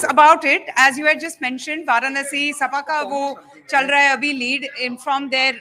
About it, as you had just mentioned, Varanasi, Sapa ka wo chal raha hai abhi lead in from their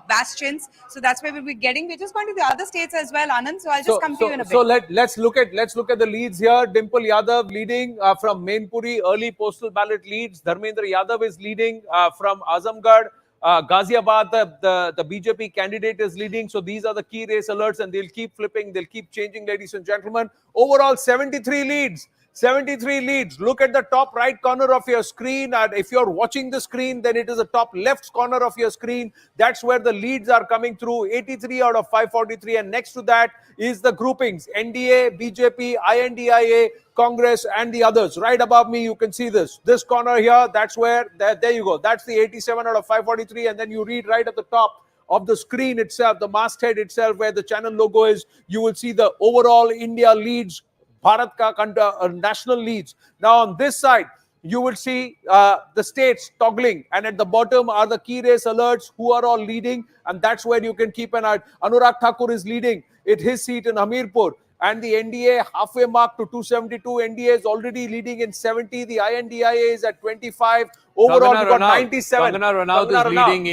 bastions. So that's where we'll be getting. We're just going to the other states as well, Anand. So I'll just come to you in a bit. So let's look at the leads here. Dimple Yadav leading from Mainpuri, early postal ballot leads. Dharmendra Yadav is leading from Azamgarh. Ghaziabad, the BJP candidate is leading. So these are the key race alerts, and they'll keep flipping, they'll keep changing, ladies and gentlemen. Overall, 73 leads. 73 leads. Look at the top right corner of your screen. And if you're watching the screen, then it is the top left corner of your screen. That's where the leads are coming through. 83 out of 543. And next to that is the groupings. NDA, BJP, INDIA, Congress, and the others. Right above me, you can see this. This corner here, that's where, there you go. That's the 87 out of 543. And then you read right at the top of the screen itself, the masthead itself, where the channel logo is, you will see the overall India leads, Bharat ka national leads. Now on this side, you will see the states toggling, and at the bottom are the key race alerts, who are all leading, and that's where you can keep an eye. Anurag Thakur is leading at his seat in Hamirpur, and the NDA halfway mark to 272. NDA is already leading in 70. The INDIA is at 25. Overall, we got 97. Kangana Ranaut is leading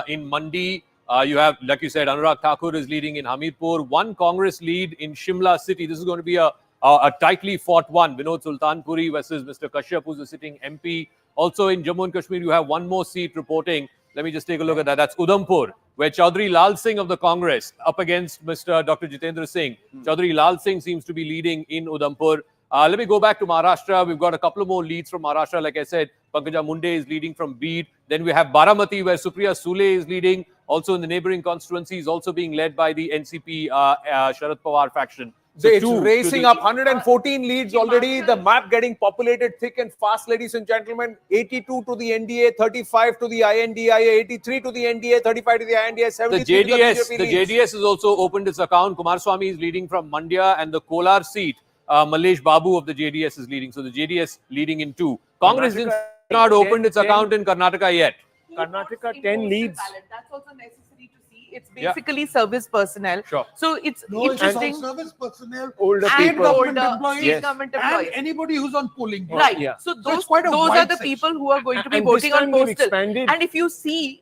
in Mandi. You have, like you said, Anurag Thakur is leading in Hamirpur. One Congress lead in Shimla city. This is going to be a tightly fought one. Vinod Sultanpuri versus Mr. Kashyap, who's a sitting MP. Also in Jammu and Kashmir, you have one more seat reporting. Let me just take a look at that. That's Udhampur, where Chaudhry Lal Singh of the Congress up against Mr. Dr. Jitendra Singh. Chaudhry Lal Singh seems to be leading in Udhampur. Let me go back to Maharashtra. We've got a couple of more leads from Maharashtra. Like I said, Pankaja Munde is leading from Bid. Then we have Baramati, where Supriya Sule is leading. Also in the neighboring constituencies, also being led by the NCP Sharad Pawar faction. So it's racing up. 114 leads already. The map getting populated thick and fast, ladies and gentlemen. 82 to the NDA, 35 to the INDIA, 83 to the NDA, 35 to the INDA, 73 to the BJP The JDS has also opened its account. Kumaraswamy is leading from Mandya, and the Kolar seat, Malesh Babu of the JDS is leading. So the JDS leading in 2. Congress has not opened its account in Karnataka yet. Karnataka 10 leads. That's also necessary to see. It's basically service personnel. Sure. So it's interesting. Service personnel, Older people, government employees, yes. Government employees. and anybody who's on polling. Right. Yeah. So those are the people who are going to be voting on postal. And if you see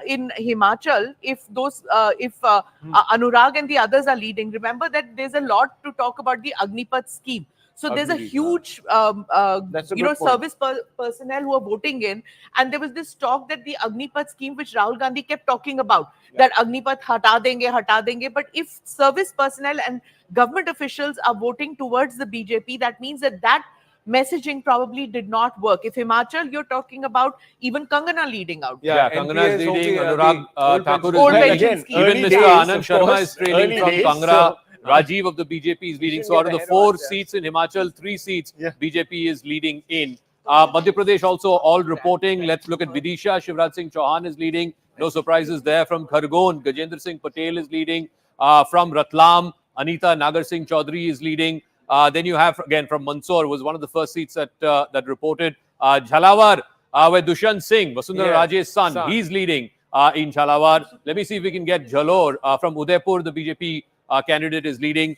in Himachal, if Anurag and the others are leading, remember that there's a lot to talk about the Agnipath scheme. So there's a huge, service personnel who are voting in, and there was this talk that the Agnipath scheme, which Rahul Gandhi kept talking about, that Agnipath hata denge. But if service personnel and government officials are voting towards the BJP, that means that messaging probably did not work. If Himachal, you're talking about even Kangana leading out. Yeah, Kangana is leading. Anurag Thakur is leading. Even Mr. Anand Sharma is trailing from Kangra. Rajiv of the BJP is leading. So out of the 4 seats in Himachal, 3 seats BJP is leading in. Madhya Pradesh also all reporting. Let's look at Vidisha. Shivraj Singh Chauhan is leading. No surprises there. From Khargone, Gajendra Singh Patel is leading. From Ratlam, Anita Nagar Singh Chaudhary is leading. Then you have, again, from Mandsaur, was one of the first seats that reported. Jhalawar, where Dushyant Singh, Vasundhara Raje's son, he's leading in Jhalawar. Let me see if we can get Jalore. From Udaipur, the BJP candidate is leading.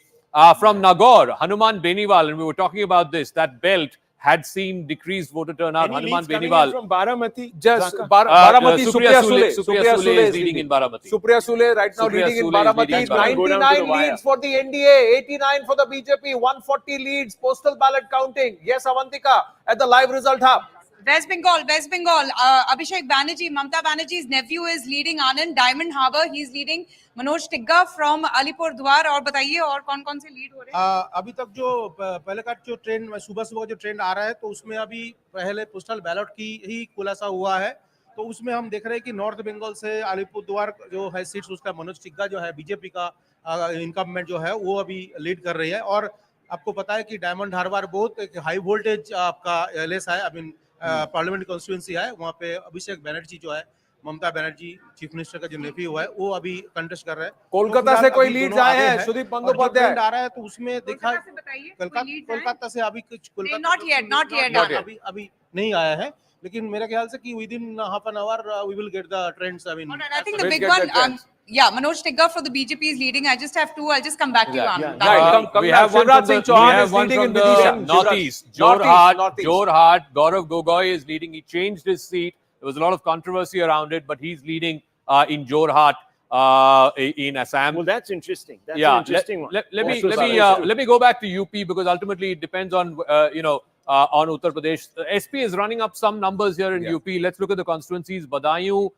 From Nagaur, Hanuman Beniwal, and we were talking about this, that belt had seen decreased voter turnout. Hanuman Beniwal. From Baramati? Just Baramati, Supriya Sule is leading in Baramati. Supriya Sule right now leading in Baramati. 99 leads for the NDA, 89 for the BJP, 140 leads, postal ballot counting. Yes, Avantika, at the live result hub. West Bengal. Abhishek Banerjee, Mamta Banerjee's nephew is leading. Anand, Diamond Harbour, he's leading. Manoj Tigga from Alipurdwar. और बताइए और कौन-कौन से lead हो रहे हैं? अभी तक जो पहले का जो ट्रेंड सुबह जो ट्रेंड आ रहा है, तो उसमें अभी पहले पोस्टल बैलेट की ही खुलासा हुआ है. तो उसमें हम देख रहे हैं कि नॉर्थ बंगाल से अलीपुरद्वार जो है सीट्स, उसका मनोज टिग्गा जो है बीजेपी का इनकम्बेंट जो है वो अभी लीड कर रही है. और आपको पता है कि डायमंड हार्बर बहुत एक हाई वोल्टेज आपका एलएस है, आई मीन पार्लियामेंट कॉन्स्टिट्यूएंसी है. वहाँ पे अभिषेक बनर्जी जो है, ममता बनर्जी चीफ मिनिस्टर का जो नेफ्यू है, वो अभी कंटेस्ट कर रहे हैं. कोलकाता से कोई लीड्स आए हैं, सुदीप बंदोपाध्याय आ रहा है, तो उसमें देखा कोलकाता से अभी कुछ not yet अभी नहीं आया है. लेकिन मेरे ख्याल से कि within half an hour we will get the trends. I mean I think the big one, Yeah, Manoj Tigga for the BJP is leading. I just have two. I'll just come back to you, Anand. Right, come we now. have one Shivraj from the, Singh Chauhan we have is one leading from in the Vidisha. Northeast. Northeast. Jorhat. Gaurav Gogoi is leading. He changed his seat. There was a lot of controversy around it, but he's leading in Jorhat in Assam. Well, that's interesting. That's an interesting one. Let me go back to UP because ultimately it depends on on Uttar Pradesh. SP is running up some numbers here in UP. Let's look at the constituencies. Badaयूं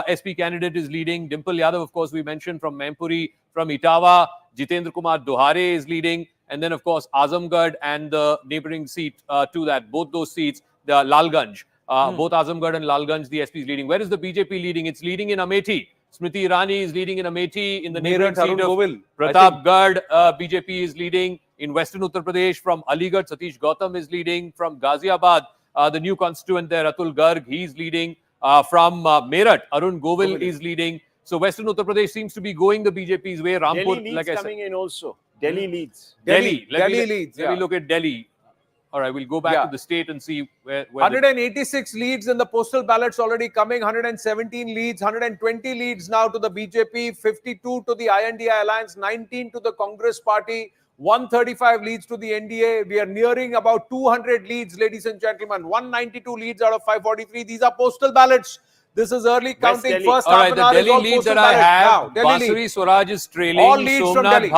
SP candidate is leading. Dimple Yadav, of course, we mentioned from Mampuri, from Itawa. Jitendra Kumar Dohare is leading, and then of course Azamgarh and the neighbouring seat to that. Both those seats, the Lalganj. Both Azamgarh and Lalganj, the SP is leading. Where is the BJP leading? It's leading in Amethi. Smriti Irani is leading in Amethi. In the neighbouring seat of Pratapgarh, BJP is leading. In Western Uttar Pradesh, from Aligarh, Satish Gautam is leading. From Ghaziabad, the new constituent there, Atul Garg, he's leading. From Meerut, Arun Govil is leading. So Western Uttar Pradesh seems to be going the BJP's way. Rampur, Delhi leads like I said. coming in also. Delhi leads. Delhi Let leads. me look at Delhi. All right, we'll go back to the state and see where 186 leads in the postal ballots already coming, 117 leads, 120 leads now to the BJP, 52 to the INDA alliance, 19 to the Congress party, 135 leads to the NDA. We are nearing about 200 leads, ladies and gentlemen. 192 leads out of 543. These are postal ballots. This is early counting. Delhi. First all half right, an the hour is Delhi all lead postal that I ballot. have, Now, Delhi Basuri lead. Swaraj is trailing. All leads from Delhi.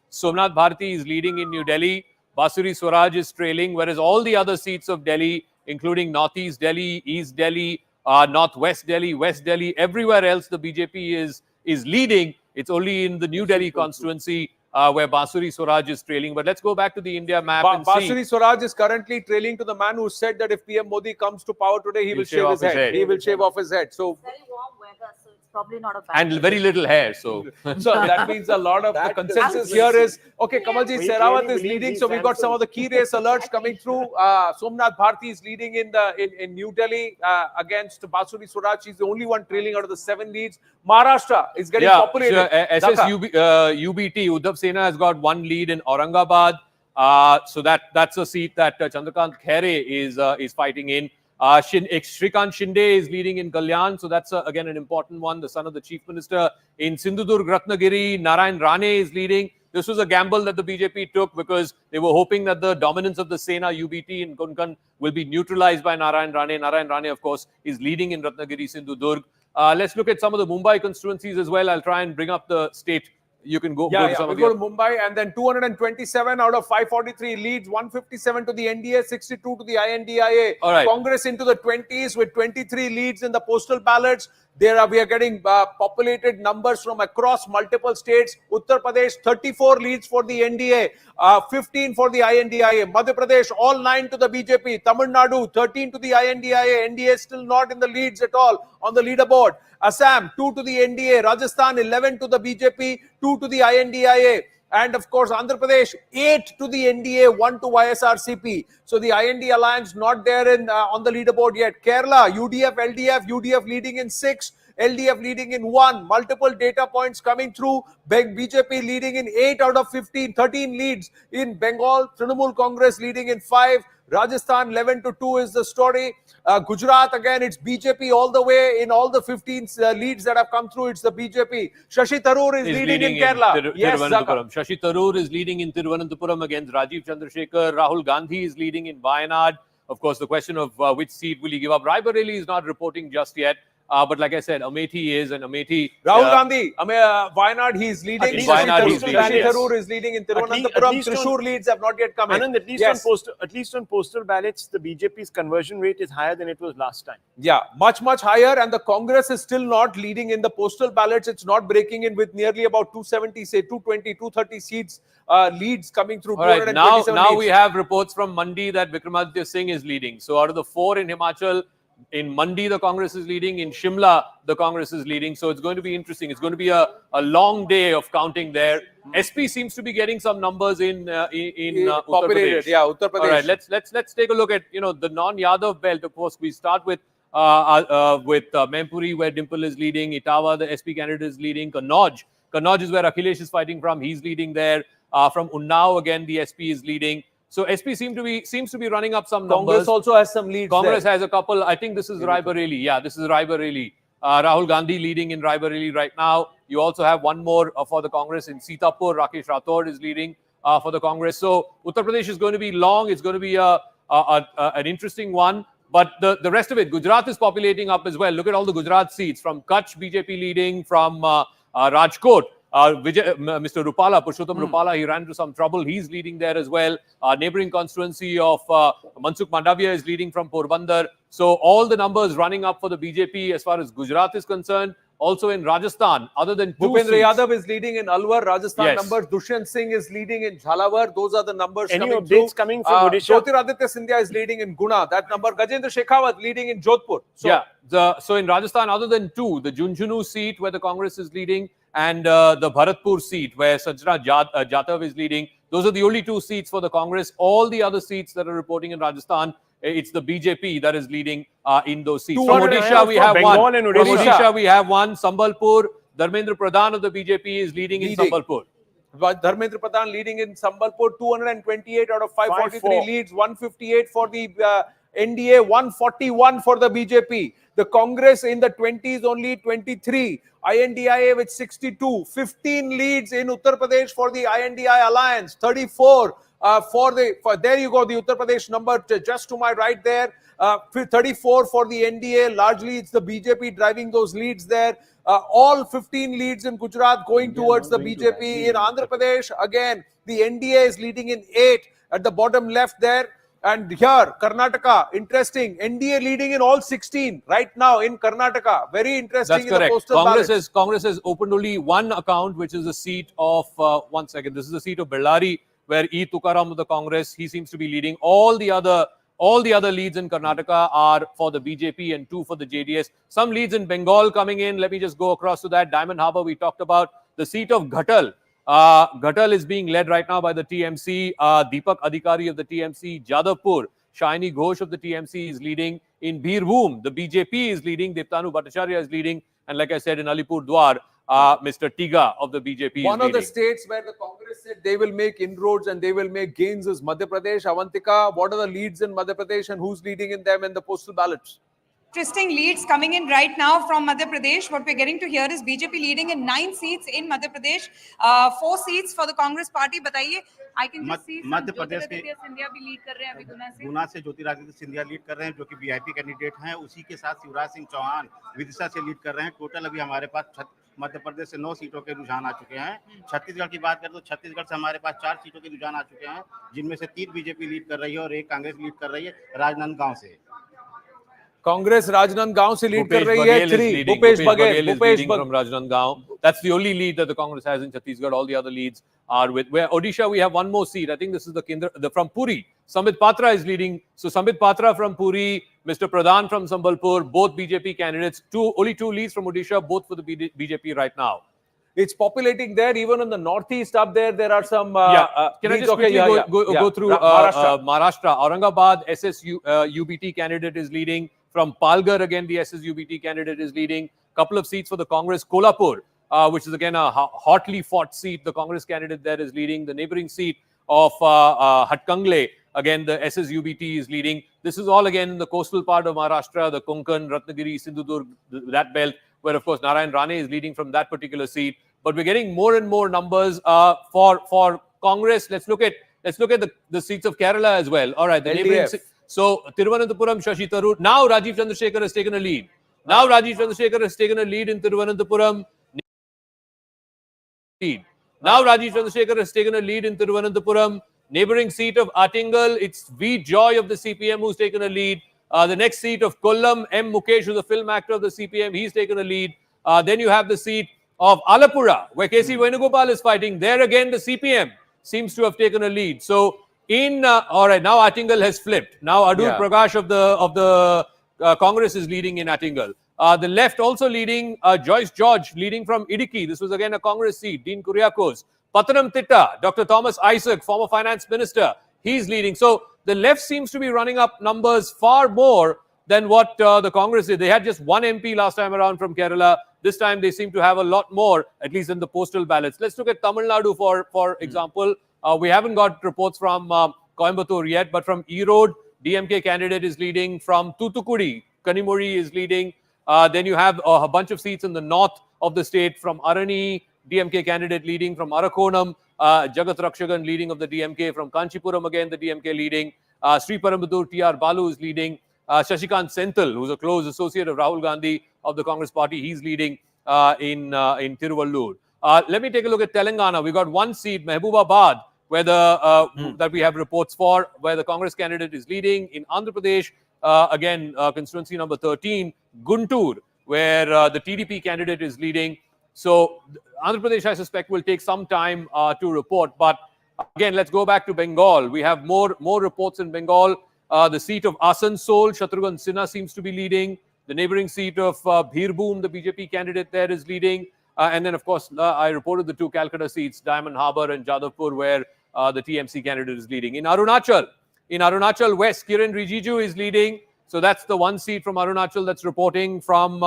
Somnath Bharti is leading in New Delhi. Basuri Swaraj is trailing, whereas all the other seats of Delhi, including Northeast Delhi, East Delhi, Northwest Delhi, West Delhi, everywhere else the BJP is leading. It's only in the New Delhi constituency where Basuri Swaraj is trailing. But let's go back to the India map and see. Basuri Swaraj is currently trailing to the man who said that if PM Modi comes to power today, he will shave his head. He will shave off his head. So Very warm weather, so it's probably not a bad And very little hair, so. So that means a lot of the consensus here is, okay, Kamalji Sehrawat is leading, so we've got some of the key race alerts coming through. Somnath Bharti is leading in New Delhi against Basuri Swaraj. She's the only one trailing out of the 7 leads. Maharashtra is getting populated. Sure. UBT, Uddhav Sena has got 1 lead in Aurangabad. So that's a seat that Chandrakant Khere is fighting in. Shrikant Shinde is leading in Kalyan, so that's again an important one. The son of the chief minister in Sindhudurg, Ratnagiri. Narayan Rane is leading. This was a gamble that the BJP took because they were hoping that the dominance of the Sena UBT in Konkan will be neutralized by Narayan Rane. Narayan Rane, of course, is leading in Ratnagiri, Sindhudurg. Let's look at some of the Mumbai constituencies as well. I'll try and bring up the state. You can go to some of the... Go to Mumbai, and then 227 out of 543 leads, 157 to the NDA, 62 to the INDIA. All right. Congress into the 20s with 23 leads in the postal ballots. We are getting populated numbers from across multiple states. Uttar Pradesh, 34 leads for the NDA, 15 for the INDIA. Madhya Pradesh, all 9 to the BJP. Tamil Nadu, 13 to the INDIA. NDA still not in the leads at all on the leaderboard. Assam, 2 to the NDA. Rajasthan, 11 to the BJP, 2 to the INDIA. And of course, Andhra Pradesh, 8 to the NDA, 1 to YSRCP. So the IND alliance not there on the leaderboard yet. Kerala, UDF, UDF leading in 6, LDF leading in 1. Multiple data points coming through. BJP leading in 8 out of 15, 13 leads in Bengal. Trinamool Congress leading in 5. Rajasthan 11 to 2 is the story. Gujarat, again, it's BJP all the way in all the 15 leads that have come through. It's the BJP. Shashi Tharoor is leading in Kerala. Yes, Shashi Tharoor is leading in Thiruvananthapuram against Rajiv Chandrasekhar. Rahul Gandhi is leading in Wayanad. Of course, the question of which seat will he give up. Raebareli is not reporting just yet. But like I said, Amethi is, and Amethi... Rahul Gandhi, Wayanad, he's leading. Shashi Tharoor is leading in Thiruvananthapuram. Thrissur leads have not yet come in. Anand, at least on postal ballots, the BJP's conversion rate is higher than it was last time. Yeah, much higher. And the Congress is still not leading in the postal ballots. It's not breaking in with nearly about 270, say 220, 230 seats leads coming through. All right, now we have reports from Mandi that Vikramaditya Singh is leading. So out of the 4 in Himachal, in Mandi, the Congress is leading. In Shimla, the Congress is leading. So it's going to be interesting. It's going to be a long day of counting there. SP seems to be getting some numbers in Uttar Pradesh. Yeah, Uttar Pradesh. All right, let's take a look at the non-Yadav belt. Of course, we start with Mampuri, where Dimple is leading. Itawa, the SP candidate, is leading. Kannauj is where Akhilesh is fighting from. He's leading there. From Unnao, again, the SP is leading. So SP seems to be running up some numbers. Congress also has some leads. Congress has a couple. I think this is Raebareli. Yeah, this is Raebareli. Rahul Gandhi leading in Raebareli right now. You also have one more for the Congress in Sitapur. Rakesh Rathod is leading for the Congress. So Uttar Pradesh is going to be long. It's going to be an interesting one. But the rest of it, Gujarat is populating up as well. Look at all the Gujarat seats from Kutch, BJP leading, from Rajkot. Mr. Rupala, Purushottam Rupala, he ran into some trouble. He's leading there as well. Neighboring constituency of Mansukh Mandavia is leading from Porbandar. So all the numbers running up for the BJP as far as Gujarat is concerned. Also in Rajasthan, other than two Bhupendra seats. Yadav is leading in Alwar, Rajasthan Yes. numbers. Dushyant Singh is leading in Jhalawar. Those are the numbers Any coming updates through. coming from Odisha? Jyotiraditya Scindia is leading in Guna. That number. Gajendra Shekhawat leading in Jodhpur. So, Yeah. So in Rajasthan, other than two, the Junjunu seat where the Congress is leading and the Bharatpur seat where Sanjana Jatav is leading, those are the only two seats for the Congress. All the other seats that are reporting in Rajasthan, it's the BJP that is leading in those seats. From Odisha, we have Bengal one. and From Odisha. Odisha, we have one. Sambalpur, Dharmendra Pradhan of the BJP is leading in Sambalpur. Dharmendra Pradhan leading in Sambalpur, 228 out of 543 5-4. leads, 158 for the NDA, 141 for the BJP. The Congress in the 20s only 23. INDIA with 62. 15 leads in Uttar Pradesh for the INDI alliance. 34 there you go, the Uttar Pradesh number just to my right there. 34 for the NDA. Largely it's the BJP driving those leads there. All 15 leads in Gujarat going towards the BJP. In Andhra Pradesh, again, the NDA is leading in 8 at the bottom left there. And here, Karnataka, interesting. NDA leading in all 16 right now in Karnataka. Very interesting. That's in the correct. postal ballots. Congress has opened only one account, which is the seat of, one second, this is the seat of Bellary, where E. Tukaram of the Congress, he seems to be leading. All the other leads in Karnataka are for the BJP and 2 for the JDS. Some leads in Bengal coming in. Let me just go across to that. Diamond Harbour, we talked about. The seat of Ghatal. Ghatal is being led right now by the TMC. Deepak Adhikari of the TMC. Jadavpur, Shaini Ghosh of the TMC is leading. In Birbhum, the BJP is leading. Diptanu Bhattacharya is leading. And like I said, in Alipur Dwar, Mr. Tiga of the BJP One is of the leading. states where the Congress said they will make inroads and they will make gains is Madhya Pradesh. Avantika, what are the leads in Madhya Pradesh and who's leading in them in the postal ballots? Interesting leads coming in right now from Madhya Pradesh. What we're getting to hear is BJP leading in 9 seats in Madhya Pradesh, 4 seats for the Congress party. बताइए, I can just see Madhya Pradesh के Jyotiraditya Scindia भी lead कर रहे हैं अभी गुना से. गुना से Jyotiraditya Scindia lead कर रहे हैं, जो कि वीआईपी कैंडिडेट हैं. उसी के साथ शिवराज सिंह चौहान विदिशा से लीड कर रहे हैं. टोटल अभी हमारे पास मध्य प्रदेश से 9 सीटों के रुझान आ चुके हैं. छत्तीसगढ़ की बात करें तो छत्तीसगढ़ से हमारे पास 4 सीटों के रुझान आ चुके हैं, जिनमें से 3 बीजेपी लीड कर रही है और 1 कांग्रेस लीड कर रही है राजनांदगांव से. Congress Rajnandgaon se lead kar Bhupesh rahi Baghel hai. 3. is leading. Bhupesh Baghel Baghel. is leading from Rajnandgaon. That's the only lead that the Congress has in Chhattisgarh. All the other leads are with. Where Odisha, we have one more seat. I think this is from Puri. Sambit Patra is leading. So Sambit Patra from Puri, Mr. Pradhan from Sambalpur, both BJP candidates. Only 2 leads from Odisha, both for the BJP right now. It's populating there. Even in the northeast up there, there are some. Can I just quickly go through Maharashtra? Aurangabad, UBT candidate is leading. From Palghar, again, the SSUBT candidate is leading. Couple of seats for the Congress. Kolhapur, which is again a hotly fought seat. The Congress candidate there is leading. The neighboring seat of Hatkangle, again, the SSUBT is leading. This is all again in the coastal part of Maharashtra, the Konkan, Ratnagiri, Sindhudurg, that belt, where of course Narayan Rane is leading from that particular seat. But we're getting more and more numbers for Congress. Let's look at the seats of Kerala as well. All right, the neighboring. So Thiruvananthapuram, Shashi Tharoor. Now Rajiv Chandrasekhar has taken a lead. Now Rajiv Chandrasekhar has taken a lead in Thiruvananthapuram. Now Rajiv Chandrasekhar has taken a lead in Thiruvananthapuram. Neighboring seat of Attingal, it's V. Joy of the CPM who's taken a lead. The next seat of Kollam, M. Mukesh, who's a film actor of the CPM, he's taken a lead. Then you have the seat of Alapura, where KC Venugopal is fighting. There again, the CPM seems to have taken a lead. So all right, now Attingal has flipped. Now Adur Prakash of the Congress is leading in Attingal. The left also leading, Joyce George leading from Idiki. This was again a Congress seat. Dean Kuriakose. Pattanam Titta, Dr. Thomas Isaac, former finance minister, he's leading. So the left seems to be running up numbers far more than what the Congress did. They had just 1 MP last time around from Kerala. This time they seem to have a lot more, at least in the postal ballots. Let's look at Tamil Nadu for example. We haven't got reports from Coimbatore yet, but from Erode, DMK candidate is leading. From Toothukudi, Kanimuri is leading. Then you have a bunch of seats in the north of the state from Arani, DMK candidate leading from Arakonam, Jagat Rakshagan leading of the DMK from Kanchipuram, again the DMK leading. Sri Parambadur TR Balu is leading. Shashikant Senthil, who's a close associate of Rahul Gandhi of the Congress party, he's leading in Tiruvallur. Let me take a look at Telangana. We got one seat, Mehboobabaad, where that we have reports for, where the Congress candidate is leading. In Andhra Pradesh, again, constituency number 13, Guntur, where the TDP candidate is leading. So Andhra Pradesh, I suspect, will take some time to report. But again, let's go back to Bengal. We have more reports in Bengal. The seat of Asansol, Shatrughan Sinha seems to be leading. The neighboring seat of Birbhum, the BJP candidate there, is leading. And then, of course, I reported the two Calcutta seats, Diamond Harbour and Jadavpur, where the TMC candidate is leading. In Arunachal West, Kiran Rijiju is leading. So that's the one seat from Arunachal that's reporting. From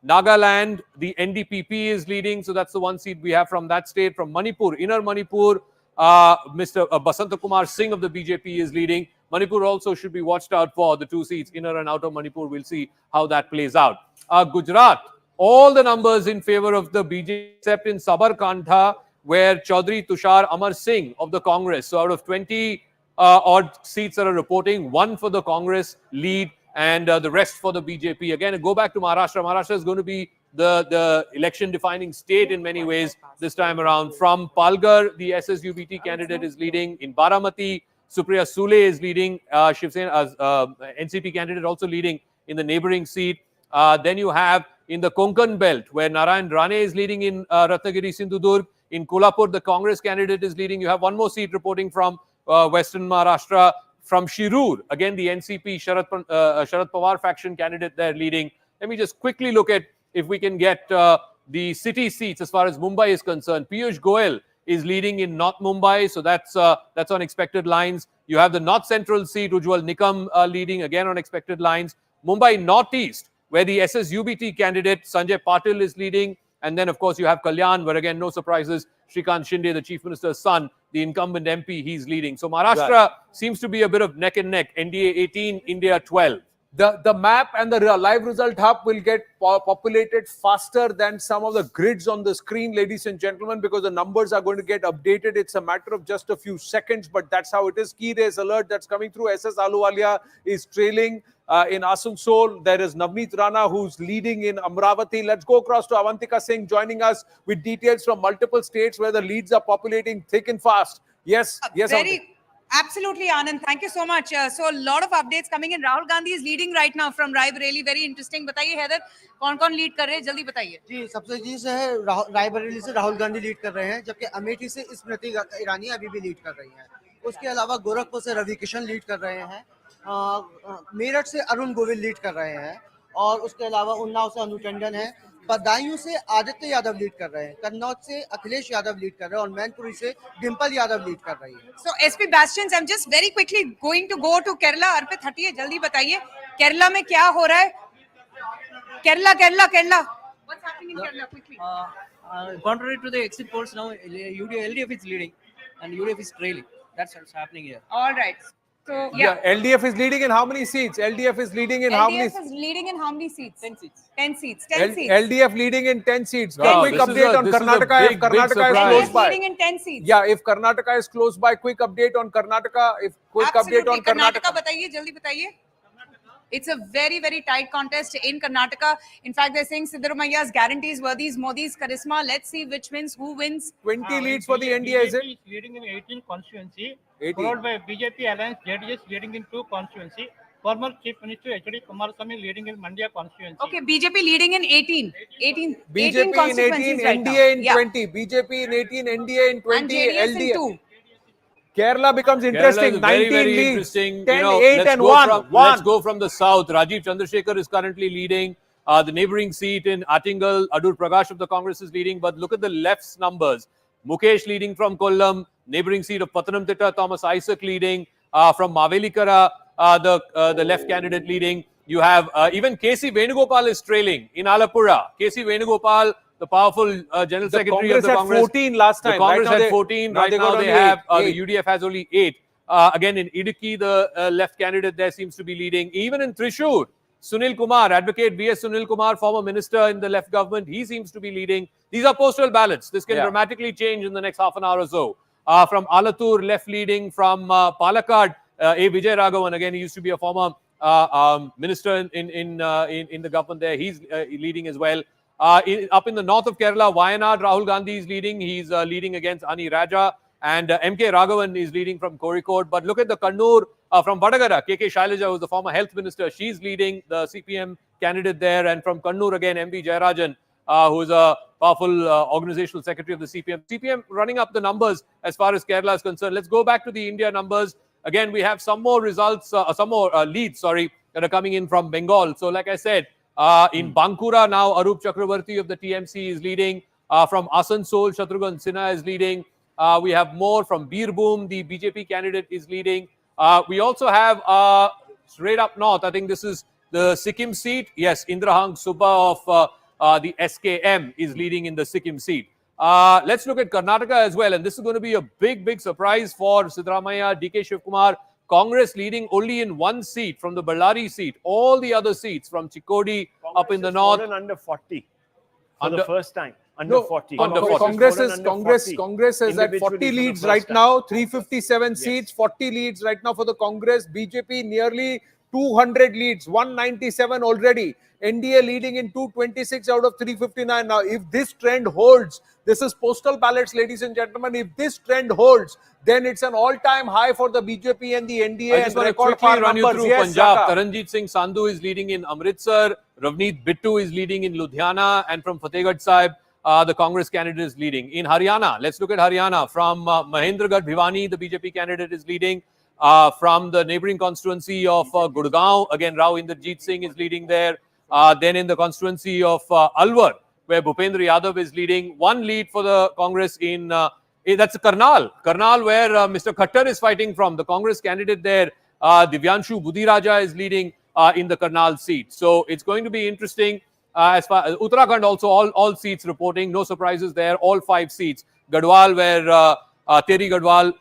Nagaland, the NDPP is leading. So that's the one seat we have from that state. From Manipur, Inner Manipur, Mr. Basanta Kumar Singh of the BJP is leading. Manipur also should be watched out for the two seats, Inner and Outer Manipur. We'll see how that plays out. Gujarat, all the numbers in favor of the BJP, except in Sabarkantha, where Chaudhry Tushar Amar Singh of the Congress. So out of 20 odd seats that are reporting, one for the Congress lead and the rest for the BJP. Again, go back to Maharashtra. Maharashtra is going to be the election-defining state in many ways this time around. From Palghar, the SSUBT candidate is leading. In Baramati, Supriya Sule is leading. Shiv Sena, NCP candidate also leading in the neighboring seat. Then you have in the Konkan belt, where Narayan Rane is leading in Ratnagiri, Sindhudurg. In Kolhapur, the Congress candidate is leading. You have one more seat reporting from Western Maharashtra. From Shirur, again, the NCP Sharad Pawar faction candidate there leading. Let me just quickly look at if we can get the city seats as far as Mumbai is concerned. Piyush Goyal is leading in North Mumbai, so that's on expected lines. You have the North Central seat, Ujjwal Nikam leading, again on expected lines. Mumbai Northeast, where the SSUBT candidate Sanjay Patil is leading. And then, of course, you have Kalyan, where again, no surprises, Shrikant Shinde, the Chief Minister's son, the incumbent MP, he's leading. So Maharashtra seems to be a bit of neck and neck. NDA 18, India 12. The map and the live result hub will get populated faster than some of the grids on the screen, ladies and gentlemen, because the numbers are going to get updated. It's a matter of just a few seconds, but that's how it is. Key race alert that's coming through. SS Ahluwalia is trailing. In Asansol, there is Navneet Rana, who's leading in Amravati. Let's go across to Avantika Singh, joining us with details from multiple states where the leads are populating thick and fast. Yes, yes. Absolutely, Anand. Thank you so much. So a lot of updates coming in. Rahul Gandhi is leading right now from Raebareli. Very interesting. बताइए हैदर, कौन-कौन lead कर रहे हैं? जल्दी बताइए. जी, सबसे जी से है रायबरेली से राहुल गांधी लीड कर रहे हैं, जबकि अमेठी से स्मृति ईरानी अभी भी लीड कर रही हैं. उसके अलावा गोरखपुर से रवि किशन लीड कर रहे हैं. मेरठ से अरुण गोविल लीड कर रहे हैं और उसके अलावा उन्नाव से अनु टंडन है. बदायूं से आदित्य यादव लीड कर रहे हैं. कन्नौज से अखिलेश यादव लीड कर रहे हैं और मैनपुरी से डिंपल यादव लीड कर रही है. So SP Bastions, I'm just very quickly going to go to Kerala. अर्पित हटिए, जल्दी बताइए केरला में क्या हो रहा है? Kerala. What's happening in Kerala quickly? Contrary to the exit polls, now LDF is leading and UDF is trailing. That's what's happening here. All right. So yeah, LDF is leading in how many seats? LDF is leading in how many? LDF is leading in how many seats? 10 seats. 10 seats. 10 seats. LDF leading in 10 seats. Wow, Quick update on Karnataka if Karnataka is close by. Leading in 10 seats. Yeah, if Karnataka is close by, quick update on Karnataka. Update on Karnataka. बताइए, जल्दी बताइए. It's a very, very tight contest in Karnataka. In fact, they're saying Siddaramaia's guarantees Modi's charisma. Let's see which wins, who wins. 20 leads for the NDA, is it? BJP is leading in 18 constituency, 18. followed by BJP Alliance JDS leading in 2 constituency. Former Chief Minister H.D. Kumarasamy leading in Mandya constituency. Okay, BJP leading in 18. 18 BJP in 18, right NDA in now. 20. BJP in 18, NDA in 20, And JDS in 2. Kerala becomes interesting. Kerala is 19 very leads, interesting. 10, You know, 8 and 1. Let's go from the south. Rajiv Chandrasekhar is currently leading. The neighboring seat in Attingal, Adur Prakash of the Congress is leading. But look at the left's numbers. Mukesh leading from Kollam. Neighboring seat of Pathanamthitta, Thomas Isaac leading. From Mavelikara, the left candidate leading. You have even KC Venugopal is trailing in Alapura. KC Venugopal, the powerful General Secretary of the Congress. Had 14 last time. The Congress right had 14. Right now they have, the UDF has only 8. Again, in Idukki, the left candidate there seems to be leading. Even in Thrissur, Sunil Kumar, advocate V.S. Sunil Kumar, former minister in the left government, he seems to be leading. These are postal ballots. This can dramatically change in the next half an hour or so. From Alatur, left leading. From Palakkad, A. Vijay Raghavan, again, he used to be a former minister in the government there. He's leading as well. Up in the north of Kerala, Wayanad, Rahul Gandhi is leading. He's leading against Ani Raja. And M.K. Raghavan is leading from Kozhikode. But look at the Kannur from Vadagara. K.K. Shailaja, who's the former health minister. She's leading, the CPM candidate there. And from Kannur again, M.V. Jayarajan, who's a powerful organizational secretary of the CPM. CPM running up the numbers as far as Kerala is concerned. Let's go back to the India numbers. Again, we have some more results, some more leads, that are coming in from Bengal. So like I said, in Bankura now, Arup Chakravarti of the TMC is leading. From Asansol, Shatrughan Sinha is leading. We have more from Birbhum, the BJP candidate is leading. We also have straight up north, I think this is the Sikkim seat. Yes, Indrahang Subba of the SKM is leading in the Sikkim seat. Let's look at Karnataka as well. And this is going to be a big surprise for Siddaramaiah, DK Shivkumar. Congress leading only in one seat from the Ballari seat. All the other seats from Chikodi up in the north. Under 40 for the first time. Under 40. Congress is at 40 leads right now, 357 seats, 40 leads right now for the Congress. BJP nearly 200 leads, 197 already. NDA leading in 226 out of 359. Now, if this trend holds, this is postal ballots, ladies and gentlemen. If this trend holds, then it's an all-time high for the BJP and the NDA. I just want to quickly run you through Punjab. Taranjit Singh Sandhu is leading in Amritsar. Ravneet Bittu is leading in Ludhiana. And from Fatehgarh Sahib, the Congress candidate is leading. In Haryana, let's look at Haryana. From Mahendragarh Bhiwani, the BJP candidate is leading. From the neighboring constituency of Gurgaon, again, Rao Inderjeet Singh is leading there. Then in the constituency of Alwar, where Bhupendra Yadav is leading. One lead for the Congress in, that's Karnal. Karnal, where Mr. Khattar is fighting from. The Congress candidate there, Divyanshu Budhiraja, is leading in the Karnal seat. So it's going to be interesting. As far as Uttarakhand also, all seats reporting, no surprises there, all 5 seats. Gadwal, where Teri Gadwal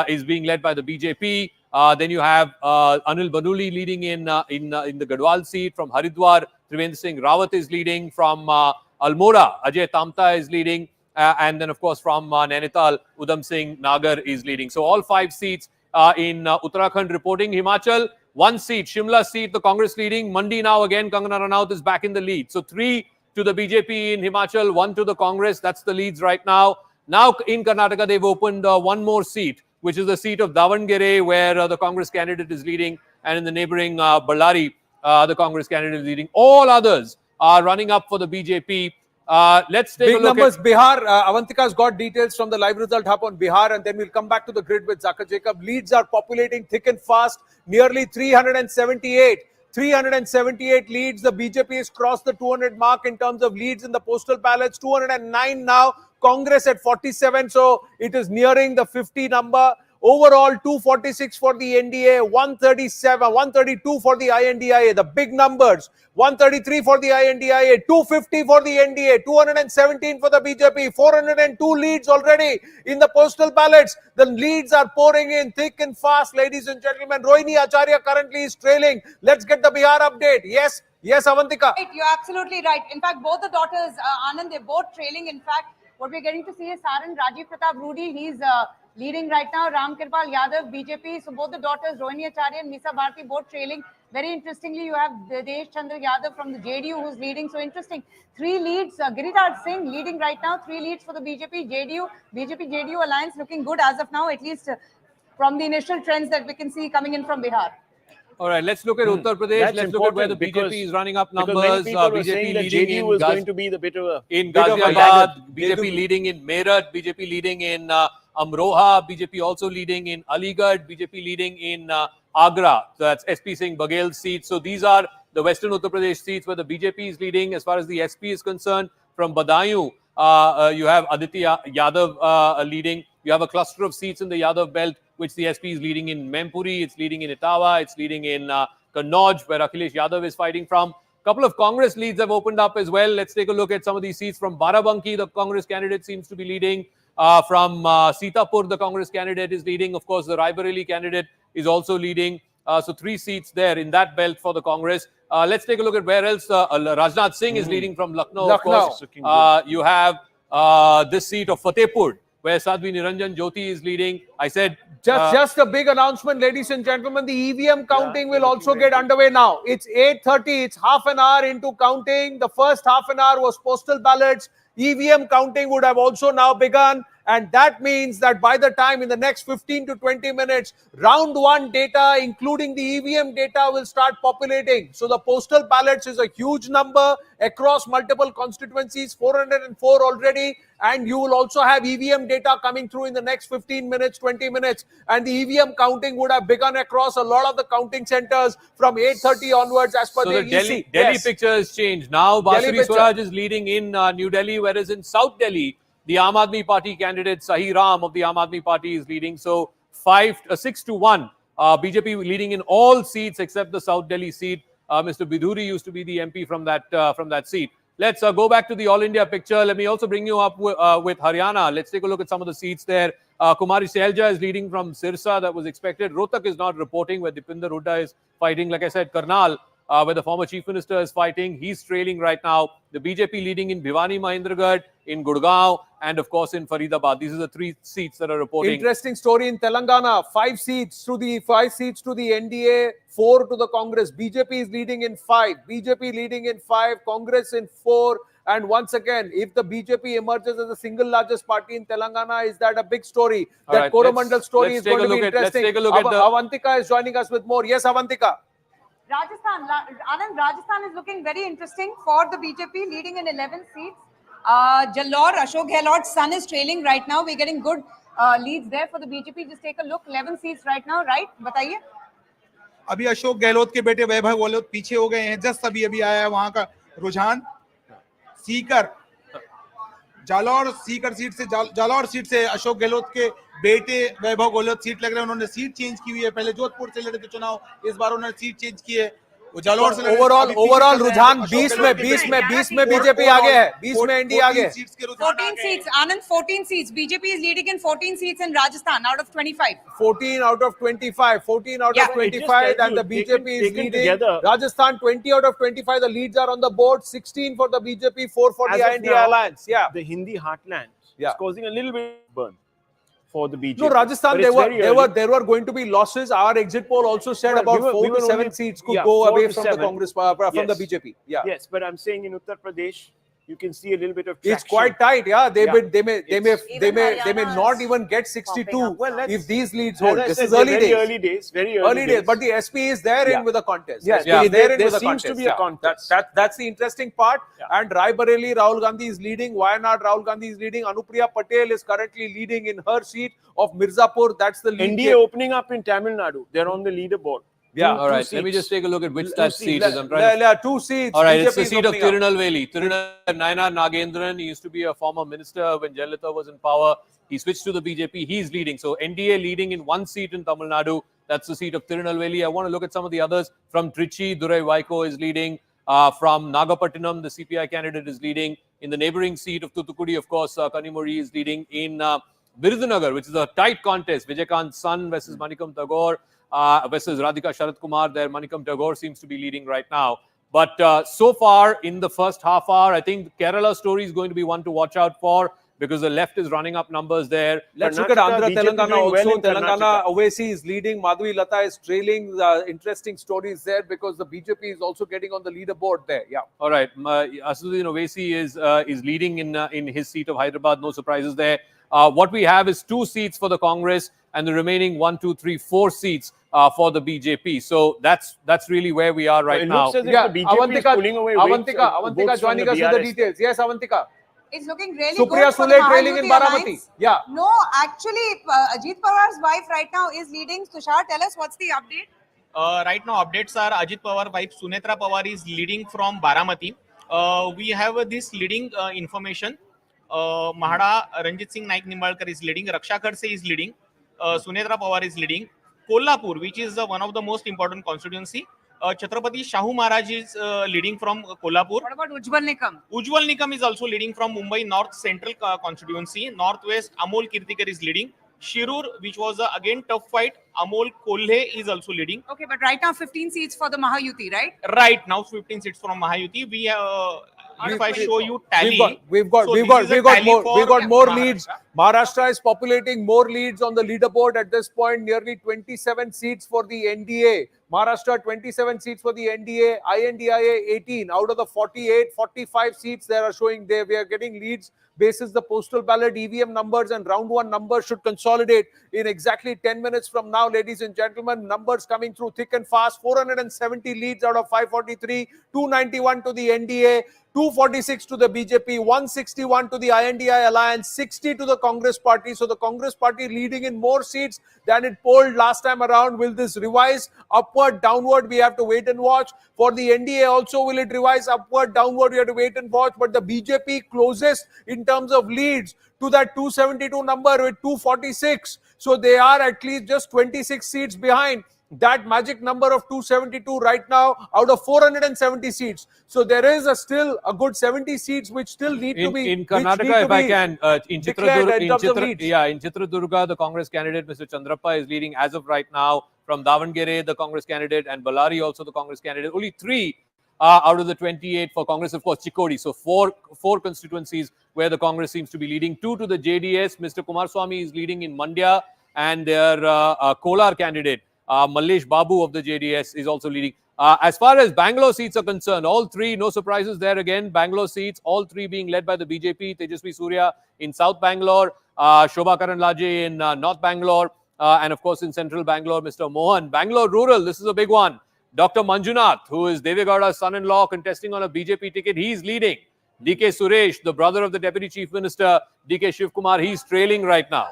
is being led by the BJP. Then you have Anil Banuli leading in the Gadwal seat. From Haridwar, Trivendra Singh Rawat is leading. From Almora, Ajay Tamta is leading. And then, of course, from Nainital, Udham Singh Nagar is leading. So all 5 seats in Uttarakhand reporting. Himachal, 1 seat, Shimla seat, the Congress leading. Mandi now again, Kangana Ranaut is back in the lead. So 3 to the BJP in Himachal, 1 to the Congress. That's the leads right now. Now in Karnataka, they've opened 1 more seat, which is the seat of Davangere, where the Congress candidate is leading. And in the neighboring Ballari, the Congress candidate is leading. All others are running up for the BJP. Let's take a look numbers. Bihar, Avantika's got details from the live result hub on Bihar, and then we'll come back to the grid with Zakir Jacob. Leads are populating thick and fast, nearly 378. 378 leads. The BJP has crossed the 200 mark in terms of leads in the postal ballots. 209 now. Congress at 47. So it is nearing the 50 number. Overall, 246 for the NDA, 137, 132 for the INDIA, the big numbers. 133 for the INDIA, 250 for the NDA, 217 for the BJP, 402 leads already in the postal ballots. The leads are pouring in thick and fast, ladies and gentlemen. Rohini Acharya currently is trailing. Let's get the Bihar update. Yes, Avantika. Right, you're absolutely right. In fact, both the daughters, Anand, they're both trailing. In fact, what we're getting to see is Saran Rajiv Pratap Rudy. He's leading right now. Ram Kirpal Yadav, BJP. So both the daughters, Rohini Acharya and Misa Bharti, both trailing. Very interestingly, you have Desh Chandra Yadav from the JDU who's leading. So interesting. 3 leads. Giriraj Singh leading right now. 3 leads for the BJP, JDU alliance looking good as of now, at least from the initial trends that we can see coming in from Bihar. All right, let's look at Uttar Pradesh. That's let's look at where the BJP is running up numbers. Many people were BJP saying that leading JDU was going to be the bit of a Ghaziabad, BJP leading in Meerut, BJP leading in Amroha, BJP also leading in Aligarh, BJP leading in Agra. So that's SP Singh Baghel's seat. So these are the Western Uttar Pradesh seats where the BJP is leading. As far as the SP is concerned, from Badaयूं, you have Aditya Yadav leading. You have a cluster of seats in the Yadav belt, which the SP is leading in Mempuri, it's leading in Etawah, it's leading in Kannauj, where Akhilesh Yadav is fighting from. A couple of Congress leads have opened up as well. Let's take a look at some of these seats. From Barabanki, the Congress candidate seems to be leading. From Sitapur, the Congress candidate is leading. Of course, the Raebareli candidate is also leading. So 3 seats there in that belt for the Congress. Let's take a look at where else. Rajnath Singh is leading from Lucknow. Of course, you have this seat of Fatehpur, where Sadhvi Niranjan Jyoti is leading. I said just a big announcement, ladies and gentlemen. The EVM counting will also get underway now. It's 8:30. It's half an hour into counting. The first half an hour was postal ballots. EVM counting would have also now begun. And that means that by the time in the next 15 to 20 minutes, round 1 data, including the EVM data, will start populating. So the postal ballots is a huge number across multiple constituencies, 404 already. And you will also have EVM data coming through in the next 15 minutes, 20 minutes. And the EVM counting would have begun across a lot of the counting centers from 8:30 onwards as per so the Delhi picture has changed. Now Basuri Swaraj is leading in New Delhi, whereas in South Delhi, the Aam Aadmi Party candidate Sahi Ram of the Aam Aadmi Party is leading. So 6-1. BJP leading in all seats except the South Delhi seat. Mr. Bidhuri used to be the MP from that seat. Let's go back to the All India picture. Let me also bring you up with Haryana. Let's take a look at some of the seats there. Kumari Sailja is leading from Sirsa. That was expected. Rohtak is not reporting, where Dipinder Hooda is fighting. Like I said, Karnal, where the former Chief Minister is fighting. He's trailing right now. The BJP leading in Bhiwani Mahendragarh, in Gurgaon, and of course in Faridabad. These are the 3 seats that are reporting. Interesting story in Telangana. 5 seats to the NDA, 4 to the Congress. BJP is leading in 5. BJP leading in 5. Congress in 4. And once again, if the BJP emerges as the single largest party in Telangana, is that a big story? That Coromandel story is going to be interesting. Let's take a look at Avantika is joining us with more. Yes, Avantika. Rajasthan is looking very interesting for the BJP, leading in 11 seats. Jalore, Ashok Gehlot's son is trailing right now. We're getting good leads there for the BJP. Just take a look. 11 seats right now, right? बताइए. अभी अशोक गहलोत के बेटे वैभव गहलोत पीछे हो गए हैं. Just अभी आया है वहां का रुझान. जालौर सीट से अशोक गहलोत के बेटे वैभव गहलोत सीट लग रहे हैं. उन्होंने सीट चेंज की हुई है. पहले जोधपुर से लड़े थे चुनाव. इस बार उन्होंने सीट चेंज की है. ओवरऑल रुझान 20 में बीजेपी आगे है. 20 में एनडीए आगे है. 14 seats. Anand, 14 seats. BJP is leading in 14 seats in Rajasthan out of 25. 14 out of 25. 14 out of 25, and the BJP is leading. Rajasthan 20 out of 25. The leads are on the board. 16 for the BJP, 4 for the NDA alliance. Yeah, the Hindi heartland is causing a little bit of burn for the BJP. No, Rajasthan, there were going to be losses. Our exit poll also said about 4 to 7 seats could go away from the Congress, from the BJP. Yeah. Yes, but I'm saying in Uttar Pradesh, you can see a little bit of traction. It's quite tight. Yeah, they may not even get 62 if these leads hold. This is early days. Very early days. But the SP is there in with a contest. Yes, there seems to be a contest. That's the interesting part. And Raebareli, Rahul Gandhi is leading. Wayanad, Rahul Gandhi is leading. Anupriya Patel is currently leading in her seat of Mirzapur. That's the lead. NDA opening up in Tamil Nadu. They're on the leaderboard. Yeah, all right. Let me just take a look at which that seat is. I'm trying to... 2 seats. All right, it's the seat of Tirunelveli. Nayanar Nagendran, he used to be a former minister when Jayalalitha was in power. He switched to the BJP. He's leading. So NDA leading in 1 seat in Tamil Nadu. That's the seat of Tirunelveli. I want to look at some of the others. From Trichy, Durai Vaiko is leading. From Nagapattinam, the CPI candidate is leading. In the neighboring seat of Thoothukudi, of course, Kanimuri is leading. In Virudhunagar, which is a tight contest, Vijayakant's son versus Manikam Tagore. Versus Radhika Sharat Kumar, there Manikam Tagore seems to be leading right now. But so far in the first half hour, I think Kerala story is going to be one to watch out for because the left is running up numbers there. Let's look at Andhra, Telangana also. Telangana, Owaisi is leading. Madhvi Lata is trailing. Interesting stories there because the BJP is also getting on the leaderboard there. Yeah. All right. Asduddin Owaisi is leading in his seat of Hyderabad. No surprises there. What we have is 2 seats for the Congress and the remaining 1, 2, 3, 4 seats for the BJP. So that's really where we are right now. Yeah, Avantika joining us with the details. Yes, Avantika. It's looking really Supriya good for Sule the trailing in Baramati. Yeah. No, actually, Ajit Pawar's wife right now is leading. Tushar, tell us what's the update? Right now, updates are Ajit Pawar's wife Sunetra Pawar is leading from Baramati. We have this leading information. Mahada Ranjit Singh Naik Nimbalkar is leading. Raksha Khadse is leading. Sunetra Pawar is leading. Kolhapur, which is one of the most important constituency. Chhatrapati Shahu Maharaj is leading from Kolhapur. What about Ujjwal Nikam? Ujjwal Nikam is also leading from Mumbai North Central constituency. Northwest, Amol Kirtikar is leading. Shirur, which was again tough fight, Amol Kolhe is also leading. Okay, but right now 15 seats for the Mahayuti, right? Right now 15 seats from Mahayuti. If I show you tally, we've got more leads. Maharashtra is populating more leads on the leaderboard at this point. Nearly 27 seats for the NDA. Maharashtra 27 seats for the NDA. INDIA 18 out of the 48, 45 seats they are showing. We are getting leads basis the postal ballot EVM numbers, and round one numbers should consolidate in exactly 10 minutes from now, ladies and gentlemen. Numbers coming through thick and fast. 470 leads out of 543, 291 to the NDA, 246 to the BJP, 161 to the INDI alliance, 60 to the Congress party. So the Congress party leading in more seats than it polled last time around. Will this revise upward, downward? We have to wait and watch. For the NDA also, will it revise upward, downward? We have to wait and watch. But the BJP closest in terms of leads to that 272 number with 246. So they are at least just 26 seats behind that magic number of 272 right now out of 470 seats. So there is still a good 70 seats which still need to be in Karnataka. If I can, in Chitradurga, the Congress candidate Mr. Chandrappa is leading as of right now. From Davangere, the Congress candidate, and Ballari also the Congress candidate. Only 3 out of the 28 for Congress, of course, Chikodi. So four constituencies where the Congress seems to be leading. 2 to the JDS. Mr. Kumaraswamy is leading in Mandya, and their Kolar candidate Mallesh Babu of the JDS is also leading. As far as Bangalore seats are concerned, all 3, no surprises there again. Bangalore seats, all 3 being led by the BJP. Tejasvi Surya in South Bangalore, Shobha Karanlaje in North Bangalore, and of course in Central Bangalore, Mr. Mohan. Bangalore Rural, this is a big one. Dr. Manjunath, who is Devegowda's son-in-law, contesting on a BJP ticket, he's leading. DK Suresh, the brother of the Deputy Chief Minister, DK Shivkumar, he's trailing right now.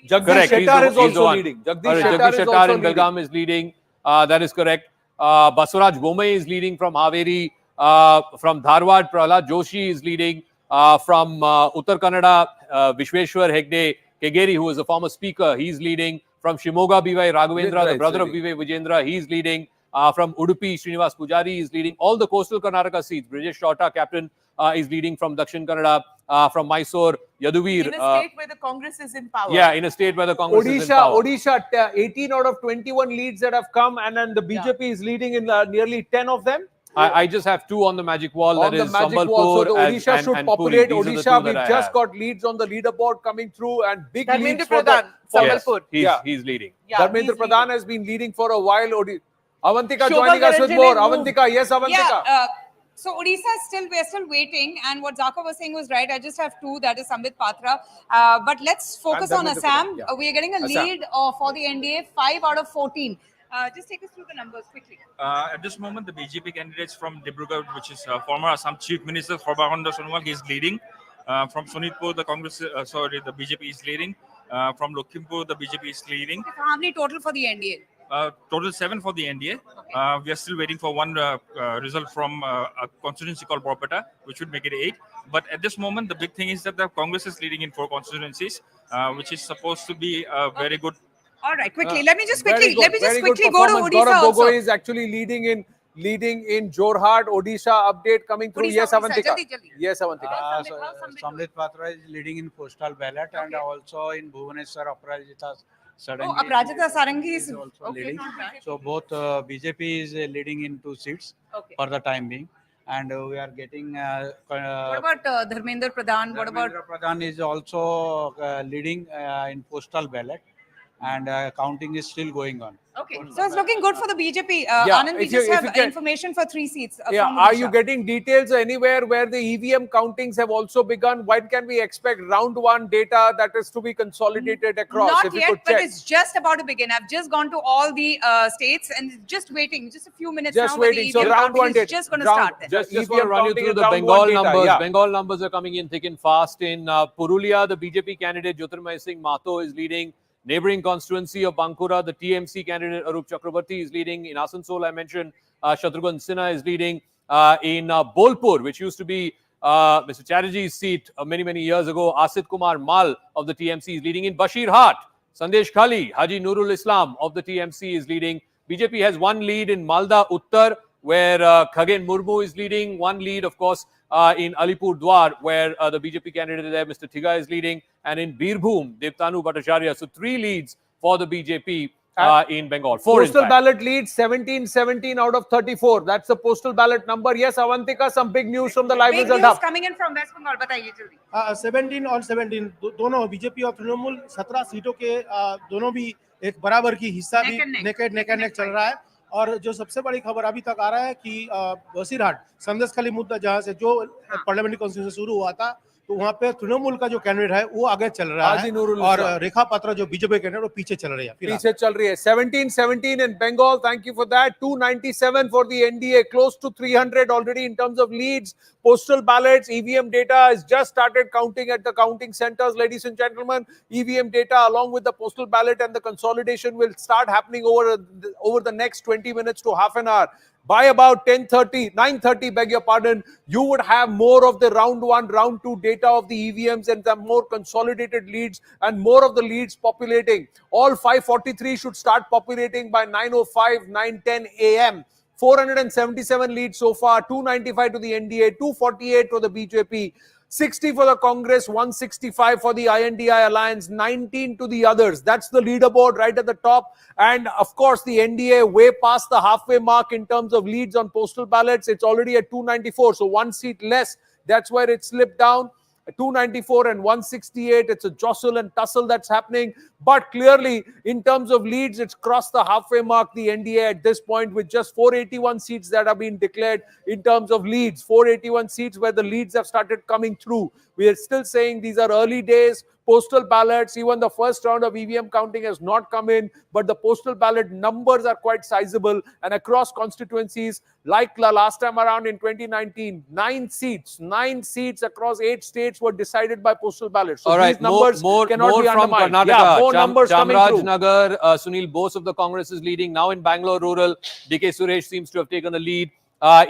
Jagdish Shettar is also leading. Jagdish Shettar in Belgaum is leading. That is correct. Basuraj Bomay is leading from Haveri. From Dharwad, Prahlad Joshi is leading. From Uttar Kannada, Vishweshwar Hegde Kegeri, who is a former speaker, he's leading. From Shimoga, B.Y. Raghavendra, the brother of B.Y. Vijendra, he's leading. From Udupi, Srinivas Pujari is leading. All the coastal Karnataka seats, Brijesh Shorta, captain, is leading from Dakshin Kannada. From Mysore, Yaduvir. In a state where the Congress is in power. Yeah, in a state where the Congress is in power. Odisha, 18 out of 21 leads that have come, and then the BJP is leading in nearly 10 of them. I just have 2 on the magic wall. On that the is magic Sambalpur wall. So the Odisha should and populate. Puri. Odisha, we've just got leads on the leaderboard coming through, and big leads for Pradhan, Sambalpur. Yes, he's leading. Yeah, Dharmendra Pradhan has been leading for a while. Avantika joining us with more. Avantika, yes, Avantika. Yeah, so Odisha we're still waiting, and what Zaka was saying was right. I just have 2, that is Sambit Patra. But let's focus on Assam. We are getting a lead for the NDA, 5 out of 14. Just take us through the numbers quickly. At this moment, the BJP candidates from Dibrugarh, which is former Assam Chief Minister Sarbaనంద Sonowal, he is leading. From Sonitpur, the the BJP is leading. From Lakhimpur, the BJP is leading. So how many total for the NDA? Total 7 for the NDA. We are still waiting for one result from a constituency called Borpeta, which would make it 8. But at this moment, the big thing is that the Congress is leading in 4 constituencies, which is supposed to be a very good. All right, quickly. Let me just quickly go to Gaurav Odisha also. Gogoi is actually leading in Jorhat. Odisha update coming through. Odisha, Yes, Avantika. jaldi. Yes, Avantika. Samrit Patra is leading in postal ballot, and also in Bhubaneswar, Aparajita Sarangi. Oh, Aparajita Sarangi is also leading. So both BJP is leading in 2 seats for the time being, and we are getting. What about Dharmendra Pradhan? What about Dharmendra Pradhan is also leading in postal ballot, and counting is still going on. Okay, so it's looking good for the BJP. Anand, we just have information for 3 seats. From are you getting details anywhere where the EVM countings have also begun? When can we expect round 1 data that is to be consolidated across? Not yet, but it's just about to begin. I've just gone to all the states and just waiting, just a few minutes just now. Waiting. So round 1 is just going to start then. Just want to run you through the Bengal numbers. Bengal numbers are coming in thick and fast. In Purulia, the BJP candidate Jyotirmay Singh Mato is leading. Neighboring constituency of Bankura, the TMC candidate Arup Chakrabarti is leading. In Asansol, I mentioned Shatrughan Sinha is leading. In Bolpur, which used to be Mr. Chatterjee's seat many years ago, Asit Kumar Mal of the TMC is leading. In Bashirhat, Sandesh Khali, Haji Nurul Islam of the TMC is leading. BJP has 1 lead in Malda Uttar, where Khagen Murmu is leading. 1 lead, of course, in Alipur Dwar, where the BJP candidate there, Mr. Thiga, is leading. and in Birbhum, Devtanu Bhattacharya. So 3 leads for the BJP in Bengal. 4 Postal ballot lead 17 out of 34. That's the postal ballot number. Yes, Avantika, some big news from the live Big result news hub. coming in from West Bengal. बताइए जल्दी. 17 और 17 दोनों BJP और तृणमूल 17 सीटों के दोनों भी एक बराबर की हिस्सा भी नेक चल रहा है. और जो सबसे बड़ी खबर अभी तक आ रहा है कि बसीरहाट संदेशखाली मुद्दा जहां से जो पार्लियामेंट्री कॉन्स्टिट्यूंसी शुरू हुआ था, तो वहां पे तृणमूल का जो कैंडिडेट है वो आगे चल रहा है और रेखा पात्रा जो बीजेपी कैंडिडेट वो पीछे चल रही है. पीछे चल रही है. 17 in Bengal. Thank you for that. 297 for the NDA. Close to 300 already in terms of leads. Postal ballots, EVM data has just started counting at the counting centers, ladies and gentlemen. EVM data along with the postal ballot and the consolidation will start happening over the next 20 minutes to half an hour. By about 9:30, beg your pardon, you would have more of the round 1, round 2 data of the EVMs and some more consolidated leads and more of the leads populating. All 543 should start populating by 9:05, 9:10 a.m. 477 leads so far, 295 to the NDA, 248 for the BJP, 60 for the Congress, 165 for the INDI alliance, 19 to the others. That's the leaderboard right at the top. And of course, the NDA way past the halfway mark in terms of leads on postal ballots. It's already at 294, so 1 seat less. That's where it slipped down. 294 and 168. It's a jostle and tussle that's happening. But clearly, in terms of leads, it's crossed the halfway mark, the NDA at this point, with just 481 seats that have been declared in terms of leads. 481 seats where the leads have started coming through. We are still saying these are early days. Postal ballots, even the first round of EVM counting has not come in, but the postal ballot numbers are quite sizable. And across constituencies, like the last time around in 2019, 9 seats across 8 states were decided by postal ballots. So all right, these numbers cannot more be from undermined. Karnataka. Yeah, more numbers coming through. Chamarajanagar, Sunil Bose of the Congress is leading. Now in Bangalore rural, DK Suresh seems to have taken the lead.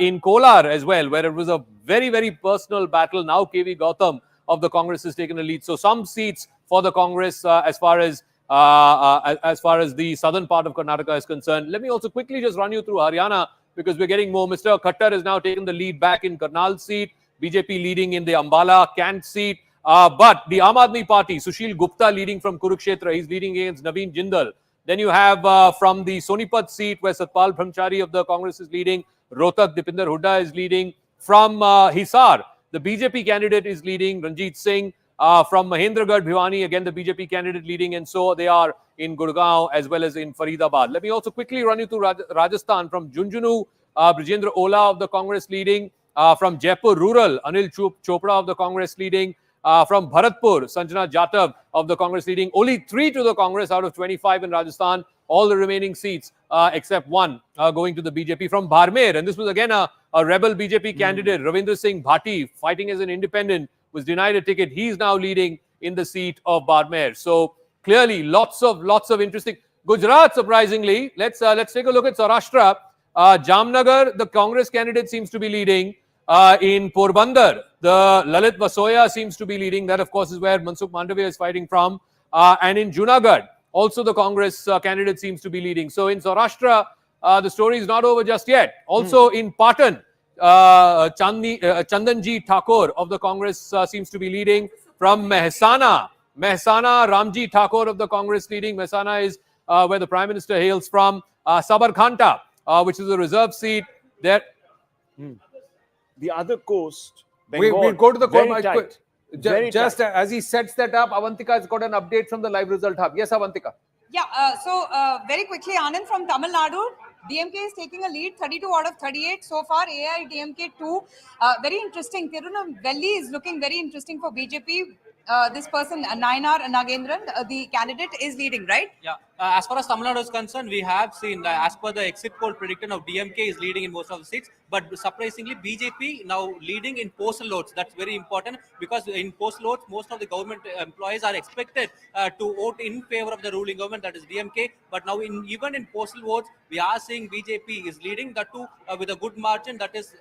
In Kolar as well, where it was a very, very personal battle. Now KV Gautam of the Congress has taken a lead. So some seats for the Congress as far as the southern part of Karnataka is concerned. Let me also quickly just run you through Haryana because we're getting more. Mr. Khattar has now taken the lead back in Karnal seat. BJP leading in the Ambala Kant seat. But the Aam Aadmi Party, Sushil Gupta leading from Kurukshetra. He's leading against Naveen Jindal. Then you have from the Sonipat seat where Satpal Brahmachari of the Congress is leading. Rohtak, Dipinder Hooda is leading. From Hisar, the BJP candidate is leading, Ranjit Singh. From Mahendragarh, Bhiwani, again the BJP candidate leading, and so they are in Gurgaon as well as in Faridabad. Let me also quickly run you through Rajasthan. From Junjunu, Brijendra Ola of the Congress leading. From Jaipur Rural, Anil Chopra of the Congress leading. From Bharatpur, Sanjana Jatav of the Congress leading. Only 3 to the Congress out of 25 in Rajasthan. All the remaining seats except 1 going to the BJP. From Barmer, and this was again a rebel BJP candidate, Ravindra Singh Bhati, fighting as an independent, was denied a ticket. He's now leading in the seat of Barmer. So clearly, lots of interesting. Gujarat, surprisingly, let's take a look at Saurashtra. Jamnagar, the Congress candidate seems to be leading. In Porbandar, the Lalit Vasoya seems to be leading. That, of course, is where Mansukh Mandavia is fighting from. And in Junagadh, also the Congress candidate seems to be leading. So in Saurashtra, the story is not over just yet. Also in Patan, Chandanji Thakur of the Congress seems to be leading. From Mehsana, Ramji Thakur of the Congress leading. Mehsana is where the Prime Minister hails from. Sabarkhanta, which is a reserve seat there. The other coast, Bengal, we'll go to the coast. Just as he sets that up, Avantika has got an update from the live result hub. Yes, Avantika. Yeah, so very quickly, Anand from Tamil Nadu, DMK is taking a lead, 32 out of 38 so far, AIDMK 2. Very interesting. Tirunelveli is looking very interesting for BJP. This person, Nayanar Nagendran, the candidate, is leading, right? Yeah. As far as Tamil Nadu is concerned, we have seen, as per the exit poll prediction of DMK is leading in most of the seats. But surprisingly, BJP now leading in postal votes. That's very important because in postal votes, most of the government employees are expected to vote in favor of the ruling government, that is DMK. But now, even in postal votes, we are seeing BJP is leading, that too with a good margin. That is,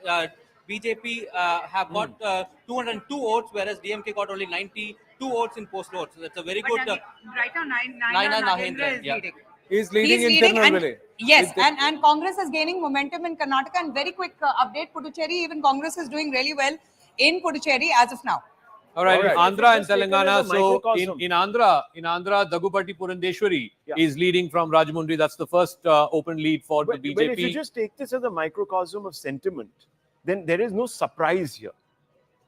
BJP have got 202 votes, whereas DMK got only 92 votes in post votes. So that's a very good. Right now, Nayanar Nagendra is leading. He's leading in Tirunelveli. Yes, and Congress is gaining momentum in Karnataka. And very quick update, Puducherry, even Congress is doing really well in Puducherry as of now. All right, in Andhra and Telangana. So microcosm. in Andhra, Daggubati Purandeshwari is leading from Rajahmundry. That's the first open lead for the BJP. But if you just take this as a microcosm of sentiment, then there is no surprise here.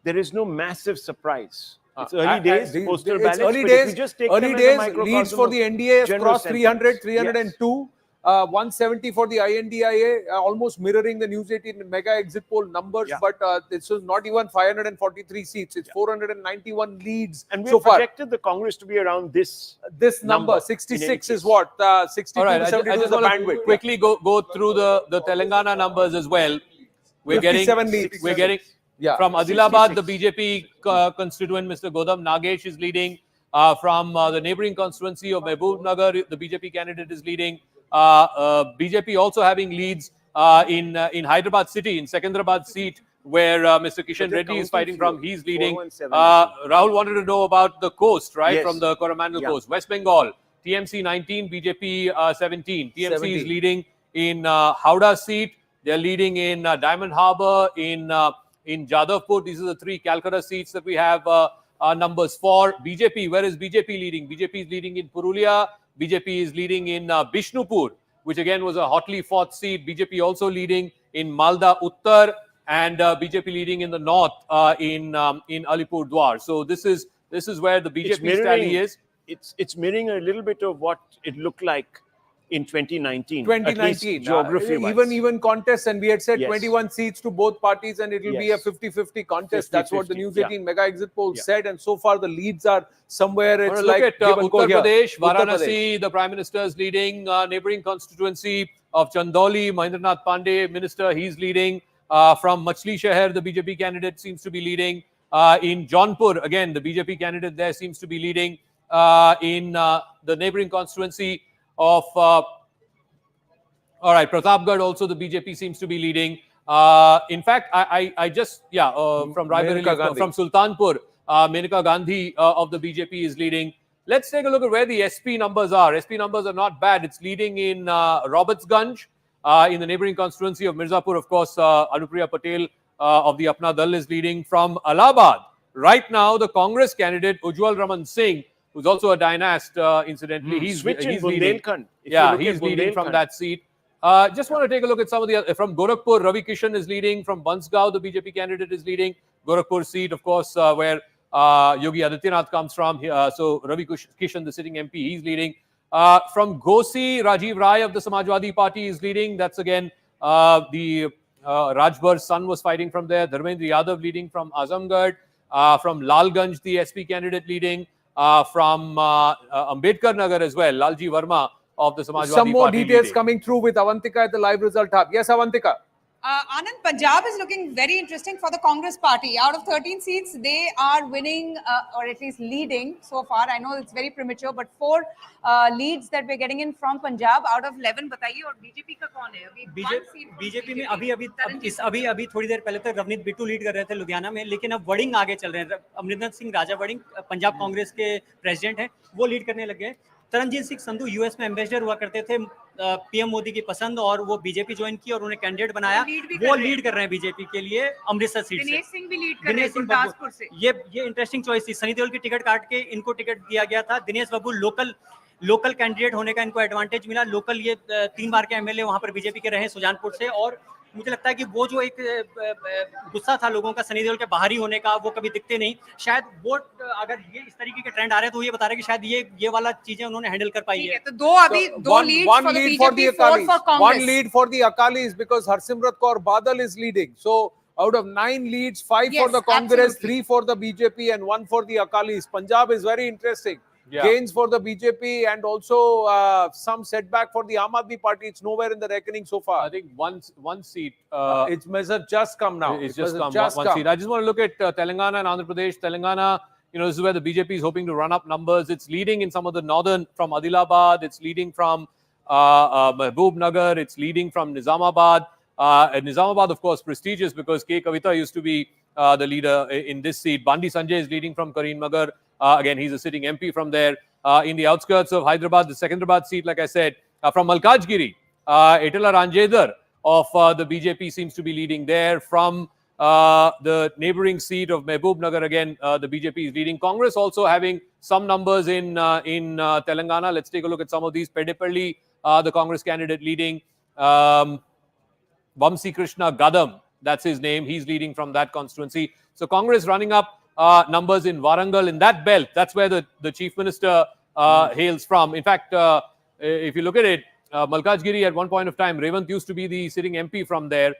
There is no massive surprise. It's early days, postal ballots. Early but days, if you just take early them as a days, microcosm leads for of the NDA has general crossed 300, sentiments. 302. 170 for the INDIA, almost mirroring the News 18 mega exit poll numbers, but this is not even 543 seats. It's 491 leads And we so far. projected the Congress to be around this number 66 is what 62 All right, to 72 I is just the want to bandwidth. quickly go through the Telangana numbers as well. We're getting 57 leads. from Adilabad, the BJP constituent Mr. Godam Nagesh is leading. From the neighboring constituency of Mehboob Nagar, the BJP candidate is leading. BJP also having leads in Hyderabad city, in Secunderabad seat, where Mr. Kishan Reddy is fighting from. He's leading. Rahul wanted to know about the coast, right? Yes. From the Coromandel coast. West Bengal, TMC 19, BJP 17. TMC is leading in Howrah seat. They're leading in Diamond Harbour, in Jadavpur. These are the three Calcutta seats that we have numbers for. BJP, where is BJP leading? BJP is leading in Purulia. BJP is leading in Bishnupur, which again was a hotly fought seat. BJP also leading in Malda Uttar, and BJP leading in the north in Alipurdwar. So this is where the BJP tally is. It's mirroring a little bit of what it looked like in 2019. 2019, geography-wise. even contests, and we had said Yes. 21 seats to both parties, and it will be a Yes. 50-50 contest. That's what the 50-50, News yeah. 18 mega exit poll said, and so far the leads are somewhere. It's Look like at give and go Uttar here. Pradesh, Uttar Varanasi, Pradesh. the Prime Minister is leading. Neighboring constituency of Chandoli, Mahendranath Pandey, Minister, he's leading. From Machli Shahar, the BJP candidate seems to be leading. In Jaunpur, again, the BJP candidate there seems to be leading. In the neighboring constituency of all right, Pratapgarh also the BJP seems to be leading. In fact, I just from Raebareli, from Sultanpur, Menaka Gandhi of the BJP is leading. Let's take a look at where the SP numbers are. SP numbers are not bad. It's leading in Robertsganj, in the neighboring constituency of Mirzapur. Of course, Anupriya Patel of the Apna Dal is leading. From Allahabad, right now, the Congress candidate Ujjwal Raman Singh, who's also a dynast, incidentally, he's leading. Yeah, he's leading from that seat. Just want to take a look at some of the from Gorakhpur. Ravi Kishan is leading. From Bansgaon, the BJP candidate is leading. Gorakhpur seat, of course, where Yogi Adityanath comes from. So Ravi Kishan, the sitting MP, he's leading. From Ghosi, Rajiv Rai of the Samajwadi Party is leading. That's again the Rajbar's son was fighting from there. Dharmendra Yadav leading from Azamgarh. From Lalganj, the SP candidate leading. From Ambedkar Nagar as well, Lalji Verma of the Samajwadi Party. Some more details coming through with Avantika at the live result hub. Yes, Avantika. Anand, Punjab is looking very interesting for the Congress party. Out of 13 seats, they are winning or at least leading so far. I know it's very premature, but 4 leads that we're getting in from Punjab out of 11. बताइए और BJP का कौन है? अभी BJP में अभी थोड़ी देर पहले तक रवनीत बिट्टू लीड कर रहे थे लुधियाना में, लेकिन अब वड़िंग आगे चल रहे हैं. अमरिंदर सिंह राजा वड़िंग पंजाब कांग्रेस के प्रेसिडेंट हैं, वो लीड करने लग गए. तरनजीत सिंह संधू यूएस में एम्बेसडर हुआ करते थे, पीएम मोदी की पसंद, और वो बीजेपी ज्वाइन की और उन्हें कैंडिडेट बनाया. वो लीड कर रहे हैं बीजेपी के लिए अमृतसर सीट से. दिनेश सिंह भी लीड कर रहे हैं गुरदासपुर से. ये इंटरेस्टिंग चॉइस थी. सनी देओल की टिकट काट के इनको टिकट दिया गया था. दिनेश बाबू लोकल कैंडिडेट होने का इनको एडवांटेज मिला. लोकल ये 3 बार के एमएलए वहां पर बीजेपी के रहे सुजानपुर से, और मुझे लगता है कि वो जो एक गुस्सा था लोगों का सनी देओल के बाहरी होने का, वो कभी दिखते नहीं. शायद वोट अगर ये इस तरीके के ट्रेंड आ रहे हैं तो ये बता रहे हैं कि शायद ये वाला चीजें उन्होंने हैंडल कर पाई है. तो दो lead for the BJP, 4 for Congress. One lead for the Akalis because Harsimrat Kaur Badal is leading. So out of 9 leads, 5 for the Congress, 3 for the BJP, and 1 for the Akalis. Punjab is very interesting. Gains for the BJP and also some setback for the Aam Aadmi Party. It's nowhere in the reckoning so far. I think one seat. It's measured just come now. It's just come one seat. I just want to look at Telangana and Andhra Pradesh. Telangana, this is where the BJP is hoping to run up numbers. It's leading in some of the northern, from Adilabad. It's leading from Mehboob Nagar. It's leading from Nizamabad. And Nizamabad, of course, prestigious because K. Kavita used to be the leader in this seat. Bandi Sanjay is leading from Kareemnagar. Again, he's a sitting MP from there. In the outskirts of Hyderabad, the Secunderabad seat, like I said, from Malkajgiri, Etala Ranjedar of the BJP seems to be leading there. From The neighboring seat of Mehboob again, the BJP is leading. Congress also having some numbers in Telangana. Let's take a look at some of these. Pedipalli, the Congress candidate leading. Vamsi Krishna Gadam, that's his name. He's leading from that constituency. So Congress running up numbers in Warangal, in that belt. That's where the Chief Minister hails from. In fact, if you look at it, Malkajgiri at one point of time, Revant used to be the sitting MP from there.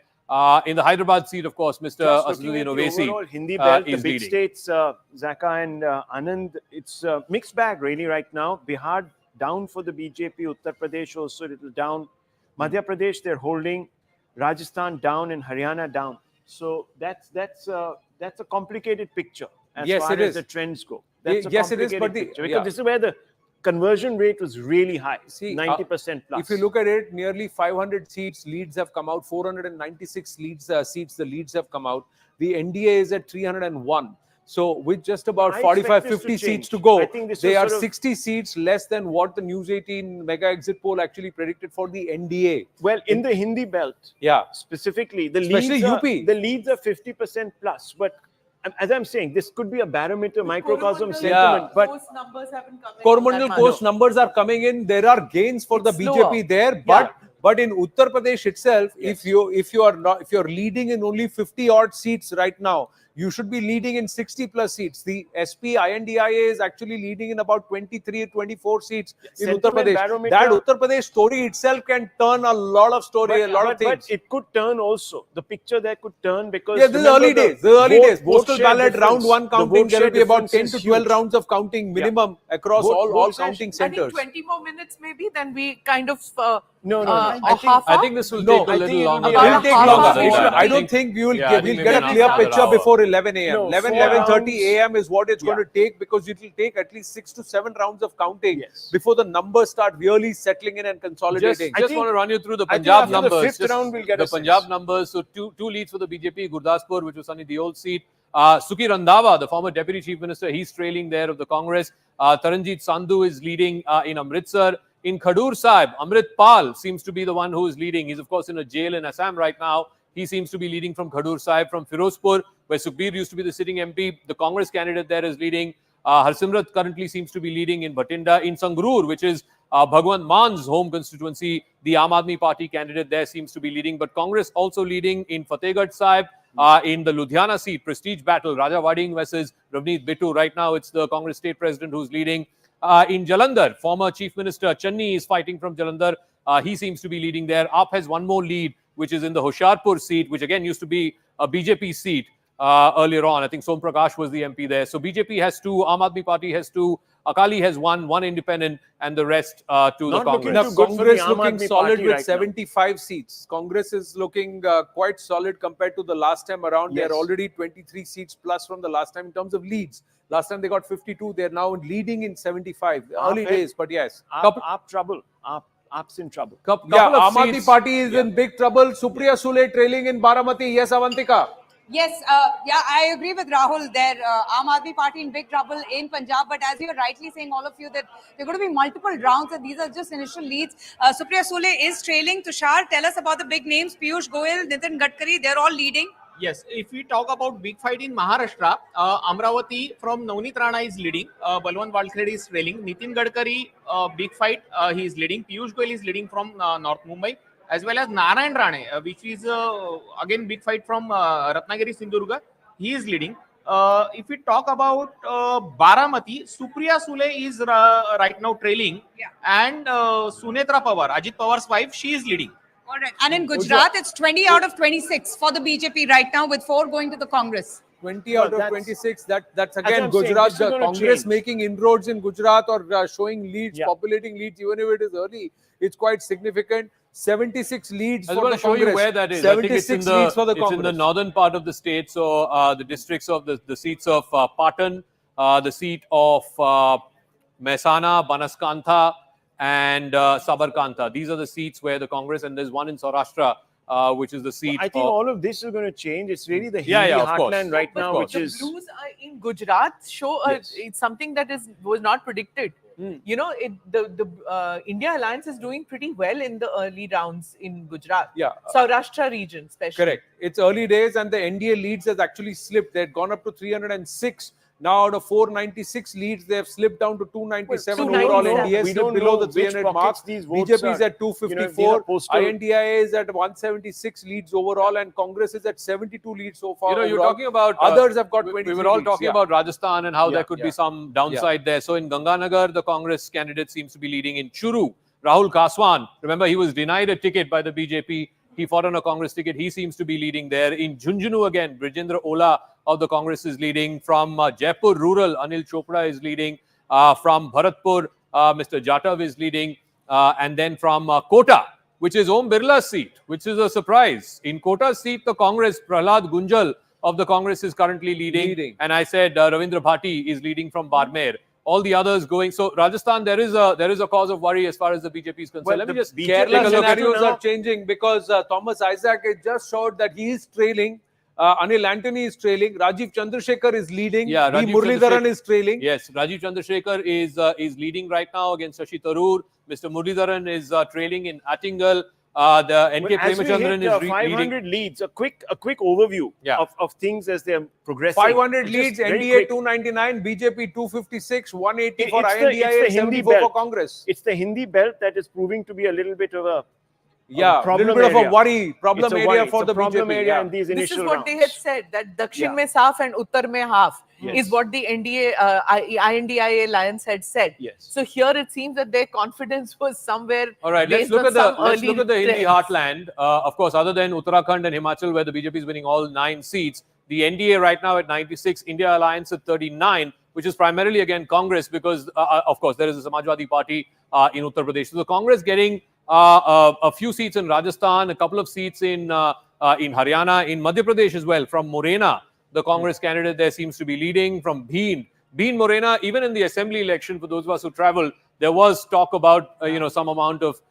In the Hyderabad seat, of course, Mr. Asaduddin Owaisi overall Hindi belt, the is big leading. states, Zaka and Anand, it's a mixed bag really right now. Bihar down for the BJP, Uttar Pradesh also a little down. Madhya Pradesh, they're holding. Rajasthan down and Haryana down. So that's a complicated picture as far as the trends go. That's a complicated picture, because this is where the conversion rate was really high. See, 90% plus. If you look at it, nearly 500 seats leads have come out. 496 seats the leads have come out. The NDA is at 301. So with just about 45-50 seats to go, they are 60 seats less than what the News 18 mega exit poll actually predicted for the NDA. Well, in the Hindi belt, specifically, the leads are 50% plus. But as I'm saying, this could be a barometer, microcosm sentiment. But numbers haven't come in. Coromandel Coast numbers are coming in. There are gains for the BJP there, but in Uttar Pradesh itself, if you're leading in only 50 odd seats right now, you should be leading in 60 plus seats. The SP INDIA is actually leading in about 23 24 seats in Uttar Pradesh. That Uttar Pradesh story itself can turn a lot of things. But it could turn also. The picture there could turn because this is early days. Postal ballot round 1 counting, there will be about 10 to 12 rounds of counting minimum across all counting centers. I think 20 more minutes maybe, then we kind of I think this will take a little longer. It will take longer. I don't think we'll get a clear picture before 11 a.m. 11:30 a.m. is what it's going to take, because it will take at least 6 to 7 rounds of counting before the numbers start really settling in and consolidating. Just want to run you through the Punjab numbers. The fifth round we'll get the Punjab numbers. So two leads for the BJP. Gurdaspur, which was Sunny Deol's seat. Sukhi Randhawa, the former Deputy Chief Minister, he's trailing there of the Congress. Taranjit Sandhu is leading in Amritsar. In Khadur Sahib, Amrit Pal seems to be the one who is leading. He's, of course, in a jail in Assam right now. He seems to be leading from Khadur Sahib. From Firozpur, where Sukhbir used to be the sitting MP, the Congress candidate there is leading. Harsimrat currently seems to be leading in Bhatinda. In Sangrur, which is Bhagwant Man's home constituency, the Aam Aadmi Party candidate there seems to be leading. But Congress also leading in Fatehgarh Sahib. In the Ludhiana seat, prestige battle, Raja Wading versus Ravneet Bittu. Right now, it's the Congress state president who's leading. In Jalandhar, former Chief Minister Channi is fighting from Jalandhar. He seems to be leading there. AAP has one more lead, which is in the Hoshiarpur seat, which again used to be a BJP seat earlier on. I think Som Prakash was the MP there. So BJP has 2, Aam Aadmi Party has 2, Akali has 1 independent, and the rest to the Congress. Congress looking solid with 75 seats. Congress is looking quite solid compared to the last time around. They're already 23 seats plus from the last time in terms of leads. Last time they got 52. They're now leading in 75. Early days, but yes. AAP's in trouble. Aam Aadmi Party is in big trouble. Supriya Sule trailing in Baramati. Yes, Avantika. Yes, I agree with Rahul there. Aam Aadmi Party in big trouble in Punjab, but as you're rightly saying, all of you, that there are going to be multiple rounds and these are just initial leads. Supriya Sule is trailing. Tushar, tell us about the big names. Piyush Goyal, Nitin Gadkari, they're all leading. Yes, if we talk about big fight in Maharashtra, Amravati from Navneet Rana is leading, Balwant Walkhedi is trailing, Nitin Gadkari, big fight, he is leading, Piyush Goyal is leading from North Mumbai, as well as Narayan Rane, which is again big fight from Ratnagiri Sindhudurga, he is leading. If we talk about Baramati, Supriya Sule is right now trailing, and Sunetra Pawar, Ajit Pawar's wife, she is leading. All right. And in Gujarat, it's 20 out of 26 for the BJP right now, with 4 going to the Congress. 20 out of 26. That's again Gujarat. The Congress making inroads in Gujarat or showing leads, populating leads, even if it is early, it's quite significant. 76 leads for the Congress. I want to show you where that is. 76 leads for the Congress. It's in the northern part of the state. So the districts of the seats of Patan, the seat of Mehsana, Banaskantha, and Sabarkantha. These are the seats where the Congress, and there's one in Saurashtra, which is the seat. I think all of this is going to change. It's really the Hindi heartland right now, which is. The Blues in Gujarat show it's something that was not predicted. You know, the India Alliance is doing pretty well in the early rounds in Gujarat. Yeah. Saurashtra region, especially. Correct. It's early days, and the NDA leads has actually slipped. They had gone up to 306. Now, out of 496 leads, they have slipped down to 297 overall. NDA slipped below the 300 mark. BJP is at 254. INDIA is at 176 leads overall, and Congress is at 72 leads so far. You know, you're overall. talking about Others have got 23. We were all talking about Rajasthan and how there could be Yeah. some downside there. So in Ganganagar, the Congress candidate seems to be leading. In Churu, Rahul Kaswan, remember he was denied a ticket by the BJP. He fought on a Congress ticket. He seems to be leading there. In Jhunjhunu again, Brijendra Ola of the Congress is leading. From Jaipur Rural, Anil Chopra is leading. From Bharatpur, Mr. Jatav is leading. And then from Kota, which is Om Birla's seat, which is a surprise. In Kota's seat, the Congress, Prahlad Gunjal of the Congress is currently leading. And I said Ravindra Bhati is leading from Barmer. All the others going. So Rajasthan, there is a cause of worry as far as the BJP is concerned. Well, Let me just Kerala scenarios are changing because Thomas Isaac has just showed that he is trailing. Anil Antony is trailing. Rajiv Chandrasekhar is leading. Yeah, V. Rajiv Muralidharan is trailing. Yes, Rajiv Chandrasekhar is leading right now against Shashi Tharoor. Mr. Muralidharan is trailing in Attingal. The NK Premachandran is 500 leading. leads. A quick overview of things as they are progressing. 500 leads, NDA 299, BJP 256, 180 for It's INDIA, the Hindi 74 for belt. Congress. It's the Hindi belt that is proving to be a little bit of a problem little bit area. of a worry, problem It's a area worry. for It's the a problem BJP. area in these This initial is what rounds. they had said, that Dakshin mein half and Uttar mein half Yes. is what the NDA, INDIA alliance had said. Yes. So here it seems that their confidence was somewhere. All right, let's based look on at some the early Hindi trends. heartland. Of course, other than Uttarakhand and Himachal, where the BJP is winning all 9 seats, the NDA right now at 96, India Alliance at 39, which is primarily again Congress, because of course there is a Samajwadi Party in Uttar Pradesh. So the Congress getting a few seats in Rajasthan, a couple of seats in Haryana, in Madhya Pradesh as well. From Morena, the Congress candidate there seems to be leading. From Bheen Morena, even in the assembly election, for those of us who traveled, there was talk about some amount of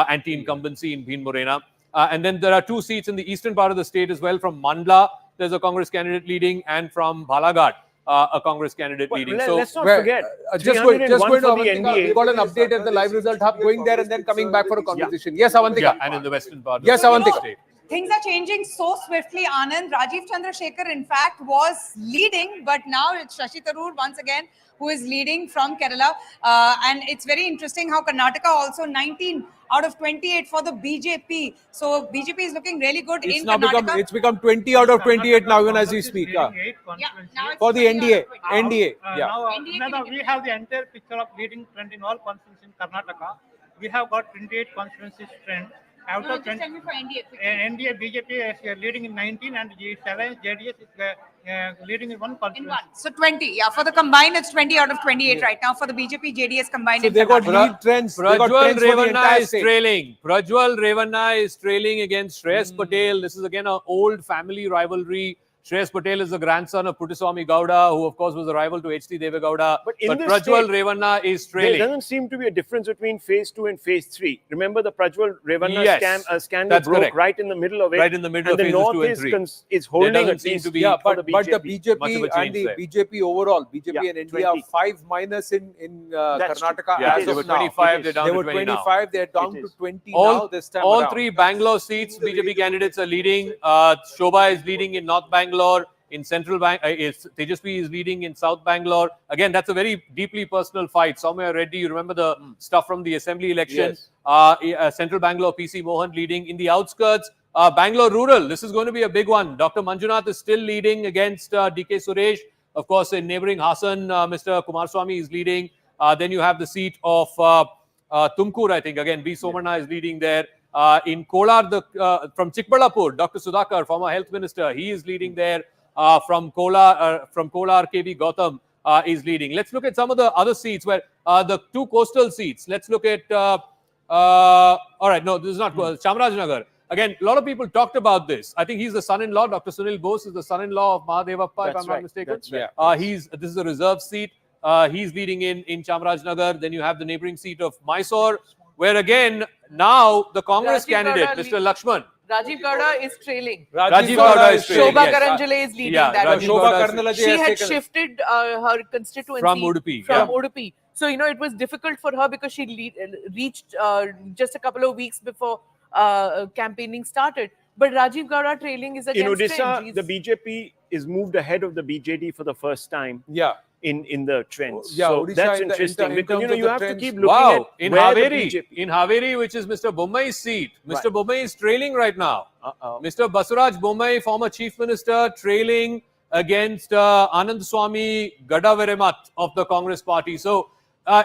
anti-incumbency in Bheen Morena. And then there are 2 seats in the eastern part of the state as well. From Mandla, there's a Congress candidate leading, and from Balaghat, a Congress candidate leading. So let's not forget, just going to for the Avantika. NDA. We've got an update at the live result hub, going there and then coming back for a conversation. Yes, Avantika. yeah, and in the western part. Yes, of the Avantika. state. Things are changing so swiftly, Anand. Rajiv Chandrasekhar, in fact, was leading, but now it's Shashi Tharoor once again who is leading from Kerala. And it's very interesting how Karnataka also 19 out of 28 for the BJP. So BJP is looking really good It's in now Karnataka. become 20 out of 28 now, even as we speak. Now it's For the 20 out of NDA. 28. Yeah. Now we have the entire picture of leading trend in all constituencies in Karnataka. We have got 28 constituencies trend. Out No, of just tell me for NDA. NDA, BJP is leading in 19, and the Alliance JDS is leading in 1 In constituency. one. So 20. Yeah, for the combined, it's 20 out of 28 right now. For the BJP, JDS combined. So in they got Karnataka. lead trends. They got Prajwal trends for the Revanna entire is state. trailing. Prajwal Revanna is trailing against Shreyas Patel. This is again an old family rivalry. Shreyas Patel is the grandson of Puttaswamy Gowda, who of course was a rival to H.D. Devegowda. But in this Prajwal state, Revanna is There trailing. doesn't seem to be a difference between phase 2 and phase 3. Remember the Prajwal Revanna Yes, scandal that's broke correct. right in the middle of it. Right in the middle and of the phases North 2 and is 3. is holding There doesn't at seem least to be Yeah, for but the the BJP. Much of BJP a and change the there. BJP overall, BJP Yeah, and NDA are 20. 5 minus in That's true. Karnataka Yeah, as they of were now. 25, they're down They to were 20 now. 25, they're down to is. 20 now this time All around. 3 Bangalore seats, BJP candidates are leading. Shobha is leading in North Bangalore. In Central Tejasvi is leading in South Bangalore. Again, that's a very deeply personal fight. Soumya Reddy, you remember the stuff from the assembly election. Central Bangalore, PC Mohan leading. In the outskirts, Bangalore Rural, this is going to be a big one. Dr. Manjunath is still leading against DK Suresh. Of course, in neighboring Hassan, Mr. Kumaraswamy is leading. Then you have the seat of Tumkur, I think. Again, B. Somarna is leading there. In Kolar, from Chikbalapur, Dr. Sudhakar, former health minister, he is leading there. From Kolar, KV Gautam is leading. Let's look at some of the other seats where the 2 coastal seats. Let's look at, all right, no, this is not Chamarajanagar. Again, a lot of people talked about this. I think he's the son-in-law. Dr. Sunil Bose is the son-in-law of Mahadevappa, if I'm not mistaken. That's right. This is a reserve seat. He's leading in Chamarajanagar. Then you have the neighboring seat of Mysore, where again, now the Congress Rajiv candidate, Gowda Mr. Lakshman. Rajiv Gowda is trailing. Rajiv Gowda is trailing. Shobha Yes. Karanjale is leading Yeah, that. Rajiv Shobha Gowda is- Karnalaje She has had taken- shifted her constituency From Udupi, From yeah. Udupi. So, it was difficult for her because she reached just a couple of weeks before campaigning started. But Rajiv Gowda trailing is against In Odisha, trend. the BJP is moved ahead of the BJD for the first time. Yeah. In the trends. Yeah, so Odisha that's in interesting because you have to keep looking Wow, at in where the Haveri, BJP. in Haveri, which is Mr. Bommai's seat, Mr. Right. Bommai is trailing right now. Uh-oh. Mr. Basuraj Bommai, former chief minister, trailing against Anand Swami Gadaveremat of the Congress party. So,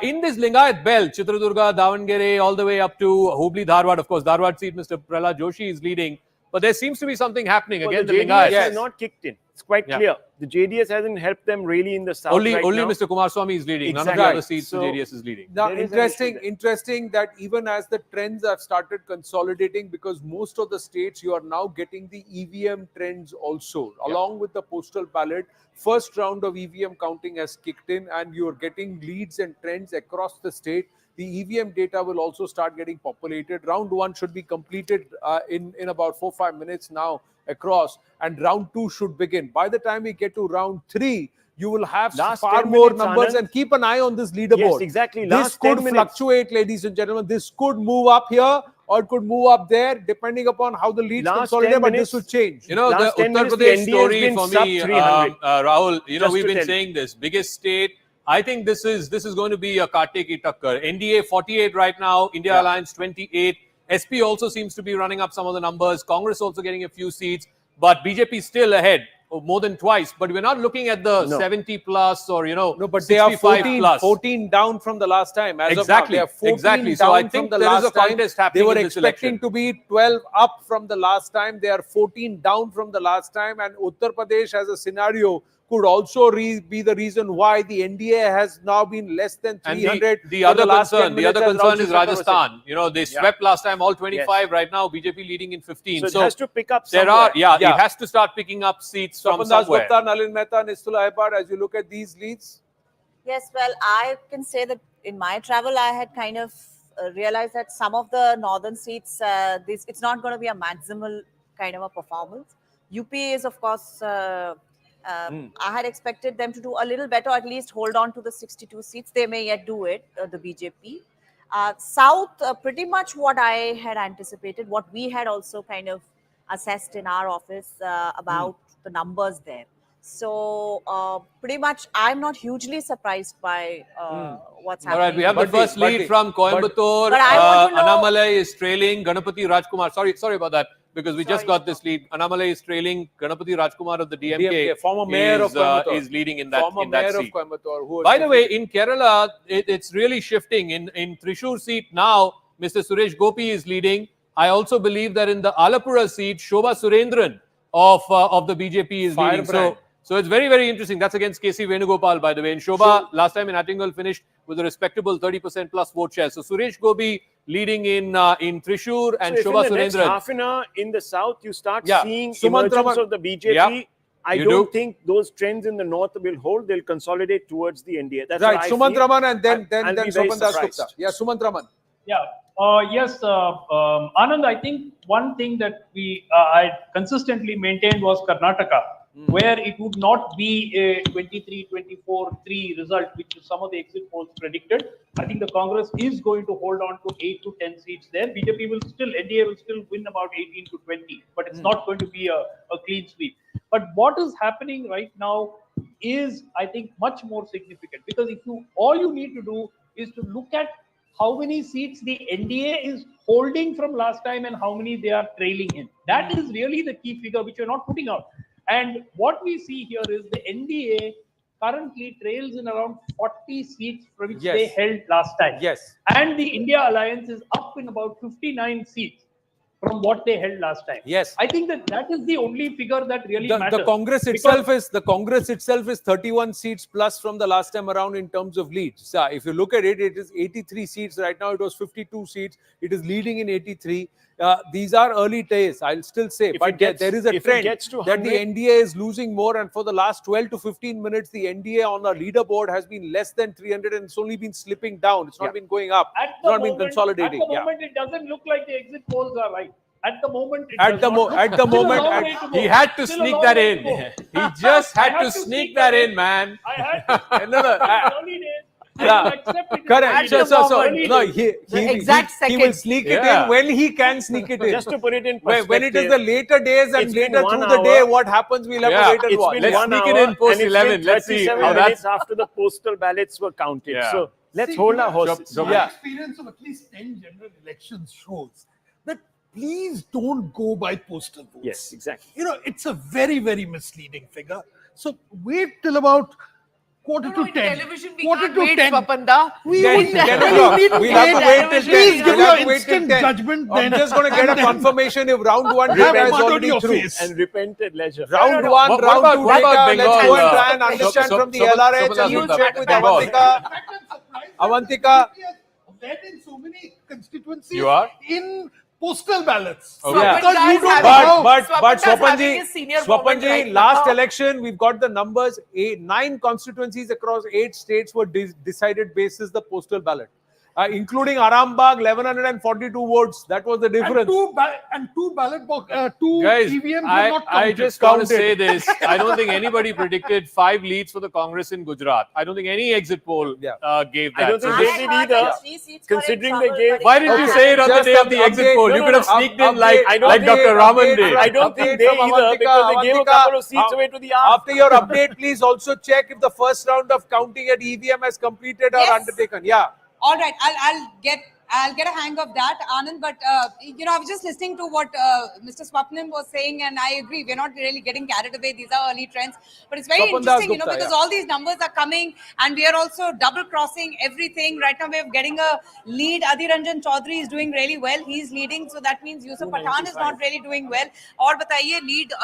in this Lingayat belt, Chitradurga, Davangere, all the way up to Hubli, Dharwad, of course, Dharwad seat, Mr. Prahlad Joshi is leading. But there seems to be something happening again. The The JDS Lingayats. has not kicked in. It's quite clear. The JDS hasn't helped them really in the south Only right now. Mr. Kumaraswamy is leading. None of the Exactly. other seats So, the JDS is leading. Now, There is an issue interesting that even as the trends have started consolidating, because most of the states you are now getting the EVM trends also, along with the postal ballot. First round of EVM counting has kicked in, and you are getting leads and trends across the state. The EVM data will also start getting populated. Round 1 should be completed in about 4-5 minutes now across, and round 2 should begin. By the time we get to round 3, you will have Last far 10 more minutes, numbers, Anand. and keep an eye on this leaderboard. Yes, exactly. This Last could 10 minutes. fluctuate, ladies and gentlemen. This could move up here or it could move up there, depending upon how the leads Last consolidate, 10 but minutes. this will change. You know, Last the 10 Uttar minutes, the Pradesh NDA has story been for sub me, 300. Rahul, Just we've to been tell saying this. Biggest state, I think this is going to be a Karte ki takkar. NDA 48 right now, India Alliance 28. SP also seems to be running up some of the numbers. Congress also getting a few seats, but BJP still ahead. More than twice, but we're not looking at the 70 plus or No, but they are 65 14 down from the last time. As Exactly, of now, they are 14 exactly. down So I from think the there is last a contest time. happening They were in this expecting election. to be 12 up from the last time. They are 14 down from the last time, and Uttar Pradesh as a scenario could also be the reason why the NDA has now been less than 300. And the other concern, is Rajasthan. Rajasthan. You know, they swept last time all 25. Right now, BJP leading in 15. So it has to pick up there somewhere. are, it has to start picking up seats from Swapan Das somewhere. Gupta, Nalin Mehta, Nistula Aipar, as you look at these leads. Yes, well, I can say that in my travel, I had kind of realized that some of the northern seats, it's not going to be a maximal kind of a performance. UP is, of course, I had expected them to do a little better, at least hold on to the 62 seats. They may yet do it, the BJP. South, pretty much what I had anticipated, what we had also kind of assessed in our office about the numbers there. So pretty much, I'm not hugely surprised by what's happening. All right, we have the first lead from Coimbatore. But I want to know- Annamalai is trailing Ganapati Rajkumar. Sorry about that, because we just got this lead. Annamalai is trailing Ganapati Rajkumar of the DMK. Former mayor of Coimbatore. Is leading in that Former in that mayor seat. of Coimbatore. Who By the way, in Kerala, it's really shifting. In Thrissur seat now, Mr. Suresh Gopi is leading. I also believe that in the Alapura seat, Shobha Surendran of the BJP is leading. So it's very, very interesting. That's against KC Venugopal, by the way. And Shobha, last time in Attingal, finished with a respectable 30% plus vote share. So Suresh Gopi leading in Thrissur, and So if Shobha in the next Surendran. half an hour in the south, you start seeing Sumant emergence Raman. of the BJP. Yeah, I you don't do. think those trends in the north will hold. They'll consolidate towards the NDA. That's right, what I Sumant feel. Raman and then I'll be very Swapan Das surprised. Gupta. Yeah, Sumant Raman. Yeah. Yes, Anand, I think one thing that I consistently maintained was Karnataka, where it would not be a 23-24-3 result, which some of the exit polls predicted. I think the Congress is going to hold on to 8 to 10 seats there. BJP will still, NDA will still win about 18 to 20, but it's not going to be a clean sweep. But what is happening right now is, I think, much more significant, because all you need to do is to look at how many seats the NDA is holding from last time and how many they are trailing in. That is really the key figure which you're not putting out. And what we see here is the NDA currently trails in around 40 seats from which they held last time. Yes. And the India Alliance is up in about 59 seats from what they held last time. Yes. I think that is the only figure that really matters. The Congress itself is 31 seats plus from the last time around in terms of leads. So if you look at it, it is 83 seats. Right now it was 52 seats. It is leading in 83. These are early days, I'll still say, but there is a trend that the NDA is losing more, and for the last 12 to 15 minutes, the NDA on the leaderboard has been less than 300 and it's only been slipping down. It's not been going up. It's not been consolidating. At the moment, it doesn't look like the exit polls are right. At the moment, he had to sneak that in. He just had to sneak that in, man. I had to. No. Early days. Yeah. Correct. So no, he second. will sneak it in when he can sneak it in. Just to put it in perspective, when it is the later days and it's been later 1 through the hour. day, what happens, we'll have to wait and It's watch. been Let's 1 sneak hour it in post and it's 11. been Let's see 37 how minutes that's. after the postal ballots were counted. Yeah. So let's hold our horses. My experience of at least 10 general elections shows that please don't go by postal votes. Yes, exactly. You know, it's a very, very misleading figure. So wait till about quarter to 10. Television, we Quarter can't to wait, 10. Swapanda. We Then won't 10 really o'clock. need We'll have to wait till 10. Please give We'll your have to wait till instant 10. judgment I'm then. just going to get a confirmation if round 1 Have data is mud on already your through. face. And repent at leisure. Round 1, What round about- 2 what about data, let's Bengal, go and try and understand so- from the so- LRH so- and you so- check with Bengal. Avantika. Led in so many constituencies You are? in postal ballots. Okay. Yeah. Because you don't But know. Swapanji, last election, we've got the numbers. 9 constituencies across 8 states were decided basis the postal ballot, including Arambagh, 1142 votes. That was the difference. And two ballot box, two Guys, EVMs were not counted. I just want to say this. I don't think anybody predicted 5 leads for the Congress in Gujarat. I don't think any exit poll gave that. I don't think So they this- did either. Considering they gave. Why didn't you say it on the Just day of the exit update. poll? No, You no, could have no. sneaked in Update. like Dr. Raman did. I don't think they either because they gave a couple of seats away to the arm. After your update, please also check if the first round of counting at EVM has completed or Yes. undertaken. Yeah. All right, I'll get a hang of that, Anand. But you know, I was just listening to what Mr. Swapnim was saying, and I agree. We're not really getting carried away. These are early trends, but it's very Swapan interesting, you know, Dasgupta, because yeah. all these numbers are coming, and we are also double crossing everything. Right now, we're getting a lead. Adhir Ranjan Chaudhary is doing really well. He's leading, so that means Yusuf Pathan is not really doing well. और बताइए lead.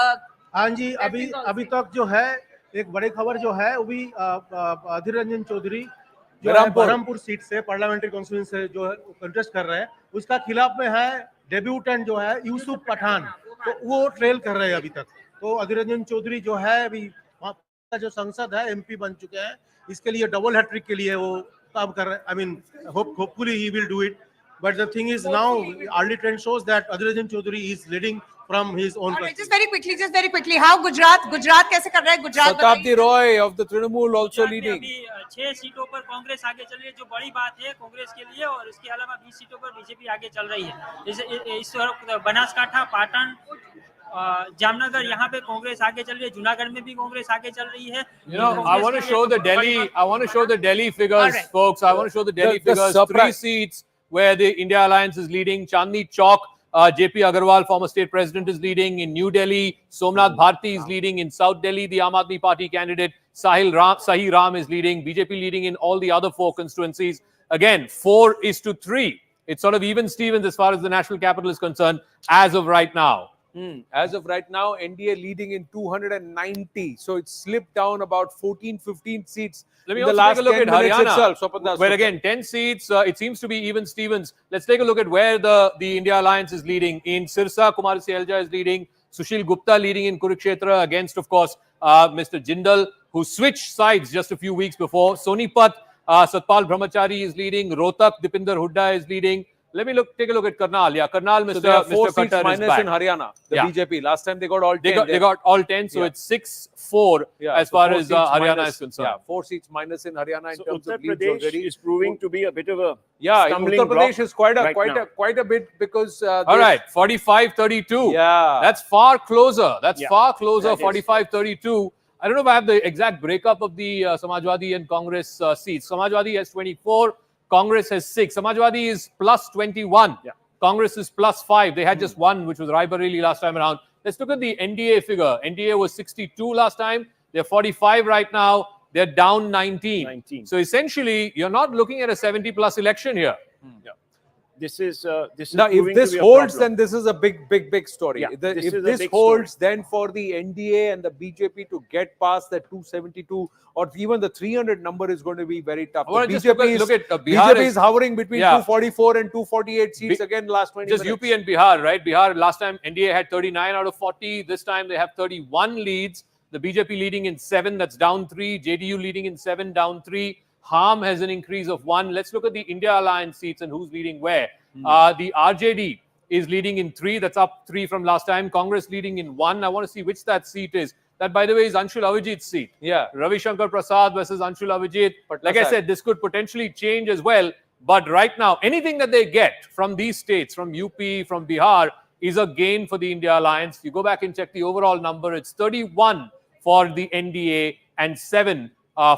हाँ जी, अभी तक जो है एक बड़ी खबर जो है वो भी अधीर रंजन चौधरी जो है बरहमपुर सीट से पार्लियामेंट्री कॉन्स्टिट्यूएंसी से जो है कंटेस्ट कर रहे हैं, उसका खिलाफ में है डेब्यूटेंट जो है यूसुफ पठान, तो वो ट्रेल कर रहे हैं अभी तक। तो अधीर रंजन चौधरी जो है अभी वहाँ का जो संसद है एमपी बन चुके हैं, इसके लिए डबल हैट्रिक के लिए वो काम कर रहे हैं। I mean hopefully he will do it, but the thing is now early trend shows that Adhir Ranjan Chowdhury is leading from his own. All right, just very quickly, how Gujarat कैसे कर रहा है? Gujarat Shatabdi Roy of the Trinamool also leading. अभी 6 सीटों पर कांग्रेस आगे चल रही है, जो बड़ी बात है कांग्रेस के लिए, और इसके अलावा 20 सीटों पर बीजेपी आगे चल रही है। इस वक्त बनासकांठा, पाटन, जामनगर, यहाँ पे कांग्रेस आगे चल रही है। जूनागढ़ में भी कांग्रेस आगे चल रही है। You know, I want to show the Delhi figures, folks. I want to show the Delhi figures. 3 seats where the India Alliance is leading. Chandni Chowk, JP Agarwal, former state president, is leading. In New Delhi, Somnath Bharti is leading. In South Delhi, the Aam Aadmi Party candidate Sahi Ram is leading. BJP leading in all the other 4 constituencies. Again, 4-3. It's sort of even Stevens as far as the national capital is concerned as of right now. As of right now, NDA leading in 290. So it's slipped down about 14-15 seats. Let me in the also last take a look 10 at minutes Haryana, itself. where again 10 seats. It seems to be even Stevens. Let's take a look at where the India Alliance is leading. In Sirsa, Kumar Selja is leading. Sushil Gupta leading in Kurukshetra against, of course, Mr. Jindal, who switched sides just a few weeks before. Sonipat, Satpal Brahmachari is leading. Rohtak, Dipinder Hooda is leading. Let me take a look at Karnal. Yeah, Karnal, So there are Mr. 4 seats Khattar minus is back. in Haryana, the Yeah. BJP. Last time they got all 10. They got all 10, so it's 6-4 as so far 4 as seats Haryana minus, is concerned. Yeah, 4 seats minus in Haryana in So terms Uttar of leads Pradesh already. is proving to be a bit of a Yeah, stumbling Uttar Pradesh block is quite right a bit because All right, 45-32. Yeah. That's far closer. That's Yeah. far closer, That is. 45-32. I don't know if I have the exact breakup of the Samajwadi and Congress seats. Samajwadi has 24, Congress has 6. Samajwadi is plus 21. Yeah. Congress is plus 5. They had just 1, which was Raebareli last time around. Let's look at the NDA figure. NDA was 62 last time. They're 45 right now. They're down 19. So essentially, you're not looking at a 70-plus election here. Yeah. This is now, if proving to this be a holds, problem. then this is a big story. Yeah, If this is a this big holds, then for the NDA and the BJP to get past that 272 or even the 300 number is going to be very tough. Well, The just BJP look at Bihar BJP is hovering between Yeah. 244 and 248 seats again last 20 Just minutes. UP and Bihar, right? Bihar, last time NDA had 39 out of 40. This time they have 31 leads. The BJP leading in 7, that's down 3. JDU leading in 7, down 3. Harm has an increase of 1. Let's look at the India Alliance seats and who's leading where. The RJD is leading in 3. That's up 3 from last time. Congress leading in 1. I want to see which that seat is. That, by the way, is Anshul Avijit's seat. Yeah. Ravi Shankar Prasad versus Anshul Avijit. But like I said, this could potentially change as well. But right now, anything that they get from these states, from UP, from Bihar, is a gain for the India Alliance. If you go back and check the overall number, it's 31 for the NDA and 7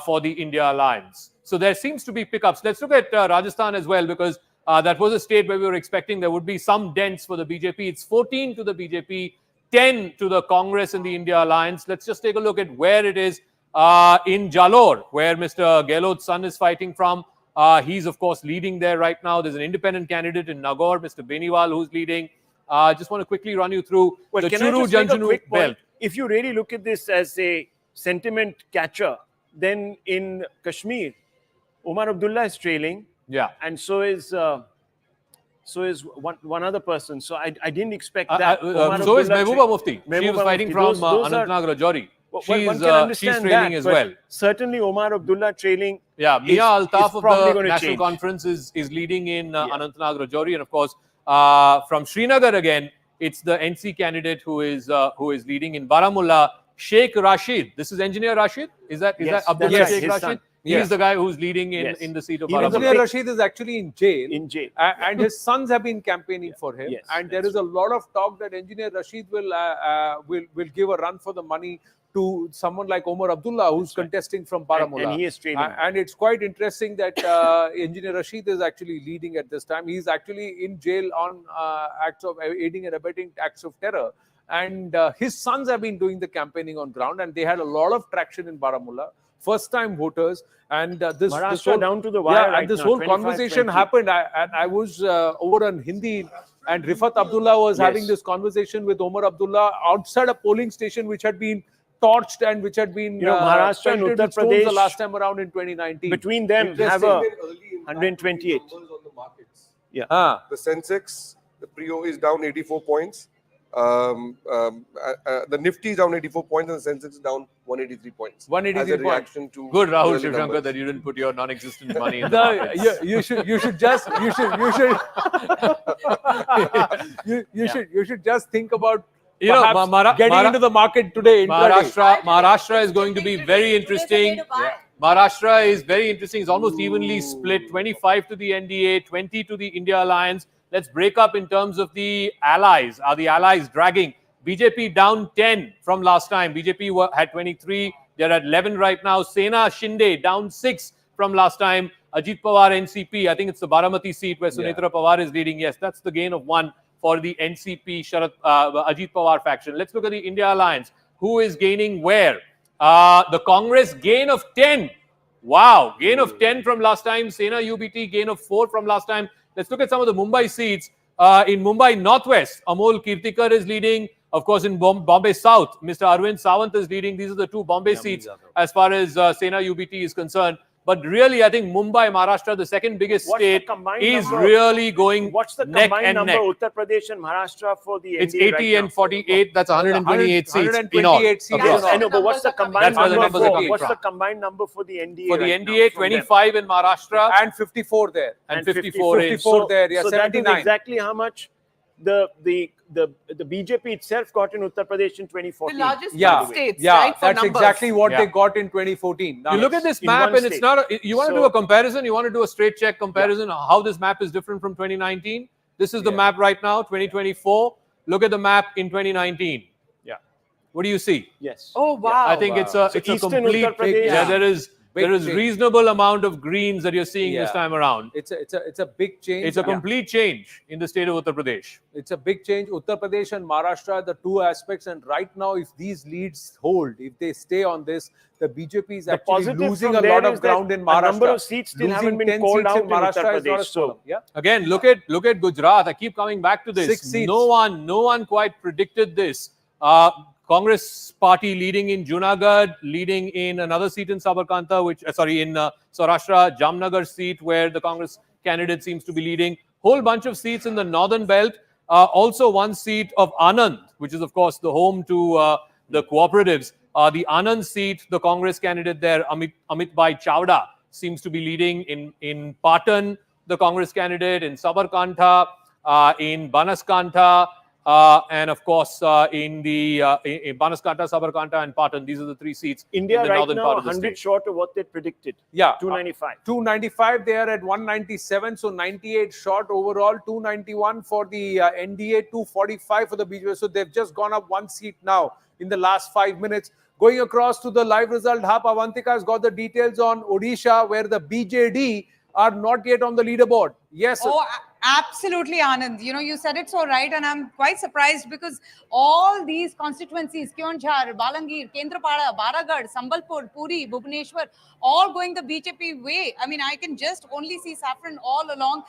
for the India Alliance. So there seems to be pickups. Let's look at Rajasthan as well, because that was a state where we were expecting there would be some dents for the BJP. It's 14 to the BJP, 10 to the Congress and the India Alliance. Let's just take a look at where it is in Jalore, where Mr. Gehlot's son is fighting from. He's, of course, leading there right now. There's an independent candidate in Nagaur, Mr. Beniwal, who's leading. Just want to quickly run you through the Churu Janjanu belt. If you really look at this as a sentiment catcher, then in Kashmir, Omar Abdullah is trailing. Yeah. And so is one other person. So I didn't expect that. So is Mehbooba Mufti. She was fighting from Anantnag Rajouri. She's trailing as well. Certainly Omar Abdullah trailing. Yeah, Mia Altaf of the National Conference is leading in Anantnag Rajouri. And of course, from Srinagar again, it's the NC candidate who is leading in Baramulla, Sheikh Rashid. This is Engineer Rashid? Is that Abdullah Sheikh Rashid? He's the guy who's leading in the seat of Baramulla. Engineer Rashid is actually in jail. And his sons have been campaigning for him. And there is a lot of talk that Engineer Rashid will give a run for the money to someone like Omar Abdullah, who's contesting from Baramulla. And he is trailing. And it's quite interesting that Engineer Rashid is actually leading at this time. He's actually in jail on acts of aiding and abetting acts of terror. And his sons have been doing the campaigning on ground, and they had a lot of traction in Baramulla. First-time voters, and this whole, down to the wire. And this whole conversation happened. I was over on Hindi, and Rifat Abdullah was having this conversation with Omar Abdullah outside a polling station which had been torched and which had been Maharashtra and Uttar Pradesh the last time around in 2019. Between them have a 128. Yeah. The Sensex, the Prio is down 84 points. The Nifty is down 84 points and the Sensex is down 183 points. 183 points. To good, Rahul Shivshankar, that you didn't put your non-existent money in you should just think about getting into the market today. Maharashtra is going to be very interesting. Maharashtra is very interesting. It's almost evenly split. 25 to the NDA, 20 to the India Alliance. Let's break up in terms of the allies. Are the allies dragging? BJP down 10 from last time. BJP had 23. They're at 11 right now. Sena Shinde down 6 from last time. Ajit Pawar, NCP. I think it's the Baramati seat where Sunetra Pawar is leading. Yes, that's the gain of 1 for the NCP Ajit Pawar faction. Let's look at the India Alliance. Who is gaining where? The Congress gain of 10. Wow. Gain of 10 from last time. Sena UBT gain of 4 from last time. Let's look at some of the Mumbai seats. In Mumbai Northwest, Amol Kirtikar is leading. Of course, in Bombay South, Mr. Arvind Sawant is leading. These are the 2 Bombay seats as far as Sena UBT is concerned. But really, I think Mumbai, Maharashtra, the second biggest state, is really going What's the neck combined and number, neck. Uttar Pradesh and Maharashtra for the It's NDA 80 right and now? 48. That's 128 seats in all. 128 seats. Yes, I know, but what's the combined That's where the number numbers are for? coming What's from. the combined number for the NDA? For the right NDA, now, from 25 in Maharashtra and 54 there. and 54 in. there, yeah, so that 79. is exactly how much the BJP itself got in Uttar Pradesh in 2014. The largest states, yeah, right? For that's numbers. exactly what they got in 2014. Now, You look at this in map one and it's state. not, you want to do a comparison, you want to do a straight check comparison, how this map is different from 2019. This is the map right now, 2024. Look at the map in 2019. Yeah. What do you see? Yes. Oh, wow. I think it's a Eastern complete, Uttar Pradesh. there is reasonable amount of greens that you're seeing this time around. It's a big change. It's a complete change in the state of Uttar Pradesh. It's a big change. Uttar Pradesh and Maharashtra are the 2 aspects. And right now, if these leads hold, if they stay on this, the BJP is actually positive losing from a lot there of is that ground in a Maharashtra. number of seats still haven't been 10 called seats out in in Uttar Maharashtra is not Pradesh. a problem. Yeah. Again, look at Gujarat. I keep coming back to this. 6 seats. No one quite predicted this. Congress party leading in Junagadh, leading in another seat in Sabarkantha, in Saurashtra, Jamnagar seat where the Congress candidate seems to be leading. Whole bunch of seats in the northern belt. Also 1 seat of Anand, which is of course the home to the cooperatives. The Anand seat, the Congress candidate there, Amit Bhai Chawda, seems to be leading in Patan, the Congress candidate, in Sabarkantha, in Banaskantha. and of course in Banaskantha, Sabarkantha, and Patan. These are the 3 seats India in the right northern now part of the 100 state. short of what they predicted. Yeah, 295. 295. They are at 197, so 98 short overall. 291 for the NDA, 245 for the BJP. So they've just gone up 1 seat now in the last 5 minutes. Going across to the live result hub, Avantika has got the details on Odisha, where the BJD are not yet on the leaderboard. Yes. Oh, absolutely, Anand. You know, you said it so right, and I'm quite surprised because all these constituencies, Kyonjhar, Balangir, Kendrapada, Baragarh, Sambalpur, Puri, Bhubaneswar, all going the BJP way. I mean, I can just only see Saffron all along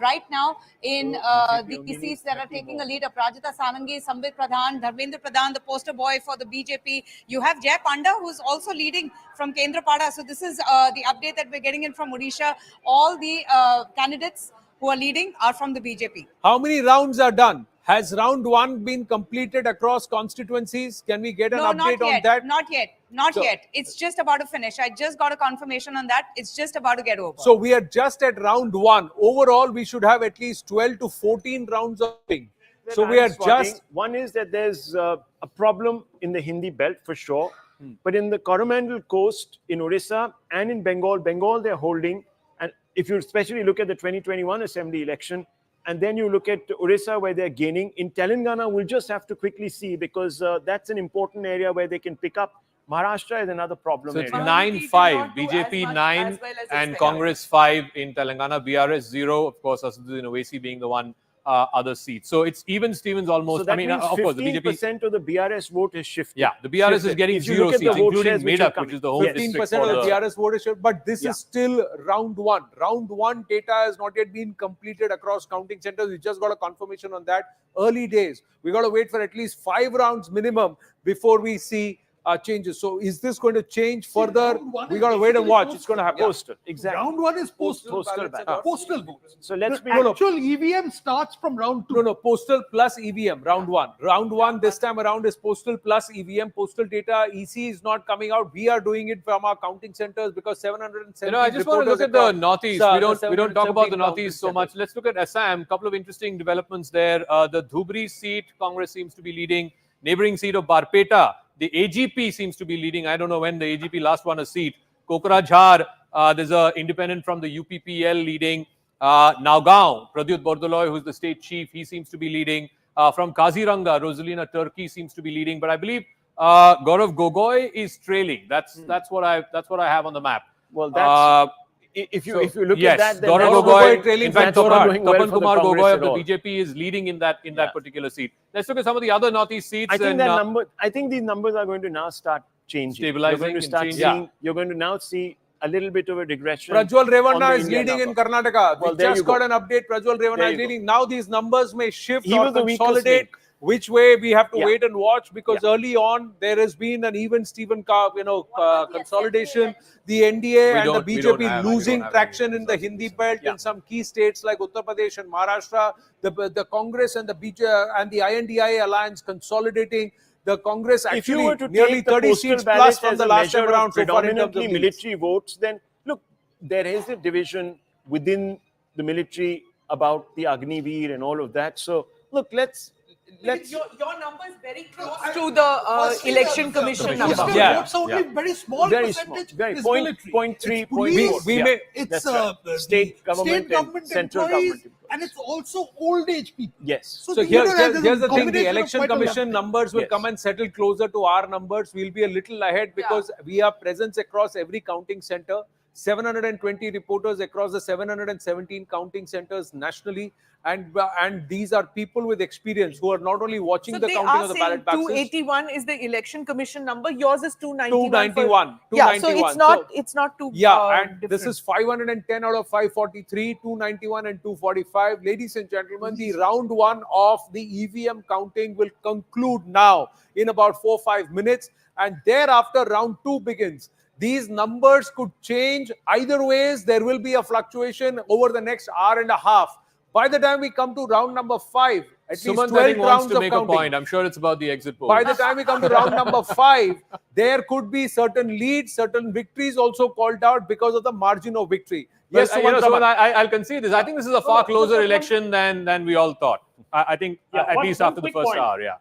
right now in the seats that are taking a lead. Prajita Sanangi, Sambit Pradhan, Dharmendra Pradhan, the poster boy for the BJP. You have Jay Panda, who's also leading from Kendrapada. So this is the update that we're getting in from Odisha. All the candidates who are leading are from the BJP. How many rounds are done? Has round 1 been completed across constituencies? Can we get an update on that? Not yet. It's just about to finish. I just got a confirmation on that. It's just about to get over. So we are just at round 1. Overall, we should have at least 12 to 14 rounds of voting. So we are just... One is that there's a problem in the Hindi belt for sure. But in the Coromandel coast, in Orissa and in Bengal, they're holding. And if you especially look at the 2021 assembly election, and then you look at Orissa where they're gaining. In Telangana, we'll just have to quickly see because that's an important area where they can pick up. Maharashtra is another problem. So it's area. 9-5, BJP 9 and Congress 5 in Telangana, BRS 0, of course, Asaduddin Owaisi being the one other seat. So it's even Stevens almost. So that I mean, means of course, the BJP 15% of the BRS vote is shifted. Yeah, the BRS is getting 0 seats, including Medak, which is the home district. 15% of the BRS vote is shifted, but this is still round 1. Round 1 data has not yet been completed across counting centers. We just got a confirmation on that. Early days. We got to wait for at least 5 rounds minimum before we see changes. So is this going to change further? We got to wait and watch. It's going to happen. Postal, exactly. Round 1 is postal votes. So let's the actual EVM starts from round 2. No, postal plus EVM, round 1. Round 1 this time around is postal plus EVM. Postal data, EC is not coming out. We are doing it from our counting centers because 770. I just want to look at the Northeast. We don't talk about the Northeast so much. Let's look at Assam. Couple of interesting developments there. The Dhubri seat, Congress seems to be leading. Neighboring seat of Barpeta, the AGP seems to be leading. I don't know when the AGP last won a seat. Kokrajhar, there's an independent from the UPPL leading. Nagaon, Pradyut Bordoloy, who's the state chief, he seems to be leading. From Kaziranga, Rosalina Turkey seems to be leading. But I believe Gaurav Gogoi is trailing. That's what I have on the map. Well, that's if you look at that, then Gaurav Gogoi trailing. In fact, Tapan Kumar Gogoi of the Congress BJP is leading in that particular seat. Let's look at some of the other Northeast seats. I think these numbers are going to now start changing. Stabilizing. You're going to start seeing. You're going to now see a little bit of a regression. Prajwal Revanna is leading in Karnataka. Well, we just got an update. Prajwal Revanna is leading. Now these numbers may shift He or was the weakest consolidate. link. Which way we have to wait and watch because early on there has been an even Steven consolidation. The NDA and the BJP losing traction in the Hindi belt in some key states like Uttar Pradesh and Maharashtra. The Congress and the BJP and the INDIA alliance consolidating. The Congress actually nearly 30 seats plus from the last time around. So far in terms of military votes, then look, there is a division within the military about the Agniveer and all of that. So look, let's your number is very close to the election commission number. Votes only very small percentage very is point, military. 0.3, Police, 0.4. it's state government and central employees, government. And it's also old age people. Yes. So here's the thing, the combination of election quite a lot. commission numbers will come and settle closer to our numbers. We'll be a little ahead because we have presence across every counting center. 720 reporters across the 717 counting centers nationally, and these are people with experience who are not only watching the counting of the ballot boxes. 281 is the election commission number. Yours is 291. 291. Yeah, so it's not too and different. this is 510 out of 543, 291 and 245. Ladies and gentlemen, the round 1 of the EVM counting will conclude now in about 4-5 minutes, and thereafter round 2 begins. These numbers could change either ways. There will be a fluctuation over the next hour and a half. By the time we come to round number 5, at least 12 rounds to of make counting. a point. I'm sure it's about the exit poll. By the time we come to round number 5, there could be certain leads, certain victories also called out because of the margin of victory. Yes, I'll concede this. I think this is a far closer election than we all thought. I think at least after the first hour, yeah.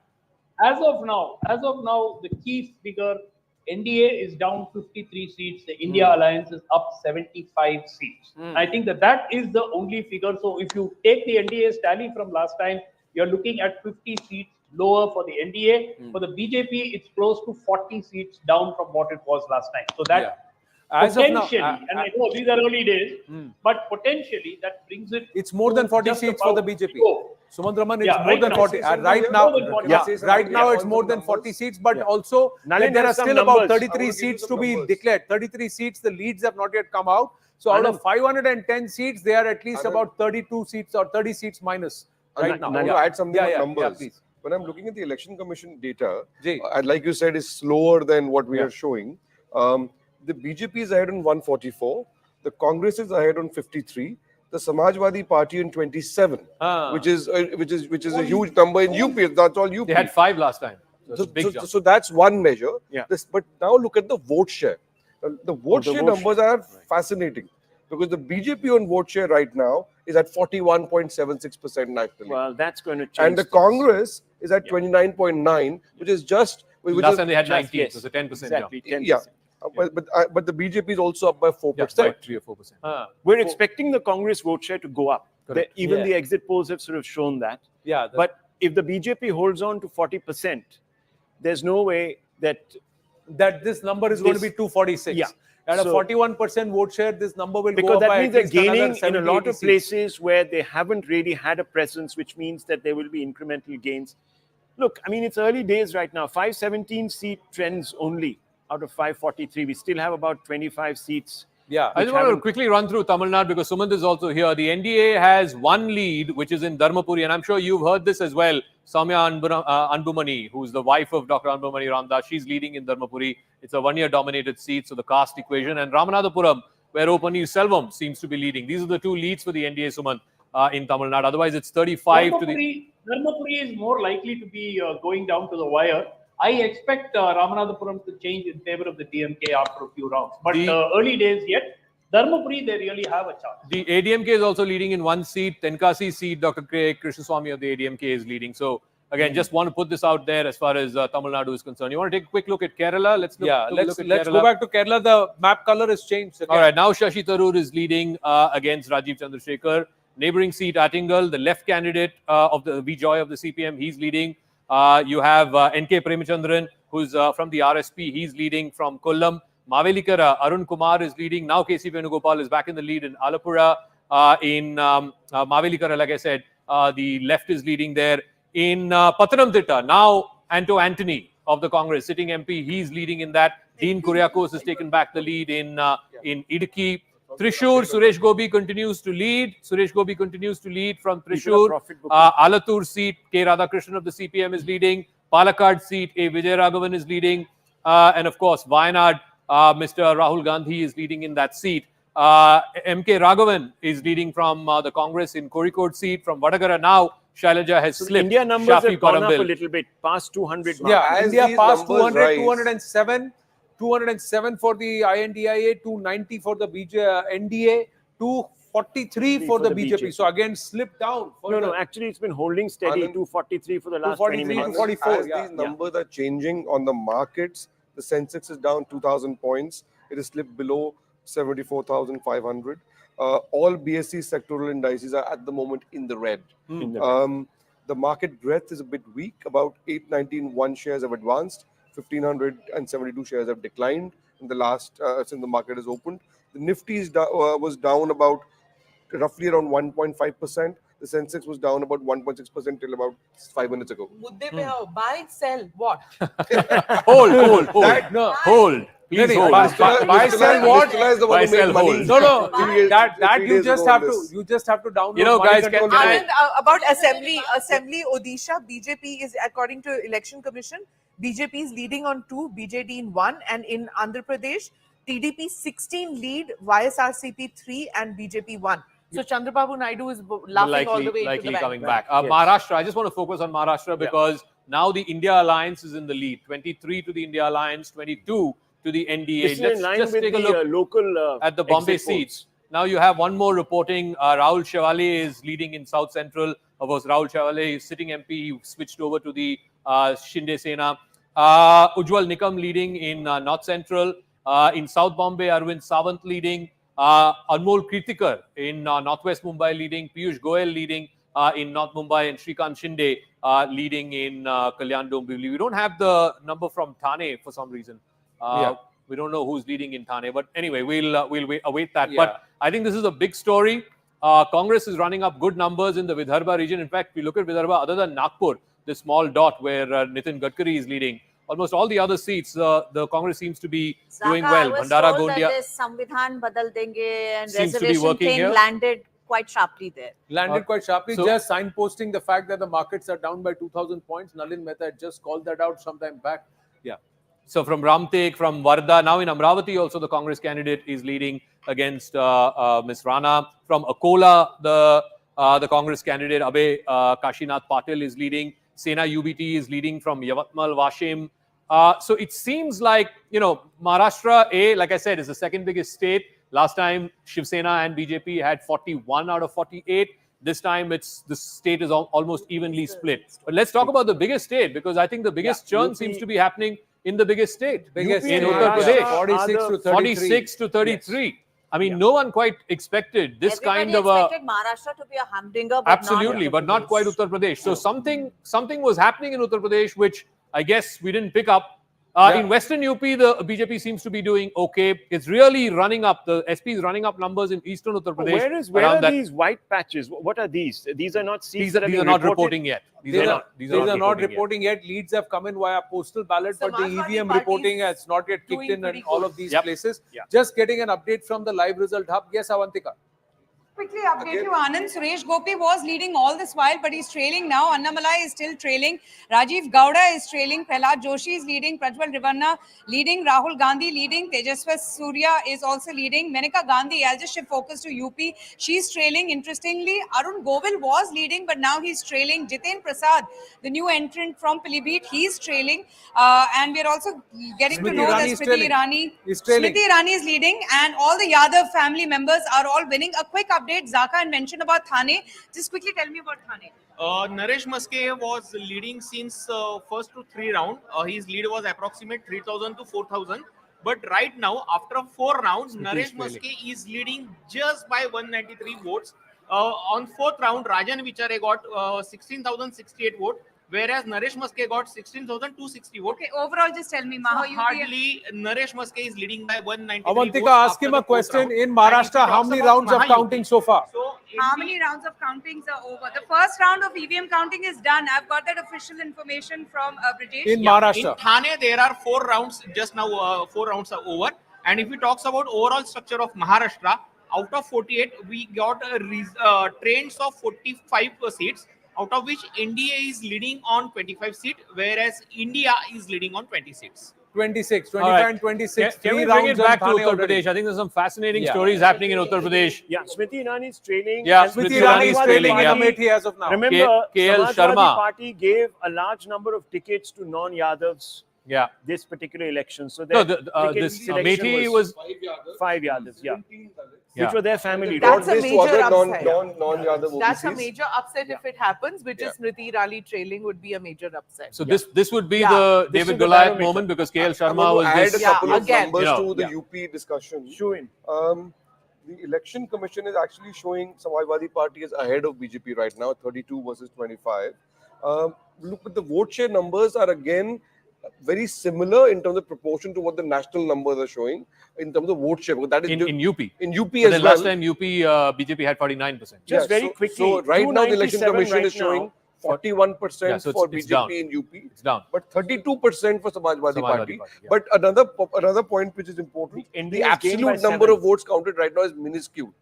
As of now, the key figure, NDA is down 53 seats. The India Alliance is up 75 seats. I think that is the only figure. So if you take the NDA's tally from last time, you're looking at 50 seats lower for the NDA. For the BJP, it's close to 40 seats down from what it was last time. So that As of now, potentially, and I know these are early days, but potentially that brings it. It's more than 40 seats for the BJP. Sumant Raman, it's more right than now. 40. Right now, it's more than 40 seats, but also there are still about 33 seats to be declared. 33 seats, the leads have not yet come out. So out of 510 seats, they are at least about 32 seats or 30 seats minus right now. I want to add something on numbers. Please. When I'm looking at the Election Commission data, like you said, is slower than what we are showing. The BJP is ahead on 144. The Congress is ahead on 53. The Samajwadi Party in 27, which is a huge number in UP. That's all UP. They had 5 last time. So that's one measure. But now look at the vote share. The vote share numbers are fascinating because the BJP on vote share right now is at 41.76% nationally. Well, that's going to change. And the Congress is at 29.9, which is just. Last time they had 19, so it's a 10% exactly, jump. 10%. Yeah. But the BJP is also up by 4%. Yeah, by 3 or 4%. We're expecting the Congress vote share to go up. Even the exit polls have sort of shown that. But if the BJP holds on to 40%, there's no way that this number is going to be 246. Yeah. At a 41% vote share, this number will because go up that by means at they're least gaining in a lot of seats. places where they haven't really had a presence, which means that there will be incremental gains. Look, I mean, it's early days right now. 517 seat trends only out of 543. We still have about 25 seats. Yeah, I just want to quickly run through Tamil Nadu because Sumant is also here. The NDA has one lead, which is in Dharmapuri, and I'm sure you've heard this as well. Soumya Anbumani, who's the wife of Dr. Anbumani Ramdas, she's leading in Dharmapuri. It's a one-year dominated seat, so the caste equation. And Ramanathapuram, where Opani Selvam seems to be leading. These are the two leads for the NDA, Sumant, in Tamil Nadu. Otherwise, it's 35 to the... Dharmapuri is more likely to be going down to the wire. I expect Ramanathapuram to change in favor of the DMK after a few rounds. But early days yet, Dharmapuri, they really have a chance. The ADMK is also leading in one seat. Tenkasi seat, Dr. K. Krishnaswamy of the ADMK is leading. So, again, just want to put this out there as far as Tamil Nadu is concerned. You want to take a quick look at Kerala? Let's go back to Kerala. The map color has changed. All right, now Shashi Tharoor is leading against Rajiv Chandrasekhar. Neighbouring seat, Attingal, the left candidate of the Vjoy of the CPM, he's leading. You have N.K. Premachandran, who's from the RSP. He's leading from Kollam. Mavelikara, Arun Kumar is leading. Now KC Venugopal is back in the lead in Alapura. In Mavelikara, like I said, the left is leading there. In Pathanamthitta, now Anto Anthony of the Congress, sitting MP, he's leading in that. Dean Kuriakose has taken back the lead in Idukki. Trishur, Suresh Gopi continues to lead. Suresh Gopi continues to lead from Trishur. Alatur seat, K. Radhakrishnan of the CPM is leading. Palakkad seat, A. Vijay Raghavan is leading. And of course, Wayanad, Mr. Rahul Gandhi is leading in that seat. M.K. Raghavan is leading from the Congress in Kozhikode seat. From Vadagara now, Shailaja has slipped. India numbers have gone up a little bit, past 200 mark. Yeah, India passed 200, 207. 207 for the INDIA, 290 for the NDA, 243 for the BJP. So again, slipped down. No, actually it's been holding steady, 243 for the last 20 minutes. 244. As these numbers are changing on the markets, the Sensex is down 2,000 points. It is slipped below 74,500. All BSE sectoral indices are at the moment in the red. The market breadth is a bit weak. About 819.1 shares have advanced. 1,572 shares have declined in the last since the market has opened. The Nifty was down about roughly around 1.5%. The Sensex was down about 1.6% till about 5 minutes ago. Buy, sell, what? Hold. Hold. Please hold. Buy, sell what? Buy, sell, hold. No. That you just have to download. You know, guys, about Assembly Odisha, BJP is, according to Election Commission, BJP is leading on 2, BJD in 1, and in Andhra Pradesh, TDP 16 lead, YSRCP 3, and BJP 1. So Chandrababu Naidu is laughing all the way to the bank. Coming back. Maharashtra, I just want to focus on Maharashtra because now the India Alliance is in the lead. 23 to the India Alliance, 22 to the NDA. Let's just take a look local at the Bombay seats. Now you have one more reporting. Rahul Shevale is leading in South Central. Of course, Rahul Chawale is sitting MP. He switched over to the Shinde Sena. Ujjwal Nikam leading in North Central. In South Bombay, Arvind Sawant leading. Anmol Kritikar in Northwest Mumbai leading. Piyush Goyal leading in North Mumbai. And Shrikant Shinde leading in Kalyan Dombivli. We don't have the number from Thane for some reason. We don't know who's leading in Thane. But anyway, we'll await that. But I think this is a big story. Congress is running up good numbers in the Vidarbha region. In fact, if you look at Vidarbha, other than Nagpur, the small dot where Nitin Gadkari is leading, almost all the other seats, the Congress seems to be doing well. Bhandara Gondia. This Samvidhan Badal Denge and reservation thing landed quite sharply there. Landed quite sharply, just signposting the fact that the markets are down by 2,000 points. Nalin Mehta had just called that out sometime back. Yeah. So from Ramtek, from Varda, now in Amravati also the Congress candidate is leading against Ms. Rana. From Akola, the Congress candidate Abhay Kashinath Patil is leading. Sena UBT is leading from Yavatmal, Washim. So it seems like, Maharashtra, like I said, is the second biggest state. Last time, Shiv Sena and BJP had 41 out of 48. This time, the state is almost evenly split. But let's talk about the biggest state, because I think the biggest churn seems to be happening in the biggest state, in Uttar Pradesh. 46 to 33. I mean, no one quite expected this kind of a... expected Maharashtra to be a humdinger, but absolutely, but not quite Uttar Pradesh. So something was happening in Uttar Pradesh, which I guess we didn't pick up. In Western UP, the BJP seems to be doing okay. It's really running up. The SP is running up numbers in Eastern Uttar Pradesh. Where are these white patches? What are these? These are not seats that these are not reporting yet. These are not reporting yet. Leads have come in via postal ballot, but the EVM reporting has not yet kicked in all of these places. Just getting an update from the live result hub. Yes, Avantika. Quickly update you, Anand. Suresh Gopi was leading all this while, but he's trailing now. Annamalai is still trailing. Rajiv Gowda is trailing. Prahlad Joshi is leading. Prajwal Rivanna leading. Rahul Gandhi leading. Tejaswa Surya is also leading. Menaka Gandhi, I'll just shift focus to UP. She's trailing. Interestingly, Arun Govil was leading, but now he's trailing. Jiten Prasad, the new entrant from Pilibhit, he's trailing. And we're also getting to know that Smriti Irani is leading, and all the Yadav family members are all winning. A quick update, Zaka had mentioned about Thane. Just quickly tell me about Thane. Naresh Maske was leading since first to 3 rounds. His lead was approximate 3,000 to 4,000. But right now, after 4 rounds, Naresh Maske is leading just by 193 votes. On 4th round, Rajan Vichare got 16,068 votes, whereas Naresh Maske got 16,260 votes. Okay, overall, just tell me, Maha, hardly Naresh Maske is leading by 193 Avantika, votes. ask him a question. In Maharashtra, how many rounds of counting so far? How many rounds of countings are over? The first round of EVM counting is done. I've got that official information from Brajesh. In Maharashtra. In Thane, there are 4 rounds. Just now, 4 rounds are over. And if we talk about overall structure of Maharashtra, out of 48, we got trains of 45 seats, out of which NDA is leading on 25 seats, whereas India is leading on 20 seats. 26, 25 and 26. Can we bring it back to Uttar Pradesh? I think there's some fascinating stories happening in Uttar Pradesh. Yeah, Smriti Irani is trailing. Yeah, Smriti Irani is trailing. As of now. Remember, KL Samajwadi Sharma Party gave a large number of tickets to non-Yadavs. This particular election. So this Amethi was 5 Yadavs. Which were their family. That's a major upset. Non-Yadav That's a major upset if it happens, which is Smriti Irani trailing would be a major upset. So this would be the David Goliath moment, because KL Sharma was add this. a couple of numbers to the UP discussion. The election commission is actually showing Samajwadi Party is ahead of BJP right now, 32 versus 25. Look at the vote share numbers are again very similar in terms of proportion to what the national numbers are showing in terms of vote share. That is in UP. In UP but as well. Last time UP BJP had 49%. Just very quickly. So right now the election commission is showing 41% for it's BJP down. in UP. It's down. But 32% for Samajwadi Party. But another point which is important, the absolute number of votes counted right now is minuscule.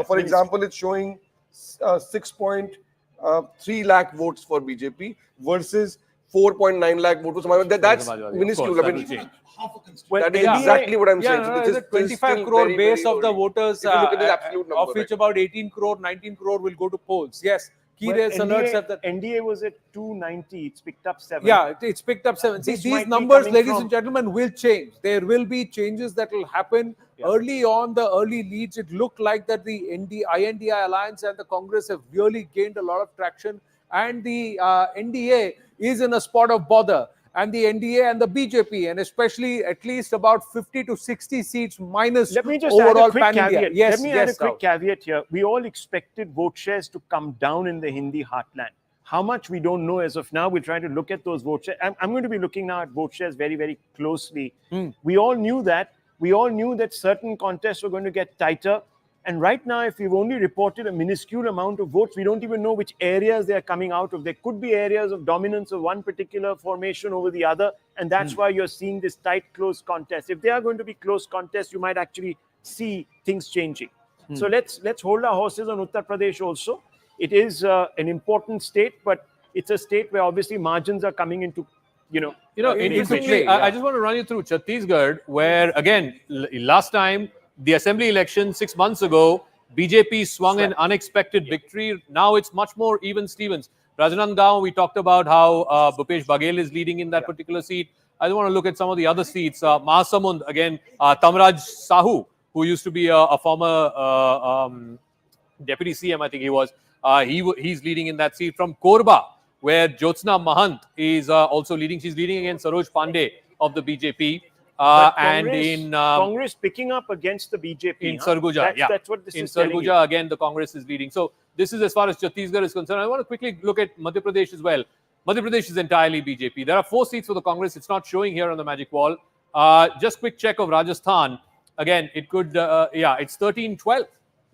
For example, it's showing 6.3 lakh votes for BJP versus 4.9 lakh votes. That's minuscule. That is exactly what I'm saying. So this is 25 crore base of the voters, of which about 18 crore, 19 crore will go to polls. Yes, key race alerts have that. NDA was at 290. It's picked up 7. Yeah, it's picked up 7. See, these numbers, ladies and gentlemen, will change. There will be changes that will happen. Early on, the early leads, it looked like that the INDI alliance and the Congress have really gained a lot of traction. And the NDA is in a spot of bother. And the NDA and the BJP, and especially at least about 50 to 60 seats minus Let me just overall add a quick caveat. Yes, Let me add a quick caveat here. We all expected vote shares to come down in the Hindi heartland. How much we don't know as of now. We're trying to look at those vote shares. I'm going to be looking now at vote shares very, very closely. We all knew that. We all knew that certain contests were going to get tighter. And right now, if we've only reported a minuscule amount of votes, we don't even know which areas they are coming out of. There could be areas of dominance of one particular formation over the other. And that's why you're seeing this tight, close contest. If they are going to be close contests, you might actually see things changing. So let's hold our horses on Uttar Pradesh also. It is an important state, but it's a state where obviously margins are coming into, interestingly, I just want to run you through Chhattisgarh, where again, last time, the assembly election 6 months ago, BJP swung an unexpected victory. Now it's much more even Stevens. Rajnandgaon, we talked about how Bhupesh Baghel is leading in that particular seat. I just want to look at some of the other seats. Mahasamund, again, Tamraj Sahu, who used to be a former deputy CM, I think he was. He's leading in that seat. From Korba, where Jyotsna Mahant is also leading. She's leading against Saroj Pandey of the BJP. And in Congress picking up against the BJP in Sarguja, that's what this in is telling Sarguja you. again the Congress is leading. So this is as far as Chhattisgarh is concerned. I want to quickly look at Madhya Pradesh as well. Madhya Pradesh is entirely BJP. There are 4 seats for the Congress. It's not showing here on the magic wall. Just quick check of Rajasthan. Again, it could it's 13-12.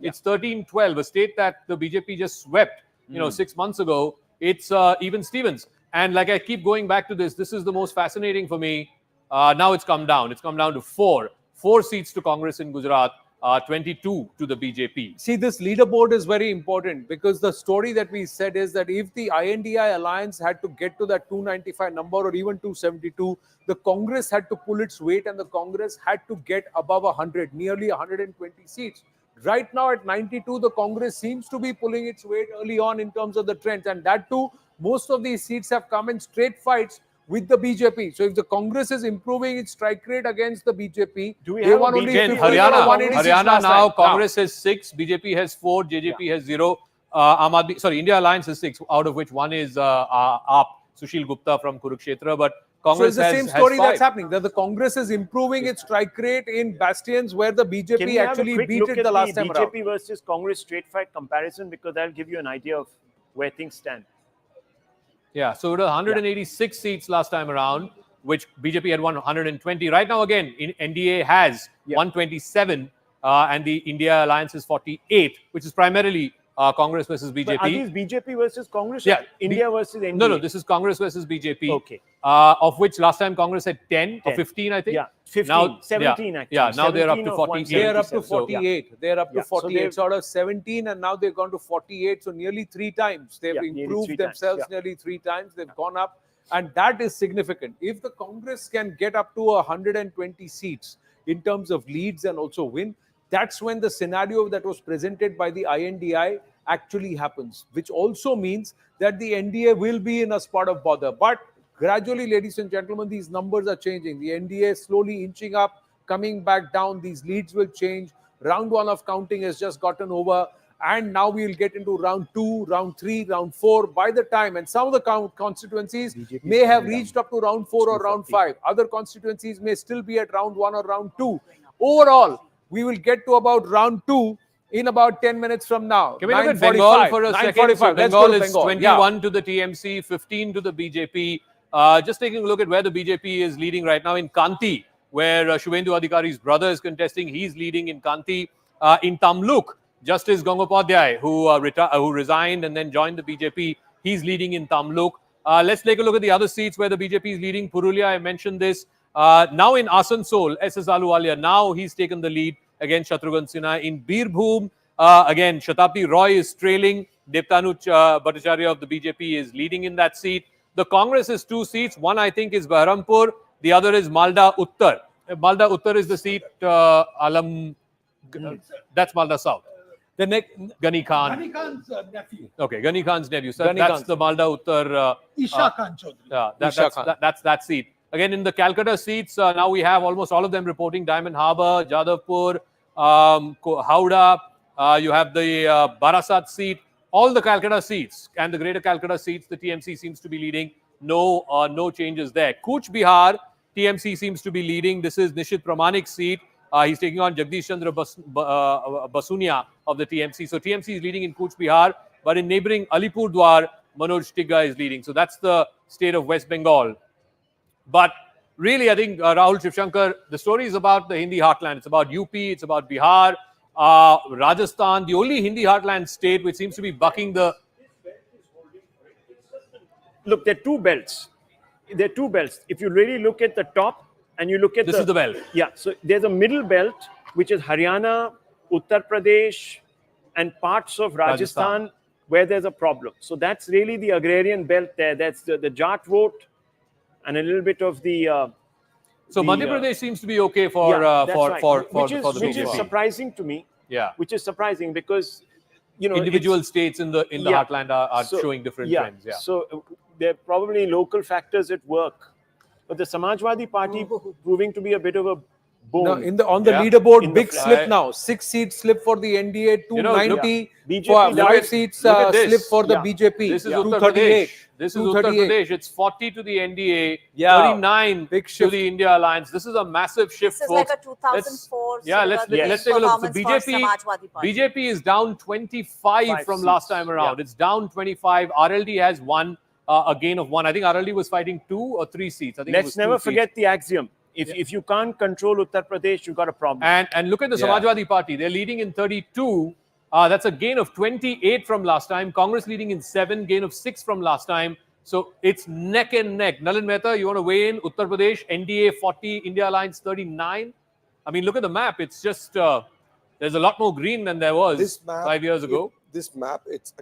It's 13-12, a state that the BJP just swept 6 months ago. It's even Stevens. And like I keep going back to this is the most fascinating for me. Now it's come down. It's come down to 4 seats to Congress in Gujarat, 22 to the BJP. See, this leaderboard is very important because the story that we said is that if the INDI alliance had to get to that 295 number or even 272, the Congress had to pull its weight and the Congress had to get above 100, nearly 120 seats. Right now at 92, the Congress seems to be pulling its weight early on in terms of the trends. And that too, most of these seats have come in straight fights with the BJP. So if the Congress is improving its strike rate against the BJP, they won only Haryana now, Congress has 6, BJP has 4, JJP has 0. India Alliance has 6, out of which 1 is AAP, Sushil Gupta from Kurukshetra. But Congress so it's the same story that's happening, that the Congress is improving its strike rate in bastions where the BJP actually beat it the last time around. BJP versus Congress straight fight comparison, because that'll give you an idea of where things stand. Yeah, so it was 186 seats last time around, which BJP had won 120. Right now, again, NDA has 127, and the India Alliance is 48, which is primarily Congress versus BJP. But are these BJP versus Congress? Yeah. India versus NDA? No, this is Congress versus BJP. Okay. Of which last time Congress had 10 or 15, I think. Yeah, 15, now, 17 actually. Yeah, now they're up to 40. They're up to 48. So, they're up to 48. So out of 17 and now they've gone to 48. So nearly 3 times. They've improved themselves nearly 3 times. They've gone up. And that is significant. If the Congress can get up to 120 seats in terms of leads and also win, that's when the scenario that was presented by the INDI actually happens, which also means that the NDA will be in a spot of bother. But gradually, ladies and gentlemen, these numbers are changing. The NDA is slowly inching up, coming back down. These leads will change. Round 1 of counting has just gotten over. And now we will get into round 2, round 3, round 4 by the time. And some of the constituencies may have reached up to round 4 or round 5. Other constituencies may still be at round 1 or round 2. Overall, we will get to about round 2 in about 10 minutes from now. Can we look at Bengal for a second? So Bengal is 21 to the TMC, 15 to the BJP. Just taking a look at where the BJP is leading right now in Kanti, where Shubhendu Adhikari's brother is contesting. He's leading in Kanti. In Tamluk, Justice Gangopadhyay, who resigned and then joined the BJP, he's leading in Tamluk. Let's take a look at the other seats where the BJP is leading. Purulia, I mentioned this. Now in Asansol, S.S. Ahluwalia, now he's taken the lead against Shatrughan Sinha. In Birbhum, again, Shatabdi Roy is trailing. Devtanuch Bhattacharya of the BJP is leading in that seat. The Congress is 2 seats. One, I think, is Baharampur. The other is Malda Uttar. Malda Uttar is the seat, that's Malda South. The next Ghani Khan. Ghani Khan's nephew. Okay, Ghani Khan's nephew. So Ghani that's Khan's the Malda Uttar. Isha Khan Chaudhary. Yeah, Isha Khan. that's that seat. Again, in the Calcutta seats, now we have almost all of them reporting. Diamond Harbour, Jadavpur, Howrah. You have the Barasat seat. All the Calcutta seats and the Greater Calcutta seats, the TMC seems to be leading. No changes there. Cooch Bihar, TMC seems to be leading. This is Nishit Pramanik's seat. He's taking on Jagdish Chandra Basunia of the TMC. So TMC is leading in Cooch Bihar, but in neighboring Alipurdwar, Manoj Tigga is leading. So that's the state of West Bengal. But really, I think Rahul Shivshankar, the story is about the Hindi heartland. It's about UP, it's about Bihar, Rajasthan, the only Hindi heartland state which seems to be bucking the... Look, there are two belts. There are two belts. If you really look at the top and you look at This is the belt. Yeah, so there's a middle belt, which is Haryana, Uttar Pradesh, and parts of Rajasthan, where there's a problem. So that's really the agrarian belt there. That's the Jat vote and a little bit of the... So Madhya Pradesh seems to be okay for the which is surprising to me. Yeah. Which is surprising because, you know, individual states in the heartland are showing different trends. Yeah. So there are probably local factors at work. But the Samajwadi Party proving to be a bit of a bone. No, on the leaderboard, big slip now. 6 seats slip for the NDA, 290. BJP 5 seats slip for the BJP. This is Uttar Pradesh. This is Uttar Pradesh. It's 40 to the NDA, 39 to the India Alliance. This is a massive shift, This is folks. like a 2004 let's take a look. So performance for Samajwadi Party. BJP is down 25 from last time around. It's down 25. RLD has won. A gain of 1. I think RLD was fighting 2 or 3 seats. I think Let's never forget the axiom. If you can't control Uttar Pradesh, you've got a problem. And look at the Samajwadi Party. They're leading in 32. That's a gain of 28 from last time. Congress leading in 7, gain of 6 from last time. So it's neck and neck. Nalin Mehta, you want to weigh in? Uttar Pradesh, NDA 40, India Alliance 39. I mean, look at the map. It's just, there's a lot more green than there was 5 years ago. This map, it's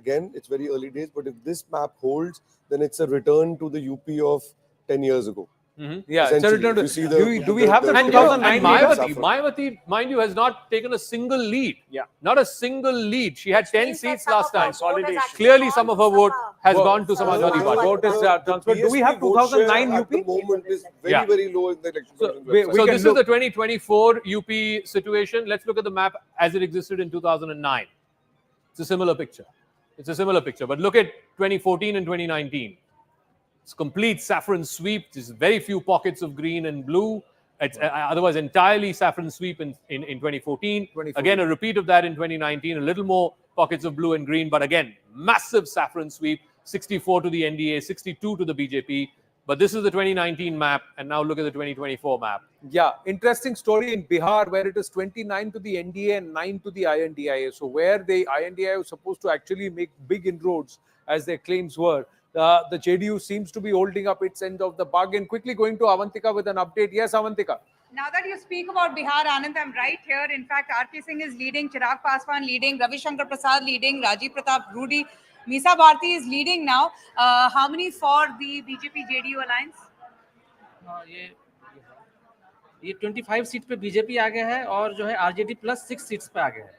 very early days, but if this map holds, then it's a return to the UP of 10 years ago. Yeah, it's a return to, do we have the 2009 Mayawati, mind you, has not taken a single lead. Yeah. Not a single lead. She had 10 seats last time. Clearly, some of her vote has gone to Samajwadi Party. Vote is transferred. Do we have 2009 UP? At the moment is very low in the election. So this is the 2024 UP situation. Let's look at the map as it existed in 2009. It's a similar picture. But look at 2014 and 2019. It's complete saffron sweep. There's very few pockets of green and blue. It's otherwise entirely saffron sweep in 2014. Again, a repeat of that in 2019. A little more pockets of blue and green. But again, massive saffron sweep. 64 to the NDA, 62 to the BJP. But this is the 2019 map. And now look at the 2024 map. Yeah, interesting story in Bihar where it is 29 to the NDA and 9 to the INDIA. So where the INDIA was supposed to actually make big inroads as their claims were, the JDU seems to be holding up its end of the bargain. Quickly going to Avantika with an update. Yes, Avantika. Now that you speak about Bihar, Anand, I'm right here. In fact, RK Singh is leading, Chirag Paswan leading, Ravi Shankar Prasad leading, Rajiv Pratap Rudy, Misa Bharti is leading now. How many for the BJP-JDU alliance? ये 25 seat पे BJP आगे है और जो है RJD plus 6 seats पे आगे है।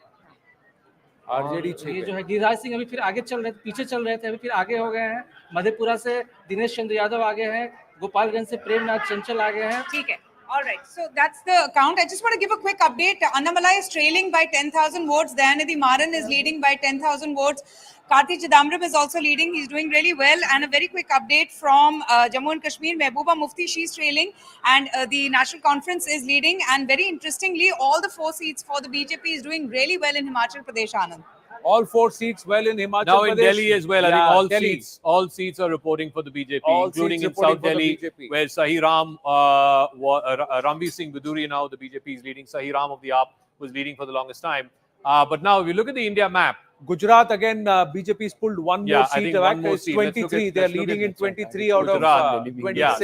आरजेडी ये जो है गिरिराज सिंह अभी फिर आगे चल रहे थे, पीछे चल रहे थे, अभी फिर आगे हो गए हैं। मधेपुरा से दिनेश चंद्र यादव आगे हैं, गोपालगंज से प्रेमनाथ चंचल आगे हैं। ठीक है। All right, so that's the count. I just want to give a quick update. Annamalai is trailing by 10,000 votes. Dayanidhi Maran is leading by 10,000 votes. Karthi Chidambaram is also leading. He's doing really well. And a very quick update from Jammu and Kashmir. Mehbooba Mufti, she's trailing. And the National Conference is leading. And very interestingly, all the 4 seats for the BJP is doing really well in Himachal Pradesh, Anand. All 4 seats well in Himachal now Pradesh. In Delhi as well. Yeah, I think all seats are reporting for the BJP, including in South Delhi, where Sahi Ram, Ramveer Singh Viduri now the BJP is leading. Sahi Ram of the AAP was leading for the longest time. But now if you look at the India map, Gujarat again, BJP's pulled one more seat back. It's 23. They're leading in 23 out of 26. Yeah,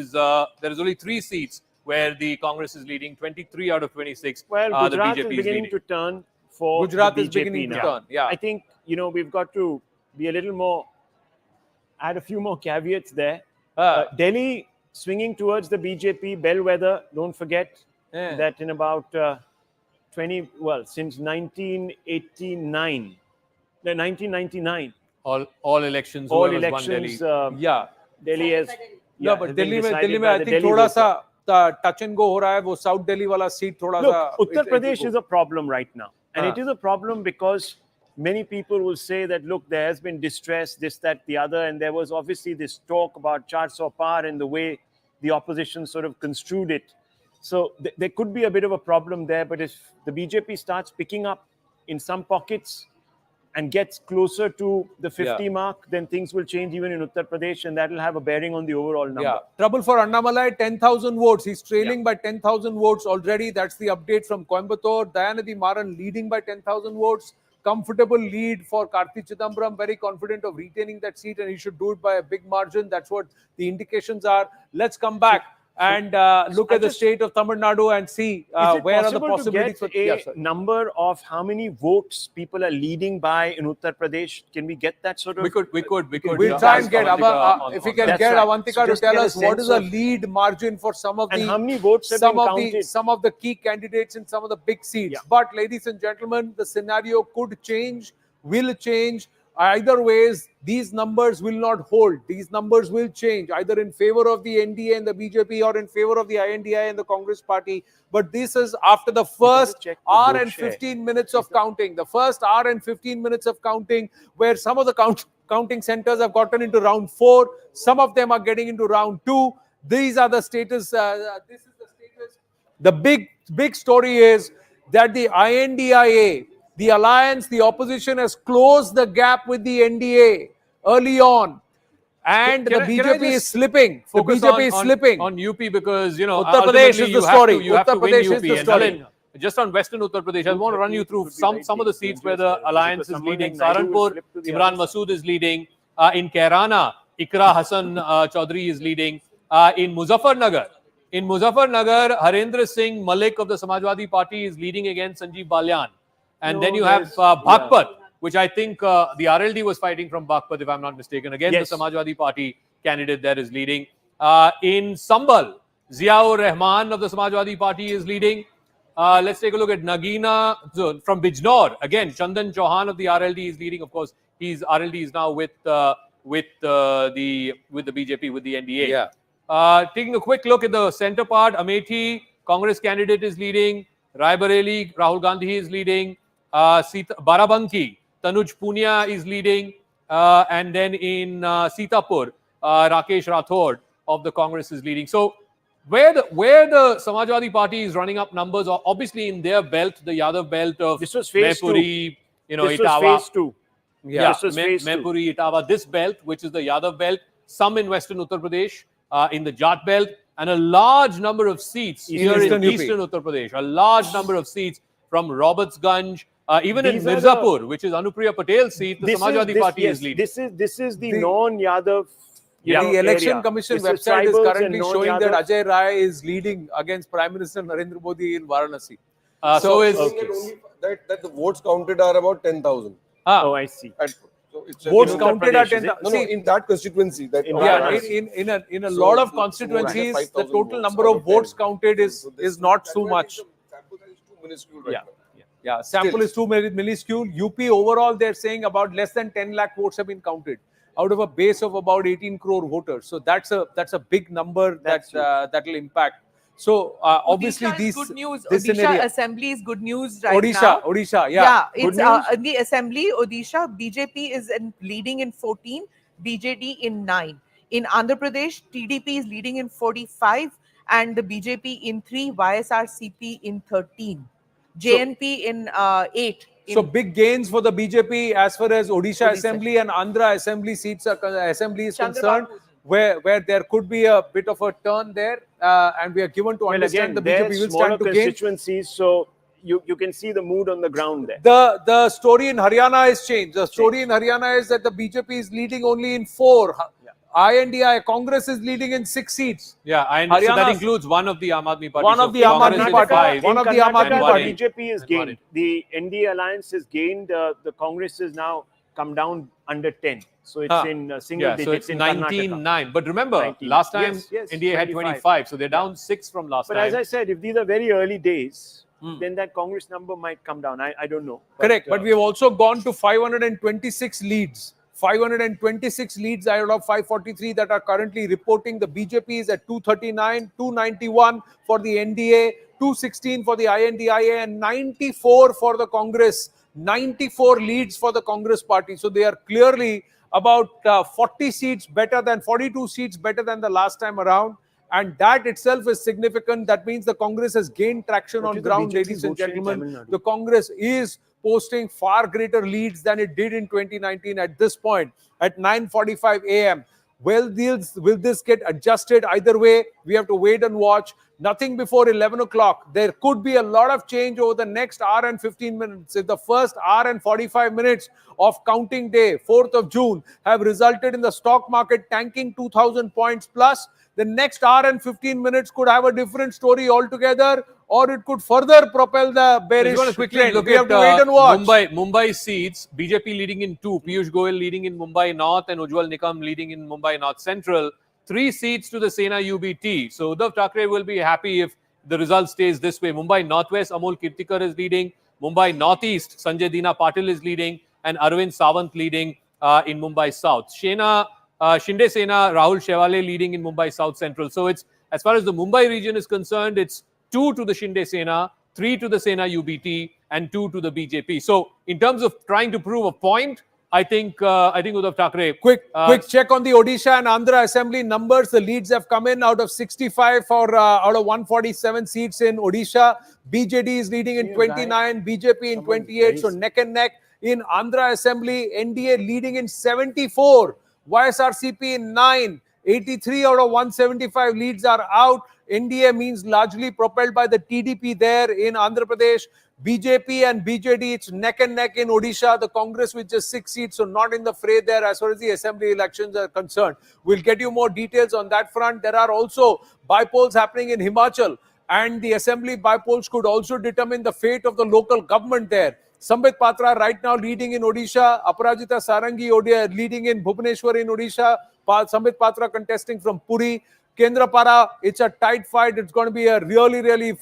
so there is only 3 seats where the Congress is leading. 23 out of 26. Well, Gujarat the BJP is beginning to turn for Gujarat the is BJP beginning to turn. Yeah, I think we've got to be a little more. Add a few more caveats there. Delhi swinging towards the BJP bellwether. Don't forget that in about since 1989, 1999. All elections. All whoever's won elections. Yeah. Delhi has. No, but Delhi में I think थोड़ा सा touch and go हो रहा है. वो South Delhi वाला seat थोड़ा सा. Look, Uttar Pradesh is a problem right now, and it is a problem because many people will say that, look, there has been distress, this, that, the other, and there was obviously this talk about 400 par and the way the opposition sort of construed it. So there could be a bit of a problem there, but if the BJP starts picking up in some pockets and gets closer to the 50 mark, then things will change even in Uttar Pradesh, and that will have a bearing on the overall number. Yeah. Trouble for Annamalai, 10,000 votes. He's trailing by 10,000 votes already. That's the update from Coimbatore. Dayanidhi Maran leading by 10,000 votes. Comfortable lead for Karthi Chidambaram. Very confident of retaining that seat, and he should do it by a big margin. That's what the indications are. Let's come back and look at the state of Tamil Nadu and see where are the possibilities. To get a number of how many votes people are leading by in Uttar Pradesh? Can we get that sort of? We could. We'll try and get if we can get Avantika to tell us what is the lead margin for some of the and how many votes have been counted? Some of the key candidates in some of the big seats. But ladies and gentlemen, the scenario could change, will change. Either ways, these numbers will not hold. These numbers will change either in favor of the NDA and the BJP or in favor of the INDI and the Congress party. But this is after the first hour and 15 minutes of counting. The first hour and 15 minutes of counting, where some of the counting centers have gotten into round 4. Some of them are getting into round 2. These are the status. This is the status. The big story is that the INDIA, the alliance, the opposition has closed the gap with the NDA early on. And the BJP is slipping. The BJP is slipping. On UP because, Uttar Pradesh is the story. You have to win Pradesh UP. is the story. Just on Western Uttar Pradesh, I want to run you through some of the seats where the alliance is leading. Saharanpur, Imran Masood is leading. In Kairana, Ikra Hassan Chaudhary is leading. In Muzaffarnagar, Harendra Singh Malik of the Samajwadi Party is leading against Sanjeev Balyan. And then you have Baghpat, which I think the RLD was fighting from Baghpat, if I'm not mistaken. Again, the Samajwadi Party candidate there is leading. In Sambal, Ziaur Rahman of the Samajwadi Party is leading. Let's take a look at Nagina from Bijnor. Again, Chandan Chauhan of the RLD is leading. Of course, RLD is now with the BJP, with the NDA. Taking a quick look at the center part, Amethi, Congress candidate is leading. Raebareli, Rahul Gandhi is leading. Barabanki, Tanuj Punia is leading. And then in Sitapur, Rakesh Rathod of the Congress is leading. So where the Samajwadi Party is running up numbers, obviously in their belt, the Yadav belt of Mehpuri, this Itawa. was phase 2. This was phase 2. Mehpuri, Itawa, this belt, which is the Yadav belt, some in Western Uttar Pradesh, in the Jat belt, and a large number of seats here in Eastern Uttar Pradesh. A large number of seats from Robertsganj, even in Mirzapur, which is Anupriya Patel's seat, the Samajwadi Party is leading. This is the non-Yadav. The Election Commission website is currently showing that Ajay Rai is leading against Prime Minister Narendra Modi in Varanasi. That the votes counted are about 10,000. Oh, I see. Votes counted at 10,000. No, in that constituency. In a lot of constituencies, the total number of votes counted is not so much. Sample is too minuscule. UP overall, they're saying about less than 10 lakh votes have been counted out of a base of about 18 crore voters. So that's a big number that will impact. So obviously Odisha these good news. this Odisha scenario. Assembly is good news right now. Odisha, It's in the Assembly. Odisha BJP is leading in 14, BJD in 9. In Andhra Pradesh, TDP is leading in 45, and the BJP in 3, YSRCP in 13, JNP in 8. So big gains for the BJP as far as Odisha Assembly and Andhra Assembly seats is concerned, where there could be a bit of a turn there, and we are given to understand the BJP will stand to gain. Constituencies, so you can see the mood on the ground there. The story in Haryana has changed. The story in Haryana is that the BJP is leading only in 4. INDI, Congress is leading in 6 seats. Yeah, and so that includes one of the Aam Aadmi Party. One of the Aam Aadmi Party. One of the Aam Aadmi Party. BJP has gained. The NDA alliance has gained. The Congress has now come down under 10. So it's in single digits. So it's in 19-9. But remember, last time NDA had 25. So they're down 6 from last time. But as I said, if these are very early days, then that Congress number might come down. I don't know. Correct. But we have also gone to 526 leads. 526 leads out of 543 that are currently reporting. The BJP is at 239, 291 for the NDA, 216 for the INDIA, and 94 for the Congress. 94 leads for the Congress party. So they are clearly about 40 seats better than 42 seats better than the last time around. And that itself is significant. That means the Congress has gained traction on ground, ladies and gentlemen. The Congress is posting far greater leads than it did in 2019 at this point, at 9:45 a.m. Will this get adjusted? Either way, we have to wait and watch. Nothing before 11 o'clock. There could be a lot of change over the next hour and 15 minutes. If the first hour and 45 minutes of counting day, 4th of June, have resulted in the stock market tanking 2,000 points plus, the next hour and 15 minutes could have a different story altogether, or it could further propel the bearish trend. Look we have at to wait and watch. Mumbai seats, BJP leading in 2, Piyush Goyal leading in Mumbai North, and Ujjwal Nikam leading in Mumbai North Central. 3 seats to the Sena UBT. So Uddhav Thackeray will be happy if the result stays this way. Mumbai Northwest, Amol Kirtikar is leading. Mumbai Northeast, Sanjay Dina Patil is leading, and Arvind Sawant leading in Mumbai South. Shinde Sena, Rahul Shewale leading in Mumbai South Central. So it's, as far as the Mumbai region is concerned, it's 2 to the Shinde Sena, 3 to the Sena UBT, and 2 to the BJP. So in terms of trying to prove a point, I think Uddhav Thackeray. Quick check on the Odisha and Andhra Assembly numbers. The leads have come in out of 65 for out of 147 seats in Odisha. BJD is leading in 29, BJP in 28. So neck and neck in Andhra Assembly. NDA leading in 74. YSRCP in 9. 83 out of 175 leads are out. NDA means largely propelled by the TDP there in Andhra Pradesh. BJP and BJD, it's neck and neck in Odisha. The Congress with just 6 seats, so not in the fray there as far as the assembly elections are concerned. We'll get you more details on that front. There are also by-polls happening in Himachal, and the assembly by-polls could also determine the fate of the local government there. Sambit Patra right now leading in Odisha. Aparajita Sarangi leading in Bhubaneswar in Odisha. Sambit Patra contesting from Puri. Kendrapara, it's a tight fight. It's going to be a really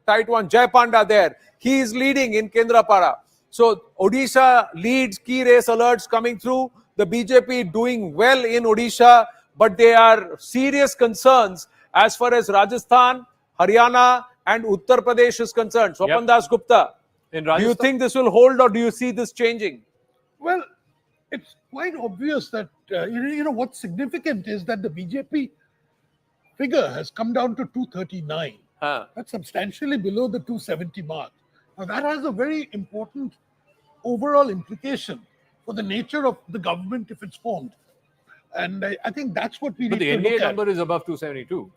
tight one. Jai Panda there. He is leading in Kendrapara. So Odisha leads, key race alerts coming through. The BJP doing well in Odisha, but there are serious concerns as far as Rajasthan, Haryana and Uttar Pradesh is concerned. Swapan Das Gupta, do you think this will hold or do you see this changing? Well, it's quite obvious that, what's significant is that the BJP figure has come down to 239. That's substantially below the 270 mark. Now, that has a very important overall implication for the nature of the government if it's formed. And I think that's what we need to look at. But the NDA number is above 272.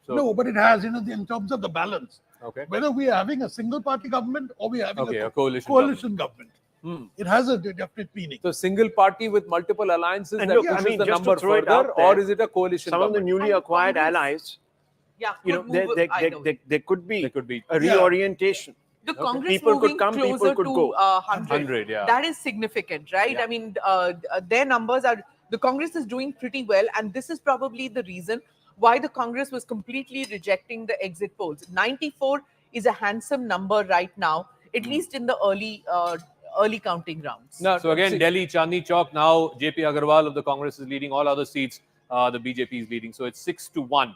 So. No, but it has, in terms of the balance. Okay. Whether we are having a single party government or we are having a coalition government. It has a definite meaning. So single party with multiple alliances and that look, pushes the just number to throw it further, out there, or is it a coalition some government? of the newly acquired allies, there could be a reorientation. The Congress people moving could come, closer people could to go. 100. Yeah. That is significant, right? Yeah. I mean, their numbers are, the Congress is doing pretty well, and this is probably the reason why the Congress was completely rejecting the exit polls. 94 is a handsome number right now, at least in the early counting rounds. So again, Delhi, Chandni Chowk, now JP Agarwal of the Congress is leading all other seats. The BJP is leading. So it's 6-1.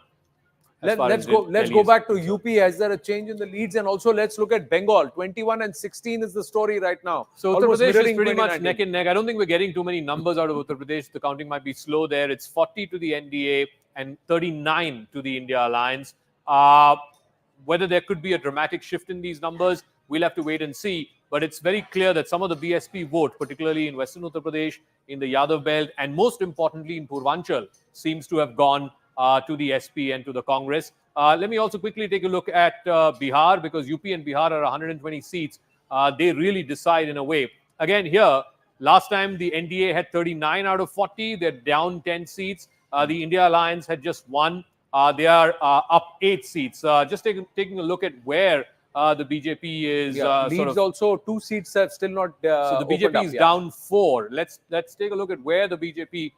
Let's go back to UP. Is there a change in the leads? And also let's look at Bengal. 21 and 16 is the story right now. So Uttar Pradesh is pretty much neck and neck. I don't think we're getting too many numbers out of Uttar Pradesh. The counting might be slow there. It's 40 to the NDA and 39 to the India Alliance. Whether there could be a dramatic shift in these numbers, we'll have to wait and see. But it's very clear that some of the BSP vote, particularly in Western Uttar Pradesh, in the Yadav belt, and most importantly in Purvanchal, seems to have gone to the SP and to the Congress. Let me also quickly take a look at Bihar, because UP and Bihar are 120 seats. They really decide in a way. Again, here, last time the NDA had 39 out of 40. They're down 10 seats. The India Alliance had just 1. They are up 8 seats. Just taking a look at where the BJP is leads also 2 seats have still not so the BJP is down 4. Let's take a look at where the BJP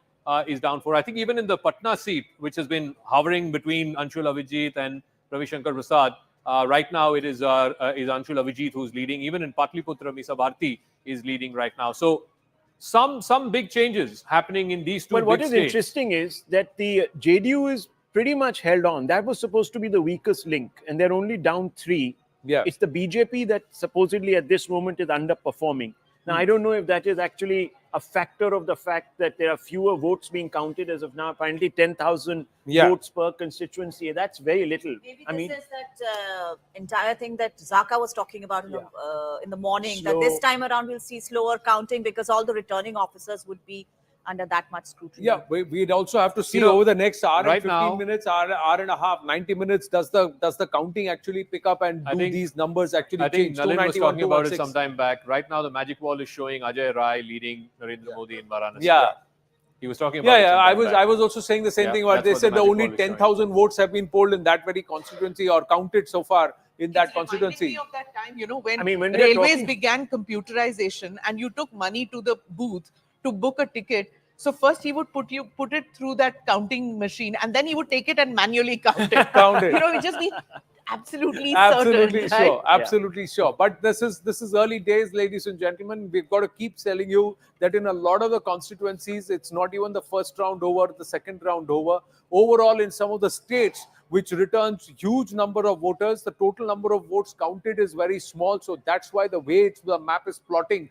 is down 4. I think even in the Patna seat, which has been hovering between Anshul Avijit and Ravi Shankar Prasad, Right now, it is Anshul Avijit who's leading. Even in Patliputra, Misa Bharti is leading right now. So some big changes happening in these two But what big is states. interesting is that the JDU is pretty much held on. That was supposed to be the weakest link, and they're only down 3. Yeah. It's the BJP that supposedly at this moment is underperforming. Now, I don't know if that is actually a factor of the fact that there are fewer votes being counted as of now. Apparently 10,000 votes per constituency. That's very little. Maybe I mean, this is that entire thing that Zaka was talking about in the morning, that this Slow. time around we'll see slower counting because all the returning officers would be under that much scrutiny. Yeah, we'd also have to see You know, over the next hour right and 15 now- minutes, hour and a half, 90 minutes, does the counting actually pick up and I do think- these numbers actually I think change? Nalin was 291, talking about it 216. some time back. Right now, the magic wall is showing Ajay Rai leading Narendra Modi in Varanasi. Yeah. He was talking about Yeah, it yeah. some time back. I was also saying the same Yeah, thing. What that's they what said the the magic only wall is showing. 10,000 votes have been polled in that very constituency or counted so far in that Reminding constituency. me of that time, you know, when, I mean, when we are railways talking- began computerization and you took money to the booth to book a ticket. So first he would put it through that counting machine, and then he would take it and manually count it. Count it. You know, we just need absolutely Absolutely certain, sure. right? Absolutely sure. But this is early days, ladies and gentlemen. We've got to keep telling you that in a lot of the constituencies, it's not even the first round over, the second round over. Overall, in some of the states which returns huge number of voters, the total number of votes counted is very small. So that's why the way the map is plotting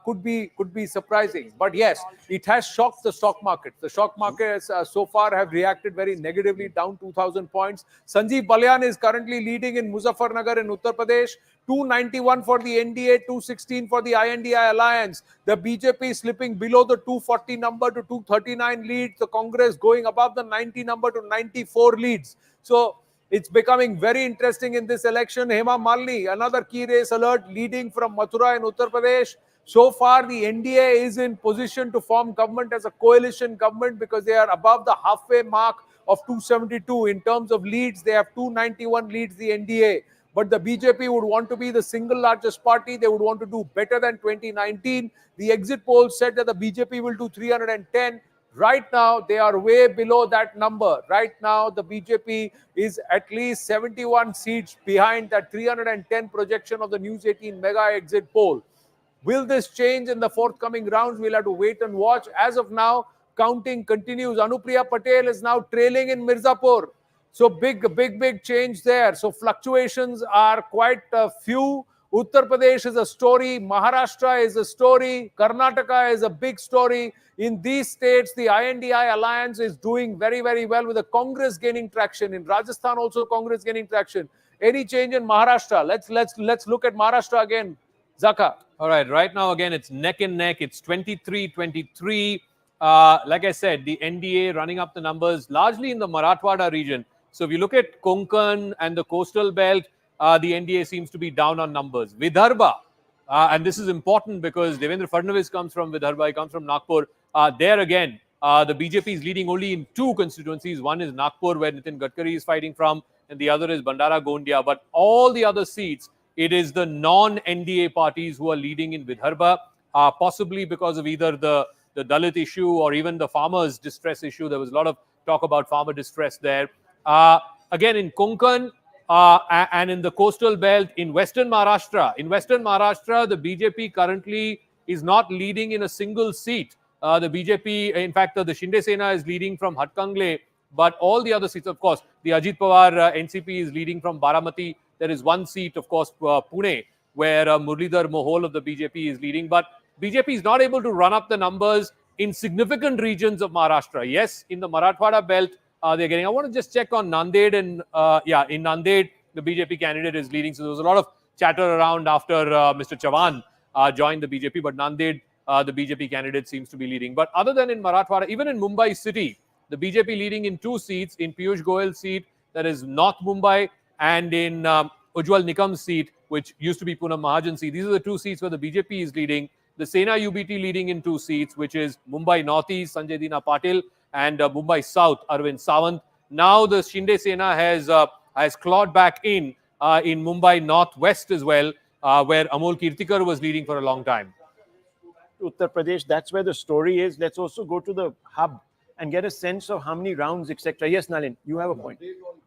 could be surprising. But yes, it has shocked the stock market. The stock markets so far have reacted very negatively, down 2,000 points. Sanjeev Balyan is currently leading in Muzaffarnagar in Uttar Pradesh. 291 for the NDA, 216 for the INDI alliance. The BJP slipping below the 240 number to 239 leads. The Congress going above the 90 number to 94 leads. So it's becoming very interesting in this election. Hema Malini, another key race alert, leading from Mathura in Uttar Pradesh. So far, the NDA is in position to form government as a coalition government because they are above the halfway mark of 272. In terms of leads, they have 291 leads, the NDA. But the BJP would want to be the single largest party. They would want to do better than 2019. The exit polls said that the BJP will do 310. Right now, they are way below that number. Right now, the BJP is at least 71 seats behind that 310 projection of the News 18 mega exit poll. Will this change in the forthcoming rounds? We'll have to wait and watch. As of now, counting continues. Anupriya Patel is now trailing in Mirzapur. So big change there. So fluctuations are quite few. Uttar Pradesh is a story. Maharashtra is a story. Karnataka is a big story. In these states, the INDI alliance is doing very, very well with the Congress gaining traction. In Rajasthan, also Congress gaining traction. Any change in Maharashtra? Let's look at Maharashtra again. Zaka. All right, right now, again, it's neck and neck. It's 23-23. Like I said, the NDA running up the numbers largely in the Marathwada region. So if you look at Konkan and the coastal belt, the NDA seems to be down on numbers. Vidarbha, and this is important because Devendra Fadnavis comes from Vidarbha, he comes from Nagpur. There again, the BJP is leading only in 2 constituencies. One is Nagpur, where Nitin Gadkari is fighting from, and the other is Bandara Gondia. But all the other seats, it is the non-NDA parties who are leading in Vidarbha, possibly because of either the Dalit issue or even the farmers' distress issue. There was a lot of talk about farmer distress there. Again, in Konkan and in the coastal belt, in Western Maharashtra, the BJP currently is not leading in a single seat. The BJP, in fact, the Shinde Sena is leading from Hatkangle, but all the other seats, of course, the Ajit Pawar NCP is leading from Baramati. There is one seat, of course, Pune, where Muralidhar Mohol of the BJP is leading. But BJP is not able to run up the numbers in significant regions of Maharashtra. Yes, in the Marathwada belt, they're getting. I want to just check on Nanded. And in Nanded, the BJP candidate is leading. So there was a lot of chatter around after Mr. Chavan joined the BJP. But Nanded, the BJP candidate seems to be leading. But other than in Marathwada, even in Mumbai city, the BJP leading in 2 seats. In Piyush Goyal's seat, that is North Mumbai, and in Ujjwal Nikam's seat, which used to be Poonam Mahajan seat. These are the 2 seats where the BJP is leading. The Sena UBT leading in 2 seats, which is Mumbai Northeast, Sanjay Dina Patil, and Mumbai South, Arvind Sawant. Now the Shinde Sena has clawed back in Mumbai Northwest as well, where Amol Kirtikar was leading for a long time. Uttar Pradesh, that's where the story is. Let's also go to the hub and get a sense of how many rounds, etc. Yes, Nalin, you have a point.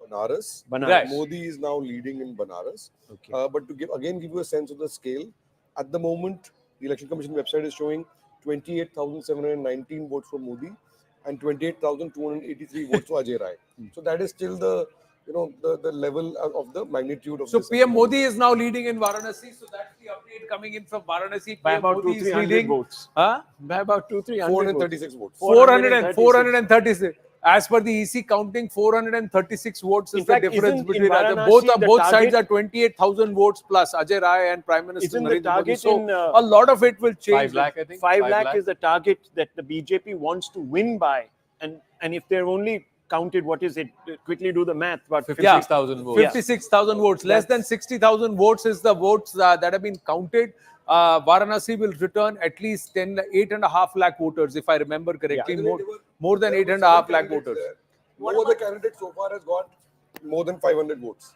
Banaras. Banaras. Modi is now leading in Banaras. Okay. But to give you a sense of the scale, at the moment, the Election Commission website is showing 28,719 votes for Modi and 28,283 votes for Ajay Rai. So that is still the the level of the magnitude of. So this PM Modi is now leading in Varanasi. So that's the update coming in from Varanasi. By PM about Modi is 200-300 leading. votes. Huh? By about 200-300 436 votes. 436. As per the EC counting, 436 votes is the difference between both sides are 28,000 votes plus Ajay Rai and Prime Minister Narendra Modi. So a lot of it will change. 5 lakh, I think. 5 lakh is the target that the BJP wants to win by, and if they're only counted, what is it? Quickly do the math. About 56,000 votes. 56,000 votes. Less than 60,000 votes is the votes that have been counted. Varanasi will return at least 8.5 lakh voters, if I remember correctly. More than 8.5 lakh voters. No other candidate so far has got more than 500 votes.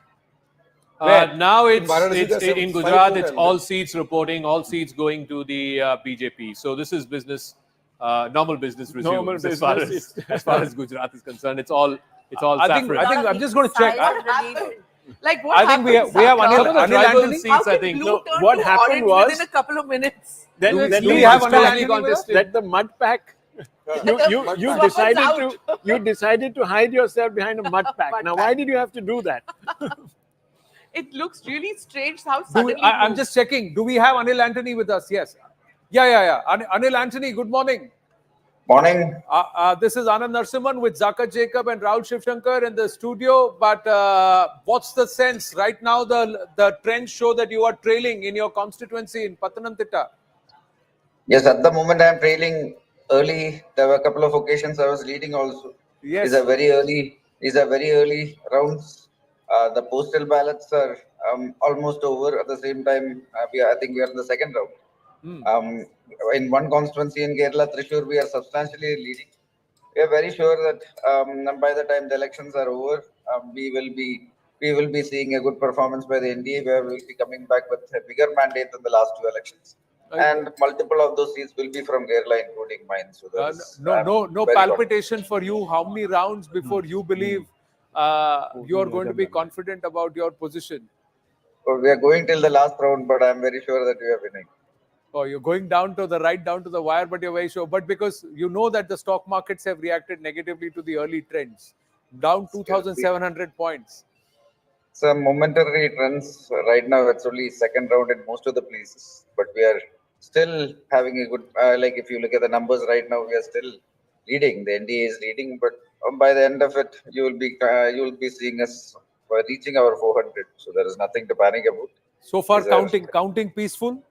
Now In Varanasi, it's in Gujarat, it's all seats reporting, all seats going to the BJP. So this is business, normal business resumes Normal as far as Gujarat is concerned. It's all I think I'm just going to check. Like what I think we have Anil Antony seats. I think what happened was within a couple of minutes. Then we have Anil Antony contested. that the mud pack. You decided to hide yourself behind a mud pack. Now, why did you have to do that? It looks really strange how suddenly. I'm just checking. Do we have Anil Antony with us? Yes. Yeah. Anil Antony, good morning. Morning. This is Anand Narsimhan with Zakat Jacob and Rahul Shivshankar in the studio. But what's the sense right now? The trends show that you are trailing in your constituency in Pathanamthitta. Yes, at the moment I am trailing early. There were a couple of occasions I was leading also. Yes. These are very early rounds. The postal ballots are almost over. At the same time, I think we are in the second round. In one constituency in Kerala, Thrissur, we are substantially leading. We are very sure that by the time the elections are over, we will be seeing a good performance by the NDA, where we will be coming back with a bigger mandate than the last two elections. And multiple of those seats will be from Kerala, including mine. So no palpitation for you. How many rounds before you believe you are going to be confident about your position? So we are going till the last round, but I am very sure that we are winning. Oh, you're going down to the wire, but you're very sure. But because you know that the stock markets have reacted negatively to the early trends, down 2,700 points. Some momentary trends. Right now, it's only second round in most of the places, but we are still having a good. Like if you look at the numbers right now, we are still leading. The NDA is leading, but by the end of it, you will be seeing us reaching our 400. So there is nothing to panic about. So far, counting peaceful.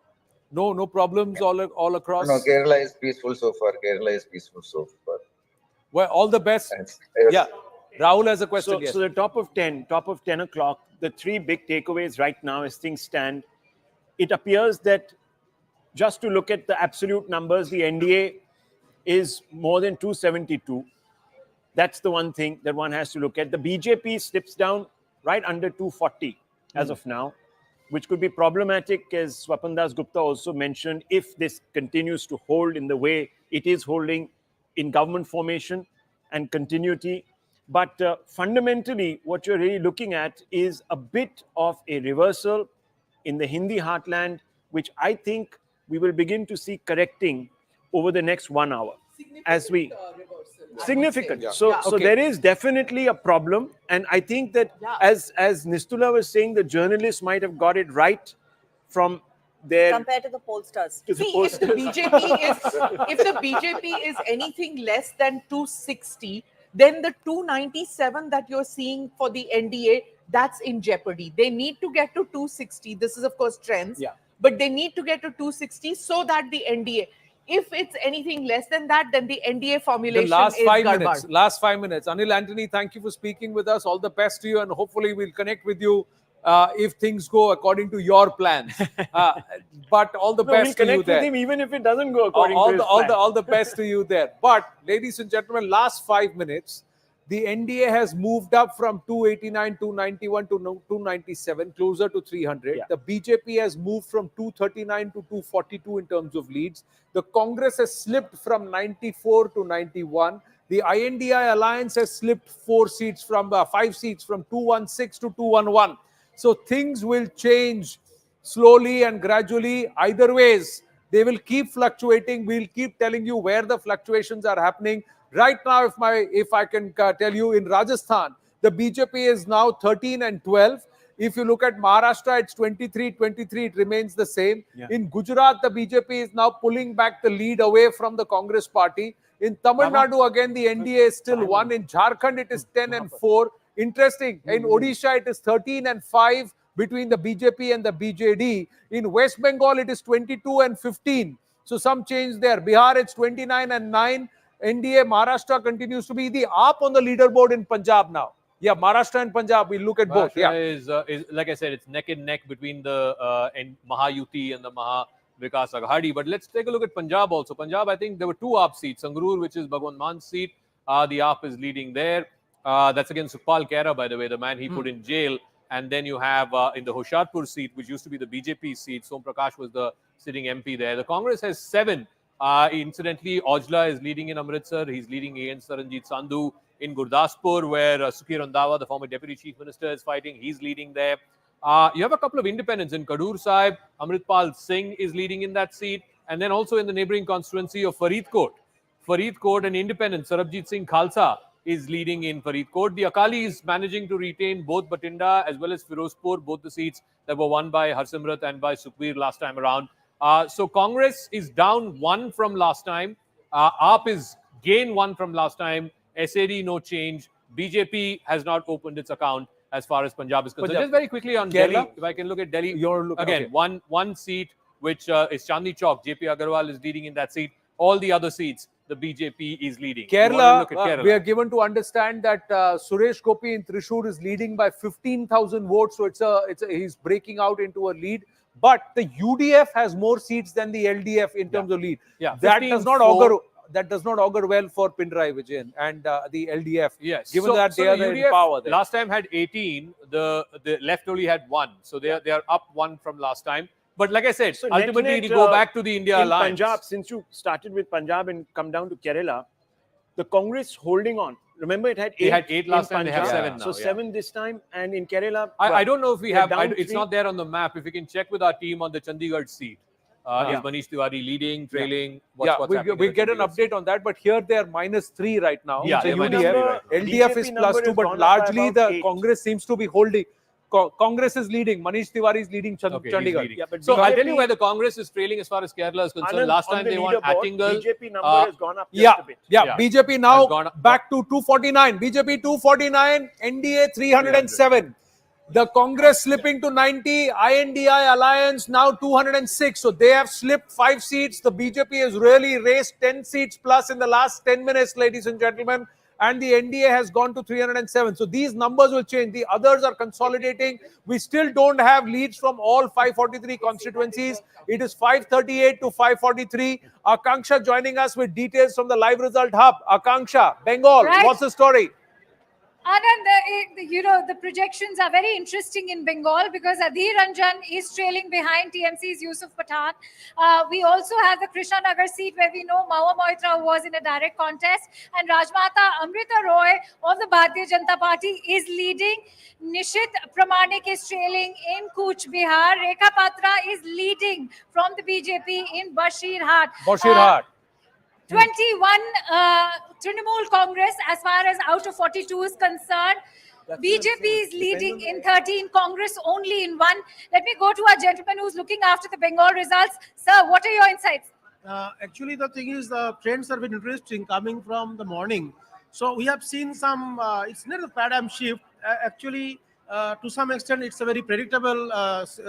No problems all across. No, Kerala is peaceful so far. Well, all the best. Yes. Yeah. Rahul has a question. So the top of 10 o'clock, the three big takeaways right now as things stand, it appears that just to look at the absolute numbers, the NDA is more than 272. That's the one thing that one has to look at. The BJP slips down right under 240 as of now, which could be problematic, as Swapan Das Gupta also mentioned, if this continues to hold in the way it is holding in government formation and continuity. But fundamentally, what you're really looking at is a bit of a reversal in the Hindi heartland, which I think we will begin to see correcting over the next 1 hour. Significant. So there is definitely a problem, and I think that as Nistula was saying, the journalists might have got it right from their compared to the pollsters. If the BJP is anything less than 260, then the 297 that you're seeing for the NDA, that's in jeopardy. They need to get to 260. This is of course trends, but they need to get to 260 so that the NDA. If it's anything less than that, then the NDA formulation last is garbage. Last 5 minutes. Anil Antony, thank you for speaking with us. All the best to you, and hopefully we'll connect with you if things go according to your plans. But all the best to you there. We'll connect with him even if it doesn't go according to his plan. All the best to you there. But ladies and gentlemen, last 5 minutes, the NDA has moved up from 289, 291 to 297, closer to 300. The BJP has moved from 239 to 242 in terms of leads. The Congress has slipped from 94 to 91. The INDI alliance has slipped 5 seats from 216 to 211. So things will change slowly and gradually. Either ways, they will keep fluctuating. We'll keep telling you where the fluctuations are happening. Right now, if I can tell you, in Rajasthan, the BJP is now 13 and 12. If you look at Maharashtra, it's 23-23. It remains the same. Yeah. In Gujarat, the BJP is now pulling back the lead away from the Congress party. In Tamil Nadu, again, the NDA is still 1. In Jharkhand, it is 10 and 4. Interesting. In Odisha, it is 13 and 5 between the BJP and the BJD. In West Bengal, it is 22 and 15. So some change there. Bihar, it's 29 and 9. NDA, Maharashtra continues to be the up on the leaderboard in Punjab now. Yeah, Maharashtra and Punjab, we look at both. Yeah, is like I said, it's neck and neck between the Mahayuti and the Maha Vikas Aghadi. But let's take a look at Punjab also. Punjab, I think there were 2 AAP seats. Sangrur, which is Bhagwant Man's seat, the AAP is leading there. That's against Sukhpal Khera, by the way, the man he put in jail. And then you have in the Hoshiarpur seat, which used to be the BJP seat, Som Prakash was the sitting MP there. The Congress has 7. Incidentally, Aujla is leading in Amritsar. He's leading against Saranjit Sandhu. In Gurdaspur, where Sukhir Randhawa, the former Deputy Chief Minister, is fighting. He's leading there. You have a couple of independents in Kadur Sahib. Amritpal Singh is leading in that seat. And then also in the neighbouring constituency of Faridkot. Faridkot, an independent, Sarabjit Singh Khalsa, is leading in Faridkot. The Akali is managing to retain both Batinda as well as Firozpur, both the seats that were won by Harsimrat and by Sukhbir last time around. So Congress is down 1 from last time. AAP is gain 1 from last time. SAD, no change. BJP has not opened its account as far as Punjab is concerned. Just very quickly on Delhi, if I can look at Delhi. Again, one seat, which is Chandni Chowk. JP Agarwal is leading in that seat. All the other seats, the BJP is leading. Kerala, we are given to understand that Suresh Gopi in Thrissur is leading by 15,000 votes. So he's breaking out into a lead. But the UDF has more seats than the LDF in terms of lead. Yeah, that does not augur well for Pinarayi Vijayan and the LDF. Yes, given that they are in power there. Last time had 18, the left only had 1, so they are up 1 from last time. But like I said, ultimately it will go back to the India alliance. Punjab, since you started with Punjab and come down to Kerala, the Congress holding on. Remember, it had 8. They had 8 last time. They have 7 now. So 7 this time, and in Kerala, I don't know if we have. It's not there on the map. If you can check with our team on the Chandigarh seat. Is Manish Tiwari leading, trailing? We get an update on that, but here they are -3 right now. Yeah, UDF, LDF is +2, but largely the Congress seems to be holding. Congress is leading. Manish Tiwari is leading Chandigarh. Yeah, so I'll tell you where the Congress is trailing as far as Kerala is concerned. Last time they won Attingal. BJP number has gone up just a bit. BJP now back to 249. BJP 249, NDA 307. The Congress slipping to 90, INDI alliance now 206. So they have slipped 5 seats. The BJP has really raised 10 seats plus in the last 10 minutes, ladies and gentlemen. And the NDA has gone to 307. So these numbers will change. The others are consolidating. We still don't have leads from all 543 constituencies. It is 538 to 543. Akanksha joining us with details from the live result hub. Akanksha, Bengal, what's the story? Anand, the projections are very interesting in Bengal because Adhir Ranjan is trailing behind TMC's Yusuf Pathan. We also have the Krishnanagar seat where we know Mahua Moitra was in a direct contest, and Rajmata Amrita Roy of the Bharatiya Janata Party is leading. Nishit Pramanik is trailing in Cooch Behar. Rekha Patra is leading from the BJP in Bashirhat. 21 Trinamool Congress as far as out of 42 is concerned. BJP is leading in 13, Congress only in 1. Let me go to our gentleman who's looking after the Bengal results. Sir, what are your insights? Actually, the thing is, the trends are very interesting coming from the morning. So we have seen some, it's not a paradigm shift. Actually, to some extent, it's a very predictable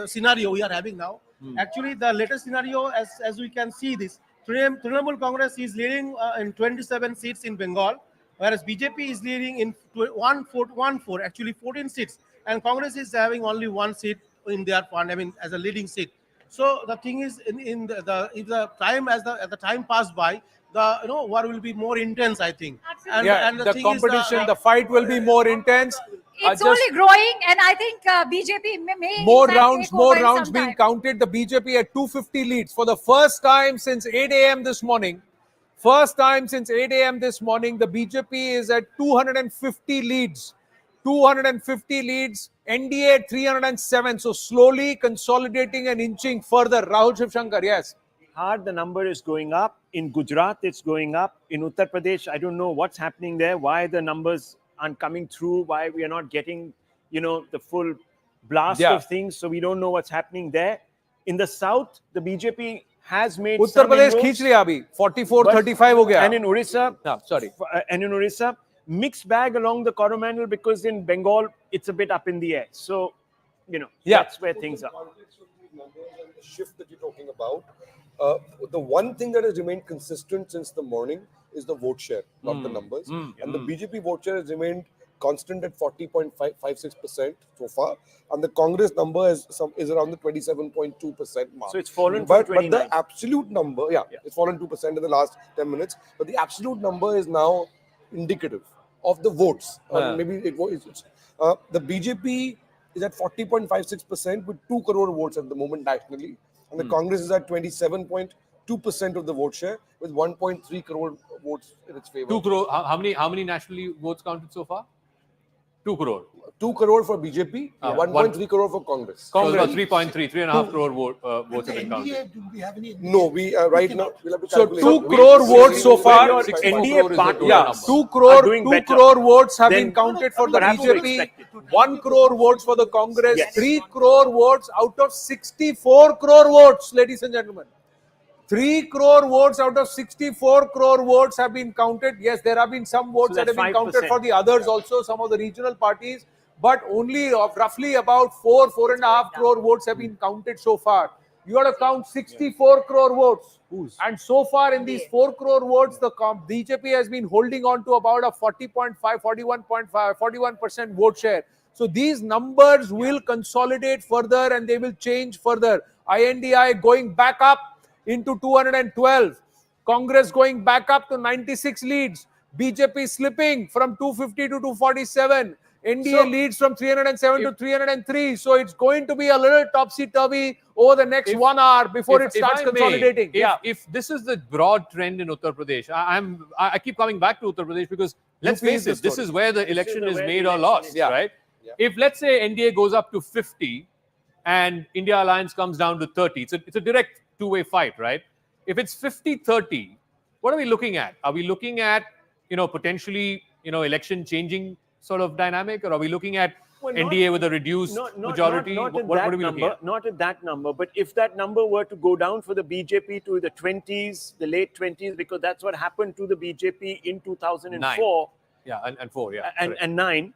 scenario we are having now. Actually, the latest scenario, as we can see this, Trinamool Congress is leading in 27 seats in Bengal, whereas BJP is leading in 14 seats, and Congress is having only 1 seat in their fund, as a leading seat. So the thing is, if the time passed by, the war will be more intense, I think. And the competition, the fight will be more intense. It's only growing, and I think BJP may more rounds being counted. The BJP at 250 leads for the first time since 8 a.m. this morning. First time since 8 a.m. this morning, the BJP is at 250 leads. 250 leads, NDA 307. So slowly consolidating and inching further. Rahul Shivshankar, yes. Hard, the number is going up. In Gujarat, it's going up. In Uttar Pradesh, I don't know what's happening there, why the numbers aren't coming through, why we are not getting, the full blast of things. So we don't know what's happening there. In the south, the BJP has made Uttar Pradesh खींच लिया अभी 44-35 हो गया. And in Orissa, mixed bag along the Coromandel, because in Bengal it's a bit up in the air. So, that's where things are. The shift that you're talking about, the one thing that has remained consistent since the morning is the vote share, not the numbers. And the BJP vote share has remained constant at 40.56% so far, and the Congress number is around the 27.2% mark. So it's fallen but from 29. But the absolute number, it's fallen 2% in the last 10 minutes. But the absolute number is now indicative of the votes. The BJP is at 40.56% with 2 crore votes at the moment nationally, and the Congress is at 27.2% of the vote share with 1.3 crore votes in its favor. 2 crore. How many nationally votes counted so far? 2 crore. 2 crore for BJP, 1.3 crore for Congress. Congress 3.3.5 crore votes have been counted. NDA, do we have any? No, we right now we'll have to So calculate. 2 crore votes so far. NDA party, 2 crore votes have been counted for the BJP. 1 crore votes for the Congress. 3 crore votes out of 64 crore votes, ladies and gentlemen. 3 crore votes out of 64 crore votes have been counted. Yes, there have been some votes that have been counted for the others also, some of the regional parties, but only of roughly about 4.5 crore votes have been counted so far. You have to count 64 crore votes. And so far in these 4 crore votes, the BJP has been holding on to about a 41% vote share. So these numbers will consolidate further and they will change further. INDI going back up into 212, Congress going back up to 96 leads, BJP slipping from 250 to 247, NDA leads from 307 to 303. So it's going to be a little topsy-turvy over the next 1 hour before it starts consolidating. If this is the broad trend in Uttar Pradesh, I keep coming back to Uttar Pradesh because let's face it, this is where the election is made or lost, right? If let's say NDA goes up to 50 and India Alliance comes down to 30, it's a direct two-way fight, right? If it's 50-30, what are we looking at? Are we looking at, potentially, election changing sort of dynamic, or are we looking at NDA with a reduced majority? Not what are we looking at? Not at that number, but if that number were to go down for the BJP to the 20s, the late 20s, because that's what happened to the BJP in 2004. And 4, And 9.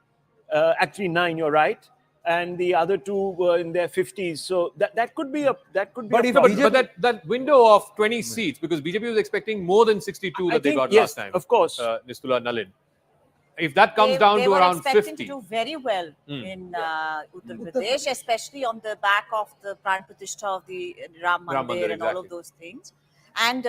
Actually 9, you're right. And the other two were in their 50s. So that could be a But that window of 20 seats, because BJP was expecting more than 62 that they got last time. Of course. Nistula Nalin. If that comes down to around 50. They were expecting to do very well in Uttar Pradesh, especially on the back of the Pran Pratishtha of the Ram Mandir and all of those things. And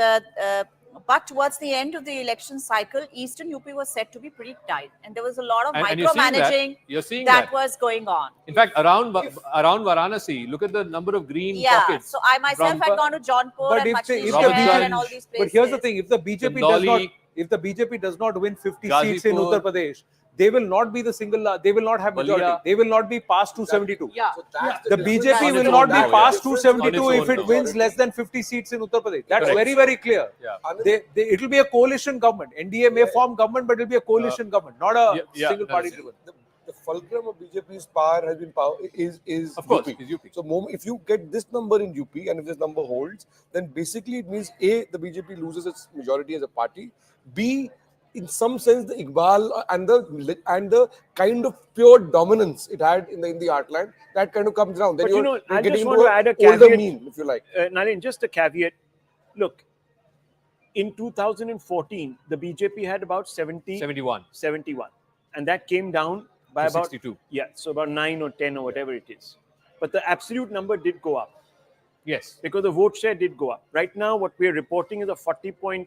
but towards the end of the election cycle, Eastern UP was said to be pretty tight, and there was a lot of micromanaging that was going on. In fact, around Varanasi, look at the number of green pockets. So I myself had gone to Jaunpur and Machli Shahar and all these places. But here's the thing: if the BJP does not win 50 seats in Uttar Pradesh, they will not be the single. They will not have majority. They will not be past 272. The BJP will not be past 272 if it wins less than 50 seats in Uttar Pradesh. That's very, very clear. It will be a coalition government. NDA may form government, but it will be a coalition government, not a single party driven. The fulcrum of BJP's power has been is of course UP. So if you get this number in UP and if this number holds, then basically it means A, the BJP loses its majority as a party. B, in some sense, the Iqbal and the kind of pure dominance it had in the heartland, that kind of comes down. Then you're getting into an older mean, if you like. Nalin, just a caveat. Look, in 2014, the BJP had about 71. And that came down by about 62. So about 9 or 10 or whatever it is. But the absolute number did go up. Yes. Because the vote share did go up. Right now, what we are reporting is a 40.6%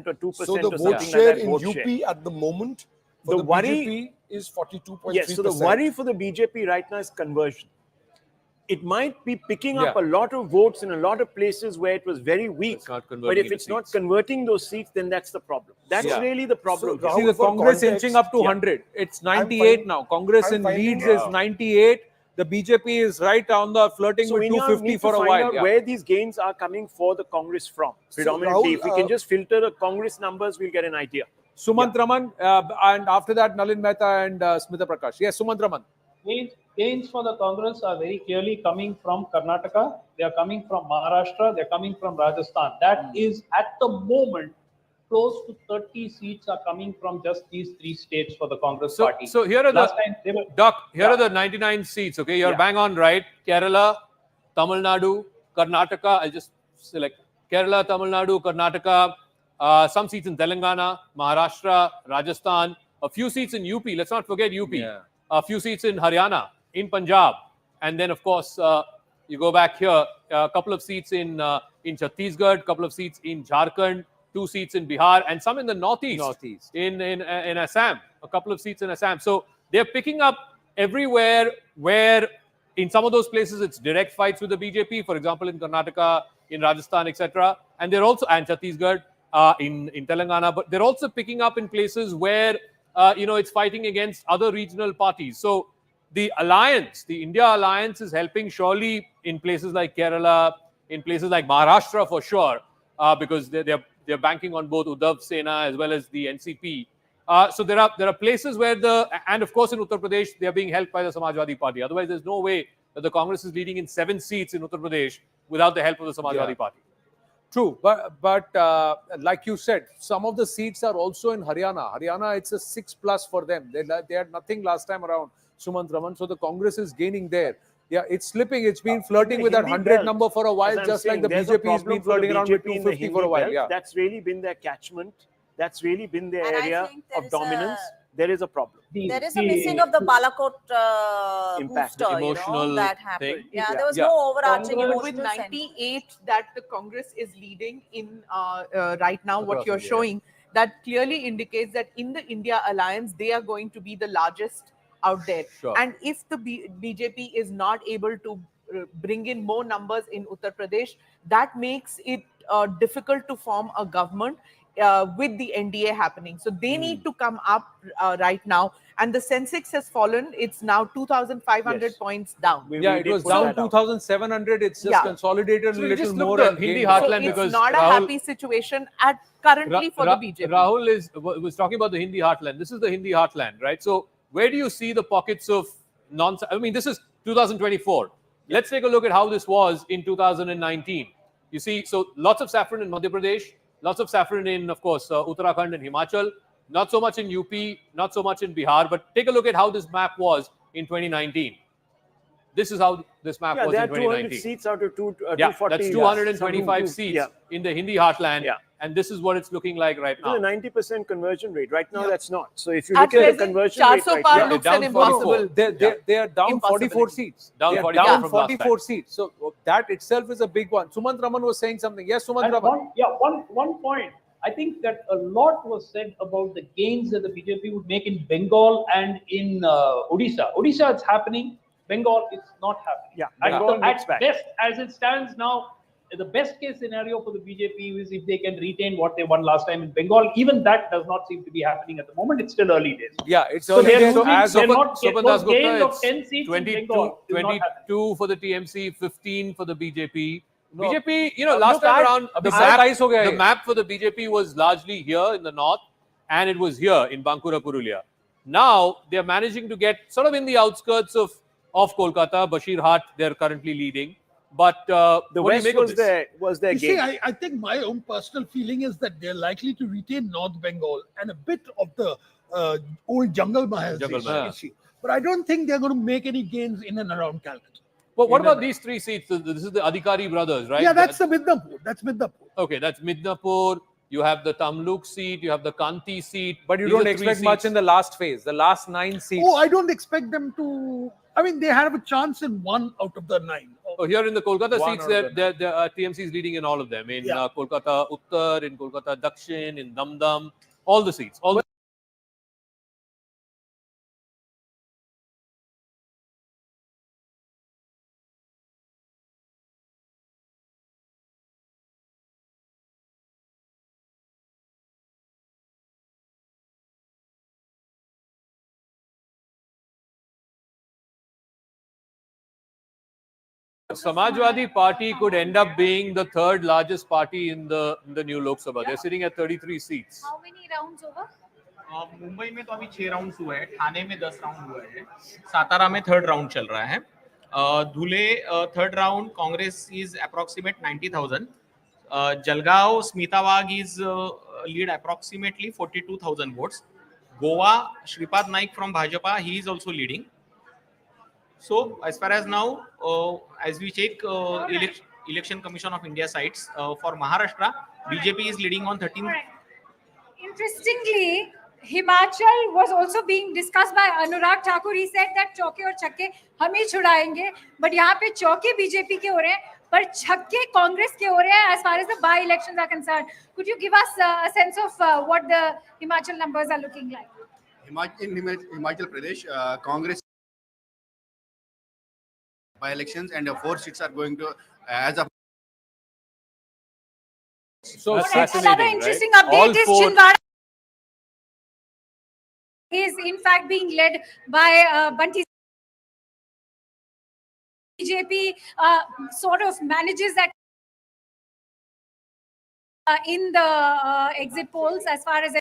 or 2% so the or vote something share like that. in UP at the moment for the BJP is 42.3%. Yes, so the worry for the BJP right now is conversion. it might be picking up a lot of votes in a lot of places where it was very weak. But if it's not converting those seats, then that's the problem. That's really the problem. So, see, the Congress inching up to 100. It's 98 now. Congress in leads is 98. The BJP is right on the flirting with 250 for a while. We need to find out where these gains are coming for the Congress from. Predominantly, if we can just filter the Congress numbers, we'll get an idea. Sumant Raman, and after that, Nalin Mehta and Smita Prakash. Yes, Sumant Raman. Gains for the Congress are very clearly coming from Karnataka. They are coming from Maharashtra. They are coming from Rajasthan. That is, at the moment, close to 30 seats are coming from just these three states for the Congress party. So here are here are the 99 seats. Okay, you're bang on right. Kerala, Tamil Nadu, Karnataka. I'll just select Kerala, Tamil Nadu, Karnataka. Some seats in Telangana, Maharashtra, Rajasthan. A few seats in UP. Let's not forget UP. A few seats in Haryana, in Punjab, and then of course you go back here. A couple of seats in Chhattisgarh, a couple of seats in Jharkhand, 2 seats in Bihar, and some in the northeast. In Assam, a couple of seats in Assam. So they're picking up everywhere where in some of those places it's direct fights with the BJP. For example, in Karnataka, in Rajasthan, etc. And they're also and Chhattisgarh, in Telangana, but they're also picking up in places where it's fighting against other regional parties. So the alliance, the India alliance, is helping surely in places like Kerala, in places like Maharashtra for sure, because they're banking on both Uddhav Sena as well as the NCP. So there are places where and of course in Uttar Pradesh they are being helped by the Samajwadi Party. Otherwise, there's no way that the Congress is leading in 7 seats in Uttar Pradesh without the help of the Samajwadi Party. True, but like you said, some of the seats are also in Haryana. Haryana, it's a 6+ for them. They had nothing last time around, Sumant Raman. So the Congress is gaining there. Yeah, it's slipping. It's been flirting with that 100 number for a while, just like the BJP has been flirting around with 250 for a while. Yeah, that's really been their catchment. That's really been their area of dominance. There is a problem. There is a missing of the Balakot booster, emotional that happened. thing. Yeah, there was no overarching With emotional 98 that the Congress is leading in right now, what Across you're India. showing, that clearly indicates that in the India alliance, they are going to be the largest out there. Sure. And if the BJP is not able to bring in more numbers in Uttar Pradesh, that makes it difficult to form a government with the NDA happening. So they need to come up right now. And the Sensex has fallen. It's now 2,500 points down. It was down 2,700. It's just consolidated a little more. The Hindi heartland So because it's not a happy situation currently for the BJP. Rahul was talking about the Hindi heartland. This is the Hindi heartland, right? So where do you see the pockets of I mean, this is 2024. Let's take a look at how this was in 2019. You see, so lots of saffron in Madhya Pradesh, lots of saffron in, of course, Uttarakhand and Himachal, not so much in UP, not so much in Bihar, but take a look at how this map was in 2019. This is how this map was in 2019. 200 seats out of 240. That's 225 seats in the Hindi heartland. And this is what it's looking like right now. It's a 90% conversion rate. Right now, that's not. So if you look at the conversion rate right now, looks an impossible. They are down 44 seats. Down They are 44 down from 44 seats. So that itself is a big one. Sumant Raman was saying something. Yes, Sumant Raman. One point. I think that a lot was said about the gains that the BJP would make in Bengal and in Odisha. Odisha, it's happening. Bengal, it's not happening. At best, as it stands now, the best case scenario for the BJP is if they can retain what they won last time in Bengal. Even that does not seem to be happening at the moment. It's still early days. Yeah, it's early days. So as those gains of it's 10 seats in Bengal is not happening. 22 for the TMC, 15 for the BJP. BJP, last time around, the map for the BJP was largely here in the north, and it was here in Bankura, Purulia. Now, they're managing to get sort of in the outskirts of Kolkata. Bashirhat, they're currently leading. But the West was their You game. see, I think my own personal feeling is that they're likely to retain North Bengal and a bit of the old Jungle Mahal issue. But I don't think they're going to make any gains in and around Calcutta. But what about these 3 seats? This is the Adhikari brothers, right? Yeah, that's the Midnapur. That's Midnapur. Okay, that's Midnapur. You have the Tamluk seat. You have the Kanti seat. But you don't expect much in the last phase, the last 9 seats. Oh, I don't expect them to. I mean, they have a chance in 1 out of the 9. Oh, here in the Kolkata seats, TMC is leading in all of them. In Kolkata Uttar, in Kolkata Dakshin, in Damdam, all the seats. Samajwadi Party could end up being the third largest party in the new Lok Sabha. They're sitting at 33 seats. How many rounds over? Mumbai में तो अभी 6 rounds हुए हैं, ठाणे में 10 round हुए हैं, सातारा में third round चल रहा है, Dhule third round Congress is approximate 90,000, Jalgaon Smita Wagh is lead approximately 42,000 votes, Goa Shripad Naik from Bhajapa, he is also leading. So as far as now, as we check Election Commission of India sites, for Maharashtra, BJP is leading on 13. Interestingly, Himachal was also being discussed by Anurag Thakur. He said that चौके और छक्के हम ही छुड़ाएंगे, but यहाँ पे चौके BJP के हो रहे हैं, पर छक्के कांग्रेस के हो रहे हैं as far as the by-elections are concerned. Could you give us a sense of what the Himachal numbers are looking like? In Himachal Pradesh, Congress by-elections and 4 seats are going to as of. So another interesting update is Chhindwara is in fact being led by Bunty. BJP sort of manages that in the exit polls as far as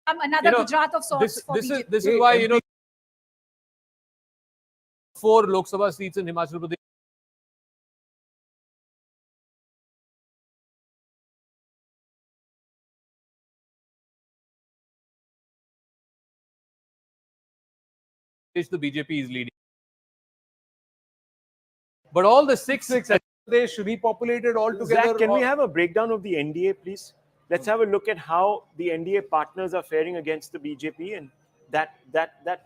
another Gujarat of sorts for BJP. This is why 4 Lok Sabha seats in Himachal Pradesh. The BJP is leading, but all the six they repopulated altogether. Zach, can we have a breakdown of the NDA, please? Let's have a look at how the NDA partners are faring against the BJP, and that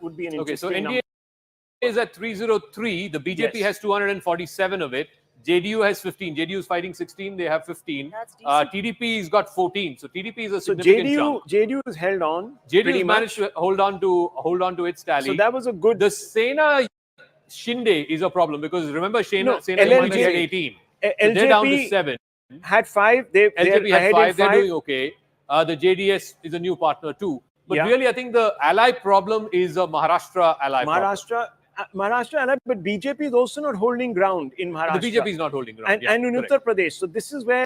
would be an interesting Okay, so number. NDA is at 303. The BJP has 247 of it. JDU has 15. JDU is fighting 16. They have 15. TDP has got 14. So TDP is a significant chunk. JDU is held on. JDU has managed to hold on to its tally. So that was a good. The Sena Shinde is a problem because remember Sena had 18. So they're down to 7. Had 5. LJP had 5. They're doing okay. The JDS is a new partner too. But really, I think the ally problem is a Maharashtra ally problem. Maharashtra, but BJP is also not holding ground in Maharashtra. The BJP is not holding ground. And in Uttar Pradesh. So this is where.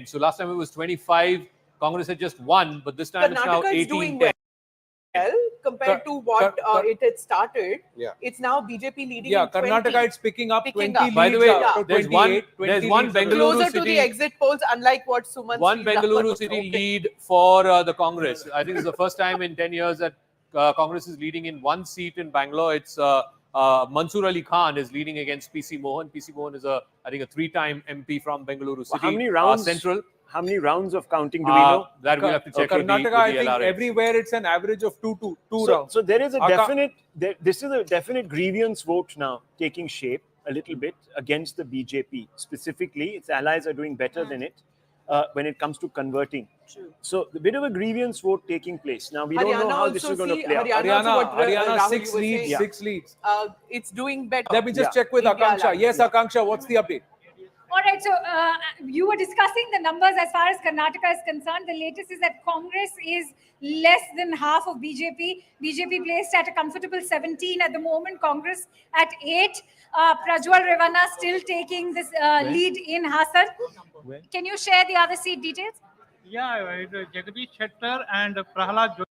So last time it was 25. Congress had just 1, but this time it's now 18. Is doing well compared to what it had started. Yeah. It's now BJP leading. Yeah, in 20. Karnataka it's picking up 20 leads. By the way, there's one leads. Bengaluru closer city, to the exit polls, unlike what Suman. One Bengaluru city lead for the Congress. I think it's the first time in 10 years that Congress is leading in 1 seat in Bangalore. It's Mansoor Ali Khan is leading against PC Mohan. PC Mohan is I think a 3-time MP from Bengaluru city. How many rounds? Central. How many rounds of counting do we know? That we'll have to check. Karnataka, I think LRS. everywhere it's an average of two rounds. So there is a definite. This is a definite grievance vote now taking shape a little bit against the BJP. Specifically, its allies are doing better than it when it comes to converting. True. So the bit of a grievance vote taking place. Now we don't know how this is going to play out. Haryana 6 leads. 6 leads. It's doing better. Let me just check with Akanksha. Yes, Akanksha, what's the update? All right, so you were discussing the numbers as far as Karnataka is concerned. The latest is that Congress is less than half of BJP. BJP placed at a comfortable 17 at the moment. Congress at 8. Prajwal Revana still taking this lead in Hassan. Can you share the other seat details? Yeah, Jagadish Shettar and Prahalad Joshi,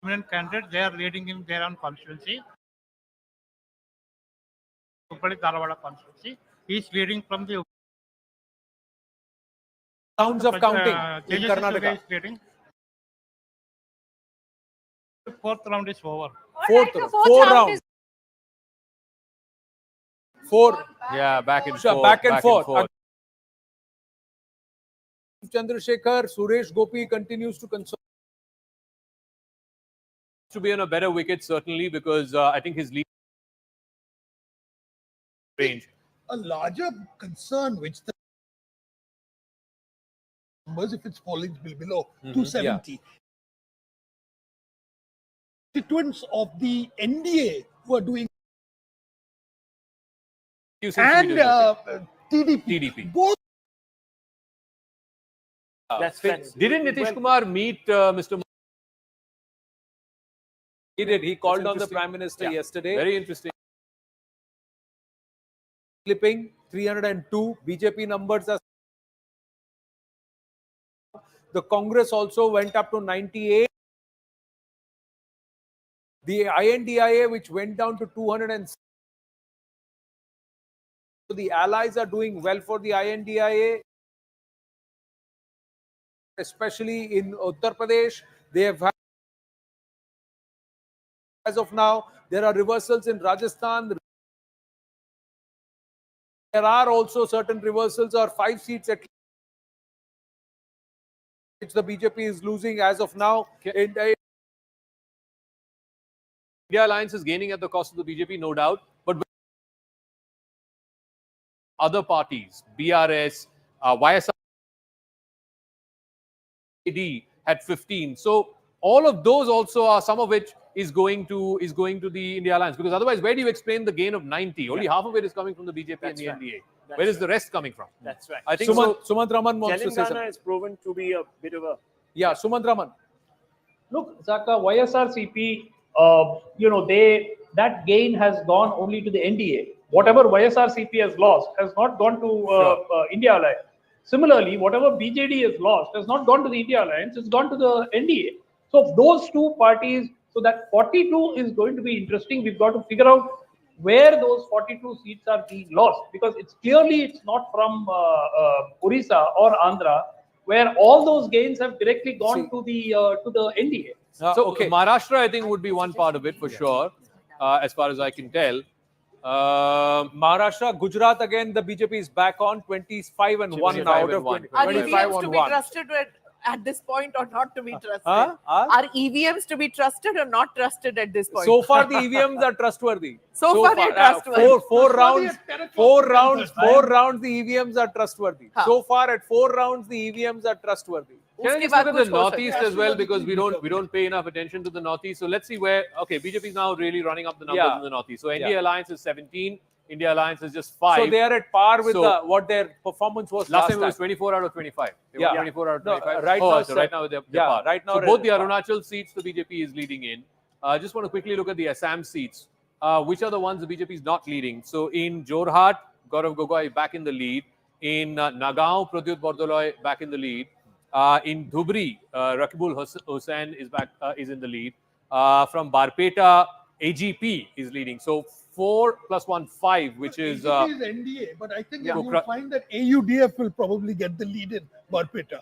prominent candidate, they are leading in their own constituency. Dharwad constituency. He is leading from the rounds of counting in Karnataka. The 4th round is over. Four rounds. 4. Yeah, back and Sure, forth. back and forth. Chandrasekhar, Suresh Gopi continues to console. To be on a better wicket, certainly, because I think his lead range. A larger concern which the numbers if it's falling below 270. Constituents of the NDA who are doing and TDP. Both. Didn't Nitish Kumar meet Mr. He did. He called on the Prime Minister yesterday. Very interesting. Slipping 302. BJP numbers are. The Congress also went up to 98. The INDIA, which went down to 206. So the allies are doing well for the INDIA, especially in Uttar Pradesh. They have had, as of now, there are reversals in Rajasthan. There are also certain reversals or 5 seats at which the BJP is losing as of now. India Alliance is gaining at the cost of the BJP, no doubt. But other parties, BRS, YSR had 15. So all of those also are, some of which is going to the India Alliance, because otherwise, where do you explain the gain of 90? Only half of it is coming from the BJP and the NDA. Where is the rest coming from? That's right. I think Sumant Raman wants to say something. Telangana has proven to be a bit of a... Yeah, Sumant Raman. Look, Zaka, YSRCP, that gain has gone only to the NDA. Whatever YSRCP has lost has not gone to India Alliance. Similarly, whatever BJD has lost has not gone to the India Alliance, it's gone to the NDA. So those two parties, so that 42 is going to be interesting. We've got to figure out where those 42 seats are being lost, because it's not from Orissa or Andhra, where all those gains have directly gone to the NDA. Maharashtra, I think, would be one part of it for sure, as far as I can tell. Maharashtra, Gujarat, again, the BJP is back on 25 and 1 now out of 20. Are 25 EVMs on to be 1. trusted at this point or not to be trusted? Are EVMs to be trusted or not trusted at this point? So far, the EVMs are trustworthy. So far, they're trustworthy. Four rounds, the EVMs are trustworthy. So far, at 4 rounds, the EVMs are trustworthy. Can I just look at the Northeast as well, because we don't pay enough attention to the Northeast. So let's see where. Okay, BJP is now really running up the numbers in the Northeast. So NDA Alliance is 17. India Alliance is just 5. So they are at par with what their performance was last time. It was 24 out of 25. They were 24 out of 25. Right now they're par. Right now, so both the Arunachal seats the BJP is leading in. I just want to quickly look at the Assam seats. Which are the ones the BJP is not leading? So in Jorhat, Gaurav Gogoi back in the lead. In Nagaon, Pradyut Bordoloi back in the lead. In Dhubri, Rakibul Hussain is in the lead. From Barpeta, AGP is leading. So 4 plus 1, 5, which is... BJP is NDA, but I think you will find that AUDF will probably get the lead in Barpeta.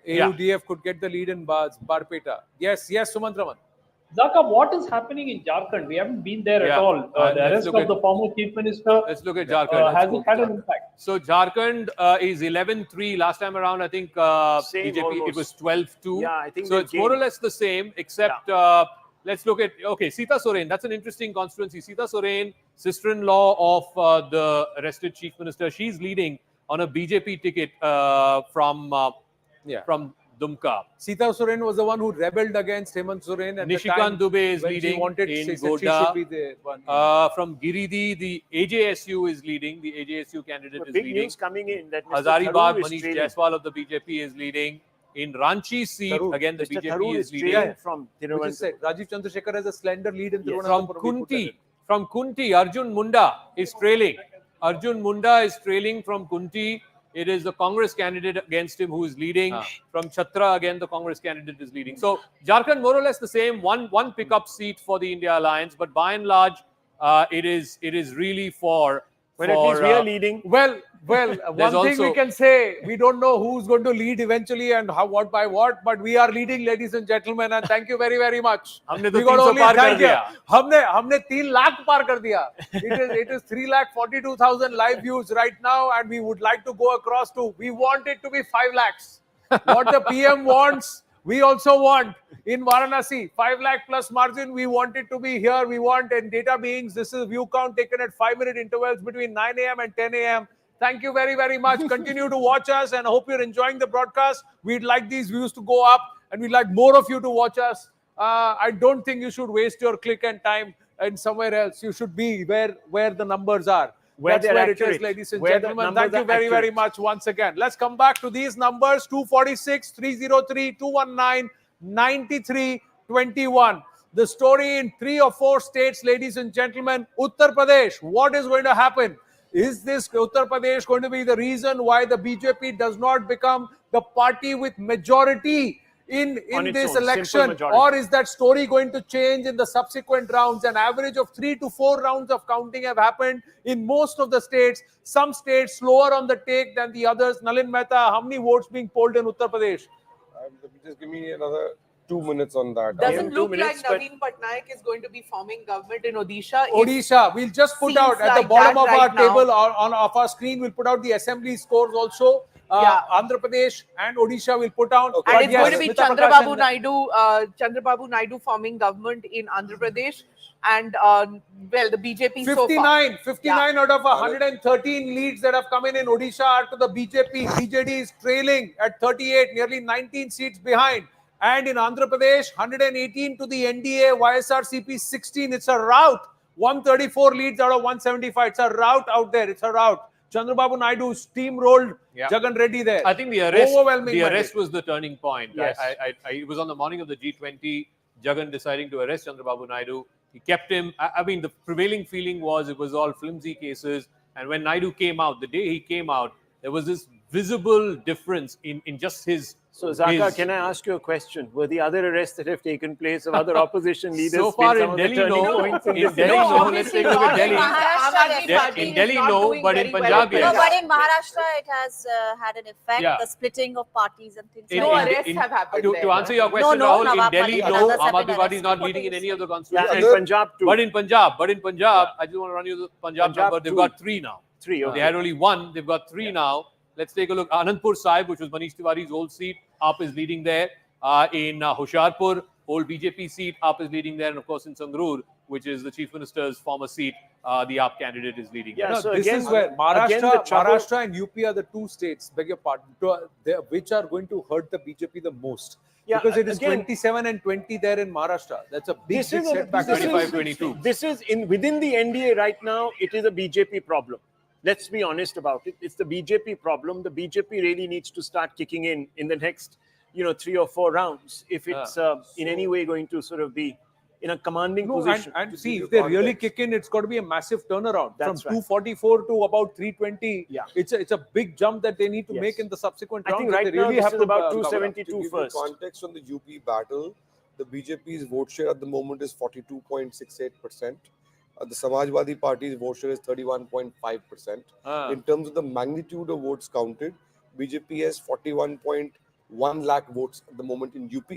AUDF could get the lead in Barpeta. Yes, Sumant Raman. Zaka, what is happening in Jharkhand? We haven't been there at all. The arrest of the former Chief Minister. Let's look at Jharkhand. Has it had an impact? So Jharkhand is 11-3. Last time around, I think BJP, almost. it was 12-2. Yeah, I think so it's more or less the same, except let's look at, Sita Soren. That's an interesting constituency. Sita Soren, sister-in-law of the arrested Chief Minister. She's leading on a BJP ticket from Dumka. Sita Soren was the one who rebelled against Hemant Soren. Nishikant Dubey is leading in Goda. From Giridih, the AJSU is leading. The AJSU candidate is leading. News coming in that Mr. Hazaribagh, Tharoor is Manish trailing. Jaiswal of the BJP is leading. In Ranchi seat, again, the Mr. BJP Tharoor is leading. trailing from Which is said, Rajiv Chandrasekhar has a slender lead in From Kunti, Arjun Munda is trailing. Arjun Munda is trailing from Kunti. It is the Congress candidate against him who is leading. From Chhatra, again, the Congress candidate is leading. So Jharkhand, more or less the same. One pickup seat for the India Alliance, but by and large, it is really for. When at least we are leading. Well, one thing we can say, we don't know who's going to lead eventually and how, what by what, but we are leading, ladies and gentlemen, and thank you very, very much. हमने We तो got 300 only पार कर thank you. दिया. हमने 3 lakh par kar diya. It is 3,42,000 live views right now, and we would like to go across to, we want it to be 5 lakhs. What the PM wants, we also want. In Varanasi, 5 lakh plus margin, we want it to be here. We want, in data beings, this is view count taken at 5-minute intervals between 9 a.m. and 10 a.m. Thank you very, very much. Continue to watch us and I hope you're enjoying the broadcast. We'd like these views to go up and we'd like more of you to watch us. I don't think you should waste your click and time in somewhere else. You should be where the numbers are. That's where it is, ladies and gentlemen. Thank you very, very much once again. Let's come back to these numbers: 246, 303, 219, 93, 21. The story in 3 or 4 states, ladies and gentlemen. Uttar Pradesh, what is going to happen? Is this Uttar Pradesh going to be the reason why the BJP does not become the party with majority in this election? Or is that story going to change in the subsequent rounds? An average of 3 to 4 rounds of counting have happened in most of the states. Some states slower on the take than the others. Nalin Mehta, how many votes being polled in Uttar Pradesh? Just give me another 2 minutes on that. Doesn't look like Naveen Patnaik is going to be forming government in Odisha. Odisha, we'll just put out at the bottom of our table on our screen, we'll put out the assembly scores also. Andhra Pradesh and Odisha will put out. And it's going to be Chandrababu Naidu forming government in Andhra Pradesh. And well, the BJP 59 out of 113 leads that have come in Odisha are to the BJP. BJD is trailing at 38, nearly 19 seats behind. And in Andhra Pradesh, 118 to the NDA, YSRCP 16. It's a rout. 134 leads out of 175. It's a rout out there. It's a rout. Chandrababu Naidu steamrolled Jagan Reddy there. I think the arrest was the turning point. Yes. It was on the morning of the G20, Jagan deciding to arrest Chandrababu Naidu. He kept him. I mean, the prevailing feeling was it was all flimsy cases. And when Naidu came out, the day he came out, there was this visible difference in just his... So, Zaka, can I ask you a question? Were the other arrests that have taken place of other opposition leaders? So far in Delhi, no. In Delhi, no. Let's take a look at Delhi. In Delhi, no. But in Punjab, yes. No, but in Maharashtra, it has had an effect. The splitting of parties and things. No arrests have happened. To answer your question, Rahul, in Delhi, no. Aam Aadmi Party is not leading in any of the constituencies. And Punjab too. But in Punjab, I just want to run you the Punjab number. They've got 3 now. 3. Okay. They had only 1. They've got 3 now. Let's take a look. Anandpur Sahib, which was Manish Tiwari's old seat, AAP is leading there. In Hoshiarpur, old BJP seat, AAP is leading there. And of course, in Sangrur, which is the Chief Minister's former seat, the AAP candidate is leading there. So this is where Maharashtra and UP are the 2 states, beg your pardon, which are going to hurt the BJP the most. Because it is 27 and 20 there in Maharashtra. That's a big setback. 25-22. This is within the NDA right now. It is a BJP problem. Let's be honest about it. It's the BJP problem. The BJP really needs to start kicking in the next, 3 or 4 rounds if it's in any way going to sort of be in a commanding position. And see, if they really kick in, it's got to be a massive turnaround. From 244 to about 320. It's a big jump that they need to make in the subsequent rounds. I think right now this is about 272 to give first. Context on the UP battle, the BJP's vote share at the moment is 42.68%. The Samajwadi Party's vote share is 31.5%. In terms of the magnitude of votes counted, BJP has 41.1 lakh votes at the moment in UP.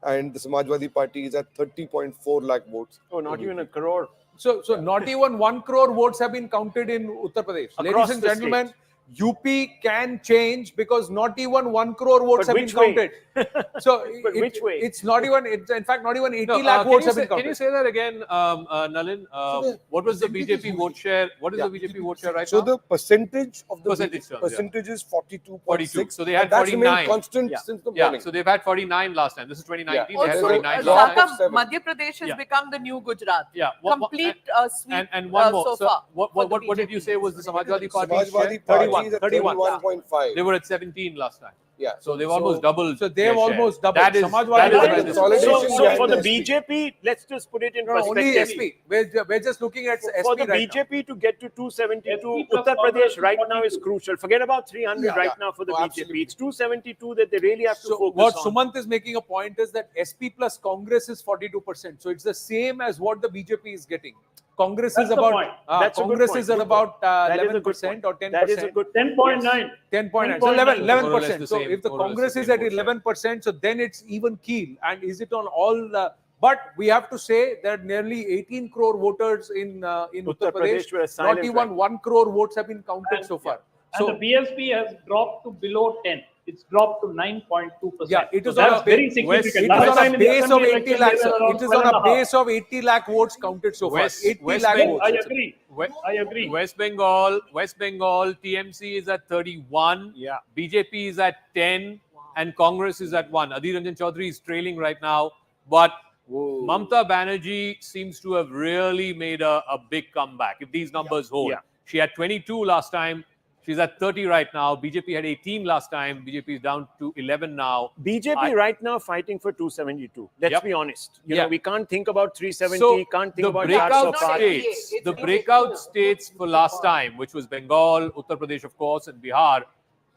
And the Samajwadi Party is at 30.4 lakh votes. Oh, not even a crore. So not even 1 crore votes have been counted in Uttar Pradesh. Ladies and gentlemen, UP can change because not even 1 crore votes have been counted. So which way? It's not even. In fact, not even 80 lakh votes have been counted. Can you say that again, Nalin? What was the BJP vote share? What is the BJP vote share right now? So the percentage of the percentage is 42.6. So they had that's 49. remained constant since the morning. So they've had 49 last time. This is 2019. They had Also, 49 last time. Madhya Pradesh has become the new Gujarat. Complete sweep and one more. so far. What did you say was the Samajwadi Party? Samajwadi Party is at 31.5. They were at 17 last time. Yeah. So they've almost doubled. So they've almost doubled. That is so for the BJP, let's just put it in perspective. Only SP. We're just looking at SP for the right BJP to get to 272, Uttar Pradesh right now is crucial. Forget about 300 right now for the BJP. It's 272 that they really have to focus what on. Sumant is making a point is that SP plus Congress is 42%. So it's the same as what the BJP is getting. Congress is about Congress is at about 11% or 10%. That is a good 10.9. 10.9. So 11%. So if the Congress is at 11%, so then it's even keel. And is it on all the... But we have to say that nearly 18 crore voters in Uttar Pradesh, not even 1 crore votes have been counted so far. And the BSP has dropped to below 10. It's dropped to 9.2%. Yeah, it is so on that's a very significant. It is Last on time a in the base of assembly 80 election, lakhs. they were around It is on a 12.5. base of 80 lakh votes counted so far. 80 lakh votes. I agree. West Bengal, TMC is at 31. Yeah. BJP is at 10, and Congress is at 1. Adhir Ranjan Chaudhary is trailing right now, but Mamata Banerjee seems to have really made a big comeback. If these numbers hold, she had 22 last time. She's at 30 right now. BJP had 18 last time. BJP is down to 11 now. BJP right now fighting for 272. Let's be honest. You know, we can't think about 370. So can't think the about breakout states for last time, which was Bengal, Uttar Pradesh, of course, and Bihar,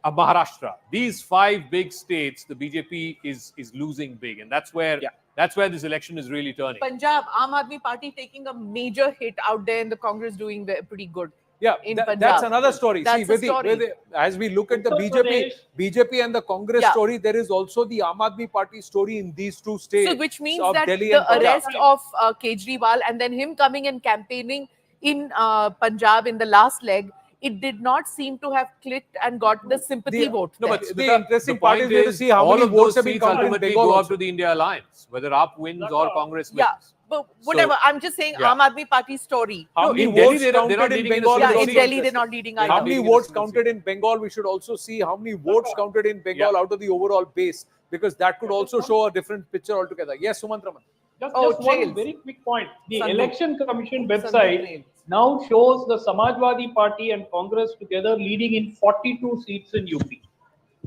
Maharashtra. These 5 big states, the BJP is losing big, and that's where this election is really turning. Punjab, Aam Aadmi Party taking a major hit out there, and the Congress doing pretty good. Yeah, that's another story. That's See, as we look at the BJP and the Congress story, there is also the Aam Aadmi Party story in these 2 states. So, which means of that Delhi the and arrest of Kejriwal and then him coming and campaigning in Punjab in the last leg, it did not seem to have clicked and got the sympathy vote. No, there. but the interesting part is to see how all many of votes those have been seats counted in ultimately Bengal go up also. to the India Alliance, whether AAP wins or Congress wins. Yeah, but whatever. I'm just saying Aam Aadmi Party story. How many in votes Delhi, they're not counted in leading in a Bengal? single in seat. Delhi, they're not leading either. How many votes counted in Bengal? We should also see how many votes counted in Bengal out of the overall base, because that could also show a different picture altogether. Yes, Sumantraman. Just one very quick point. The Election Commission website now shows the Samajwadi Party and Congress together leading in 42 seats in UP.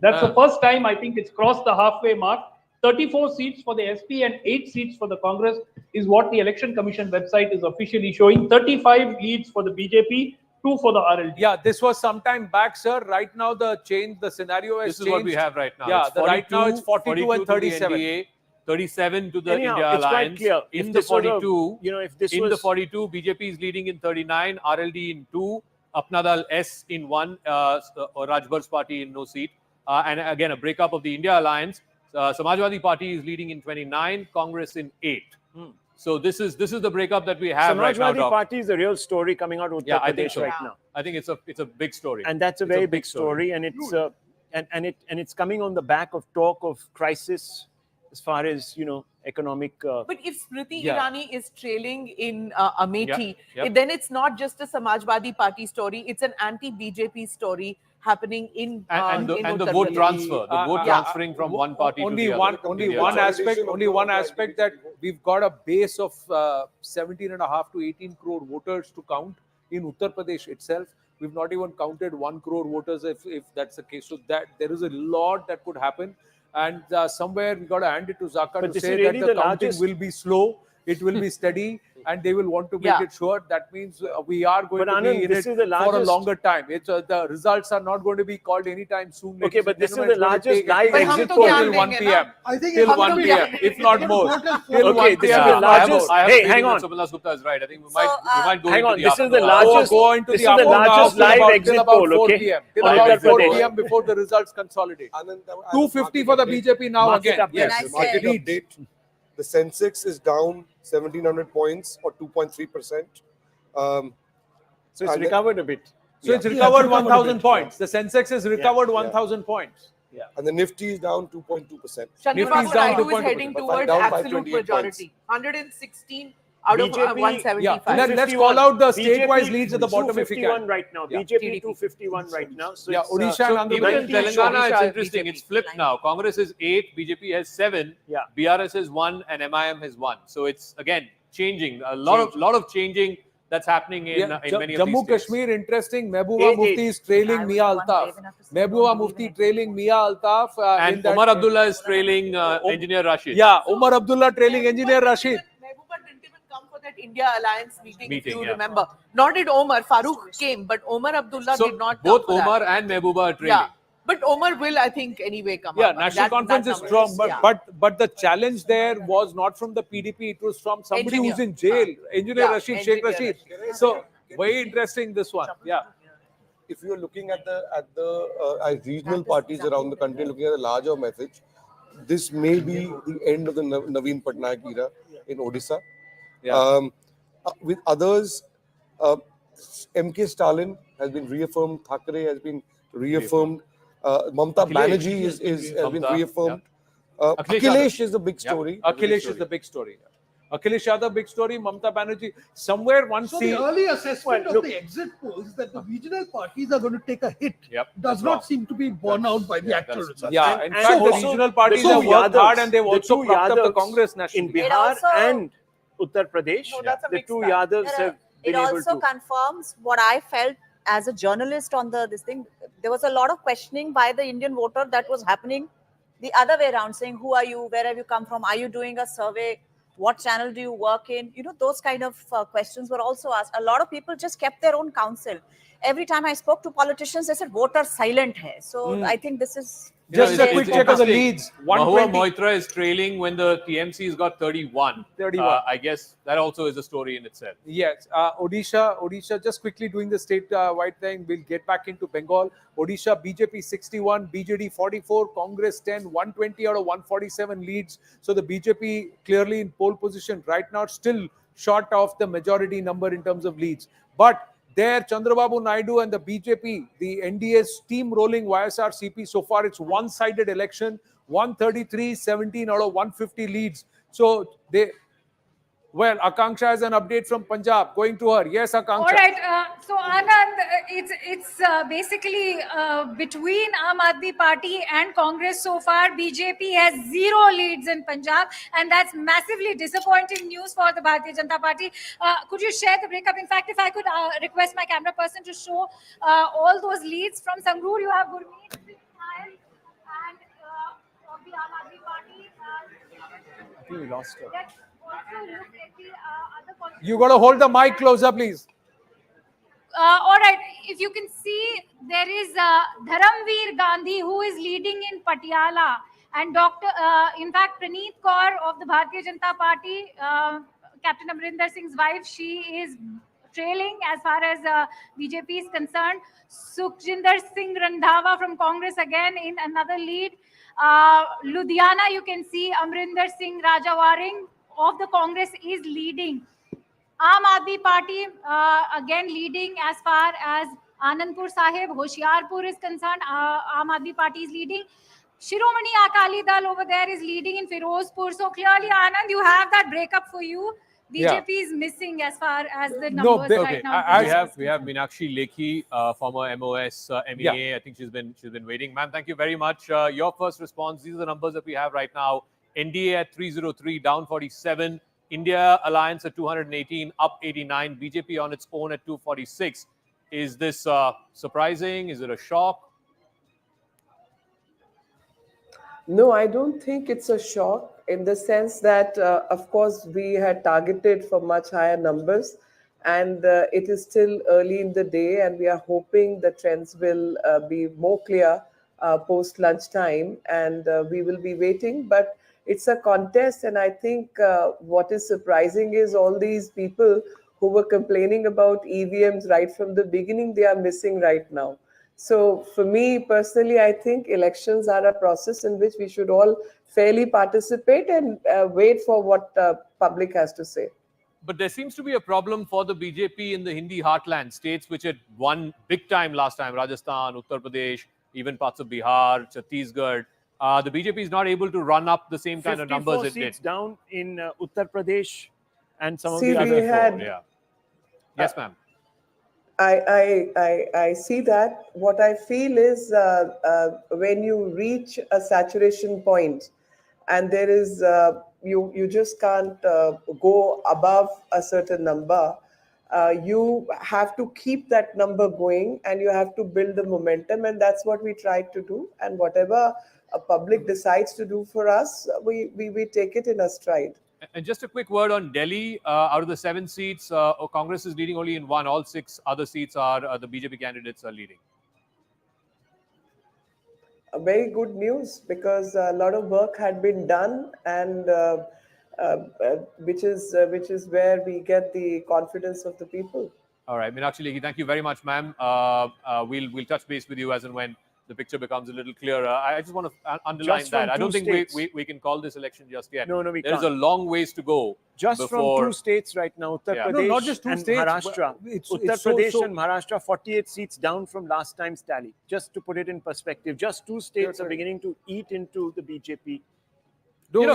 That's the first time I think it's crossed the halfway mark. 34 seats for the SP and 8 seats for the Congress is what the Election Commission website is officially showing. 35 leads for the BJP, 2 for the RLD. Yeah, this was some time back, sir. Right now, the scenario has changed. This is what we have right now. Yeah, it's right now it's 42 and 37. NDA, 37 to the Anyhow, India it's quite Alliance. clear. In If the this was a- 42, the 42, BJP is leading in 39, RLD in 2, Apnadal S in 1, or Rajbhar's party in no seat. And again, a breakup of the India Alliance. Samajwadi Party is leading in 29, Congress in 8. So this is the breakup that we have right now. Samajwadi Party is the real story coming out of Uttar I think Pradesh so. right now. I think it's a big story. And that's a very big story, and it's it's coming on the back of talk of crisis as far as economic. But if Smriti Irani is trailing in Amethi, Yep. then it's not just a Samajwadi Party story; it's an anti-BJP story happening in and the Uttar vote Pradesh. transfer, the vote transferring from one party to the other. Only one aspect that we've got a base of 17.5 to 18 crore voters to count in Uttar Pradesh itself. We've not even counted 1 crore voters if that's the case. So that there is a lot that could happen. And somewhere we got to hand it to Zaka But to this say is that really the the counting largest- will be slow, it will be steady, and they will want to make it sure. That means we are going But to Anand, be in this it is the for a largest- longer time. It's the results are not going to be called anytime soon. Okay, ladies but and this is gentlemen. the It's going to largest take at live least exit till poll. 1 p.m. I think Till it's 1 going to p.m. be- if not more. Till Okay, 1 this is p.m. the largest. I have Hey, a feeling hang that on. Subala Gupta is right. I think we So, might go Hang into on, the this is the afternoon. largest. Go into This the is the afternoon largest till live about- exit till about poll. 4 Okay, p.m. Till on about Uttar 4 Pradesh. p.m. before the results consolidate. 250 for the BJP now Market again. update. Yes, Market leads. update. The Sensex is down 1,700 points or 2.3%. So it's and recovered a bit. So it's recovered 1,000 points. The Sensex has recovered 1,000 points. And the Nifty is down 2.2%. Chandrababu down Naidu 2.2%. is heading But towards down by absolute 28 majority. 116 out of BJP 175. Let's call out the statewide leads at the bottom if you 251 can. right now. BJP 251 right now. So Yeah, it's, Odisha and Andhra Even in Pradesh. Telangana, it's Odisha, interesting. BJP. It's flipped now. Congress is 8, BJP has 7, BRS has 1, and MIM has 1. So it's again changing. A lot of changing that's happening in many of these Jammu states. Kashmir, interesting. Mehbooba Mufti is trailing Mia Altaf. Mehbooba Mufti trailing Mia Altaf. And in that- Omar Abdullah is trailing Engineer Rashid. Yeah, Omar Abdullah trailing Engineer Rashid. Mehbooba didn't even come for that India Alliance meeting, if you yeah. remember. Nor did Omar. Farooq came, but Omar Abdullah So did not both come for Omar that. and Mehbooba are trailing. Yeah. But Omar will, I think, anyway come Yeah, up. national conference is number strong, but, yeah. but the challenge there was not from the PDP; it was from somebody who's in jail, Engineer Rashid, Sheikh Rashid. So very interesting this one. Yeah. If you're looking at the regional parties around the country, looking at the larger message, this may be the end of the Naveen Patnaik era in Odisha. With others, MK Stalin has been reaffirmed. Thackeray has been reaffirmed. Mamata Banerjee has been reaffirmed. Akhilesh is the big story. Akhilesh is the big story. Akhilesh Yadav, big story. Mamata Banerjee, somewhere one So see. the early assessment of the exit polls that the regional parties are going to take a hit does not seem to be borne out by the actual results. Yeah, in fact, the regional parties have worked hard and they've also propped up the Congress nationally. In Bihar and Uttar Pradesh, the two Yadavs have It been able also to. confirms what I felt as a journalist on this thing. There was a lot of questioning by the Indian voter that was happening the other way around, saying, who are you? Where have you come from? Are you doing a survey? What channel do you work in? You know, those kind of questions were also asked. A lot of people just kept their own counsel. Every time I spoke to politicians, they said, voter silent hai. So I think this is... Just a quick check of the leads. Mahua Moitra is trailing when the TMC's got 31. 31. I guess that also is a story in itself. Yes, Odisha, just quickly doing the state-wide thing. We'll get back into Bengal. Odisha, BJP 61, BJD 44, Congress 10, 120 out of 147 leads. So the BJP clearly in pole position right now, still short of the majority number in terms of leads. But there, Chandrababu Naidu and the BJP, the NDA's steamrolling YSRCP. So far, it's one-sided election, 133, 17 out of 150 leads. So they... Well, Akanksha has an update from Punjab. Going to her. Yes, Akanksha. All right. So, Anand, it's basically between Aam Aadmi Party and Congress so far. BJP has 0 leads in Punjab, and that's massively disappointing news for the Bharatiya Janata Party. Could you share the breakup? In fact, if I could request my camera person to show all those leads. From Sangrur, you have Gurmeet Singh and of the Aam Aadmi Party. I think we lost her. Let's also look at the other You got to hold the mic closer, please. All right, if you can see, there is Dharamveer Gandhi, who is leading in Patiala, and in fact, Praneet Kaur of the Bharatiya Janata Party, Captain Amrinder Singh's wife, she is trailing as far as BJP is concerned. Sukhjinder Singh Randhawa from Congress again in another lead. Ludhiana, you can see Amrinder Singh Rajawaring of the Congress is leading. Aam Aadmi Party again leading as far as Anandpur Sahib, Hoshiarpur is concerned. Aam Aadmi Party is leading. Shiromani Akali Dal over there is leading in Firozpur. So clearly, Anand, you have that breakup for you. BJP is missing as far as the numbers right now. We have Meenakshi Lekhi, former MOS MEA. I think she's been waiting. Ma'am, thank you very much. Your first response. These are the numbers that we have right now. NDA at 303, down 47. India Alliance at 218, up 89. BJP on its own at 246. Is this surprising? Is it a shock? No, I don't think it's a shock in the sense that, of course, we had targeted for much higher numbers, and it is still early in the day, and we are hoping the trends will be more clear post lunchtime, and we will be waiting. But it's a contest, and I think what is surprising is all these people who were complaining about EVMs right from the beginning, they are missing right now. So for me personally, I think elections are a process in which we should all fairly participate and wait for what the public has to say. But there seems to be a problem for the BJP in the Hindi heartland, states which had won big time last time, Rajasthan, Uttar Pradesh, even parts of Bihar, Chhattisgarh. The BJP is not able to run up the same kind of numbers it did. Down in Uttar Pradesh and some of the other Yeah. Yes, ma'am. I see that. What I feel is when you reach a saturation point and there is, you just can't go above a certain number. You have to keep that number going and you have to build the momentum, and that's what we tried to do. And whatever a public decides to do for us, we take it in a stride. And just a quick word on Delhi. Out of the 7 seats, Congress is leading only in 1. All 6 other seats are the BJP candidates are leading. Very good news, because a lot of work had been done, and which is where we get the confidence of the people. All right, Meenakshi Lekhi, thank you very much, ma'am. We'll touch base with you as and when the picture becomes a little clearer. I just want to underline Just that. from I don't two think states. we can call this election just yet. No, we There's can't. a long ways to go. Just before... from 2 states right now, Uttar Pradesh No, not just 2 and states. Maharashtra. Uttar Pradesh and Maharashtra, 48 seats down from last time's tally. Just to put it in perspective, just 2 states are beginning to eat into the BJP. We were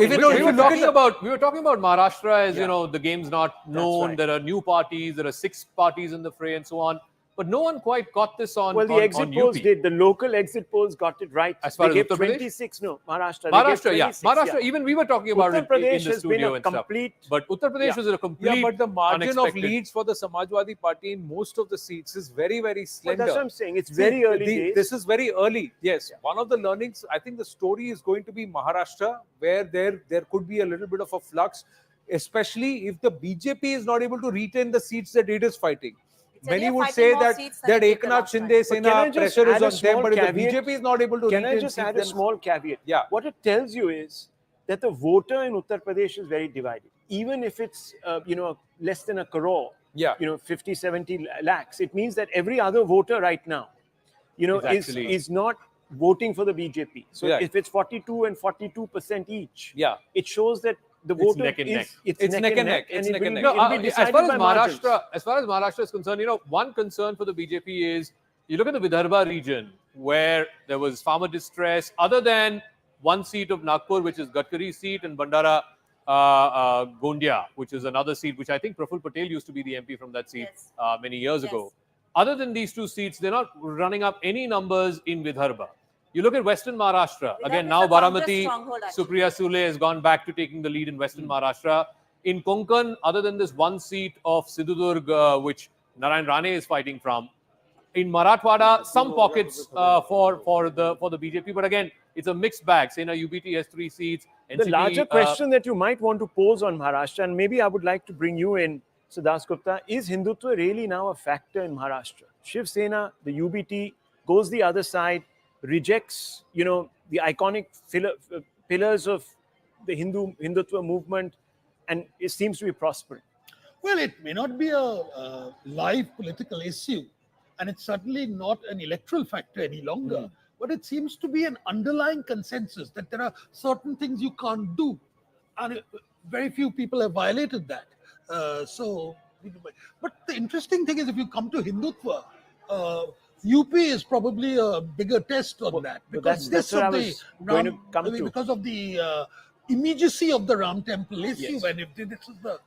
talking about Maharashtra as the game's not known. Right. There are new parties. There are 6 parties in the fray, and so on. But no one quite got this on. Well, the exit polls did. The local exit polls got it right. As far they as gave Uttar Pradesh? 26. No, Maharashtra. Maharashtra, yeah. Maharashtra. Even we were talking about Uttar it Pradesh in the has studio been a and complete, stuff. But Uttar Pradesh was a complete. Yeah, but the margin unexpected. of leads for the Samajwadi Party in most of the seats is very, very slender. Well, that's what I'm saying. It's very early days. This is very early. Yes. One of the learnings, I think the story is going to be Maharashtra, where there could be a little bit of a flux, especially if the BJP is not able to retain the seats that it is fighting. Many would say that Eknath Shinde Sena pressure is on them, but if the BJP is not able to retain seats... Can I just add a small caveat? Yeah. What it tells you is that the voter in Uttar Pradesh is very divided. Even if it's, less than a crore, 50, 70 lakhs, it means that every other voter right now, is not voting for the BJP. So if it's 42 and 42% each, it shows that the voter it's neck and neck. As far as Maharashtra is concerned, one concern for the BJP is you look at the Vidarbha region where there was farmer distress. Other than one seat of Nagpur, which is Gadkari's seat, and Bandara Gondia, which is another seat, which I think Praful Patel used to be the MP from that seat many years ago. Other than these 2 seats, they're not running up any numbers in Vidarbha. You look at Western Maharashtra. Again, now Baramati, Supriya Sule has gone back to taking the lead in Western Maharashtra. In Konkan, other than this 1 seat of Sindhudurg, which Narayan Rane is fighting from, in Marathwada, some pockets for the BJP. But again, it's a mixed bag. Sena UBT has 3 seats. NCP, the larger question that you might want to pose on Maharashtra, and maybe I would like to bring you in, Siddharth Gupta, is Hindutva really now a factor in Maharashtra? Shiv Sena, the UBT, goes the other side, rejects, the iconic pillars of the Hindutva movement, and it seems to be prospering. Well, it may not be a live political issue, and it's certainly not an electoral factor any longer, but it seems to be an underlying consensus that there are certain things you can't do, and very few people have violated that. But the interesting thing is, if you come to Hindutva, UP is probably a bigger test on that, because because of the immediacy of the Ram Temple issue, and if this is the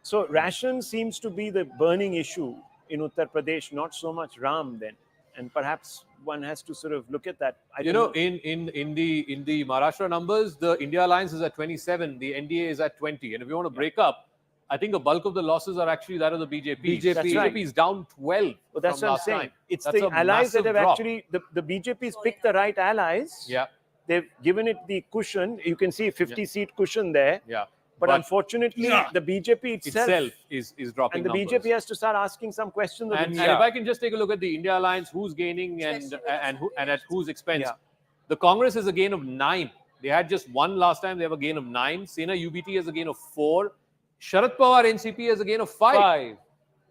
so ration seems to be the burning issue in Uttar Pradesh, not so much Ram then, and perhaps one has to sort of look at that. In the Maharashtra numbers, the India Alliance is at 27, the NDA is at 20, and if you want to break up, I think the bulk of the losses are actually that of the BJP. BJP is down 12. Well, that's what I'm saying. Time. It's the allies that have actually, the BJP's picked the right allies. Yeah. They've given it the cushion. You can see 50-seat cushion there. Yeah. But unfortunately, the BJP itself is dropping and the numbers. BJP has to start asking some questions. And if I can just take a look at the India Alliance, who's gaining and at whose expense. Yeah. The Congress has a gain of 9. They had just 1 last time. They have a gain of 9. Sena UBT has a gain of 4. Sharad Pawar NCP has a gain of 5.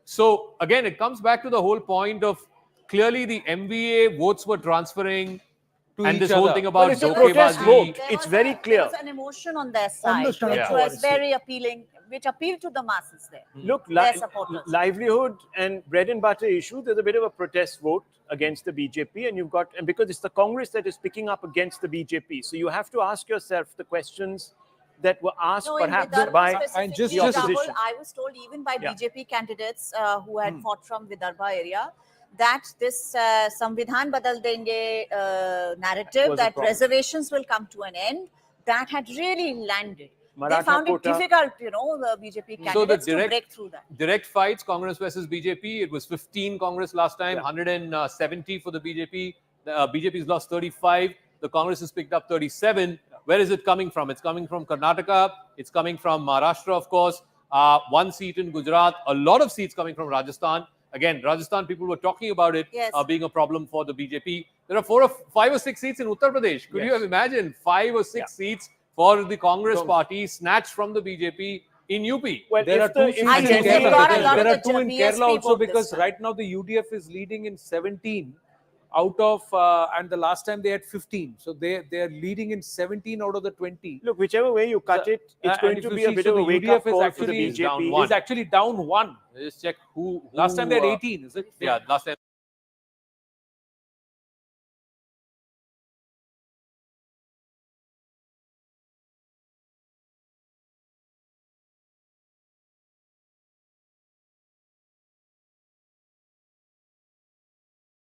So again, it comes back to the whole point of clearly the MVA votes were transferring and this whole thing about vote. It's very clear. There was an emotion on their side, which was very appealing, which appealed to the masses there. Look, livelihood and bread and butter issue, there's a bit of a protest vote against the BJP, and because it's the Congress that is picking up against the BJP. So you have to ask yourself the questions that were asked perhaps by the opposition. I was told even by BJP candidates who had fought from Vidarbha area that this Samvidhan Badal Denge narrative that reservations will come to an end, that had really landed. They found it difficult, the BJP candidates to break through that. Direct fights, Congress versus BJP. It was 15 Congress last time, 170 for the BJP. BJP's lost 35. The Congress has picked up 37. Where is it coming from? It's coming from Karnataka. It's coming from Maharashtra, of course. 1 seat in Gujarat. A lot of seats coming from Rajasthan. Again, Rajasthan, people were talking about it being a problem for the BJP. There are 5 or 6 seats in Uttar Pradesh. Could you have imagined 5 or 6 seats for the Congress party snatched from the BJP in UP? Well, there are 2 seats in Kerala. There are 2 in Kerala also, because right now the UDF is leading in 17. out of, and the last time they had 15. So they are leading in 17 out of the 20. Look, whichever way you cut it, it's going to be a bit of a wake-up call for the BJP. Is actually down 1. Just check who last time they had 18, is it? Yeah, last time.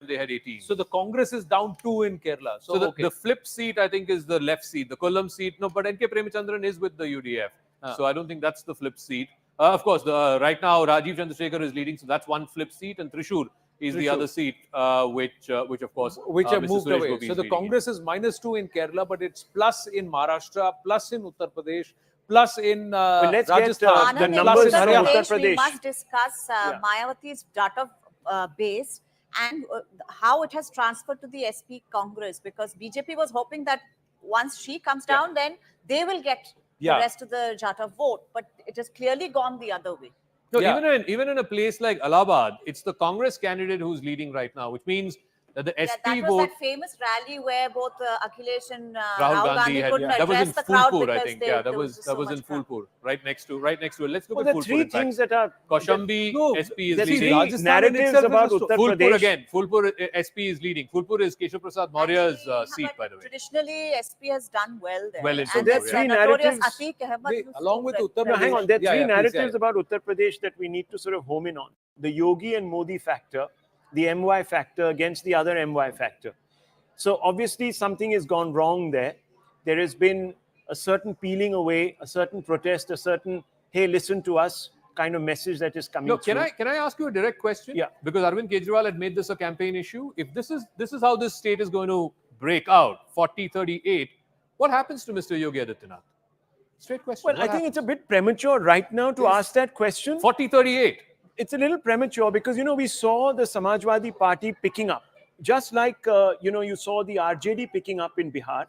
They had 18. So the Congress is down 2 in Kerala. So the flip seat, I think, is the left seat. The Kollam seat, no, but N.K. Premachandran is with the UDF. So I don't think that's the flip seat. Of course, right now, Rajiv Chandrasekhar is leading. So that's one flip seat. And Thrissur is the other seat, which of course, have Mr. moved Suresh away. Gopi So is the leading Congress is -2 in Kerala, but it's plus in Maharashtra, plus in Uttar Pradesh, plus in let's Rajasthan, get the Anand, numbers in from Uttar Uttar Pradesh, we Pradesh. must discuss Mayawati's data base and how it has transferred to the SP Congress, because BJP was hoping that once she comes down, then they will get the rest of the Jata vote, but it has clearly gone the other way. No, even in a place like Allahabad, it's the Congress candidate who's leading right now, which means that the SP that was vote. that famous rally where both Akhilesh and Rahul Gandhi couldn't that was in address the crowd Phulpur, because I think. Yeah, that was in Phulpur, right next to it. Let's look Well, at the Phulpur. three in fact. things that are Kaushambi, SP is the leading. three narratives about Uttar Phulpur Pradesh. again. Phulpur SP is leading. Phulpur is Keshav Prasad Maurya's seat, by the way. Traditionally, SP has done well there. Well in and there are there's three notorious narratives. Atiq Ahmed, along with Uttar No, Pradesh. hang on. There are three please, narratives about Uttar Pradesh that we need to sort of home in on. The Yogi and Modi factor, the MY factor against the other MY factor. So obviously something has gone wrong there. There has been a certain peeling away, a certain protest, a certain, hey, listen to us kind of message that is coming through. Can I ask you a direct question? Yeah. Because Arvind Kejriwal had made this a campaign issue. If this is how this state is going to break out, 40-38, what happens to Mr. Yogi Adityanath? Straight question. Well, I think it's a bit premature right now to ask that question. 40-38. It's a little premature because, we saw the Samajwadi Party picking up. Just like, you saw the RJD picking up in Bihar,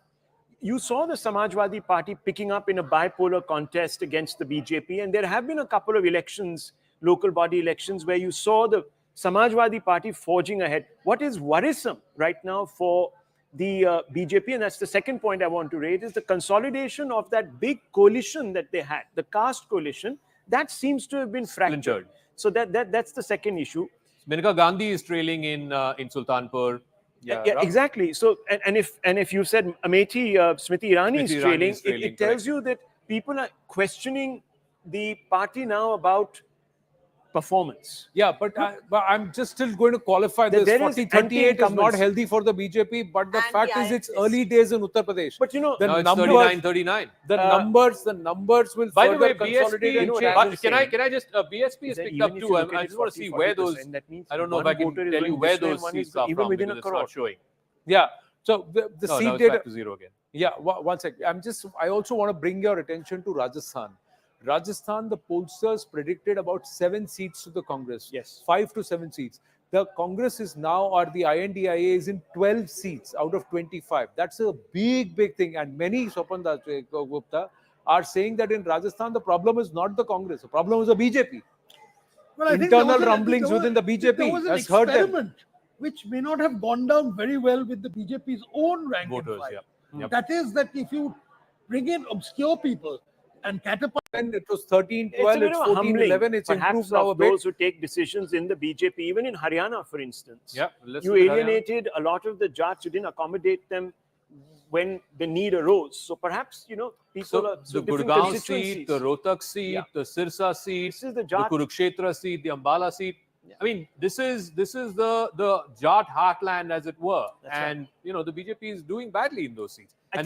you saw the Samajwadi Party picking up in a bipolar contest against the BJP. And there have been a couple of elections, local body elections, where you saw the Samajwadi Party forging ahead. What is worrisome right now for the BJP, and that's the second point I want to raise, is the consolidation of that big coalition that they had, the caste coalition, that seems to have been fractured. So that's the second issue. Maneka Gandhi is trailing in Sultanpur. Yeah, exactly. So, and if you said Amethi, Smriti Irani is trailing, it tells you that people are questioning the party now about performance. Yeah, but I'm just still going to qualify this. 40-38 is not healthy for the BJP, but the fact is it's early days in Uttar Pradesh. But the numbers, 39-39. The numbers will by the way, consolidate and BSP, can I just BSP has picked up too. I just want to see where those. I don't know if I can tell you where those seats are from because it's not showing. Yeah. So the seat now it's data back to zero again. Yeah, one sec. I also want to bring your attention to Rajasthan. Rajasthan, the pollsters predicted about 7 seats to the Congress. Yes. 5 to 7 seats. The Congress is now, or the INDIA is in 12 seats out of 25. That's a big thing. And many, Swapan Gupta, are saying that in Rajasthan, the problem is not the Congress. The problem is the BJP. Well, I think internal rumblings within the BJP has hurt them. Which may not have gone down very well with the BJP's own rank voters. and file. Yep. That is that if you bring in obscure people and catapult, and it was 13-12, it's 14-11, it's improved now a bit. Those who take decisions in the BJP, even in Haryana, for instance, yeah, you alienated a lot of the Jats. You didn't accommodate them when the need arose. So perhaps, people are the Gurgaon seat, the Rohtak seat, the Sirsa seat, the Kurukshetra seat, the Ambala seat. I mean, this is the Jat heartland, as it were, and the BJP is doing badly in those seats. And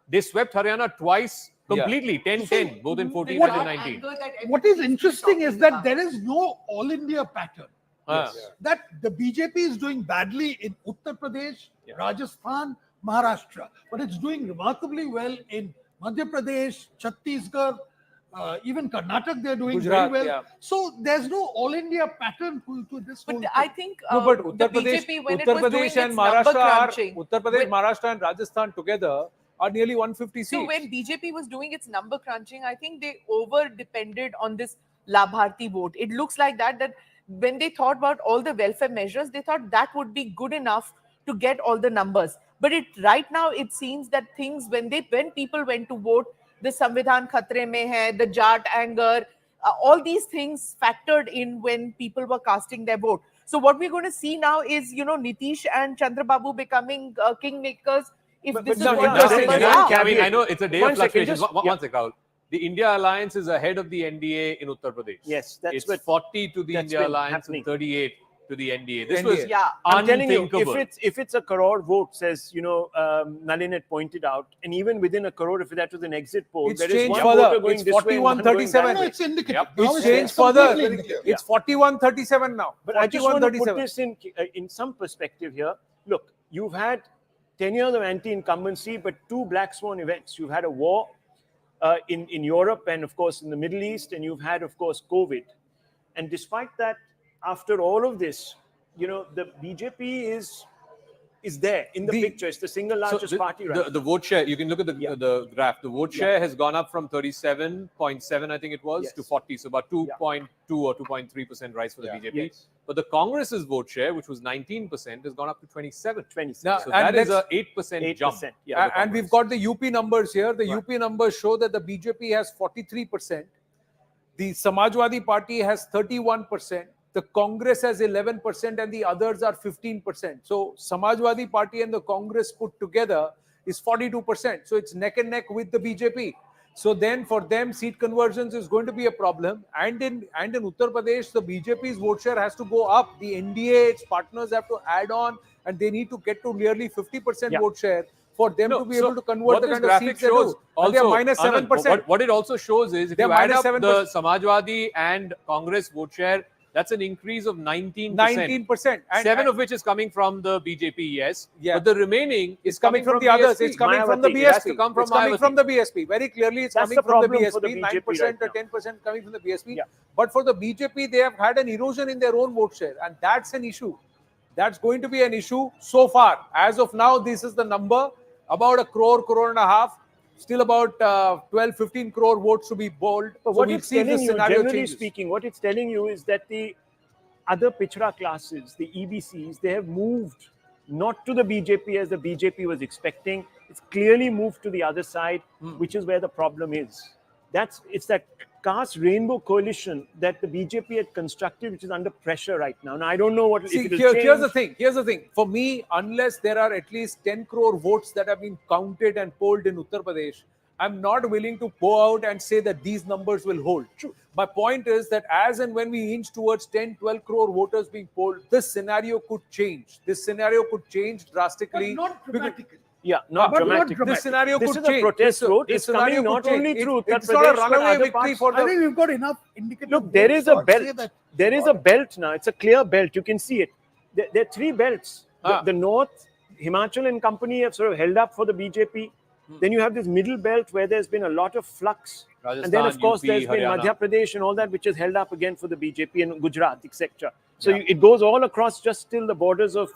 they swept Haryana twice completely, 10-10, both in 14 and in 19. What is interesting is that there is no all India pattern. That the BJP is doing badly in Uttar Pradesh, Rajasthan, Maharashtra, but it's doing remarkably well in Madhya Pradesh, Chhattisgarh. Even Karnataka, they're doing Gujarat, very well. So there's no all India pattern to this. But I think but Uttar the Pradesh, BJP, when Uttar it was Pradesh doing and its number crunching, Uttar Pradesh, Maharashtra and Rajasthan together are nearly 150 seats. So when BJP was doing its number crunching, I think they over depended on this Labharti vote. It looks like that when they thought about all the welfare measures, they thought that would be good enough to get all the numbers. But right now it seems that things, when people went to vote, the Samvidhan khatre mein hai, the Jat anger, all these things factored in when people were casting their vote. So what we're going to see now is, Nitish and Chandrababu becoming kingmakers. If this is what the numbers are. I know it's a day of fluctuations. One second, Rahul. The India Alliance is ahead of the NDA in Uttar Pradesh. Yes, it's 40 to the India Alliance and 38 to the NDA. This was I'm telling you, unthinkable. if it's a crore votes, as Nalin had pointed out, and even within a crore, if that was an exit poll, It's there is changed one further. voter going It's this way and one going 41-37. that way. It's indicative. It's changed further. It's 41-37 now. But I just want to put this in some perspective here. Look, you've had 10 years of anti-incumbency, but 2 black swan events. You've had a war in Europe and, of course, in the Middle East, and you've had, of course, COVID. And despite that, after all of this, the BJP is there in the picture. It's the single largest party right now. The vote share, you can look at the graph. The vote share has gone up from 37.7, I think it was, to 40. So about 2.2 or 2.3% rise for the BJP. Yes. But the Congress's vote share, which was 19%, has gone up to 27. Now, So that is a 8% jump. And we've got the UP numbers here. The UP numbers show that the BJP has 43%. The Samajwadi Party has 31%. The Congress has 11% and the others are 15%. So Samajwadi Party and the Congress put together is 42%. So it's neck and neck with the BJP. So then for them, seat conversions is going to be a problem. And in Uttar Pradesh, the BJP's vote share has to go up. The NDA, its partners have to add on, and they need to get to nearly 50% vote share for them to be able to convert the kind of seats they do. And they are minus 7%. What it also shows is, if you add up the Samajwadi and Congress vote share, that's an increase of 19%. 19%. And 7 of which is coming from the BJP, yes. But the remaining is coming from the others. It's coming from the BSP. It has to come from it's coming from the BSP. Very clearly, it's coming from the BSP. 9% or 10% coming from the BSP. But for the BJP, they have had an erosion in their own vote share. And that's an issue. That's going to be an issue so far. As of now, this is the number. About 1 crore, crore and a half. Still about 12-15 crore votes to be polled. But what it's telling you, generally speaking, what it's telling you is that the other pichra classes, the EBCs, they have moved not to the BJP as the BJP was expecting. It's clearly moved to the other side, which is where the problem is. It's that caste rainbow coalition that the BJP had constructed, which is under pressure right now. Now, I don't know what. See, here's the thing. Here's the thing. For me, unless there are at least 10 crore votes that have been counted and polled in Uttar Pradesh, I'm not willing to go out and say that these numbers will hold. True. My point is that as and when we inch towards 10, 12 crore voters being polled, this scenario could change. This scenario could change drastically. But not dramatically. Yeah, not dramatic. This scenario this could is change. a protest vote. It's coming not only through Uttar It's not a Pradesh, but runaway other victory parts. for the... I think we've got enough indicative. Look, there is a votes to say belt. that- There is a belt now. It's a clear belt. You can see it. There are 3 belts. The north, Himachal and company have sort of held up for the BJP. Then you have this middle belt where there's been a lot of flux. and then, of course, UP, there's been Haryana. Madhya Pradesh and all that, which is held up again for the BJP and Gujarat, etc. So it goes all across just till the borders of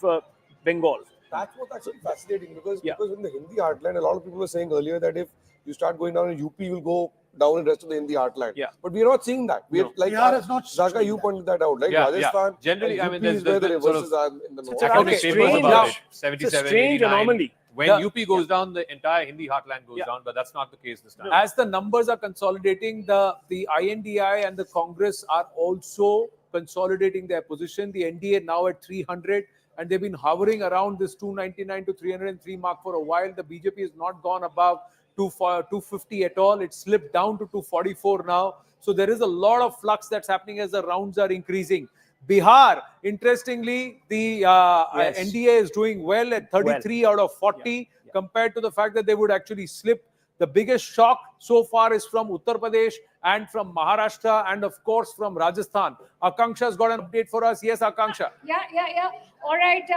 Bengal. That's what's actually fascinating because in the Hindi heartland, a lot of people were saying earlier that if you start going down in UP, you will go down in the rest of the Hindi heartland. Yeah. But we are not seeing that. We are like Bihar has not Zaka, you pointed that out. Like Yeah, Rajasthan, Generally, and I UP mean, is where the there's sort reverses of are in the north. rather strange- about it. it's a 77, strange 89. anomaly. When UP goes down, the entire Hindi heartland goes down, but that's not the case this time. As the numbers are consolidating, the INDI and the Congress are also consolidating their position. The NDA now at 300, and they've been hovering around this 299 to 303 mark for a while. The BJP has not gone above 250 at all. It slipped down to 244 now. So there is a lot of flux that's happening as the rounds are increasing. Bihar, interestingly, the NDA is doing well at 33 out of 40 compared to the fact that they would actually slip. The biggest shock so far is from Uttar Pradesh and from Maharashtra and, of course, from Rajasthan. Akanksha's got an update for us. Yes, Akanksha. Yeah. All right,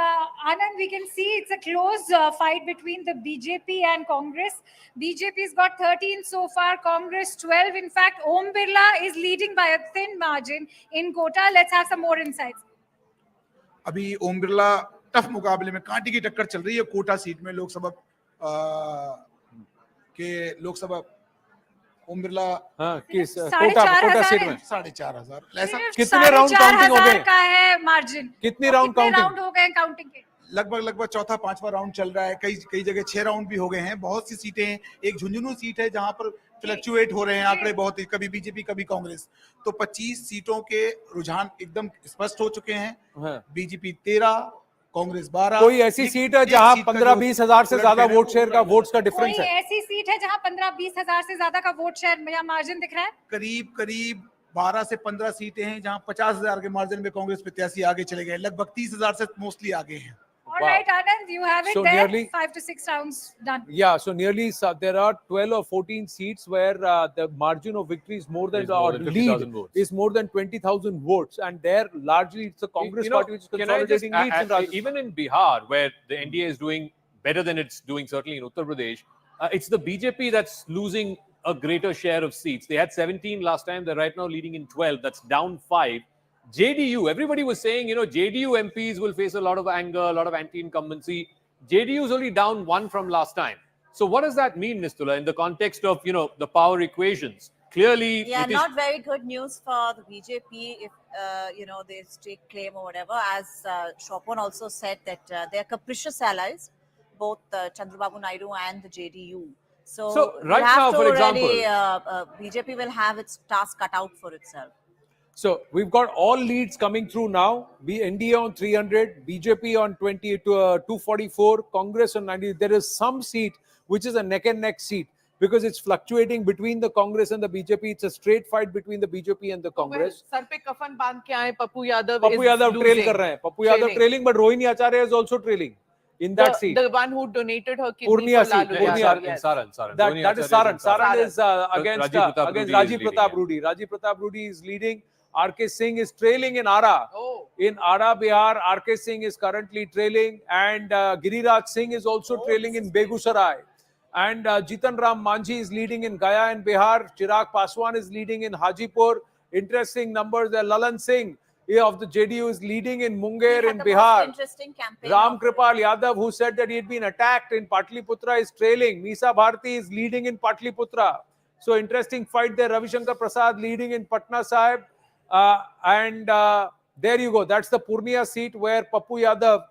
Anand, we can see it's a close fight between the BJP and Congress. BJP's got 13 so far, Congress 12. In fact, Om Birla is leading by a thin margin in Kota. Let's have some more insights. अभी Om Birla tough मुकाबले में कांटे की टक्कर चल रही है Kota seat में लोकसभा ओम बिरला किस कोटा सीट में 4,500 ऐसा कितने राउंड काउंटिंग हो गए का है मार्जिन कितने राउंड काउंटिंग हो गए काउंटिंग के लगभग चौथा पांचवा राउंड चल रहा है, कई जगह 6 राउंड भी हो गए हैं, बहुत सी सीटें हैं, एक झुंझुनू सीट है जहां पर फ्लक्चुएट हो रहे हैं आंकड़े बहुत ही, कभी बीजेपी कभी कांग्रेस, तो 25 सीटों के रुझान एकदम स्पष्ट हो चुके हैं। बीजेपी 13, कांग्रेस 12। कोई ऐसी सीट है जहां 15-20 हजार से ज्यादा वोट शेयर का वोट्स का डिफरेंस कोई है? ऐसी सीट है जहां 15-20 हजार से ज्यादा का वोट शेयर या मार्जिन दिख रहा है? करीब 12 से 15 सीटें हैं जहां 50,000 के मार्जिन में कांग्रेस प्रत्याशी आगे चले गए, लगभग 30,000 से मोस्टली आगे हैं। All right, Anand, you have it So there. nearly 5 to 6 rounds done. Yeah, so nearly there are 12 or 14 seats where the margin of victory is more than, or lead is more than 20,000 votes, and there largely it's the Congress party which is consolidating leads in Rajasthan. Even in Bihar, where the NDA is doing better than it's doing certainly in Uttar Pradesh, it's the BJP that's losing a greater share of seats. They had 17 last time. They're right now leading in 12. That's down 5. JDU, everybody was saying, JDU MPs will face a lot of anger, a lot of anti-incumbency. JDU is only down 1 from last time. So what does that mean, Nistula, in the context of, the power equations? Clearly, yeah, not very good news for the BJP if, they take claim or whatever. As Shopon also said that they are capricious allies, both Chandrababu Naidu and the JDU. So right now, for example, really, BJP will have its task cut out for itself. So we've got all leads coming through now. NDA on 300, BJP on 244, Congress on 90. There is some seat which is a neck and neck seat because it's fluctuating between the Congress and the BJP. It's a straight fight between the BJP and the Congress. Sir पे कफन बांध के आए Pappu Yadav trail कर रहे हैं. Pappu Yadav trailing, but Rohini Acharya is also trailing in that seat. The one who donated her kidney Purnia for Lalu. seat. Saran. That is Saran. Saran is against Rajiv Pratap Rudy. Rajiv Pratap Rudy is leading. RK Singh is trailing in Ara. In Ara, Bihar, RK Singh is currently trailing, and Giriraj Singh is also trailing in Begusarai. And Jitan Ram Manjhi is leading in Gaya and Bihar. Chirag Paswan is leading in Hajipur. Interesting numbers there. Lalan Singh of the JDU is leading in Munger in Bihar. Interesting campaign. Ram Kripal Yadav, who said that he had been attacked in Patliputra, is trailing. Meesa Bharti is leading in Patliputra. So interesting fight there. Ravi Shankar Prasad leading in Patna Sahib. There you go. That's the Purnia seat where Pappu Yadav,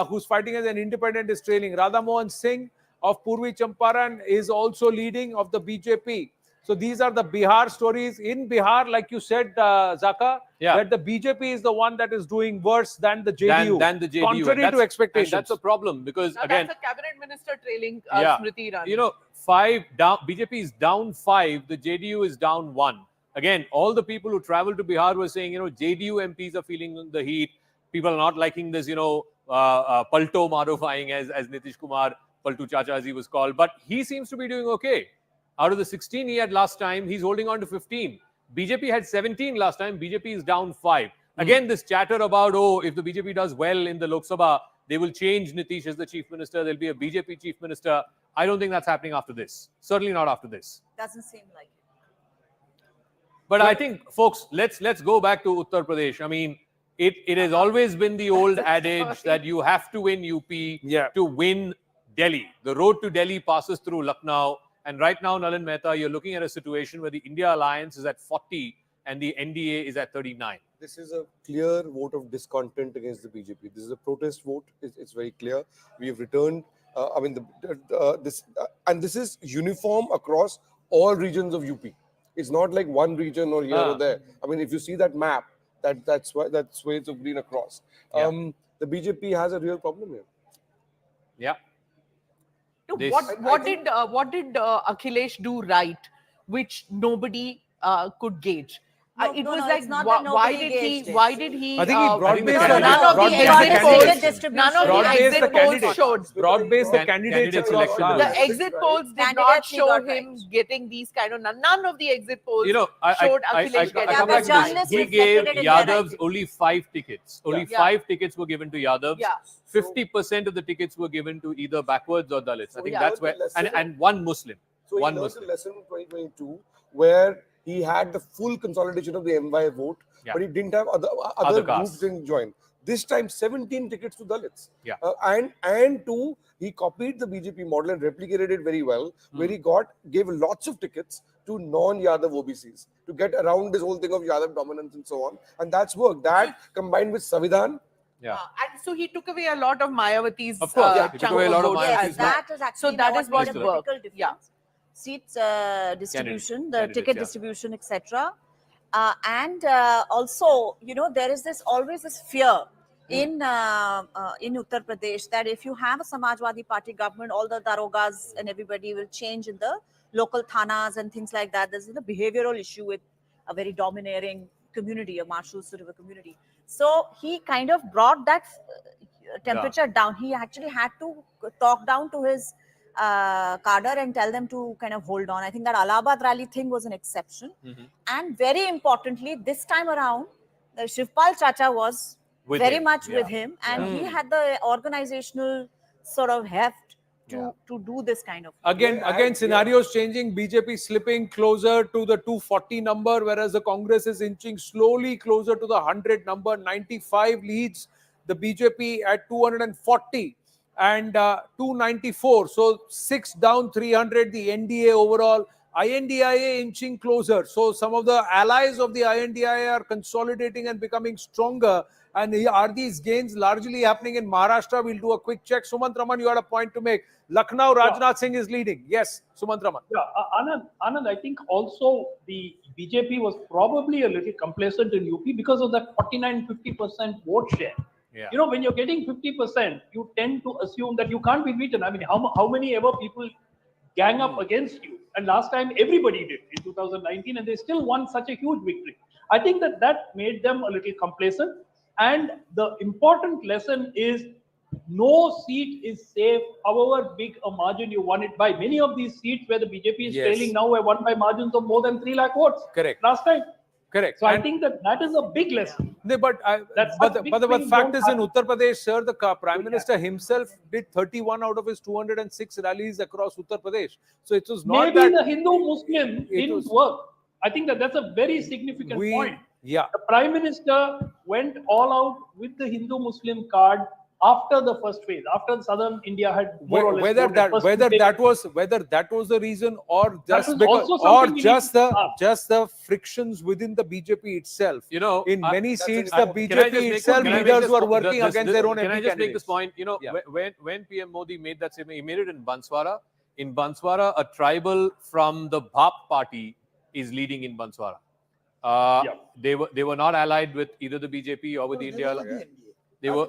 who's fighting as an independent, is trailing. Radha Mohan Singh of Purvi Champaran is also leading of the BJP. So these are the Bihar stories. In Bihar, like you said, Zaka, that the BJP is the one that is doing worse than the JDU. Than the JDU. Contrary to expectations. And that's a problem because, again... That's a cabinet minister trailing Smriti Irani. 5 down. BJP is down 5. The JDU is down 1. Again, all the people who traveled to Bihar were saying, JDU MPs are feeling the heat. People are not liking this, Palto modifying as Nitish Kumar, Paltu Chacha as he was called. But he seems to be doing okay. Out of the 16 he had last time, he's holding on to 15. BJP had 17 last time. BJP is down 5. Again, this chatter about, if the BJP does well in the Lok Sabha, they will change Nitish as the chief minister. There'll be a BJP chief minister. I don't think that's happening after this. Certainly not after this. Doesn't seem like it. But I think, folks, let's go back to Uttar Pradesh. I mean, it has always been the old adage that you have to win UP to win Delhi. The road to Delhi passes through Lucknow. And right now, Nalin Mehta, you're looking at a situation where the India Alliance is at 40 and the NDA is at 39. This is a clear vote of discontent against the BJP. This is a protest vote. It's very clear. We have returned. This is uniform across all regions of UP. It's not like one region or here or there. I mean, if you see that map, that's swathes of green across. The BJP has a real problem here. Yeah. What did Akhilesh do right, which nobody could gauge? It was like, why did he? I think he broad-based none of the exit polls showed. Broad-based the candidates selection. The exit polls did not show him getting these kind of. None of the exit polls showed Akhilesh getting. He gave Yadav's only 5 tickets. Only 5 tickets were given to Yadav. 50% of the tickets were given to either backwards or Dalits. I think that's where, and one Muslim. So he learned a lesson in 2022 where he had the full consolidation of the MY vote, but he didn't have other groups didn't join. This time, 17 tickets to Dalits. And two, he copied the BJP model and replicated it very well, where he gave lots of tickets to non-Yadav OBCs to get around this whole thing of Yadav dominance and so on. And that's worked. That combined with Savidhan Yeah. And so he took away a lot of Mayawati's Of course, chunk he took away a lot of votes Mayawati's as well. That is actually So that what is made what a worked. critical difference. Yeah. Seats distribution, the Candidates, ticket yeah. distribution, etc. And also, you know, there is this always this fear in Uttar Pradesh that if you have a Samajwadi Party government, all the darogas and everybody will change in the local thanas and things like that. There's a behavioral issue with a very domineering community, a martial sort of a community. So he kind of brought that temperature down. He actually had to talk down to his cadre and tell them to kind of hold on. I think that Allahabad rally thing was an exception. And very importantly, this time around, the Shivpal Chacha was very much with him, and he had the organizational sort of heft to do this kind of Again, scenarios changing. BJP slipping closer to the 240 number, whereas the Congress is inching slowly closer to the 100 number. 95 leads the BJP at 240 and 294. So 6 down 300. The NDA overall. INDIA inching closer. So some of the allies of the INDIA are consolidating and becoming stronger. And are these gains largely happening in Maharashtra? We'll do a quick check. Sumant Raman, you had a point to make. Lucknow, Rajnath Singh is leading. Yes, Sumant Raman. Yeah, Anand, I think also the BJP was probably a little complacent in UP because of that 49-50% vote share. Yeah. You know, when you're getting 50%, you tend to assume that you can't be beaten. I mean, how many ever people gang up against you? And last time everybody did in 2019, and they still won such a huge victory. I think that made them a little complacent. And the important lesson is no seat is safe, however big a margin you won it by. Many of these seats where the BJP is trailing now were won by margins of more than 3 lakh votes. Correct. Last time. Correct. So I think that is a big lesson. But the fact is, in Uttar Pradesh, sir, the Prime Minister himself did 31 out of his 206 rallies across Uttar Pradesh. So it was not Maybe that the Hindu-Muslim didn't work. I think that's a very significant point. Yeah. The Prime Minister went all out with the Hindu-Muslim card after the first phase, after southern India had more or less whether that was the reason, or just because, just the frictions within the BJP itself. You know, in many seats, the can I BJP just itself leaders were working against their own MP Can I just make candidates. this point? You know, when PM Modi made that statement, he made it in Banswara. In Banswara, a tribal from the Bhap party is leading in Banswara. They were not allied with either the BJP or with the India. They were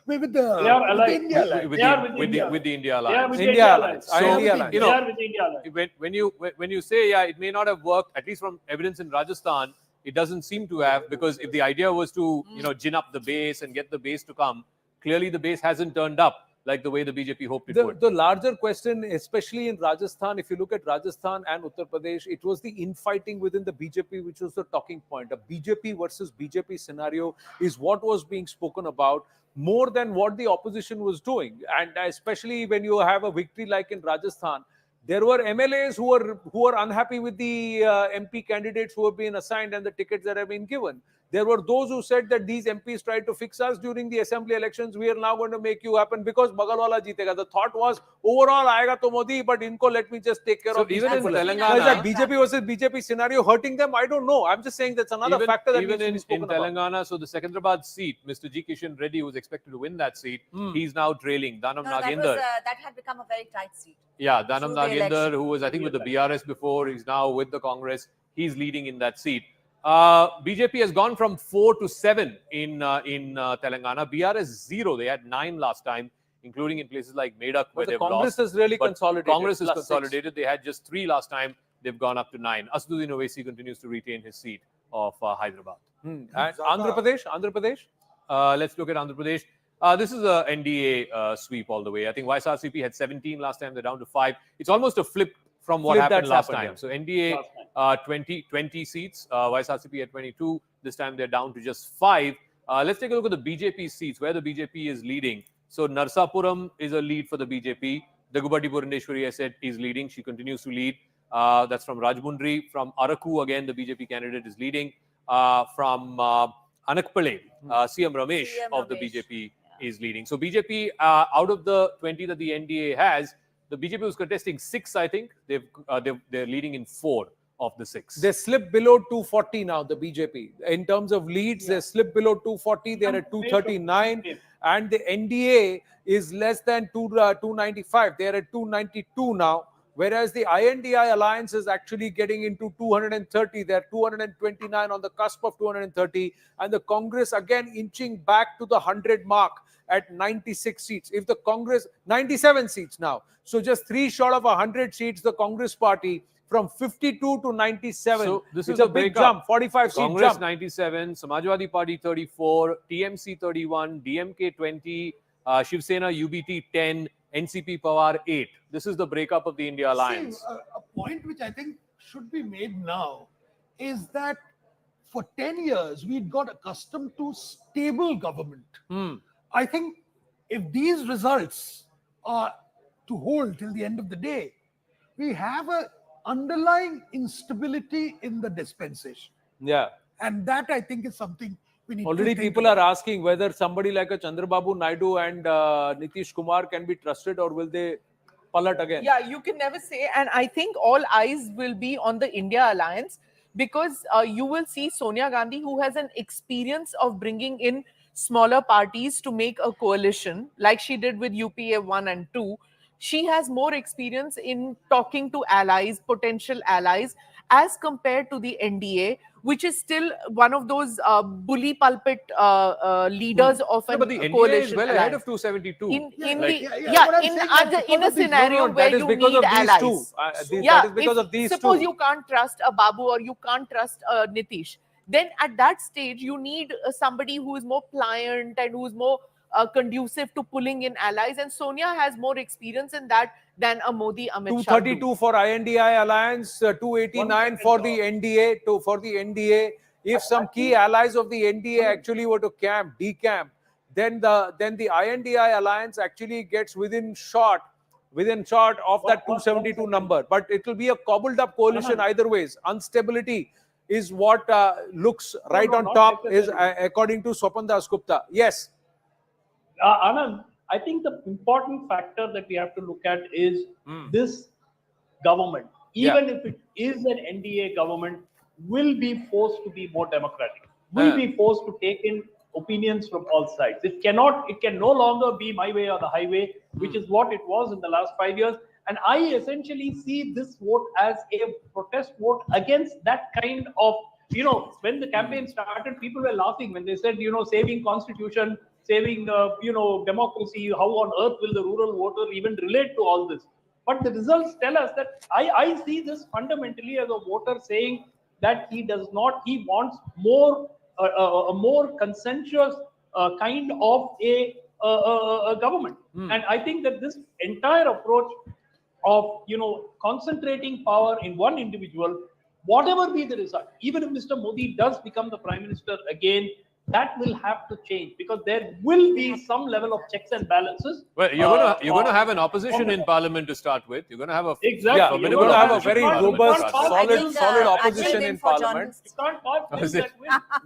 with the India Alliance. With the India Alliance. India Alliance. So, you know, when you say it may not have worked, at least from evidence in Rajasthan, it doesn't seem to have, because if the idea was to gin up the base and get the base to come, clearly the base hasn't turned up like the way the BJP hoped it would. The larger question, especially in Rajasthan, if you look at Rajasthan and Uttar Pradesh, it was the infighting within the BJP which was the talking point. A BJP versus BJP scenario is what was being spoken about more than what the opposition was doing. And especially when you have a victory like in Rajasthan, there were MLAs who were unhappy with the MP candidates who have been assigned and the tickets that have been given. There were those who said that these MPs tried to fix us during the assembly elections. We are now going to make you happen because Bagalwala jeetega. The thought was overall aayega to Modi, but inko let me just take care of. Even in Telangana, now, is that BJP versus BJP scenario hurting them? I don't know. I'm just saying that's another factor that even needs to be spoken in Telangana. So the Secunderabad seat, Mr. G. Kishan Reddy, who was expected to win that seat, he's now trailing. Danam Nagendar. That had become a very tight seat. Yeah, Danam Nagendar, who was I think with the BRS before, he's now with the Congress. He's leading in that seat. BJP has gone from 4 to 7 in Telangana. BRS 0. They had 9 last time, including in places like Medak where they've Congress lost. is really But consolidated. Congress is +6. consolidated. They had just 3 last time. They've gone up to 9. Asduddin Owaisi continues to retain his seat of Hyderabad. And Andhra Pradesh? Let's look at Andhra Pradesh. This is a NDA sweep all the way. I think YSRCP had 17 last time. They're down to 5. It's almost a flip from what happened last time. So NDA 20 seats, YSRCP at 22. This time they're down to just 5. Let's take a look at the BJP seats, where the BJP is leading. So Narsapuram is a lead for the BJP. Dagubati Purandeshwari, I said, is leading. She continues to lead. That's from Rajmundry. From Araku, again, the BJP candidate is leading. From Anakpale, CM Ramesh of the BJP is leading. So BJP, out of the 20 that the NDA has, the BJP was contesting 6, I think. They're leading in 4. of the 6. They slipped below 240 now, the BJP. In terms of leads, they slipped below 240. They're at 239. And the NDA is less than 295. They're at 292 now. Whereas the INDI alliance is actually getting into 230. They're 229 on the cusp of 230. And the Congress again inching back to the 100 mark at 96 seats. If the Congress, 97 seats now. So just 3 short of 100 seats, the Congress party from 52 to 97. So this it's is a big jump, 45 seat Congress jump. 97, Samajwadi Party 34, TMC 31, DMK 20, Shiv Sena UBT 10, NCP Pawar 8. This is the breakup of the India Alliance. See, a point which I think should be made now is that for 10 years, we'd got accustomed to stable government. I think if these results are to hold till the end of the day, we have a underlying instability in the dispensation. Yeah. And that, I think, is something we need Already to think people about. are asking whether somebody like a Chandrababu Naidu and Nitish Kumar can be trusted, or will they palat again? Yeah, you can never say. And I think all eyes will be on the India Alliance, because you will see Sonia Gandhi, who has an experience of bringing in smaller parties to make a coalition, like she did with UPA 1 and 2. She has more experience in talking to allies, potential allies, as compared to the NDA, which is still one of those bully pulpit leaders of a But the NDA coalition is well alliance. ahead of 272. In a scenario where you need allies. That is because of these suppose two. you can't trust a Babu or you can't trust Nitish, then at that stage you need somebody who is more pliant and who is more conducive to pulling in allies, and Sonia has more experience in that than a Modi, Amit Shah. 232 for INDI alliance, 289 for the NDA. For the NDA, if some key allies of the NDA actually were to decamp, then the INDI alliance actually gets within shot of that 272 number. But it will be a cobbled up coalition either ways. Instability is what looks right on top, is according to Swapan Das Gupta. Yes. Anand, I think the important factor that we have to look at is this government, even if it is an NDA government, will be forced to be more democratic, will be forced to take in opinions from all sides. It can no longer be my way or the highway, which is what it was in the last 5 years. And I essentially see this vote as a protest vote against that kind of, when the campaign started, people were laughing when they said, saving constitution, saving, democracy, how on earth will the rural voter even relate to all this? But the results tell us that I see this fundamentally as a voter saying that he wants more, a more consensuous kind of a government. And I think that this entire approach of, concentrating power in one individual, whatever be the result, even if Mr. Modi does become the Prime Minister again, that will have to change, because there will be some level of checks and balances. Well, you're going to have an opposition in Parliament to start with. You're going to have a exactly. You're going to have a very robust, solid opposition in Parliament.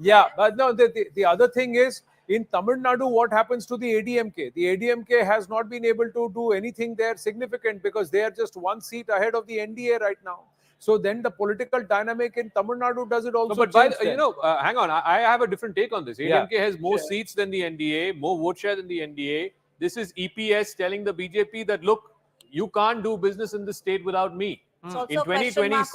Yeah, but no, the other thing is, in Tamil Nadu, what happens to the ADMK? The ADMK has not been able to do anything there significant, because they are just 1 seat ahead of the NDA right now. So then the political dynamic in Tamil Nadu does it also change? Hang on, I have a different take on this. ADMK has more seats than the NDA, more vote share than the NDA. This is EPS telling the BJP that, look, you can't do business in the state without me. In 2026,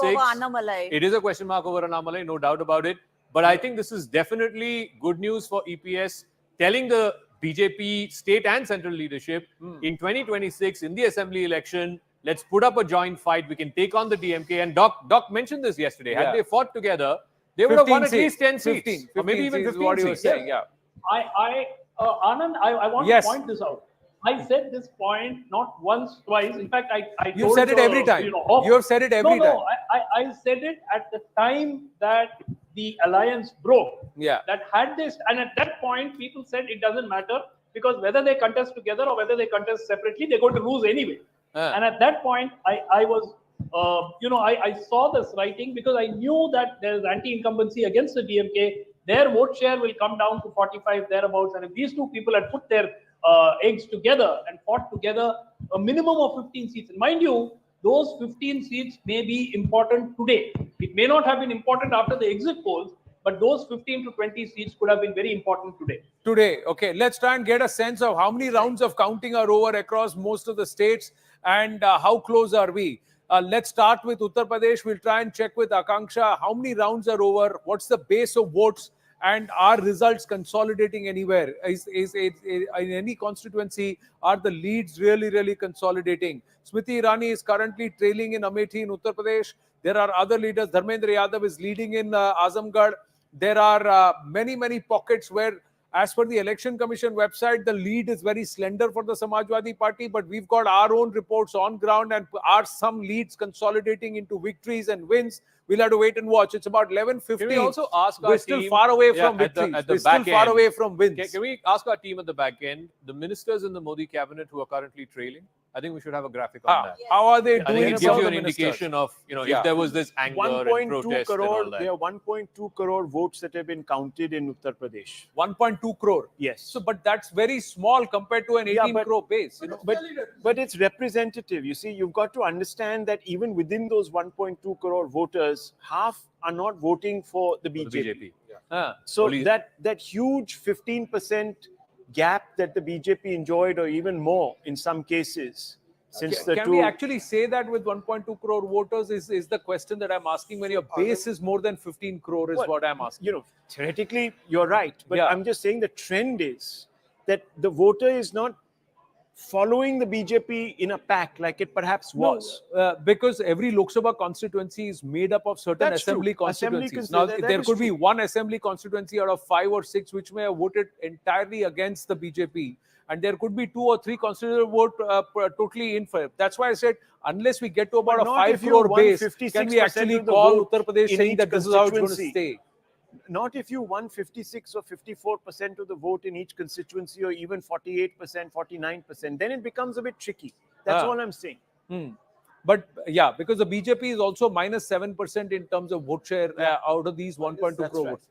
it is a question mark over Annamalai, no doubt about it. But I think this is definitely good news for EPS, telling the BJP state and central leadership, in 2026, in the assembly election, let's put up a joint fight. We can take on the DMK. And Doc mentioned this yesterday. Had they fought together, they would have won at least 10 seats. 15 or maybe even 15 what seats. He was saying, Anand, I want to point this out. I said this point not once, twice. In fact, I You've said it every time. You have said it every time. No, I said it at the time that the alliance broke. Yeah. That had this, and at that point, people said it doesn't matter, because whether they contest together or whether they contest separately, they're going to lose anyway. And at that point, I was, I saw this writing, because I knew that there is anti-incumbency against the DMK. Their vote share will come down to 45 thereabouts. And if these two people had put their eggs together and fought together, a minimum of 15 seats. And mind you, those 15 seats may be important today. It may not have been important after the exit polls, but those 15 to 20 seats could have been very important today. Today, okay, let's try and get a sense of how many rounds of counting are over across most of the states and how close are we. Let's start with Uttar Pradesh. We'll try and check with Akanksha how many rounds are over, what's the base of votes, and are results consolidating anywhere? Is in any constituency, are the leads really consolidating? Smriti Irani is currently trailing in Amethi in Uttar Pradesh. There are other leaders. Dharmendra Yadav is leading in Azamgarh. There are many pockets where, as per the Election Commission website, the lead is very slender for the Samajwadi Party, but we've got our own reports on ground, and are some leads consolidating into victories and wins? We'll have to wait and watch. It's about 11:50. Can we also ask our We're team, still far away from victories. at the We're still back far end, away from wins. Can we ask our team at the back end, the ministers in the Modi cabinet who are currently trailing? I think we should have a graphic on that. How are they I doing? think it gives you an indication of, if there was this anger and 1.2 protest and crore, all that. there are 1.2 crore votes that have been counted in Uttar Pradesh. 1.2 crore. Yes. So, but that's very small compared to an 18 crore base. But it's representative. You see, you've got to understand that even within those 1.2 crore voters, half are not voting for the BJP. So that huge 15% gap that the BJP enjoyed, or even more in some cases, since the Can we actually say that with 1.2 crore voters is the question that I'm asking, when your base is more than 15 crore is what I'm asking. Theoretically, you're right. But I'm just saying the trend is that the voter is not following the BJP in a pack like it perhaps was. Because every Lok Sabha constituency is made up of certain assembly constituencies. Now, there could be one assembly constituency out of 5 or 6 which may have voted entirely against the BJP. And there could be 2 or 3 constituents vote totally in favor. That's why I said, unless we get to about a 5 crore base, can we actually call Uttar Pradesh saying that this is how it's going to stay? Not if you won 56 or 54% of the vote in each constituency, or even 48%, 49%, then it becomes a bit tricky. That's all I'm saying. But yeah, because the BJP is also minus 7% in terms of vote share out of these 1.2 crore votes.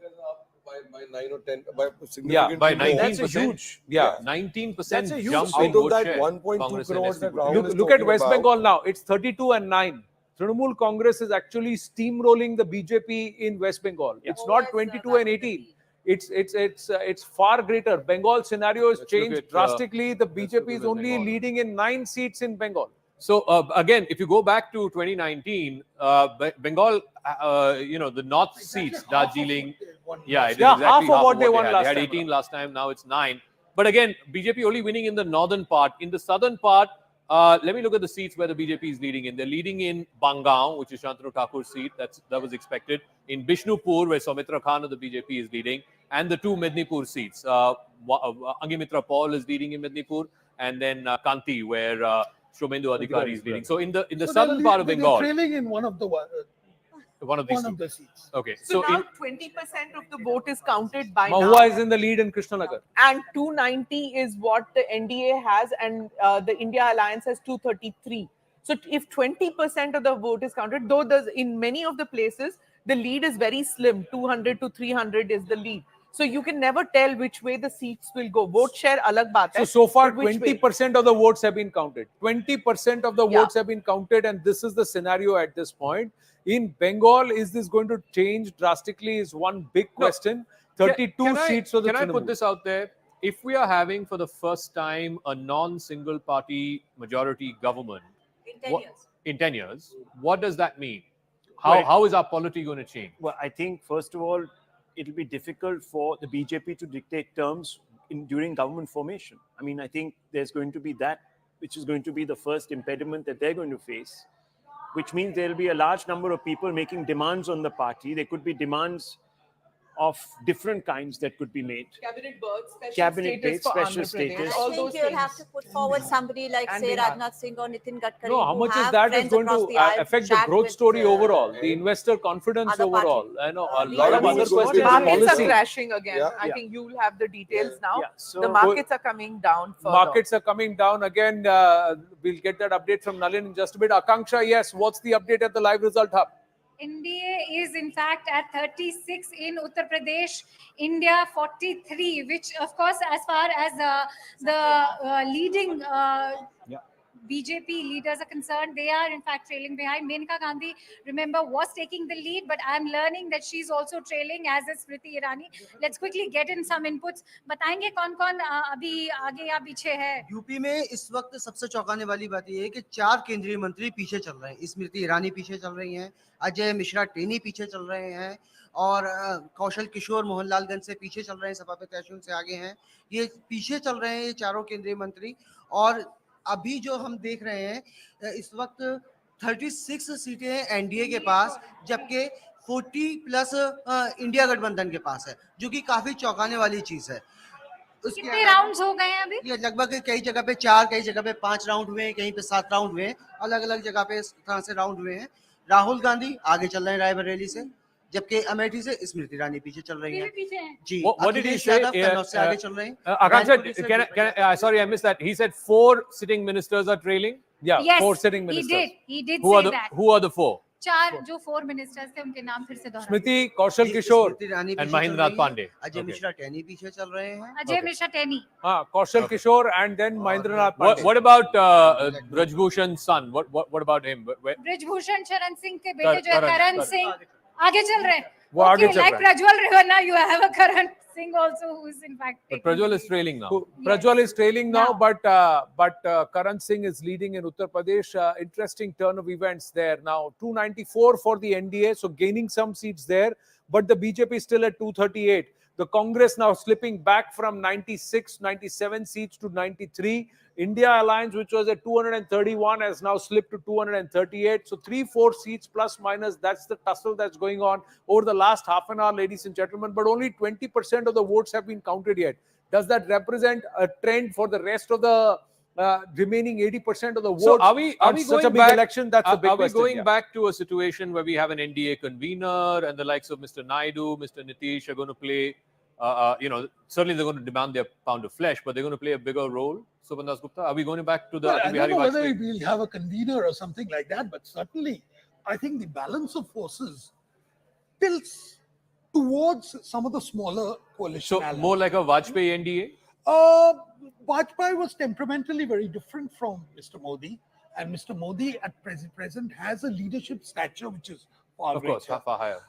By 9 or 10, by significantly by more. 19%. That's a huge. 19% That's a huge jump out in of vote that share. 1.2 crores that Rahul is Look at talking West about. Bengal now. It's 32-9. Trinamool Congress is actually steamrolling the BJP in West Bengal. It's not 22-18. It's far greater. Bengal scenario has changed drastically. The BJP is only leading in 9 seats in Bengal. So again, if you go back to 2019, Bengal, the north seats, Darjeeling, it is exactly half of what they won last time. They had 18 last time, now it's 9. But again, BJP only winning in the northern part. In the southern part, let me look at the seats where the BJP is leading in. They're leading in Bangaon, which is Shantanu Thakur's seat. That was expected. In Bishnupur, where Soumitra Khan of the BJP is leading, and the 2 Mednipur seats. Angimitra Paul is leading in Mednipur, and then Kanti, where Shomendu Adhikari is leading. So in the southern part of Bengal, they're trailing in one of the seats. Okay. So now 20% of the vote is counted by now. Mahua is in the lead in Krishnanagar. And 290 is what the NDA has, and the India Alliance has 233. So if 20% of the vote is counted, though in many of the places, the lead is very slim, 200 to 300 is the lead. So you can never tell which way the seats will go. Vote share alag baat hai. So far, 20% of the votes have been counted. 20% of the votes have been counted, and this is the scenario at this point. In Bengal, is this going to change drastically is one big question. 32 seats for the Can I Trinamool. put this out there? If we are having for the first time a non-single party majority government in 10 years, what does that mean? How is our polity going to change? Well, I think, first of all, it'll be difficult for the BJP to dictate terms during government formation. I mean, I think there's going to be that, which is going to be the first impediment that they're going to face, which means there'll be a large number of people making demands on the party. There could be demands of different kinds that could be made. Cabinet berths, special status. I think you'll have to put forward somebody like, say, Rajnath Singh or Nitin Gatkari. No, how much is that is going to affect the growth story overall, the investor confidence overall? I know a lot of other questions. Markets are crashing again. I think you'll have the details now. So the markets are coming down further. Markets are coming down again. We'll get that update from Nalin in just a bit. Akanksha, yes, what's the update at the live result hub? NDA is in fact at 36 in Uttar Pradesh, India 43, which of course as far as the leading BJP leaders are concerned, they are in fact trailing behind. Menka Gandhi, remember, was taking the lead, but I'm learning that she's also trailing, as is Smriti Irani. Let's quickly get in some inputs. बताएंगे कौन-कौन अभी आगे या पीछे है? UP में इस वक्त सबसे चौंकाने वाली बात यह है कि 4 केंद्रीय मंत्री पीछे चल रहे हैं। स्मृति ईरानी पीछे चल रही हैं, अजय मिश्रा टेनी पीछे चल रहे हैं और कौशल किशोर मोहनलालगंज से पीछे चल रहे हैं, सपा प्रत्याशियों से आगे हैं। ये पीछे चल रहे हैं ये चारों केंद्रीय मंत्री। और अभी जो हम देख रहे हैं इस वक्त 36 सीटें हैं एनडीए के पास, जबकि 40 प्लस इंडिया गठबंधन के पास है, जो कि काफी चौंकाने वाली चीज है। कितने राउंड्स हो गए हैं अभी? ये लगभग कई जगह पे 4, कई जगह पे 5 राउंड हुए हैं, कहीं पे 7 राउंड हुए हैं, अलग अलग जगह पे इस तरह से राउंड हुए हैं। राहुल गांधी आगे चल रहे हैं रायबरेली से, जबकि अमेठी से स्मृति ईरानी पीछे चल रही हैं। जी, What did he say? से आगे चल रहे हैं। Akansha, sorry, I missed that. He said 4 sitting ministers are trailing. Yeah, yes, 4 sitting ministers. He did Who say are the that. Who are the 4? 4 जो 4 मिनिस्टर्स थे उनके नाम फिर से दोहरा। Smriti, Kaushal Kishore and Mahendranath Pandey. Ajay Mishra Teni पीछे चल रहे हैं। अजय मिश्रा टेनी। हाँ, Kaushal Kishore and then Mahendranath Pandey. What about Brajbhushan's son? What about him? Brijbhushan Sharan Singh के बेटे जो है Karan करण सिंह आगे चल रहे हैं। वो आगे चल like रहा है। Prajwal Revanna, you have a Karan Singh also who is in fact. But Prajwal is trailing now. Prajwal is trailing now, but Karan Singh is leading in Uttar Pradesh. Interesting turn of events there now. 294 for the NDA, so gaining some seats there, but the BJP is still at 238. The Congress now slipping back from 96, 97 seats to 93. India Alliance, which was at 231, has now slipped to 238. So 3-4 seats plus minus, that's the tussle that's going on over the last half an hour, ladies and gentlemen. But only 20% of the votes have been counted yet. Does that represent a trend for the rest of the remaining 80% of the votes? So are we such going a big back, election? That's a big Are we question. going yeah. back to a situation where we have an NDA convener and the likes of Mr. Naidu, Mr. Nitish are going to play, certainly they're going to demand their pound of flesh, but they're going to play a bigger role. Suban Das Gupta, are we going back to the Well, I don't know whether Vajpayee? we'll have a convener or something like that, but certainly I think the balance of forces tilts towards some of the smaller coalition So allies. more like a Vajpayee NDA? Vajpayee was temperamentally very different from Mr. Modi, and Mr. Modi at present has a leadership stature which is far Of course, greater. far higher.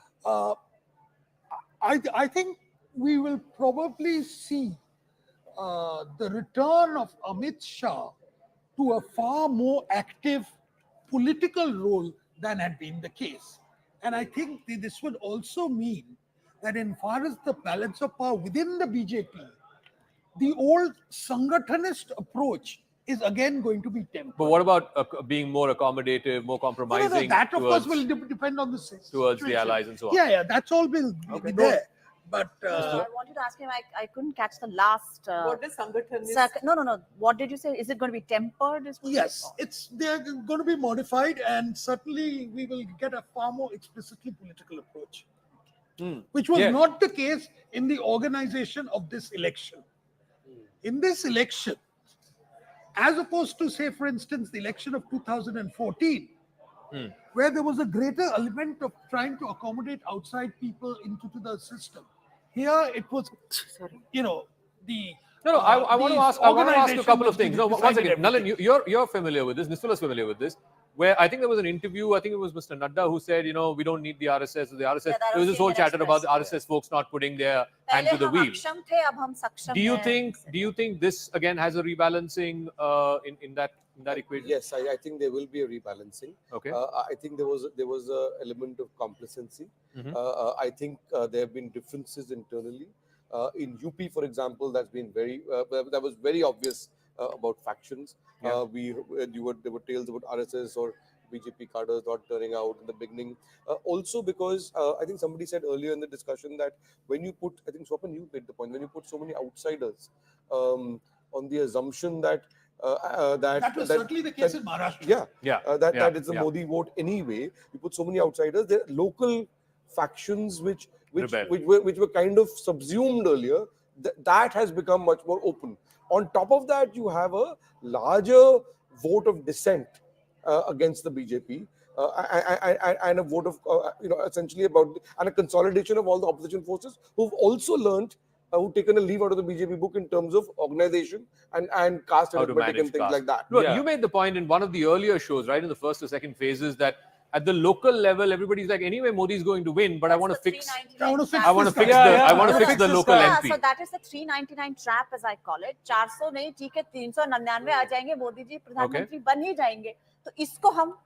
I think we will probably see the return of Amit Shah to a far more active political role than had been the case. And I think this would also mean that in far as the balance of power within the BJP, the old Sangathanist approach is again going to be tempered. But what about being more accommodative, more compromising That of course towards, will depend on the towards the situation. allies and so on? Yeah, that's all will be there. But I wanted to ask him, I couldn't catch the last. What is Sangathan? No. What did you say? Is it going to be tempered? yes, they're going to be modified, and certainly we will get a far more explicitly political approach, which was not the case in the organization of this election. In this election, as opposed to, say, for instance, the election of 2014, where there was a greater element of trying to accommodate outside people into the system. Here it was, the I want to ask a couple of things. No, once decided again, Nalin, you're familiar with this. Nistula is familiar with this. Where I think there was an interview. I think it was Mr. Nadda who said, we don't need the RSS. Or the RSS. that There was was this whole Senior chatter about the Express, RSS folks not putting their hand to पहले the हम wheel. अक्षम थे, अब हम सक्षम हैं। Do you think this again has a rebalancing in that equation? Yes, I think there will be a rebalancing. Okay. I think there was a element of complacency. I think there have been differences internally. In UP, for example, that's been that was very obvious about factions. Yeah. There were tales about RSS or BJP cadres not turning out in the beginning. Also because I think somebody said earlier in the discussion that when you put, I think Swapan, you made the point, when you put so many outsiders on the assumption that that was certainly the case in Maharashtra. That it's a Modi vote anyway. You put so many outsiders. There are local factions which were kind of subsumed earlier. That has become much more open. On top of that, you have a larger vote of dissent against the BJP. And a vote of, essentially and a consolidation of all the opposition forces who've also learned who've taken a leaf out of the BJP book in terms of organization and caste How to arithmetic manage and things caste. like that. Look, you made the point in one of the earlier shows, right, in the first or second phases, that at the local level, everybody's like, anyway, Modi is going to win, but I want to fix. I want to fix the local MP. So that is the 399 trap, as I call it. 400 नहीं, ठीक है, 399 आ जाएंगे, मोदी जी प्रधानमंत्री बन ही जाएंगे. तो इसको हम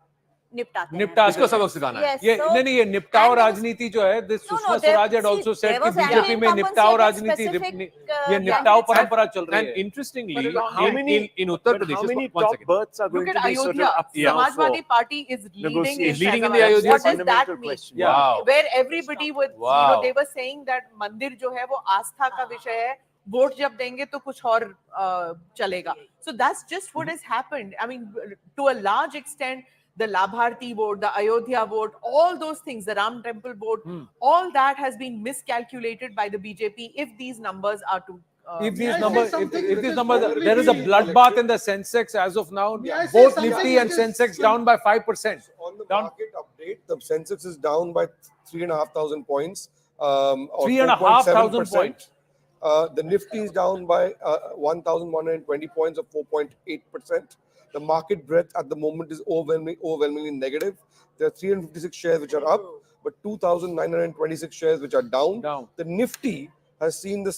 निपटा इसको सबक सिखाना है. Yes, ये so- नहीं ये निपटाओ राजनीति जो है, this Sushma Swaraj had also said कि बीजेपी में निपटाओ राजनीति, ये निपटाओ परंपरा चल रही है. And interestingly, in How Uttar Pradesh, many one top second. berths are going Look to at be sort Ayodhya. of up now Samajwadi for Party is leading in leading in the Shahjahan. Ayodhya What does that fundamental mean? question. Wow. Where everybody would, Wow. they were saying that मंदिर जो है वो आस्था का विषय है. Vote जब देंगे तो कुछ और चलेगा. So that's just what has happened. I mean, to a large extent, the Labharti vote, the Ayodhya vote, all those things, the Ram Temple vote, all that has been miscalculated by the BJP if these numbers are to... If these numbers, there is a bloodbath in the Sensex as of now. Both Nifty and Sensex down by 5%. On the market update, the Sensex is down by 3,500 points. 3,500 points. The Nifty is down by 1,120 points, or 4.8%. The market breadth at the moment is overwhelmingly negative. There are 356 shares which are up, but 2,926 shares which are down. The Nifty has seen the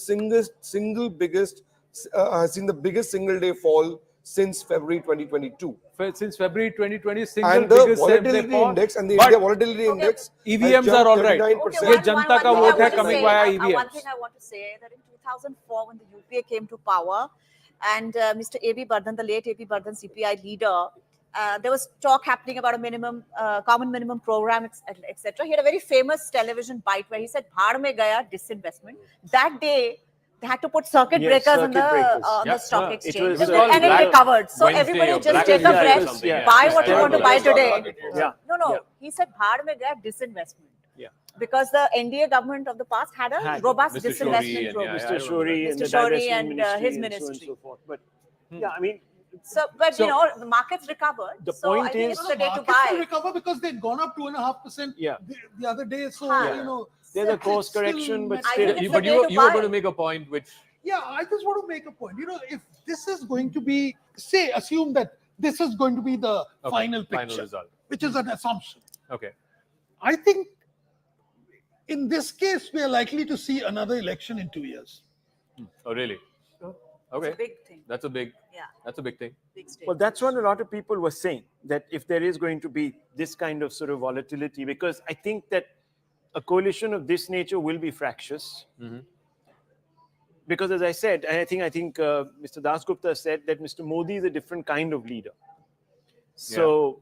biggest single day fall since February 2022. Since February 2020, And the volatility index and the India volatility index, EVMs are all right. ये जनता का vote है coming via One EVMs. thing I want to say that in 2004, when the UPA came to power, and Mr. A.B. Bardhan, the late A.B. Bardhan, CPI leader, there was talk happening about a minimum, common minimum program, etc. He had a very famous television bite where he said, "Bhaad mein gaya disinvestment." That day, they had to put circuit breakers on the stock exchange, and it recovered. So everybody just take a breath, buy what you want to buy today. No. He said, "Bhaad mein gaya disinvestment." Because the NDA government of the past had a robust disinvestment program. Mr. Shori and his ministry. And so forth. But yeah, I mean, you know, the markets recovered. The so point I think is, it's the day to Markets buy. will recover because they'd gone up 2.5% the other day. So, you know, there's a course correction, but But you were going to make a point which... Yeah, I just want to make a point. You know, if this is going to be, say, assume that this is going to be the final picture, result, which is an assumption. Okay. I think in this case, we are likely to see another election in 2 years. Oh, really? Okay. It's a big thing. That's a big thing. Big state. well, that's what a lot of people were saying, that if there is going to be this kind of sort of volatility, because I think that a coalition of this nature will be fractious. Because as I said, and I think Mr. Dasgupta said that Mr. Modi is a different kind of leader. So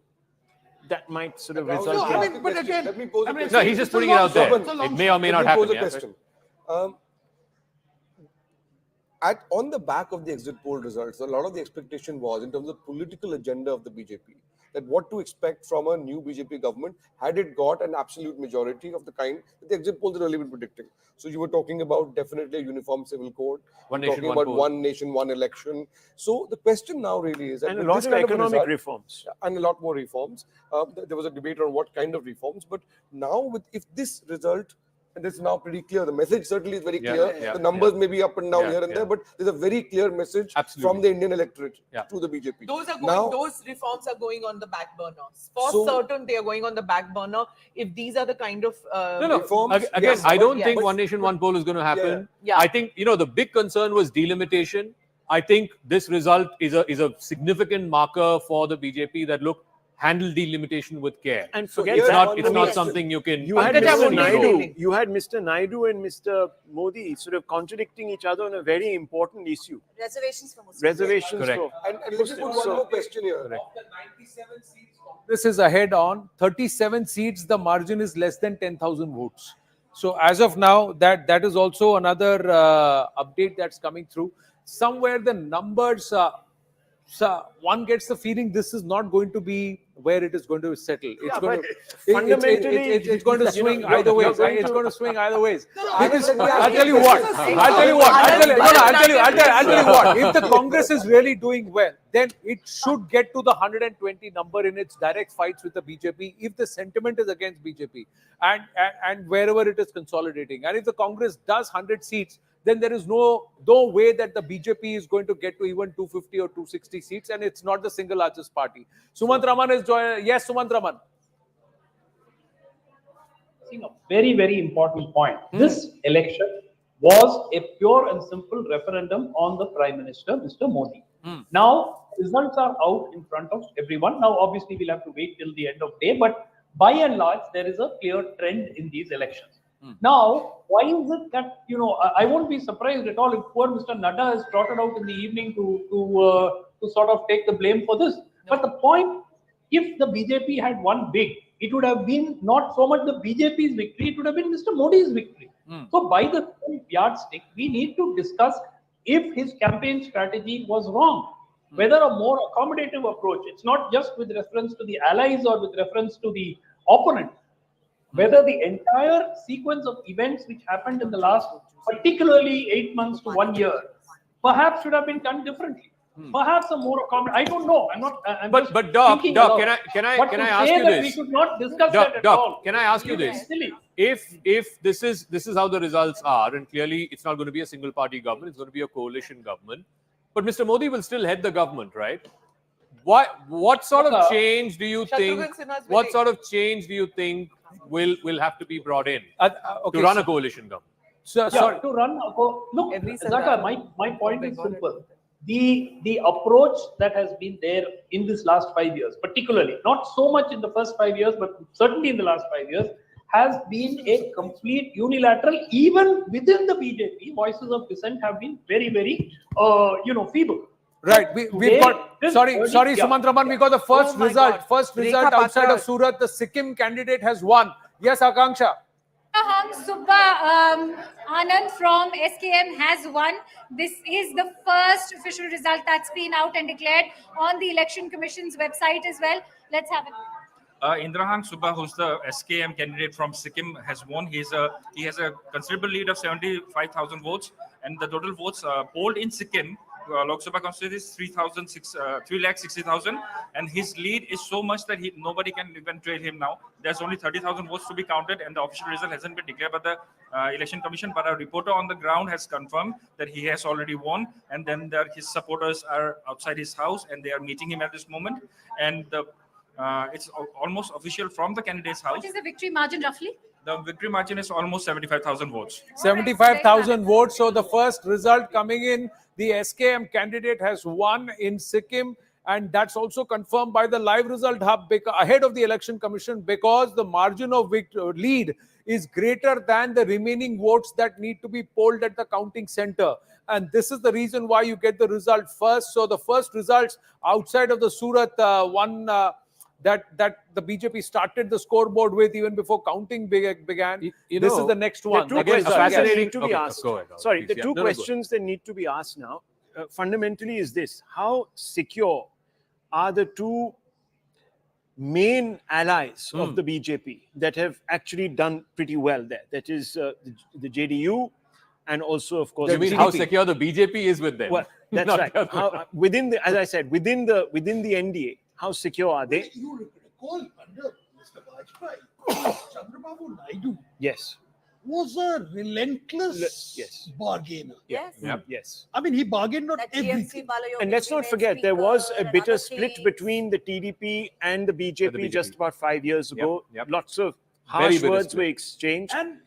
that might sort of result No, I in... mean, but again, Let me pose a I mean, question. No, he's just putting it out there. It may or may not happen. Let me pose a question. On the back of the exit poll results, a lot of the expectation was in terms of political agenda of the BJP, that what to expect from a new BJP government had it got an absolute majority of the kind that the exit polls had earlier been predicting. So you were talking about definitely a uniform civil code, talking about one nation, one election. So the question now really is, and a lot of economic reforms. And a lot more reforms. There was a debate on what kind of reforms, but now if this result, and it's now pretty clear. The message certainly is very clear. The numbers may be up and down here and there, but there's a very clear message from the Indian electorate to the BJP. Those are going, those reforms are going on the back burner. For certain, they are going on the back burner. If these are the kind of reforms, again, I don't think one nation, one poll is going to happen. I think the big concern was delimitation. I think this result is a significant marker for the BJP that handle delimitation with care. And forget it's not something you can. You had Mr. Naidu and Mr. Modi sort of contradicting each other on a very important issue. Reservations for Muslims. Reservations Correct. for. And let me put one more question here. Of the 97 seats, Congress is ahead on 37 seats. The margin is less than 10,000 votes. So as of now, that is also another update that's coming through. Somewhere the numbers. One gets the feeling this is not going to be where it is going to settle. It's going to swing either ways. It's going to swing either ways. Because I'll tell you what. If the Congress is really doing well, then it should get to the 120 number in its direct fights with the BJP. If the sentiment is against BJP and wherever it is consolidating, and if the Congress does 100 seats, then there is no way that the BJP is going to get to even 250 or 260 seats, and it's not the single largest party. Sumant Raman is joining. Yes, Sumant Raman. A very, very important point. This election was a pure and simple referendum on the Prime Minister, Mr. Modi. Now, results are out in front of everyone. Now, obviously, we'll have to wait till the end of the day, but by and large, there is a clear trend in these elections. Now, why is it that, I won't be surprised at all if poor Mr. Nadda is trotted out in the evening to sort of take the blame for this. But the point, if the BJP had won big, it would have been not so much the BJP's victory, it would have been Mr. Modi's victory. So by the same yardstick, we need to discuss if his campaign strategy was wrong, whether a more accommodative approach, it's not just with reference to the allies or with reference to the opponent, whether the entire sequence of events which happened in the last, particularly 8 months to 1 year, perhaps should have been done differently. Perhaps a more accommodative. I don't know. I'm not. But Doc, can I ask you this? We should not discuss that at all. Can I ask you this? If this is how the results are, and clearly it's not going to be a single party government, it's going to be a coalition government. But Mr. Modi will still head the government, right? What sort of change do you think? What sort of change do you think will have to be brought in to run a coalition government? Sorry, to run a look, Zaka, my point is simple. The approach that has been there in this last 5 years, particularly, not so much in the first 5 years, but certainly in the last 5 years, has been a complete unilateral. Even within the BJP, voices of dissent have been very, very, feeble. Right. We've got, sorry, Sumant Raman, we got the first result. First result outside of Surat, the Sikkim candidate has won. Yes, Akanksha. Subba Anand from SKM has won. This is the first official result that's been out and declared on the Election Commission's website as well. Let's have it. Indrahang Subba, who's the SKM candidate from Sikkim, has won. He has a considerable lead of 75,000 votes, and the total votes polled in Sikkim, Lok Sabha constituency is 3,60,000, and his lead is so much that nobody can even trail him now. There's only 30,000 votes to be counted, and the official result hasn't been declared by the Election Commission. But a reporter on the ground has confirmed that he has already won, and then his supporters are outside his house, and they are meeting him at this moment. And it's almost official from the candidate's house. What is the victory margin roughly? The victory margin is almost 75,000 votes. 75,000 votes. So the first result coming in, the SKM candidate has won in Sikkim, and that's also confirmed by the live result hub ahead of the Election Commission, because the margin of lead is greater than the remaining votes that need to be polled at the counting center. And this is the reason why you get the result first. So the first results outside of the Surat one that the BJP started the scoreboard with even before counting began. This is the next one. Two questions fascinating to be asked. Sorry, the two questions that need to be asked now fundamentally is this: how secure are the two main allies of the BJP that have actually done pretty well there? That is the JDU, and also, of course, you mean how secure the BJP is with them? Well, that's right. Within the, as I said, within the NDA, how secure are they? You recall under Mr. Vajpayee, Chandrababu Naidu was a relentless bargainer. Yes. I mean, he bargained on everything. And let's not forget, there was a bitter split between the TDP and the BJP just about 5 years ago. Lots of harsh words were exchanged. And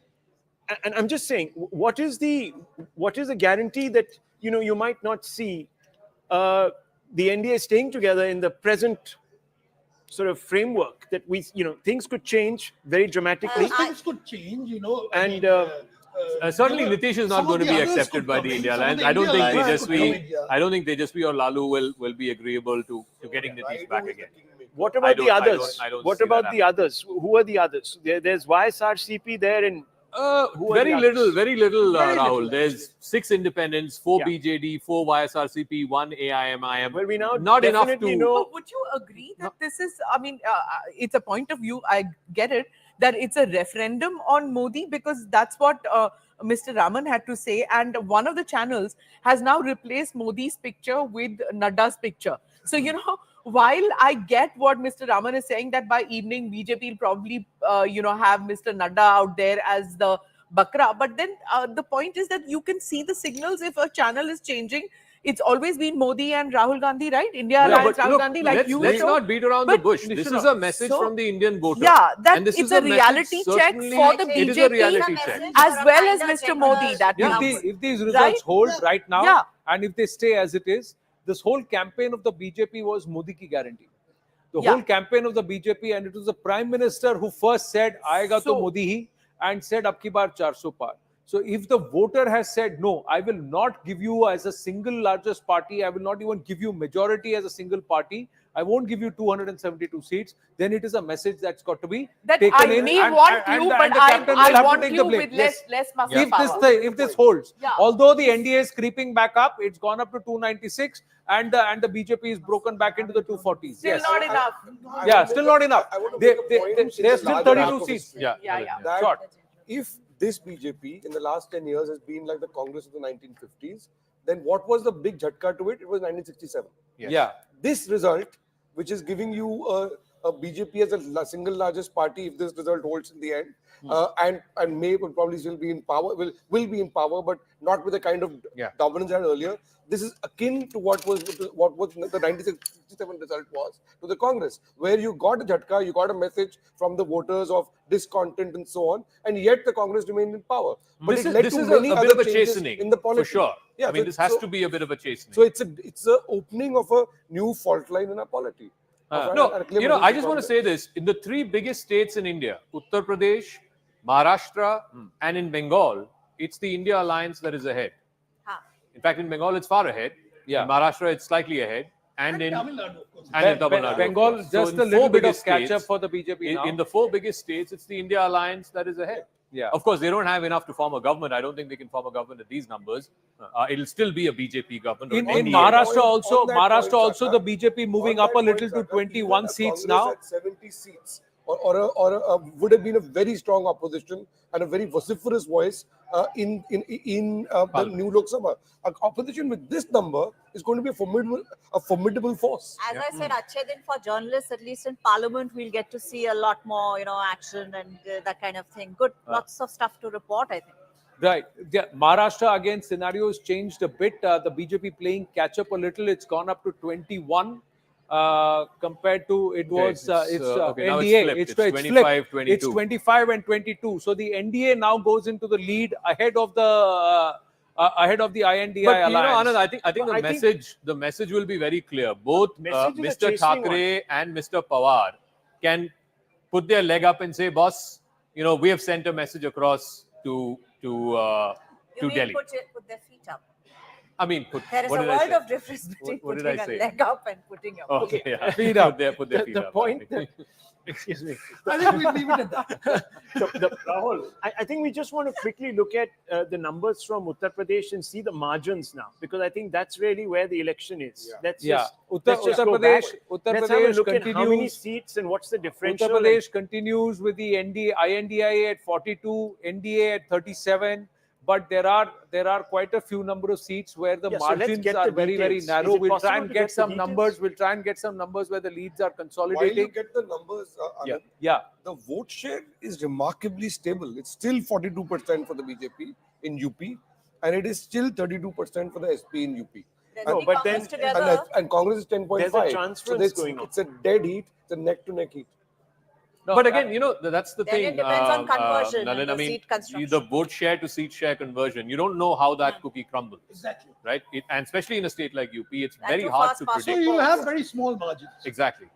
I'm just saying, what is the guarantee that you might not see the NDA staying together in the present sort of framework, that things could change very dramatically. Things could change, And certainly Nitish is not going to be accepted by the India Alliance. I don't think Tejasvi or Lalu will be agreeable to getting Nitish back again. What about the others? What about the others? Who are the others? There's YSRCP there in very little, Rahul. There's 6 independents, 4 BJD, 4 YSRCP, 1 AIMIM. Well, we now not enough to know. Would you agree that this is? I mean, it's a point of view. I get it that it's a referendum on Modi, because that's what Mr. Raman had to say, and one of the channels has now replaced Modi's picture with Nadda's picture. So while I get what Mr. Raman is saying, that by evening BJP will probably, have Mr. Nadda out there as the bakra. But then the point is that you can see the signals if a channel is changing. It's always been Modi and Rahul Gandhi, right? India Alliance, Rahul Gandhi, like let's not beat around the bush. This is a message from the Indian voter. Yeah, that and this it's is a reality check for the It is a reality BJP check. as well as Mr. Modi. That if these results hold right now, and if they stay as it is, this whole campaign of the BJP was Modi ki guarantee. The whole campaign of the BJP, and it was the Prime Minister who first said, "Aayega to Modi hi," and said, "Ab ki baar 400 par." So if the voter has said, "No, I will not give you as a single largest party, I will not even give you majority as a single party, I won't give you 272 seats," then it is a message that's got to be taken in. I want you, but I want you with less muscle power. If this holds, although the NDA is creeping back up, it's gone up to 296, and the BJP is broken back into the 240s. Still not enough. Yeah, still not enough. They're still 32 seats. Short. If this BJP in the last 10 years has been like the Congress of the 1950s, then what was the big jhatka to it? It was 1967. Yeah. This result, which is giving you a BJP as a single largest party, if this result holds in the end, and may will probably still be in power, will be in power, but not with the kind of dominance I had earlier. This is akin to what was the 1967 result was to the Congress, where you got a jhatka, you got a message from the voters of discontent and so on, and yet the Congress remained in power. But This it led is to a many bit other of a changes chastening, in the politics. for sure. Yeah, I mean, this has to be a bit of a chastening. So it's a opening of a new fault line in our polity. I just want to say this. In the three biggest states in India, Uttar Pradesh, Maharashtra, and in Bengal, it's the India Alliance that is ahead. In fact, in Bengal, it's far ahead. In Maharashtra, it's slightly ahead. And in Tamil Nadu. Bengal, just a little bit of catch-up for the BJP now. In the four biggest states, it's the India Alliance that is ahead. Yeah. Of course, they don't have enough to form a government. I don't think they can form a government at these numbers. It'll still be a BJP government. In Maharashtra also, the BJP moving up a little to 21 seats now. At 70 seats, or would have been a very strong opposition and a very vociferous voice in the new Lok Sabha. Opposition with this number is going to be a formidable force. As I said, Achhe Din for journalists, at least in Parliament, we'll get to see a lot more, action and that kind of thing. Good, lots of stuff to report, I think. Right. Yeah. Maharashtra, again, scenario has changed a bit. The BJP playing catch up a little. It's gone up to 21 compared to it was NDA. It's 25, 22. It's 25 and 22. So the NDA now goes into the lead ahead of the INDI But alliance. Anand, I think the message will be very clear. Both Mr. Thackeray and Mr. Pawar can put their leg up and say, "Boss, we have sent a message across to Delhi." Put their feet up. I mean, there is a world of difference between putting a leg up and putting your feet up. Feet up. Put their feet the up. point that, excuse me. I think we'll leave it at that. Rahul, I think we just want to quickly look at the numbers from Uttar Pradesh and see the margins now, because I think that's really where the election is. Let's just Uttar go Pradesh, back. Uttar Let's have a Pradesh look at how many continues. seats and what's the differential. Uttar Pradesh continues with the INDI at 42, NDA at 37. But there are quite a few number of seats where the margins are very, very narrow. We'll try and get some numbers. We'll try and get some numbers where the leads are consolidating. While you get the numbers, Anand, the vote share is remarkably stable. It's still 42% for the BJP in UP, and it is still 32% for the SP in UP. And Congress is 10.5. There's a transference going on. It's a dead heat. It's a neck-to-neck heat. No, but again, that's the Then thing. it depends on conversion Nalin, and the seat construction. the vote share to seat share conversion, you don't know how that cookie crumbles. Exactly. Right? And especially in a state like UP, it's And very too hard fast to passing. predict. So you'll have very small margins. Exactly.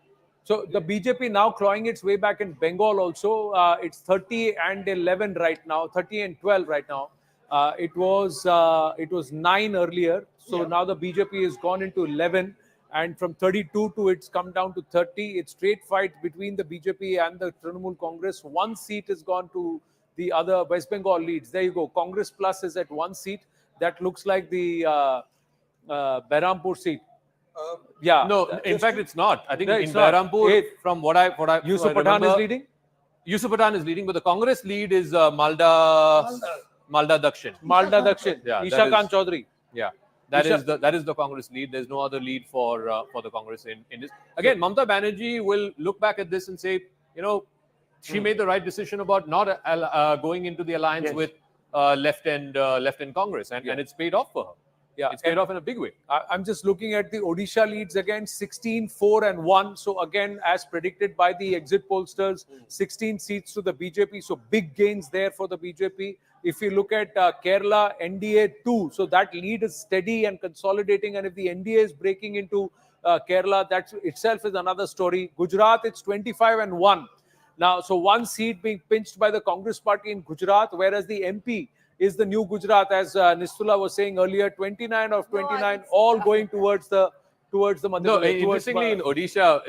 So the BJP now clawing its way back in Bengal also. It's 30 and 11 right now, 30 and 12 right now. It was 9 earlier. So now the BJP has gone into 11. And from 32 to it's come down to 30. It's straight fight between the BJP and the Trinamool Congress. One seat has gone to the other West Bengal leads. There you go. Congress Plus is at 1 seat. That looks like the Behrampur seat. No, in fact, it's not. I think No, in it's not. Behrampur, from what I Yusuf Pathan is leading? Yusuf Pathan is leading, but the Congress lead is Malda Dakshin. Malda Dakshin. Yeah, Isha Khan Chaudhary. Yeah. That is the Congress lead. There's no other lead for the Congress in this. Again, Mamata Banerjee will look back at this and say, she made the right decision about not going into the alliance with left and Congress, and it's paid off for her. Yeah, it's paid off in a big way. I'm just looking at the Odisha leads again, 16, 4 and 1. So again, as predicted by the exit pollsters, 16 seats to the BJP. So big gains there for the BJP. If you look at Kerala, NDA 2. So that lead is steady and consolidating. And if the NDA is breaking into Kerala, that itself is another story. Gujarat, it's 25 and 1. Now, so one seat being pinched by the Congress party in Gujarat, whereas the MP is the new Gujarat, as Nistula was saying earlier, 29 of 29, all going towards the Madhya No, Pradesh. interestingly, in Odisha,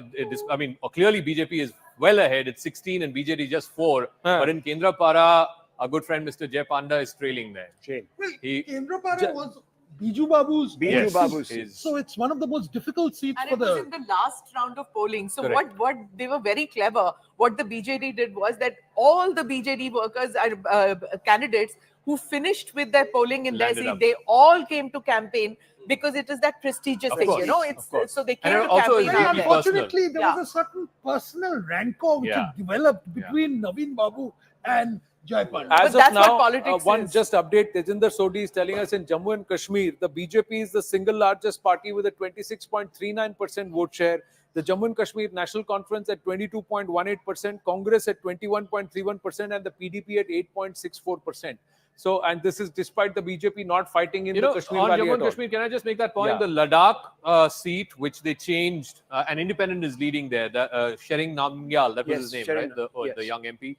I mean, clearly BJP is well ahead. It's 16 and BJP just 4. But in Kendrapara, our good friend Mr. Jay Panda is trailing there. Well, Kendrapara was Biju Babu's. Babu's. So it's one of the most difficult seats And for it was in the last round of polling. So Correct. what they were very clever. What the BJD did was that all the BJD workers are candidates who finished with their polling in their Landed seat, up. they all came to campaign because it is that prestigious Of thing, course, you know. of It's course. so they And came to also campaign. it's out deeply there. Unfortunately, there was a certain personal rancor which had developed between Naveen Babu and Jai Panda. As of now, one just update, Tejinder Sodhi is telling us in Jammu and Kashmir, the BJP is the single largest party with a 26.39% vote share. The Jammu and Kashmir National Conference at 22.18%, Congress at 21.31% and the PDP at 8.64%. So, and this is despite the BJP not fighting in the Kashmir on Valley Jammu at and all. Kashmir, can I just make that point? Yeah. The Ladakh seat, which they changed, an independent is leading there. Shering Namgyal, that was his name, right? The young MP.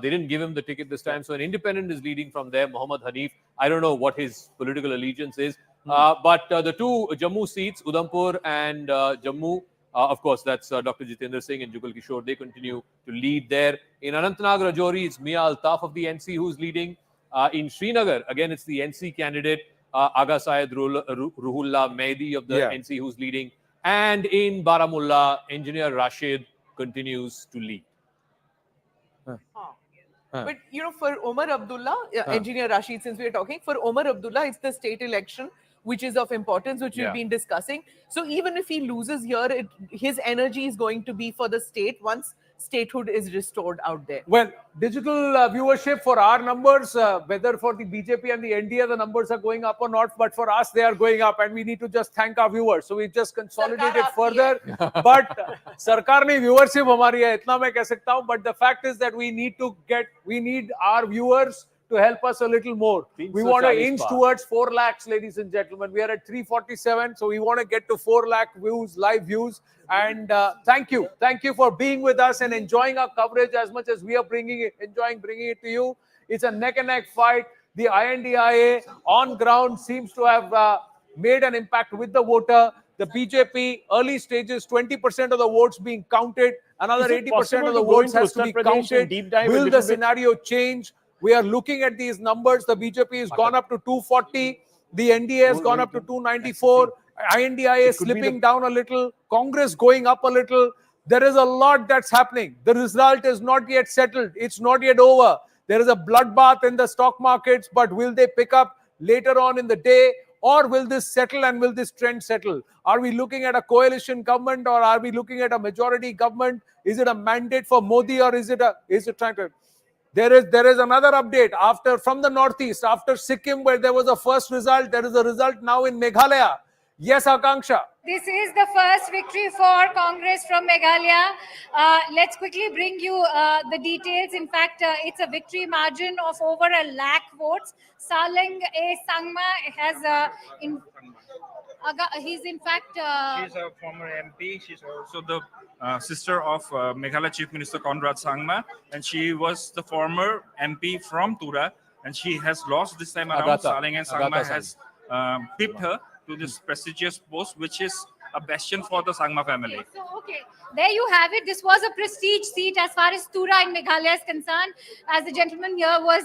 They didn't give him the ticket this time. So an independent is leading from there, Mohammad Hanif. I don't know what his political allegiance is. But the two Jammu seats, Udhampur and Jammu, of course, that's Dr. Jitendra Singh and Jugal Kishore. They continue to lead there. In Anantnag, Rajouri, it's Mia Altaf of the NC who's leading. In Srinagar, again, it's the NC candidate, Aga Syed Ruhullah Mehdi of the NC who's leading. And in Baramulla, Engineer Rashid continues to lead. But you know, for Omar Abdullah, Engineer Rashid, since we are talking, for Omar Abdullah, it's the state election which is of importance, which we've been discussing. So even if he loses here, his energy is going to be for the state once statehood is restored out there. Well, digital viewership for our numbers, whether for the BJP and the NDA, the numbers are going up or not, but for us, they are going up and we need to just thank our viewers. So we just consolidated further. But Sarkar ne viewership hamari hai, itna main keh sakta hu. But the fact is that we need our viewers to help us a little more. We want to inch towards 4 lakhs, ladies and gentlemen. We are at 347, so we want to get to 4 lakh views, live views. And thank you. Thank you for being with us and enjoying our coverage as much as we are enjoying bringing it to you. It's a neck-and-neck fight. The INDIA on ground seems to have made an impact with the voter. The BJP, early stages, 20% of the votes being counted. Another 80% of the votes has to be counted. Will the scenario change? We are looking at these numbers. The BJP has gone up to 240. The NDA has gone up to 294. INDIA is slipping down a little. Congress going up a little. There is a lot that's happening. The result is not yet settled. It's not yet over. There is a bloodbath in the stock markets, but will they pick up later on in the day? Or will this settle and will this trend settle? Are we looking at a coalition government or are we looking at a majority government? Is it a mandate for Modi or is it trying to... There is another update from the northeast, after Sikkim, where there was a first result. There is a result now in Meghalaya. Yes, Akanksha. This is the first victory for Congress from Meghalaya. Let's quickly bring you the details. In fact, it's a victory margin of over 1 lakh votes. Saleng A. Sangma has he's in fact... she's a former MP. She's also the sister of Meghalaya Chief Minister Conrad Sangma. And she was the former MP from Tura. And she has lost this time around. Saleng A. Sangma has pipped her to this prestigious post, which is a bastion for the Sangma family. Okay, there you have it. This was a prestige seat as far as Tura in Meghalaya is concerned. As the gentleman here was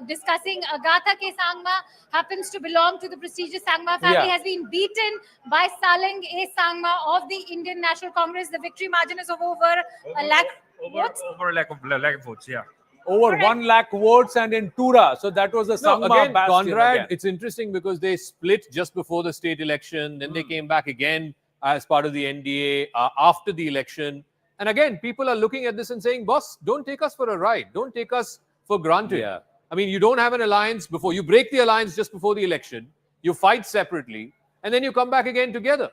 discussing, Agatha K. Sangma happens to belong to the prestigious Sangma family, has been beaten by Saleng A. Sangma of the Indian National Congress. The victory margin is of over 1 lakh votes. Over a lakh votes, yeah. Over 1 lakh votes and in Tura. So that was the Sangma again, bastion. Conrad, it's interesting because they split just before the state election. Then they came back again as part of the NDA after the election. And again, people are looking at this and saying, boss, don't take us for a ride. Don't take us for granted. Yeah. I mean, you don't have an alliance before. You break the alliance just before the election. You fight separately. And then you come back again together.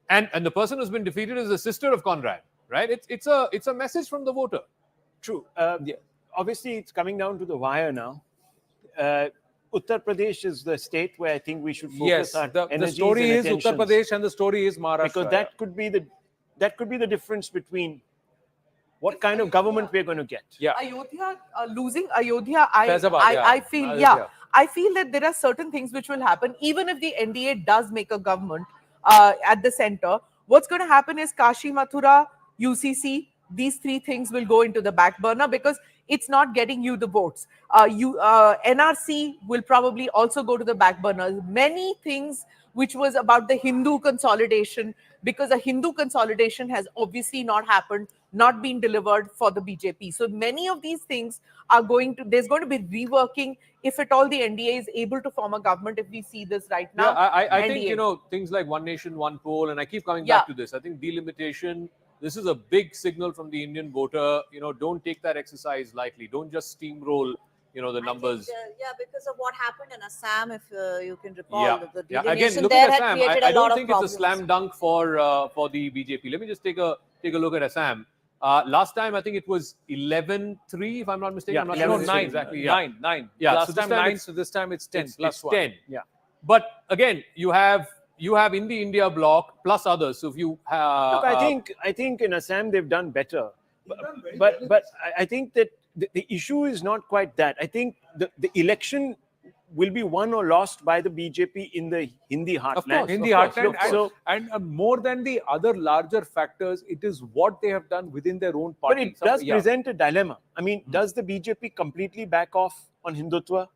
And the person who's been defeated is the sister of Conrad, right? It's a message from the voter. True. Obviously, it's coming down to the wire now. Uttar Pradesh is the state where I think we should focus our the energies story and is Uttar attentions. Pradesh and the story is Maharashtra. Because that could be the difference between what kind of government we're going to get. Yeah. Ayodhya, losing Ayodhya, Faizabad, I feel, Ayodhya. I feel that there are certain things which will happen, even if the NDA does make a government at the center. What's going to happen is Kashi, Mathura, UCC, these three things will go into the back burner because it's not getting you the votes. NRC will probably also go to the back burner. Many things which was about the Hindu consolidation, because a Hindu consolidation has obviously not happened, not been delivered for the BJP. So many of these things are there's going to be reworking if at all the NDA is able to form a government, if we see this right now. Yeah, I think, things like one nation, one poll, and I keep coming back to this. I think delimitation, this is a big signal from the Indian voter. Don't take that exercise lightly. Don't just steamroll, the numbers. Because of what happened in Assam, if you can recall, the Again, delineation look there at had Assam. created I a lot don't of think problems. it's a slam dunk for the BJP. Let me just take a look at Assam. Last time, I think it was 11-3, if I'm not mistaken. Yeah, I'm not 11, sure 9, exactly. 9. Yeah, Last so time 9, so this time it's 10 plus it's 1. 10. Yeah. But again, you have in the India bloc plus others. So if you Look, I think in Assam they've done better. But I think that the issue is not quite that. I think the election will be won or lost by the BJP in the Hindi heartland. Of course, Hindi heartland. And more than the other larger factors, it is what they have done within their own party. But it does present a dilemma. I mean, does the BJP completely back off on Hindutva?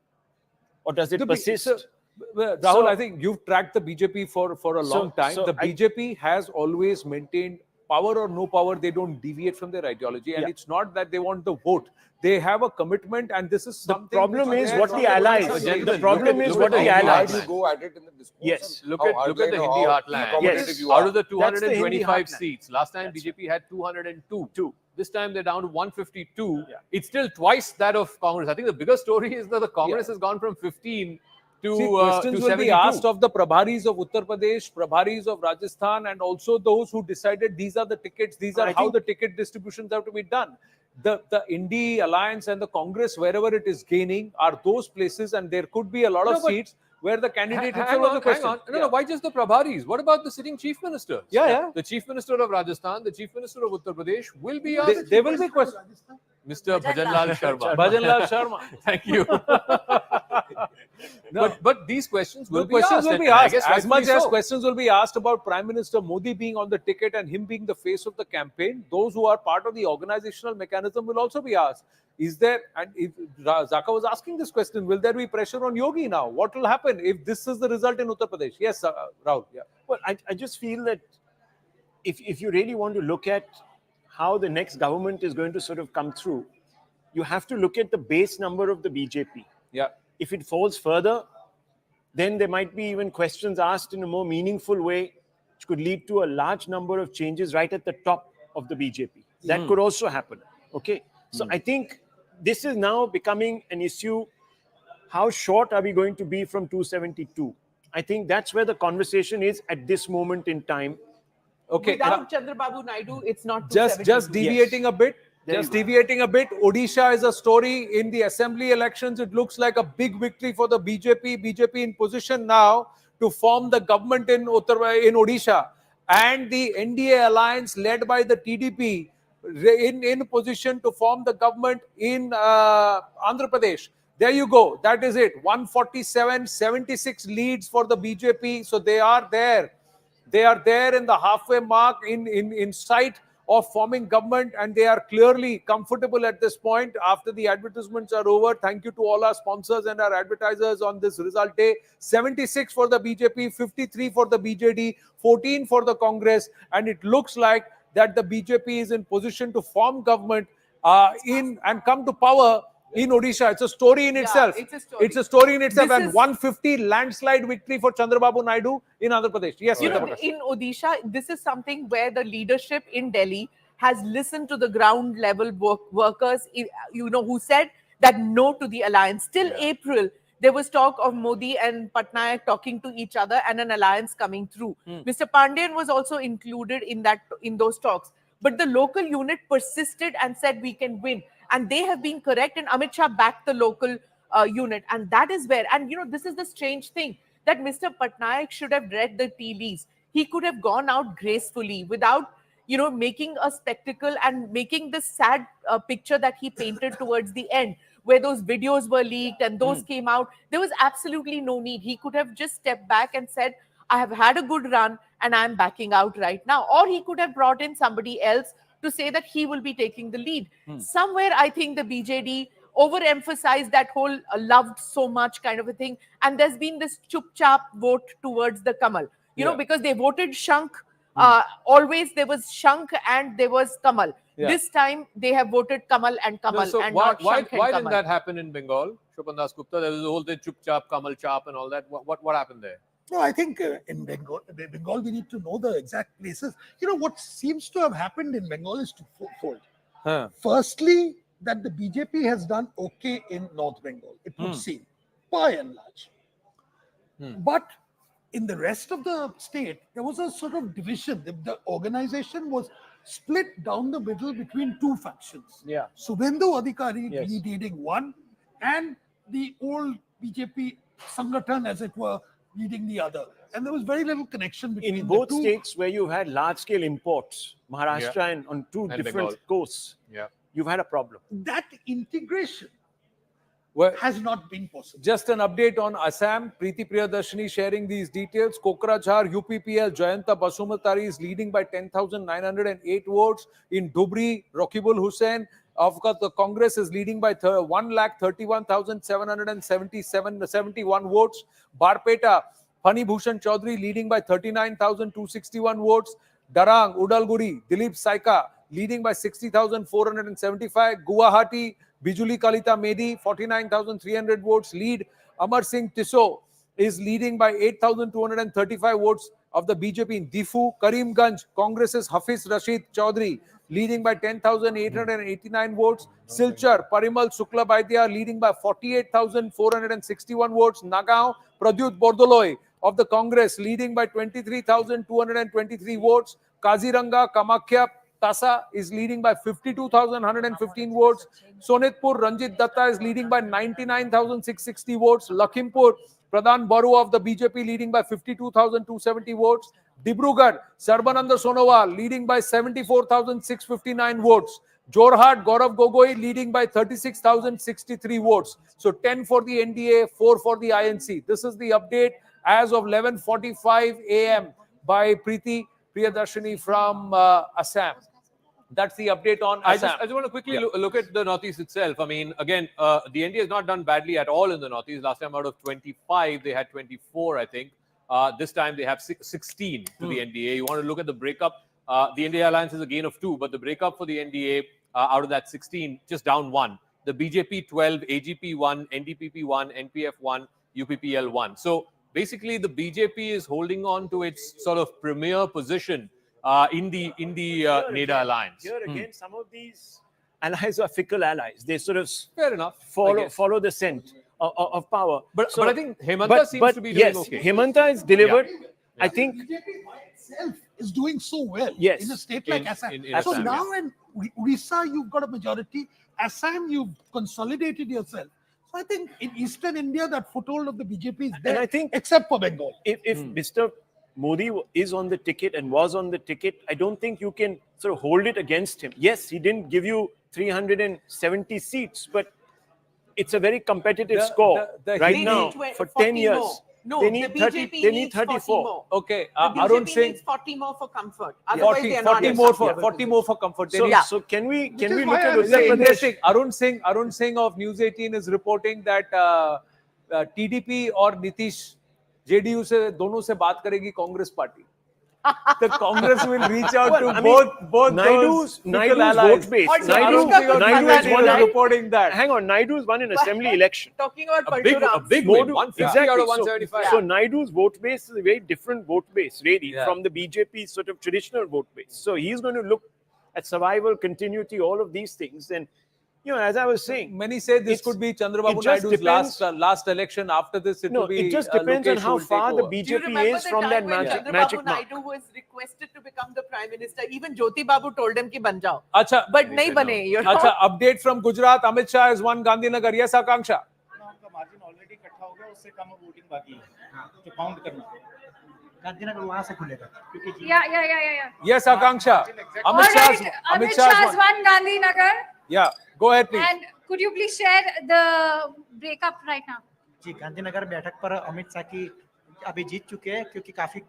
Or does it persist? Rahul, I think you've tracked the BJP for a long time. The BJP has always maintained power or no power, they don't deviate from their ideology. And it's not that they want the vote. They have a commitment, and this is something. The problem is what the allies. The problem is what the allies. How do you go at it in the discourse? Yes. Look at the Hindi heartland. Yes. Out of the 225 seats, last time BJP had 202. This time they're down to 152. It's still twice that of Congress. I think the bigger story is that the Congress has gone from 15 to questions will 72. be asked of the Prabharis of Uttar Pradesh, Prabharis of Rajasthan, and also those who decided these are the tickets, these are how the ticket distributions have to be done. The NDA alliance and the Congress, wherever it is gaining, are those places, and there could be a lot of seats where the candidate Hang on. No, why just the Prabharis? What about the sitting chief ministers? Yeah. The chief minister of Rajasthan, the chief minister of Uttar Pradesh will be asked. They will be questioned. Mr. Bhajanlal Sharma. Bhajanlal Sharma. Thank you. But these questions will be questions asked. will be asked. I guess As much as so. questions will be asked about Prime Minister Modi being on the ticket and him being the face of the campaign, those who are part of the organizational mechanism will also be asked. Is there, and if Zaka was asking this question, will there be pressure on Yogi now? What will happen if this is the result in Uttar Pradesh? Yes, Rahul. Yeah. Well, I just feel that if you really want to look at how the next government is going to sort of come through, you have to look at the base number of the BJP. Yeah. If it falls further, then there might be even questions asked in a more meaningful way, which could lead to a large number of changes right at the top of the BJP. That could also happen. Okay. So I think this is now becoming an issue. How short are we going to be from 272? I think that's where the conversation is at this moment in time. Okay. Without Chandrababu Naidu, it's not Just deviating a bit. Deviating a bit, Odisha is a story. In the assembly elections, it looks like a big victory for the BJP. BJP in position now to form the government in Odisha. And the NDA alliance led by the TDP in position to form the government in Andhra Pradesh. There you go. That is it. 147, 76 leads for the BJP. So they are there. They are there in the halfway mark in sight of forming government, and they are clearly comfortable at this point. After the advertisements are over, thank you to all our sponsors and our advertisers on this result day. 76 for the BJP, 53 for the BJD, 14 for the Congress, and it looks like that the BJP is in position to form government and come to power in Odisha. It's a story in itself. It's a story in itself. And 150 landslide victory for Chandrababu Naidu in Andhra Pradesh. Yes, in Odisha, this is something where the leadership in Delhi has listened to the ground level workers, who said that no to the alliance. Till April, there was talk of Modi and Patnaik talking to each other and an alliance coming through. Mr. Pandian was also included in those talks. But the local unit persisted and said we can win. And they have been correct, and Amit Shah backed the local unit. And that is where, and this is the strange thing, that Mr. Patnaik should have read the tea leaves. He could have gone out gracefully without, making a spectacle and making the sad picture that he painted towards the end, where those videos were leaked and those came out. There was absolutely no need. He could have just stepped back and said, I have had a good run and I'm backing out right now. Or he could have brought in somebody else to say that he will be taking the lead. Somewhere, I think the BJD overemphasized that whole loved so much kind of a thing. And there's been this chup-chap vote towards the Kamal, because they voted Shank. Always there was Shank and there was Kamal. This time they have voted Kamal and Kamal So and why not Shank and didn't Kamal. that happen in Bengal? Shobhan Das Gupta, there was a whole thing, chup chap, Kamal chap and all that. What happened there? No, I think in Bengal, we need to know the exact places. What seems to have happened in Bengal is twofold. Firstly, that the BJP has done okay in North Bengal, it would seem, by and large. But in the rest of the state, there was a sort of division. The organization was split down the middle between two factions. Subhendu Adhikari leading one, and the old BJP Sangathan, as it were, leading the other. And there was very little connection between in both the two. states where you had large-scale imports, Maharashtra and on two And different Bengal. coasts, you've had a problem. That integration has not been possible. Just an update on Assam. Preeti Priyadarshini sharing these details. Kokrajhar, UPPL, Jayanta Basumatari is leading by 10,908 votes. In Dhubri, Rakibul Hussain of the Congress is leading by 1,31,771 votes. Barpeta, Pani Bhushan Chaudhary leading by 39,261 votes. Darang, Udalguri, Dilip Saika leading by 60,475. Guwahati, Bijuli Kalita Medi, 49,300 votes lead. Amar Singh Tisso is leading by 8,235 votes of the BJP in Difu. Karimganj, Congress's Hafiz Rashid Chaudhary leading by 10,889 votes. Silchar, Parimal Sukla Baidia leading by 48,461 votes. Nagaon, Pradyut Bordoloi of the Congress leading by 23,223 votes. Kaziranga, Kamakhya, Tasa is leading by 52,115 votes. Sonitpur, Ranjit Datta is leading by 99,660 votes. Lakhimpur, Pradhan Baru of the BJP leading by 52,270 votes. Dibrugarh, Sarbananda Sonowal leading by 74,659 votes. Jorhat, Gaurav Gogoi leading by 36,063 votes. So 10 for the NDA, 4 for the INC. This is the update as of 11:45 a.m. by Preeti Priyadarshini from Assam. That's the update on Assam. I just want to quickly look at the Northeast itself. I mean, again, the NDA has not done badly at all in the Northeast. Last time out of 25, they had 24, I think. This time they have 16 to the NDA. You want to look at the breakup. The NDA alliance is a gain of 2, but the breakup for the NDA out of that 16, just down 1. The BJP 12, AGP 1, NDPP 1, NPF 1, UPPL 1. So basically, the BJP is holding on to its sort of premier position in the NEDA alliance. Here again, some of these allies are fickle allies. They sort of fair enough follow the scent of power. But I think Hemanta seems to be doing okay. Hemanta is delivered. I think BJP by itself is doing so well Yes. in a state like Assam. in So Assam, now in Orissa, you've got a majority. Assam, you've consolidated yourself. So I think in Eastern India, that foothold of the BJP is there, And I think except for Bengal. if Mr. Modi is on the ticket and was on the ticket, I don't think you can sort of hold it against him. Yes, he didn't give you 370 seats, but it's a very competitive score right now for 10 years. More. No, they need the 30. BJP They need needs 40 34. more. Okay, The BJP Arun Singh. needs 40 more for comfort. Otherwise, they are 40 not more for acceptable. 40 more for comfort. They So, need- so can we is look why at I'm It's Uttar Pradesh? interesting. Arun Singh of News 18 is reporting that TDP और Nitish JDU से दोनों से बात करेगी Congress party. The Congress will reach out to both Naidu's those fickle allies. vote base. Or Naidu Naidu has is won a reporting that. Hang on, Naidu's won an assembly election. Talking about A big Parshurams. win, 150 out of 175. So Naidu's vote base is a very different vote base, really, from the BJP sort of traditional vote base. So he's going to look at survival, continuity, all of these things, then, as I was saying, many say this could be Chandrababu Naidu's last election. After this, it will be. It just depends on how far the Do you BJP remember is the from time that when magic Chandrababu mark. Naidu was requested to become the Prime Minister? Even Jyoti Babu told him ki ban jao. Acha, but nahi bane. You know? Acha, update from Gujarat. Amit Shah has won Gandhinagar. Yes, Akanksha. Margin already इकट्ठा हो गया, उससे कम voting बाकी है तो count करना गांधीनगर वहां से खुलेगा क्योंकि Yeah. Yes, Akanksha. Amit Shah has won Gandhinagar. Yeah, go ahead, please. And could you please share the breakup right now? जी गांधीनगर बैठक पर अमित शाह की अभी जीत चुके हैं क्योंकि काफी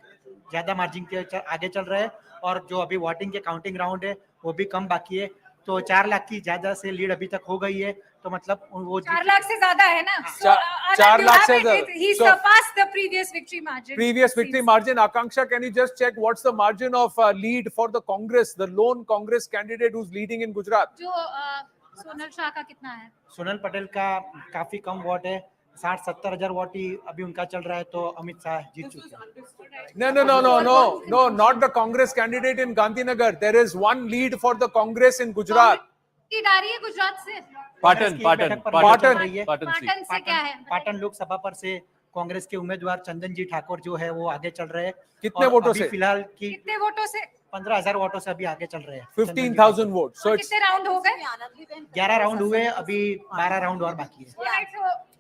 ज्यादा मार्जिन के आगे चल रहे हैं और जो अभी वोटिंग के काउंटिंग राउंड है वो भी कम बाकी है तो 4 लाख की ज्यादा से लीड अभी तक हो गई है तो मतलब वो 4 लाख से ज्यादा है ना? 4 lakh से he surpassed the previous victory margin. Previous victory margin. Akanksha, can you just check what's the margin of lead for the Congress, the lone Congress candidate who's leading in Gujarat? जो सोनल शाह का कितना है? सोनल पटेल का काफी कम vote है 60-70 हजार vote ही अभी उनका चल रहा है तो अमित शाह जीत चुके हैं No, not the Congress candidate in Gandhinagar. There is one lead for the Congress in Gujarat. Lead आ रही है गुजरात से? पाटन से क्या है? पाटन लोकसभा पर से कांग्रेस के उम्मीदवार चंदन जी ठाकुर जो है वो आगे चल रहे हैं कितने वोटों से? फिलहाल की कितने वोटों से? 15,000 वोटों से अभी आगे चल रहे हैं 15,000 votes. So it's कितने राउंड हो गए? 11 राउंड हुए अभी 12 राउंड और बाकी है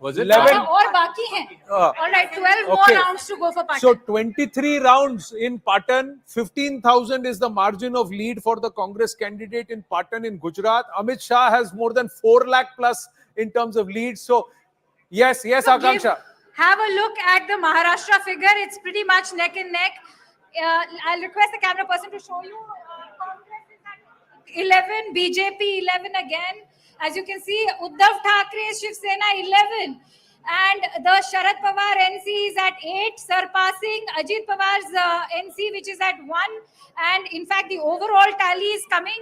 Was it 11? और बाकी हैं. All right, 12 more rounds to go for Patan. So 23 rounds in Patan, 15,000 is the margin of lead for the Congress candidate in Patan in Gujarat. Amit Shah has more than 4 lakh plus in terms of lead. So yes, So Akanksha. Have a look at the Maharashtra figure. It's pretty much neck and neck. I'll request the camera person to show you. Congress is at 11, BJP 11 again. As you can see, Uddhav Thackere's Shiv Sena 11. And the Sharad Pawar NC is at 8, surpassing Ajit Pawar's NC, which is at 1. And in fact, the overall tally is coming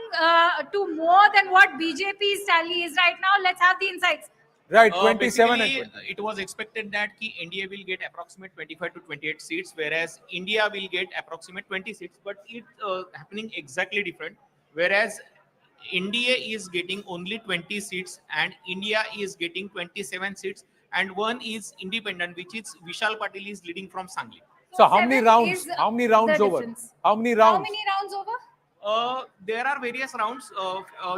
to more than what BJP's tally is right now. Let's have the insights. Right, 27. It was expected that NDA will get approximate 25 to 28 seats, whereas India will get approximate 20 seats. But it's happening exactly different. Whereas NDA is getting only 20 seats and India is getting 27 seats. And one is independent, which is Vishal Patil is leading from Sangli. So how many rounds? How many rounds over? How many rounds? How many rounds over? There are various rounds.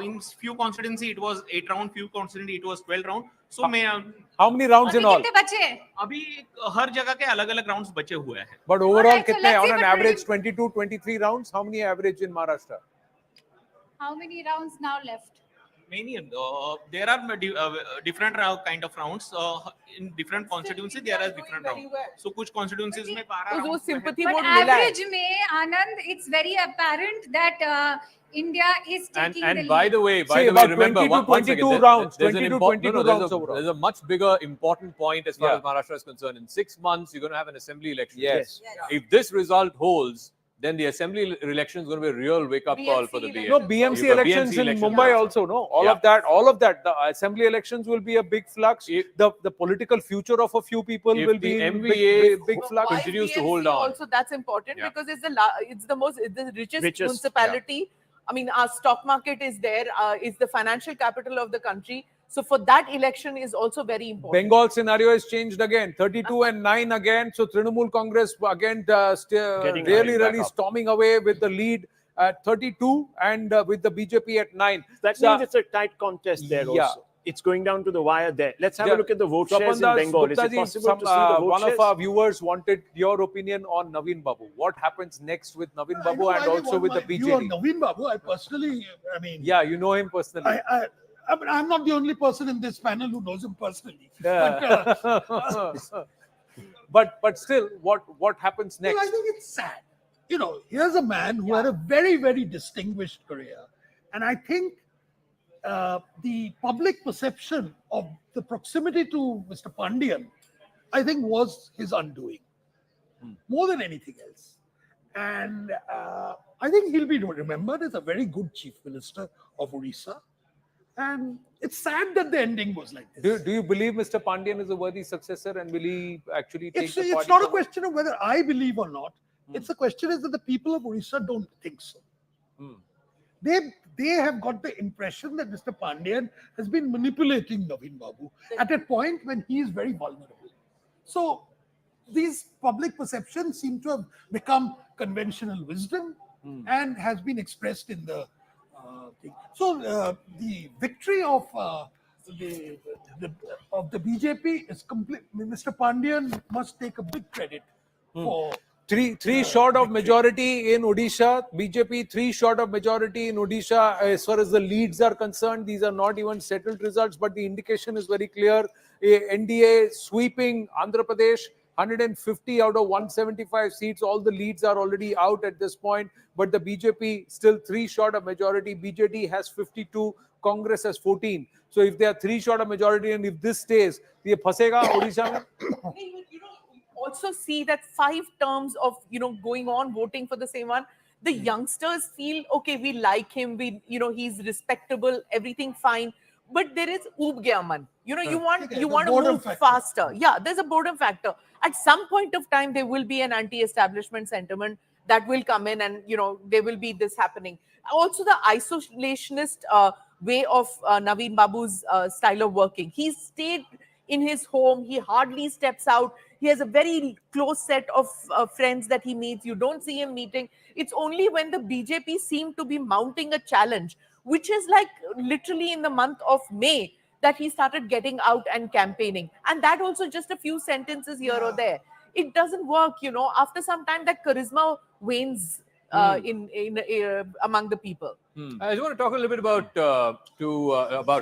In few constituency it was 8 round, few constituency it was 12 round. So how many rounds in all? अभी हर जगह के अलग-अलग rounds बचे हुए हैं. But overall कितने? On an average 22, 23 rounds. How many average in Maharashtra? How many rounds now left? Many. There are different kind of rounds. In different constituencies, there are different rounds. So, कुछ constituencies में 12 rounds sympathy But vote मिला है. average में, Anand, it's very apparent that India is taking the And lead. by the way, about remember 20 to one second, 22 rounds, there's an 22 rounds overall. there's a much bigger important point as far Yeah. as Maharashtra is concerned. In 6 months, you're going to have an assembly election. Yes. If this result holds, then the assembly election is going to be a real wake-up call for the BA. No, BMC You've got elections BMC in elections Mumbai also. also, no? All of that. The assembly elections will be a big flux. The political future of a few people If will the be in MVA big flux. continues to BMC hold on. Also, that's important Yeah. because it's the richest Richest, municipality. I mean, our stock market is there. It's the financial capital of the country. So for that election is also very important. Bengal scenario has changed again. 32 and 9 again. So Trinamool Congress again really storming away with the lead at 32 and with the BJP at 9. That means it's a tight contest there also. It's going down to the wire there. Let's have a look at the vote shares in Bengal. Is it possible to see the vote one shares? of our viewers wanted your opinion on Naveen Babu. What happens next with Naveen Babu and also with the BJP? Naveen Babu, I personally, Yeah, you know him personally. I'm not the only person in this panel who knows him personally. Yeah. But still, what happens next? Well, I think it's sad. Here's a man who had a very, very distinguished career. And I think the public perception of the proximity to Mr. Pandian, I think, was his undoing more than anything else. And I think he'll be remembered as a very good chief minister of Odisha. And it's sad that the ending was like this. Do you believe Mr. Pandian is a worthy successor and will he actually take the party? It's not a question of whether I believe or not. It's a question is that the people of Odisha don't think so. they have got the impression that Mr. Pandian has been manipulating Naveen Babu at a point when he is very vulnerable. So these public perceptions seem to have become conventional wisdom and has been expressed in the thing. So the victory of the BJP is complete. Mr. Pandian must take a big credit for three short of majority in Odisha. BJP 3 short of majority in Odisha. As far as the leads are concerned, these are not even settled results, but the indication is very clear. NDA sweeping Andhra Pradesh, 150 out of 175 seats. All the leads are already out at this point, but the BJP still 3 short of majority. BJP has 52, Congress has 14. So if they are 3 short of majority and if this stays, the phasega Odisha mein? Also see that 5 terms of going on voting for the same one, the youngsters feel okay, we like him, he's respectable, everything fine, but there is oob gaya man, you want to move faster. Yeah, there's a boredom factor. At some point of time there will be an anti-establishment sentiment that will come in, and there will be this happening. Also the isolationist way of Naveen Babu's style of working. He stayed in his home, he hardly steps out. He has a very close set of friends that he meets. You don't see him meeting. It's only when the BJP seem to be mounting a challenge, which is like literally in the month of May, that he started getting out and campaigning. And that also just a few sentences here or there. It doesn't work, After some time, that charisma wanes among the people. I just want to talk a little bit about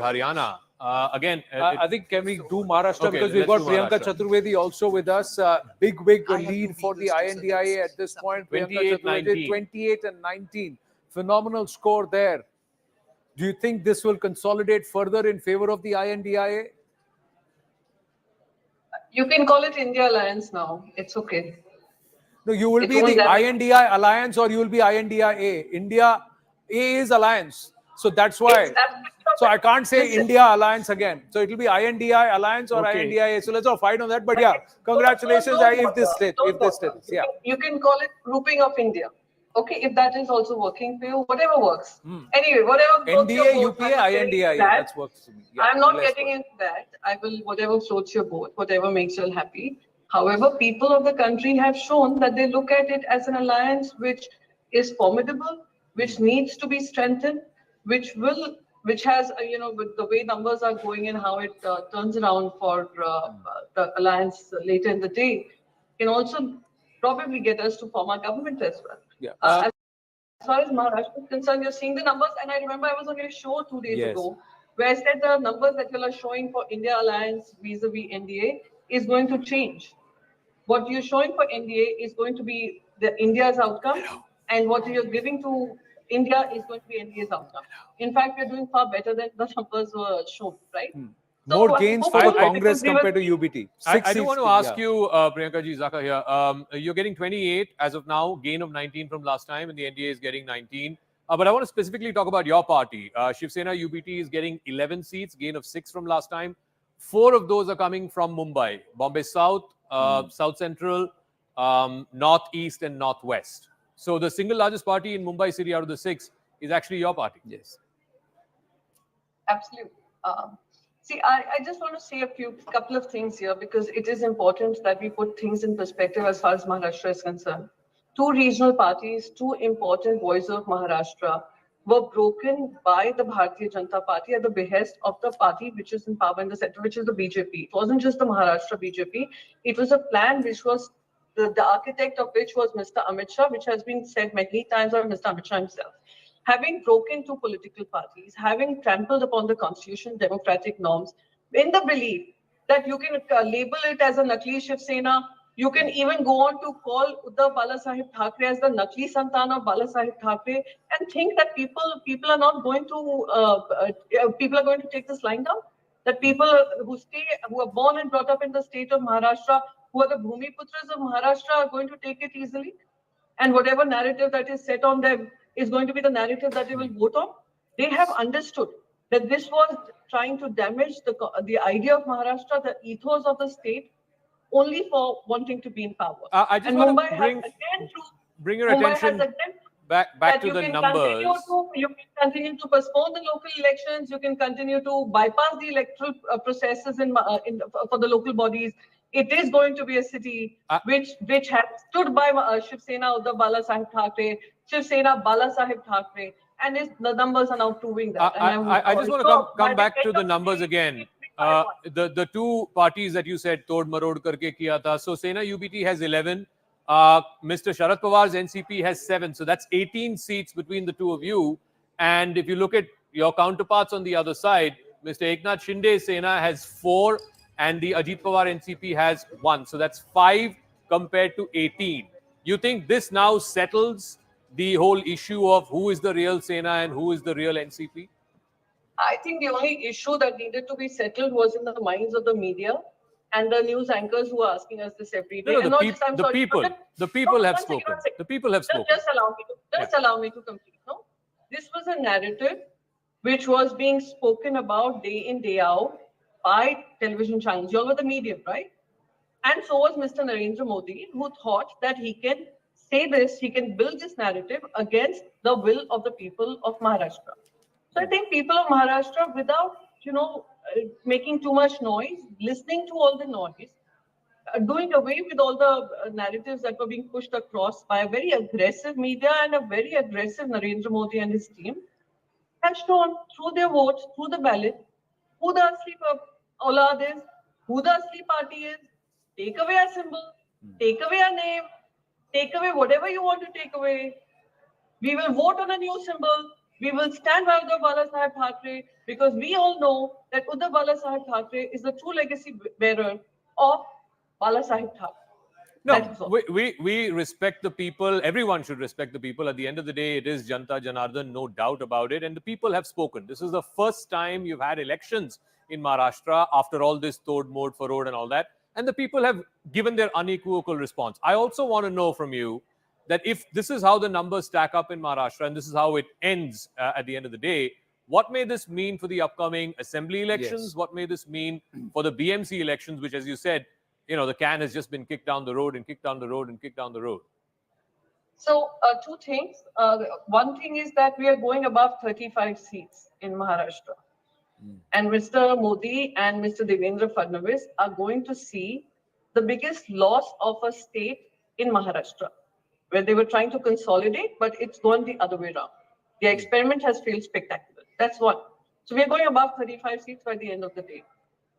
Haryana. I think can we do Maharashtra, because we've got Priyanka Chaturvedi also with us. Big lead for the INDIA at this point. 28 and 19. Phenomenal score there. Do you think this will consolidate further in favor of the INDIA? You can call it India Alliance now. It's okay. No, you will be the INDI Alliance or you will be INDIA. India A is Alliance. So that's why. So I can't say India Alliance again. So it will be INDI Alliance or INDIA. So let's not fight on that. But yeah, congratulations if this stays. Yeah. You can call it grouping of India. Okay, if that is also working for you, whatever works. Anyway, whatever. NDA, UPA, INDIA. That works for me. Yeah, I'm not getting into that. I will, whatever floats your boat, whatever makes you happy. However, people of the country have shown that they look at it as an alliance which is formidable, which needs to be strengthened, which has, with the way numbers are going and how it turns around for the alliance later in the day, can also probably get us to form our government as well. Yeah. As far as Maharashtra is concerned, you're seeing the numbers, and I remember I was on your show 2 days ago, where I said the numbers that you are showing for India Alliance vis-a-vis NDA is going to change. What you're showing for NDA is going to be India's outcome, and what you're giving to India is going to be NDA's outcome. In fact, we're doing far better than the numbers were shown, right? So more gains for the Congress compared to UBT. I do want to ask you, Priyanka ji, Zaka here. You're getting 28 as of now, gain of 19 from last time, and the NDA is getting 19. But I want to specifically talk about your party. Shiv Sena UBT is getting 11 seats, gain of 6 from last time. 4 of those are coming from Mumbai, Bombay South, South Central, Northeast, and Northwest. So the single largest party in Mumbai city out of the 6 is actually your party. Yes. Absolutely. See, I just want to say couple of things here, because it is important that we put things in perspective as far as Maharashtra is concerned. 2 regional parties, 2 important voices of Maharashtra were broken by the Bharatiya Janata Party at the behest of the party which is in power in the center, which is the BJP. It wasn't just the Maharashtra BJP. It was a plan which was, the architect of which was Mr. Amit Shah, which has been said many times by Mr. Amit Shah himself. Having broken 2 political parties, having trampled upon the constitution, democratic norms, in the belief that you can label it as a Nakli Shiv Sena, you can even go on to call Uddhav Balasaheb Thackeray as the Nakli Santan of Balasaheb Thackeray, and think that people are not going to people are going to take this lying down. That people who are born and brought up in the state of Maharashtra, who are the Bhumi Putras of Maharashtra, are going to take it easily, and whatever narrative that is set on them is going to be the narrative that they will vote on. They have understood that this was trying to damage the idea of Maharashtra, the ethos of the state, only for wanting to be in power. I just want to bring your attention. back to the numbers. You can continue to postpone the local elections. You can continue to bypass the electoral processes for the local bodies. It is going to be a city which has stood by Shiv Sena Uddhav Bala Sahib Thackeray, Shiv Sena Bala Sahib Thackeray, and the numbers are now proving that. I just want to come back to the numbers again. The two parties that you said tod marod karke kiya tha. So Sena UBT has 11. Mr. Sharad Pawar's NCP has 7. So that's 18 seats between the two of you. And if you look at your counterparts on the other side, Mr. Eknath Shinde Sena has 4 and the Ajit Pawar NCP has 1. So that's 5 compared to 18. You think this now settles the whole issue of who is the real Sena and who is the real NCP? I think the only issue that needed to be settled was in the minds of the media and the news anchors who are asking us this every day. No, the people have spoken. The people have spoken. Just allow me to complete. No, this was a narrative which was being spoken about day in, day out by television channels. You all were the media, right? And so was Mr. Narendra Modi, who thought that he can say this, he can build this narrative against the will of the people of Maharashtra. So I think people of Maharashtra, without, making too much noise, listening to all the noise, doing away with all the narratives that were being pushed across by a very aggressive media and a very aggressive Narendra Modi and his team, have shown through their votes, through the ballot, who the Asli Aulad is, who the Asli party is. Take away our symbol, take away our name, take away whatever you want to take away. We will vote on a new symbol. We will stand by Uddhav Bala Sahib Thackeray because we all know that Uddhav Bala Sahib Thackeray is the true legacy bearer of Bala Sahib Thackeray. No, we respect the people. Everyone should respect the people. At the end of the day, it is Janata Janardhan, no doubt about it. And the people have spoken. This is the first time you've had elections in Maharashtra after all this Tod, Mod, Farod and all that. And the people have given their unequivocal response. I also want to know from you that if this is how the numbers stack up in Maharashtra and this is how it ends at the end of the day, what may this mean for the upcoming assembly elections? Yes. What may this mean for the BMC elections, which, as you said, the can has just been kicked down the road and kicked down the road and kicked down the road? So, two things. One thing is that we are going above 35 seats in Maharashtra. And Mr. Modi and Mr. Devendra Fadnavis are going to see the biggest loss of a state in Maharashtra, where they were trying to consolidate, but it's gone the other way around. The experiment has failed spectacularly. That's one. So we're going above 35 seats by the end of the day.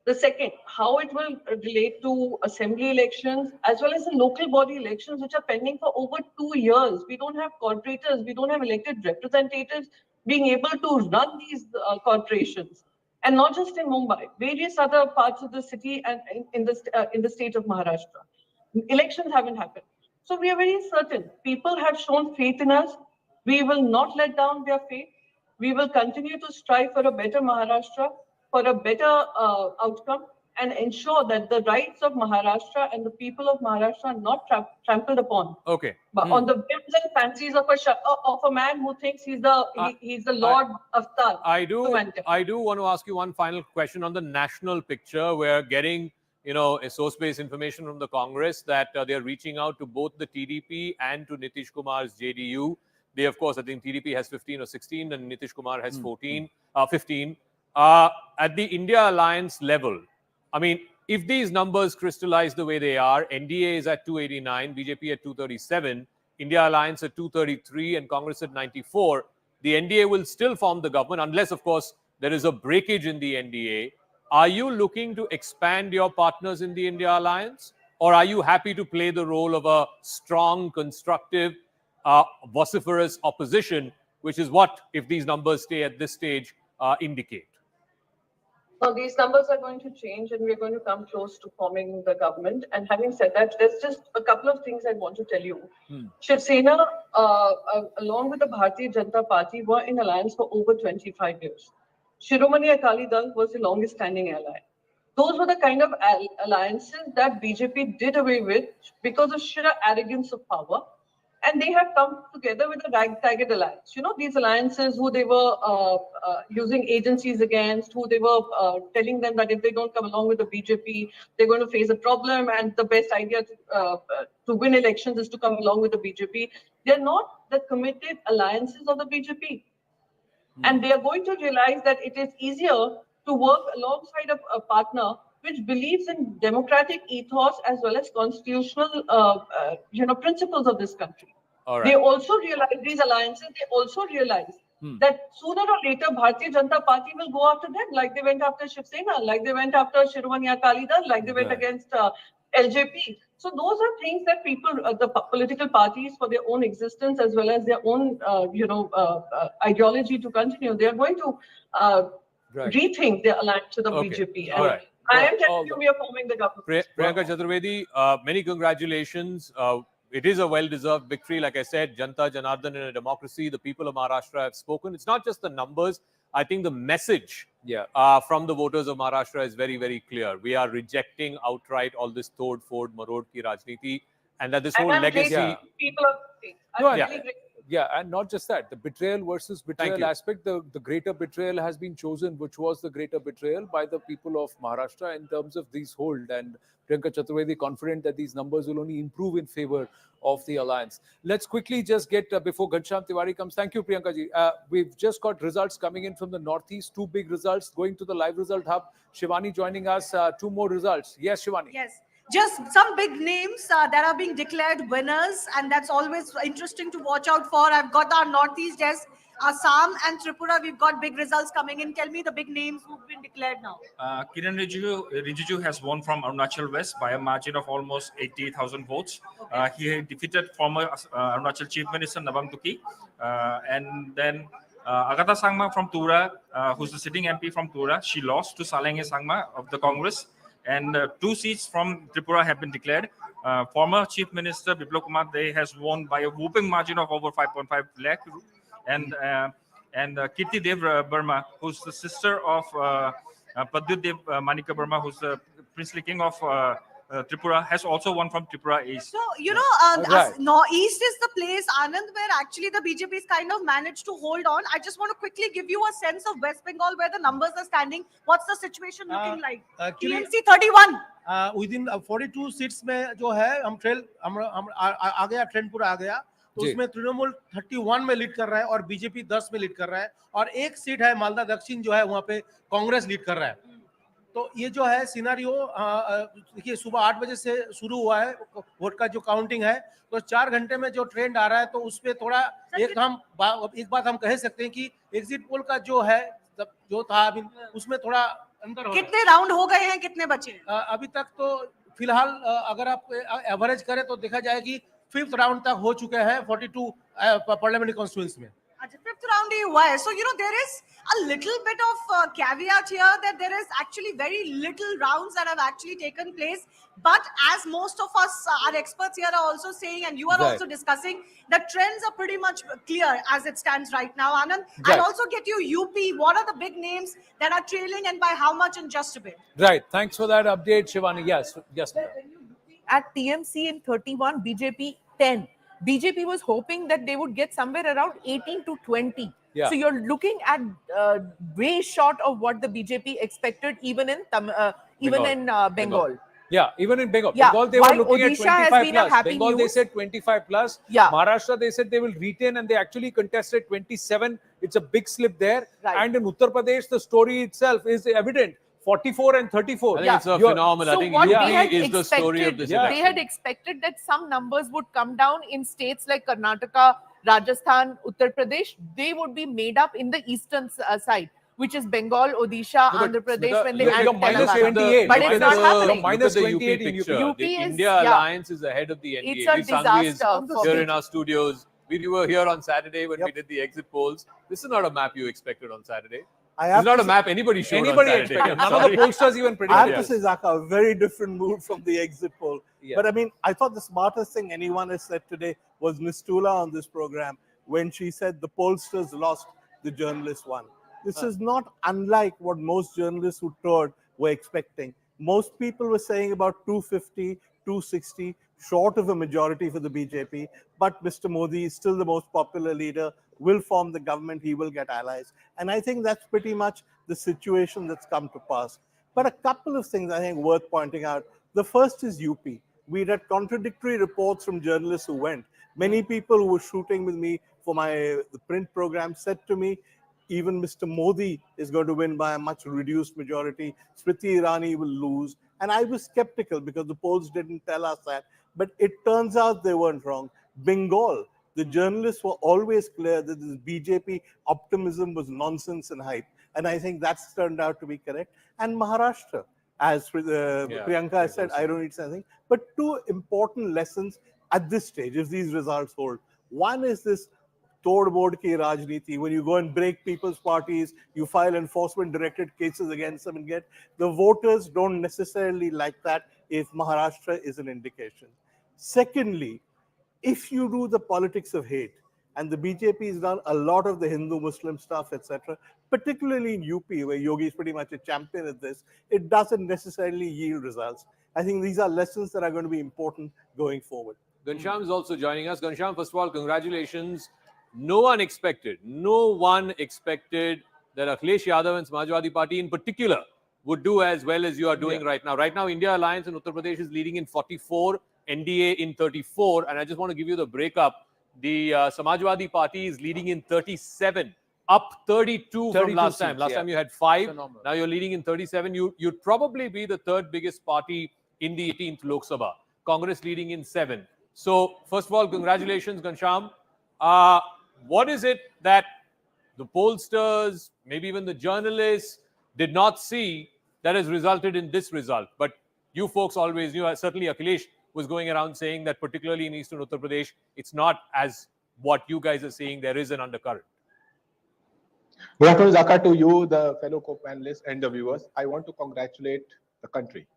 The second, how it will relate to assembly elections as well as the local body elections, which are pending for over 2 years. We don't have corporators, we don't have elected representatives being able to run these corporations. And not just in Mumbai, various other parts of the city and in the state of Maharashtra. Elections haven't happened. So we are very certain. People have shown faith in us. We will not let down their faith. We will continue to strive for a better Maharashtra, for a better outcome, and ensure that the rights of Maharashtra and the people of Maharashtra are not trampled upon. Okay. But on the whims and fancies of a man who thinks he's the Lord Avatar. I do want to ask you one final question on the national picture. We're getting a source-based information from the Congress that they're reaching out to both the TDP and to Nitish Kumar's JDU. They, of course, I think TDP has 15 or 16 and Nitish Kumar has 15. At the India Alliance level, I mean, if these numbers crystallize the way they are, NDA is at 289, BJP at 237, India Alliance at 233 and Congress at 94, the NDA will still form the government unless, of course, there is a breakage in the NDA. Are you looking to expand your partners in the India Alliance? Or are you happy to play the role of a strong, constructive, vociferous opposition, which is what, if these numbers stay at this stage, indicate? So these numbers are going to change and we're going to come close to forming the government. And having said that, there's just a couple of things I want to tell you. Shiv Sena, along with the Bharatiya Janata Party, were in alliance for over 25 years. Shiromani Akali Dal was the longest standing ally. Those were the kind of alliances that BJP did away with because of sheer arrogance of power and they have come together with a ragtag alliance. You know, these alliances who they were using agencies against, who they were telling them that if they don't come along with the BJP, they're going to face a problem, and the best idea to win elections is to come along with the BJP. They're not the committed alliances of the BJP. And they are going to realize that it is easier to work alongside a partner which believes in democratic ethos as well as constitutional, principles of this country. All right. They also realize, these alliances, they also realize that sooner or later Bharatiya Janata Party will go after them, like they went after Shiv Sena, like they went after Shiromani Akali Dal, like they went against LJP. So those are things that people, the political parties, for their own existence as well as their own, ideology to continue, they are going to rethink their alliance to the BJP. And all right. I am telling you, we are forming the government. Priyanka Chaturvedi, many congratulations. It is a well-deserved victory. Like I said, Janta Janardhan in a democracy, the people of Maharashtra have spoken. It's not just the numbers. I think the message from the voters of Maharashtra is very, very clear. We are rejecting outright all this Tod, Ford, Marod ki Rajniti, and that this whole legacy... People of the state. Yeah, and not just that, the betrayal versus betrayal aspect, the greater betrayal has been chosen, which was the greater betrayal by the people of Maharashtra in terms of these hold. And Priyanka Chaturvedi confident that these numbers will only improve in favor of the alliance. Let's quickly just get, before Ghanshyam Tiwari comes, thank you Priyanka ji. We've just got results coming in from the Northeast, 2 big results, going to the live result hub. Shivani joining us, 2 more results. Yes, Shivani. Yes. Just some big names that are being declared winners, and that's always interesting to watch out for. I've got our Northeast, yes, Assam and Tripura. We've got big results coming in. Tell me the big names who've been declared now. Kiran Rijiju has won from Arunachal West by a margin of almost 80,000 votes. He defeated former Arunachal Chief Minister Nabam Tuki. And then Agatha Sangma from Tura, who's the sitting MP from Tura, she lost to Salenge Sangma of the Congress. And 2 seats from Tripura have been declared. Former Chief Minister Biplab Kumar Dey has won by a whooping margin of over 5.5 lakh. And Kirti Dev Burma, who's the sister of Padyut Dev Manika Burma, who's the princely king of Tripura, has also won from Tripura East. So, East is the place, Anand, where actually the BJP is kind of managed to hold on. I just want to quickly give you a sense of West Bengal, where the numbers are standing. What's the situation looking like? TMC 31. Within 42 seats में जो है हम आ गया trend पूरा आ गया तो उसमें तृणमूल 31 में लीड कर रहा है और बीजेपी 10 में लीड कर रहा है और 1 सीट है मालदा दक्षिण जो है वहां पे कांग्रेस लीड कर रहा है. तो ये जो है सिनारियो देखिए सुबह 8 बजे से शुरू हुआ है वोट का जो काउंटिंग है तो 4 घंटे में जो ट्रेंड आ रहा है तो उसपे थोड़ा एक बात हम कह सकते हैं कि एग्जिट पोल का जो है जो था अभी उसमें थोड़ा अंदर कितने राउंड हो गए हैं कितने बचे अभी तक तो फिलहाल अगर आप एवरेज करें तो देखा जाए कि 5th राउंड तक हो चुके हैं 42 पार्लियामेंट्री कॉन्स्टिट्यूएंसी में. 5th round ही हुआ है. So there is a little bit of caveat here that there is actually very little rounds that have actually taken place. But as most of us, our experts here are also saying, and you are also discussing, the trends are pretty much clear as it stands right now. Anand, I'll also get you UP. What are the big names that are trailing and by how much in just a bit? Right. Thanks for that update, Shivani. Yes. At TMC in 31, BJP 10. BJP was hoping that they would get somewhere around 18 to 20. Yeah. So you're looking at way short of what the BJP expected, even in Bengal. Yeah, even in Bengal. Yeah. Bengal, they While were looking Odisha at 25 plus. Bengal, news. they said 25 plus. Yeah. Maharashtra, they said they will retain and they actually contested 27. It's a big slip there. Right. And in Uttar Pradesh, the story itself is evident. 44 and 34. I think it's a phenomenon. So I think what UP they had is the story of this They election. had expected that some numbers would come down in states like Karnataka, Rajasthan, Uttar Pradesh. They would be made up in the eastern side, which is Bengal, Odisha, Andhra Pradesh, when they had Telangana. But it's not happening. Minus the 28 UP in UP. picture. UP The is- India Alliance is ahead of the NDA. It's a disaster for here in our studios. We were here on Saturday when we did the exit polls. This is not a map you expected on Saturday. It's not a map anybody showed on Saturday. Expected. None of the pollsters even predicted. I have to say, Zaka, a very different mood from the exit poll. Yeah. But I mean, I thought the smartest thing anyone has said today was Nistula on this program when she said the pollsters lost, the journalists won. This is not unlike what most journalists who toured were expecting. Most people were saying about 250, 260, short of a majority for the BJP. But Mr. Modi is still the most popular leader, will form the government, he will get allies. And I think that's pretty much the situation that's come to pass. But a couple of things I think worth pointing out. The first is UP. We read contradictory reports from journalists who went. Many people who were shooting with me for the print program said to me, even Mr. Modi is going to win by a much reduced majority. Smriti Irani will lose. And I was skeptical because the polls didn't tell us that. But it turns out they weren't wrong. Bengal, the journalists were always clear that this BJP optimism was nonsense and hype. And I think that's turned out to be correct. And Maharashtra, as Priyanka said, I don't need something. But two important lessons at this stage, if these results hold. One is this tod bod ki rajniti, when you go and break people's parties, you file enforcement-directed cases against them and get the voters don't necessarily like that if Maharashtra is an indication. Secondly, if you do the politics of hate, and the BJP has done a lot of the Hindu-Muslim stuff, etc., particularly in UP, where Yogi is pretty much a champion at this, it doesn't necessarily yield results. I think these are lessons that are going to be important going forward. Ghanshyam is also joining us. Ghanshyam, first of all, congratulations. No one expected that Akhilesh Yadav and Samajwadi Party in particular would do as well as you are doing right now. Right now, India Alliance in Uttar Pradesh is leading in 44, NDA in 34. And I just want to give you the breakup. The Samajwadi Party is leading in 37, up 32 from last time. Last time you had 5. Phenomenal. Now you're leading in 37. You'd probably be the third biggest party in the 18th Lok Sabha. Congress leading in 7. So, first of all, congratulations, Ghanshyam. What is it that the pollsters, maybe even the journalists, did not see that has resulted in this result? But you folks always knew, certainly Akhilesh was going around saying that particularly in Eastern Uttar Pradesh, it's not as what you guys are saying, there is an undercurrent. Good afternoon, Zaka, to you, the fellow co-panelists and the viewers. I want to congratulate the country.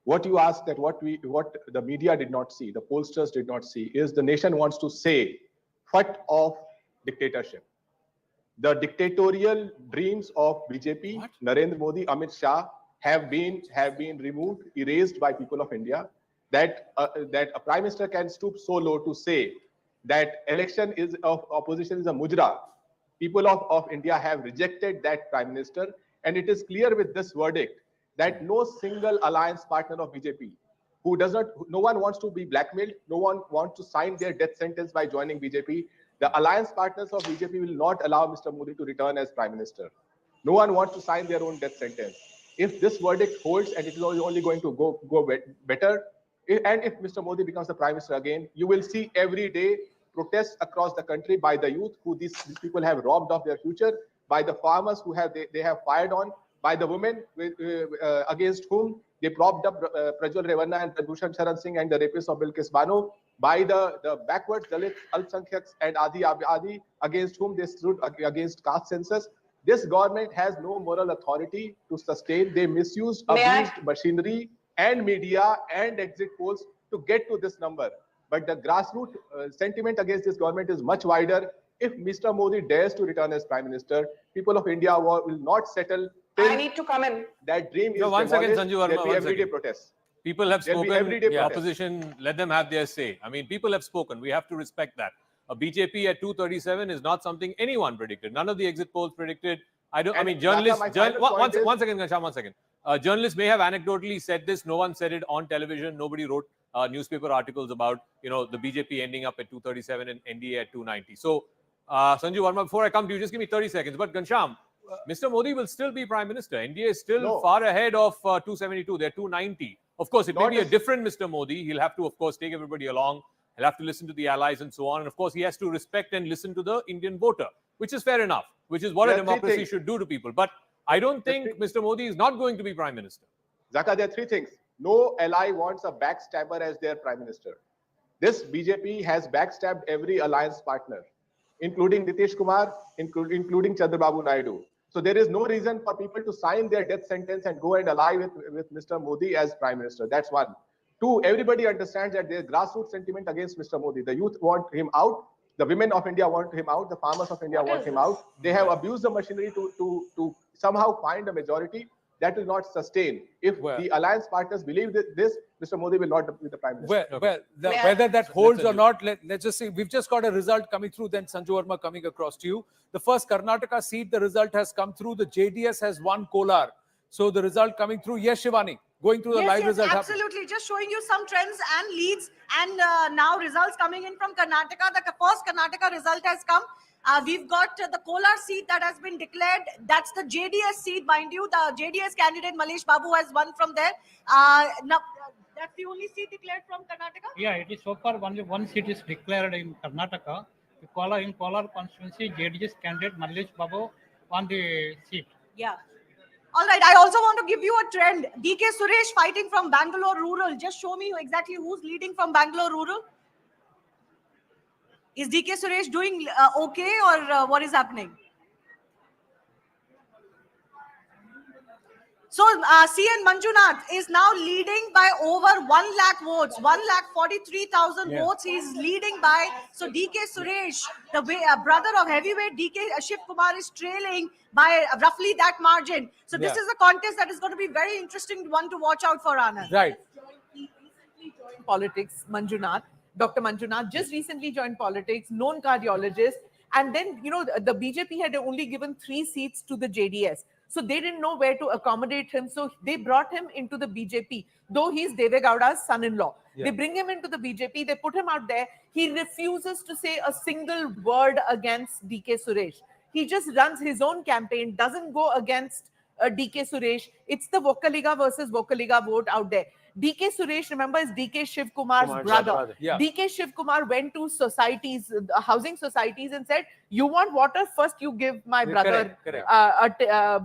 What you asked, that what the media did not see, the pollsters did not see, is the nation wants to say, "Fat of dictatorship." The dictatorial dreams of BJP, Narendra Modi, Amit Shah have been removed, erased by people of India. That a prime minister can stoop so low to say that election of opposition is a mujra. People of India have rejected that prime minister, and it is clear with this verdict that no single alliance partner of BJP no one wants to be blackmailed, no one wants to sign their death sentence by joining BJP. The alliance partners of BJP will not allow Mr. Modi to return as prime minister. No one wants to sign their own death sentence. If this verdict holds, and it is only going to go better, and if Mr. Modi becomes the prime minister again, you will see every day protests across the country by the youth who these people have robbed of their future, by the farmers who they have fired on, by the women against whom they propped up Prajwal Revanna and Pradbhushan Sharan Singh and the rapists of Bilkis Bano, by the backwards Dalit, Alpsankhyaks and Adi against whom they stood against caste census. This government has no moral authority to sustain. They misused, abused machinery and media and exit polls to get to this number. But the grassroots sentiment against this government is much wider. If Mr. Modi dares to return as prime minister, people of India will not settle. I need to come in. That dream is one second, Sanju Verma. There will be everyday protests. People have spoken. The opposition, let them have their say. I mean, people have spoken. We have to respect that. A BJP at 237 is not something anyone predicted. None of the exit polls predicted. Journalists. One second, Ghanshyam, one second. Journalists may have anecdotally said this. No one said it on television. Nobody wrote newspaper articles about the BJP ending up at 237 and NDA at 290. So, Sanju Verma, before I come to you, just give me 30 seconds. But Ghanshyam, Mr. Modi will still be prime minister. NDA is still far ahead of 272. They're 290. Of course, it may be a different Mr. Modi. He'll have to, of course, take everybody along. He'll have to listen to the allies and so on. And of course, he has to respect and listen to the Indian voter, which is fair enough, which is what a democracy should do to people. But I don't think Mr. Modi is not going to be prime minister. Zaka, there are 3 things. No ally wants a backstabber as their prime minister. This BJP has backstabbed every alliance partner, including Nitish Kumar, including Chandrababu Naidu. So there is no reason for people to sign their death sentence and go and ally with Mr. Modi as prime minister. That's one. 2, everybody understands that there is grassroots sentiment against Mr. Modi. The youth want him out. The women of India want him out. The farmers of India want him out. They have abused the machinery to somehow find a majority. that will not sustain. If the alliance partners believe this, Mr. Modi will not be the Prime Minister. Whether that holds or not, let's just see. We've just got a result coming through, then Sanju Verma coming across to you. The first Karnataka seat, the result has come through. The JDS has won Kolar. So the result coming through. Yes, Shivani, going through the live result. Absolutely. Just showing you some trends and leads, and now results coming in from Karnataka. The first Karnataka result has come. We've got the Kolar seat that has been declared. That's the JDS seat, mind you. The JDS candidate Malesh Babu has won from there. Now, that's the only seat declared from Karnataka? Yeah, it is so far only one seat is declared in Karnataka. In Kolar constituency, JDS candidate Malesh Babu won the seat. Yeah. All right. I also want to give you a trend. DK Suresh fighting from Bangalore Rural. Just show me exactly who's leading from Bangalore Rural. Is DK Suresh doing okay, or what is happening? So CN Manjunath is now leading by over 1 lakh votes, 1,43,000 votes. He's leading by. So DK Suresh, the brother of heavyweight DK Shiv Kumar, is trailing by roughly that margin. So this is a contest that is going to be very interesting one to watch out for, Anand. Right. He recently joined politics, Manjunath. Dr. Manjunath just recently joined politics, known cardiologist. And then, you know, the BJP had only given 3 seats to the JDS. So they didn't know where to accommodate him. So they brought him into the BJP, though he's Deve Gowda's son-in-law. They bring him into the BJP. They put him out there. He refuses to say a single word against DK Suresh. He just runs his own campaign, doesn't go against DK Suresh. It's the Vocaliga versus Vocaliga vote out there. DK Suresh, remember, is DK Shiv Kumar's brother. DK Shiv Kumar went to societies, housing societies, and said, you want water? First you give my brother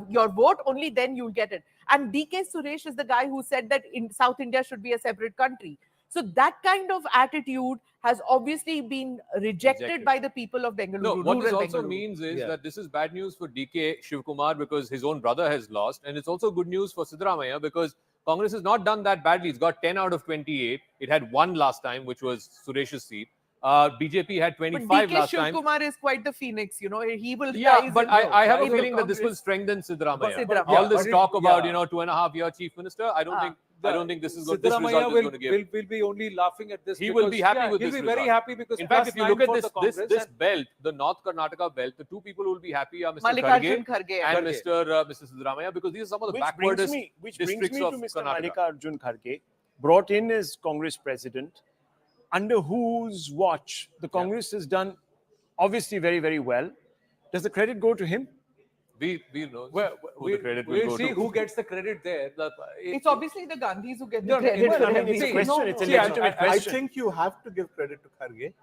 your vote, only then you'll get it. And DK Suresh is the guy who said that in South India should be a separate country. So that kind of attitude has obviously been rejected by the people of Bengaluru. No, what this also means is that this is bad news for DK Shivkumar because his own brother has lost. And it's also good news for Siddaramaiah because Congress has not done that badly. It's got 10 out of 28. It had 1 last time, which was Suresh's seat. BJP had 25 last time. DK Shivkumar is quite the phoenix, you know. He will. Yeah, but I have a feeling that this will strengthen Siddaramaiah. All this talk about, you know, 2.5-year chief minister, I don't think this is good. This result is going to give. Will be only laughing at this. He will be happy with this He'll be result. very happy because in fact, if you look at this belt, the North Karnataka belt, the 2 people who will be happy are Mr. Kharge and Mr. Siddaramaiah because these are some of the backwardest districts of Mr. Karnataka. Mallikarjun Kharge, brought in as Congress president, under whose watch the Congress has done obviously very, very well. Does the credit go to him? We know who the credit will go see to. who gets the credit there. It's obviously the Gandhis who get the credit. It's a question. It's a legitimate question. I think you have to give credit to Kharge.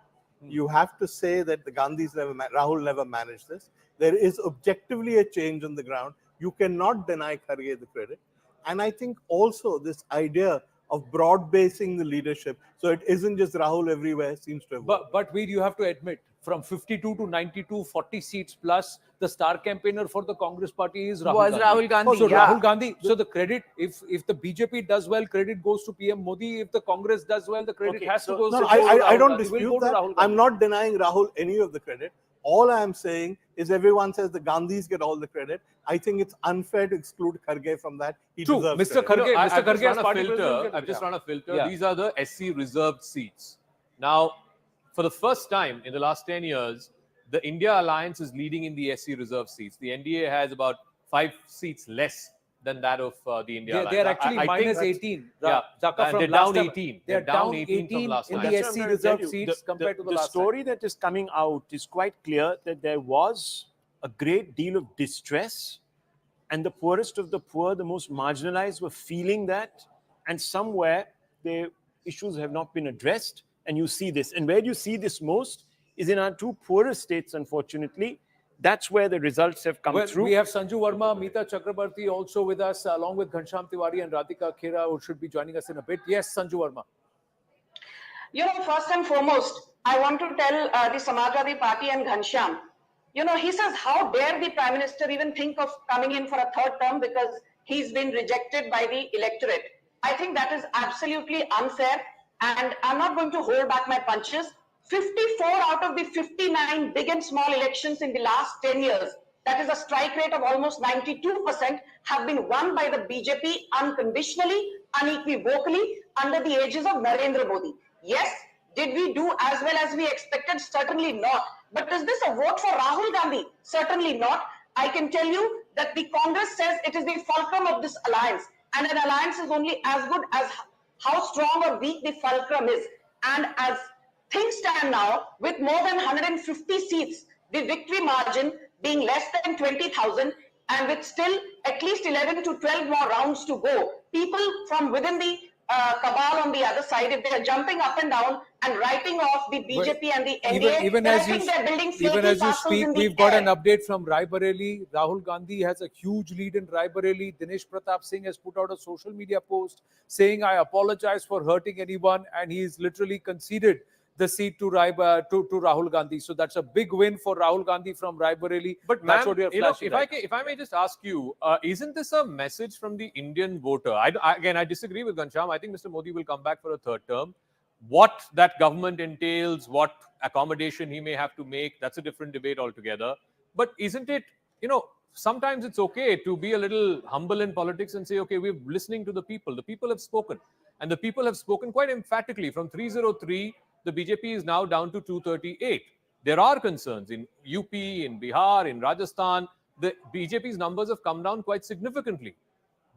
You have to say that the Gandhis Rahul never managed this. There is objectively a change on the ground. You cannot deny Kharge the credit. And I think also this idea of broad-basing the leadership, so it isn't just Rahul everywhere, seems to have worked. But Veer, you have to admit, from 52 to 92, 40 seats plus, the star campaigner for the Congress party is Rahul Gandhi. So Rahul Gandhi. So the credit, if the BJP does well, credit goes to PM Modi. If the Congress does well, the credit has to go to Rahul. I don't dispute that. I'm not denying Rahul any of the credit. All I am saying is everyone says the Gandhis get all the credit. I think it's unfair to exclude Kharge from that. He deserves Mr. credit. Kharge, I've just run a filter. These are the SC reserved seats. Now, for the first time in the last 10 years, the India Alliance is leading in the SC reserved seats. The NDA has about 5 seats less than that of the India Alliance. They're actually minus 18. Yeah, they're down 18. They're down 18 from last in time. the SC reserved seats compared to the last time. The story that is coming out is quite clear that there was a great deal of distress, and the poorest of the poor, the most marginalized, were feeling that, and somewhere the issues have not been addressed, and you see this. And where you see this most is in our 2 poorest states, unfortunately. That's where the results have come through. We have Sanju Verma, Meeta Chakrabarti also with us, along with Ghanshyam Tiwari and Radhika Khera, who should be joining us in a bit. Yes, Sanju Verma. You know, first and foremost, I want to tell the Samajwadi Party and Ghanshyam, you know, he says, how dare the Prime Minister even think of coming in for a 3rd term because he's been rejected by the electorate. I think that is absolutely unfair, and I'm not going to hold back my punches. 54 out of the 59 big and small elections in the last 10 years, that is a strike rate of almost 92%, have been won by the BJP unconditionally, unequivocally, under the aegis of Narendra Modi. Yes, did we do as well as we expected? Certainly not. But is this a vote for Rahul Gandhi? Certainly not. I can tell you that the Congress says it is the fulcrum of this alliance, and an alliance is only as good as how strong or weak the fulcrum is. And as things stand now, with more than 150 seats, the victory margin being less than 20,000, and with still at least 11 to 12 more rounds to go, people from within the cabal on the other side, if they are jumping up and down and writing off the BJP and the NDA, even then I as think they're building even flaky as you castles speak, in the we've got air. an update from Raebareli. Rahul Gandhi has a huge lead in Raebareli. Dinesh Pratap Singh has put out a social media post saying, "I apologize for hurting anyone," and he's literally conceded the seat to Rahul Gandhi. So that's a big win for Rahul Gandhi from Raebareli. But that's ma'am, what you're you know, flashing. if I may just ask you, isn't this a message from the Indian voter? Again, I disagree with Ghanshyam. I think Mr. Modi will come back for a third term. What that government entails, what accommodation he may have to make, that's a different debate altogether. But isn't it, sometimes it's okay to be a little humble in politics and say, okay, we're listening to the people. The people have spoken. And the people have spoken quite emphatically. From 303, the BJP is now down to 238. There are concerns in UP, in Bihar, in Rajasthan. The BJP's numbers have come down quite significantly.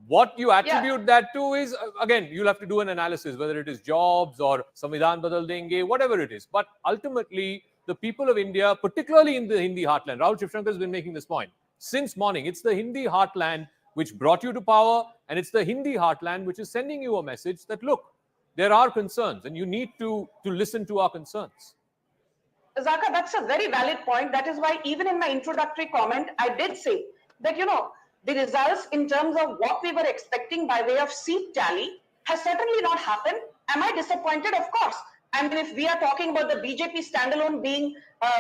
What you attribute that to is, again, you'll have to do an analysis, whether it is jobs or Samvidhan Badal Denge, whatever it is. But ultimately, the people of India, particularly in the Hindi heartland, Rahul Shivshankar has been making this point since morning. It's the Hindi heartland which brought you to power, and it's the Hindi heartland which is sending you a message that, look, there are concerns and you need to listen to our concerns. Zaka, that's a very valid point. That is why even in my introductory comment, I did say that, the results in terms of what we were expecting by way of seat tally has certainly not happened. Am I disappointed? Of course. I mean, if we are talking about the BJP standalone being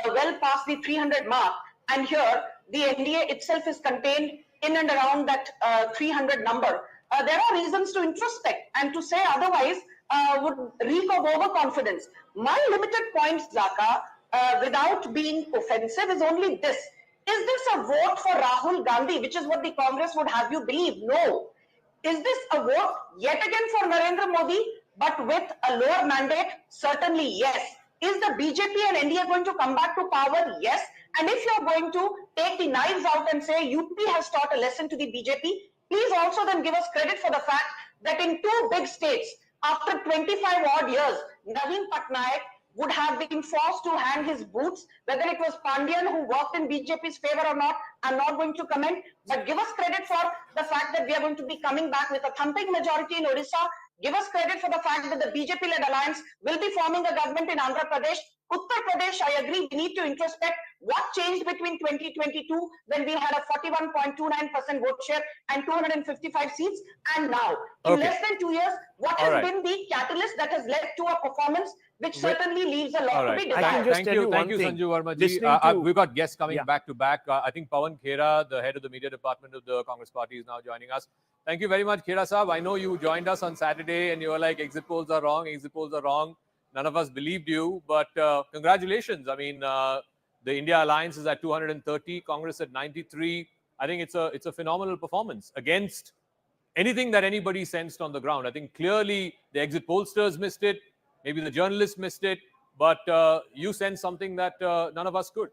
well past the 300 mark, and here the NDA itself is contained in and around that 300 number, there are reasons to introspect, and to say otherwise would reek of overconfidence. My limited point, Zaka, without being offensive, is only this. Is this a vote for Rahul Gandhi, which is what the Congress would have you believe? No. Is this a vote yet again for Narendra Modi, but with a lower mandate? Certainly yes. Is the BJP and NDA going to come back to power? Yes. And if you're going to take the knives out and say UP has taught a lesson to the BJP, please also then give us credit for the fact that in two big states, after 25 odd years, Naveen Patnaik would have been forced to hang his boots. Whether it was Pandian who worked in BJP's favor or not, I'm not going to comment. But give us credit for the fact that we are going to be coming back with a thumping majority in Odisha. Give us credit for the fact that the BJP-led alliance will be forming a government in Andhra Pradesh. Uttar Pradesh, I agree, we need to introspect what changed between 2022 when we had a 41.29% vote share and 255 seats, and now. In less than 2 years, what has been the catalyst that has led to a performance which certainly leaves a lot to be desired? Thank you, Sanju Verma ji. We've got guests coming back to back. I think Pawan Khera, the head of the media department of the Congress Party, is now joining us. Thank you very much, Khera Saab. I know you joined us on Saturday and you were like, exit polls are wrong, exit polls are wrong. None of us believed you, but congratulations. I mean, the India Alliance is at 230, Congress at 93. I think it's a phenomenal performance against anything that anybody sensed on the ground. I think clearly the exit pollsters missed it, maybe the journalists missed it, but you sensed something that none of us could.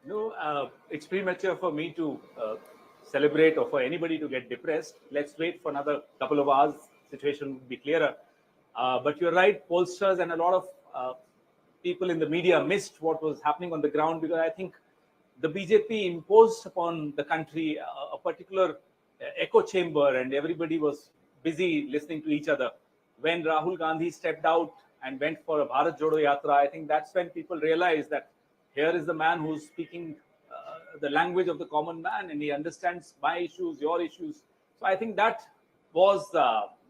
No, it's premature for me to celebrate or for anybody to get depressed. Let's wait for another couple of hours. Situation will be clearer. But you're right, pollsters and a lot of people in the media missed what was happening on the ground, because I think the BJP imposed upon the country a particular echo chamber, and everybody was busy listening to each other. When Rahul Gandhi stepped out and went for a Bharat Jodo Yatra, I think that's when people realized that here is the man who's speaking the language of the common man, and he understands my issues, your issues. So I think that was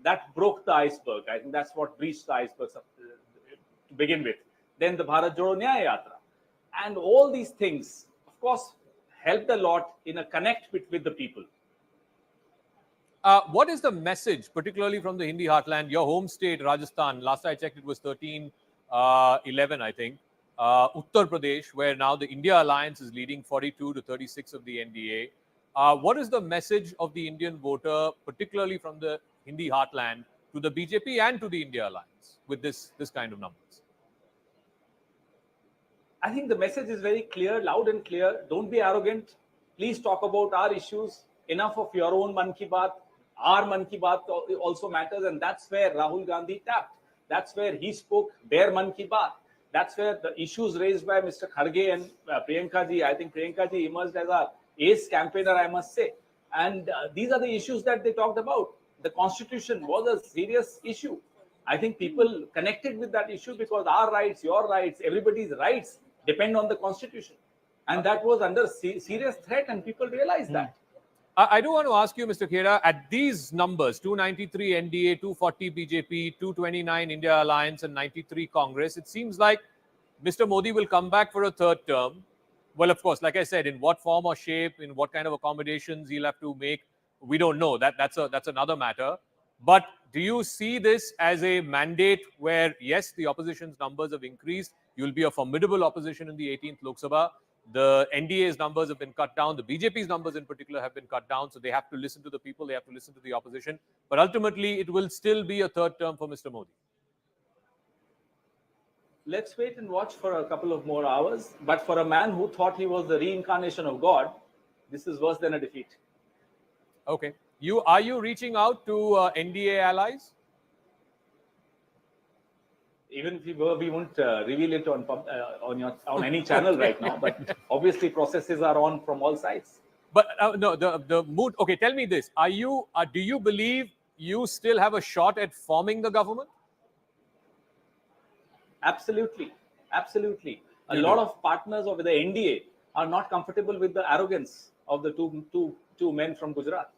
that broke the iceberg. I think that's what breached the iceberg to begin with. Then the Bharat Jodo Nyaya Yatra, and all these things, of course, helped a lot in a connect with the people. What is the message, particularly from the Hindi heartland, your home state, Rajasthan? Last I checked, it was 13-11, I think. Uttar Pradesh, where now the India alliance is leading 42 to 36 of the NDA. What is the message of the Indian voter, particularly from the Hindi heartland, to the BJP and to the India alliance with this kind of numbers? I think the message is very clear, loud and clear. Don't be arrogant. Please talk about our issues. Enough of your own Man Ki Baat. Our Man Ki Baat also matters, and that's where Rahul Gandhi tapped. That's where he spoke their Man Ki Baat. That's where the issues raised by Mr. Kharge and Priyanka ji. I think Priyanka ji emerged as our ace campaigner, I must say. And these are the issues that they talked about. The constitution was a serious issue. I think people connected with that issue because our rights, your rights, everybody's rights depend on the constitution. And that was under serious threat, and people realized that. I do want to ask you, Mr. Khera, at these numbers, 293 NDA, 240 BJP, 229 India Alliance, and 93 Congress, it seems like Mr. Modi will come back for a third term. Well, of course, like I said, in what form or shape, in what kind of accommodations he'll have to make, we don't know. That's another matter. But do you see this as a mandate where, yes, the opposition's numbers have increased, you'll be a formidable opposition in the 18th Lok Sabha, the NDA's numbers have been cut down, the BJP's numbers in particular have been cut down, so they have to listen to the people, they have to listen to the opposition. But ultimately, it will still be a third term for Mr. Modi. Let's wait and watch for a couple of more hours. But for a man who thought he was the reincarnation of God, this is worse than a defeat. Okay. Are you reaching out to NDA allies? Even if we were, we won't reveal it on any channel right now. But obviously, processes are on from all sides. But no, the mood. Okay, tell me this: do you believe you still have a shot at forming the government? Absolutely, absolutely. A lot of partners of the NDA are not comfortable with the arrogance of the two men from Gujarat.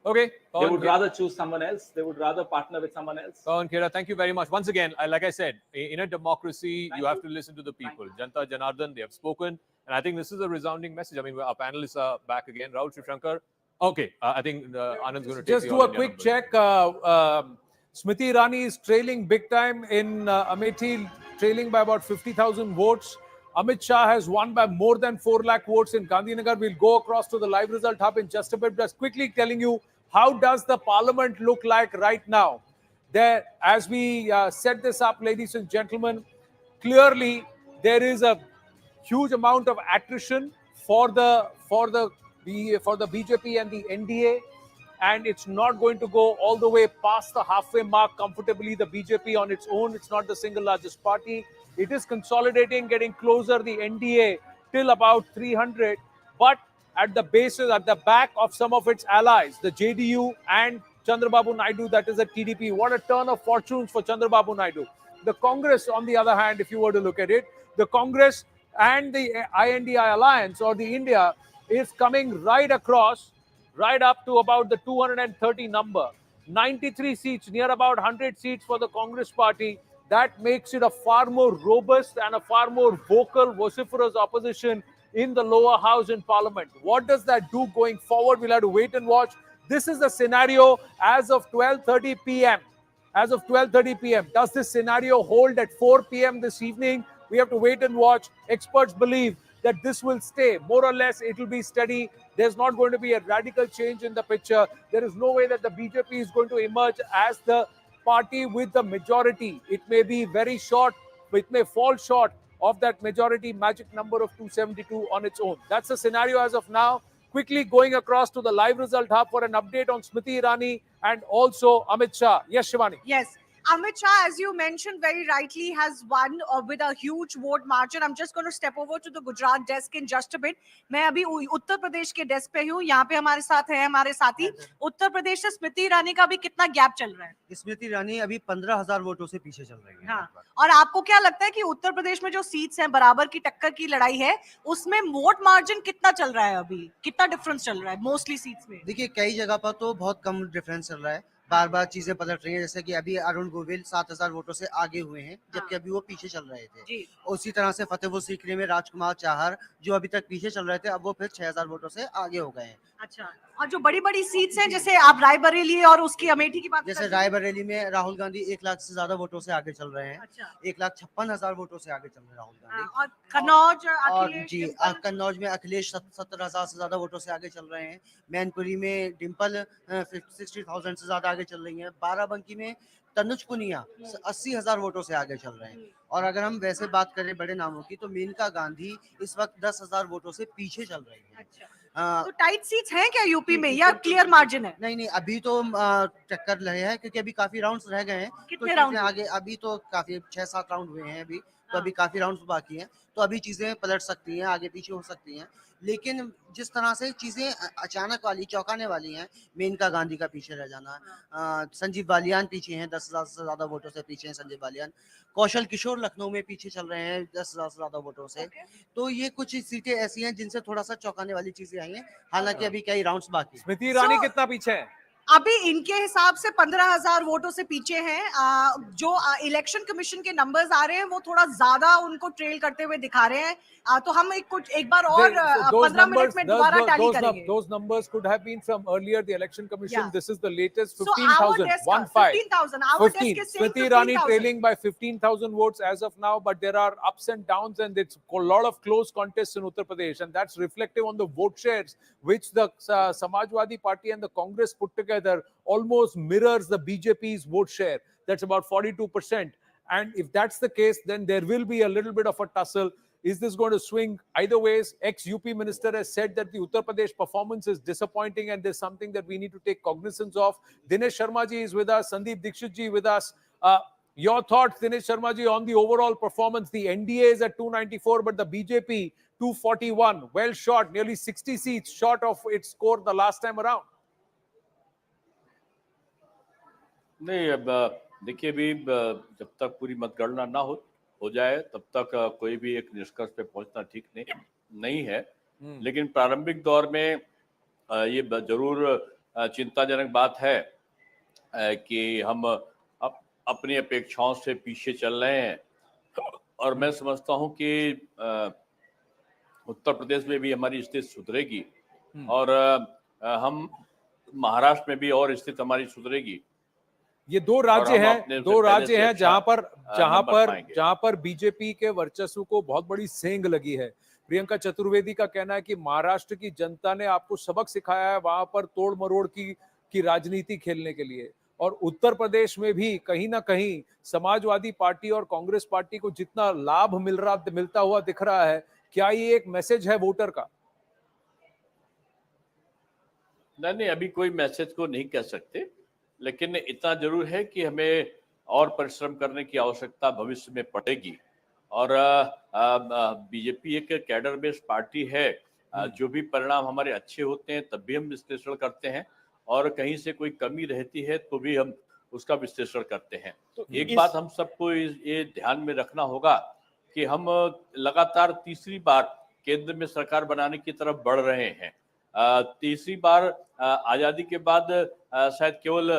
Okay. They would rather choose someone else. They would rather partner with someone else. Pawan Khera, thank you very much. Once again, like I said, in a democracy, you have to listen to the people. Janata Janardan, they have spoken. And I think this is a resounding message. I mean, our panelists are back again. Rahul Shivshankar. Okay, I think Anand's going to take just do a quick check. Smriti Irani is trailing big time in Amethi, trailing by about 50,000 votes. Amit Shah has won by more than 4 lakh votes in Gandhinagar. We'll go across to the live result hub in just a bit. Just quickly telling you, how does the parliament look like right now? There, as we set this up, ladies and gentlemen, clearly there is a huge amount of attrition for the BJP and the NDA, and it's not going to go all the way past the halfway mark comfortably. The BJP on its own, it's not the single largest party. It is consolidating, getting closer, the NDA, till about 300. But at the basis, at the back of some of its allies, the JDU and Chandrababu Naidu, that is the TDP. What a turn of fortunes for Chandrababu Naidu. The Congress, on the other hand, if you were to look at it, the Congress and the INDI alliance or the India is coming right across, right up to about the 230 number. 93 seats, near about 100 seats for the Congress party. That makes it a far more robust and a far more vocal, vociferous opposition in the lower house in parliament. What does that do going forward? We'll have to wait and watch. This is the scenario as of 12:30 p.m. As of 12:30 p.m. Does this scenario hold at 4 p.m. this evening? We have to wait and watch. Experts believe that this will stay. More or less, it will be steady. There's not going to be a radical change in the picture. There is no way that the BJP is going to emerge as the party with the majority. It may be very short, but it may fall short of that majority magic number of 272 on its own. That's the scenario as of now. Quickly going across to the live result hub for an update on Smriti Irani and also Amit Shah. Yes, Shivani. Yes. Amit Shah, as you mentioned very rightly, has won with a huge vote margin. I'm just going to step over to the Gujarat desk in just a bit. मैं अभी उत्तर प्रदेश के desk पे हूँ. यहाँ पे हमारे साथ है हमारे साथी. उत्तर प्रदेश से स्मृति ईरानी का भी कितना गैप चल रहा है? स्मृति ईरानी अभी 15,000 वोटों से पीछे चल रही है. हाँ. और आपको क्या लगता है कि उत्तर प्रदेश में जो सीट्स हैं, बराबर की टक्कर की लड़ाई है, उसमें वोट मार्जिन कितना चल रहा है अभी? कितना डिफरेंस चल रहा है मोस्टली सीट्स में? देखिए, कई जगह पर तो बहुत कम डिफरेंस चल रहा है. बार बार चीजें पलट रही हैं। जैसे कि अभी अरुण गोविल 7,000 वोटों से आगे हुए हैं, जबकि अभी वो पीछे चल रहे थे। उसी तरह से फतेहपुर सीकरी में राजकुमार चाहर जो अभी तक पीछे चल रहे थे, अब वो फिर 6,000 वोटों से आगे हो गए हैं। अच्छा, और जो बड़ी बड़ी सीट्स हैं, जैसे आप रायबरेली और उसकी अमेठी की बात जैसे रायबरेली में राहुल गांधी 1 लाख से ज्यादा वोटों से आगे चल रहे हैं। 1,56,000 वोटों से आगे चल रहे हैं राहुल गांधी। और कन्नौज और अखिलेश जी कन्नौज में अखिलेश 70,000 से ज्यादा वोटों से आगे चल रहे हैं। मैनपुरी में डिम्पल 60,000 से ज्यादा आगे चल रही हैं। बाराबंकी में तनुज पुनिया 80,000 वोटों से आगे चल रहे हैं। और अगर हम वैसे बात करें बड़े नामों की, तो मेनका गांधी इस वक्त 10,000 वोटों से पीछे चल रही है। तो टाइट सीट्स हैं क्या यूपी में, या क्लियर मार्जिन है? नहीं अभी तो टक्कर रहे हैं, क्योंकि अभी काफी राउंड्स रह गए हैं। कितने तो राउंड आगे अभी तो काफी 6-7 राउंड हुए हैं अभी, तो अभी काफी राउंड्स बाकी हैं। तो अभी चीजें पलट सकती हैं, आगे पीछे हो सकती हैं। लेकिन जिस तरह से चीजें अचानक वाली चौंकाने वाली हैं, मेनका गांधी का पीछे रह जाना, संजीव बालियान पीछे हैं, 10,000 से ज्यादा वोटों से पीछे हैं संजीव बालियान। कौशल किशोर लखनऊ में पीछे चल रहे हैं 10,000 से ज्यादा वोटों से। तो ये कुछ सीटें ऐसी हैं जिनसे थोड़ा सा चौंकाने वाली चीजें आई हैं। हालांकि अभी कई राउंड्स बाकी हैं। स्मृति ईरानी कितना पीछे है? अभी इनके हिसाब से 15,000 वोटों से पीछे हैं। जो इलेक्शन कमीशन के नंबर्स आ रहे हैं, वो थोड़ा ज्यादा उनको ट्रेल करते हुए दिखा रहे हैं। तो हम एक बार और 15 मिनट में दोबारा टैली करेंगे। Those numbers could have been from earlier the election commission. Yeah. This is the latest. So 15,000. 15,000. Our desk is saying Smriti Irani 15,000. trailing by 15,000 votes as of now, but there are ups and downs, and it's a lot of close contests in Uttar Pradesh, and that's reflective on the vote shares which the Samajwadi Party and the Congress put together almost mirrors the BJP's vote share. That's about 42%. And if that's the case, then there will be a little bit of a tussle. Is this going to swing either ways? Ex-UP minister has said that the Uttar Pradesh performance is disappointing and there's something that we need to take cognizance of. Dinesh Sharma ji is with us. Sandeep Dikshit ji with us. Your thoughts, Dinesh Sharma ji, on the overall performance? The NDA is at 294, but the BJP 241. Well short, nearly 60 seats short of its score the last time around. नहीं, अब देखिए, अभी जब तक पूरी मतगणना ना हो जाए तब तक कोई भी एक निष्कर्ष पे पहुंचना ठीक नहीं है। लेकिन प्रारंभिक दौर में ये जरूर चिंताजनक बात है कि हम अपनी अपेक्षाओं से पीछे चल रहे हैं। और मैं समझता हूं कि उत्तर प्रदेश में भी हमारी स्थिति सुधरेगी और हम महाराष्ट्र में भी और स्थिति हमारी सुधरेगी। ये दो राज्य हैं जहां पर बीजेपी के वर्चस्व को बहुत बड़ी सेंध लगी है। प्रियंका चतुर्वेदी का कहना है कि महाराष्ट्र की जनता ने आपको सबक सिखाया है वहां पर तोड़ मरोड़ की राजनीति खेलने के लिए। और उत्तर प्रदेश में भी कहीं ना कहीं समाजवादी पार्टी और कांग्रेस पार्टी को जितना लाभ मिलता हुआ दिख रहा है, क्या ये एक मैसेज है वोटर का? नहीं, अभी कोई मैसेज को नहीं कह सकते, लेकिन इतना जरूर है कि हमें और परिश्रम करने की आवश्यकता भविष्य में पड़ेगी। और बीजेपी एक कैडर बेस्ड पार्टी है। जो भी परिणाम हमारे अच्छे होते हैं तब भी हम विश्लेषण करते हैं, और कहीं से कोई कमी रहती है तो भी हम उसका विश्लेषण करते हैं। तो एक बात हम सबको ये ध्यान में रखना होगा कि हम लगातार तीसरी बार केंद्र में सरकार बनाने की तरफ बढ़ रहे हैं। तीसरी बार आजादी के बाद शायद केवल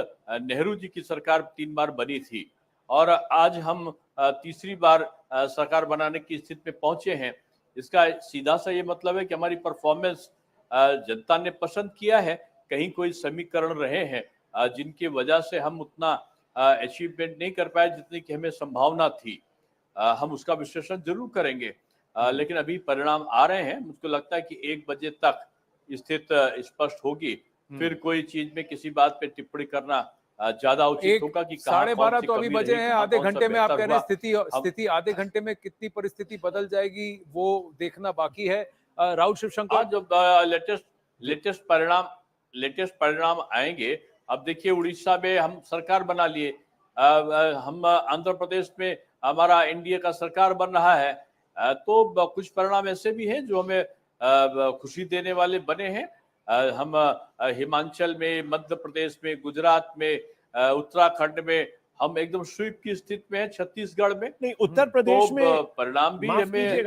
नेहरू जी की सरकार 3 बार बनी थी, और आज हम तीसरी बार सरकार बनाने की स्थिति में पहुंचे हैं। इसका सीधा सा ये मतलब है कि हमारी परफॉर्मेंस जनता ने पसंद किया है। कहीं कोई समीकरण रहे हैं जिनकी वजह से हम उतना अचीवमेंट नहीं कर पाए जितनी कि हमें संभावना थी। हम उसका विश्लेषण जरूर करेंगे, लेकिन अभी परिणाम आ रहे हैं। मुझको लगता है कि 1 बजे तक स्थिति स्पष्ट होगी, फिर कोई चीज में किसी बात पे टिप्पणी करना ज्यादा उचित होगा कि 12:30 तो अभी बजे हैं। आधे घंटे में आप कह रहे हैं स्थिति आधे घंटे में कितनी परिस्थिति बदल जाएगी वो देखना बाकी है। राहुल शिवशंकर, जो लेटेस्ट परिणाम आएंगे। अब देखिए, उड़ीसा में हम सरकार बना लिए, हम आंध्र प्रदेश में हमारा एनडीए का सरकार बन रहा है। तो कुछ परिणाम ऐसे भी हैं जो हमें खुशी देने वाले बने हैं। हम हिमाचल में, मध्य प्रदेश में, गुजरात में, उत्तराखंड में हम एकदम स्वीप की स्थिति में है। छत्तीसगढ़ में नहीं, उत्तर प्रदेश में परिणाम भी हमें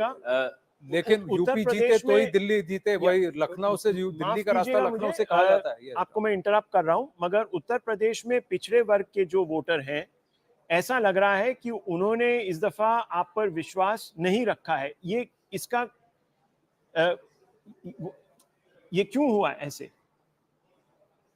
लेकिन यूपी जीते तो ही दिल्ली जीते, वही लखनऊ से दिल्ली का रास्ता लखनऊ से कहा जाता है। आपको मैं इंटरप्ट कर रहा हूं, मगर उत्तर प्रदेश में पिछड़े वर्ग के जो वोटर हैं, ऐसा लग रहा है कि उन्होंने इस दफा आप पर विश्वास नहीं रखा है। ये इसका ये क्यों हुआ ऐसे?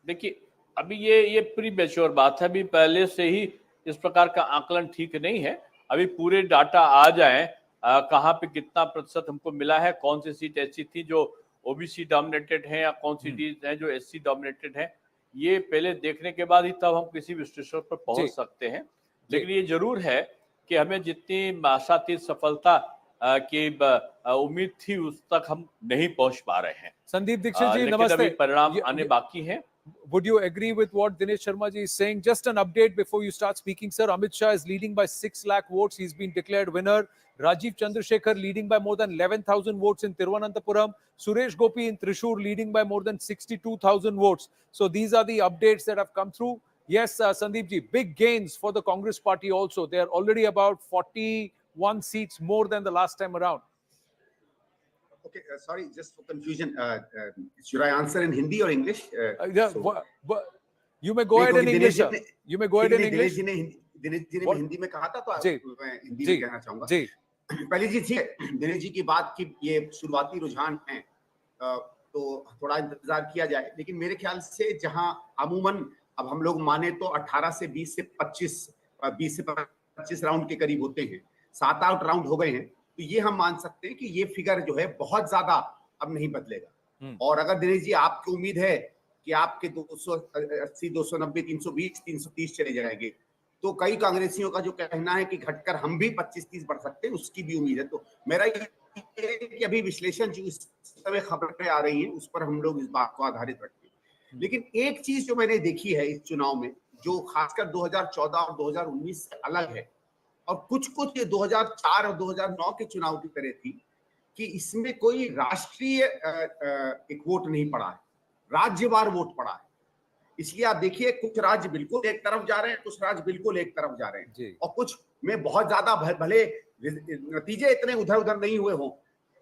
देखिए, अभी ये प्री मैच्योर बात है, अभी पहले से ही इस प्रकार का आकलन ठीक नहीं है। अभी पूरे डाटा आ जाए, कहाँ पे कितना प्रतिशत हमको मिला है, कौन सी सीट ऐसी थी जो ओबीसी डोमिनेटेड है या कौन सी सीट है जो एससी डोमिनेटेड है, ये पहले देखने के बाद ही तब हम किसी विश्लेषण पर पहुंच सकते हैं। लेकिन ये जरूर है कि हमें जितनी आशातीत सफलता की उम्मीद थी उस तक हम नहीं पहुंच पा रहे हैं। संदीप दीक्षित जी नमस्ते। परिणाम आने बाकी हैं। Would you agree with what Dinesh Sharma ji is saying? Just an update before you start speaking, sir. Amit Shah is leading by 6 lakh votes. He's been declared winner. Rajiv Chandrasekhar leading by more than 11,000 votes in Thiruvananthapuram. Suresh Gopi in Thrissur leading by more than 62,000 votes. So these are the updates that have come through. Yes, Sandeep ji, big gains for the Congress party also. They are already about 41 seats more than the last time around. Okay, sorry, just for confusion, should I answer in Hindi or English? You may go ahead in English, sir. You may go ahead in English. Dinesh ji ने हिंदी में कहा था, तो मैं हिंदी में कहना चाहूंगा। पहली चीज ये, दिनेश जी की बात की ये शुरुआती रुझान है, तो थोड़ा इंतजार किया जाए। लेकिन मेरे ख्याल से जहां अमूमन अब हम लोग माने तो 18 से 20 से 25 राउंड के करीब होते हैं, 7-8 राउंड हो गए हैं, तो ये हम मान सकते हैं कि ये फिगर जो है बहुत ज्यादा अब नहीं बदलेगा। और अगर दिनेश जी आपकी उम्मीद है कि आपके 280, 290, 320, 330 चले जाएंगे, तो कई कांग्रेसियों का जो कहना है कि घटकर हम भी 25-30 बढ़ सकते हैं, उसकी भी उम्मीद है। तो मेरा ये कि अभी विश्लेषण जो इस समय खबरें आ रही हैं उस पर हम लोग इस बात को आधारित रखते हैं। लेकिन एक चीज जो मैंने देखी है इस चुनाव में, जो खासकर 2014 और 2019 से अलग है, और कुछ 2004 और 2009 के चुनाव की तरह थी, कि इसमें कोई राष्ट्रीय एक वोट नहीं पड़ा है, राज्यवार वोट पड़ा है। इसलिए आप देखिए, कुछ राज्य बिल्कुल एक तरफ जा रहे हैं, कुछ राज्य बिल्कुल एक तरफ जा रहे हैं, और कुछ में बहुत ज्यादा भले नतीजे इतने उधर उधर नहीं हुए हों।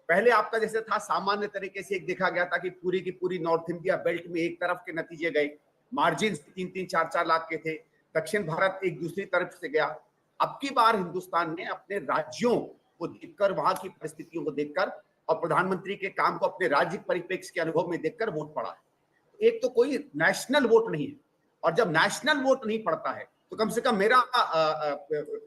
पहले आपका जैसे था सामान्य तरीके से एक देखा गया था कि पूरी की पूरी नॉर्थ इंडिया बेल्ट में एक तरफ के नतीजे गए, मार्जिन 3-3, 4-4 लाख के थे, दक्षिण भारत एक दूसरी तरफ से गया। अब की बार हिंदुस्तान ने अपने राज्यों को देखकर, वहां की परिस्थितियों को देखकर और प्रधानमंत्री के काम को अपने राज्य परिप्रेक्ष्य के अनुभव में देखकर वोट पड़ा है। एक तो कोई नेशनल वोट नहीं है, और जब नेशनल वोट नहीं पड़ता है तो कम से कम मेरा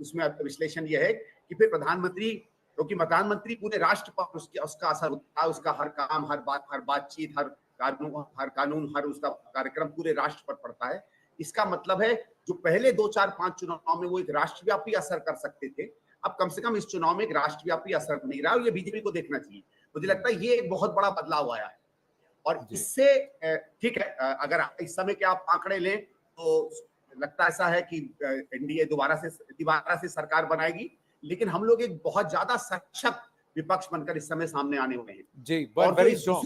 उसमें विश्लेषण यह है कि फिर प्रधानमंत्री, क्योंकि प्रधानमंत्री पूरे राष्ट्र पर उसका असर होता है, उसका हर काम, हर बातचीत, हर कानून, हर उसका कार्यक्रम पूरे राष्ट्र पर पड़ता है। इसका मतलब है जो पहले 2, 4, 5 चुनाव में वो एक राष्ट्रव्यापी असर कर सकते थे, अब कम से कम इस चुनाव में एक राष्ट्रव्यापी असर नहीं रहा, और ये बीजेपी को देखना चाहिए। मुझे लगता है ये एक बहुत बड़ा बदलाव आया है, और इससे ठीक है, अगर इस समय के आप आंकड़े लें तो लगता ऐसा है कि एनडीए दोबारा से सरकार बनाएगी, लेकिन हम लोग एक बहुत ज्यादा सशक्त विपक्ष बनकर इस समय सामने आने वाले हैं जी। वेरी स्ट्रांग,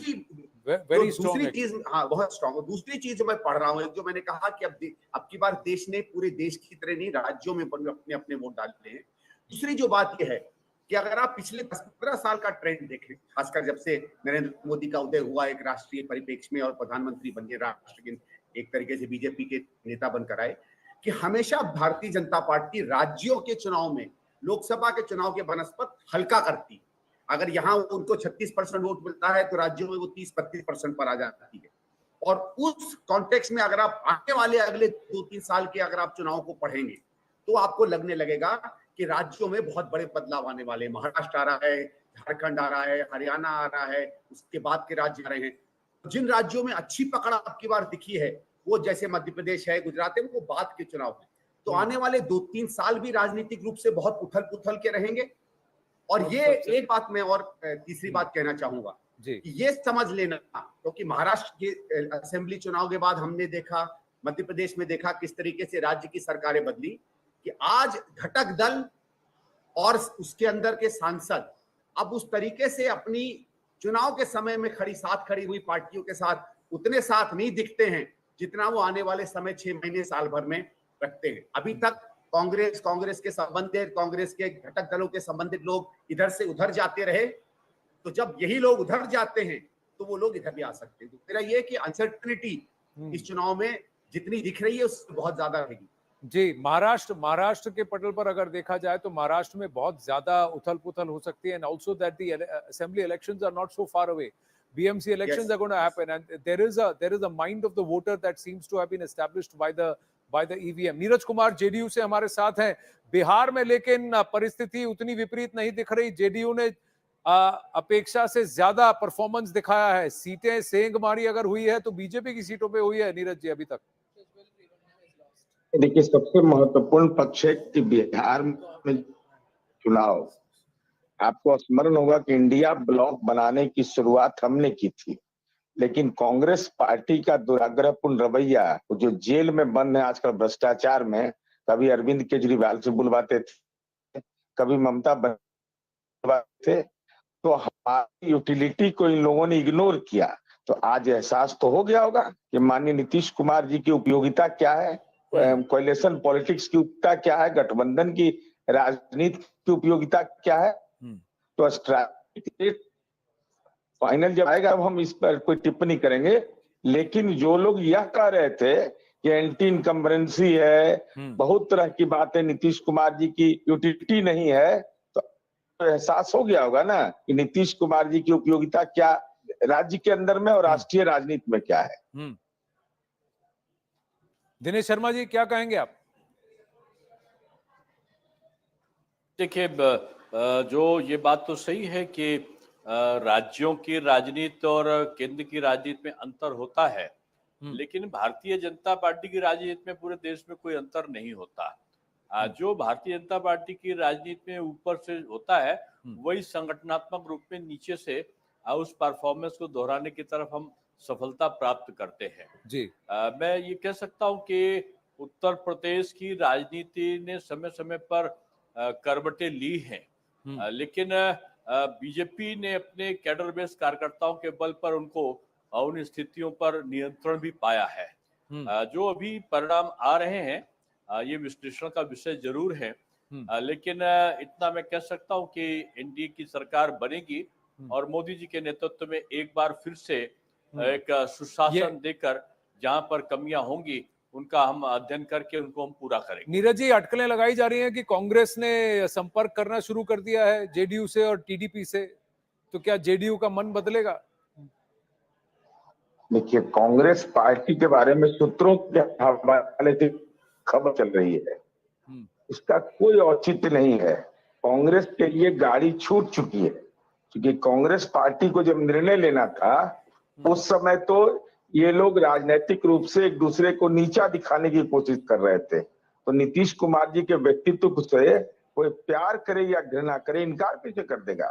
दूसरी चीज, हाँ बहुत स्ट्रांग। दूसरी चीज जो मैं पढ़ रहा हूँ, जो मैंने कहा कि अब की बार देश ने पूरे देश की तरह नहीं, राज्यों में अपने अपने वोट डालते हैं। दूसरी जो बात यह है कि अगर आप पिछले 10-15 साल का ट्रेंड देखें, खासकर जब से नरेंद्र मोदी का उदय हुआ एक राष्ट्रीय परिप्रेक्ष्य में और प्रधानमंत्री बन गए, राष्ट्र के एक तरीके से बीजेपी के नेता बनकर आए, कि हमेशा भारतीय जनता पार्टी राज्यों के चुनाव में लोकसभा के चुनाव के बनस्पत हल्का करती है। अगर यहाँ उनको 36% वोट मिलता है तो राज्यों में वो 30-32% पर आ जाती है। और उस कॉन्टेक्स्ट में अगर आप आने वाले अगले 2-3 साल के अगर आप चुनाव को पढ़ेंगे तो आपको लगने लगेगा कि राज्यों में बहुत बड़े बदलाव आने वाले। महाराष्ट्र आ रहा है, झारखंड आ रहा है, हरियाणा आ रहा है, उसके बाद के राज्य आ रहे हैं। जिन राज्यों में अच्छी पकड़ आपकी बार दिखी है, वो जैसे मध्य प्रदेश है, गुजरात है, वो बाद के चुनाव में। तो आने वाले 2-3 साल भी राजनीतिक रूप से बहुत उथल पुथल के रहेंगे। और ये एक बात मैं और तीसरी बात कहना चाहूंगा, ये समझ लेना, क्योंकि महाराष्ट्र के असेंबली चुनाव के बाद हमने देखा, मध्य प्रदेश में देखा किस तरीके से राज्य की सरकारें बदली, कि आज घटक दल और उसके अंदर के सांसद अब उस तरीके से अपनी चुनाव के समय में साथ खड़ी हुई पार्टियों के साथ उतने साथ नहीं दिखते हैं जितना वो आने वाले समय 6 महीने साल भर में रखते हैं। अभी तक कांग्रेस के संबंधित, कांग्रेस के घटक दलों के संबंधित लोग इधर से उधर जाते रहे, तो जब यही लोग उधर जाते हैं तो वो लोग इधर भी आ सकते हैं। तो मेरा ये है कि अनसर्टनिटी इस चुनाव में जितनी दिख रही है उससे बहुत ज्यादा रहेगी। जी, महाराष्ट्र के पटल पर अगर देखा जाए तो महाराष्ट्र में बहुत ज्यादा उथल-पुथल हो सकती है, and also that the assembly elections are not so far away. BMC elections are going to happen, and there is a mind of the voter that seems to have been established by the EVM. Neeraj Kumar JDU से हमारे साथ हैं. बिहार में लेकिन परिस्थिति उतनी विपरीत नहीं दिख रही. JDU ने अपेक्षा से ज्यादा परफॉर्मेंस दिखाया है. सीटें सेंधमारी अगर हुई है तो बीजेपी की सीटों पे हुई है नीरज जी अभी तक. देखिए, सबसे महत्वपूर्ण पक्ष है कि बिहार में चुनाव, आपको स्मरण होगा कि इंडिया ब्लॉक बनाने की शुरुआत हमने की थी, लेकिन कांग्रेस पार्टी का दुराग्रहपूर्ण रवैया, जो जेल में बंद है आजकल भ्रष्टाचार में, कभी अरविंद केजरीवाल से बुलवाते थे, कभी ममता बुलवाते थे, तो हमारी यूटिलिटी को इन लोगों ने इग्नोर किया. तो आज एहसास तो हो गया होगा कि माननीय नीतीश कुमार जी की उपयोगिता क्या है, कोएलिशन पॉलिटिक्स की उपयोगिता क्या है, गठबंधन की राजनीति की उपयोगिता क्या है. तो स्ट्रैटेजी फाइनल जब आएगा अब हम इस पर कोई टिप्पणी करेंगे, लेकिन जो लोग यह कह रहे थे कि एंटी इनकम्बरेंसी है, बहुत तरह की बातें, नीतीश कुमार जी की यूटिलिटी नहीं है, तो एहसास हो गया होगा ना कि नीतीश कुमार जी की उपयोगिता क्या राज्य के अंदर में और राष्ट्रीय राजनीति में क्या है. दिनेश शर्मा जी क्या कहेंगे आप? देखिए, जो ये बात तो सही है कि राज्यों की राजनीति और केंद्र की राजनीति में अंतर होता है, लेकिन भारतीय जनता पार्टी की राजनीति में पूरे देश में कोई अंतर नहीं होता. जो भारतीय जनता पार्टी की राजनीति में ऊपर से होता है वही संगठनात्मक रूप में नीचे से उस परफॉर्मेंस को दोहराने की तरफ हम सफलता प्राप्त करते हैं. जी, मैं ये कह सकता हूं कि उत्तर प्रदेश की राजनीति ने समय समय पर करवटें ली हैं, लेकिन बीजेपी ने अपने कैडर बेस्ड कार्यकर्ताओं के बल पर उनको उन स्थितियों पर नियंत्रण भी पाया है. जो अभी परिणाम आ रहे हैं ये विश्लेषण का विषय जरूर है, लेकिन इतना मैं कह सकता हूं कि एनडीए की सरकार बनेगी और मोदी जी के नेतृत्व में एक बार फिर से एक सुशासन देकर जहां पर कमियां होंगी उनका हम अध्ययन करके उनको हम पूरा करेंगे. नीरज जी, अटकलें लगाई जा रही हैं कि कांग्रेस ने संपर्क करना शुरू कर दिया है जेडीयू से और टीडीपी से, तो क्या जेडीयू का मन बदलेगा? देखिए, कांग्रेस पार्टी के बारे में सूत्रों के हवाले से खबर चल रही है, इसका कोई औचित्य नहीं है. कांग्रेस के लिए गाड़ी छूट चुकी है, क्योंकि कांग्रेस पार्टी को जब निर्णय लेना था उस समय तो ये लोग राजनीतिक रूप से एक दूसरे को नीचा दिखाने की कोशिश कर रहे थे. तो नीतीश कुमार जी के व्यक्तित्व से कोई प्यार करे या घृणा करे, इनकार कैसे कर देगा.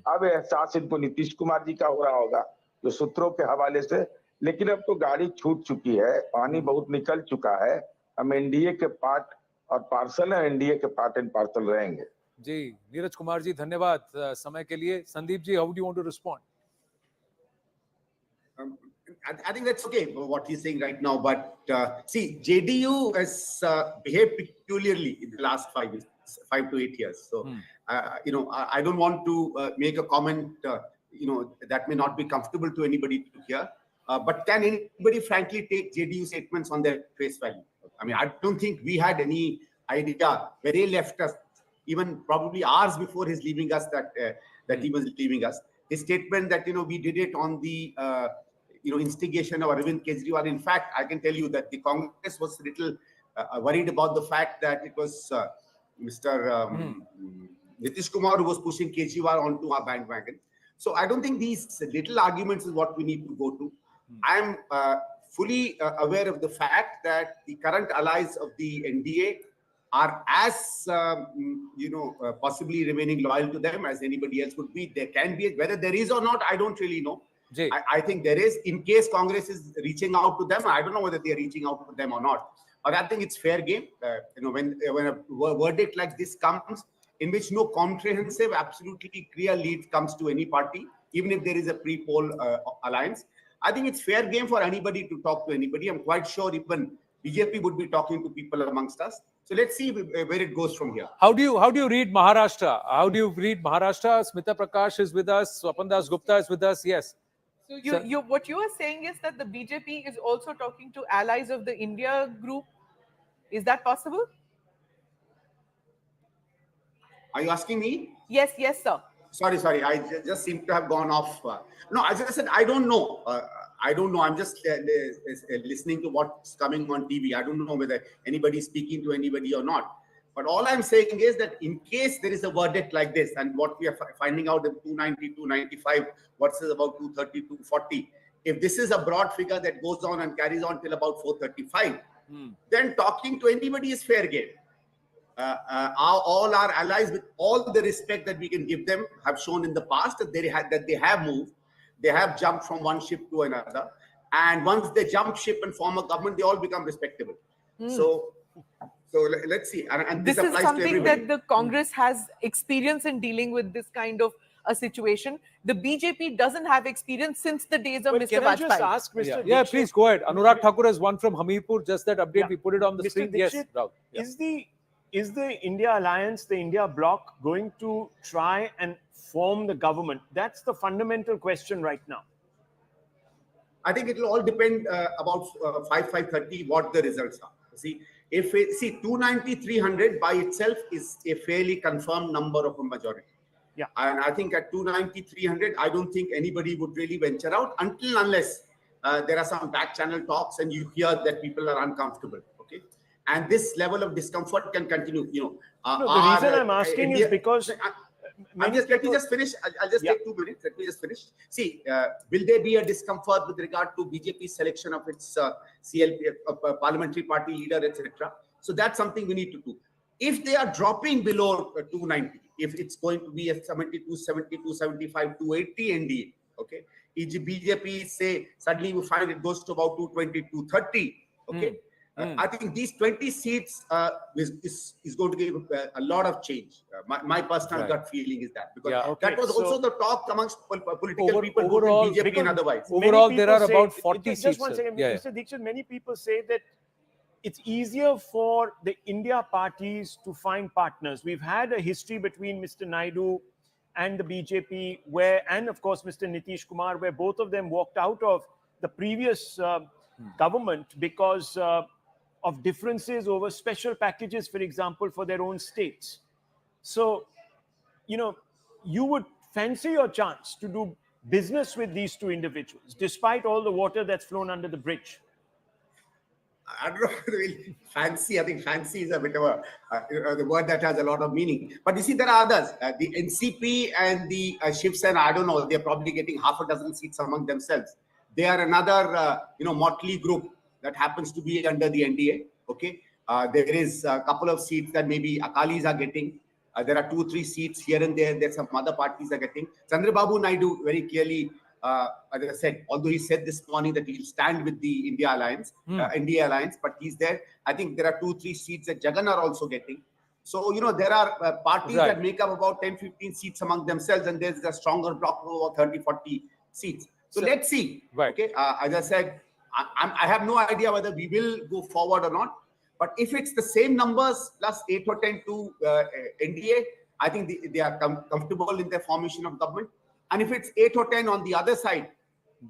अब एहसास इनको नीतीश कुमार जी का हो रहा होगा जो सूत्रों के हवाले से, लेकिन अब तो गाड़ी छूट चुकी है, पानी बहुत निकल चुका है. हम एनडीए के पार्ट और पार्सल है, एनडीए के पार्ट एंड पार्सल रहेंगे. जी, नीरज कुमार जी धन्यवाद समय के लिए. Sandeep ji, how do you want to respond? I think that's okay what he's saying right now, but see, JDU has behaved peculiarly in the last 5 to 8 years. So, I don't want to make a comment, that may not be comfortable to anybody to hear. But can anybody frankly take JDU statements on their face value? I mean, I don't think we had any idea where they left us, even probably hours before his leaving us, that he was leaving us. His statement that, we did it on the, instigation of Arvind Kejriwal. In fact, I can tell you that the Congress was a little worried about the fact that it was Mr. Nitish Kumar who was pushing Kejriwal onto our bandwagon. So I don't think these little arguments is what we need to go to. I am fully aware of the fact that the current allies of the NDA are as, possibly remaining loyal to them as anybody else would be. There can be, whether there is or not, I don't really know. I think there is, in case Congress is reaching out to them, I don't know whether they are reaching out to them or not. But I think it's fair game. When a verdict like this comes, in which no comprehensive, absolutely clear lead comes to any party, even if there is a pre-poll alliance, I think it's fair game for anybody to talk to anybody. I'm quite sure even BJP would be talking to people amongst us. So let's see where it goes from here. How do you read Maharashtra? How do you read Maharashtra? Smita Prakash is with us. Swapan Das Gupta is with us. Yes. So what you are saying is that the BJP is also talking to allies of the India group. Is that possible? Are you asking me? Yes, sir. Sorry. I just seem to have gone off. No, as I said, I don't know. I don't know. I'm just listening to what's coming on TV. I don't know whether anybody is speaking to anybody or not. But all I'm saying is that in case there is a verdict like this, and what we are finding out in 290, 295, what's about 230, 240, if this is a broad figure that goes on and carries on till about 435, then talking to anybody is fair game. All our allies, with all the respect that we can give them, have shown in the past that they have moved, they have jumped from one ship to another, and once they jump ship and form a government, they all become respectable. So let's see. And this is applies something to that the Congress has experience in dealing with this kind of a situation. The BJP doesn't have experience since the days of Mr. Can Vajpayee. I just ask Mr. Yeah, Dixit, please go ahead. Anurag Thakur has won from Hamirpur. Just that update, we put it on the Mr. screen. Dixit, Yes, Rahul. Is the India Alliance, the India bloc, going to try and form the government? That's the fundamental question right now. I think it will all depend about 5:30 what the results are. See, 290, 300 by itself is a fairly confirmed number of a majority. Yeah. And I think at 290, 300, I don't think anybody would really venture out unless there are some back channel talks and you hear that people are uncomfortable. Okay. And this level of discomfort can continue. The reason I'm asking is because let me just finish. I'll just take 2 minutes. Let me just finish. See, will there be a discomfort with regard to BJP's selection of its CLP, parliamentary party leader, etc.? So that's something we need to do. If they are dropping below 290, if it's going to be a 72, 70, 275, 280 NDA, okay? If BJP say suddenly we find it goes to about 220, 230, okay? I think these 20 seats is going to give a lot of change. My personal gut feeling is that, because that was also the talk amongst political people, overall, BJP and otherwise. Overall, there are about 40 seats. Just one second, Mr. Dixit, many people say that it's easier for the India parties to find partners. We've had a history between Mr. Naidu and the BJP, and of course Mr. Nitish Kumar, where both of them walked out of the previous government because of differences over special packages, for example, for their own states. So, you would fancy your chance to do business with these two individuals, despite all the water that's flown under the bridge. I don't know really fancy. I think fancy is a bit of the word that has a lot of meaning. But you see, there are others. The NCP and the Shiv Sena, I don't know, they're probably getting half a dozen seats among themselves. They are another, motley group that happens to be under the NDA. Okay, there is a couple of seats that maybe Akalis are getting. There are 2-3 seats here and there that some other parties are getting. Chandrababu Naidu very clearly, as I said, although he said this morning that he'll stand with the India Alliance, NDA Alliance, but he's there. I think there are 2-3 seats that Jagan are also getting. So, there are parties that make up about 10-15 seats among themselves, and there's a stronger bloc of about 30-40 seats. So let's see. Right. Okay, as I said, I have no idea whether we will go forward or not. But if it's the same numbers plus 8 or 10 to NDA, I think they are comfortable in their formation of government. And if it's 8 or 10 on the other side,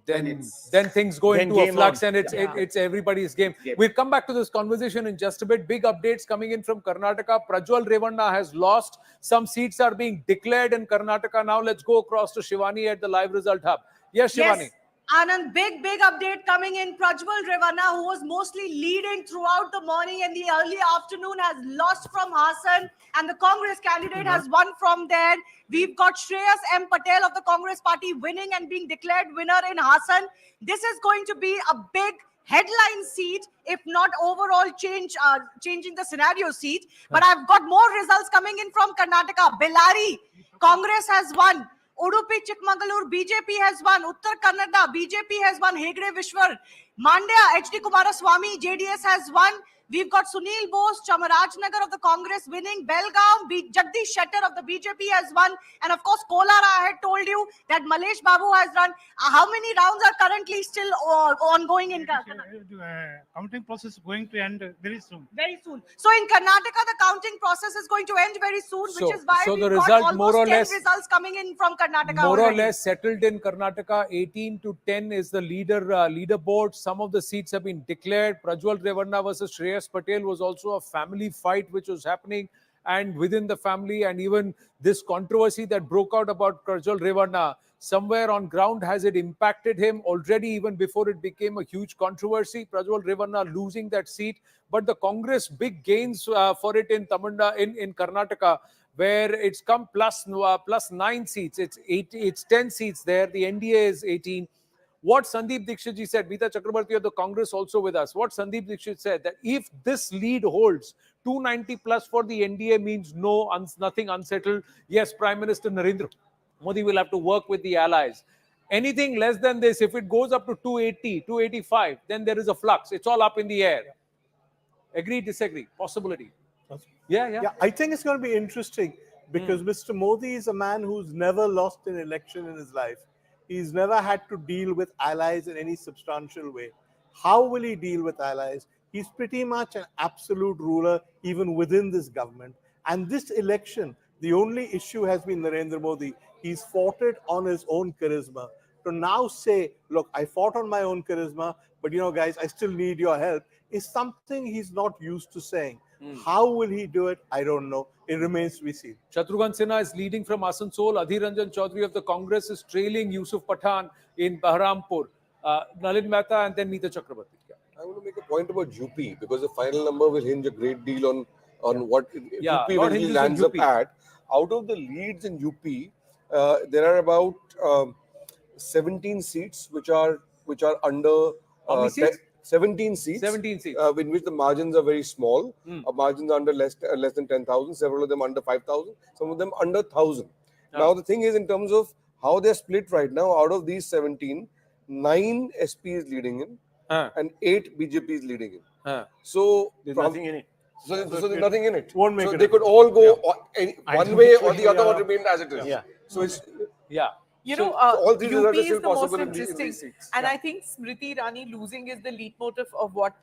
then things go into a flux and it's everybody's game. We'll come back to this conversation in just a bit. Big updates coming in from Karnataka. Prajwal Revanna has lost. Some seats are being declared in Karnataka. Now let's go across to Shivani at the live result hub. Yes, Shivani. Yes. Anand, big update coming in. Prajwal Revanna, who was mostly leading throughout the morning and the early afternoon, has lost from Hassan, and the Congress candidate has won from there. We've got Shreyas M. Patel of the Congress party winning and being declared winner in Hassan. This is going to be a big headline seat, if not overall changing the scenario seat. But I've got more results coming in from Karnataka. Bellary, Congress has won. Udupi Chikmagalur, BJP has won. Uttar Kannada, BJP has won. Hegde Vishwar. Mandya, HD Kumaraswamy, JDS has won. We've got Sunil Bose, Chamarajnagar of the Congress winning, Belgaum, Jagdish Shettar of the BJP has won, and of course Kolar, I had told you that Malesh Babu has run. How many rounds are currently still ongoing in Karnataka? Counting process is going to end very soon. Very soon. So in Karnataka, the counting process is going to end very soon, which is why so we've the got result almost more or 10 less results coming in from Karnataka more already. or less settled in Karnataka. 18-10 is the leaderboard. Some of the seats have been declared. Prajwal Revanna versus Shreyas Patel was also a family fight which was happening, and within the family, and even this controversy that broke out about Prajwal Revanna, somewhere on ground has it impacted him already even before it became a huge controversy. Prajwal Revanna losing that seat, but the Congress big gains for it in in Karnataka, where it's come plus 9 seats. It's 10 seats there. The NDA is 18. What Sandeep Dixit ji said, Meeta Chakrabarti of the Congress also with us, what Sandeep Dixit said, that if this lead holds, 290 plus for the NDA means nothing unsettled. Yes, Prime Minister Narendra Modi will have to work with the allies. Anything less than this, if it goes up to 280, 285, then there is a flux. It's all up in the air. Agree, disagree, possibility. Yeah. I think it's going to be interesting because Mr. Modi is a man who's never lost an election in his life. He's never had to deal with allies in any substantial way. How will he deal with allies? He's pretty much an absolute ruler even within this government. And this election, the only issue has been Narendra Modi. He's fought it on his own charisma. To now say, look, I fought on my own charisma, but guys, I still need your help, is something he's not used to saying. How will he do it? I don't know. It remains to be seen. Shatrughan Sinha is leading from Asansol. Adhir Ranjan Chaudhary of the Congress is trailing Yusuf Pathan in Bahrampur. Nalin Mehta and then Meeta Chakrabarti. I want to make a point about UP because the final number will hinge a great deal on what UP when he lands up at. Out of the leads in UP, there are about 17 seats which are under. How many seats? 17 seats. 17 seats. In which the margins are very small. Margins are under less than 10,000. Several of them under 5,000. Some of them under 1,000. Now the thing is, in terms of how they're split right now, out of these 17, 9 SP is leading in and 8 BJP is leading in. So there's nothing in it. So there's nothing in it. Won't make so it they could all go one way or the other or remain as it is. Yeah. So it's all these UP results are is still the most possible in interesting, these seats. and I think Smriti Irani losing is the leitmotif of what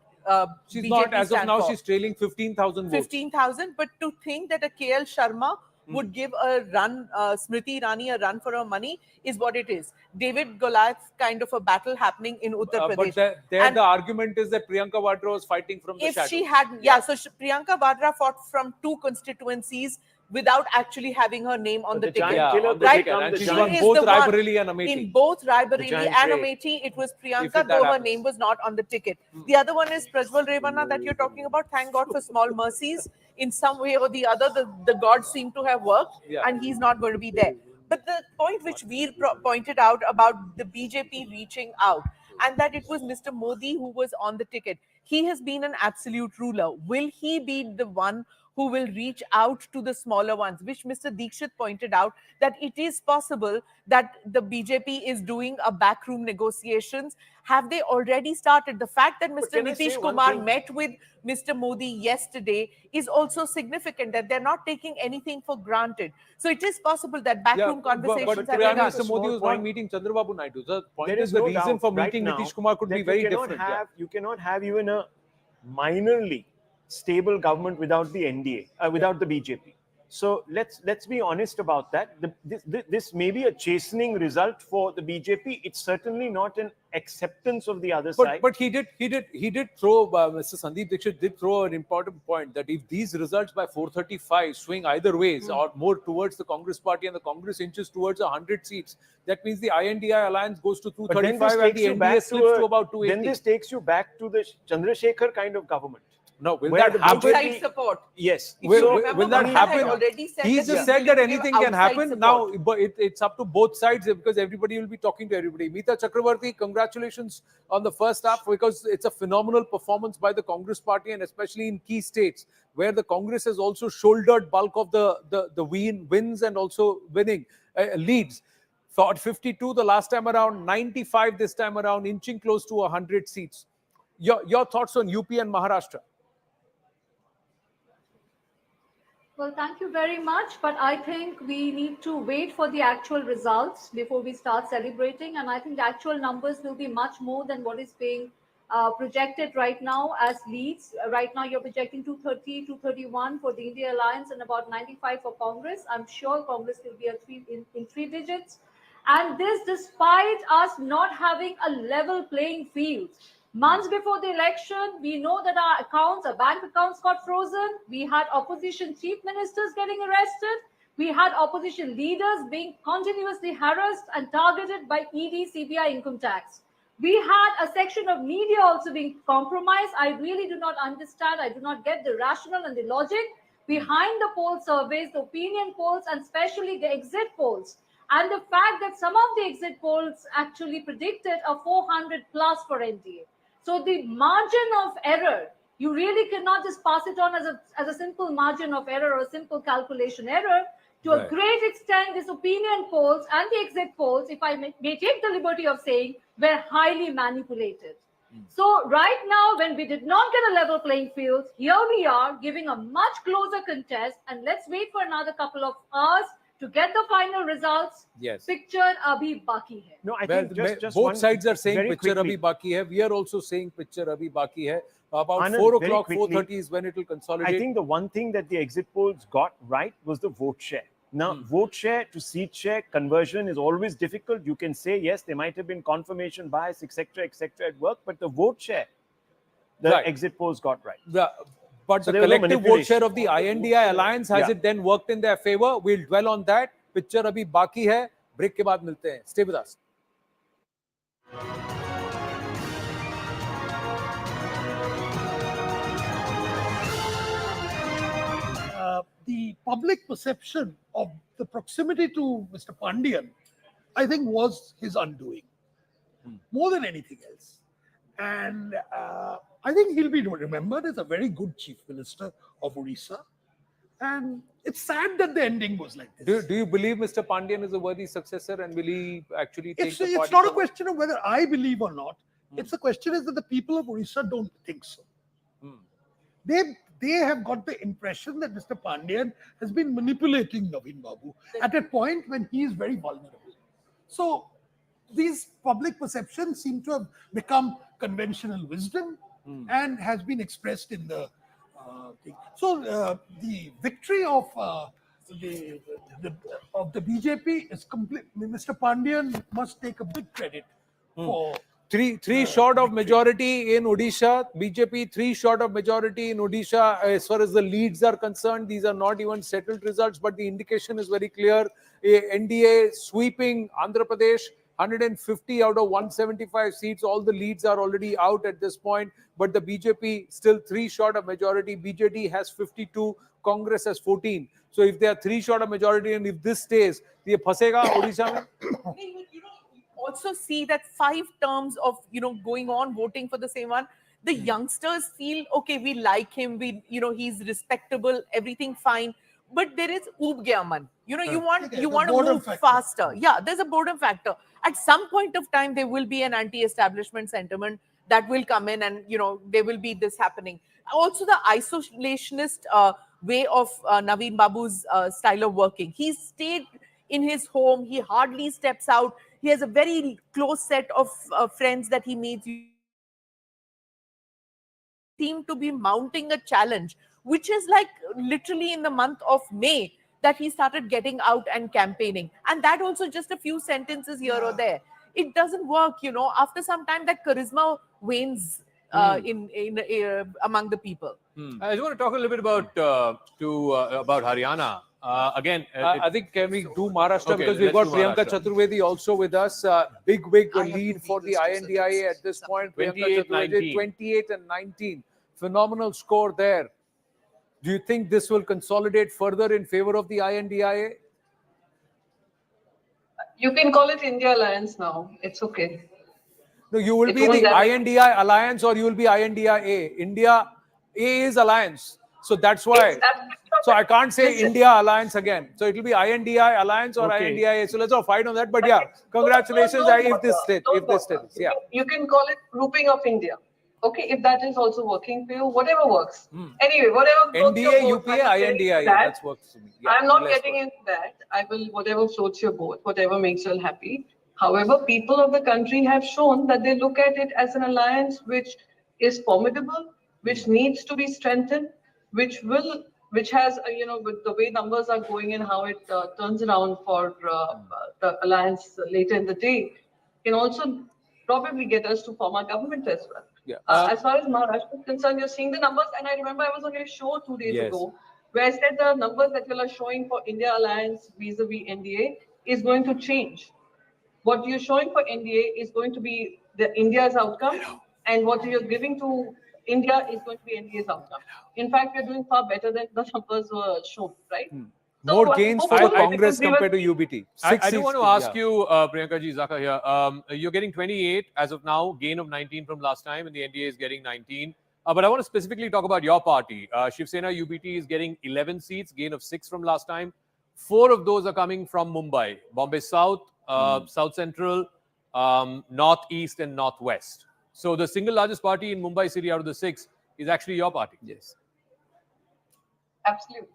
She's BJP not, as of stand now, for. she's trailing 15,000 votes. 15,000, but to think that a KL Sharma would give a run, Smriti Irani a run for her money is what it is. David Goliath kind of a battle happening in Uttar Pradesh. But the argument is that Priyanka Vadra was fighting from the If shadows. she had, so Priyanka Vadra fought from 2 constituencies without actually having her name on the ticket. Right? And she's won both Raebareli and Amethi. In both Raebareli and Amethi, it was Priyanka, though her name was not on the ticket. The other one is Prajwal Revanna that you're talking about. Thank God for small mercies. In some way or the other, the gods seem to have worked, and he's not going to be there. But the point which Veer pointed out about the BJP reaching out, and that it was Mr. Modi who was on the ticket. He has been an absolute ruler. Will he be the one who will reach out to the smaller ones, which Mr. Dikshit pointed out that it is possible that the BJP is doing a backroom negotiations. Have they already started? The fact that Mr. Nitish Kumar met with Mr. Modi yesterday is also significant, that they're not taking anything for granted. So it is possible that backroom conversations but have Prime begun. Minister Modi was not meeting Chandrababu Naidu. The point is the no reason doubt for right meeting now Nitish Kumar could that be very different. You cannot have even a minorly stable government without the NDA, without the BJP. So let's be honest about that. This may be a chastening result for the BJP. It's certainly not an acceptance of the other side. But he did throw, Mr. Sandeep Dikshit did throw an important point that if these results by 435 swing either ways or more towards the Congress party and the Congress inches towards 100 seats, that means the INDI alliance goes to 235 and the NDA slips to about 280. Then this takes you back to the Chandrasekhar kind of government. No, will that happen? Outside support. Yes. Will that happen? He just said that anything can happen. Support. Now, but it's up to both sides because everybody will be talking to everybody. Meeta Chakrabarti, congratulations on the first half because it's a phenomenal performance by the Congress party and especially in key states where the Congress has also shouldered bulk of the wins and also winning leads. For 52 the last time around, 95 this time around, inching close to 100 seats. Your thoughts on UP and Maharashtra? Well, thank you very much. But I think we need to wait for the actual results before we start celebrating. And I think the actual numbers will be much more than what is being projected right now as leads. Right now, you're projecting 230, 231 for the India Alliance and about 95 for Congress. I'm sure Congress will be in three digits. And this despite us not having a level playing field. Months before the election, we know that our bank accounts got frozen. We had opposition chief ministers getting arrested. We had opposition leaders being continuously harassed and targeted by ED, CBI, income tax. We had a section of media also being compromised. I really do not understand. I do not get the rationale and the logic behind the poll surveys, the opinion polls, and especially the exit polls. And the fact that some of the exit polls actually predicted a 400 plus for NDA. So the margin of error, you really cannot just pass it on as a simple margin of error or a simple calculation error. To a great extent, these opinion polls and the exit polls, if I may take the liberty of saying, were highly manipulated. So right now, when we did not get a level playing field, here we are giving a much closer contest, and let's wait for another couple of hours to get the final results. Yes. Picture abhi baki hai. No, I think just both sides are saying picture abhi baki hai. We are also saying picture abhi baki hai. About Anand, 4 o'clock, 4:30 is when it will consolidate. I think the one thing that the exit polls got right was the vote share. Now, vote share to seat share conversion is always difficult. You can say, yes, there might have been confirmation bias, etc., at work, but the vote share, the exit polls got right. But the collective vote share of the INDI alliance, has it then worked in their favor? We'll dwell on that. Picture abhi baki hai. Break ke baad milte hain. Stay with us. The public perception of the proximity to Mr. Pandian, I think, was his undoing, more than anything else. And I think he'll be remembered as a very good chief minister of Odisha. And it's sad that the ending was like this. Do you believe Mr. Pandian is a worthy successor, and will he actually take the party? It's not a question of whether I believe or not. It's a question is that the people of Odisha don't think so. They have got the impression that Mr. Pandian has been manipulating Naveen Babu at a point when he is very vulnerable. So these public perceptions seem to have become conventional wisdom and has been expressed in the thing. So the victory of the BJP is complete. Mr. Pandian must take a big credit for. Three short of majority in Odisha. BJP 3 short of majority in Odisha. As far as the leads are concerned, these are not even settled results, but the indication is very clear. NDA sweeping Andhra Pradesh, 150 out of 175 seats. All the leads are already out at this point, but the BJP still 3 short of majority. BJD has 52, Congress has 14. So if they are 3 short of majority, and if this stays, ये फंसेगा Odisha में? Also see that 5 terms of going on voting for the same one, the youngsters feel okay, we like him, he's respectable, everything fine, but there is oob gaya man. You want to move faster. Yeah, there's a boredom factor. At some point of time there will be an anti-establishment sentiment that will come in, and there will be this happening. Also the isolationist way of Naveen Babu's style of working. He stayed in his home, he hardly steps out. He has a very close set of friends that he meets. Seem to be mounting a challenge, which is like literally in the month of May that he started getting out and campaigning. And that also just a few sentences here or there. It doesn't work, after some time that charisma wanes among the people. I just want to talk a little bit about Haryana. Again, I think can we do Maharashtra, because we've got Priyanka Chaturvedi also with us. Big lead for the INDIA at this point. 28 and 19. Phenomenal score there. Do you think this will consolidate further in favor of the INDIA? You can call it India Alliance now. It's okay. No, you will be the INDI Alliance, or you will be INDIA. India A is Alliance. So that's why. So I can't say India Alliance again. So it will be INDI Alliance or INDIA. So let's all fight on that. But yeah, congratulations if this did. Yeah. You can call it Grouping of India. Okay, if that is also working for you, whatever works. Anyway, whatever floats your NDA, boat, UPA, I'm not getting into INDA, that. that's works for me. Yeah, I'm not less getting work. into that. I will, whatever floats your boat, whatever makes you all happy. However, people of the country have shown that they look at it as an alliance which is formidable, which needs to be strengthened, which has, with the way numbers are going and how it turns around for the alliance later in the day, can also probably get us to form our government as well. Yeah. As far as Maharashtra is concerned, you're seeing the numbers, and I remember I was on a show 2 days Yes. ago where I said the numbers that you are showing for India Alliance vis-a-vis NDA is going to change. What you're showing for NDA is going to be the India's outcome, and what you're giving to India is going to be NDA's outcome. In fact, we're doing far better than the numbers were shown, right? So More gains for the Congress compared to UBT. I do want to ask you, Priyanka ji, Zaka here. You're getting 28 as of now, gain of 19 from last time, and the NDA is getting 19. But I want to specifically talk about your party. Shiv Sena UBT is getting 11 seats, gain of 6 from last time. 4 of those are coming from Mumbai, Bombay South, South Central, Northeast, and Northwest. So the single largest party in Mumbai city out of the 6 is actually your party. Yes. Absolutely.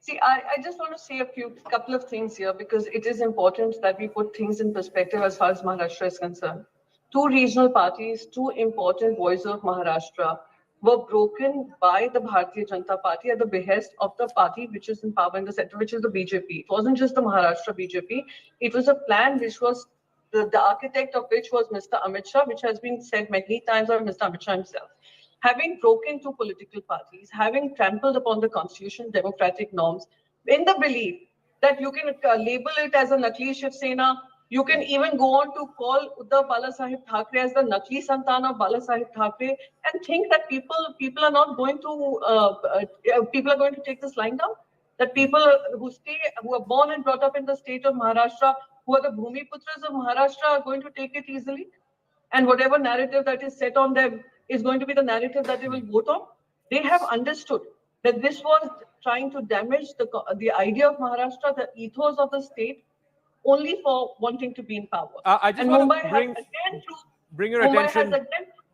See, I just want to say couple of things here because it is important that we put things in perspective as far as Maharashtra is concerned. 2 regional parties, 2 important voices of Maharashtra were broken by the Bharatiya Janata Party at the behest of the party which is in power in the center, which is the BJP. It wasn't just the Maharashtra BJP. It was a plan which was, the architect of which was Mr. Amit Shah, which has been said many times by Mr. Amit Shah himself. Having broken 2 political parties, having trampled upon the constitution, democratic norms, in the belief that you can label it as a Nakli Shiv Sena, you can even go on to call Uddhav Balasaheb Thackeray as the Nakli Santan of Balasaheb Thackeray and think that people are not going to, people are going to take this lying down? That people who are born and brought up in the state of Maharashtra, who are the Bhumiputras of Maharashtra, are going to take it easily? And whatever narrative that is set on them is going to be the narrative that they will vote on. They have understood that this was trying to damage the idea of Maharashtra, the ethos of the state, only for wanting to be in power. I just want to bring your attention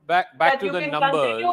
back to the numbers.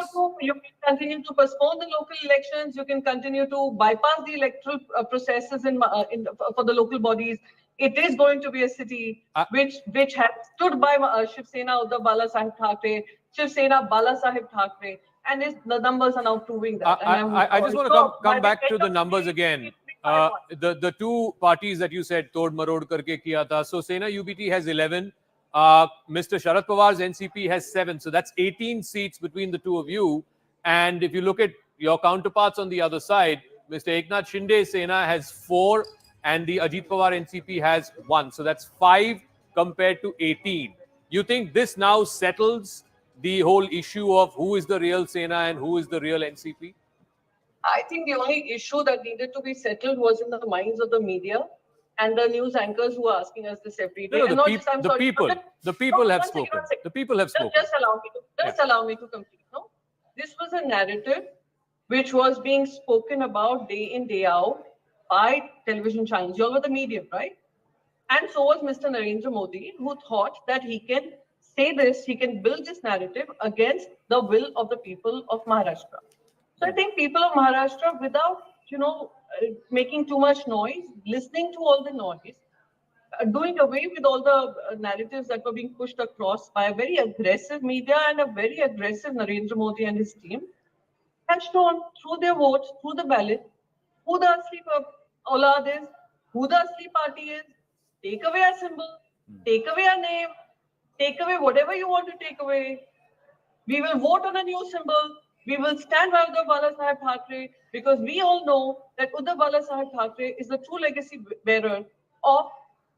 You can continue to postpone the local elections. You can continue to bypass the electoral processes for the local bodies. It is going to be a city which has stood by Shiv Sena Uddhav Balasaheb Thackeray, Shiv Sena Balasaheb Thackeray, and the numbers are now proving that. I just want to come back to the numbers again. The 2 parties that you said tod marod karke kiya tha. So Sena UBT has 11. Mr. Sharad Pawar's NCP has 7. So that's 18 seats between the 2 of you. And if you look at your counterparts on the other side, Mr. Eknath Shinde Sena has 4 and the Ajit Pawar NCP has 1. So that's 5 compared to 18. You think this now settles the whole issue of who is the real Sena and who is the real NCP? I think the only issue that needed to be settled was in the minds of the media and the news anchors who are asking us this every day. No, the people have spoken. The people have spoken. Just allow me to complete. No, this was a narrative which was being spoken about day in, day out by television channels. You all were the medium, right? And so was Mr. Narendra Modi, who thought that he can say this, he can build this narrative against the will of the people of Maharashtra. So I think people of Maharashtra, without, making too much noise, listening to all the noise, doing away with all the narratives that were being pushed across by a very aggressive media and a very aggressive Narendra Modi and his team, have shown through their votes, through the ballot, who the Asli Aulad is, who the Asli party is. Take away our symbol, take away our name, take away whatever you want to take away. We will vote on a new symbol. We will stand by Uddhav Balasaheb Thackeray because we all know that Uddhav Balasaheb Thackeray is the true legacy bearer of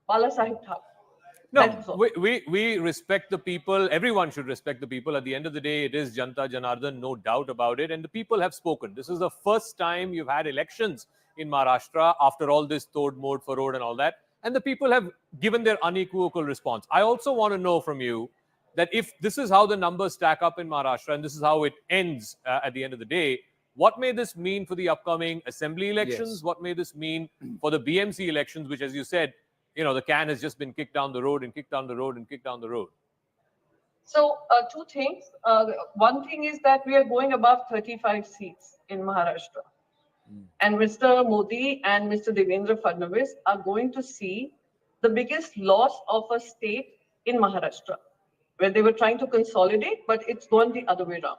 Balasaheb Thackeray. No, we respect the people. Everyone should respect the people. At the end of the day, it is Janta Janardhan, no doubt about it. And the people have spoken. This is the first time you've had elections in Maharashtra after all this Tod Mod Farod and all that. And the people have given their unequivocal response. I also want to know from you that if this is how the numbers stack up in Maharashtra and this is how it ends at the end of the day, what may this mean for the upcoming assembly elections? Yes. What may this mean for the BMC elections, which, as you said, the can has just been kicked down the road and kicked down the road and kicked down the road? So two things. One thing is that we are going above 35 seats in Maharashtra. And Mr. Modi and Mr. Devendra Fadnavis are going to see the biggest loss of a state in Maharashtra, where they were trying to consolidate, but it's gone the other way around.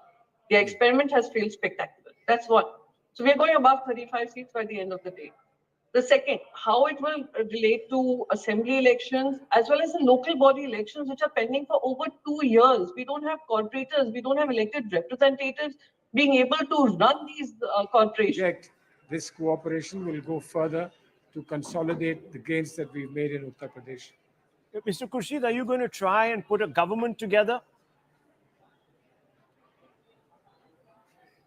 The experiment has failed spectacularly. That's one. So we're going above 35 seats by the end of the day. The second, how it will relate to assembly elections as well as the local body elections, which are pending for over 2 years. We don't have corporators, we don't have elected representatives being able to run these corporations. This cooperation will go further to consolidate the gains that we've made in Uttar Pradesh. Mr. Khurshid, are you going to try and put a government together?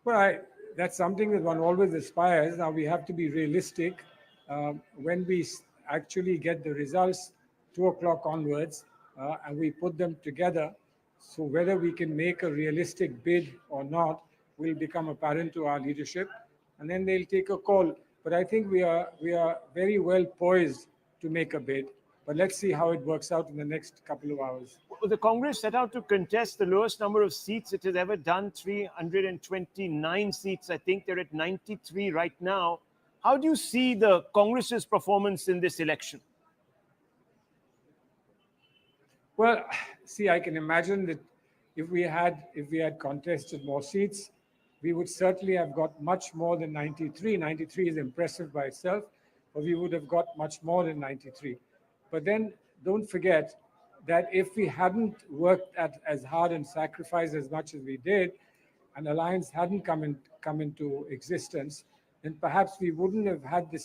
Well, that's something that one always aspires. Now, we have to be realistic. When we actually get the results 2 o'clock onwards and we put them together, so whether we can make a realistic bid or not will become apparent to our leadership, and then they'll take a call. But I think we are very well poised to make a bid. But let's see how it works out in the next couple of hours. Well, the Congress set out to contest the lowest number of seats it has ever done, 329 seats. I think they're at 93 right now. How do you see the Congress's performance in this election? Well, see, I can imagine that if we had contested more seats, we would certainly have got much more than 93. 93 is impressive by itself, but we would have got much more than 93. But then don't forget that if we hadn't worked as hard and sacrificed as much as we did, an alliance hadn't come into existence, then perhaps we wouldn't have had the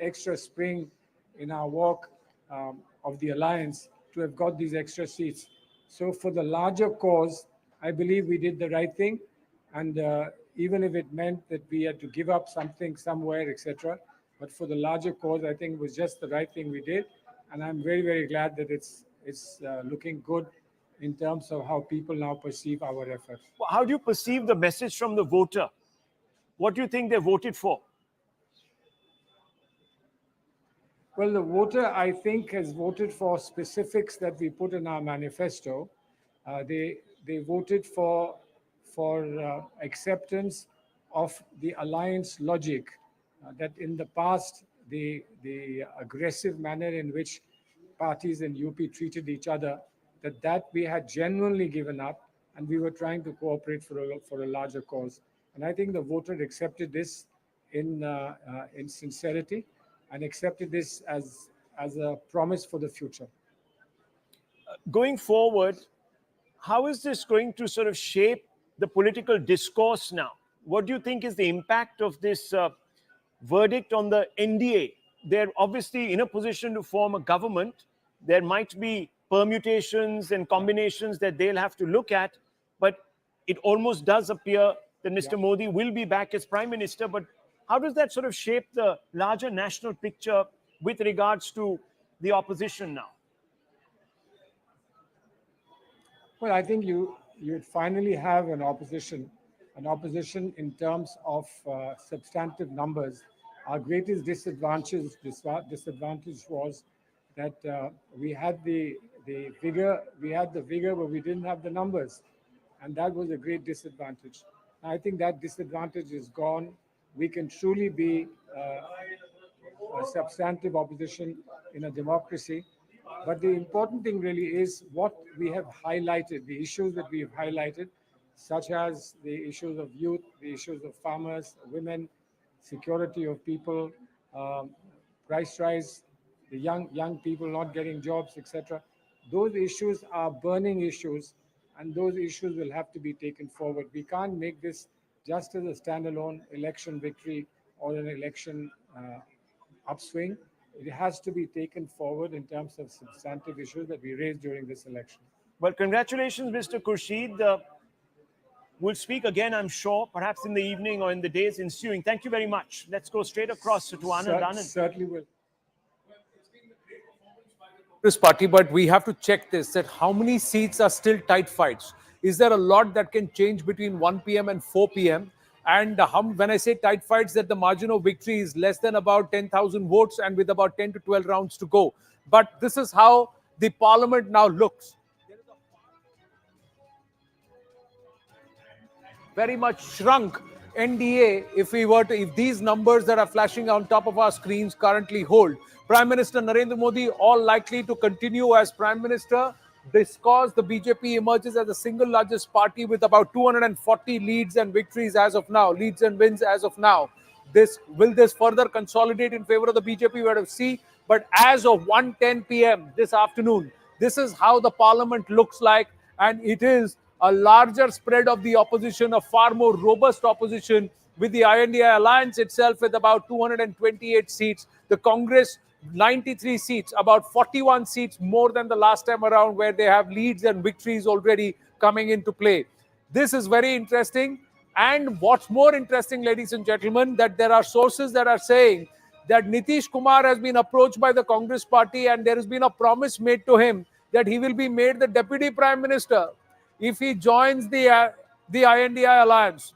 extra spring in our walk of the alliance to have got these extra seats. So for the larger cause, I believe we did the right thing. And even if it meant that we had to give up something somewhere, etc., but for the larger cause, I think it was just the right thing we did. And I'm very, very glad that it's looking good in terms of how people now perceive our efforts. Well, how do you perceive the message from the voter? What do you think they voted for? Well, the voter, I think, has voted for specifics that we put in our manifesto. They voted for acceptance of the alliance logic, that in the past, the aggressive manner in which parties in UP treated each other, that we had genuinely given up, and we were trying to cooperate for a larger cause. And I think the voter accepted this in sincerity and accepted this as a promise for the future. Going forward, how is this going to sort of shape the political discourse now? What do you think is the impact of this verdict on the NDA? They're obviously in a position to form a government. There might be permutations and combinations that they'll have to look at, but it almost does appear that Mr. Modi will be back as Prime Minister. But how does that sort of shape the larger national picture with regards to the opposition now? Well, I think you'd finally have an opposition in terms of substantive numbers. Our greatest disadvantage was that we had the vigor, but we didn't have the numbers, and that was a great disadvantage. I think that disadvantage is gone. We can truly be a substantive opposition in a democracy. But the important thing really is what we have highlighted, the issues that we have highlighted, such as the issues of youth, the issues of farmers, women, security of people, price rise, the young people not getting jobs, etc. Those issues are burning issues, and those issues will have to be taken forward. We can't make this just as a standalone election victory or an election upswing. It has to be taken forward in terms of substantive issues that we raised during this election. Well, congratulations, Mr. Khurshid. We'll speak again, I'm sure, perhaps in the evening or in the days ensuing. Thank you very much. Let's go straight across to Anand. Certainly will. This party, but we have to check this, that how many seats are still tight fights? Is there a lot that can change between 1 p.m. and 4 p.m.? And when I say tight fights, that the margin of victory is less than about 10,000 votes and with about 10 to 12 rounds to go. But this is how the parliament now looks. very much shrunk NDA if these numbers that are flashing on top of our screens currently hold. Prime Minister Narendra Modi all likely to continue as Prime Minister because the BJP emerges as the single largest party with about 240 leads and victories as of now, leads and wins as of now. Will this further consolidate in favor of the BJP? We have to see. But as of 1:10 p.m. this afternoon, this is how the parliament looks like, and it is a larger spread of the opposition, a far more robust opposition, with the NDA alliance itself with about 228 seats, the Congress 93 seats, about 41 seats more than the last time around, where they have leads and victories already coming into play. This is very interesting. And what's more interesting, ladies and gentlemen, that there are sources that are saying that Nitish Kumar has been approached by the Congress party and there has been a promise made to him that he will be made the Deputy Prime Minister if he joins the INDI alliance.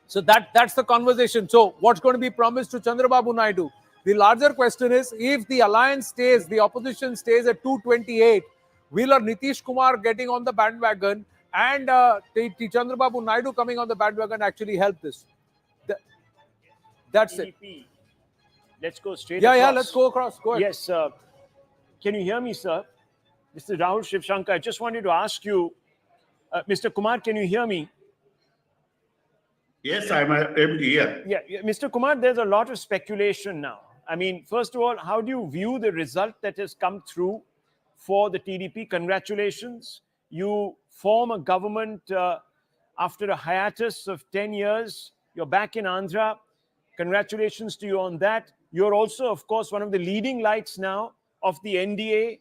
So that's the conversation. So what's going to be promised to Chandrababu Naidu? The larger question is, if the alliance stays, the opposition stays at 228, will Nitish Kumar getting on the bandwagon and Chandrababu Naidu coming on the bandwagon actually help this? That's it. Let's go straight across. across. Yeah, let's go across. Go ahead. Yes. Can you hear me, sir? This is Rahul Shivshankar. I just wanted to ask you, Mr. Kumar, can you hear me? Yes, I'm able to hear. Yeah, Mr. Kumar, there's a lot of speculation now. I mean, first of all, how do you view the result that has come through for the TDP? Congratulations. You form a government after a hiatus of 10 years. You're back in Andhra. Congratulations to you on that. You're also, of course, one of the leading lights now of the NDA.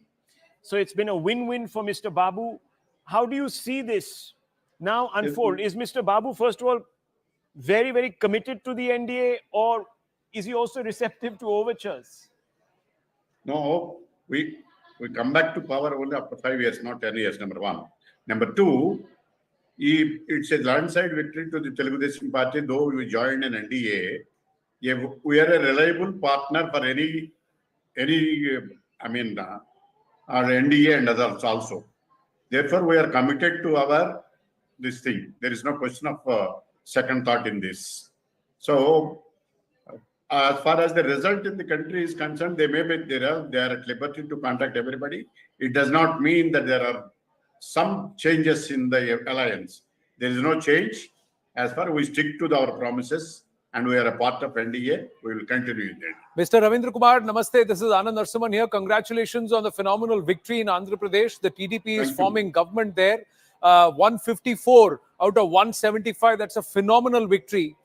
So it's been a win-win for Mr. Babu. How do you see this now unfold? Is Mr. Babu, first of all, very, very committed to the NDA, or is he also receptive to overtures? No, we come back to power only after 5 years, not 10 years, number one. Number two, it's a landslide victory to the Telugu Desam Party, though we joined an NDA. We are a reliable partner for any our NDA and others also. Therefore, we are committed to this thing. There is no question of second thought in this. So, as far as the result in the country is concerned, they are at liberty to contact everybody. It does not mean that there are some changes in the alliance. There is no change. As far as we stick to our promises and we are a part of NDA, we will continue in that. Mr. Ravindra Kumar, namaste. This is Anand Narasimhan here. Congratulations on the phenomenal victory in Andhra Pradesh. The TDP is forming government there. 154 out of 175. That's a phenomenal victory.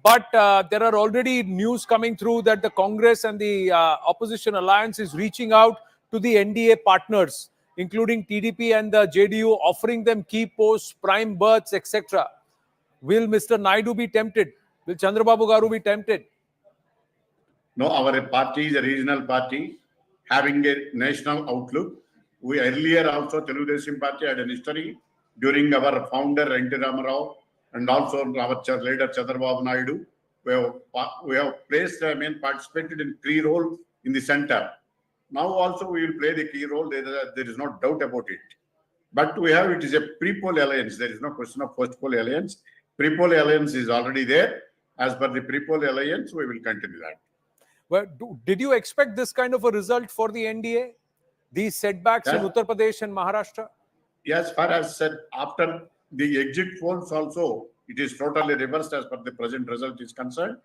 But there are already news coming through that the Congress and the opposition alliance is reaching out to the NDA partners, including TDP and the JDU, offering them key posts, prime berths, etc. Will Mr. Naidu be tempted? Will Chandrababu Garu be tempted? No, our party is a regional party having a national outlook. We earlier also, Telugu Desam Party had a history during our founder, N.T. Ramarao, and also our leader, Chandrababu Naidu. We have placed, participated in key role in the center. Now also we will play the key role. There is no doubt about it. But it is a pre-poll alliance. There is no question of post-poll alliance. Pre-poll alliance is already there. As per the pre-poll alliance, we will continue that. Well, did you expect this kind of a result for the NDA? These setbacks in Uttar Pradesh and Maharashtra? Yes, as far as said, after the exit polls also, it is totally reversed as per the present result is concerned.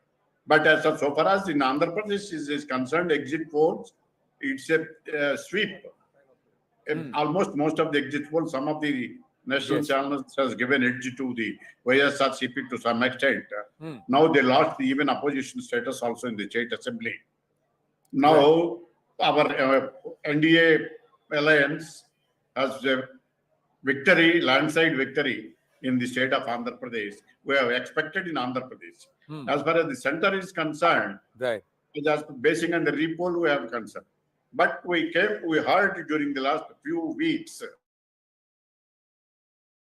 But so far as in Andhra Pradesh is concerned, exit polls, it's a sweep. Almost most of the exit polls, some of the national channels has given edge to the YSRCP to some extent. Now they lost even opposition status also in the state assembly. Now our NDA alliance has a victory, landslide victory in the state of Andhra Pradesh. We have expected in Andhra Pradesh. As far as the center is concerned, just basing on the repoll we have concerned. But we heard during the last few weeks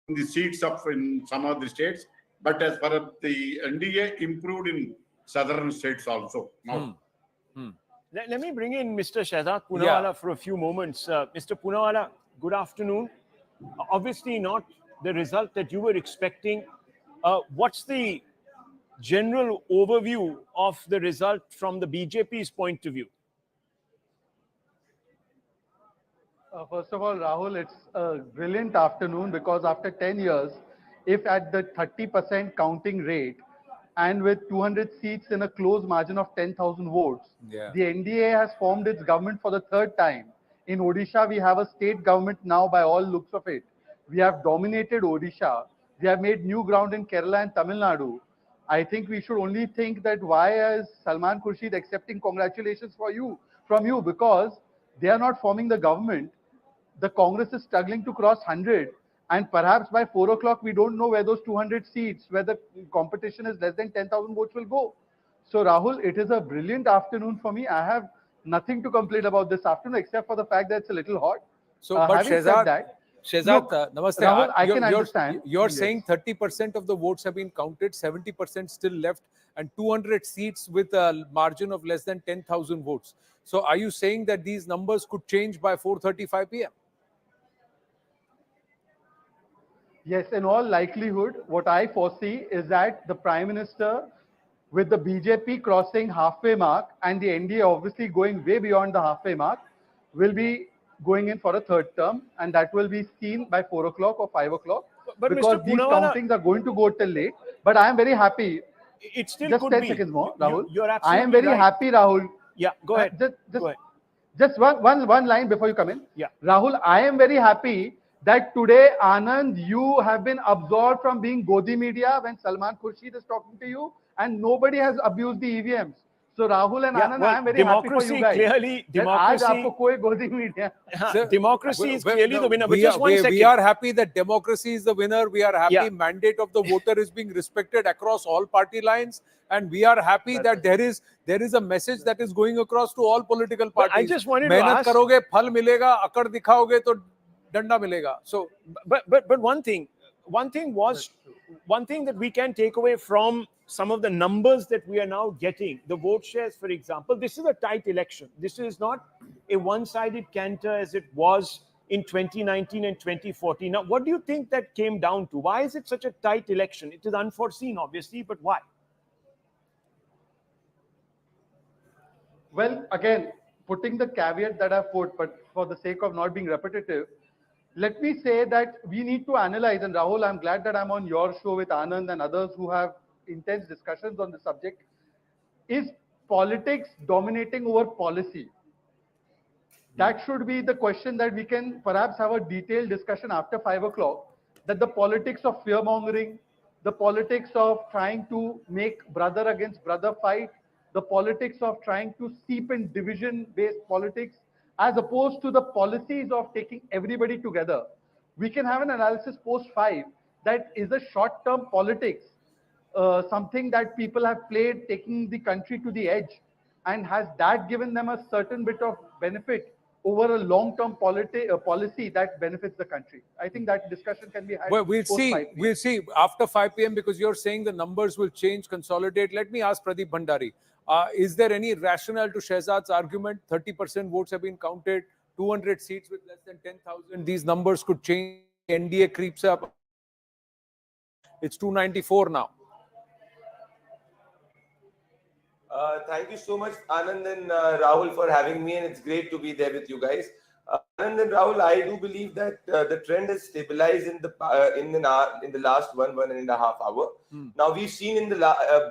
the seats in some of the states, but as far as the NDA improved in southern states also. Now. Let me bring in Mr. Shehzad Poonawalla for a few moments. Mr. Poonawalla, good afternoon. Obviously not the result that you were expecting. What's the general overview of the result from the BJP's point of view? First of all, Rahul, it's a brilliant afternoon because after 10 years, if at the 30% counting rate and with 200 seats in a close margin of 10,000 votes, the NDA has formed its government for the third time. In Odisha, we have a state government now by all looks of it. We have dominated Odisha. We have made new ground in Kerala and Tamil Nadu. I think we should only think that why is Salman Khurshid accepting congratulations from you because they are not forming the government. The Congress is struggling to cross 100 and perhaps by 4 o'clock we don't know where those 200 seats, where the competition is less than 10,000 votes will go. So Rahul, it is a brilliant afternoon for me. I have nothing to complain about this afternoon except for the fact that it's a little hot. So, but having said that, Shehzad, namaste. Rahul, I can understand. You're saying 30% of the votes have been counted, 70% still left, and 200 seats with a margin of less than 10,000 votes. So are you saying that these numbers could change by 4:35 p.m.? Yes, in all likelihood, what I foresee is that the Prime Minister, with the BJP crossing halfway mark and the NDA obviously going way beyond the halfway mark, will be going in for a third term, and that will be seen by 4 o'clock or 5 o'clock. But because Mr. these Poonawalla, countings are going to go till late. But I am very happy. It still just could 10 be. seconds more, Rahul. You're I absolutely am very right. happy, Rahul. Yeah, go ahead. Just one line before you come in. Yeah. Rahul, I am very happy that today, Anand, you have been absolved from being Godi media when Salman Khurshid is talking to you, and nobody has abused the EVMs. So Rahul and Anand, I am very happy for you guys. Democracy is clearly the winner. But We just are, one second. we are happy that democracy is the winner. We are happy mandate of the voter is being respected across all party lines. And we are happy that there is a message that is going across to all political parties. I just wanted to मेहनत ask, करोगे फल मिलेगा, अकड़ दिखाओगे तो डंडा मिलेगा. So, but one thing that we can take away from some of the numbers that we are now getting, the vote shares, for example, this is a tight election. This is not a one-sided canter as it was in 2019 and 2014. Now, what do you think that came down to? Why is it such a tight election? It is unforeseen, obviously, but why? Well, again, putting the caveat that I've put, but for the sake of not being repetitive, let me say that we need to analyze, and Rahul, I'm glad that I'm on your show with Anand and others who have intense discussions on the subject. Is politics dominating over policy? That should be the question that we can perhaps have a detailed discussion after 5 o'clock, that the politics of fear-mongering, the politics of trying to make brother against brother fight, the politics of trying to seep in division-based politics, as opposed to the policies of taking everybody together. We can have an analysis post-5 that is a short-term politics, something that people have played, taking the country to the edge, and has that given them a certain bit of benefit over a long-term policy that benefits the country? I think that discussion can be had. Well, we'll post see. 5 p.m. We'll see after 5 p.m. because you're saying the numbers will change, consolidate. Let me ask Pradeep Bhandari. Is there any rationale to Shehzad's argument? 30% votes have been counted, 200 seats with less than 10,000. These numbers could change. NDA creeps up. It's 294 now. Thank you so much, Anand and Rahul, for having me, and it's great to be there with you guys. Anand and Rahul, I do believe that the trend has stabilized in the last one and a half hour. Now we've seen in the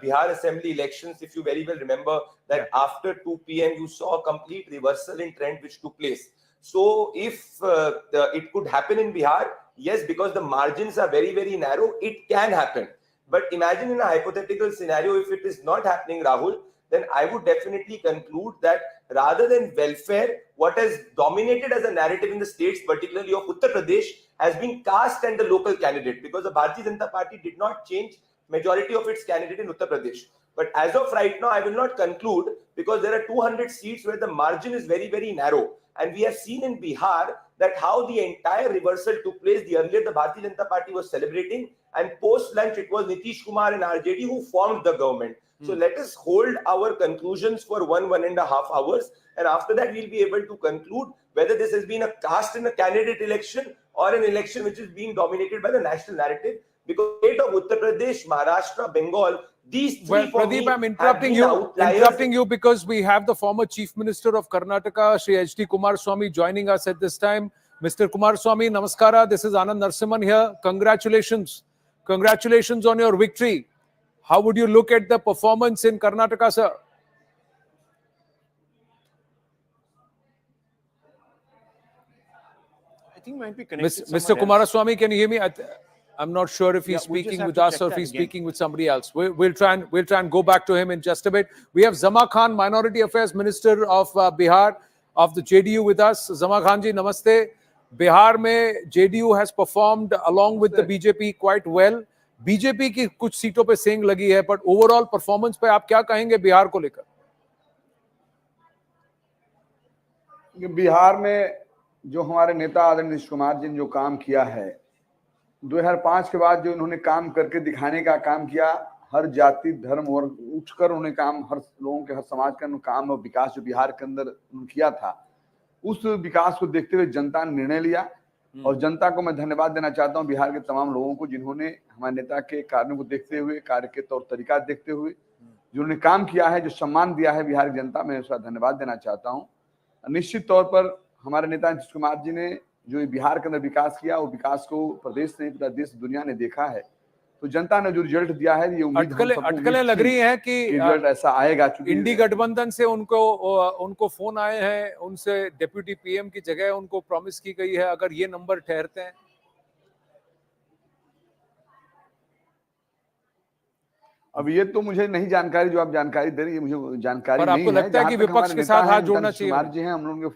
Bihar Assembly elections, if you very well remember, that after 2 p.m. you saw a complete reversal in trend which took place. So if it could happen in Bihar, yes, because the margins are very, very narrow, it can happen. But imagine in a hypothetical scenario, if it is not happening, Rahul, then I would definitely conclude that rather than welfare, what has dominated as a narrative in the states, particularly of Uttar Pradesh, has been caste and the local candidate, because the Bharatiya Janata Party did not change majority of its candidate in Uttar Pradesh. But as of right now, I will not conclude, because there are 200 seats where the margin is very, very narrow. And we have seen in Bihar that how the entire reversal took place. Earlier, the Bharatiya Janata Party was celebrating, and post-lunch, it was Nitish Kumar and RJD who formed the government. So let us hold our conclusions for 1.5 hours. And after that, we'll be able to conclude whether this has been a caste in a candidate election or an election which is being dominated by the national narrative. because state of Uttar Pradesh, Maharashtra, Bengal, these three Well, for Pradeep, me I'm have been outliers. because we have the former Chief Minister of Karnataka, Shri H.D. Kumaraswamy, joining us at this time. Mr. Kumaraswamy, namaskara. This is Anand Narasimhan here. Congratulations. Congratulations on your victory. How would you look at the performance in Karnataka, sir? I think might be connected. Mr. Kumaraswamy, can you hear me? I'm not sure if he's speaking with us or if he's speaking with somebody else. We'll try and go back to him in just a bit. We have Zama Khan, Minority Affairs Minister of Bihar, of the JDU, with us. Zama Khan ji, namaste. Bihar mein JDU has performed along with the BJP quite well. BJP की कुछ सीटों पे सेंग लगी है, but overall performance पे आप क्या कहेंगे बिहार को लेकर? बिहार में जो हमारे नेता आदरणीय नीतीश कुमार जी ने जो काम किया है, 2005 के बाद जो इन्होंने काम करके दिखाने का काम किया, हर जाति धर्म और उठकर उन्होंने काम, हर लोगों के, हर समाज का काम और विकास जो बिहार के अंदर किया था, उस विकास को देखते हुए जनता ने निर्णय लिया। और जनता को मैं धन्यवाद देना चाहता हूं, बिहार के तमाम लोगों को, जिन्होंने हमारे नेता के कार्यों को देखते हुए, कार्य के तौर तरीका देखते हुए जिन्होंने काम किया है, जो सम्मान दिया है बिहार की जनता, मैं उसका धन्यवाद देना चाहता हूं। निश्चित तौर पर हमारे नेता नीतीश कुमार जी ने जो बिहार के अंदर विकास किया, वो विकास को प्रदेश नहीं, पूरा देश दुनिया ने देखा है। तो जनता ने जो रिजल्ट दिया है, ये उम्मीद अटकलें लग रही हैं कि रिजल्ट ऐसा आएगा। इंडी गठबंधन से उनको फोन आए हैं, उनसे डिप्यूटी पीएम की जगह उनको प्रॉमिस की गई है, अगर ये नंबर ठहरते हैं। अब ये तो मुझे नहीं जानकारी, जो आप जानकारी दे रही है मुझे जानकारी नहीं है। आपको लगता है कि विपक्ष के साथ हाथ जोड़ना चाहिए? कुमार जी हैं, हम लोग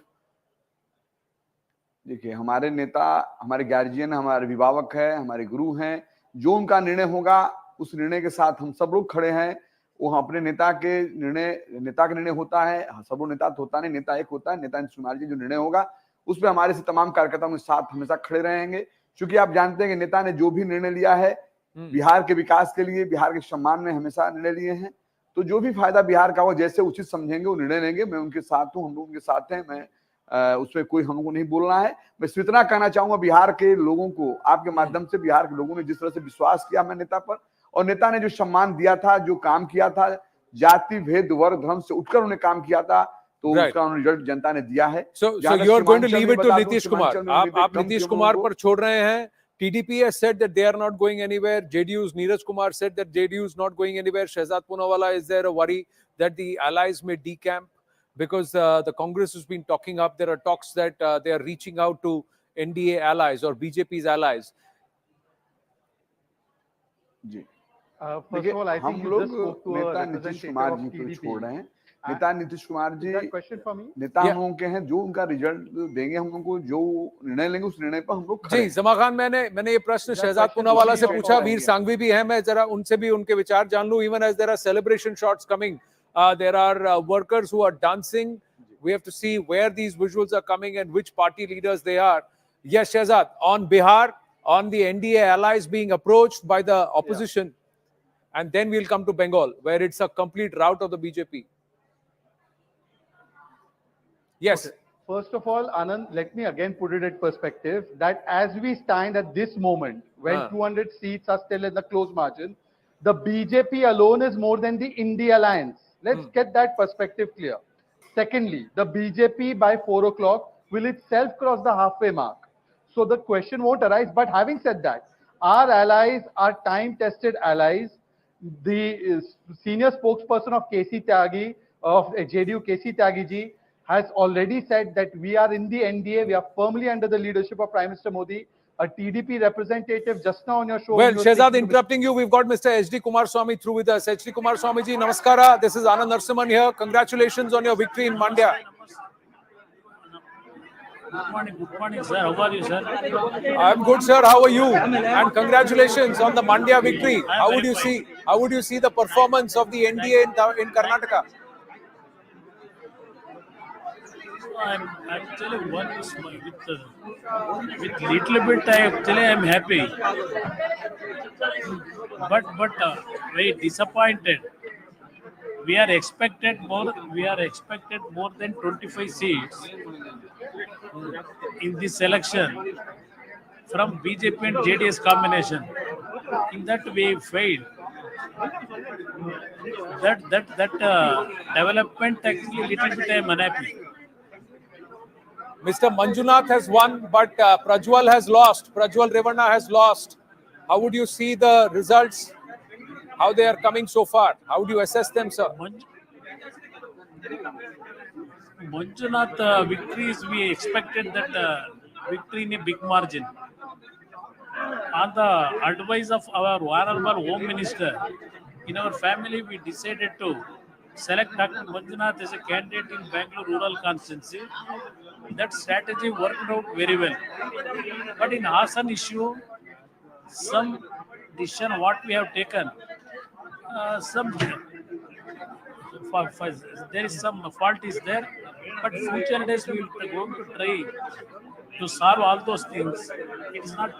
देखिए, हमारे नेता, हमारे गार्जियन, हमारे अभिभावक है, हमारे गुरु हैं, जो उनका निर्णय होगा उस निर्णय के साथ हम सब लोग खड़े हैं। वो अपने नेता के निर्णय होता है, सब नेता तो होता नहीं, नेता एक होता है। नेता नीतीश कुमार जी जो निर्णय होगा उस पर हमारे से तमाम कार्यकर्ताओं के साथ हमेशा खड़े रहेंगे, क्योंकि आप जानते हैं कि नेता ने जो भी निर्णय लिया है बिहार के विकास के लिए, बिहार के सम्मान में हमेशा निर्णय लिए हैं। तो जो भी फायदा बिहार का हो, जैसे उचित समझेंगे वो निर्णय लेंगे। मैं उनके साथ हूँ, हम लोग उनके साथ हैं। मैं उसमें कोई हमको नहीं बोलना है। मैं सिर्फ इतना कहना चाहूंगा बिहार के लोगों को, आपके माध्यम से, बिहार के लोगों ने जिस तरह से विश्वास किया मैं नेता पर, और नेता ने जो सम्मान दिया था, जो काम किया था, जाति भेद वर्ग धर्म से उठकर उन्होंने काम किया था, तो उसका रिजल्ट जनता ने दिया है। So you are going to leave it to Nitish Kumar? आप नीतीश कुमार पर छोड़ रहे हैं? TDP has said that they are not going anywhere. JDU's Neeraj Kumar said that JDU is not going anywhere. Shehzad Poonawalla, is there a worry that the allies may decamp? Because the Congress has been talking up, there are talks that they are reaching out to NDA allies or BJP's allies. Ji, First of all, I think you just spoke to a representative of TDP. नेता नीतीश कुमार जी नेता हम लोगों के हैं, जो उनका result देंगे, हम लोगों को जो निर्णय लेंगे उस निर्णय पर हम लोग खड़े हैं। जी, जमा खान, मैंने ये प्रश्न शहजाद पूनावाला से पूछा, वीर सांघवी भी है, मैं जरा उनसे भी उनके विचार जान लूं। Even as there are celebration shots coming, there are workers who are dancing. We have to see where these visuals are coming and which party leaders they are. Yes, Shehzad, on Bihar, on the NDA allies being approached by the opposition, and then we'll come to Bengal, where it's a complete rout of the BJP. Yes. Okay. First of all, Anand, let me again put it in perspective that as we stand at this moment, when 200 seats are still in the close margin, the BJP alone is more than the India alliance. Let's get that perspective clear. Secondly, the BJP by 4 o'clock will itself cross the halfway mark. So the question won't arise. But having said that, our allies are time-tested allies. The senior spokesperson of KC Tyagi, of JDU, KC Tyagi ji, has already said that we are in the NDA. We are firmly under the leadership of Prime Minister Modi. A TDP representative just now on your show. Well, Shehzad, interrupting you, we've got Mr. H.D. Kumaraswamy through with us. H.D. Kumaraswamy ji, namaskara. This is Anand Narasimhan here. Congratulations on your victory in Mandya. Good morning, sir. How are you, sir? I'm good, sir. How are you? And congratulations on the Mandya victory. How would you see the performance of the NDA in Karnataka? I'm actually with little bit. I'm happy, but very disappointed. We are expected more. We are expected more than 25 seats in this election from BJP and JDS combination. In that we failed. That development actually little bit I am unhappy. Mr. Manjunath has won, but Prajwal has lost. Prajwal Revana has lost. How would you see the results? How they are coming so far? How do you assess them, sir? Manjunath victories, we expected that victory in a big margin. On the advice of our Honorable Home Minister, in our family we decided to select Dr. Manjunath as a candidate in Bangalore rural constituency. That strategy worked out very well. But in Hassan issue, some decision what we have taken, there is some fault is there, but future days we will going to try to solve all those things. It is not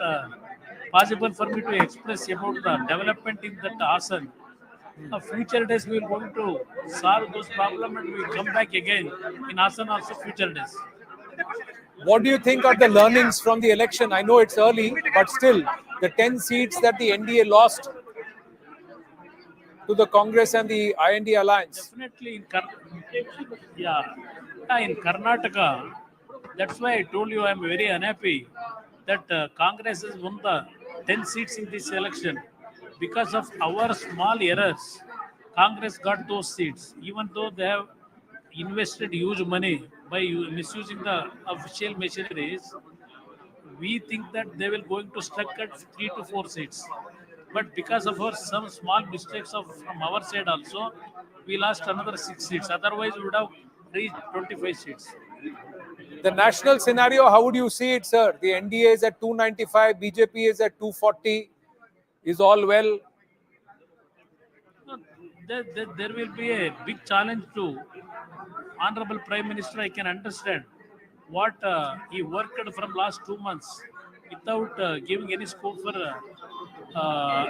possible for me to express about the development in that Hassan. Future days we will going to solve those problems and we will come back again in Hassan also future days. What do you think are the learnings from the election? I know it's early, but still, the 10 seats that the NDA lost to the Congress and the IND alliance. Definitely in Karnataka, that's why I told you I am very unhappy that Congress has won the 10 seats in this election. Because of our small errors, Congress got those seats, even though they have invested huge money by misusing the official machineries. We think that they will going to struck at 3 to 4 seats. But because of some small mistakes from our side also, we lost another 6 seats. Otherwise, we would have reached 25 seats. The national scenario, how would you see it, sir? The NDA is at 295, BJP is at 240. Is all well? There will be a big challenge to Honorable Prime Minister. I can understand what he worked from last 2 months without giving any scope for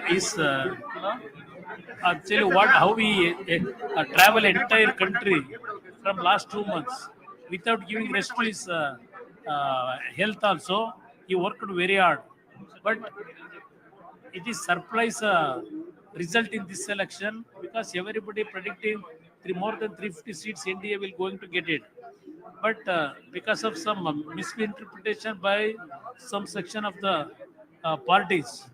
his actually how we travel entire country from last 2 months without giving rest to his health also. He worked very hard, but it is surprise result in this election because everybody predicting more than 350 seats NDA will going to get it. But because of some misinterpretation by some section of the parties,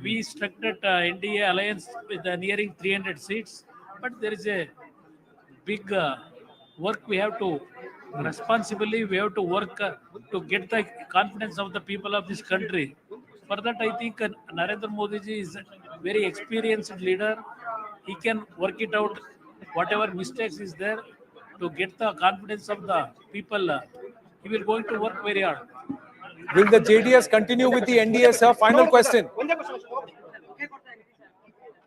we struck that NDA alliance with nearing 300 seats. But there is a big work we have to responsibly we have to work to get the confidence of the people of this country. For that, I think Narendra Modi ji is a very experienced leader. He can work it out, whatever mistakes is there, to get the confidence of the people. He will going to work very hard. Will the JDS continue with the NDA, sir? Final question.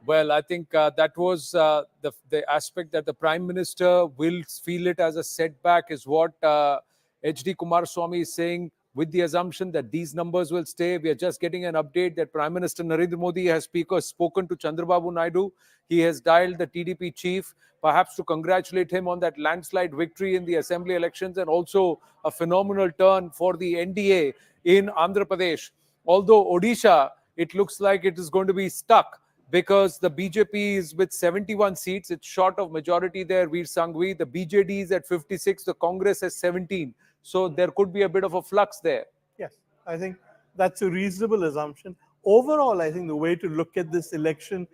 Well, I think that was the aspect that the Prime Minister will feel it as a setback is what HD Kumaraswamy is saying, with the assumption that these numbers will stay. We are just getting an update that Prime Minister Narendra Modi has spoken to Chandrababu Naidu. He has dialed the TDP chief, perhaps to congratulate him on that landslide victory in the assembly elections and also a phenomenal turn for the NDA in Andhra Pradesh. Although Odisha, it looks like it is going to be stuck because the BJP is with 71 seats. It's short of majority there, Veer Sanghvi. The BJD is at 56. The Congress has 17. So there could be a bit of a flux there. Yes, I think that's a reasonable assumption. Overall, I think the way to look at this election,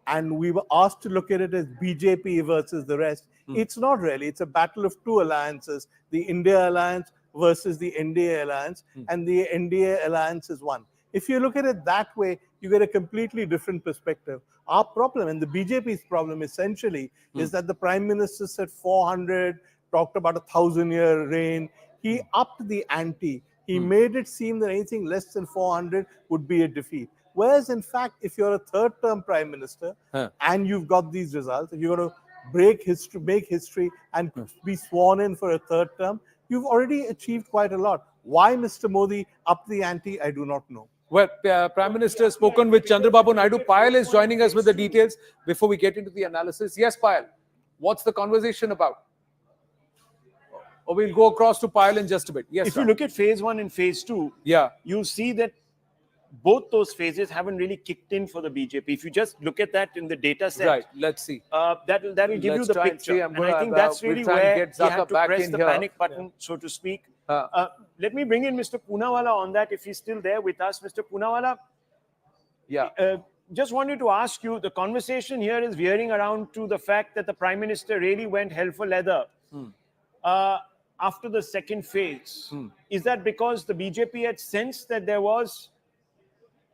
and we were asked to look at it as BJP versus the rest, it's not really. It's a battle of two alliances, the India alliance versus the NDA alliance, and the NDA alliance is one. If you look at it that way, you get a completely different perspective. Our problem, and the BJP's problem essentially, is that the Prime Minister said 400, talked about a 1,000-year reign. He upped the ante. He made it seem that anything less than 400 would be a defeat. Whereas, in fact, if you're a third-term Prime Minister and you've got these results, if you're going to break history, make history, and be sworn in for a third term, you've already achieved quite a lot. Why Mr. Modi upped the ante, I do not know. Well, Prime Minister has spoken with Chandrababu Naidu. Payal is joining us with the details before we get into the analysis. Yes, Payal, what's the conversation about? Or we'll go across to Payal in just a bit. Yes, if you look at phase 1 and phase 2, you see that both those phases haven't really kicked in for the BJP. If you just look at that in the data set, right? Let's see. That'll give you Let's the try and see. picture. And I think that's we'll really try and where get we Zaka have to back press in the here. panic button, so to speak. Let me bring in Mr. Poonawalla on that if he's still there with us. Mr. Poonawalla, just wanted to ask you, the conversation here is veering around to the fact that the Prime Minister really went hell for leather after the second phase. Is that because the BJP had sensed that there was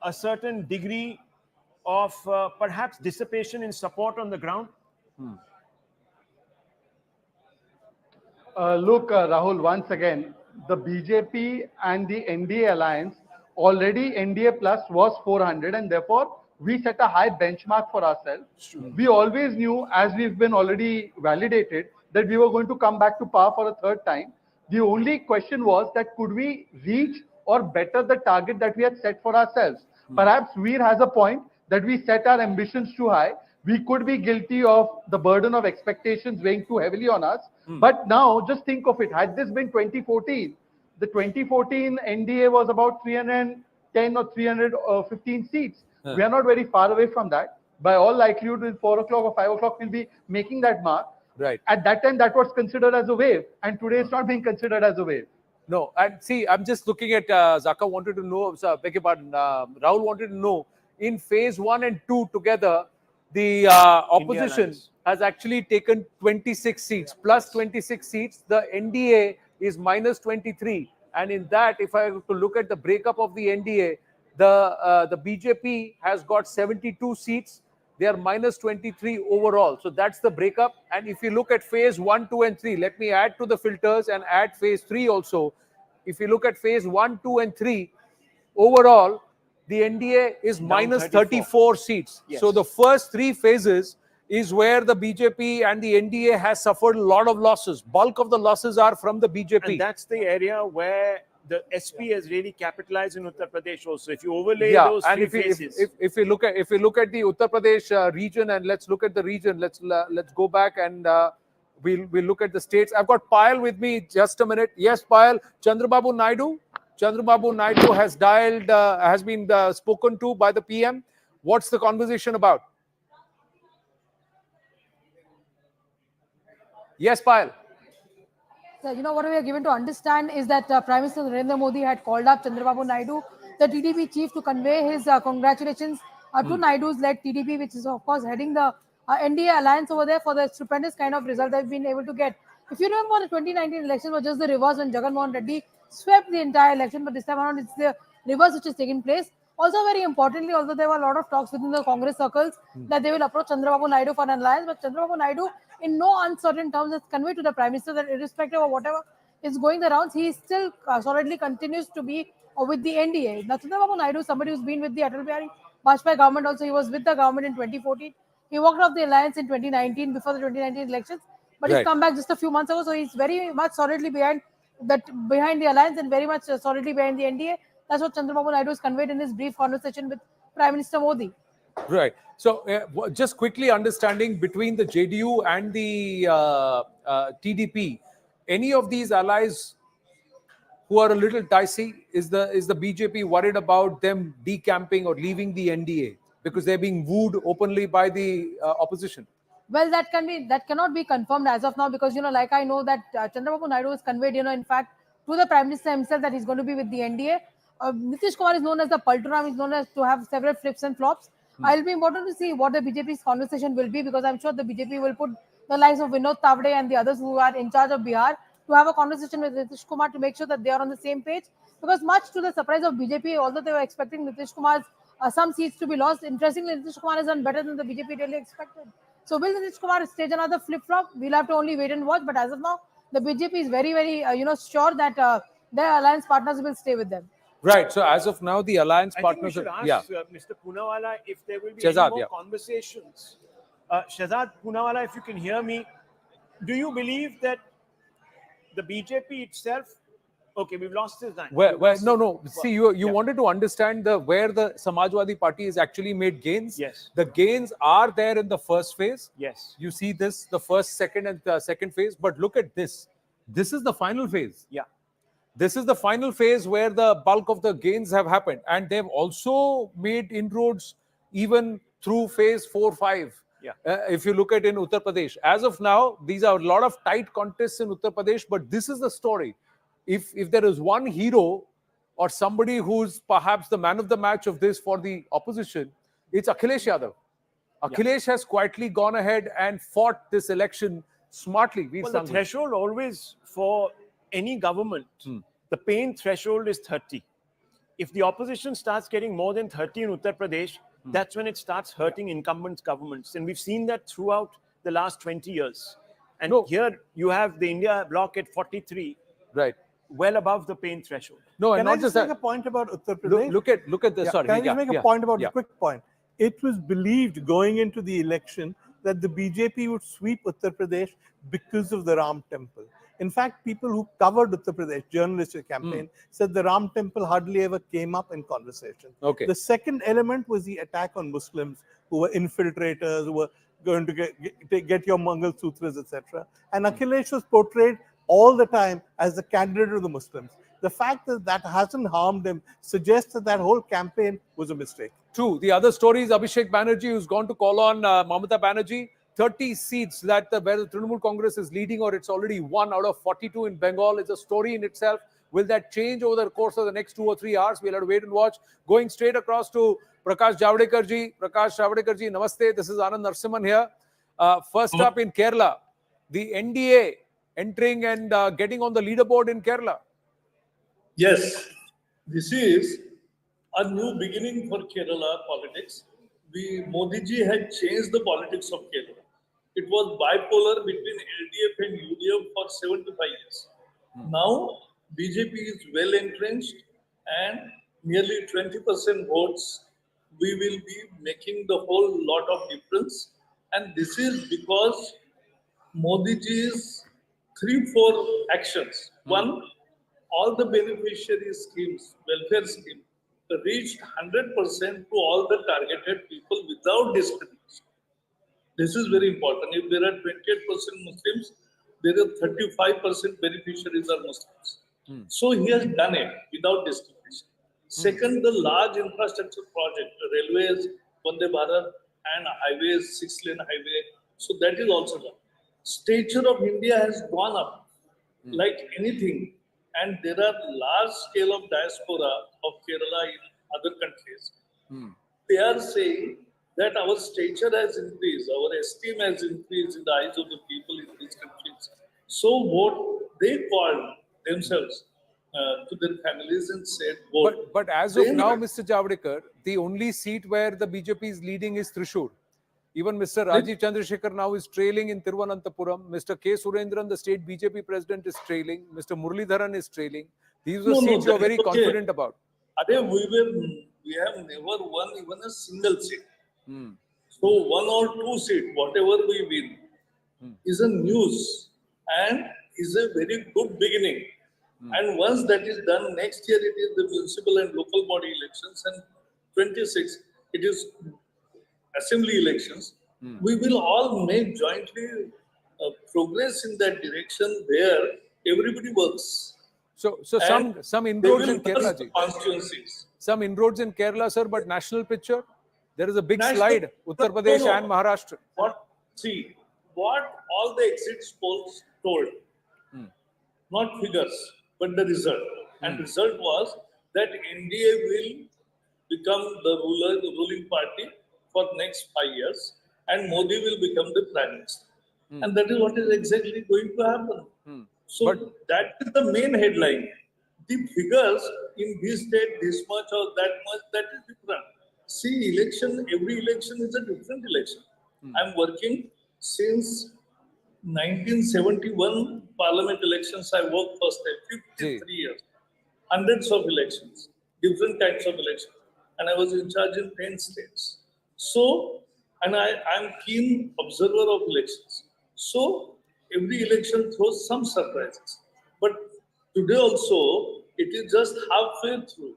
a certain degree of perhaps dissipation in support on the ground? Look, Rahul, once again, the BJP and the NDA alliance, already NDA plus was 400, and therefore we set a high benchmark for ourselves. We always knew, as we've been already validated, that we were going to come back to power for a third time. The only question was that could we reach or better the target that we had set for ourselves? Perhaps Veer has a point that we set our ambitions too high. We could be guilty of the burden of expectations weighing too heavily on us. But now, just think of it. Had this been 2014, the 2014 NDA was about 310 or 315 seats. We are not very far away from that. By all likelihood, in 4 o'clock or 5 o'clock, we'll be making that mark. Right. At that time, that was considered as a wave. And today, it's not being considered as a wave. No, and see, I'm just looking at Zaka wanted to know, beg your pardon, Rahul wanted to know, in phase 1 and 2 together, the opposition has actually taken 26 seats, plus 26 seats. The NDA is minus 23. And in that, if I have to look at the breakup of the NDA, the BJP has got 72 seats. They are minus 23 overall. So that's the breakup. And if you look at phase 1, 2, and 3, let me add to the filters and add phase 3 also. If you look at phase 1, 2, and 3, overall, the NDA is minus 34 seats. Yes. So the first 3 phases is where the BJP and the NDA has suffered a lot of losses. Bulk of the losses are from the BJP. And that's the area where the SP has really capitalized in Uttar Pradesh also. If you overlay those and 3 if you look at the Uttar Pradesh region, and let's look at the region, let's go back and we'll look at the states. I've got Payal with me. Just a minute. Yes, Payal. Chandrababu Naidu has dialed, has been spoken to by the PM. What's the conversation about? Yes, Payal. So, what we are given to understand is that Prime Minister Narendra Modi had called up Chandrababu Naidu, the TDP chief, to convey his congratulations to Naidu's led TDP, which is, of course, heading the NDA alliance over there for the stupendous kind of result they've been able to get. If you remember, the 2019 election was just the reverse when Jagan Mohan Reddy swept the entire election, but this time around it's the reverse which has taken place. Also, very importantly, although there were a lot of talks within the Congress circles that they will approach Chandrababu Naidu for an alliance, but Chandrababu Naidu, in no uncertain terms, has conveyed to the Prime Minister that irrespective of whatever is going the rounds, he still solidly continues to be with the NDA. Now, Chandrababu Naidu is somebody who's been with the Atal Bihari Vajpayee government also. He was with the government in 2014. He walked off the alliance in 2019 before the 2019 elections, but he's come back just a few months ago, so he's very much solidly behind the alliance and very much solidly behind the NDA. That's what Chandrababu Naidu has conveyed in his brief conversation with Prime Minister Modi. Right. So, just quickly understanding between the JDU and the TDP, any of these allies who are a little dicey, is the BJP worried about them decamping or leaving the NDA because they're being wooed openly by the opposition? Well, that cannot be confirmed as of now because, like I know that Chandrababu Naidu has conveyed, in fact, to the Prime Minister himself that he's going to be with the NDA. Nitish Kumar is known as the Palturam, is known as to have several flips and flops. It'll be important to see what the BJP's conversation will be because I'm sure the BJP will put the likes of Vinod Tavde and the others who are in charge of Bihar to have a conversation with Nitish Kumar to make sure that they are on the same page. Because much to the surprise of BJP, although they were expecting Nitish Kumar's some seats to be lost, interestingly, Nitish Kumar has done better than the BJP really expected. So will Nitish Kumar stage another flip-flop? We'll have to only wait and watch. But as of now, the BJP is very, very, sure that their alliance partners will stay with them. Right. So as of now, the alliance I partners. think we should ask Mr. Poonawalla if there will be any more conversations. Shahzad Poonawalla, if you can hear me, do you believe that the BJP itself? Okay, we've lost his line. No. See, you wanted to understand where the Samajwadi Party has actually made gains. Yes. The gains are there in the first phase. Yes. You see this, the first, second, and second phase. But look at this. This is the final phase. Yeah. this is the final phase where the bulk of the gains have happened. And they've also made inroads even through phase 4, 5. Yeah. If you look at in Uttar Pradesh, as of now, these are a lot of tight contests in Uttar Pradesh, but this is the story. If there is one hero or somebody who's perhaps the man of the match of this for the opposition, it's Akhilesh Yadav. Akhilesh has quietly gone ahead and fought this election smartly. Well, the threshold always for any government, the pain threshold is 30. If the opposition starts getting more than 30 in Uttar Pradesh, that's when it starts hurting incumbent governments. And we've seen that throughout the last 20 years. And here you have the India bloc at 43. Right. Well above the pain threshold. No, and Can not I just just that. make a point about Uttar Pradesh? Look at this. Sorry. Can I just make a point about a quick point? It was believed going into the election that the BJP would sweep Uttar Pradesh because of the Ram Temple. In fact, people who covered Uttar Pradesh, journalistic campaign, said the Ram Temple hardly ever came up in conversation. Okay. The second element was the attack on Muslims who were infiltrators, who were going to get your Mangal Sutras, etc. And Akhilesh was portrayed all the time as the candidate of the Muslims. The fact that that hasn't harmed him suggests that that whole campaign was a mistake. True. The other story is Abhishek Banerjee, who's gone to call on Mamata Banerjee. 30 seats that where the Trinamool Congress is leading, or it's already 1 out of 42 in Bengal, is a story in itself. Will that change over the course of the next 2 or 3 hours? We'll have to wait and watch. Going straight across to Prakash Javadekar ji. Prakash Javadekar ji, namaste. This is Anand Narsimhan here. First up in Kerala, the NDA entering and getting on the leaderboard in Kerala. Yes, this is a new beginning for Kerala politics. Modi ji had changed the politics of Kerala. It was bipolar between LDF and UDF for 75 years. Now, BJP is well entrenched and nearly 20% votes. We will be making the whole lot of difference. And this is because Modi ji's 3-4 actions. One, all the beneficiary schemes, welfare schemes, reached 100% to all the targeted people without discrimination. This is very important. If there are 28% Muslims, there are 35% beneficiaries are Muslims. So he has done it without discrimination. Second, the large infrastructure project, railways, Vande Bharat, and highways, 6-lane highway. So that is also done. Stature of India has gone up like anything. And there are large scale of diaspora of Kerala in other countries. They are saying that our stature has increased, our esteem has increased in the eyes of the people in these countries. So what they called themselves to their families and said, vote. But as of now, Mr. Javadekar, the only seat where the BJP is leading is Thrissur. Even Mr. Rajiv Chandrasekhar now is trailing in Thiruvananthapuram. Mr. K. Surendran, the state BJP president, is trailing. Mr. Muralidharan is trailing. These are seats you are very confident about. We have never won even a single seat. So 1 or 2 seats, whatever we win, is a news and is a very good beginning. And once that is done, next year it is the municipal and local body elections, and 26 it is assembly elections. We will all make jointly progress in that direction where everybody works. So some inroads in Kerala, some inroads in Kerala, sir, but national picture, there is a big slide, Uttar Pradesh and Maharashtra. What all the exit polls told, not figures, but the result. And result was that NDA will become the ruling party for next 5 years, and Modi will become the Prime Minister. And that is what is exactly going to happen. So that is the main headline. The figures in this state, this much or that much, that is different. See, every election is a different election. I'm working since 1971 parliament elections. I worked first time, 53 years. Hundreds of elections, different types of elections. And I was in charge in 10 states. So, and I'm keen observer of elections. So, every election throws some surprises. But today also, it is just halfway through.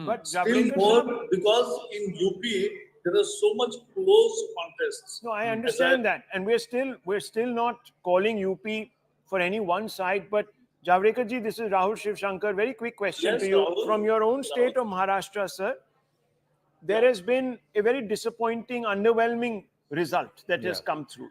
But still more, because in UP, there are so much close contests. No, I understand that. And we're still not calling UP for any one side, but Javadekar ji, this is Rahul Shivshankar. Very quick question Yes, to you. Rahul. From your own state of Maharashtra, sir, there has been a very disappointing, underwhelming result that has come through.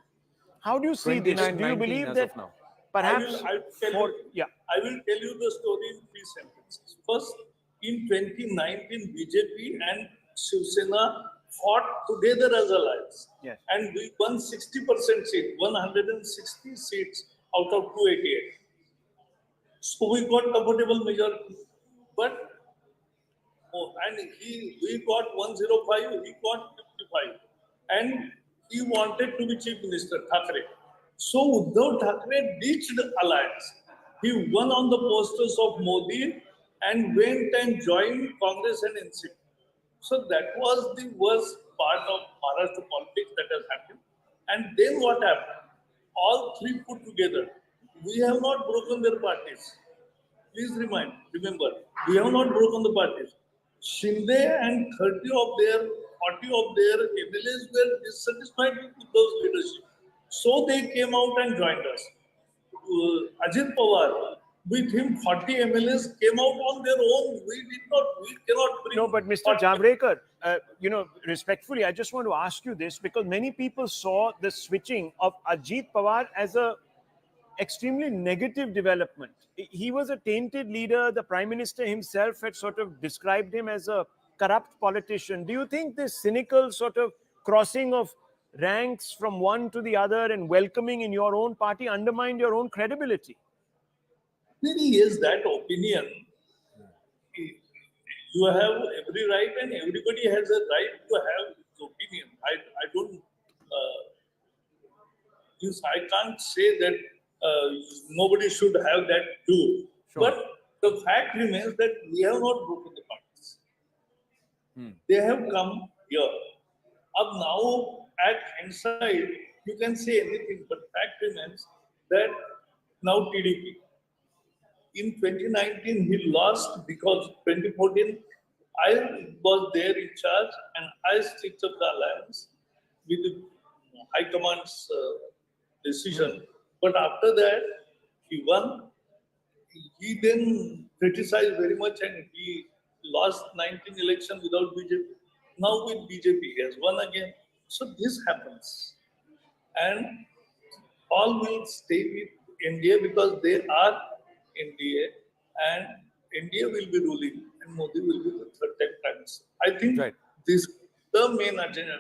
How do you see this? Do you 29-19 believe as that of now. perhaps I will tell you the story in 3 sentences. First, in 2019, BJP and Shiv Sena fought together as allies. Yes. And we won 60% seat, 160 seats out of 288. So we got comfortable majority. But we got 105, he got 55. And he wanted to be Chief Minister, Thackeray. So Uddhav Thackeray ditched the alliance. He won on the posters of Modi and went and joined Congress and NCP. So that was the worst part of Maharashtra politics that has happened. And then what happened? All three put together. We have not broken their parties. Please remember, we have not broken the parties. Shinde and 40 of their MLAs were dissatisfied with those leadership. So they came out and joined us. Ajit Pawar, with him 40 MLAs came out on their own. We cannot bring. No, but Mr. Javadekar, respectfully, I just want to ask you this because many people saw the switching of Ajit Pawar as a extremely negative development. He was a tainted leader. The Prime Minister himself had sort of described him as a corrupt politician. Do you think this cynical sort of crossing of ranks from one to the other and welcoming in your own party undermined your own credibility? He is that opinion. You have every right and everybody has a right to have his opinion. I don't, I can't say that nobody should have that too. Sure. But the fact remains that we have not broken the parties. They have come here. Up now, at hindsight, you can say anything, but fact remains that now TDP. In 2019, he lost because 2014, I was there in charge and I stitched up the alliance with the High Command's decision. But after that, he won. He then criticized very much and he lost 19 elections without BJP. Now with BJP, he has won again. So this happens. And all will stay with NDA because they are NDA and NDA will be ruling and Modi will be the third time Prime Minister. I think this is the main agenda,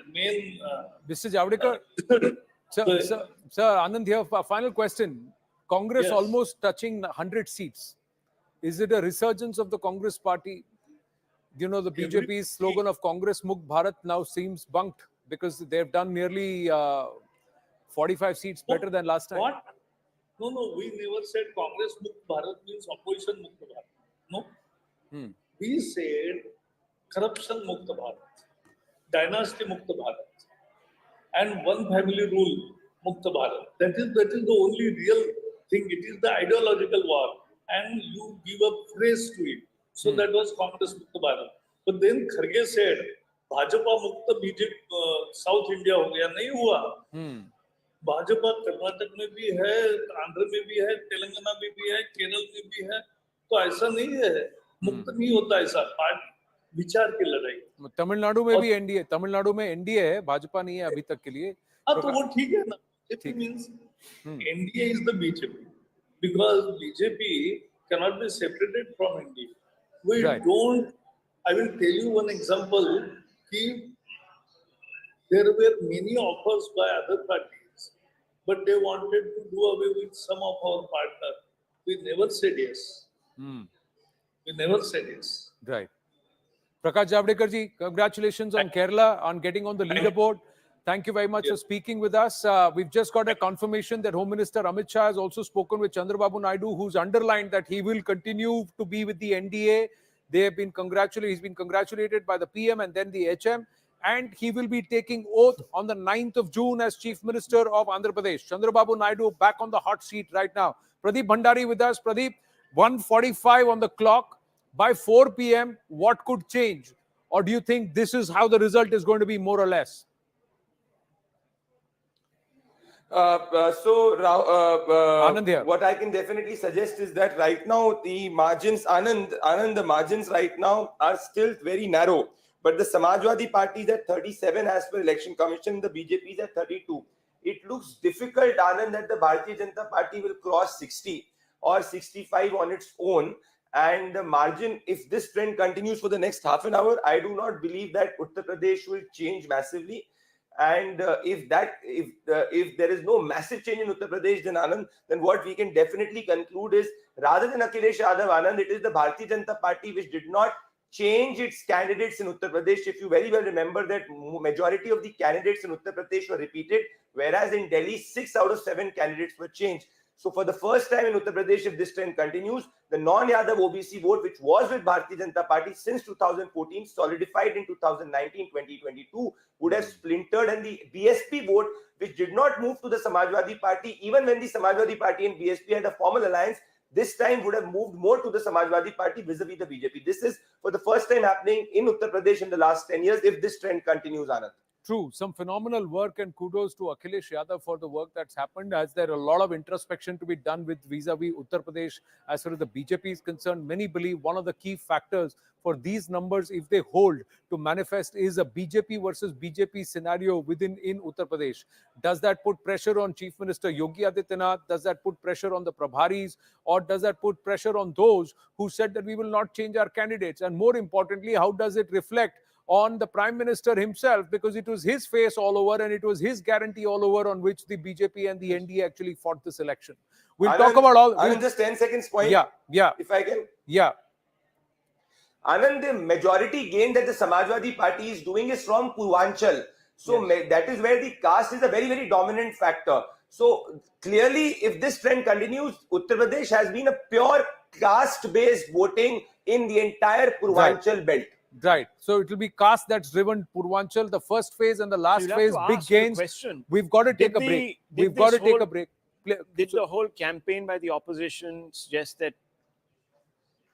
Mr. Javadekar, Sir, Anand here, final question. Congress almost touching 100 seats. Is it a resurgence of the Congress party? You know, the BJP's slogan of Congress Mukt Bharat now seems bunked because they've done nearly 45 seats better than last time. What? No, we never said Congress Mukt Bharat means opposition Mukt Bharat. No. We said corruption Mukt Bharat, dynasty Mukt Bharat, and one family rule Mukt Bharat. That is the only real thing. It is the ideological war, and you give a phrase to it. So that was Congress Mukt Bharat. But then Kharge said, Bhajapa Mukta BJP South India ho gaya. Nahi hua. Bhajpa Karnataka में भी है, आंध्र में भी है, तेलंगाना में भी है, केरल में भी है, तो ऐसा नहीं है, मुक्त नहीं होता ऐसा, विचार की लड़ाई। तमिलनाडु में भी एनडीए, तमिलनाडु में एनडीए है, भाजपा नहीं है अभी तक के लिए। हाँ, तो वो ठीक है ना। It means NDA is the BJP because BJP cannot be separated from NDA. We don't. I will tell you one example. There were many offers by other parties. But they wanted to do away with some of our partners. We never said yes. We never said yes. Right. Prakash Javadekar ji, congratulations on Kerala on getting on the leaderboard. Thank you very much for speaking with us. We've just got a confirmation that Home Minister Amit Shah has also spoken with Chandrababu Naidu, who's underlined that he will continue to be with the NDA. They have been congratulated. He's been congratulated by the PM and then the HM. And he will be taking oath on the 9th of June as Chief Minister of Andhra Pradesh. Chandrababu Naidu back on the hot seat right now. Pradeep Bhandari with us. Pradeep, 1:45 on the clock. By 4 p.m., what could change? Or do you think this is how the result is going to be more or less? Anand here. What I can definitely suggest is that right now the margins, Anand, the margins right now are still very narrow. But the Samajwadi Party is at 37 as per Election Commission, the BJP is at 32. It looks difficult, Anand, that the Bharatiya Janata Party will cross 60 or 65 on its own. And the margin, if this trend continues for the next half an hour, I do not believe that Uttar Pradesh will change massively. And if there is no massive change in Uttar Pradesh, then Anand, then what we can definitely conclude is, rather than Akhilesh Yadav, Anand, it is the Bharatiya Janata Party which did not change its candidates in Uttar Pradesh. If you very well remember that majority of the candidates in Uttar Pradesh were repeated, whereas in Delhi, 6 out of 7 candidates were changed. So for the first time in Uttar Pradesh, if this trend continues, the non-Yadav OBC vote, which was with Bharatiya Janata Party since 2014, solidified in 2019-2022, would have splintered, and the BSP vote, which did not move to the Samajwadi Party, even when the Samajwadi Party and BSP had a formal alliance, this time would have moved more to the Samajwadi Party vis-a-vis the BJP. This is for the first time happening in Uttar Pradesh in the last 10 years, if this trend continues, Anand. True, some phenomenal work, and kudos to Akhilesh Yadav for the work that's happened, as there are a lot of introspection to be done with vis-a-vis Uttar Pradesh as far as the BJP is concerned. Many believe one of the key factors for these numbers, if they hold, to manifest is a BJP versus BJP scenario in Uttar Pradesh. Does that put pressure on Chief Minister Yogi Adityanath? Does that put pressure on the Prabharis? Or does that put pressure on those who said that we will not change our candidates? And more importantly, how does it reflect on the Prime Minister himself, because it was his face all over and it was his guarantee all over on which the BJP and the NDA actually fought this election. We'll talk about all... Anand, just 10 seconds point. Yeah. If I can. Yeah. Anand, the majority gain that the Samajwadi Party is doing is from Purvanchal. So that is where the caste is a very, very dominant factor. So clearly, if this trend continues, Uttar Pradesh has been a pure caste-based voting in the entire Purvanchal belt. Right. So it will be caste that's driven Purvanchal, the first phase and the last phase, big gains. We've got to take a break. We've got to take a break. Did the whole campaign by the opposition suggest that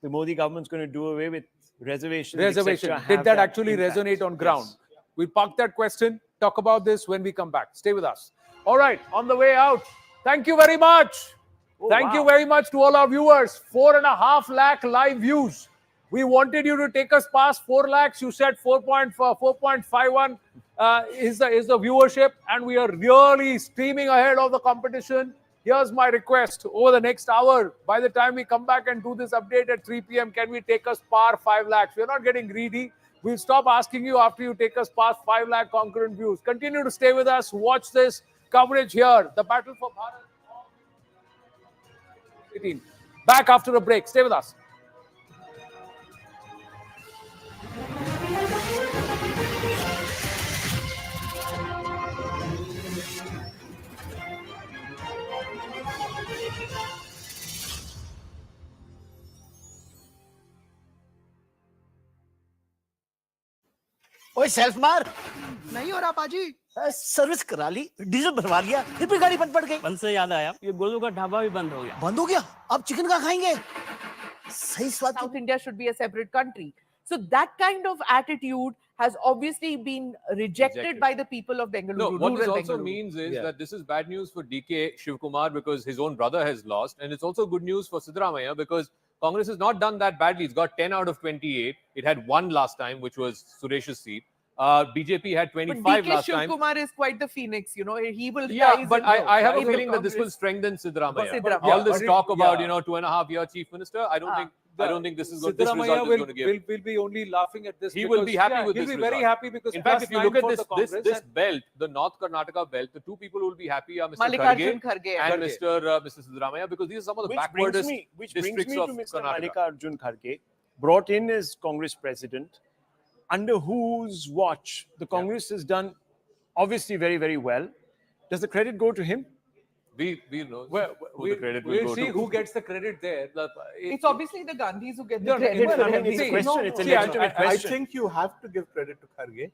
the Modi government's going to do away with reservations? Reservation. Did that actually resonate on ground? We'll park that question, talk about this when we come back. Stay with us. All right, on the way out, thank you very much. Thank you very much to all our viewers. 4.5 lakh live views. We wanted you to take us past 4 lakhs. You said 4.51 is the viewership, and we are really streaming ahead of the competition. Here's my request. Over the next hour, by the time we come back and do this update at 3 p.m., can we take us past 5 lakhs? We're not getting greedy. We'll stop asking you after you take us past 5 lakh concurrent views. Continue to stay with us. Watch this coverage here. The battle for Bharat. Back after a break. Stay with us. ओए self मार नहीं हो रहा पाजी। Service करा ली, diesel भरवा लिया, फिर भी गाड़ी बंद पड़ गई। बंद से याद आया, ये गोलू का ढाबा भी बंद हो गया। बंद हो गया? अब चिकन कहाँ खाएंगे? सही स्वाद। South India should be a separate country. So that kind of attitude has obviously been rejected by the people of Bengaluru. No, what this also Bengaluru. means is that this is bad news for DK Shivkumar because his own brother has lost, and it's also good news for Siddaramaiah because Congress has not done that badly. It's got 10 out of 28. It had 1 last time, which was Suresh's seat. BJP had 25 last time. But DK Shivkumar is quite the phoenix, you know. He will. Yeah, but I have a feeling that this will strengthen Siddaramaiah. All this talk about 2.5-year chief minister, I don't think this is good. This result is going to give. Will be only laughing at this. He will be happy with this result. He'll be very happy because. In fact, if you look at this belt, the North Karnataka belt, the two people who will be happy are Mr. Kharge and Mr. Siddaramaiah because these are some of the backwardest districts of Mr. Karnataka. Mallikarjun Kharge, brought in as Congress president, under whose watch the Congress has done obviously very, very well. Does the credit go to him? We know who the credit will go see to. who gets the credit there. It's obviously the Gandhis who get the credit. It's a question. It's a legitimate question. I think you have to give credit to Kharge.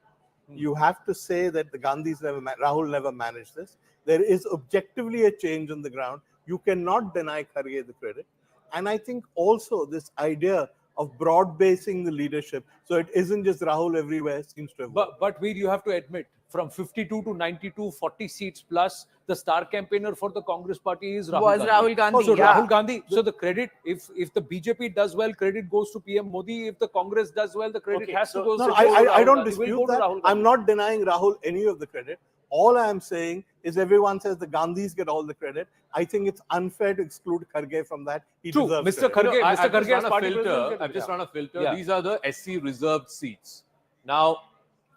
You have to say that the Gandhis Rahul never managed this. There is objectively a change on the ground. You cannot deny Kharge the credit. And I think also this idea of broad-basing the leadership, so it isn't just Rahul everywhere, seems to have worked. But Veer, you have to admit, from 52 to 92, 40 seats plus, the star campaigner for the Congress party is Rahul Gandhi. So yeah. Rahul Gandhi. So the credit, if the BJP does well, credit goes to PM Modi. If the Congress does well, the credit has to go. No, to I don't Gandhi. dispute that. I'm not denying Rahul any of the credit. All I am saying is everyone says the Gandhis get all the credit. I think it's unfair to exclude Kharge from that. He True, deserves Mr. credit. Kharge. Mr. I've Kharge just as run a party filter. president. I've just run a filter. Yeah. These are the SC reserved seats. Now,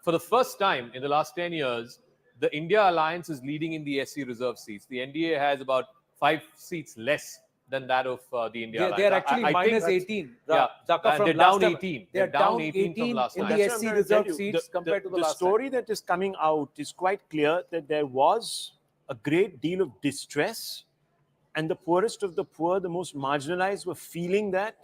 for the first time in the last 10 years, the India Alliance is leading in the SC reserved seats. The NDA has about 5 seats less than that of the India Alliance. They are actually minus 18. Yeah, Zaka, they're down 18. They're down 18 from last in time. the SC reserved seats compared to the last story that is coming out is quite clear that there was a great deal of distress, and the poorest of the poor, the most marginalized, were feeling that,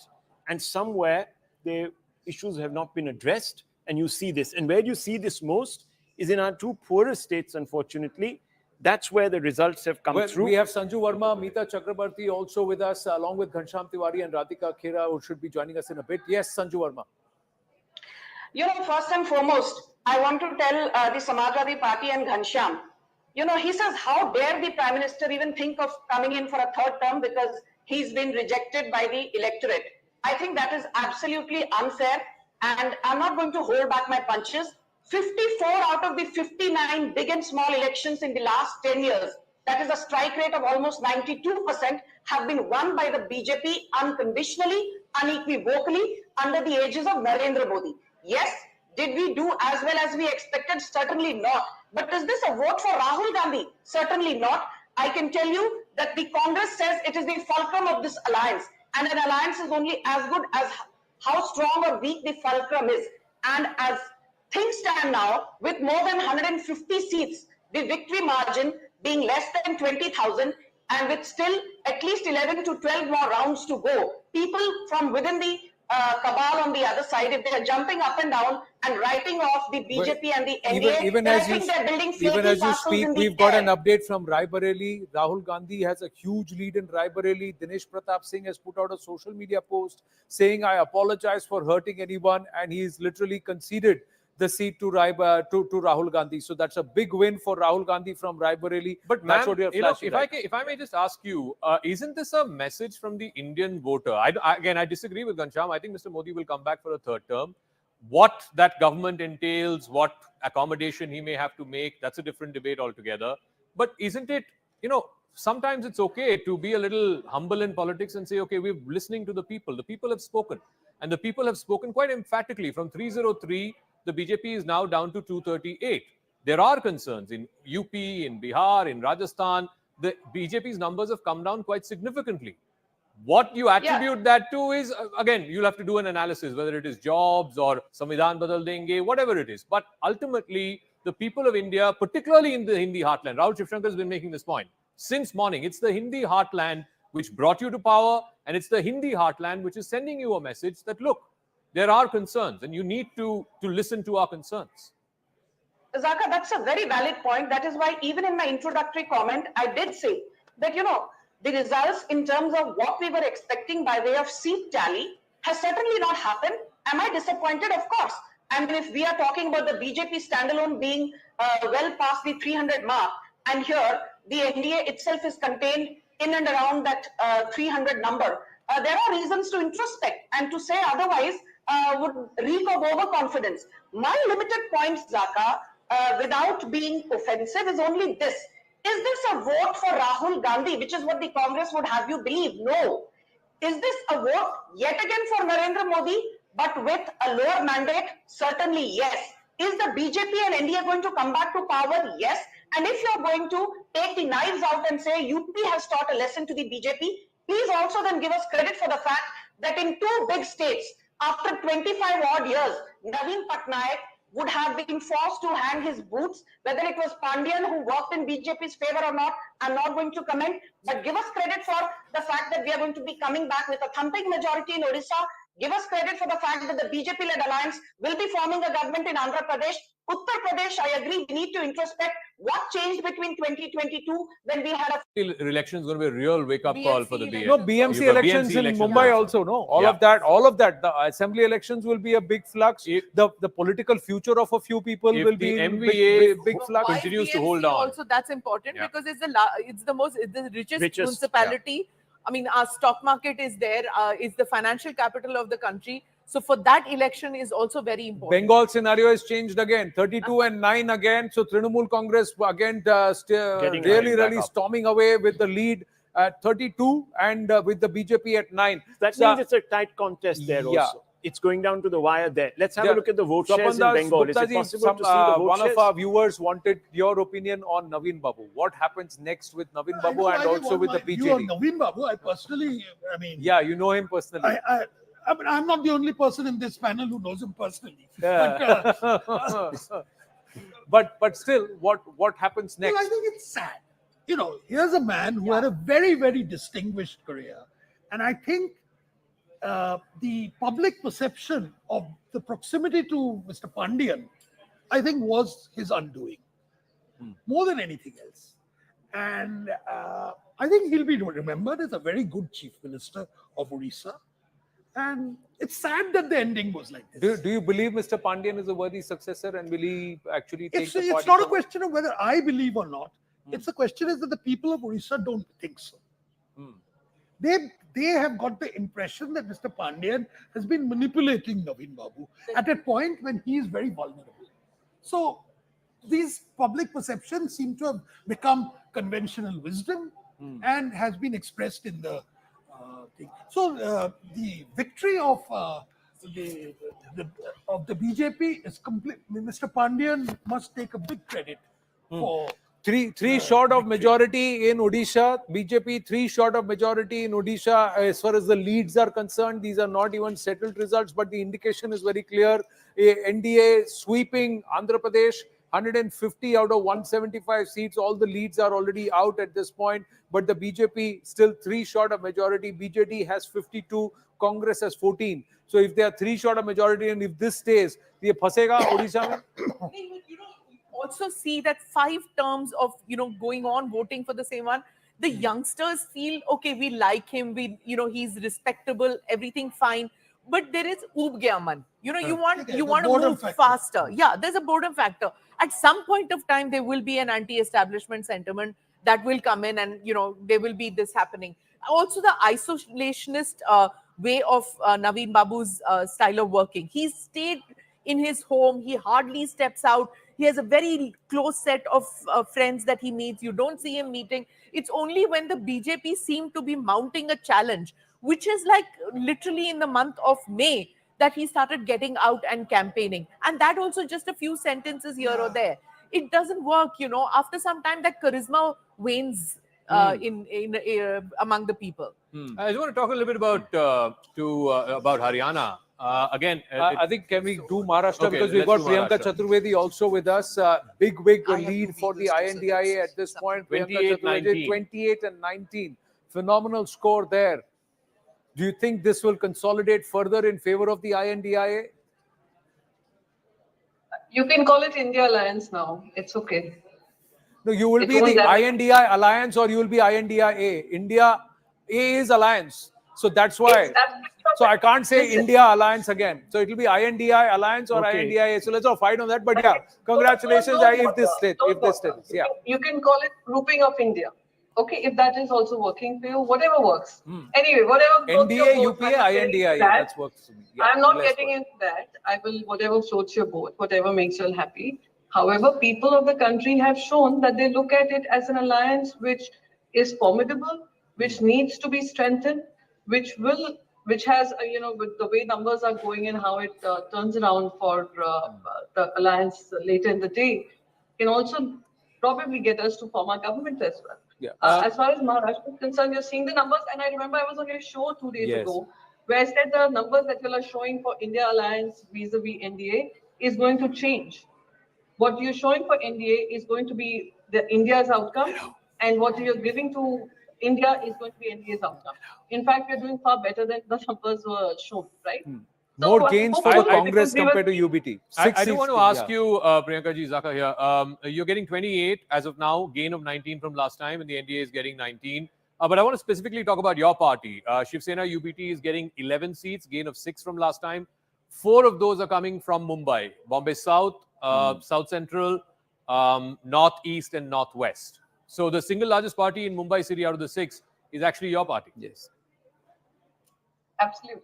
and somewhere their issues have not been addressed, and you see this. And where you see this most is in our 2 poorest states, unfortunately. That's where the results have come through. We have Sanju Verma, Meeta Chakrabarti also with us, along with Ghanshyam Tiwari and Radhika Khera, who should be joining us in a bit. Yes, Sanju Verma. You know, first and foremost, I want to tell the Samajwadi Party and Ghanshyam, you know, he says, how dare the Prime Minister even think of coming in for a 3rd term because he's been rejected by the electorate. I think that is absolutely unfair, and I'm not going to hold back my punches. 54 out of the 59 big and small elections in the last 10 years, that is a strike rate of almost 92%, have been won by the BJP unconditionally, unequivocally, under the aegis of Narendra Modi. Yes, did we do as well as we expected? Certainly not. But is this a vote for Rahul Gandhi? Certainly not. I can tell you that the Congress says it is the fulcrum of this alliance, and an alliance is only as good as how strong or weak the fulcrum is. And as things stand now, with more than 150 seats, the victory margin being less than 20,000, and with still at least 11 to 12 more rounds to go, people from within the cabal on the other side, if they are jumping up and down and writing off the BJP and the NDA, Even then as I think they're building even flaky as you castles speak, in the we've got air. an update from Rai Bareli. Rahul Gandhi has a huge lead in Rai Bareli. Dinesh Pratap Singh has put out a social media post saying, I apologize for hurting anyone, and he's literally conceded the seat to Rahul Gandhi. So that's a big win for Rahul Gandhi from Rai Bareli. But that's ma'am, what you're you know, flashing. if I may just ask you, isn't this a message from the Indian voter? Again, I disagree with Ghanshyam. I think Mr. Modi will come back for a 3rd term. What that government entails, what accommodation he may have to make, that's a different debate altogether. But isn't it, you know, sometimes it's okay to be a little humble in politics and say, okay, we're listening to the people. The people have spoken. And the people have spoken quite emphatically. From 303, the BJP is now down to 238. There are concerns in UP, in Bihar, in Rajasthan. The BJP's numbers have come down quite significantly. What you attribute that to is, again, you'll have to do an analysis, whether it is jobs or Samvidhan Badal Denge, whatever it is. But ultimately, the people of India, particularly in the Hindi heartland, Rahul Shivshankar has been making this point since morning. It's the Hindi heartland which brought you to power, and it's the Hindi heartland which is sending you a message that, look, there are concerns and you need to listen to our concerns. Zaka, that's a very valid point. That is why even in my introductory comment, I did say that, you know, the results in terms of what we were expecting by way of seat tally has certainly not happened. Am I disappointed? Of course. I mean, if we are talking about the BJP standalone being well past the 300 mark, and here the NDA itself is contained in and around that 300 number, there are reasons to introspect, and to say otherwise would reek of overconfidence. My limited points, Zaka, without being offensive, is only this. Is this a vote for Rahul Gandhi, which is what the Congress would have you believe? No. Is this a vote yet again for Narendra Modi, but with a lower mandate? Certainly, yes. Is the BJP and NDA going to come back to power? Yes. And if you're going to take the knives out and say UP has taught a lesson to the BJP, please also then give us credit for the fact that in 2 big states, after 25 odd years, Naveen Patnaik would have been forced to hang his boots. Whether it was Pandian who worked in BJP's favor or not, I'm not going to comment. But give us credit for the fact that we are going to be coming back with a thumping majority in Odisha Give us credit for the fact that the BJP-led alliance will be forming a government in Andhra Pradesh. Uttar Pradesh, I agree, we need to introspect what changed between 2022 when we had a Election is going to be a real wake-up call for the BM. No, BMC elections in Mumbai also, no? All of that. The assembly elections will be a big flux. The political future of a few people will be in big flux. Continues to hold on. Also, that's important because it's the richest municipality. I mean, our stock market is there. It's the financial capital of the country. So for that, election is also very important. Bengal scenario has changed again, 32 and 9 again. So Trinamool Congress again really storming away with the lead at 32 and with the BJP at 9. That means it's a tight contest there also. It's going down to the wire there. Let's have a look at the vote shares in Bengal. Is it possible to see the vote one shares? of our viewers wanted your opinion on Naveen Babu. What happens next with Naveen Babu and also with the BJP? Naveen Babu, I personally, Yeah, you know him personally. I mean, I'm not the only person in this panel who knows him personally. Yeah. But still, what happens next? Well, I think it's sad. You know, here's a man who had a very, very distinguished career. And I think the public perception of the proximity to Mr. Pandian, I think, was his undoing more than anything else. And I think he'll be remembered as a very good chief minister of Odisha. And it's sad that the ending was like this. Do you believe Mr. Pandian is a worthy successor and will he actually take the party? It's not a question of whether I believe or not. It's the question is that the people of Odisha don't think so. They have got the impression that Mr. Pandian has been manipulating Naveen Babu at a point when he is very vulnerable. So these public perceptions seem to have become conventional wisdom and has been expressed in the thing. So the victory of the BJP is complete. Mr. Pandian must take a big credit for. Three short of majority in Odisha. BJP 3 short of majority in Odisha. As far as the leads are concerned, these are not even settled results, but the indication is very clear. NDA sweeping Andhra Pradesh, 150 out of 175 seats. All the leads are already out at this point, but the BJP still 3 short of majority. BJD has 52, Congress has 14. So if they are 3 short of majority and if this stays, the phasega Odisha mein? Also see that 5 terms of going on voting for the same one, the youngsters feel okay, we like him, he's respectable, everything fine, but there is oob gaya man. You want to move faster. Yeah, there's a boredom factor. At some point of time there will be an anti-establishment sentiment that will come in, and there will be this happening. Also the isolationist way of Naveen Babu's style of working. He stayed in his home, he hardly steps out. He has a very close set of friends that he meets. You don't see him meeting. It's only when the BJP seem to be mounting a challenge, which is like literally in the month of May, that he started getting out and campaigning. And that also just a few sentences here or there. It doesn't work, After some time, that charisma wanes among the people. I just want to talk a little bit about Haryana. Again, I think can we do Maharashtra, okay, because we've got Priyanka Maharashtra. Chaturvedi also with us. Big lead for the INDIA at this point. 28 and 19. Phenomenal score there. Do you think this will consolidate further in favor of the INDIA? You can call it India Alliance now. It's okay. No, you will be the INDI Alliance or you will be INDIA. India A is Alliance. So that's why. So I can't say India Alliance again. So it will be INDI Alliance or INDIA. So let's not fight on that. But yeah, congratulations if this stays. Yeah. You can call it grouping of India. Okay, if that is also working for you, whatever works. Anyway, whatever. NDA, UPA, INDIA. That works for me. Yeah, I'm not getting into that. I will, whatever floats your boat, whatever makes you happy. However, people of the country have shown that they look at it as an alliance which is formidable, which needs to be strengthened, which has, with the way numbers are going and how it turns around for the alliance later in the day, can also probably get us to form a government as well. Yeah. As far as Maharashtra is concerned, you're seeing the numbers, and I remember I was on your show 2 days ago, where I said the numbers that you are showing for India Alliance vis-a-vis NDA is going to change. What you're showing for NDA is going to be the India's outcome, and what you're giving to India is going to be NDA's outcome. In fact, we're doing far better than the numbers were shown, right? More gains for the Congress compared to UBT. I do want to ask you, Priyanka ji, Zaka here. You're getting 28 as of now, gain of 19 from last time, and the NDA is getting 19. But I want to specifically talk about your party. Shiv Sena UBT is getting 11 seats, gain of 6 from last time. 4 of those are coming from Mumbai, Bombay South, South Central, North East, and Northwest. So the single largest party in Mumbai city out of the 6 is actually your party. Yes. Absolutely.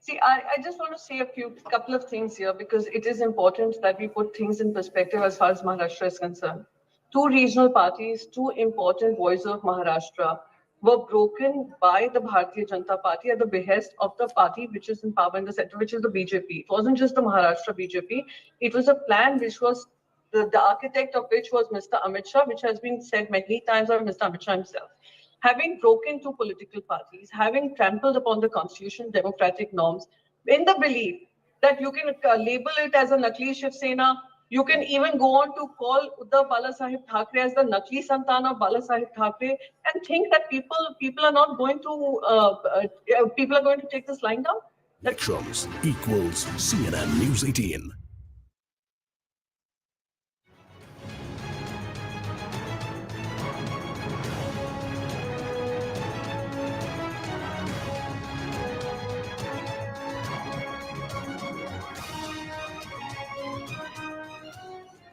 See, I just want to say couple of things here because it is important that we put things in perspective as far as Maharashtra is concerned. 2 regional parties, 2 important voices of Maharashtra were broken by the Bharatiya Janata Party at the behest of the party which is in power in the center, which is the BJP. It wasn't just the Maharashtra BJP. It was a plan which was, the architect of which was Mr. Amit Shah, which has been said many times by Mr. Amit Shah himself. Having broken 2 political parties, having trampled upon the constitution, democratic norms, in the belief that you can label it as a Nakli Shiv Sena, you can even go on to call Uddhav Balasaheb Thackeray as the Nakli Santan of Balasaheb Thackeray and think that people are not going to people are going to take this line down. Elections equals CNN News 18.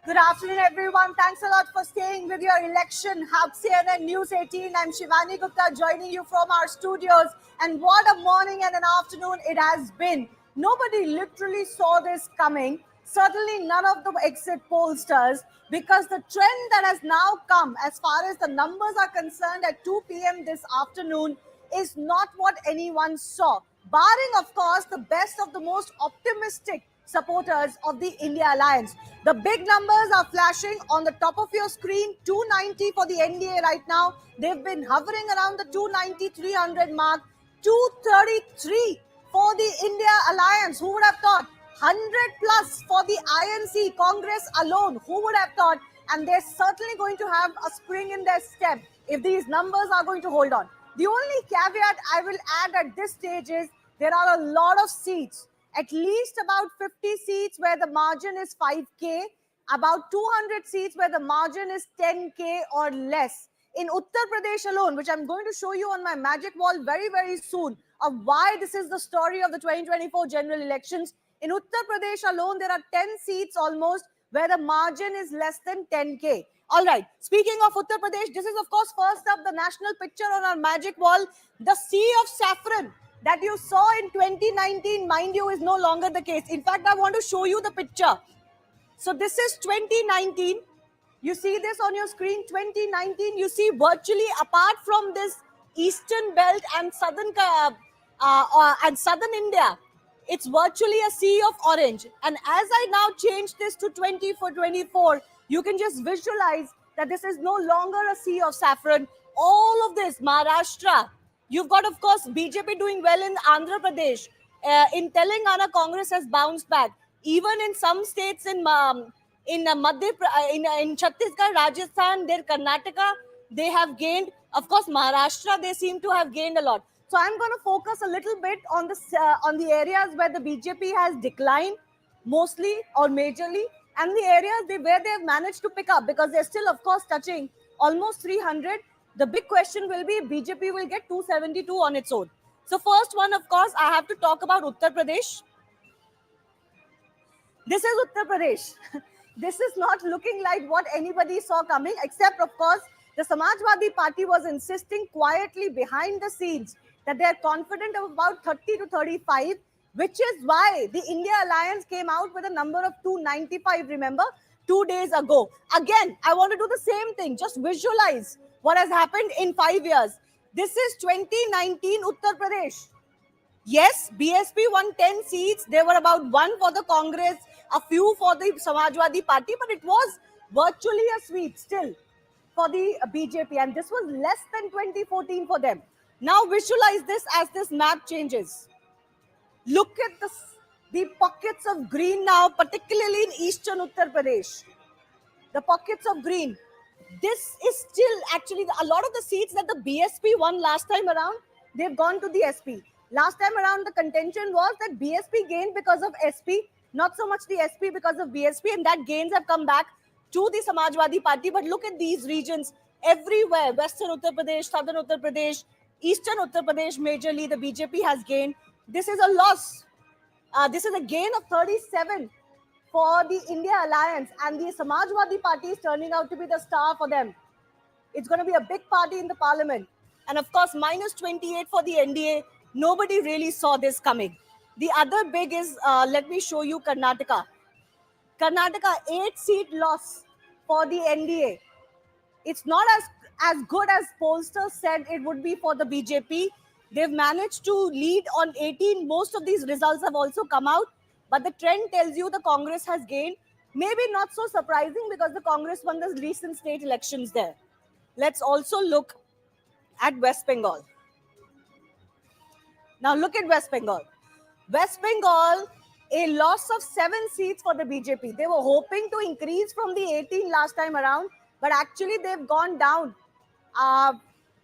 Good afternoon, everyone. Thanks a lot for staying with your election hub, CNN News 18. I'm Shivani Gupta joining you from our studios. And what a morning and an afternoon it has been. Nobody literally saw this coming. Certainly none of the exit pollsters, because the trend that has now come as far as the numbers are concerned at 2 p.m. this afternoon is not what anyone saw. Barring, of course, the best of the most optimistic supporters of the India Alliance. The big numbers are flashing on the top of your screen. 290 for the NDA right now. They've been hovering around the 290-300 mark. 233 for the India Alliance. Who would have thought? 100 plus for the INC Congress alone. Who would have thought? And they're certainly going to have a spring in their step if these numbers are going to hold on. The only caveat I will add at this stage is there are a lot of seats. At least about 50 seats where the margin is 5K, about 200 seats where the margin is 10K or less. In Uttar Pradesh alone, which I'm going to show you on my magic wall very, very soon, of why this is the story of the 2024 general elections. In Uttar Pradesh alone, there are 10 seats almost where the margin is less than 10K. All right, speaking of Uttar Pradesh, this is of course first up the national picture on our magic wall. The sea of saffron that you saw in 2019, mind you, is no longer the case. In fact, I want to show you the picture. So this is 2019. You see this on your screen, 2019. You see virtually apart from this eastern belt and southern India, it's virtually a sea of orange. And as I now change this to 2024, you can just visualize that this is no longer a sea of saffron. All of this, Maharashtra, you've got, of course, BJP doing well in Andhra Pradesh. In Telangana, Congress has bounced back. Even in some states in Chhattisgarh, Rajasthan, Karnataka, they have gained. Of course, Maharashtra, they seem to have gained a lot. So I'm going to focus a little bit on the areas where the BJP has declined, mostly or majorly, and the areas where they have managed to pick up, because they're still, of course, touching almost 300. The big question will be if BJP will get 272 on its own. So first one, of course, I have to talk about Uttar Pradesh. This is Uttar Pradesh. This is not looking like what anybody saw coming, except, of course, the Samajwadi Party was insisting quietly behind the scenes that they are confident of about 30 to 35, which is why the India Alliance came out with a number of 295, remember, 2 days ago. Again, I want to do the same thing. Just visualize what has happened in 5 years. This is 2019 Uttar Pradesh. Yes, BSP won 10 seats. There were about 1 for the Congress, a few for the Samajwadi Party, but it was virtually a sweep still for the BJP. And this was less than 2014 for them. Now visualize this as this map changes. Look at the pockets of green now, particularly in eastern Uttar Pradesh. The pockets of green. this is still actually a lot of the seats that the BSP won last time around, they've gone to the SP. Last time around, the contention was that BSP gained because of SP, not so much the SP because of BSP, and that gains have come back to the Samajwadi Party. But look at these regions everywhere, Western Uttar Pradesh, Southern Uttar Pradesh, Eastern Uttar Pradesh, majorly the BJP has gained. This is a loss. This is a gain of 37 for the India Alliance, and the Samajwadi Party is turning out to be the star for them. It's going to be a big party in the parliament. And of course, minus 28 for the NDA. Nobody really saw this coming. The other big is, let me show you Karnataka. Karnataka, 8-seat loss for the NDA. It's not as good as pollsters said it would be for the BJP. They've managed to lead on 18. Most of these results have also come out. But the trend tells you the Congress has gained. Maybe not so surprising because the Congress won the recent state elections there. Let's also look at West Bengal. Now look at West Bengal. West Bengal, a loss of 7 seats for the BJP. They were hoping to increase from the 18 last time around, but actually they've gone down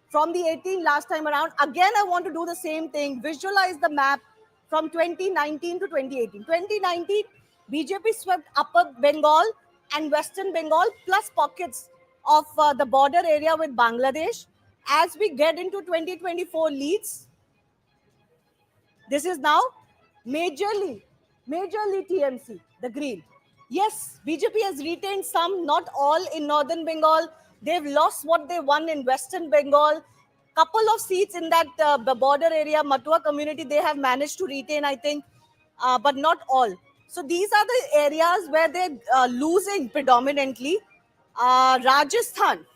from the 18 last time around. Again, I want to do the same thing. Visualize the map from 2019 to 2018. 2019, BJP swept Upper Bengal and Western Bengal plus pockets of the border area with Bangladesh. As we get into 2024 leads, this is now majorly TMC, the green. Yes, BJP has retained some, not all in Northern Bengal. They've lost what they won in Western Bengal. Couple of seats in that the border area, Matua community, they have managed to retain, I think, but not all. So these are the areas where they're losing predominantly. Rajasthan,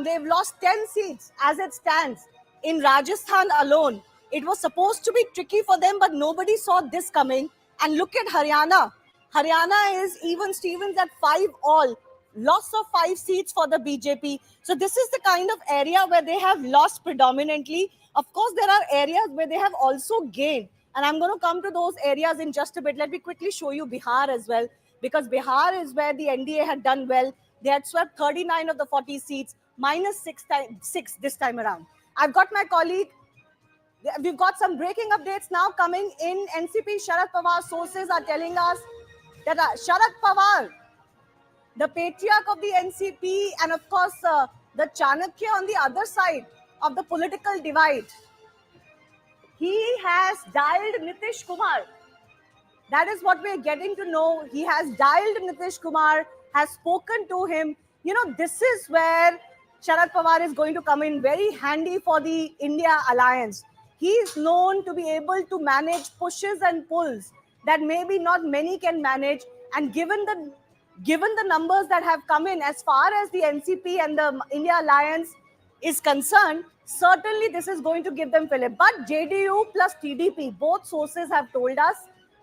they've lost 10 seats as it stands. In Rajasthan alone, it was supposed to be tricky for them, but nobody saw this coming. And look at Haryana. Haryana is even Stevens at 5 all. Loss of 5 seats for the BJP. So this is the kind of area where they have lost predominantly. Of course, there are areas where they have also gained. And I'm going to come to those areas in just a bit. Let me quickly show you Bihar as well, because Bihar is where the NDA had done well. They had swept 39 of the 40 seats, minus 6 this time around. I've got my colleague. We've got some breaking updates now coming in. NCP Sharad Pawar sources are telling us that Sharad Pawar, the patriarch of the NCP, and of course the Chanakya on the other side of the political divide, he has dialed Nitish Kumar. That is what we're getting to know. He has dialed Nitish Kumar, has spoken to him. You know, this is where Sharad Pawar is going to come in very handy for the India alliance. He is known to be able to manage pushes and pulls that maybe not many can manage. And given the numbers that have come in as far as the NCP and the India alliance is concerned, certainly this is going to give them fillip. But JDU plus TDP, both sources have told us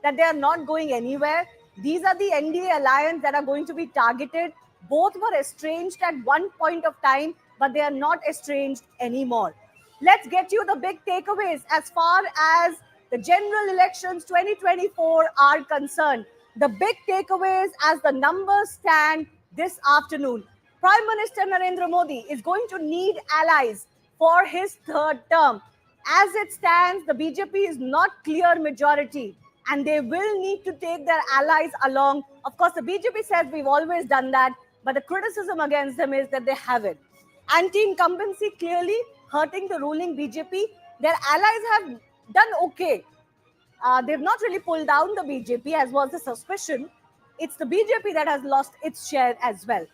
that they are not going anywhere. These are the NDA alliance that are going to be targeted. Both were estranged at one point of time, but they are not estranged anymore. Let's get you the big takeaways as far as the general elections 2024 are concerned. The big takeaways as the numbers stand this afternoon. Prime Minister Narendra Modi is going to need allies for his 3rd term. As it stands, the BJP is not clear majority, and they will need to take their allies along. Of course, the BJP says we've always done that, but the criticism against them is that they haven't. Anti-incumbency clearly hurting the ruling BJP. Their allies have done okay. They've not really pulled down the BJP, as was the suspicion. It's the BJP that has lost its share as well.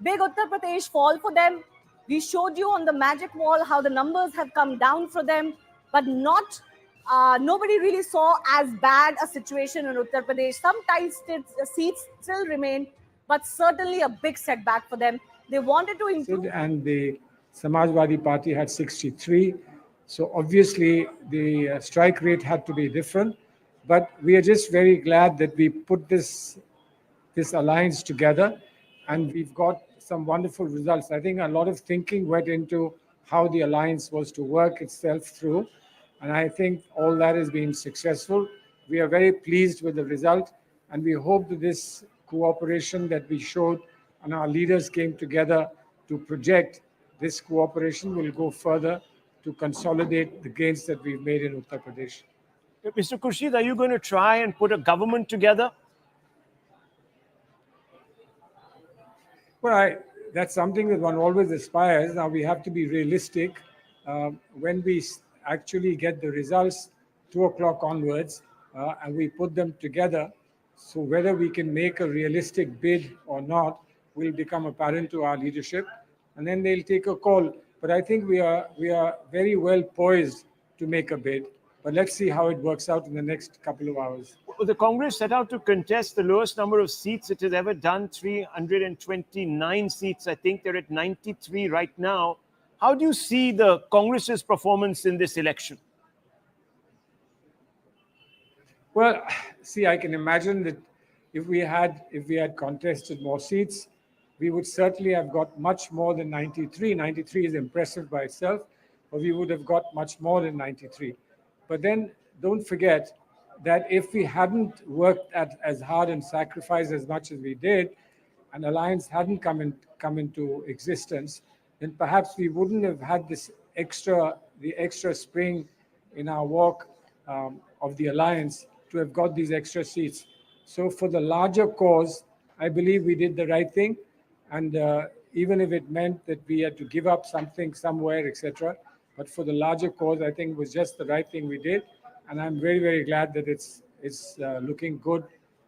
Big Uttar Pradesh fall for them. We showed you on the magic wall how the numbers have come down for them, but not nobody really saw as bad a situation in Uttar Pradesh. Some tight seats still remain, but certainly a big setback for them. They wanted to improve. And the Samajwadi Party had 63. So obviously the strike rate had to be different. But we are just very glad that we put this alliance together, and we've got some wonderful results. I think a lot of thinking went into how the alliance was to work itself through. And I think all that has been successful. We are very pleased with the result, and we hope that this cooperation that we showed and our leaders came together to project, this cooperation will go further to consolidate the gains that we've made in Uttar Pradesh. Mr. Khurshid, are you going to try and put a government together? Well, that's something that one always aspires. Now, we have to be realistic. When we actually get the results 2 o'clock onwards and we put them together, so whether we can make a realistic bid or not will become apparent to our leadership, and then they'll take a call. But I think we are very well poised to make a bid. But let's see how it works out in the next couple of hours. Well, the Congress set out to contest the lowest number of seats it has ever done, 329 seats. I think they're at 93 right now. How do you see the Congress's performance in this election? Well, see, I can imagine that if we had contested more seats, we would certainly have got much more than 93. 93 is impressive by itself, but we would have got much more than 93. But then don't forget that if we hadn't worked as hard and sacrificed as much as we did, and alliance hadn't come into existence, then perhaps we wouldn't have had the extra spring in our walk of the alliance to have got these extra seats. So for the larger cause, I believe we did the right thing. And even if it meant that we had to give up something somewhere, etc., but for the larger cause, I think it was just the right thing we did. And I'm very, very glad that it's looking good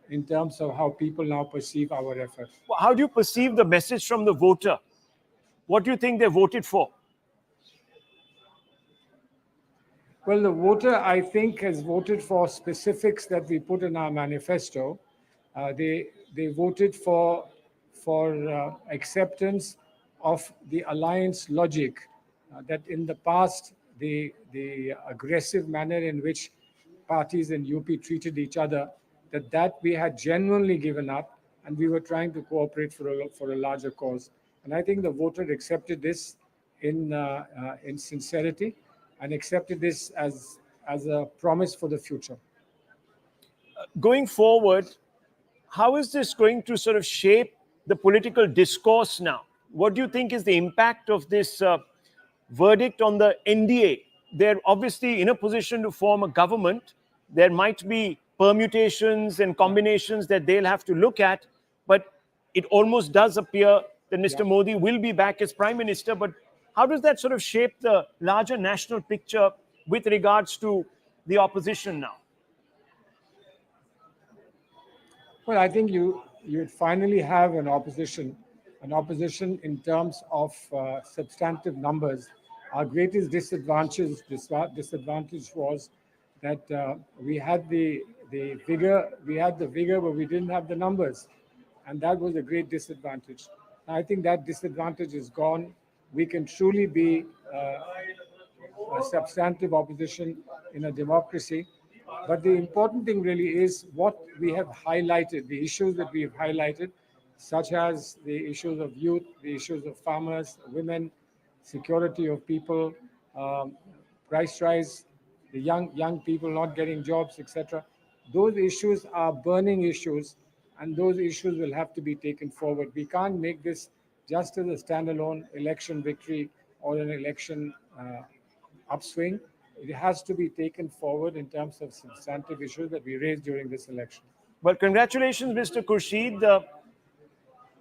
in terms of how people now perceive our efforts. How do you perceive the message from the voter? What do you think they voted for? Well, the voter, I think, has voted for specifics that we put in our manifesto. They voted for acceptance of the alliance logic, that in the past, the aggressive manner in which parties in UP treated each other, that we had genuinely given up, and we were trying to cooperate for a larger cause. And I think the voter accepted this in sincerity and accepted this as a promise for the future. Going forward, how is this going to sort of shape the political discourse now? What do you think is the impact of this verdict on the NDA? They're obviously in a position to form a government. There might be permutations and combinations that they'll have to look at, but it almost does appear that Mr. Modi will be back as Prime Minister. But how does that sort of shape the larger national picture with regards to the opposition now? Well, I think you'd finally have an opposition in terms of substantive numbers. Our greatest disadvantage was that we had the vigor, but we didn't have the numbers, and that was a great disadvantage. I think that disadvantage is gone. We can truly be a substantive opposition in a democracy. But the important thing really is what we have highlighted, the issues that we have highlighted, such as the issues of youth, the issues of farmers, women, security of people, price rise, the young people not getting jobs, etc. Those issues are burning issues, and those issues will have to be taken forward. We can't make this just as a standalone election victory or an election upswing. It has to be taken forward in terms of substantive issues that we raised during this election. Well, congratulations, Mr. Khurshid.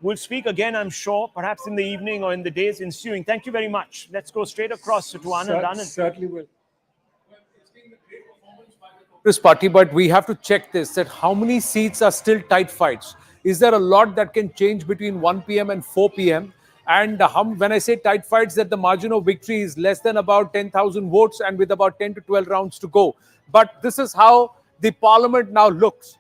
We'll speak again, I'm sure, perhaps in the evening or in the days ensuing. Thank you very much. Let's go straight across to Anand. Anand. Certainly will. This party, but we have to check this, that how many seats are still tight fights? Is there a lot that can change between 1 p.m. and 4 p.m.? And when I say tight fights, that the margin of victory is less than about 10,000 votes and with about 10 to 12 rounds to go. But this is how the parliament now looks.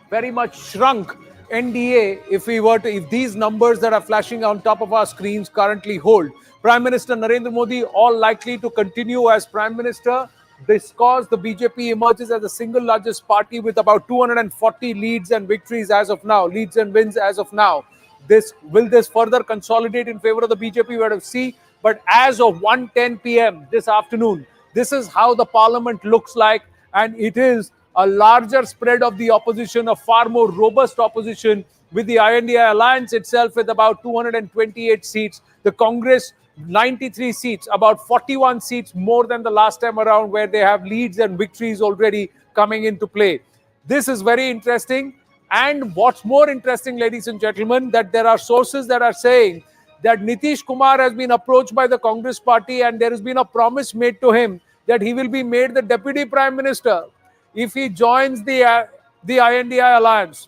Very much shrunk NDA if these numbers that are flashing on top of our screens currently hold. Prime Minister Narendra Modi all likely to continue as Prime Minister because the BJP emerges as the single largest party with about 240 leads and victories as of now, leads and wins as of now. Will this further consolidate in favor of the BJP? We have to see. But as of 1:10 p.m. this afternoon, this is how the parliament looks like, and it is a larger spread of the opposition, a far more robust opposition, with the NDA alliance itself with about 228 seats, the Congress 93 seats, about 41 seats more than the last time around, where they have leads and victories already coming into play. This is very interesting. And what's more interesting, ladies and gentlemen, that there are sources that are saying that Nitish Kumar has been approached by the Congress party and there has been a promise made to him that he will be made the Deputy Prime Minister if he joins the INDI alliance.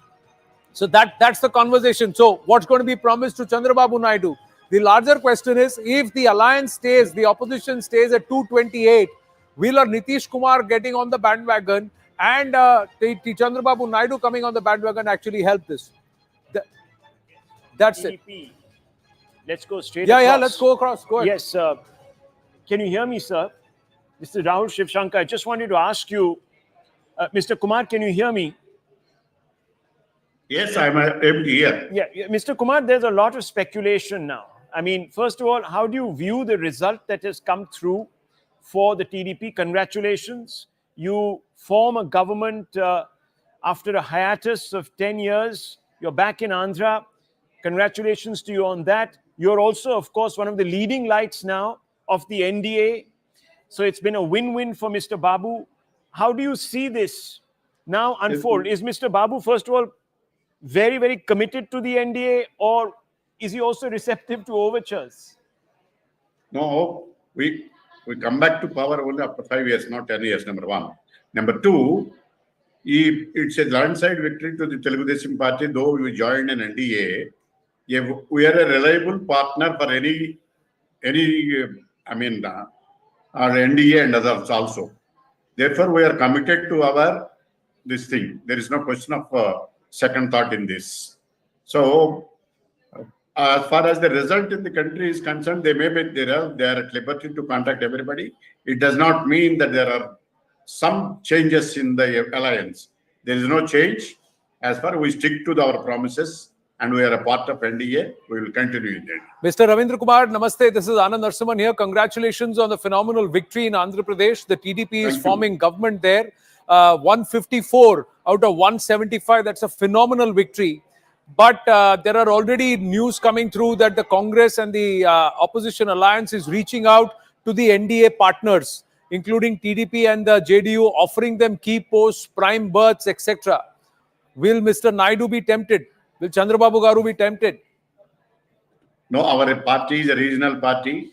So that's the conversation. So what's going to be promised to Chandrababu Naidu? The larger question is, if the alliance stays, the opposition stays at 228, will Nitish Kumar getting on the bandwagon and the Chandrababu Naidu coming on the bandwagon actually help this? That's it. Let's go straight across. Yeah, let's go across. Go ahead. Yes, can you hear me, sir? This is Rahul Shivshankar. I just wanted to ask you, Mr. Kumar, can you hear me? Yes, I'm able to hear. Yeah, Mr. Kumar, there's a lot of speculation now. I mean, first of all, how do you view the result that has come through for the TDP? Congratulations. You form a government after a hiatus of 10 years. You're back in Andhra. Congratulations to you on that. You're also, of course, one of the leading lights now of the NDA. So it's been a win-win for Mr. Babu. How do you see this now unfold? Is Mr. Babu, first of all, very, very committed to the NDA, or is he also receptive to overtures? No, we come back to power only after 5 years, not 10 years, number one. Number two, it's a landslide victory to the Telugu Desam Party, though we joined an NDA. We are a reliable partner for any our NDA and others also. Therefore, we are committed to this thing. There is no question of second thought in this. So, as far as the result in the country is concerned, they are at liberty to contact everybody. It does not mean that there are some changes in the alliance. There is no change. As far as we stick to our promises and we are a part of NDA, we will continue in that. Mr. Ravindra Kumar, namaste. This is Anand Narasimhan here. Congratulations on the phenomenal victory in Andhra Pradesh. The TDP is forming government there. 154 out of 175. That's a phenomenal victory. But there are already news coming through that the Congress and the opposition alliance is reaching out to the NDA partners, including TDP and the JDU, offering them key posts, prime berths, etc. Will Mr. Naidu be tempted? Will Chandrababu Garu be tempted? No, our party is a regional party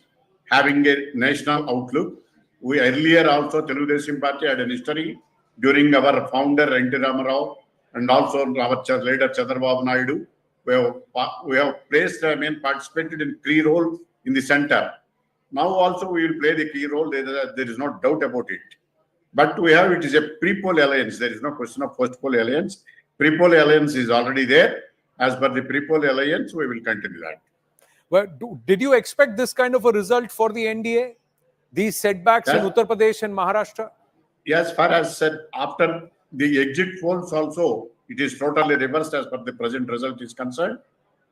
having a national outlook. We earlier also, Telugu Desam Party had an history during our founder N.T. Ramarao and also our leader Chandrababu Naidu. We have participated in key role in the center. Now also we will play the key role. There is no doubt about it. But it is a pre-poll alliance. There is no question of post-poll alliance. Pre-poll alliance is already there. As per the pre-poll alliance, we will continue that. Well, did you expect this kind of a result for the NDA? These setbacks in Uttar Pradesh and Maharashtra? Yes, as far as said, after the exit polls also, it is totally reversed as per the present result is concerned.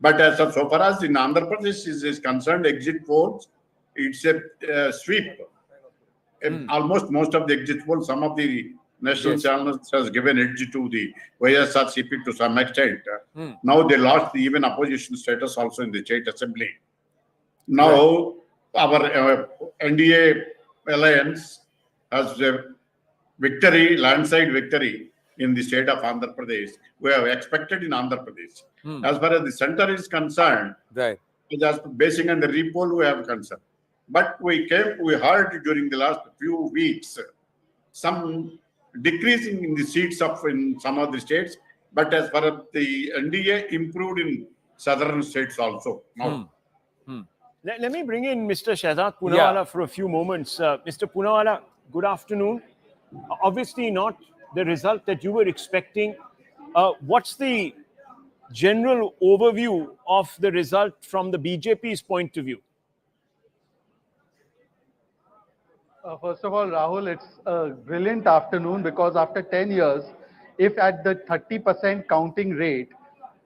But so far as in Andhra Pradesh is concerned, exit polls, it's a sweep. Almost most of the exit polls, some of the national channels has given edge to the YSRCP to some extent. Now they lost the even opposition status also in the state assembly. Now our NDA alliance has a victory, landslide victory in the state of Andhra Pradesh. We have expected in Andhra Pradesh. As far as the center is concerned, just basing on the repoll we have concern. But we heard during the last few weeks some decreasing in the seats in some of the states. But as far as the NDA improved in southern states also. Let me bring in Mr. Shahzad Poonawalla for a few moments. Mr. Poonawalla, good afternoon. Obviously not the result that you were expecting. What's the general overview of the result from the BJP's point of view? First of all, Rahul, it's a brilliant afternoon because after 10 years, if at the 30% counting rate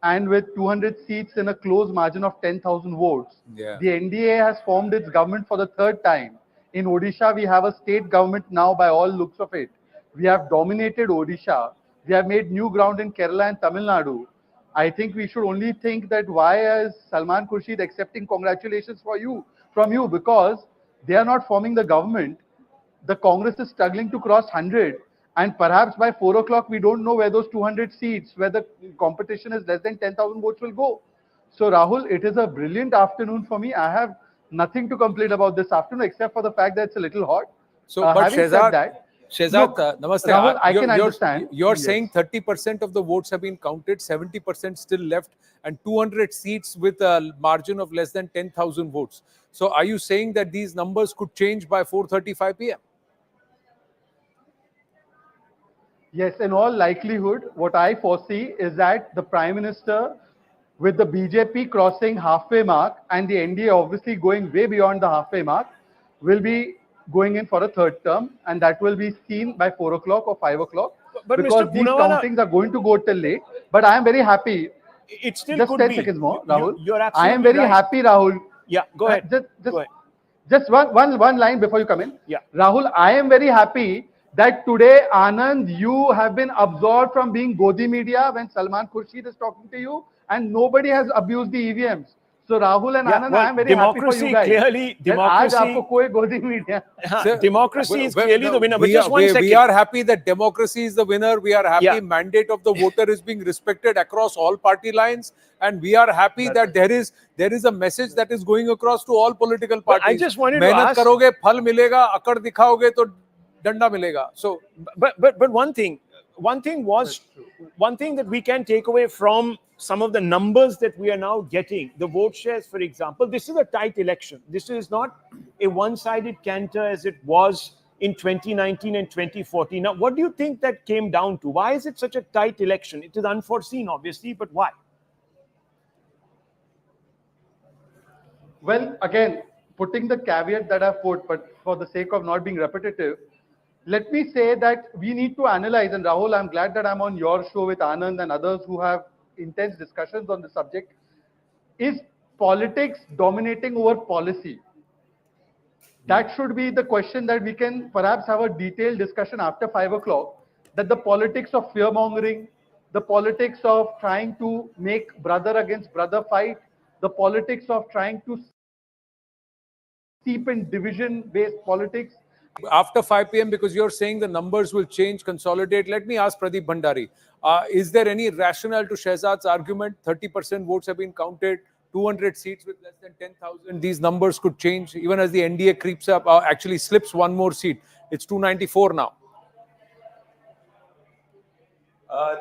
and with 200 seats in a close margin of 10,000 votes, the NDA has formed its government for the third time. In Odisha, we have a state government now by all looks of it. We have dominated Odisha. We have made new ground in Kerala and Tamil Nadu. I think we should only think that why is Salman Khurshid accepting congratulations from you, because they are not forming the government. The Congress is struggling to cross 100, and perhaps by 4 o'clock we don't know where those 200 seats, where the competition is less than 10,000 votes, will go. So Rahul, it is a brilliant afternoon for me. I have nothing to complain about this afternoon except for the fact that it's a little hot. So, but having said that, Shehzad, namaste. Rahul, I can understand. You're saying 30% of the votes have been counted, 70% still left, and 200 seats with a margin of less than 10,000 votes. So are you saying that these numbers could change by 4:35 p.m.? Yes, in all likelihood, what I foresee is that the Prime Minister, with the BJP crossing halfway mark and the NDA obviously going way beyond the halfway mark, will be going in for a third term, and that will be seen by 4 o'clock or 5 o'clock, but because Mr. these Poonawalla, countings are going to go till late. But I am very happy. It still Just could 10 be. seconds more, Rahul. You're I absolutely am very right. happy, Rahul. Yeah, go ahead. Just one line before you come in. Yeah. Rahul, I am very happy that today, Anand, you have been absolved from being Godi media when Salman Khurshid is talking to you, and nobody has abused the EVMs. So Rahul and Anand, I am very happy for you guys. Democracy is clearly the winner. But just one second. We are happy that democracy is the winner. We are happy mandate of the voter is being respected across all party lines, and we are happy that there is a message that is going across to all political parties. I just wanted to ask, karoge, phal milega, akad dikhaoge to danda milega. So, but one thing that we can take away from some of the numbers that we are now getting, the vote shares, for example, this is a tight election. This is not a one-sided canter as it was in 2019 and 2014. Now, what do you think that came down to? Why is it such a tight election? It is unforeseen, obviously, but why? Well, again, putting the caveat that I've put, but for the sake of not being repetitive, let me say that we need to analyze, and Rahul, I'm glad that I'm on your show with Anand and others who have intense discussions on the subject. Is politics dominating over policy? That should be the question that we can perhaps have a detailed discussion after 5 o'clock, that the politics of fear-mongering, the politics of trying to make brother against brother fight, the politics of trying to steep in division-based politics. After 5 p.m., because you're saying the numbers will change, consolidate, let me ask Pradeep Bhandari. Is there any rationale to Shehzad's argument? 30% votes have been counted, 200 seats with less than 10,000. These numbers could change even as the NDA creeps up, actually slips one more seat. It's 294 now.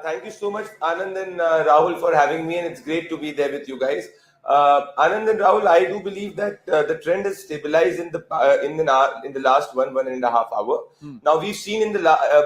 Thank you so much, Anand and Rahul, for having me, and it's great to be there with you guys. Anand and Rahul, I do believe that the trend has stabilized in the last 1.5 hours. Now we've seen in the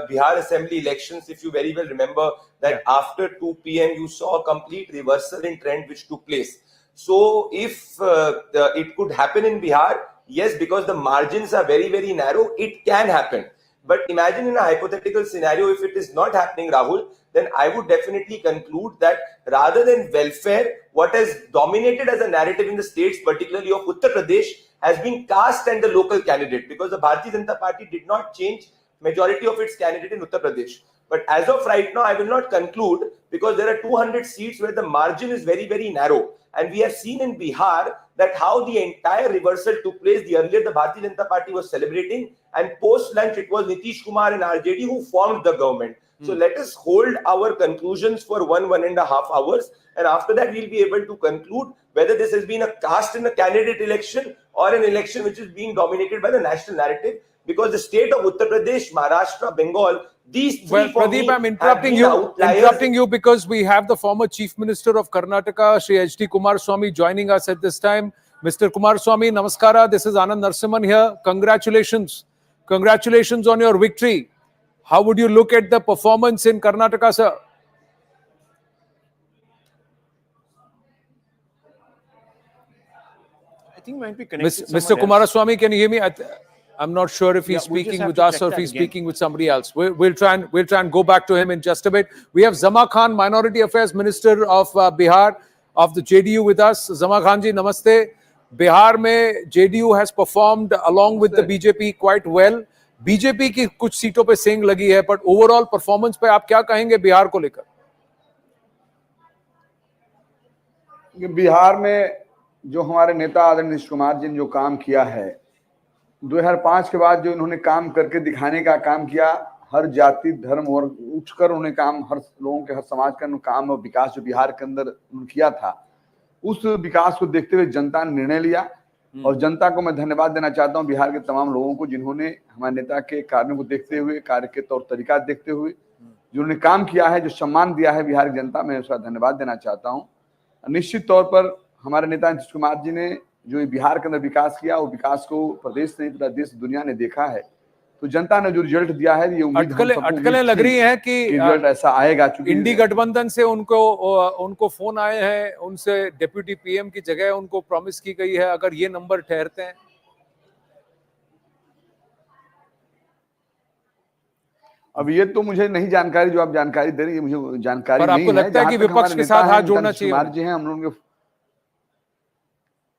Bihar Assembly elections, if you very well remember, that after 2 p.m. you saw a complete reversal in trend which took place. So if it could happen in Bihar, yes, because the margins are very, very narrow, it can happen. But imagine in a hypothetical scenario, if it is not happening, Rahul, then I would definitely conclude that rather than welfare, what has dominated as a narrative in the states, particularly of Uttar Pradesh, has been caste and the local candidate, because the Bharatiya Janata Party did not change majority of its candidate in Uttar Pradesh. But as of right now, I will not conclude, because there are 200 seats where the margin is very, very narrow. And we have seen in Bihar that how the entire reversal took place. Earlier, the Bharatiya Janata Party was celebrating, and post-lunch, it was Nitish Kumar and RJD who formed the government. So let us hold our conclusions for 1.5 hours. And after that, we'll be able to conclude whether this has been a caste in a candidate election or an election which is being dominated by the national narrative. Because the state of Uttar Pradesh, Maharashtra, Bengal, these three Pradeep, I'm interrupting you because we have the former Chief Minister of Karnataka, Shri H.D. Kumaraswamy, joining us at this time. Mr. Kumaraswamy, namaskara. This is Anand Narasimhan here. Congratulations. Congratulations on your victory. How would you look at the performance in Karnataka, sir? I think might be connected. Mr. Kumaraswamy, can you hear me? I'm not sure if he's speaking with us or if he's speaking with somebody else. We'll try and go back to him in just a bit. We have Zama Khan, Minority Affairs Minister of Bihar, of the JDU with us. Zama Khan ji, namaste. Bihar mein JDU has performed along with the BJP quite well. BJP की कुछ सीटों पे सेंग लगी है, but overall performance पे आप क्या कहेंगे बिहार को लेकर? बिहार में जो हमारे नेता आदरणीय नीतीश कुमार जी ने जो काम किया है, 2005 के बाद जो इन्होंने काम करके दिखाने का काम किया, हर जाति धर्म वर्ग उठकर उन्होंने काम, हर लोगों के, हर समाज का काम और विकास जो बिहार के अंदर उन्होंने किया था, उस विकास को देखते हुए जनता ने निर्णय लिया। और जनता को मैं धन्यवाद देना चाहता हूं, बिहार के तमाम लोगों को, जिन्होंने हमारे नेता के कार्यों को देखते हुए, कार्य के तौर तरीका देखते हुए जिन्होंने काम किया है, जो सम्मान दिया है बिहार की जनता, मैं उसका धन्यवाद देना चाहता हूँ। निश्चित तौर पर हमारे नेता नीतीश कुमार जी ने जो बिहार के अंदर विकास किया, वो विकास को प्रदेश नहीं, पूरा देश दुनिया ने देखा है। तो जनता ने जो रिजल्ट दिया है, ये उम्मीद अटकलें लग रही हैं कि रिजल्ट ऐसा आएगा। इंडी गठबंधन से उनको फोन आए हैं, उनसे डिप्यूटी पीएम की जगह उनको प्रॉमिस की गई है, अगर ये नंबर ठहरते हैं। अब ये तो मुझे नहीं जानकारी, जो आप जानकारी दे रही है मुझे जानकारी नहीं है। आपको लगता है कि विपक्ष के साथ हाथ जोड़ना चाहिए? कुमार जी हैं, हम लोगों के,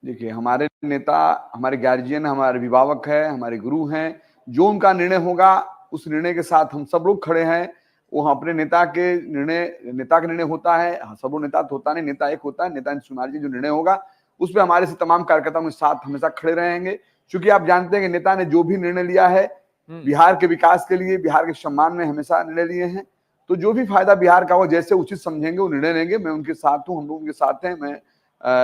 देखिए हमारे नेता, हमारे गार्जियन, हमारे अभिभावक है, हमारे गुरु हैं, जो उनका निर्णय होगा उस निर्णय के साथ हम सब लोग खड़े हैं। वो अपने नेता के निर्णय होता है, सब लोग नेता तो होता नहीं, नेता एक होता है। नेता नीतीश कुमार जी जो निर्णय होगा उस पर हमारे से तमाम कार्यकर्ताओं के साथ हमेशा खड़े रहेंगे, क्योंकि आप जानते हैं कि नेता ने जो भी निर्णय लिया है बिहार के विकास के लिए, बिहार के सम्मान में हमेशा निर्णय लिए हैं। तो जो भी फायदा बिहार का हो, जैसे उचित समझेंगे वो निर्णय लेंगे। मैं उनके साथ हूँ, हम लोग उनके साथ हैं। मैं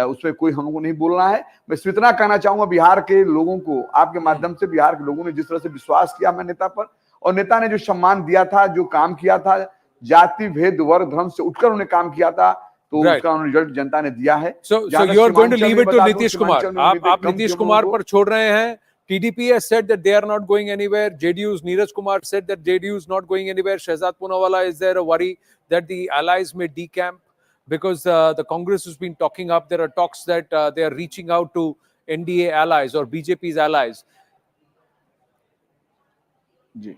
उसमें कोई हमको नहीं बोलना है। मैं सिर्फ इतना कहना चाहूंगा बिहार के लोगों को, आपके माध्यम से, बिहार के लोगों ने जिस तरह से विश्वास किया हमारे नेता पर, और नेता ने जो सम्मान दिया था, जो काम किया था, जाति भेद वर्ग धर्म से उठकर उन्होंने काम किया था, तो उसका रिजल्ट जनता ने दिया है। So you are going to leave it to Nitish Kumar? आप नीतीश कुमार पर छोड़ रहे हैं। TDP has said that they are not going anywhere. JDU's Neeraj Kumar said that JDU is not going anywhere. Shehzad Poonawalla, is there a worry that the allies may decamp? Because the Congress has been talking up, there are talks that they are reaching out to NDA allies or BJP's allies. Ji,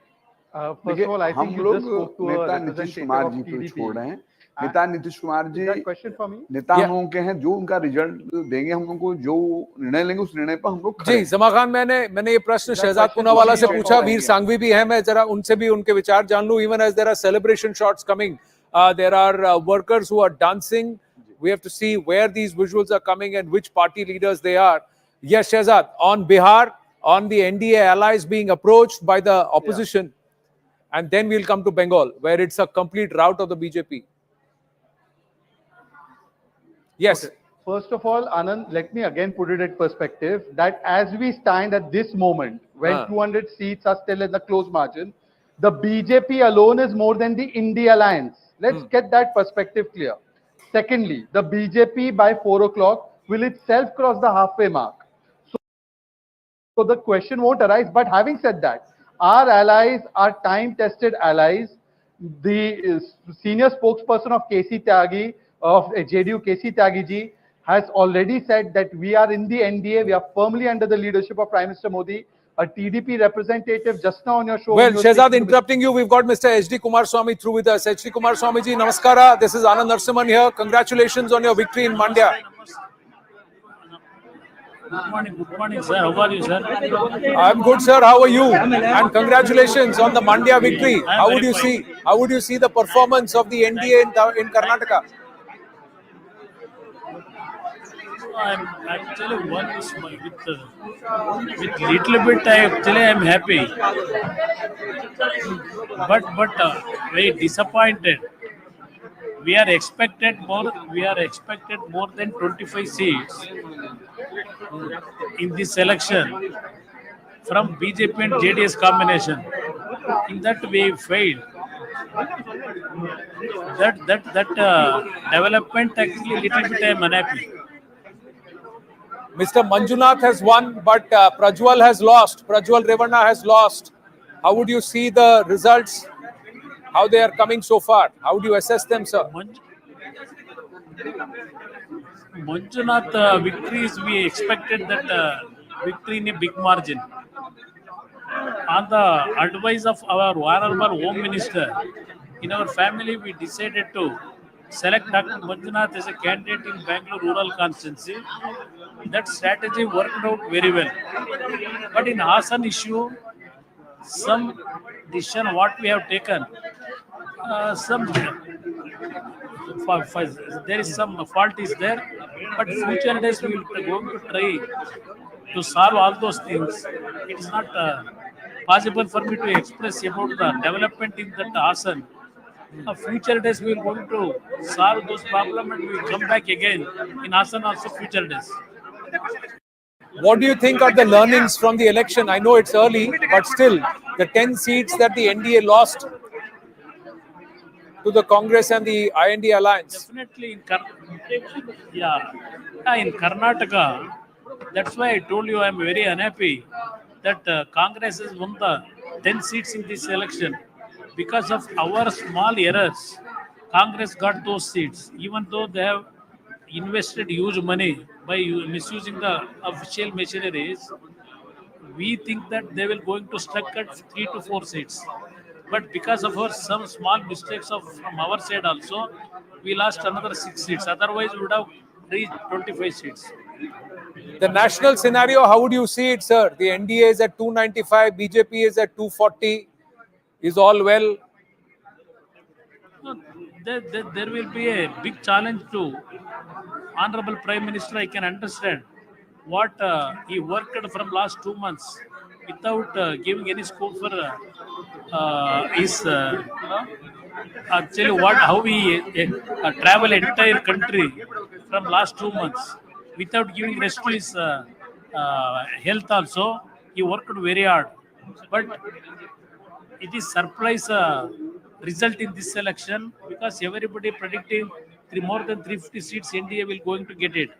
first of all, I think you just spoke to a representative of TDP. छोड़ रहे हैं। नेता Nitish Kumar ji question for me? नेता हम लोगों के हैं, जो उनका रिजल्ट देंगे हम लोगों को, जो निर्णय लेंगे उस निर्णय पर हम लोग खड़े हैं। जी, जमा खान, मैंने ये प्रश्न शहजाद पूनावाला से पूछा, वीर सांघवी भी है, मैं जरा उनसे भी उनके विचार जान लूं। Even as there are celebration shots coming, there are workers who are dancing. We have to see where these visuals are coming and which party leaders they are. Yes, Shehzad, on Bihar, on the NDA allies being approached by the opposition, and then we'll come to Bengal, where it's a complete rout of the BJP. Yes. Okay. First of all, Anand, let me again put it in perspective that as we stand at this moment, when 200 seats are still in the close margin, the BJP alone is more than the India alliance. Let's get that perspective clear. Secondly, the BJP by 4 o'clock will itself cross the halfway mark. So the question won't arise. But having said that, our allies are time-tested allies. The senior spokesperson of KC Tyagi, of JDU, KC Tyagi ji, has already said that we are in the NDA. We are firmly under the leadership of Prime Minister Modi. A TDP representative just now on your show. Well, Shehzad, interrupting you, we've got Mr. HD Kumaraswamy through with us. HD Kumaraswamy ji, namaskara. This is Anand Narsiman here. Congratulations on your victory in Mandya. Good morning, sir. How are you, sir? I'm good, sir. How are you? And congratulations on the Mandya victory. How would you see the performance of the NDA in Karnataka? I'm actually one is with little bit. I'm happy, but very disappointed. We are expected more. We are expected more than 25 seats in this election from BJP and JDS combination. In that we failed. That development actually little bit I'm unhappy. Mr. Manjunath has won, but Prajwal has lost. Prajwal Revanna has lost. How would you see the results? How they are coming so far? How would you assess them, sir? Manjunath victories, we expected that victory in a big margin. On the advice of our Honorable Home Minister, in our family we decided to select Dr. Manjunath as a candidate in Bangalore rural constituency. That strategy worked out very well. But in Hassan issue, some decision what we have taken, some there is some fault is there, but future days we will going to try to solve all those things. It is not possible for me to express about the development in that Asan. Future days we will going to solve those problems and we will come back again in Asan also future days. What do you think are the learnings from the election? I know it's early, but still, the 10 seats that the NDA lost to the Congress and the IND alliance. Definitely in in Karnataka, that's why I told you I am very unhappy that Congress has won the 10 seats in this election. Because of our small errors, Congress got those seats, even though they have invested huge money by misusing the official machineries. We think that they will going to stuck at 3 to 4 seats. But because of some small mistakes from our side also, we lost another 6 seats. Otherwise, we would have reached 25 seats. The national scenario, how would you see it, sir? The NDA is at 295, BJP is at 240. Is all well? No, there will be a big challenge to Honorable Prime Minister. I can understand what he worked from last 2 months without giving any scope for his actually how he travel entire country from last 2 months without giving rest to his health also. He worked very hard, but it is surprise result in this election because everybody predicting more than 350 seats NDA will going to get it.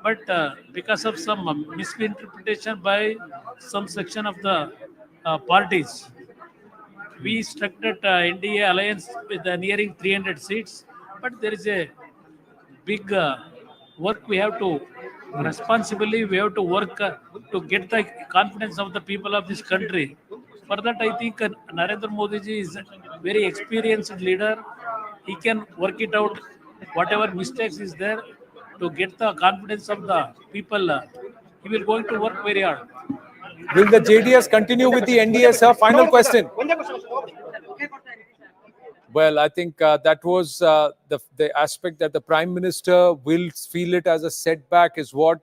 But because of some misinterpretation by some section of the parties, we stuck at NDA alliance with nearing 300 seats. But there is a big work we have to responsibly we have to work to get the confidence of the people of this country. For that, I think Narendra Modi ji is a very experienced leader. He can work it out, whatever mistakes is there, to get the confidence of the people. He will going to work very hard. Will the JDS continue with the NDA, sir? Final question. Well, I think that was the aspect that the Prime Minister will feel it as a setback is what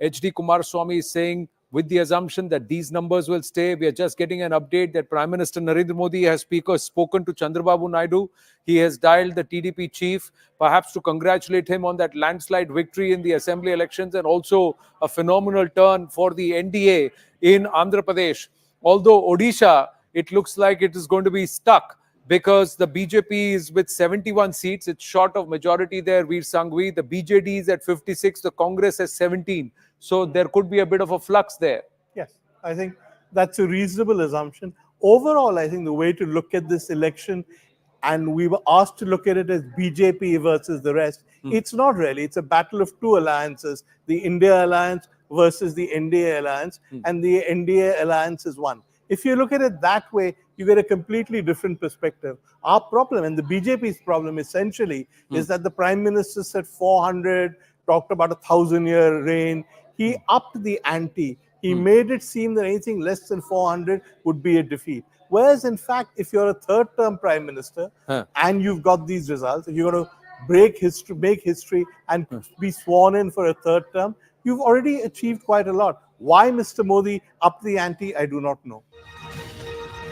H.D. Kumaraswamy is saying, with the assumption that these numbers will stay. We are just getting an update that Prime Minister Narendra Modi has spoken to Chandrababu Naidu. He has dialed the TDP chief, perhaps to congratulate him on that landslide victory in the assembly elections and also a phenomenal turn for the NDA in Andhra Pradesh. Although Odisha, it looks like it is going to be stuck because the BJP is with 71 seats. It's short of majority there, Veer Sanghvi. The BJD is at 56. The Congress has 17. So there could be a bit of a flux there. Yes, I think that's a reasonable assumption. Overall, I think the way to look at this election, and we were asked to look at it as BJP versus the rest, it's not really. It's a battle of two alliances, the India alliance versus the NDA alliance, and the NDA alliance is one. If you look at it that way, you get a completely different perspective. Our problem, and the BJP's problem essentially, is that the Prime Minister said 400, talked about a 1,000-year reign. He upped the ante. He made it seem that anything less than 400 would be a defeat. Whereas, in fact, if you're a third-term Prime Minister and you've got these results, if you're going to make history and be sworn in for a third term, you've already achieved quite a lot. Why Mr. Modi upped the ante, I do not know.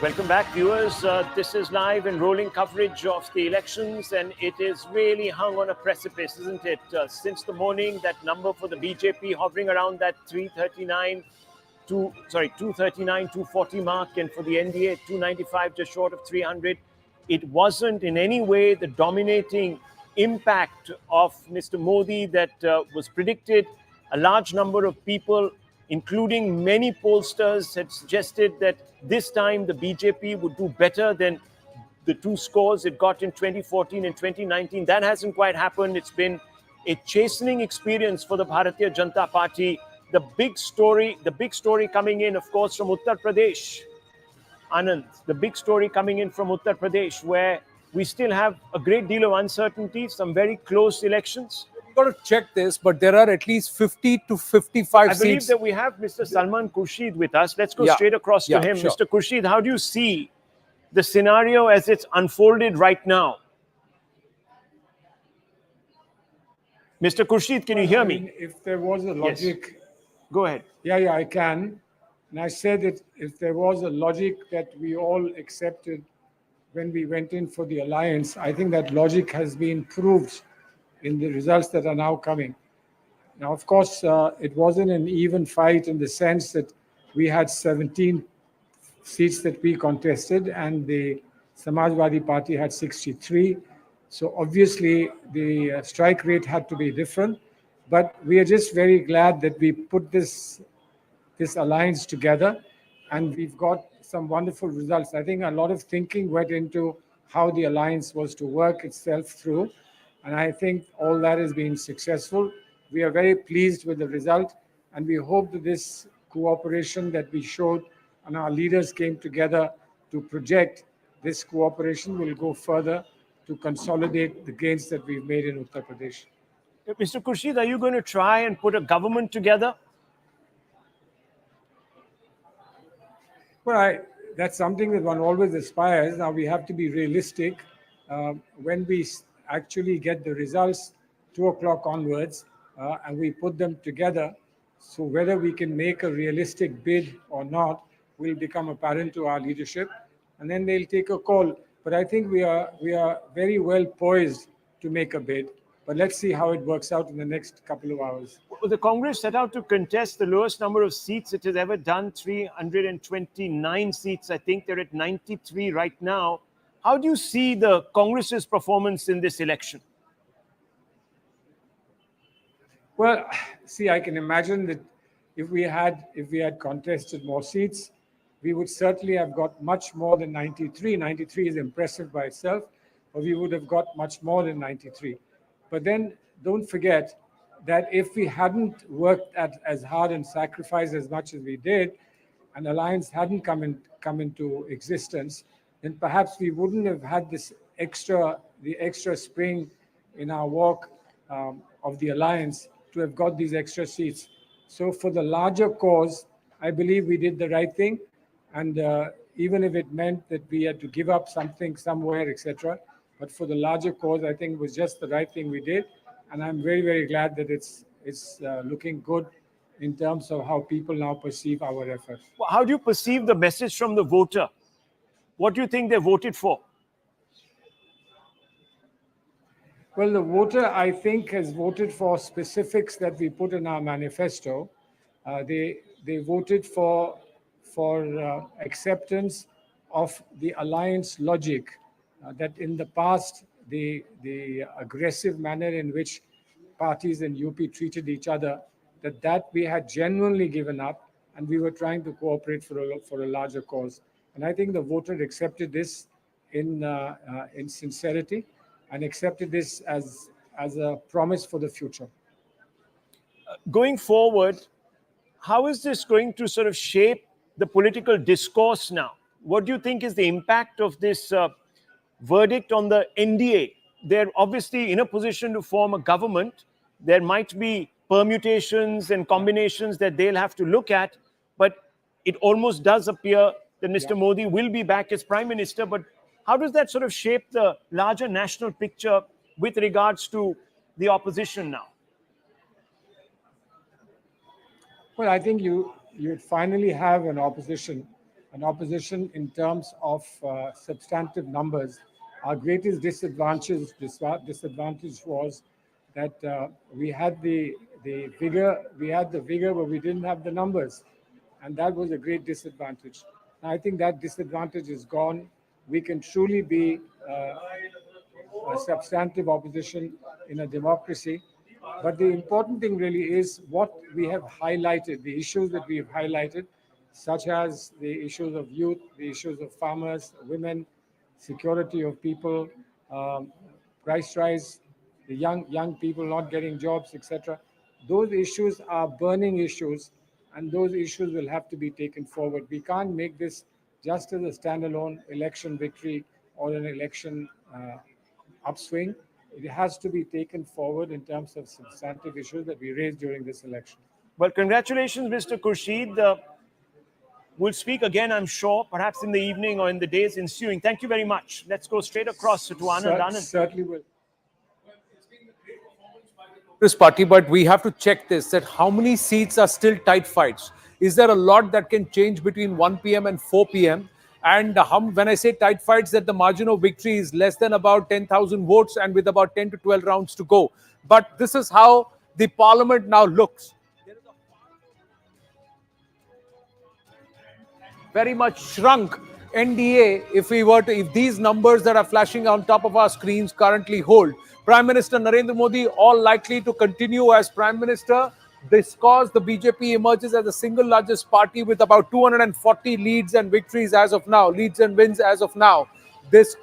Welcome back, viewers. This is live and rolling coverage of the elections, and it is really hung on a precipice, isn't it? Since the morning, that number for the BJP hovering around that 239, 240 mark, and for the NDA, 295, just short of 300. It wasn't in any way the dominating impact of Mr. Modi that was predicted. A large number of people, including many pollsters, had suggested that this time the BJP would do better than the two scores it got in 2014 and 2019. That hasn't quite happened. It's been a chastening experience for the Bharatiya Janata Party. The big story coming in, of course, from Uttar Pradesh. Anand, the big story coming in from Uttar Pradesh, where we still have a great deal of uncertainty, some very close elections. got to check this, but there are at least 50 to 55 I seats. believe that we have Mr. Salman Khurshid with us. Let's go Yeah. straight across to Yeah, him. sure. Mr. Khurshid, how do you see the scenario as it's unfolded right now? Mr. Khurshid, can you hear me? If there was a logic... Yes. Go ahead. Yeah, I can. And I said that if there was a logic that we all accepted when we went in for the alliance, I think that logic has been proved in the results that are now coming. Now, of course, it wasn't an even fight in the sense that we had 17 seats that we contested and the Samajwadi Party had 63. So obviously the strike rate had to be different, but we are just very glad that we put this alliance together and we've got some wonderful results. I think a lot of thinking went into how the alliance was to work itself through, and I think all that has been successful. We are very pleased with the result, and we hope that this cooperation that we showed and our leaders came together to project, this cooperation will go further to consolidate the gains that we've made in Uttar Pradesh. Mr. Khurshid, are you going to try and put a government together? Well, that's something that one always aspires. Now, we have to be realistic. When we actually get the results 2 o'clock onwards and we put them together, so whether we can make a realistic bid or not will become apparent to our leadership, and then they'll take a call. But I think we are very well poised to make a bid. But let's see how it works out in the next couple of hours. The Congress set out to contest the lowest number of seats it has ever done, 329 seats. I think they're at 93 right now. How do you see the Congress's performance in this election? Well, see, I can imagine that if we had contested more seats, we would certainly have got much more than 93. 93 is impressive by itself, but we would have got much more than 93. But then don't forget that if we hadn't worked as hard and sacrificed as much as we did, and alliance hadn't come into existence, then perhaps we wouldn't have had the extra spring in our walk of the alliance to have got these extra seats. So for the larger cause, I believe we did the right thing. And even if it meant that we had to give up something somewhere, etc., but for the larger cause, I think it was just the right thing we did. And I'm very, very glad that it's looking good in terms of how people now perceive our efforts. Well, how do you perceive the message from the voter? What do you think they voted for? Well, the voter, I think, has voted for specifics that we put in our manifesto. They voted for acceptance of the alliance logic, that in the past, the aggressive manner in which parties in UP treated each other, that we had genuinely given up, and we were trying to cooperate for a larger cause. And I think the voter accepted this in sincerity and accepted this as a promise for the future. Going forward, how is this going to sort of shape the political discourse now? What do you think is the impact of this verdict on the NDA? They're obviously in a position to form a government. There might be permutations and combinations that they'll have to look at, but it almost does appear that Mr. Modi will be back as Prime Minister. But how does that sort of shape the larger national picture with regards to the opposition now? Well, I think you'd finally have an opposition in terms of substantive numbers. Our greatest disadvantage was that we had the vigor, but we didn't have the numbers, and that was a great disadvantage. Now, I think that disadvantage is gone. We can truly be a substantive opposition in a democracy. But the important thing really is what we have highlighted, the issues that we have highlighted, such as the issues of youth, the issues of farmers, women, security of people, price rise, the young people not getting jobs, etc. Those issues are burning issues, and those issues will have to be taken forward. We can't make this just as a standalone election victory or an election upswing. it has to be taken forward in terms of substantive issues that we raised during this election. Well, congratulations, Mr. Khurshid. We'll speak again, I'm sure, perhaps in the evening or in the days ensuing. Thank you very much. Let's go straight across to Anand. Anand. Certainly will. Congress party, but we have to check this, that how many seats are still tight fights. Is there a lot that can change between 1 p.m. and 4 p.m.? And when I say tight fights, that the margin of victory is less than about 10,000 votes and with about 10 to 12 rounds to go. But this is how the parliament now looks. Very much shrunk NDA if these numbers that are flashing on top of our screens currently hold. Prime Minister Narendra Modi all likely to continue as Prime Minister because the BJP emerges as the single largest party with about 240 leads and victories as of now, leads and wins as of now.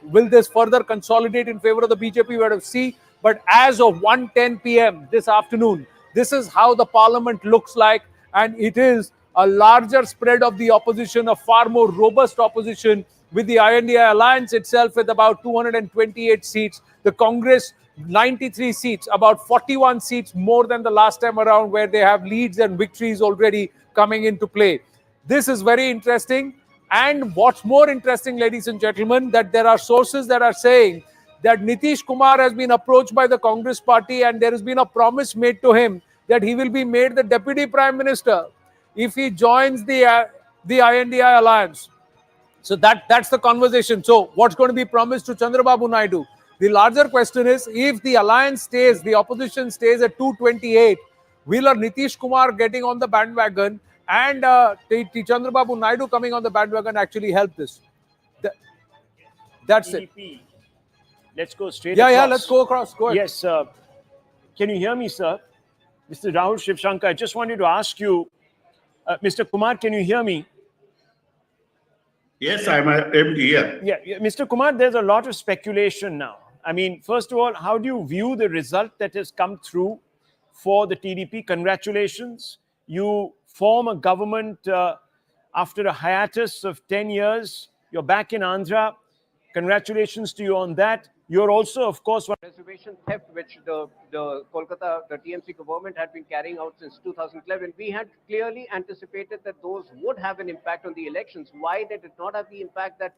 Will this further consolidate in favor of the BJP? We have to see. But as of 1:10 p.m. this afternoon, this is how the parliament looks like, and it is a larger spread of the opposition, a far more robust opposition, with the NDA alliance itself with about 228 seats. The Congress, 93 seats, about 41 seats more than the last time around, where they have leads and victories already coming into play. This is very interesting. And what's more interesting, ladies and gentlemen, that there are sources that are saying that Nitish Kumar has been approached by the Congress party and there has been a promise made to him that he will be made the Deputy Prime Minister if he joins the NDA alliance. So that's the conversation. So what's going to be promised to Chandrababu Naidu? The larger question is, if the alliance stays, the opposition stays at 228, will Nitish Kumar getting on the bandwagon and Chandrababu Naidu coming on the bandwagon actually help this? That's it. Let's go straight across. Yeah, let's go across. Go ahead. Yes, can you hear me, sir? Mr. Rahul Shivshankar, I just wanted to ask you, Mr. Kumar, can you hear me? Yes, I'm able to hear. Yeah, Mr. Kumar, there's a lot of speculation now. I mean, first of all, how do you view the result that has come through for the TDP? Congratulations. You form a government after a hiatus of 10 years. You're back in Andhra. Congratulations to you on that. You're also, of course, reservation theft, which the TMC government had been carrying out since 2011. We had clearly anticipated that those would have an impact on the elections. Why they did not have the impact that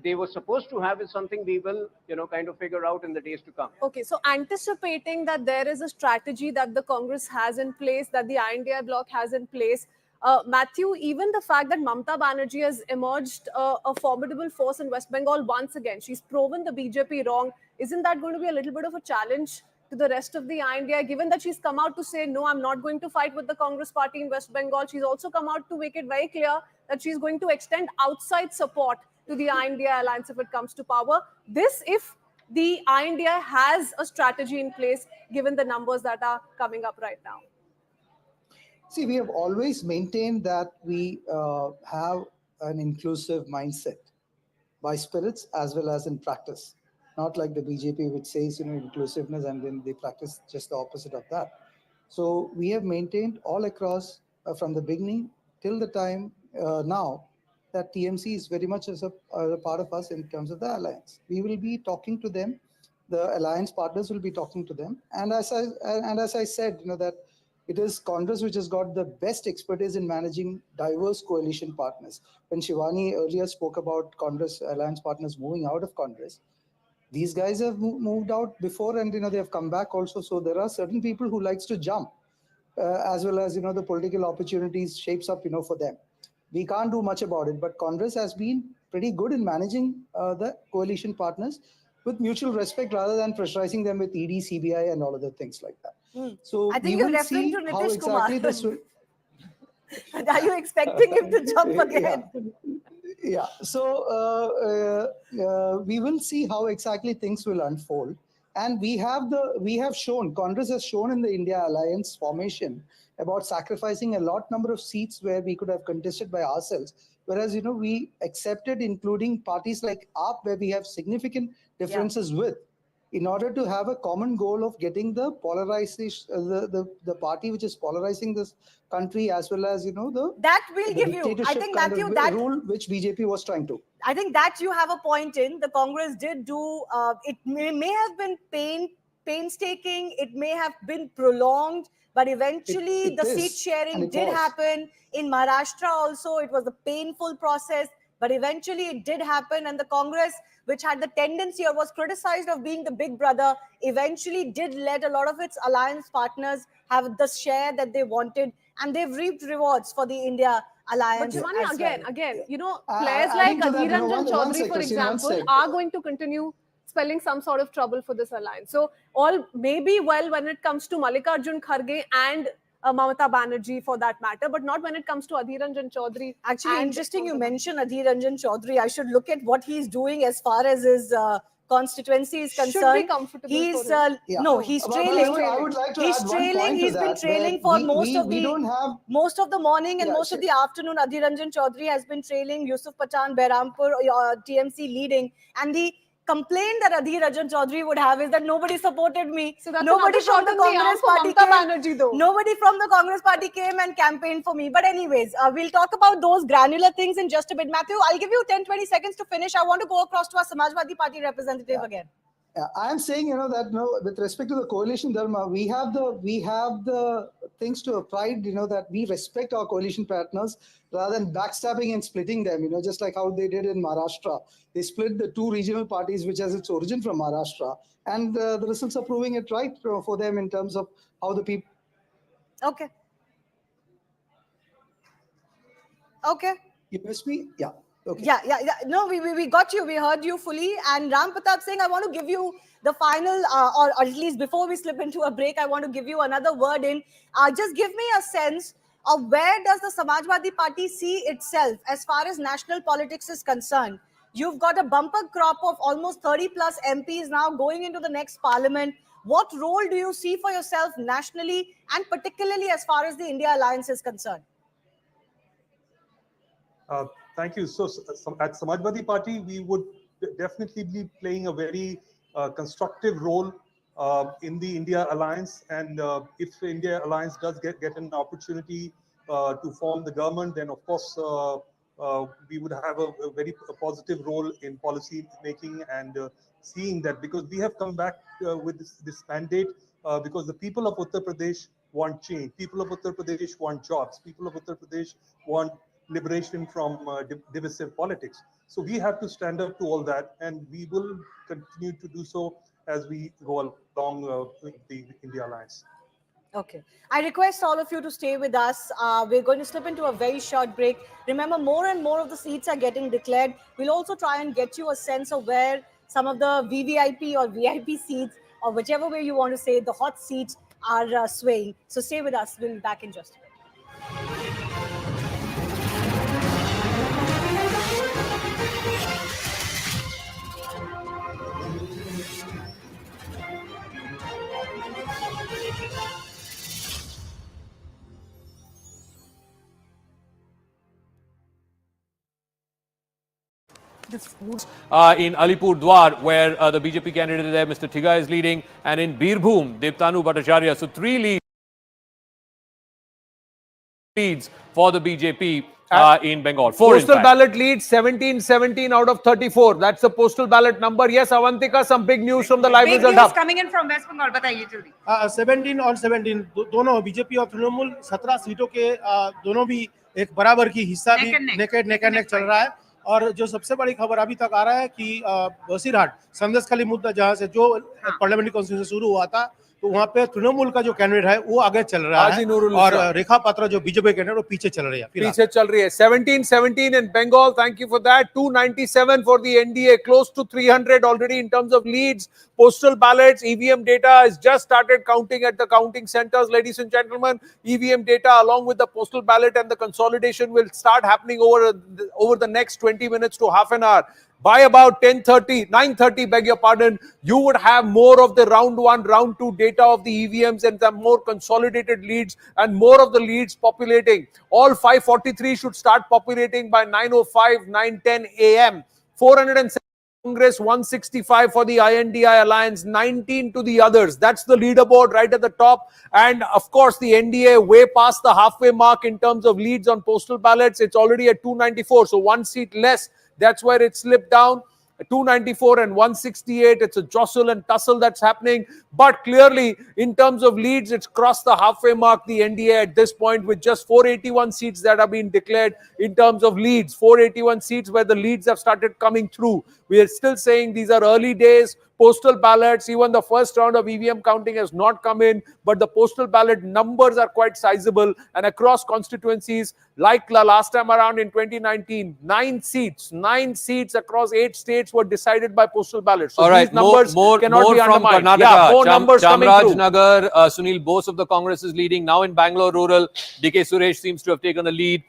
they were supposed to have is something we will, kind of figure out in the days to come. Okay, so anticipating that there is a strategy that the Congress has in place, that the NDA bloc has in place, Matthew, even the fact that Mamata Banerjee has emerged a formidable force in West Bengal once again, she's proven the BJP wrong. Isn't that going to be a little bit of a challenge to the rest of the NDA, given that she's come out to say, no, I'm not going to fight with the Congress party in West Bengal? She's also come out to make it very clear that she's going to extend outside support to the NDA alliance if it comes to power. This, if the NDA has a strategy in place, given the numbers that are coming up right now. See, we have always maintained that we have an inclusive mindset by spirits as well as in practice. Not like the BJP, which says, inclusiveness, and then they practice just the opposite of that. So we have maintained all across from the beginning till the time now that TMC is very much as a part of us in terms of the alliance. We will be talking to them. The alliance partners will be talking to them. And as I said, that it is Congress which has got the best expertise in managing diverse coalition partners. When Shivani earlier spoke about Congress alliance partners moving out of Congress, these guys have moved out before, and they have come back also. So there are certain people who likes to jump, as well as the political opportunities shapes up for them. We can't do much about it, but Congress has been pretty good in managing the coalition partners with mutual respect rather than pressurizing them with ED, CBI, and all other things like that. So I think you're referring to Nitish Kumar. Are you expecting him to jump again? Yeah. So we will see how exactly things will unfold. And we have shown, Congress has shown in the India Alliance formation about sacrificing a lot number of seats where we could have contested by ourselves. Whereas, we accepted including parties like AAP, where we have significant differences with, in order to have a common goal of getting the polarization, the party which is polarizing this country, as well as, that will give you, I think, Matthew, that rule which BJP was trying to. I think that you have a point in. The Congress did do, it may have been pain painstaking, it may have been prolonged, but eventually It the is, seat sharing and it did was. happen. In Maharashtra also, it was a painful process, but eventually it did happen. And the Congress, which had the tendency or was criticized of being the big brother, eventually did let a lot of its alliance partners have the share that they wanted, and they've reaped rewards for the India But alliance. Shivani, as well. again, you know, players like Adding to that, Adhir Ranjan one Chaudhary, sec, for Christine, one example, sec. are going to continue spelling some sort of trouble for this alliance. So all may be well when it comes to Mallikarjun Kharge and Mamata Banerjee for that matter, but not when it comes to Adhir Ranjan Chaudhary. Actually, and interesting you mention Adhir Ranjan Chaudhary. I should look at what he's doing as far as his constituency is Should be concerned. comfortable He's for him. no, he's But trailing. I would like to He's add one trailing. point to He's been that, trailing where for most of we the don't have. most of the morning and Yeah, most of the afternoon. Adhir Ranjan Chaudhary has been trailing. Yusuf Pathan, Behrampur, TMC leading, and the complaint that Adhir Ranjan Chaudhary would have is that nobody supported me. So that's Nobody another from shot the in the arm Congress for party Mamata came. Banerjee, though. Nobody from the Congress party came and campaigned for me. But anyways, we'll talk about those granular things in just a bit. Matthew, I'll give you 10-20 seconds to finish. I want to go across to our Samajwadi Party representative again. Yeah, I am saying, that with respect to the coalition dharma, we have the things to pride, that we respect our coalition partners rather than backstabbing and splitting them, just like how they did in Maharashtra. They split the two regional parties, which has its origin from Maharashtra, and the results are proving it right for them in terms of how the people. Okay. Okay. You missed me? Yeah. Okay. Yeah. No, we got you. We heard you fully. And Ram Pratap Singh, I want to give you the final, or at least before we slip into a break, I want to give you another word in. Just give me a sense of where does the Samajwadi Party see itself as far as national politics is concerned. You've got a bumper crop of almost 30 plus MPs now going into the next parliament. What role do you see for yourself nationally and particularly as far as the India Alliance is concerned? Thank you. So at Samajwadi Party, we would definitely be playing a very constructive role in the India Alliance. And if the India Alliance does get an opportunity to form the government, then of course we would have a very positive role in policy making and seeing that, because we have come back with this mandate because the people of Uttar Pradesh want change. People of Uttar Pradesh want jobs. People of Uttar Pradesh want liberation from divisive politics. So we have to stand up to all that, and we will continue to do so as we go along with the India Alliance. Okay. I request all of you to stay with us. We're going to slip into a very short break. Remember, more and more of the seats are getting declared. We'll also try and get you a sense of where some of the VVIP or VIP seats, or whichever way you want to say, the hot seats are swaying. So stay with us. We'll be back in just a bit. In Alipurdwar, where the BJP candidate there, Mr. Thiga, is leading, and in Birbhum, Devtanu Bhattacharya. So 3 leads for the BJP in Bengal. 4 Postal ballot lead 17 out of 34. That's the postal ballot number. Yes, Avantika, some big news from the live Big result news hub. coming in from West Bengal. बताइए जल्दी. 17 और 17 दोनों BJP और तृणमूल 17 सीटों के दोनों भी एक बराबर की हिस्सा भी नेक चल रहा है. और जो सबसे बड़ी खबर अभी तक आ रहा है कि बसीरहाट संदेशखाली मुद्दा जहां से जो पार्लियामेंट्री कॉन्स्टिट्यूंसी शुरू हुआ था, तो वहां पे तृणमूल का जो कैंडिडेट है वो आगे चल रहा है और रेखा पात्रा जो बीजेपी कैंडिडेट वो पीछे चल रही है. पीछे चल रही है. 17 in Bengal. Thank you for that. 297 for the NDA. Close to 300 already in terms of leads. Postal ballots, EVM data has just started counting at the counting centers, ladies and gentlemen. EVM data along with the postal ballot and the consolidation will start happening over the next 20 minutes to half an hour. By about 9:30, beg your pardon, you would have more of the round 1, round 2 data of the EVMs and some more consolidated leads and more of the leads populating. All 543 should start populating by 9:05, 9:10 a.m. 407 Congress, 165 for the INDI Alliance, 19 to the others. That's the leaderboard right at the top. And of course, the NDA way past the halfway mark in terms of leads on postal ballots. It's already at 294, so 1 seat less. That's where it slipped down. 294 and 168. It's a jostle and tussle that's happening. But clearly, in terms of leads, it's crossed the halfway mark, the NDA at this point, with just 481 seats that have been declared in terms of leads. 481 seats where the leads have started coming through. We are still saying these are early days. Postal ballots, even the first round of EVM counting has not come in, but the postal ballot numbers are quite sizable. And across constituencies, like last time around in 2019, 9 seats across 8 states were decided by postal ballots. So all right, these numbers more cannot be from undermined. Karnataka. Yeah, more numbers coming through. Chamarajnagar, Sunil Bose of the Congress is leading. Now in Bangalore rural, DK Suresh seems to have taken the lead.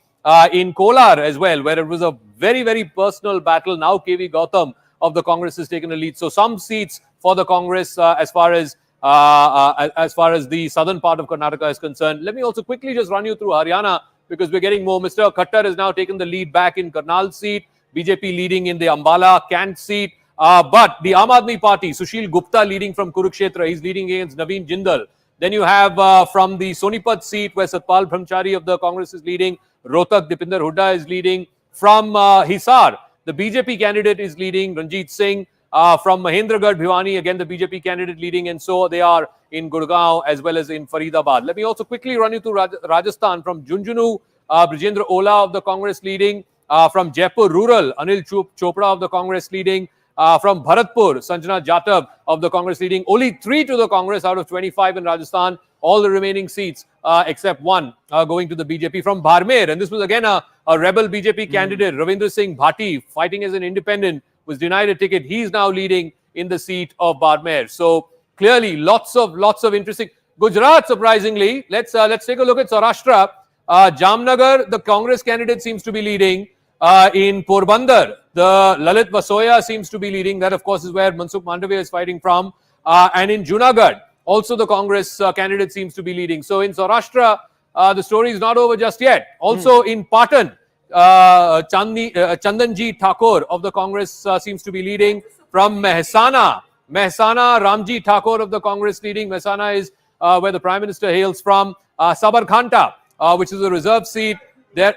In Kolar as well, where it was a very, very personal battle. Now KV Gautam of the Congress has taken a lead. So some seats for the Congress as far as the southern part of Karnataka is concerned. Let me also quickly just run you through Haryana, because we're getting more. Mr. Khattar has now taken the lead back in Karnal seat. BJP leading in the Ambala Kant seat. But the Aam Aadmi Party, Sushil Gupta leading from Kurukshetra. He's leading against Naveen Jindal. Then you have from the Sonipat seat, where Satpal Brahmachari of the Congress is leading. Rohtak, Dipinder Hooda is leading. From Hisar, the BJP candidate is leading, Ranjit Singh. From Mahendragarh, Bhiwani, again the BJP candidate leading, and so they are in Gurgaon as well as in Faridabad. Let me also quickly run you through Rajasthan. From Junjunu, Brijendra Ola of the Congress leading. From Jaipur Rural, Anil Chopra of the Congress leading. From Bharatpur, Sanjana Jatav of the Congress leading. Only 3 to the Congress out of 25 in Rajasthan. All the remaining seats, except 1, going to the BJP. From Barmer, and this was again a rebel BJP candidate, Ravindra Singh Bhati, fighting as an independent, was denied a ticket. He's now leading in the seat of Barmer. So clearly, lots of interesting. Gujarat, surprisingly, let's take a look at Saurashtra. Jamnagar, the Congress candidate seems to be leading. In Porbandar, the Lalit Vasoya seems to be leading. That, of course, is where Mansukh Mandavia is fighting from. And in Junagadh, also the Congress candidate seems to be leading. So in Saurashtra, the story is not over just yet. Also in Patan, Chandanji Thakur of the Congress seems to be leading. From Mehsana, Ramji Thakur of the Congress leading. Mehsana is where the Prime Minister hails from. Sabarkhanta, which is a reserve seat. There.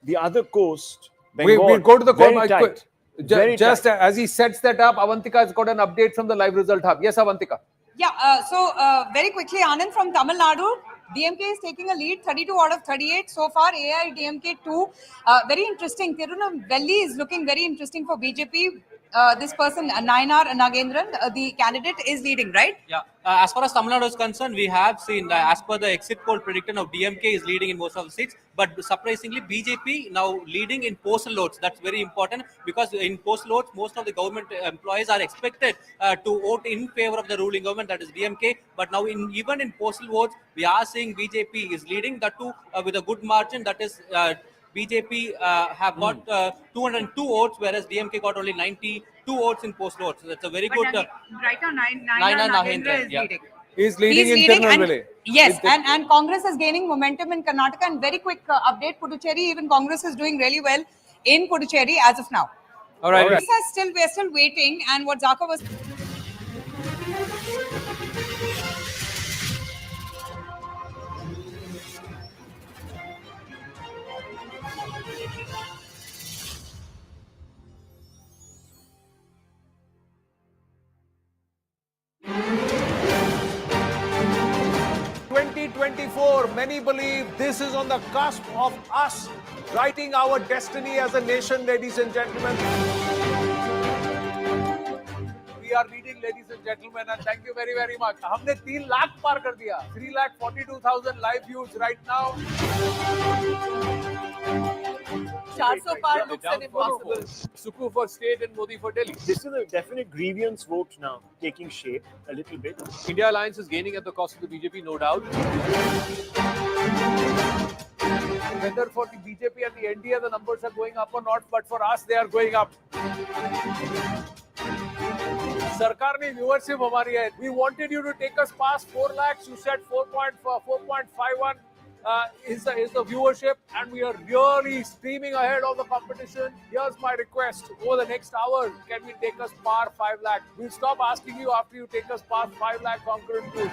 The other coast, Bengal, we'll go to the very tight. Just as he sets that up, Avantika has got an update from the live result hub. Yes, Avantika. Yeah, so very quickly, Anand from Tamil Nadu, DMK is taking a lead, 32 out of 38 so far, AIDMK 2. Very interesting, Tirunelveli is looking very interesting for BJP. This person, Nayanar Nagendran, the candidate is leading, right? Yeah. As far as Tamil Nadu is concerned, we have seen, as per the exit poll prediction of DMK is leading in most of the seats. But surprisingly, BJP now leading in postal votes. That's very important, because in postal votes, most of the government employees are expected to vote in favor of the ruling government, that is DMK. But now, even in postal votes, we are seeing BJP is leading, that too with a good margin. That is, BJP have got 202 votes, whereas DMK got only 92 votes in post votes. So that's a very good. Right now, Nayanar Nagendra is leading. He's leading in Tirunelveli. Yes, and Congress is gaining momentum in Karnataka. And very quick update, Puducherry, even Congress is doing really well in Puducherry as of now. All right. We are still waiting, and what Zaka was. Many believe this is on the cusp of us writing our destiny as a nation, ladies and gentlemen. We are leading, ladies and gentlemen, and thank you very, very much. हमने 3 लाख पार कर दिया. 3,42,000 live views right now. 400 par looks an impossible. Suku for state and Modi for Delhi. This is a definite grievance vote now taking shape a little bit. India Alliance is gaining at the cost of the BJP, no doubt. Whether for the BJP and the NDA, the numbers are going up or not, but for us, they are going up. सरकार ने viewership हमारी है. We wanted you to take us past 4 lakhs. You said 4.51 is the viewership, and we are really streaming ahead of the competition. Here's my request: over the next hour, can we take us past 5 lakh? We'll stop asking you after you take us past 5 lakh concurrent views.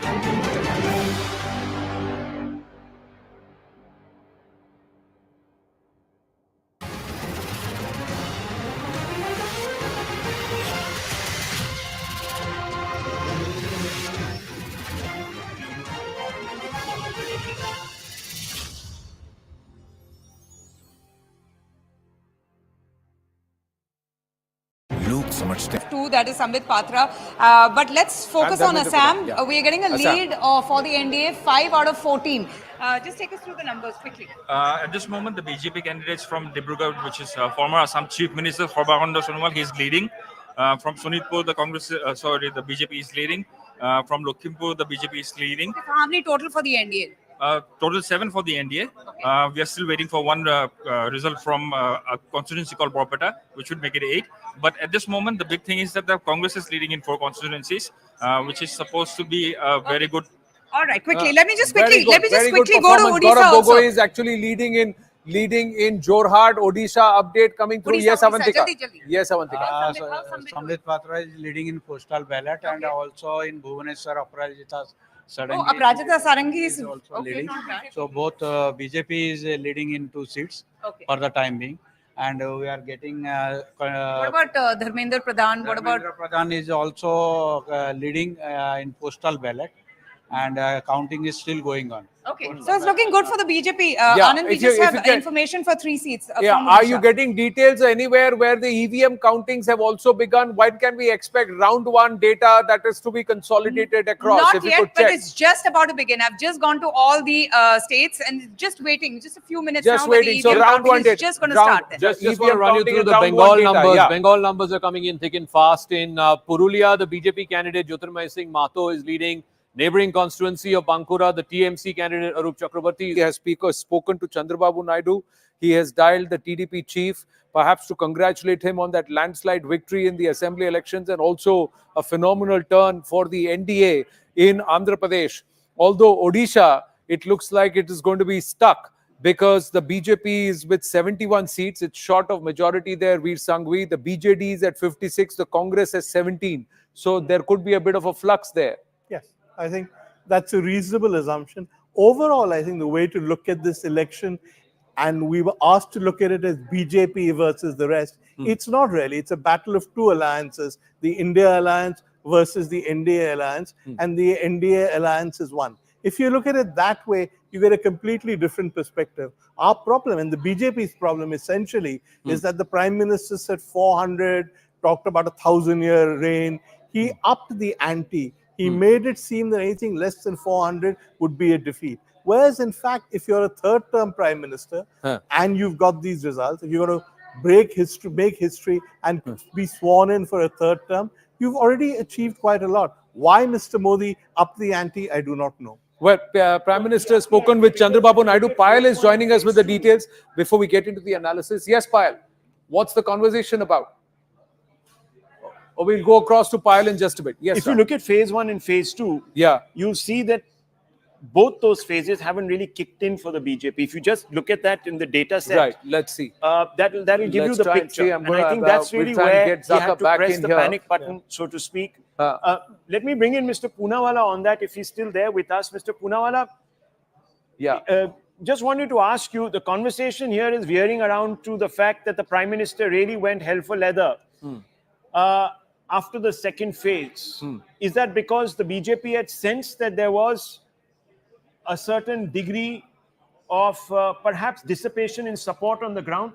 समझते हैं। Two, that is Sambit Patra. But let's focus on Assam. We are getting a lead for the NDA, 5 out of 14. Just take us through the numbers quickly. At this moment, the BJP candidates from Dibrugarh, which is former Assam Chief Minister Sarbaనంద Sonowal, he is leading. From Sonitpur, the BJP is leading. From Lokhimpur, the BJP is leading. How many total for the NDA? Total 7 for the NDA. We are still waiting for one result from a constituency called Borpeta, which would make it 8. But at this moment, the big thing is that the Congress is leading in 4 constituencies, which is supposed to be a very good. All right, quickly. Let me just quickly go to Gaurav Odisha also. Gogoi is actually leading in Jorhat, Odisha. Update coming through. Yes, Avantika. Yes, Avantika. Sambit Patra is leading in postal ballot and also in Bhubaneswar, Aparajita Sarangi. Aparajita Sarangi is also leading. So both BJP is leading in 2 seats for the time being. And we are getting. What about Dharmendra Pradhan? What about Dharmendra Pradhan is also leading in postal ballot, and counting is still going on. Okay, so it's looking good for the BJP. Anand, we just have information for 3 seats. From Are you getting details anywhere where the EVM countings have also begun? When can we expect round 1 data that is to be consolidated across? Not yet, but it's just about to begin. I've just gone to all the states and just waiting, just a few minutes just now. Waiting. So round 1 is just going to start. Just want to run you through the Bengal numbers. Bengal numbers are coming in thick and fast. In Purulia, the BJP candidate Jyotirmay Singh Mato is leading. Neighbouring constituency of Bankura, the TMC candidate Arup Chakrabarti has spoken to Chandrababu Naidu. He has dialed the TDP chief, perhaps to congratulate him on that landslide victory in the assembly elections and also a phenomenal turn for the NDA in Andhra Pradesh. Although Odisha, it looks like it is going to be stuck because the BJP is with 71 seats. It's short of majority there, Veer Sanghvi. The BJD is at 56, the Congress has 17. So there could be a bit of a flux there. Yes. I think that's a reasonable assumption. Overall, I think the way to look at this election, and we were asked to look at it as BJP versus the rest, it's not really. It's a battle of 2 alliances, the India alliance versus the NDA alliance, and the NDA alliance is 1. If you look at it that way, you get a completely different perspective. Our problem, and the BJP's problem essentially, is that the Prime Minister said 400, talked about 1,000-year reign. He upped the ante. He made it seem that anything less than 400 would be a defeat. Whereas, in fact, if you're a third-term Prime Minister and you've got these results, if you're going to make history and be sworn in for a 3rd term, you've already achieved quite a lot. Why Mr. Modi upped the ante, I do not know. Well, Prime Minister has spoken with Chandrababu Naidu. Payal is joining us with the details before we get into the analysis. Yes, Payal, what's the conversation about? Or we'll go across to Payal in just a bit. Yes, if you look at phase 1 and phase 2, you'll see that both those phases haven't really kicked in for the BJP. If you just look at that in the data set, right? Let's see. That'll give you the picture. And I think that's really where you have to press the panic button, so to speak. Let me bring in Mr. Poonawalla on that, if he's still there with us. Mr. Poonawalla, just wanted to ask you, the conversation here is veering around to the fact that the Prime Minister really went hell for leather. After the 2nd phase. Is that because the BJP had sensed that there was a certain degree of perhaps dissipation in support on the ground?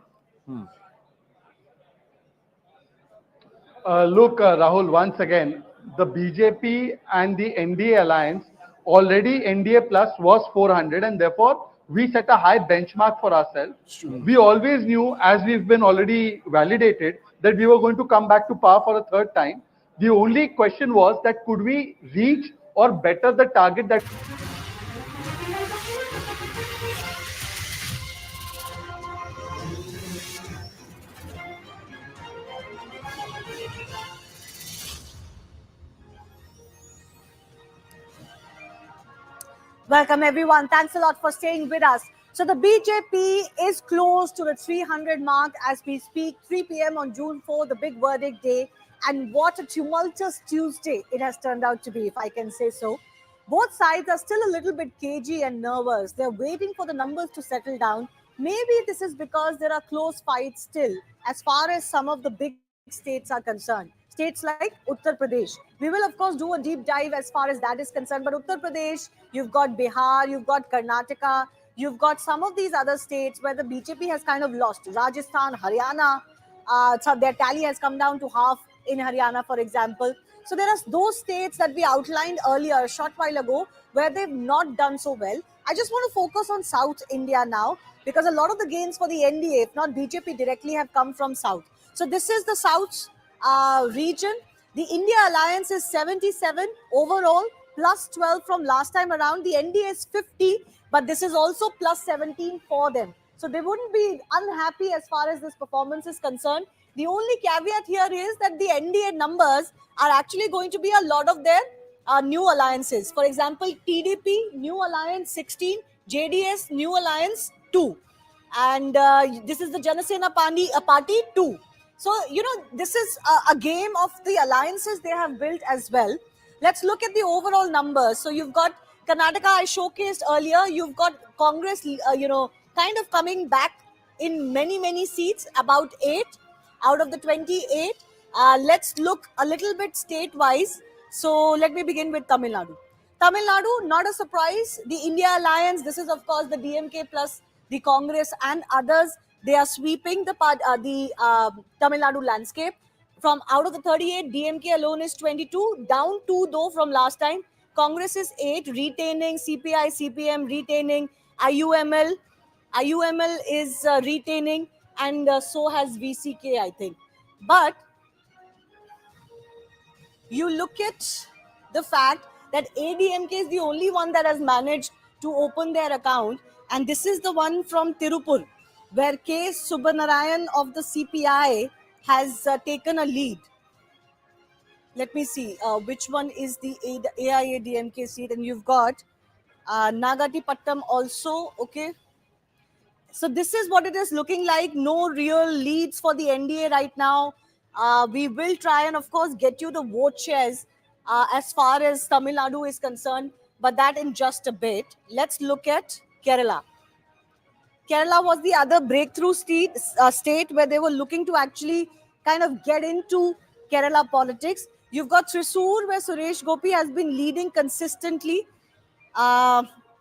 Look, Rahul, once again, the BJP and the NDA alliance, already NDA plus was 400, and therefore we set a high benchmark for ourselves. We always knew, as we've been already validated, that we were going to come back to power for a 3rd time. The only question was that could we reach or better the target that... Welcome everyone. Thanks a lot for staying with us. So the BJP is close to the 300 mark as we speak. 3 p.m. on June 4, the big verdict day. And what a tumultuous Tuesday it has turned out to be, if I can say so. Both sides are still a little bit cagey and nervous. They're waiting for the numbers to settle down. Maybe this is because there are close fights still, as far as some of the big states are concerned. States like Uttar Pradesh. We will, of course, do a deep dive as far as that is concerned. But Uttar Pradesh, you've got Bihar, you've got Karnataka, you've got some of these other states where the BJP has kind of lost. Rajasthan, Haryana, so their tally has come down to half. in Haryana, for example. So there are those states that we outlined earlier, a short while ago, where they've not done so well. I just want to focus on South India now, because a lot of the gains for the NDA, if not BJP directly, have come from South. So this is the South region. The India alliance is 77 overall, plus 12 from last time around. The NDA is 50, but this is also plus 17 for them. So they wouldn't be unhappy as far as this performance is concerned. The only caveat here is that the NDA numbers are actually going to be a lot of their new alliances. For example, TDP, new alliance 16, JDS, new alliance 2. And this is the Janasena party 2. So, this is a game of the alliances they have built as well. Let's look at the overall numbers. So you've got Karnataka, I showcased earlier. You've got Congress, kind of coming back in many seats, about 8 out of the 28. Let's look a little bit state-wise. So let me begin with Tamil Nadu. Tamil Nadu, not a surprise. The India Alliance, this is of course the DMK plus the Congress and others. They are sweeping the Tamil Nadu landscape. From out of the 38, DMK alone is 22, down 2 though from last time. Congress is 8, retaining CPI, CPM, retaining IUML. IUML is retaining, and so has VCK, I think. But you look at the fact that ADMK is the only one that has managed to open their account, and this is the one from Tirupur, where K. Subbanarayan of the CPI has taken a lead. Let me see which one is the AIADMK seat, and you've got Nagatipattam also. Okay. So this is what it is looking like. No real leads for the NDA right now. We will try and, of course, get you the vote shares as far as Tamil Nadu is concerned, but that in just a bit. Let's look at Kerala. Kerala was the other breakthrough state where they were looking to actually kind of get into Kerala politics. You've got Thrissur, where Suresh Gopi has been leading consistently.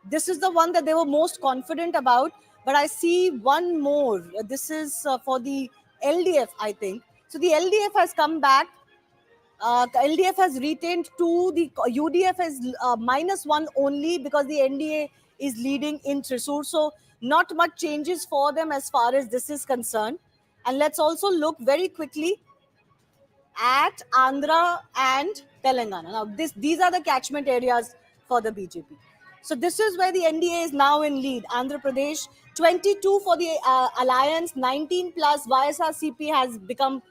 This is the one that they were most confident about. But I see one more. This is for the LDF, I think. So the LDF has come back. LDF has retained 2. The UDF is -1 only because the NDA is leading in Thrissur. So not much changes for them as far as this is concerned. And let's also look very quickly at Andhra and Telangana. Now, these are the catchment areas for the BJP. So this is where the NDA is now in lead. Andhra Pradesh, 22 for the alliance, 19 plus. YSRCP has become,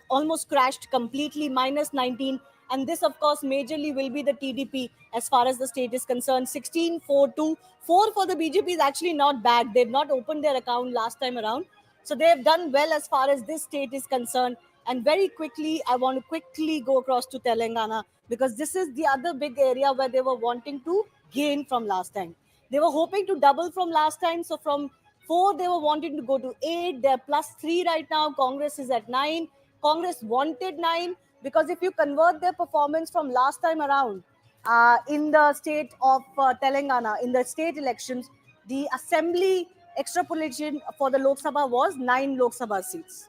almost crashed completely, -19. And this, of course, majorly will be the TDP as far as the state is concerned. 16, 4, 2. 4 for the BJP is actually not bad. They've not opened their account last time around. So they've done well as far as this state is concerned. And very quickly, I want to quickly go across to Telangana, because this is the other big area where they were wanting to gain from last time. They were hoping to double from last time. So from 4, they were wanting to go to 8. They're +3 right now. Congress is at 9. Congress wanted 9, because if you convert their performance from last time around in the state of Telangana, in the state elections, the assembly extrapolation for the Lok Sabha was 9 Lok Sabha seats.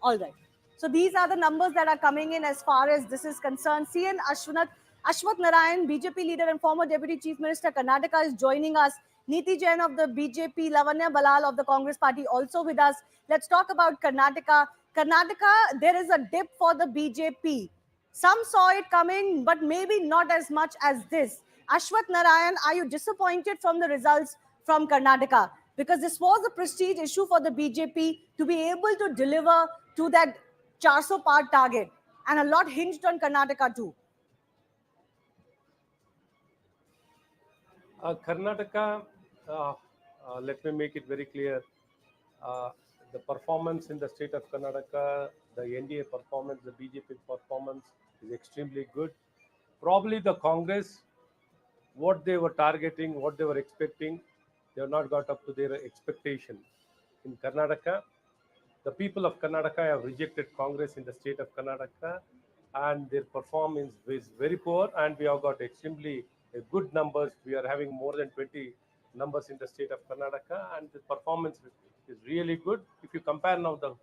All right. So these are the numbers that are coming in as far as this is concerned. CN Ashwath Narayan, BJP leader and former Deputy Chief Minister, Karnataka, is joining us. Neeti Jain of the BJP, Lavanya Balal of the Congress Party also with us. Let's talk about Karnataka. Karnataka, there is a dip for the BJP. Some saw it coming, but maybe not as much as this. Ashwath Narayan, are you disappointed from the results from Karnataka? Because this was a prestige issue for the BJP to be able to deliver to that 400 par target. And a lot hinged on Karnataka too. Karnataka, let me make it very clear. The performance in the state of Karnataka, the NDA performance, the BJP performance is extremely good. Probably the Congress, what they were targeting, what they were expecting, they have not got up to their expectation. In Karnataka, the people of Karnataka have rejected Congress in the state of Karnataka, and their performance is very poor, and we have got extremely good numbers. We are having more than 20 numbers in the state of Karnataka, and the performance is really good. If you compare now the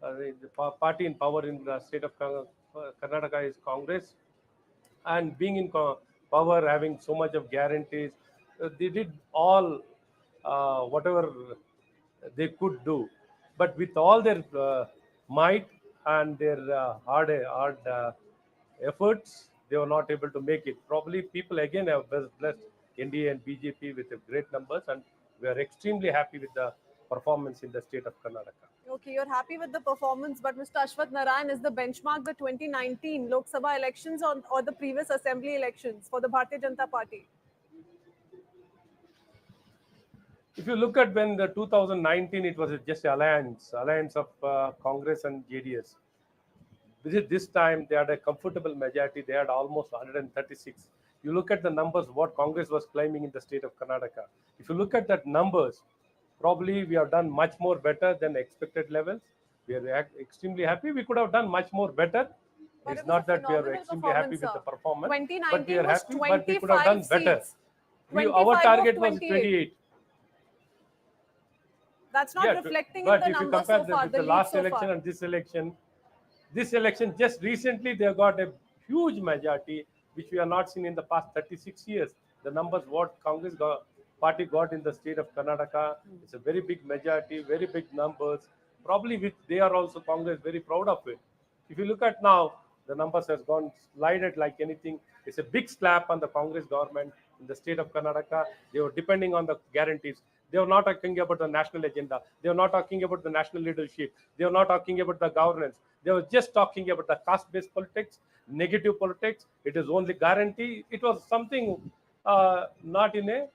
the party in power in the state of Karnataka is Congress, and being in power, having so much of guarantees, they did all whatever they could do, but with all their might and their hard efforts, they were not able to make it. Probably people again have blessed NDA and BJP with great numbers, and we are extremely happy with the performance in the state of Karnataka. Okay, you're happy with the performance, but Mr. Ashwath Narayan, is the benchmark the 2019 Lok Sabha elections or the previous assembly elections for the Bharatiya Janata Party? If you look at when the 2019, it was just alliance of Congress and JDS. This time they had a comfortable majority. They had almost 136. You look at the numbers, what Congress was claiming in the state of Karnataka. If you look at that numbers, probably we have done much more better than expected levels. We are extremely happy. We could have done much more better. But It's not that we are extremely happy with the performance, but we are happy. But we could have done better. Our target was 28. That's not reflecting in but the if you numbers compare so far. the last election and this election just recently they got a huge majority, which we have not seen in the past 36 years. The numbers what Congress party got in the state of Karnataka, it's a very big majority, very big numbers. Probably which they are also Congress very proud of it. If you look at now, the numbers has gone slided like anything. It's a big slap on the Congress government in the state of Karnataka. They were depending on the guarantees. They were not talking about the national agenda. They were not talking about the national leadership. They were not talking about the governance. They were just talking about the caste-based politics, negative politics. It is only guarantee. It was something not in a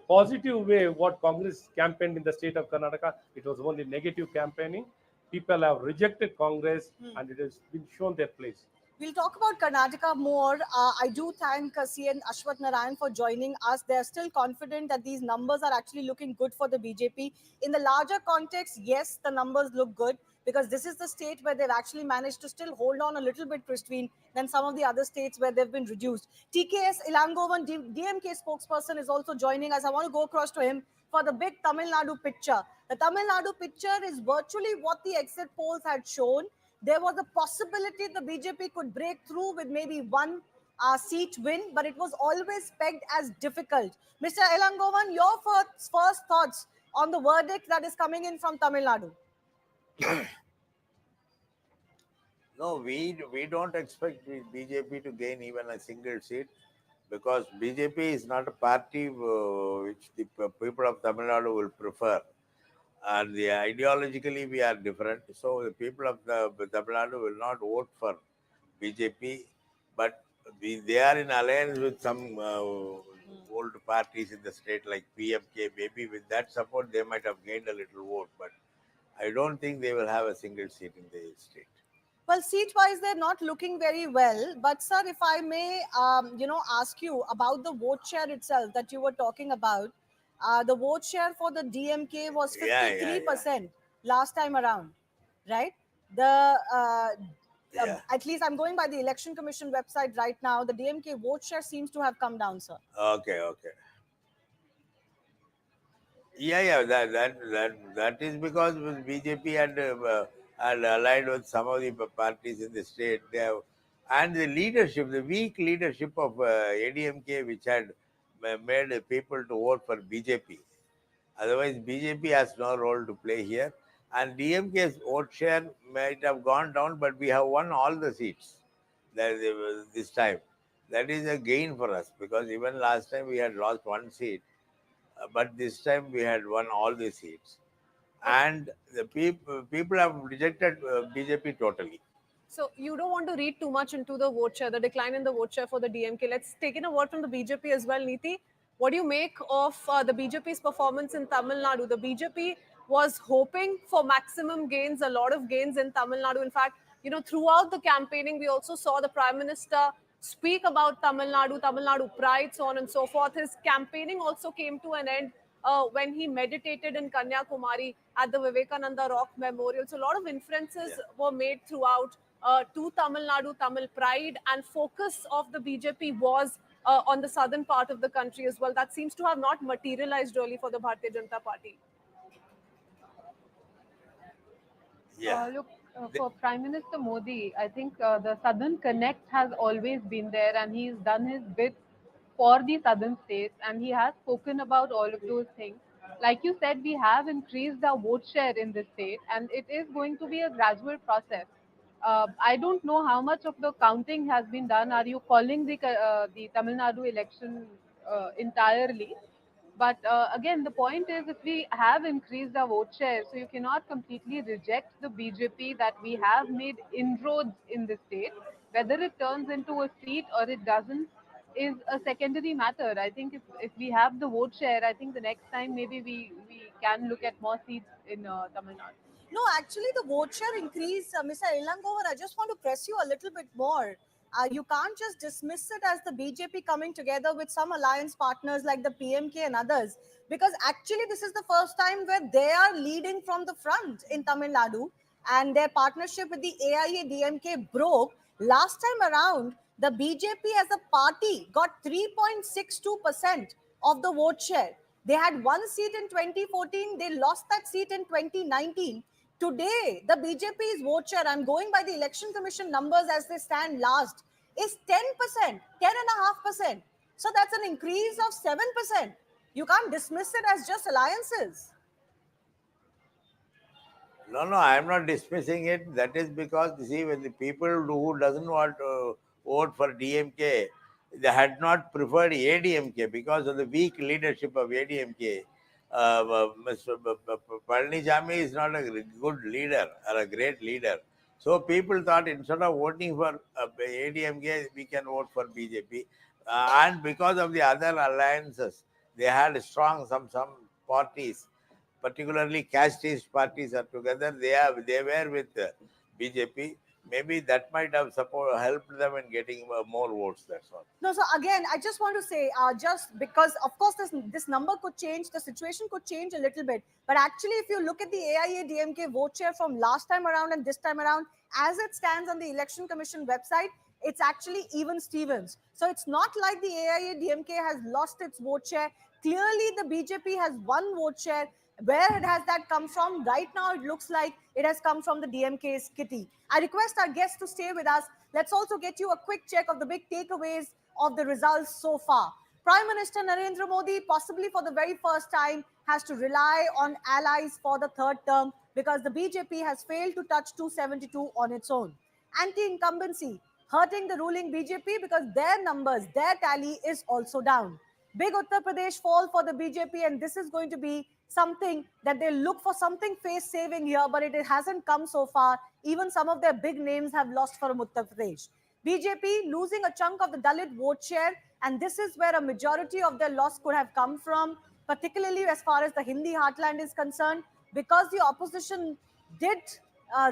positive way what Congress campaigned in the state of Karnataka. It was only negative campaigning. People have rejected Congress and it has been shown their place. We'll talk about Karnataka more. I do thank CN Ashwath Narayan for joining us. They're still confident that these numbers are actually looking good for the BJP. In the larger context, yes, the numbers look good because this is the state where they've actually managed to still hold on a little bit pristine than some of the other states where they've been reduced. TKS Ilangovan, DMK spokesperson, is also joining us. I want to go across to him for the big Tamil Nadu picture. The Tamil Nadu picture is virtually what the exit polls had shown. There was a possibility the BJP could break through with maybe one seat win, but it was always pegged as difficult. Mr. Elangovan, your first thoughts on the verdict that is coming in from Tamil Nadu? No, we don't expect BJP to gain even a single seat because BJP is not a party which the people of Tamil Nadu will prefer. And ideologically, we are different. So the people of the Tamil Nadu will not vote for BJP, but they are in alliance with some old parties in the state like PMK. Maybe with that support, they might have gained a little vote, but I don't think they will have a single seat in the state. Well, seat-wise, they're not looking very well. But, sir, if I may, ask you about the vote share itself that you were talking about. The vote share for the DMK was 53% last time around, right? At least I'm going by the Election Commission website right now. The DMK vote share seems to have come down, sir. Okay. Yeah. That is because BJP had allied with some of the parties in the state. And the leadership, the weak leadership of ADMK, which had made people to vote for BJP. Otherwise, BJP has no role to play here. And DMK's vote share might have gone down, but we have won all the seats this time. That is a gain for us because even last time we had lost one seat, but this time we had won all the seats. And the people have rejected BJP totally. So you don't want to read too much into the vote share, the decline in the vote share for the DMK. Let's take in a word from the BJP as well, Neeti. What do you make of the BJP's performance in Tamil Nadu? The BJP was hoping for maximum gains, a lot of gains in Tamil Nadu. In fact, throughout the campaigning, we also saw the Prime Minister speak about Tamil Nadu pride, so on and so forth. His campaigning also came to an end when he meditated in Kanyakumari at the Vivekananda Rock Memorial. So a lot of inferences were made throughout to Tamil Nadu, Tamil pride, and focus of the BJP was on the southern part of the country as well. That seems to have not materialized really for the Bharatiya Janata Party. Yeah. Look, For Prime Minister Modi, I think the Southern Connect has always been there, and he's done his bit for the southern states, and he has spoken about all of those things. Like you said, we have increased our vote share in this state, and it is going to be a gradual process. I don't know how much of the counting has been done. Are you calling the Tamil Nadu election entirely? But again, the point is, if we have increased our vote share, so you cannot completely reject the BJP that we have made inroads in the state. Whether it turns into a seat or it doesn't is a secondary matter. I think if we have the vote share, I think the next time maybe we can look at more seats in Tamil Nadu. No, actually, the vote share increase, Mr. Ilangovar, I just want to press you a little bit more. You can't just dismiss it as the BJP coming together with some alliance partners like the PMK and others, because actually this is the first time where they are leading from the front in Tamil Nadu, and their partnership with the AIA DMK broke. Last time around, the BJP as a party got 3.62% of the vote share. They had one seat in 2014, they lost that seat in 2019. Today, the BJP's vote share, I'm going by the Election Commission numbers as they stand last, is 10%, 10.5%. So that's an increase of 7%. You can't dismiss it as just alliances. No, I am not dismissing it. That is because, you see, when the people who doesn't want to vote for DMK, they had not preferred ADMK because of the weak leadership of ADMK. Mr. Palanichami is not a good leader or a great leader. So people thought instead of voting for ADMK, we can vote for BJP. And because of the other alliances, they had some parties, particularly casteist parties are together. They were with BJP. Maybe that might have helped them in getting more votes. That's all. No, so again, I just want to say, just because, of course, this number could change, the situation could change a little bit. But actually, if you look at the AIA DMK vote share from last time around and this time around, as it stands on the Election Commission website, it's actually even Stevens. So it's not like the AIA DMK has lost its vote share. Clearly, the BJP has one vote share. Where has that come from? Right now, it looks like it has come from the DMK's kitty. I request our guests to stay with us. Let's also get you a quick check of the big takeaways of the results so far. Prime Minister Narendra Modi, possibly for the very first time, has to rely on allies for the third term because the BJP has failed to touch 272 on its own. Anti-incumbency, hurting the ruling BJP because their numbers, their tally is also down. Big Uttar Pradesh fall for the BJP, and this is going to be something that they look for, something face saving here, but it hasn't come so far. Even some of their big names have lost from Uttar Pradesh. BJP losing a chunk of the Dalit vote share, and this is where a majority of their loss could have come from, particularly as far as the Hindi heartland is concerned, because the opposition did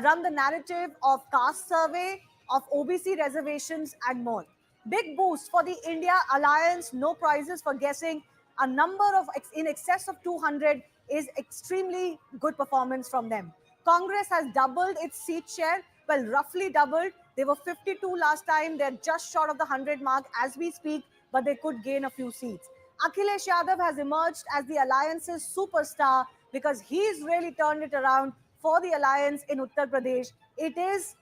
run the narrative of caste survey, of OBC reservations, and more. Big boost for the India Alliance, no prizes for guessing. A number of in excess of 200 is extremely good performance from them. Congress has doubled its seat share, well, roughly doubled. They were 52 last time. They're just short of the 100 mark as we speak, but they could gain a few seats. Akhilesh Yadav has emerged as the alliance's superstar because he's really turned it around for the alliance in Uttar Pradesh. It is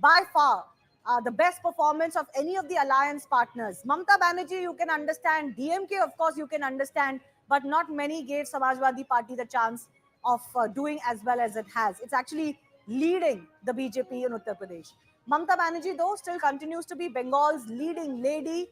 by far the best performance of any of the alliance partners. Mamta Banerjee, you can understand. DMK, of course, you can understand. But not many gave Samajwadi Party the chance of doing as well as it has. It's actually leading the BJP in Uttar Pradesh. Mamta Banerjee, though, still continues to be Bengal's leading lady.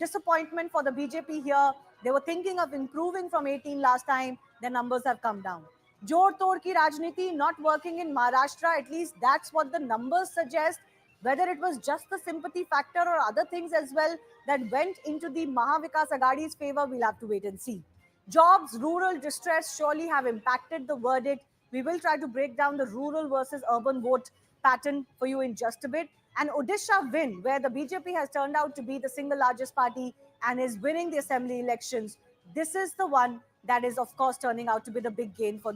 Disappointment for the BJP here. They were thinking of improving from 18 last time. Their numbers have come down. Jor Tor ki Rajniti not working in Maharashtra, at least that's what the numbers suggest. Whether it was just the sympathy factor or other things as well that went into the Mahavikas Agadi's favor, we'll have to wait and see. Jobs, rural distress surely have impacted the verdict. We will try to break down the rural versus urban vote pattern for you in just a bit. And Odisha win, where the BJP has turned out to be the single largest party and is winning the assembly elections. This is the one that is, of course, turning out to be the big gain for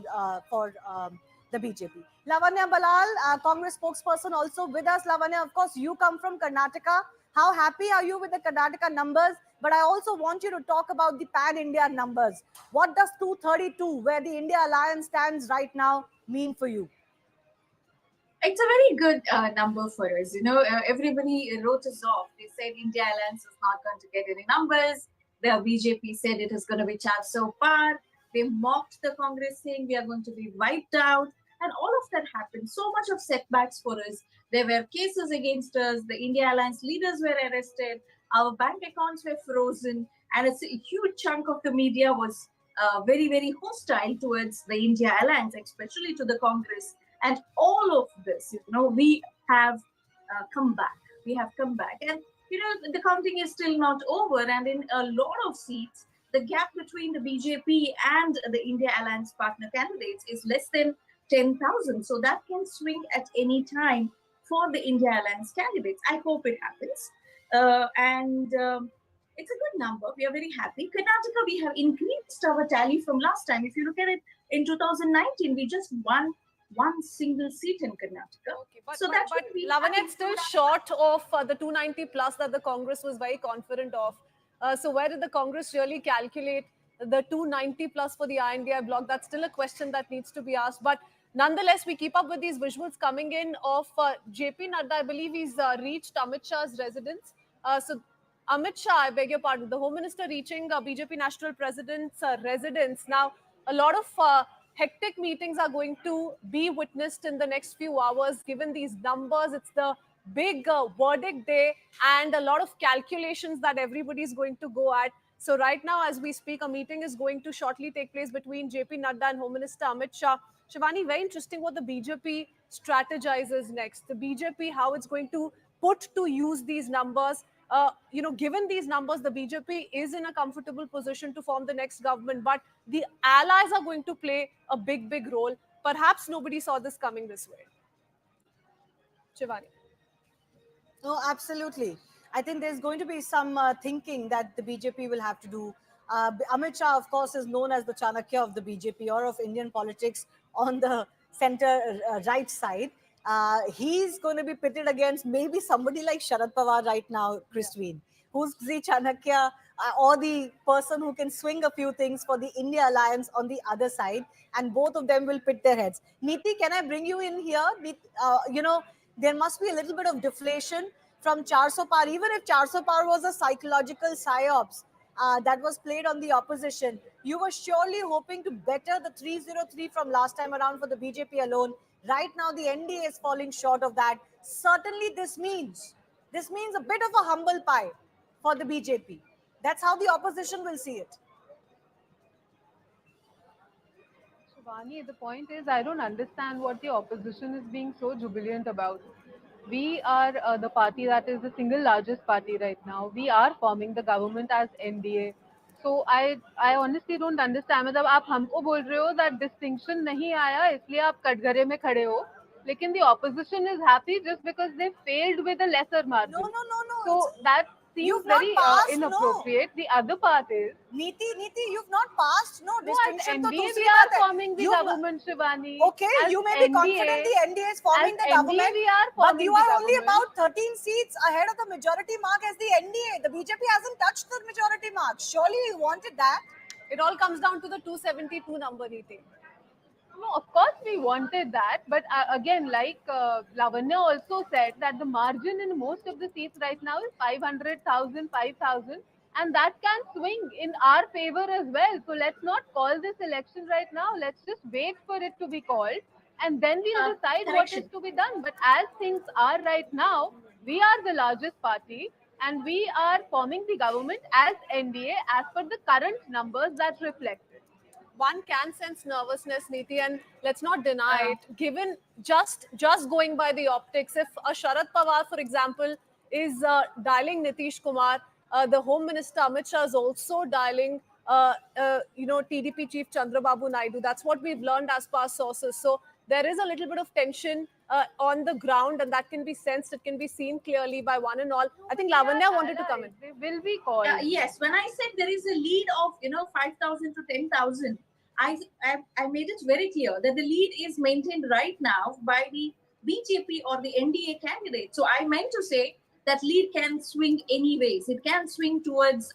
the BJP. Lavanya Balal, Congress spokesperson, also with us. Lavanya, of course, you come from Karnataka. How happy are you with the Karnataka numbers? But I also want you to talk about the pan-India numbers. What does 232, where the India Alliance stands right now, mean for you? It's a very good number for us. You know, everybody wrote us off. They said India Alliance is not going to get any numbers. The BJP said it is going to be charged so far. They mocked the Congress saying we are going to be wiped out. And all of that happened. So much of setbacks for us. There were cases against us. The India Alliance leaders were arrested. Our bank accounts were frozen. And a huge chunk of the media was very, very hostile towards the India Alliance, especially to the Congress. And all of this, you know, we have come back. We have come back. And, you know, the counting is still not over. And in a lot of seats, the gap between the BJP and the India Alliance partner candidates is less than 10,000. So that can swing at any time for the India Alliance candidates. I hope it happens. It's a good number. We are very happy. Karnataka, we have increased our tally from last time. If you look at it, in 2019, we just won one single seat in Karnataka. Okay, but Lavanya, it's still short of the 290 plus that the Congress was very confident of. So where did the Congress really calculate the 290 plus for the INDI bloc? That's still a question that needs to be asked. But nonetheless, we keep up with these visuals coming in of JP Nadda. I believe he's reached Amit Shah's residence. So Amit Shah, I beg your pardon, the Home Minister reaching BJP National President's residence. Now, a lot of hectic meetings are going to be witnessed in the next few hours. Given these numbers, it's the big verdict day and a lot of calculations that everybody's going to go at. So right now, as we speak, a meeting is going to shortly take place between JP Nadda and Home Minister Amit Shah. Shivani, very interesting what the BJP strategizes next. The BJP, how it's going to put to use these numbers. You know, given these numbers, the BJP is in a comfortable position to form the next government, but the allies are going to play a big, big role. Perhaps nobody saw this coming this way. Shivani. No, absolutely. I think there's going to be some thinking that the BJP will have to do. Amit Shah, of course, is known as the Chanakya of the BJP or of Indian politics on the center right side. He's going to be pitted against maybe somebody like Sharad Pawar right now, Christine, who's the Chanakya or the person who can swing a few things for the India Alliance on the other side, and both of them will pit their heads. Niti, can I bring you in here? You know, there must be a little bit of deflation from 400 Par, even if 400 Par was a psychological psyops that was played on the opposition. You were surely hoping to better the 303 from last time around for the BJP alone. Right now, the NDA is falling short of that. Certainly, this means a bit of a humble pie for the BJP. That's how the opposition will see it. Shivani, the point is, I don't understand what the opposition is being so jubilant about. We are the party that is the single largest party right now. We are forming the government as NDA. So I honestly don't understand. मतलब आप हमको बोल रहे हो that distinction नहीं आया इसलिए आप कटघरे में खड़े हो. लेकिन the opposition is happy just because they failed with a lesser margin. No. So that seems very inappropriate. The other part is Niti, you've not passed. No, distinction. As NDA, we are forming the government, Shivani. Okay, you may be confident the NDA is forming the government, but you are only about 13 seats ahead of the majority mark as the NDA. The BJP hasn't touched the majority mark. Surely you wanted that. It all comes down to the 272 number, Niti. No, of course we wanted that, but again, like Lavanya also said, that the margin in most of the seats right now is 500,000, 5,000, and that can swing in our favor as well. So let's not call this election right now. Let's just wait for it to be called, and then we'll decide what is to be done. But as things are right now, we are the largest party, and we are forming the government as NDA as per the current numbers that reflect. One can sense nervousness, Niti, and let's not deny it. Given just going by the optics, if a Sharad Pawar, for example, is dialing Nitish Kumar, the Home Minister Amit Shah is also dialing, TDP Chief Chandrababu Naidu. That's what we've learned as per sources. So there is a little bit of tension on the ground, and that can be sensed. It can be seen clearly by one and all. I think Lavanya wanted to come in. They will be called. Yes, when I said there is a lead of 5,000 to 10,000. I made it very clear that the lead is maintained right now by the BJP or the NDA candidate. So I meant to say that lead can swing anyways. It can swing towards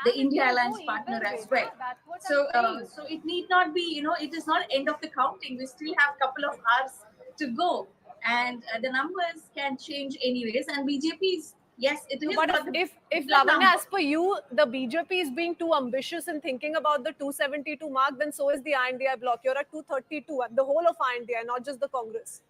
the India Alliance partner as well. So it need not be, it is not end of the counting. We still have a couple of hours to go. and the numbers can change anyways. And BJP is, yes, it is. But if Lavanya, as per you, the BJP is being too ambitious in thinking about the 272 mark, then so is the INDI bloc. You're at 232, the whole of INDI, not just the Congress.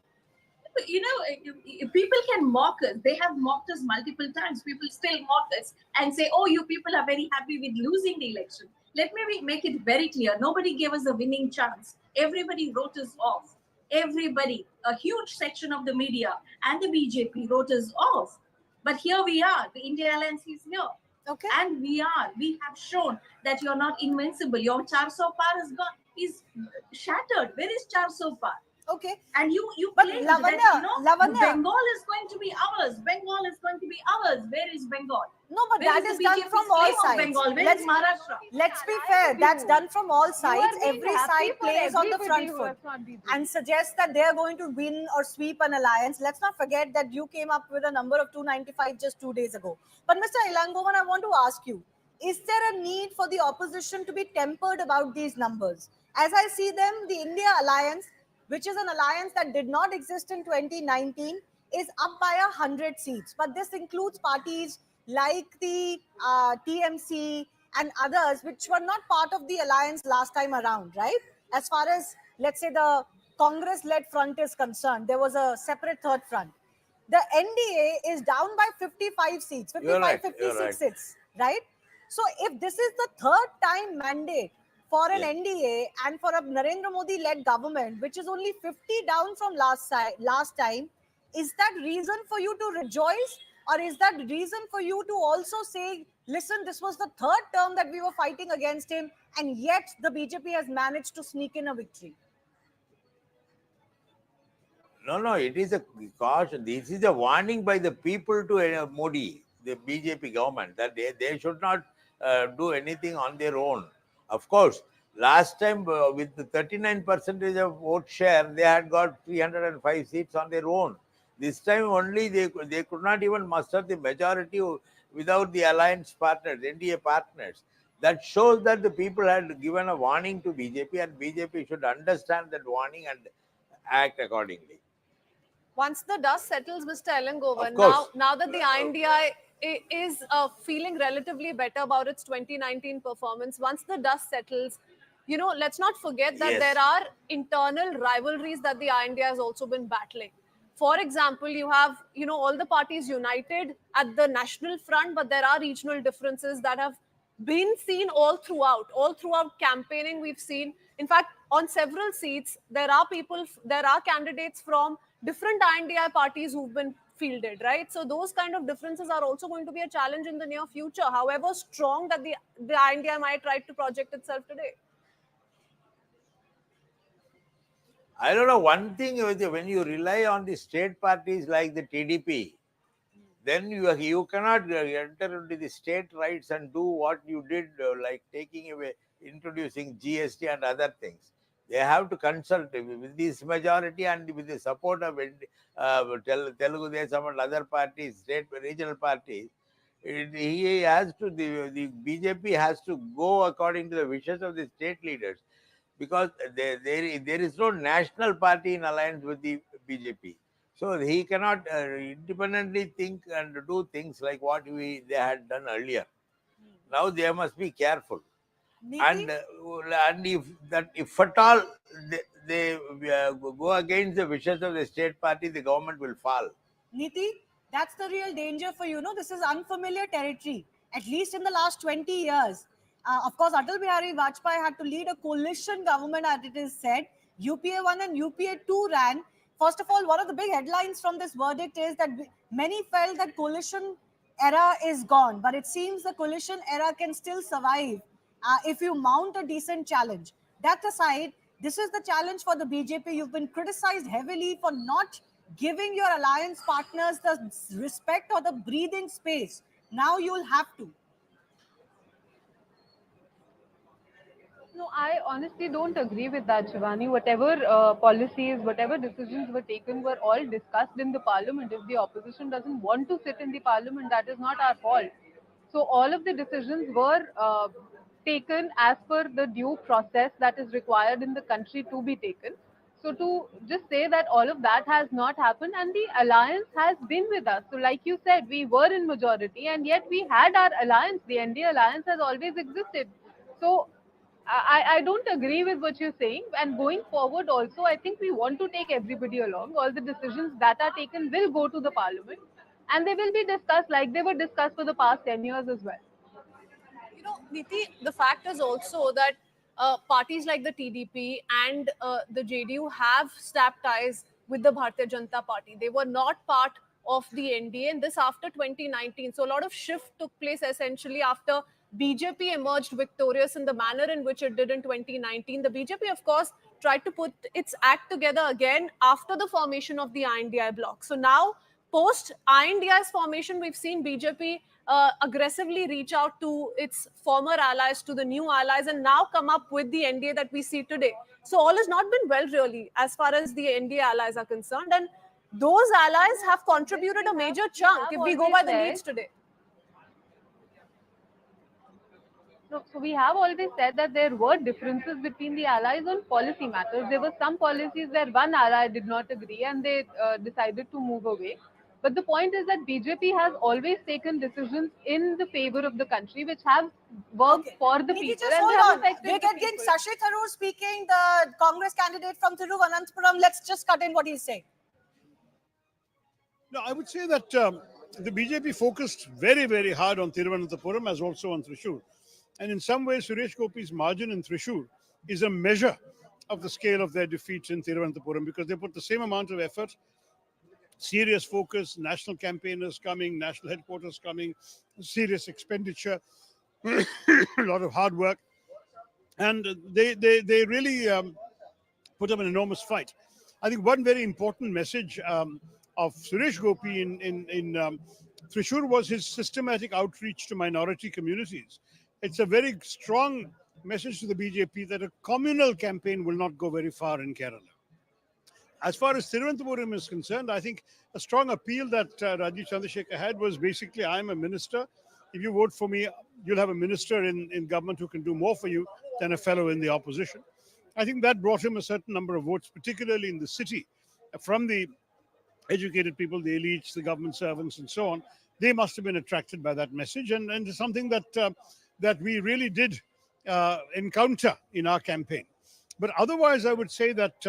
You know, people can mock us. They have mocked us multiple times. People still mock us and say, oh, you people are very happy with losing the election. Let me make it very clear. Nobody gave us a winning chance. Everybody wrote us off. Everybody, a huge section of the media and the BJP wrote us off. But here we are. The India Alliance is here. Okay. And we have shown that you're not invincible. Your 400 par is shattered. Where is 400 par? Okay. And you but claimed Lavanya, that, you know, Lavanya, Bengal is going to be ours. Bengal is going to be ours. Where is Bengal? No, but Where that is is the done BJP's from all claim of sides. Bengal? Where is Maharashtra? Let's be fair. That's done from all sides. being Every happy side for plays on the front everybody who foot has not been and suggests that they are going to win or sweep an alliance. Let's not forget that you came up with a number of 295 just 2 days ago. But Mr. Ilangovan, I want to ask you, is there a need for the opposition to be tempered about these numbers? As I see them, the India Alliance, which is an alliance that did not exist in 2019, is up by 100 seats. But this includes parties like the TMC and others, which were not part of the alliance last time around, right? As far as, let's say, the Congress-led front is concerned, there was a separate third front. The NDA is down by 55 seats, 55, 56 seats, right? So if this is the third time mandate for an NDA and for a Narendra Modi-led government, which is only 50 down from last time, is that reason for you to rejoice? Or is that reason for you to also say, listen, this was the third term that we were fighting against him, and yet the BJP has managed to sneak in a victory? No, it is a caution. This is a warning by the people to Modi, the BJP government, that they should not do anything on their own. Of course, last time with the 39% of vote share, they had got 305 seats on their own. This time only they could not even muster the majority without the alliance partners, NDA partners. That shows that the people had given a warning to BJP, and BJP should understand that warning and act accordingly. Once the dust settles, Mr. Elangovan, now that the INDI is feeling relatively better about its 2019 performance, once the dust settles, you know, let's not forget that there are internal rivalries that the INDI has also been battling. For example, you have, you know, all the parties united at the national front, but there are regional differences that have been seen all throughout campaigning. We've seen, in fact, on several seats, there are candidates from different INDI parties who've been fielded, right? So those kind of differences are also going to be a challenge in the near future, however strong that the INDI might try to project itself today. I don't know, one thing, when you rely on the state parties like the TDP, then you cannot enter into the state rights and do what you did, like introducing GST and other things. They have to consult with this majority and with the support of Telugu Desam and other parties, state regional parties. The BJP has to go according to the wishes of the state leaders, because there is no national party in alliance with the BJP. So he cannot independently think and do things like what they had done earlier. Now they must be careful. And if at all they go against the wishes of the state party, the government will fall. Niti, that's the real danger for you. This is unfamiliar territory, at least in the last 20 years. Of course, Atal Bihari Vajpayee had to lead a coalition government, as it is said. UPA 1 and UPA 2 ran. First of all, one of the big headlines from this verdict is that many felt that coalition era is gone, but it seems the coalition era can still survive if you mount a decent challenge. That aside, this is the challenge for the BJP. You've been criticized heavily for not giving your alliance partners the respect or the breathing space. Now you'll have to. No, I honestly don't agree with that, Shivani. Whatever policies, whatever decisions were taken were all discussed in the parliament. If the opposition doesn't want to sit in the parliament, that is not our fault. So all of the decisions were taken as per the due process that is required in the country to be taken. So to just say that all of that has not happened and the alliance has been with us. So like you said, we were in majority and yet we had our alliance. The NDA alliance has always existed. So I don't agree with what you're saying. And going forward also, I think we want to take everybody along. All the decisions that are taken will go to the parliament and they will be discussed like they were discussed for the past 10 years as well. You know, Niti, the fact is also that parties like the TDP and the JDU have snapped ties with the Bharatiya Janata Party. They were not part of the NDA, and this after 2019. So a lot of shift took place essentially after BJP emerged victorious in the manner in which it did in 2019. The BJP, of course, tried to put its act together again after the formation of the INDI bloc. So now, post INDI's formation, we've seen BJP aggressively reach out to its former allies, to the new allies, and now come up with the NDA that we see today. So all has not been well, really, as far as the NDA allies are concerned. And those allies have contributed a major chunk if we go by the leads today. No, so we have always said that there were differences between the allies on policy matters. There were some policies where one ally did not agree and they decided to move away. But the point is that BJP has always taken decisions in the favor of the country, which have worked for the people. Just hold on. We're getting Shashi Tharoor speaking, the Congress candidate from Thiruvananthapuram. Let's just cut in what he's saying. No, I would say that the BJP focused very, very hard on Thiruvananthapuram as also on Thrissur. And in some ways, Suresh Gopi's margin in Thrissur is a measure of the scale of their defeats in Thiruvananthapuram, because they put the same amount of effort, serious focus, national campaigners coming, national headquarters coming, serious expenditure, a lot of hard work. And they really put up an enormous fight. I think one very important message of Suresh Gopi in Thrissur was his systematic outreach to minority communities. It's a very strong message to the BJP that a communal campaign will not go very far in Kerala. As far as Thiruvananthapuram is concerned, I think a strong appeal that Rajiv Chandrasekhar had was basically, I'm a minister. If you vote for me, you'll have a minister in government who can do more for you than a fellow in the opposition. I think that brought him a certain number of votes, particularly in the city, from the educated people, the elites, the government servants, and so on. They must have been attracted by that message, and it's something that we really did encounter in our campaign. But otherwise, I would say that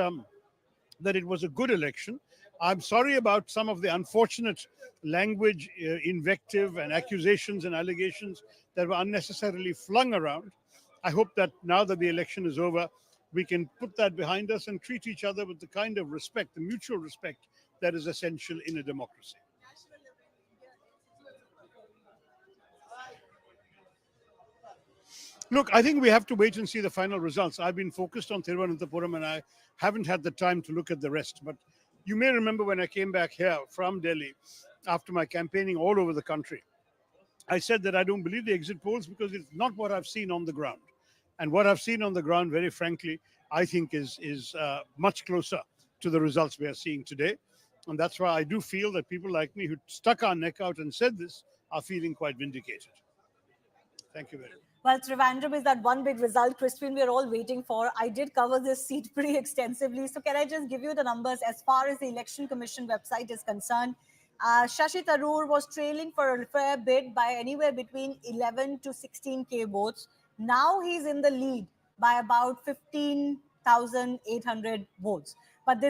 that it was a good election. I'm sorry about some of the unfortunate language, invective, and accusations and allegations that were unnecessarily flung around. I hope that now that the election is over, we can put that behind us and treat each other with the kind of respect, the mutual respect that is essential in a democracy. Look, I think we have to wait and see the final results. I've been focused on Thiruvananthapuram and I haven't had the time to look at the rest. But you may remember when I came back here from Delhi after my campaigning all over the country, I said that I don't believe the exit polls because it's not what I've seen on the ground. And what I've seen on the ground, very frankly, I think is much closer to the results we are seeing today. And that's why I do feel that people like me who stuck our neck out and said this are feeling quite vindicated. Thank you very much. Well, Trivandrum is that one big result, Christine, we're all waiting for. I did cover this seat pretty extensively. So can I just give you the numbers as far as the Election Commission website is concerned? Shashi Tharoor was trailing for a fair bit by anywhere between 11 to 16K votes. Now he's in the lead by about 15,800 votes. But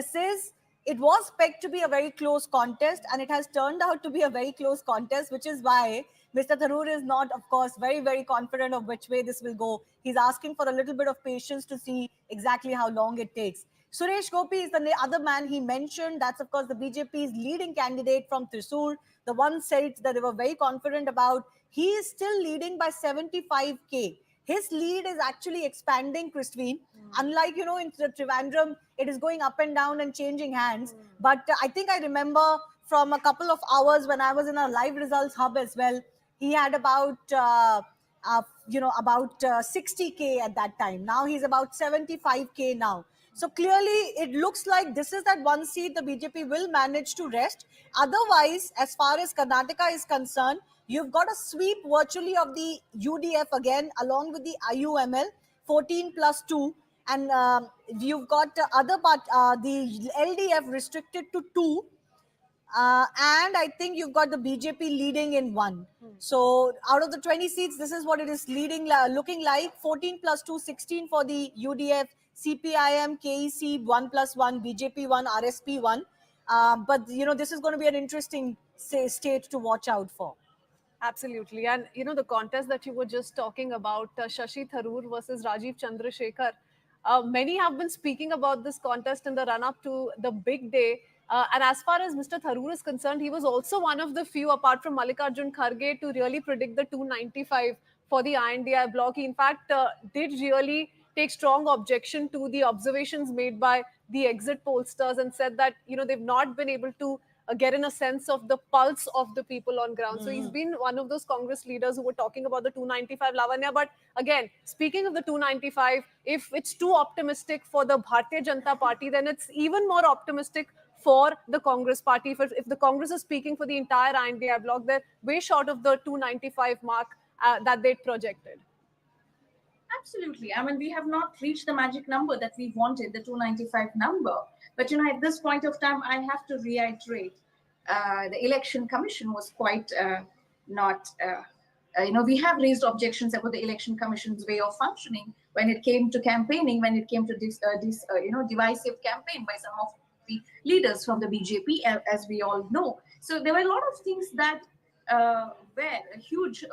it was pegged to be a very close contest, and it has turned out to be a very close contest, which is why Mr. Tharoor is not, of course, very, very confident of which way this will go. He's asking for a little bit of patience to see exactly how long it takes. Suresh Gopi is the other man he mentioned. That's, of course, the BJP's leading candidate from Thrissur, the one seat that they were very confident about. He is still leading by 75K. His lead is actually expanding, Christine. Unlike, in Trivandrum, it is going up and down and changing hands. But I think I remember from a couple of hours when I was in a live results hub as well, he had about 60K at that time. Now he's about 75K now. So clearly, it looks like this is that one seat the BJP will manage to wrest. Otherwise, as far as Karnataka is concerned, you've got a sweep virtually of the UDF again, along with the IUML, 14 plus 2. and you've got the LDF restricted to 2. And I think you've got the BJP leading in 1. So out of the 20 seats, this is what it is looking like. 14 plus 2, 16 for the UDF, CPIM, KEC, 1 plus 1, BJP 1, RSP 1. But, this is going to be an interesting state to watch out for. Absolutely. And, the contest that you were just talking about, Shashi Tharoor versus Rajiv Chandrasekhar, many have been speaking about this contest in the run-up to the big day. And as far as Mr. Tharoor is concerned, he was also one of the few, apart from Mallikarjun Kharge, to really predict the 295 for the INDI bloc. He, in fact, did really take strong objection to the observations made by the exit pollsters and said that, they've not been able to get in a sense of the pulse of the people on ground. So he's been one of those Congress leaders who were talking about the 295, Lavanya. But again, speaking of the 295, if it's too optimistic for the Bharatiya Janata Party, then it's even more optimistic for the Congress party. If the Congress is speaking for the entire INDI bloc, they're way short of the 295 mark that they'd projected. Absolutely. I mean, we have not reached the magic number that we wanted, the 295 number. But, at this point of time, I have to reiterate, the Election Commission was quite not, we have raised objections about the Election Commission's way of functioning when it came to campaigning, when it came to this divisive campaign by some of the leaders from the BJP, as we all know. So there were a lot of things that were a huge,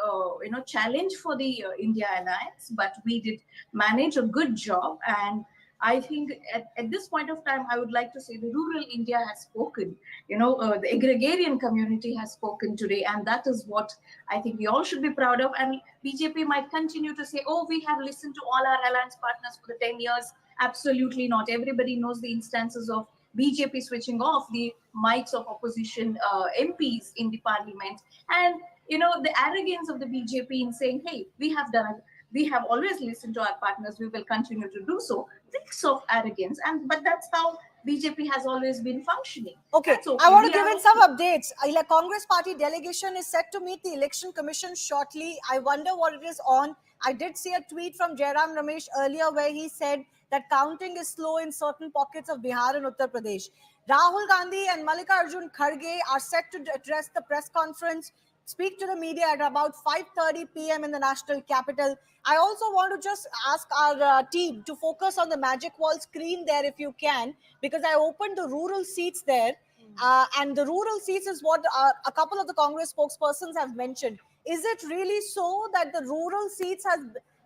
challenge for the India Alliance, but we did manage a good job. And I think at this point of time, I would like to say the rural India has spoken. The agrarian community has spoken today, and that is what I think we all should be proud of. And BJP might continue to say, oh, we have listened to all our alliance partners for the 10 years. Absolutely not. Everybody knows the instances of BJP switching off the mics of opposition MPs in the parliament. And, the arrogance of the BJP in saying, hey, we have always listened to our partners, we will continue to do so, reeks of arrogance. But that's how BJP has always been functioning. Okay, I want to give in some updates. The Congress party delegation is set to meet the Election Commission shortly. I wonder what it is on. I did see a tweet from Jairam Ramesh earlier where he said that counting is slow in certain pockets of Bihar and Uttar Pradesh. Rahul Gandhi and Mallikarjun Kharge are set to address the press conference, speak to the media at about 5:30 p.m. in the national capital. I also want to just ask our team to focus on the magic wall screen there if you can, because I opened the rural seats there. And the rural seats is what a couple of the Congress spokespersons have mentioned. Is it really so that the rural seats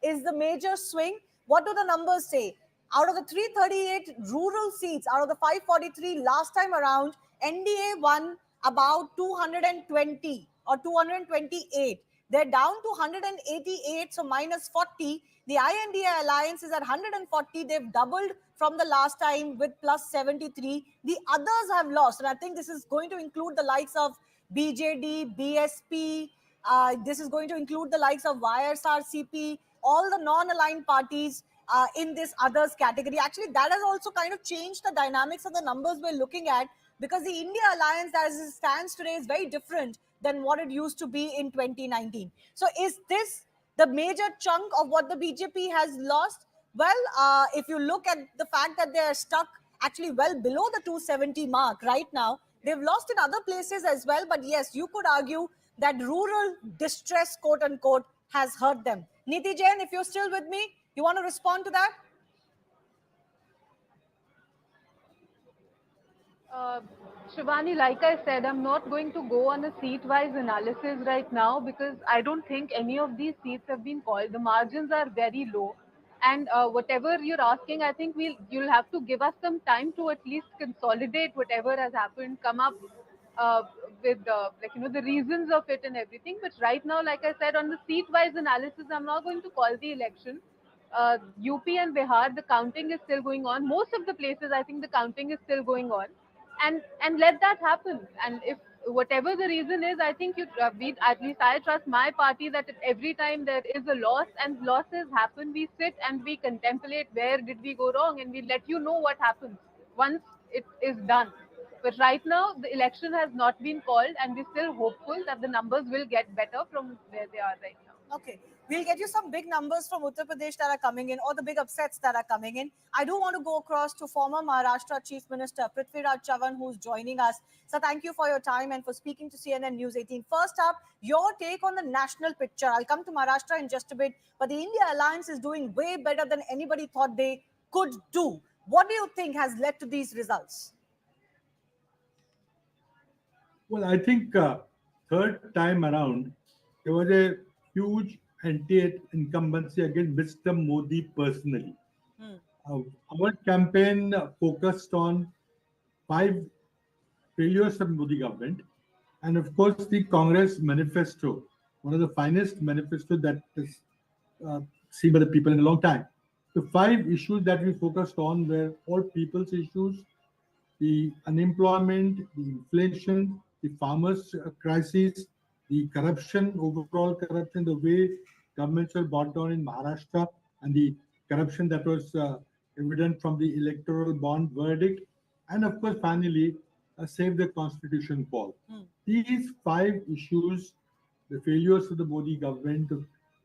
is the major swing? What do the numbers say? Out of the 338 rural seats, out of the 543 last time around, NDA won about 220 or 228. They're down to 188, so minus 40. The INDA alliance is at 140. They've doubled from the last time with plus 73. The others have lost, and I think this is going to include the likes of BJD, BSP. This is going to include the likes of YSRCP, all the non-aligned parties in this others category. Actually, that has also kind of changed the dynamics of the numbers we're looking at, because the India alliance as it stands today is very different than what it used to be in 2019. So is this the major chunk of what the BJP has lost? Well, if you look at the fact that they are stuck actually well below the 270 mark right now, they've lost in other places as well. But yes, you could argue that rural distress, quote unquote, has hurt them. Niti Jain, if you're still with me, you want to respond to that? Shivani, like I said, I'm not going to go on a seat-wise analysis right now because I don't think any of these seats have been called. The margins are very low. And whatever you're asking, I think you'll have to give us some time to at least consolidate whatever has happened, come up with the reasons of it and everything. But right now, like I said, on the seat-wise analysis, I'm not going to call the election. UP and Bihar, the counting is still going on. Most of the places, I think the counting is still going on. And let that happen. And if whatever the reason is, I think at least I trust my party that if every time there is a loss and losses happen, we sit and we contemplate where did we go wrong, and we let you know what happens once it is done. But right now, the election has not been called, and we're still hopeful that the numbers will get better from where they are right now. Okay. We'll get you some big numbers from Uttar Pradesh that are coming in, or the big upsets that are coming in. I do want to go across to former Maharashtra Chief Minister Prithviraj Chavan, who's joining us. So thank you for your time and for speaking to CNN News 18. First up, your take on the national picture. I'll come to Maharashtra in just a bit, but the India Alliance is doing way better than anybody thought they could do. What do you think has led to these results? Well, I think third time around, there was a huge anti-incumbency against Mr. Modi personally. Our campaign focused on 5 failures of Modi government, and of course the Congress manifesto, one of the finest manifestos that is seen by the people in a long time. The 5 issues that we focused on were all people's issues: the unemployment, the inflation, the farmers' crisis, the corruption, overall corruption, the way governments were brought down in Maharashtra, and the corruption that was evident from the electoral bond verdict, and of course, finally, save the constitution call. These 5 issues, the failures of the Modi government,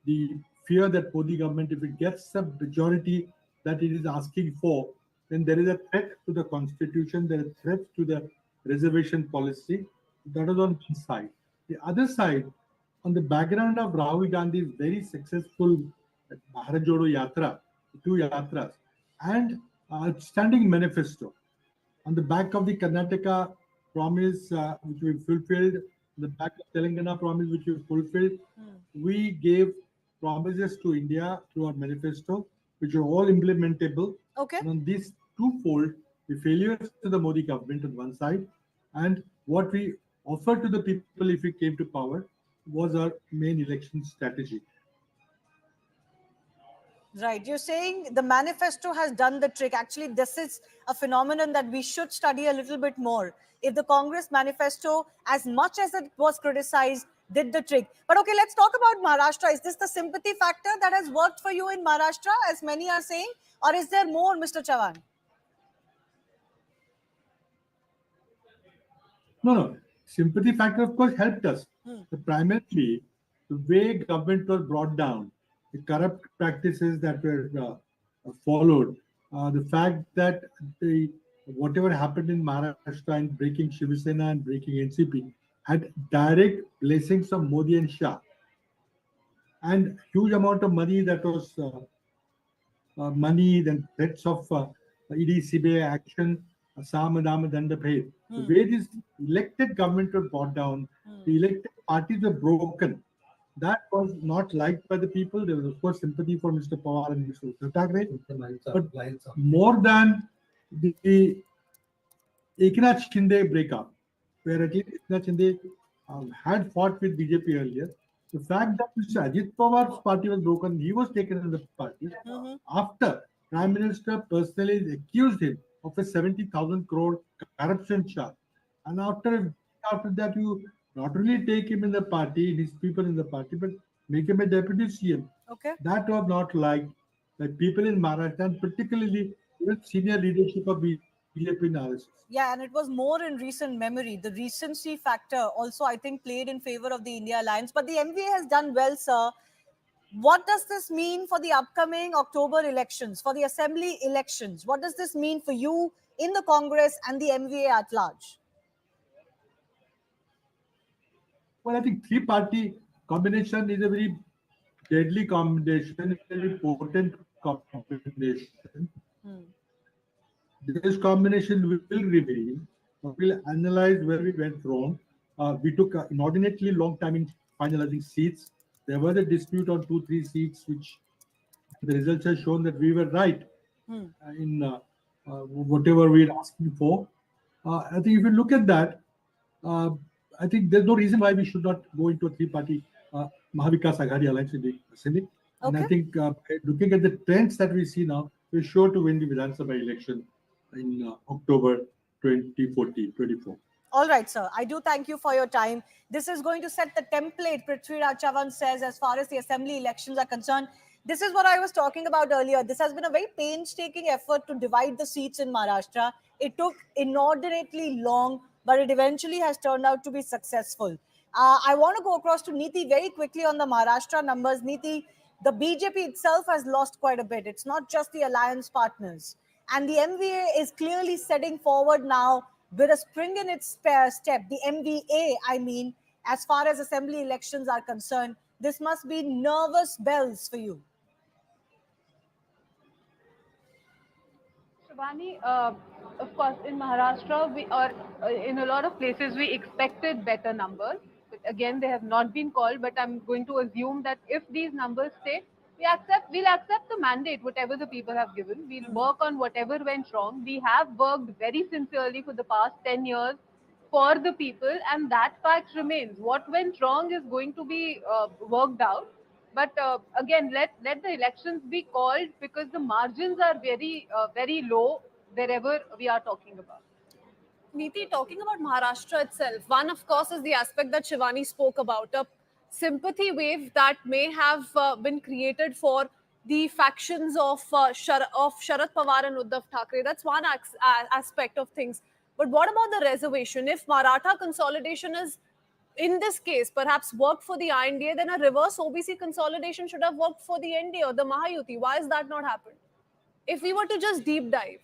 the fear that Modi government, if it gets the majority that it is asking for, then there is a threat to the constitution, there is a threat to the reservation policy. That is on one side. The other side, on the background of Rahul Gandhi's very successful Bharat Jodo Yatra, 2 yatras, and outstanding manifesto, on the back of the Karnataka promise, which we fulfilled, on the back of Telangana promise, which we fulfilled, we gave promises to India through our manifesto, which are all implementable. Okay. And on these twofold, the failures to the Modi government on one side, and what we offered to the people if we came to power was our main election strategy. Right. You're saying the manifesto has done the trick. Actually, this is a phenomenon that we should study a little bit more. If the Congress manifesto, as much as it was criticized, did the trick. But okay, let's talk about Maharashtra. Is this the sympathy factor that has worked for you in Maharashtra, as many are saying? Or is there more, Mr. Chavan? No. Sympathy factor, of course, helped us. Primarily, the way government was brought down, the corrupt practices that were followed, the fact that whatever happened in Maharashtra in breaking Shiv Sena and breaking NCP had direct blessings of Modi and Shah. And huge amount of money that was money, then threats of ED, CBI action, Samadama Dandabhed. The way this elected government was brought down, the elected parties were broken. That was not liked by the people. There was, of course, sympathy for Mr. Pawar and Mr. Thackeray. But more than the Eknath Shinde breakup, where at least Eknath Shinde had fought with BJP earlier, the fact that Mr. Ajit Pawar's party was broken, he was taken in the party after Prime Minister personally accused him of a 70,000 crore corruption charge. And after that, you not only take him in the party, his people in the party, but make him a deputy CM. Okay. That was not liked by people in Maharashtra, and particularly even senior leadership of BJP analysis. Yeah, and it was more in recent memory. The recency factor also, I think, played in favor of the India Alliance. But the MVA has done well, sir. What does this mean for the upcoming October elections, for the assembly elections? What does this mean for you in the Congress and the MVA at large? Well, I think 3-party combination is a very deadly combination, a very potent combination. This combination will reveal, will analyze where we went wrong. We took inordinately long time in finalizing seats. There was a dispute on 2-3 seats, which the results have shown that we were right in whatever we were asking for. I think if you look at that, I think there's no reason why we should not go into a 3-party Mahavikas Aghadi alliance in the Senate. And I think looking at the trends that we see now, we're sure to win the Vidhan Sabha election in October 2024. All right, sir. I do thank you for your time. This is going to set the template, Prithviraj Chavan says, as far as the assembly elections are concerned. This is what I was talking about earlier. This has been a very painstaking effort to divide the seats in Maharashtra. It took inordinately long, but it eventually has turned out to be successful. I want to go across to Neeti very quickly on the Maharashtra numbers. Neeti, the BJP itself has lost quite a bit. It's not just the alliance partners. And the MVA is clearly setting forward now with a spring in its step. The MVA, I mean, as far as assembly elections are concerned, this must be nervous bells for you. Shivani, of course, in Maharashtra, in a lot of places, we expected better numbers. But again, they have not been called. But I'm going to assume that if these numbers stay, we'll accept the mandate, whatever the people have given. We'll work on whatever went wrong. We have worked very sincerely for the past 10 years for the people, and that fact remains. What went wrong is going to be worked out. But again, let the elections be called, because the margins are very low wherever we are talking about. Neeti, talking about Maharashtra itself, one, of course, is the aspect that Shivani spoke about, a sympathy wave that may have been created for the factions of Sharad Pawar and Uddhav Thackeray. That's one aspect of things. But what about the reservation? If Maratha consolidation is, in this case, perhaps worked for the NDA, then a reverse OBC consolidation should have worked for the NDA or the Mahayuti. Why has that not happened? If we were to just deep dive.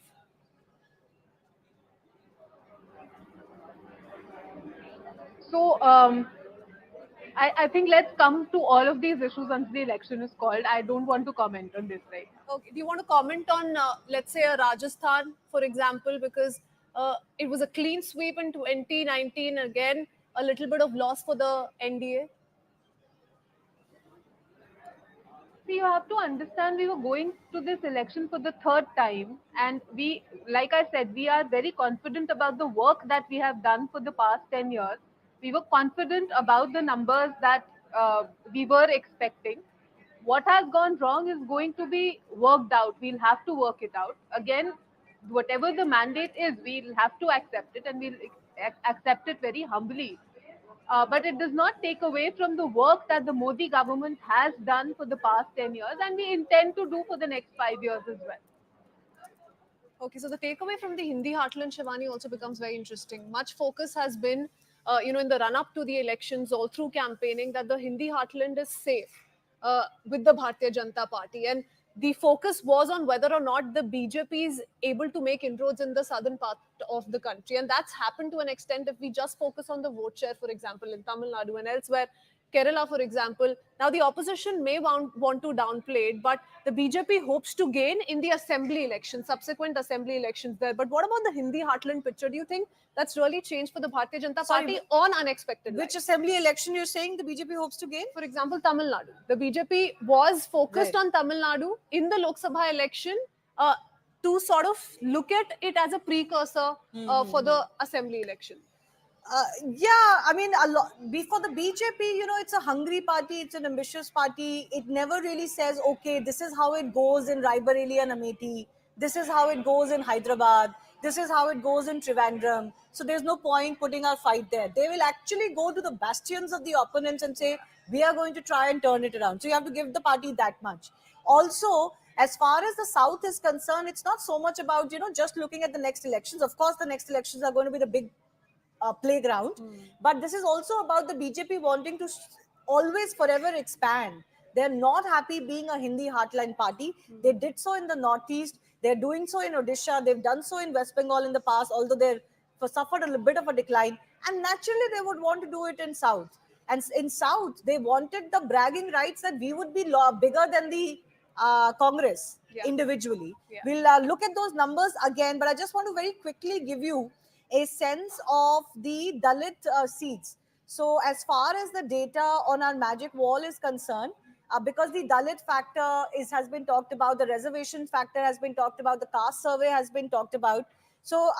So I think let's come to all of these issues once the election is called. I don't want to comment on this right now. Okay. Do you want to comment on, let's say, a Rajasthan, for example, because it was a clean sweep in 2019, again, a little bit of loss for the NDA? See, you have to understand, we were going to this election for the third time, and we, like I said, we are very confident about the work that we have done for the past 10 years. We were confident about the numbers that we were expecting. What has gone wrong is going to be worked out. We'll have to work it out. Again, whatever the mandate is, we'll have to accept it, and we'll accept it very humbly. But it does not take away from the work that the Modi government has done for the past 10 years, and we intend to do for the next 5 years as well. Okay, so the takeaway from the Hindi heartland, Shivani, also becomes very interesting. Much focus has been, in the run-up to the elections, all through campaigning, that the Hindi heartland is safe with the Bharatiya Janata Party. And the focus was on whether or not the BJP is able to make inroads in the southern part of the country. And that's happened to an extent if we just focus on the vote share, for example, in Tamil Nadu and elsewhere. Kerala, for example. Now, the opposition may want to downplay it, but the BJP hopes to gain in the assembly elections, subsequent assembly elections there. But what about the Hindi heartland picture? Do you think that's really changed for the Bharatiya Janata Party on unexpected lines? Which assembly election you're saying the BJP hopes to gain? For example, Tamil Nadu. The BJP was focused on Tamil Nadu in the Lok Sabha election to sort of look at it as a precursor for the assembly election. Yeah, I mean, for the BJP, it's a hungry party, it's an ambitious party. It never really says, okay, this is how it goes in Raebareli and Amethi. This is how it goes in Hyderabad. This is how it goes in Trivandrum. So there's no point putting our fight there. They will actually go to the bastions of the opponents and say, we are going to try and turn it around. So you have to give the party that much. Also, as far as the South is concerned, it's not so much about, just looking at the next elections. Of course, the next elections are going to be the big playground, but this is also about the BJP wanting to always forever expand. They're not happy being a Hindi heartland party. They did so in the Northeast. They're doing so in Odisha. They've done so in West Bengal in the past, although they've suffered a little bit of a decline. And naturally, they would want to do it in South. And in South, they wanted the bragging rights that we would be bigger than the Congress individually. We'll look at those numbers again, but I just want to very quickly give you a sense of the Dalit seats. So as far as the data on our magic wall is concerned, because the Dalit factor has been talked about, the reservation factor has been talked about, the caste survey has been talked about. So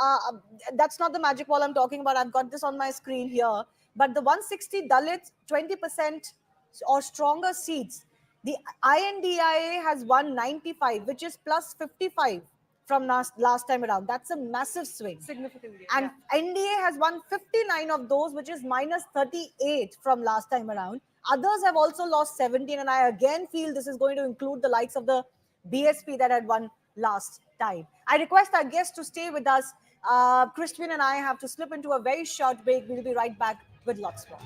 that's not the magic wall I'm talking about. I've got this on my screen here. But the 160 Dalits, 20% or stronger seats. The INDIA has won 95, which is plus 55 from last time around. That's a massive swing. Significantly. And NDA has won 59 of those, which is minus 38 from last time around. Others have also lost 17, and I again feel this is going to include the likes of the BSP that had won last time. I request our guests to stay with us. Christian and I have to slip into a very short break. We'll be right back with lots more.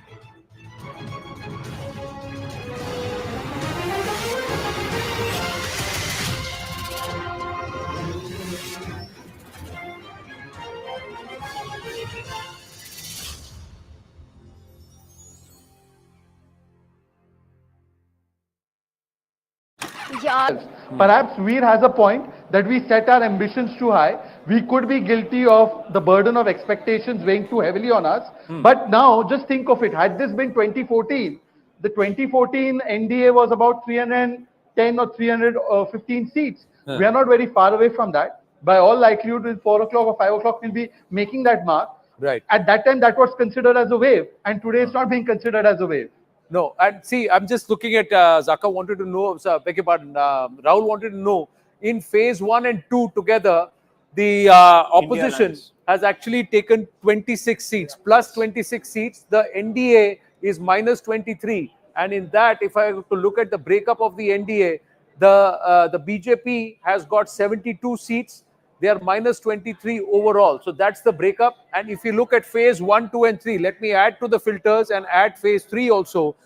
Perhaps Veer has a point that we set our ambitions too high. We could be guilty of the burden of expectations weighing too heavily on us. But now, just think of it. Had this been 2014, the 2014 NDA was about 310 or 315 seats. Yeah. We are not very far away from that. By all likelihood, in 4 o'clock or 5 o'clock, we'll be making that mark. Right. At that time, that was considered as a wave. And today, it's not being considered as a wave. No, and see, I'm just looking at Zaka wanted to know, beg your pardon, Rahul wanted to know, in phase 1 and 2 together, the opposition has actually taken 26 seats, plus 26 seats. The NDA is minus 23. And in that, if I have to look at the breakup of the NDA, the BJP has got 72 seats. They are minus 23 overall. So that's the breakup. And if you look at phase 1, 2, and 3, let me add to the filters and add phase 3 also.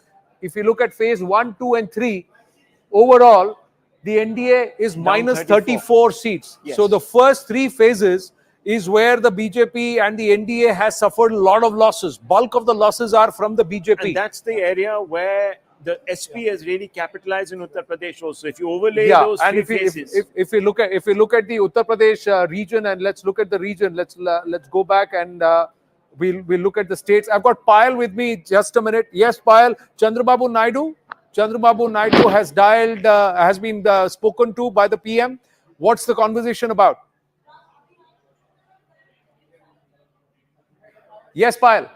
If you look at phase 1, 2, and 3, overall, the NDA is minus 34 seats. Yes. So the first 3 phases is where the BJP and the NDA has suffered a lot of losses. Bulk of the losses are from the BJP. And that's the area where the SP has really capitalized in Uttar Pradesh also. If you overlay those and three phases. if you look at the Uttar Pradesh region, and let's look at the region, let's go back and we'll look at the states. I've got Payal with me. Just a minute. Yes, Payal. Chandrababu Naidu has dialed, has been spoken to by the PM. What's the conversation about? Yes, Payal.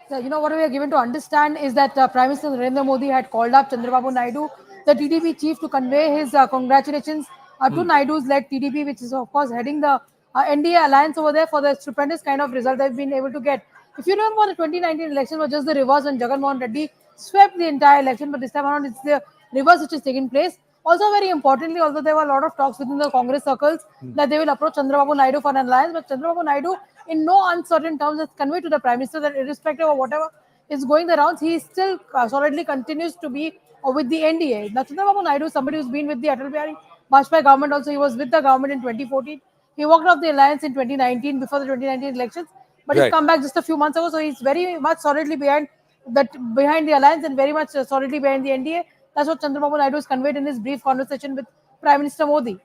So, you know, what we are given to understand is that Prime Minister Narendra Modi had called up Chandrababu Naidu, the TDP chief, to convey his congratulations to Naidu's led TDP, which is, of course, heading the NDA alliance over there for the stupendous kind of result they've been able to get. If you remember, the 2019 election was just the reverse when Jagan Mohan Reddy swept the entire election, but this time around it's the reverse which is taking place. Also, very importantly, although there were a lot of talks within the Congress circles that they will approach Chandrababu Naidu for an alliance, but Chandrababu Naidu, in no uncertain terms, has conveyed to the Prime Minister that irrespective of whatever is going the rounds, he still solidly continues to be with the NDA. Now, Chandrababu Naidu is somebody who's been with the Atal Bihari Vajpayee government also. He was with the government in 2014. He walked off the alliance in 2019 before the 2019 elections, but he's come back just a few months ago, so he's very much solidly behind the alliance and very much solidly behind the NDA. That's what Chandrababu Naidu has conveyed in his brief conversation with Prime Minister Modi.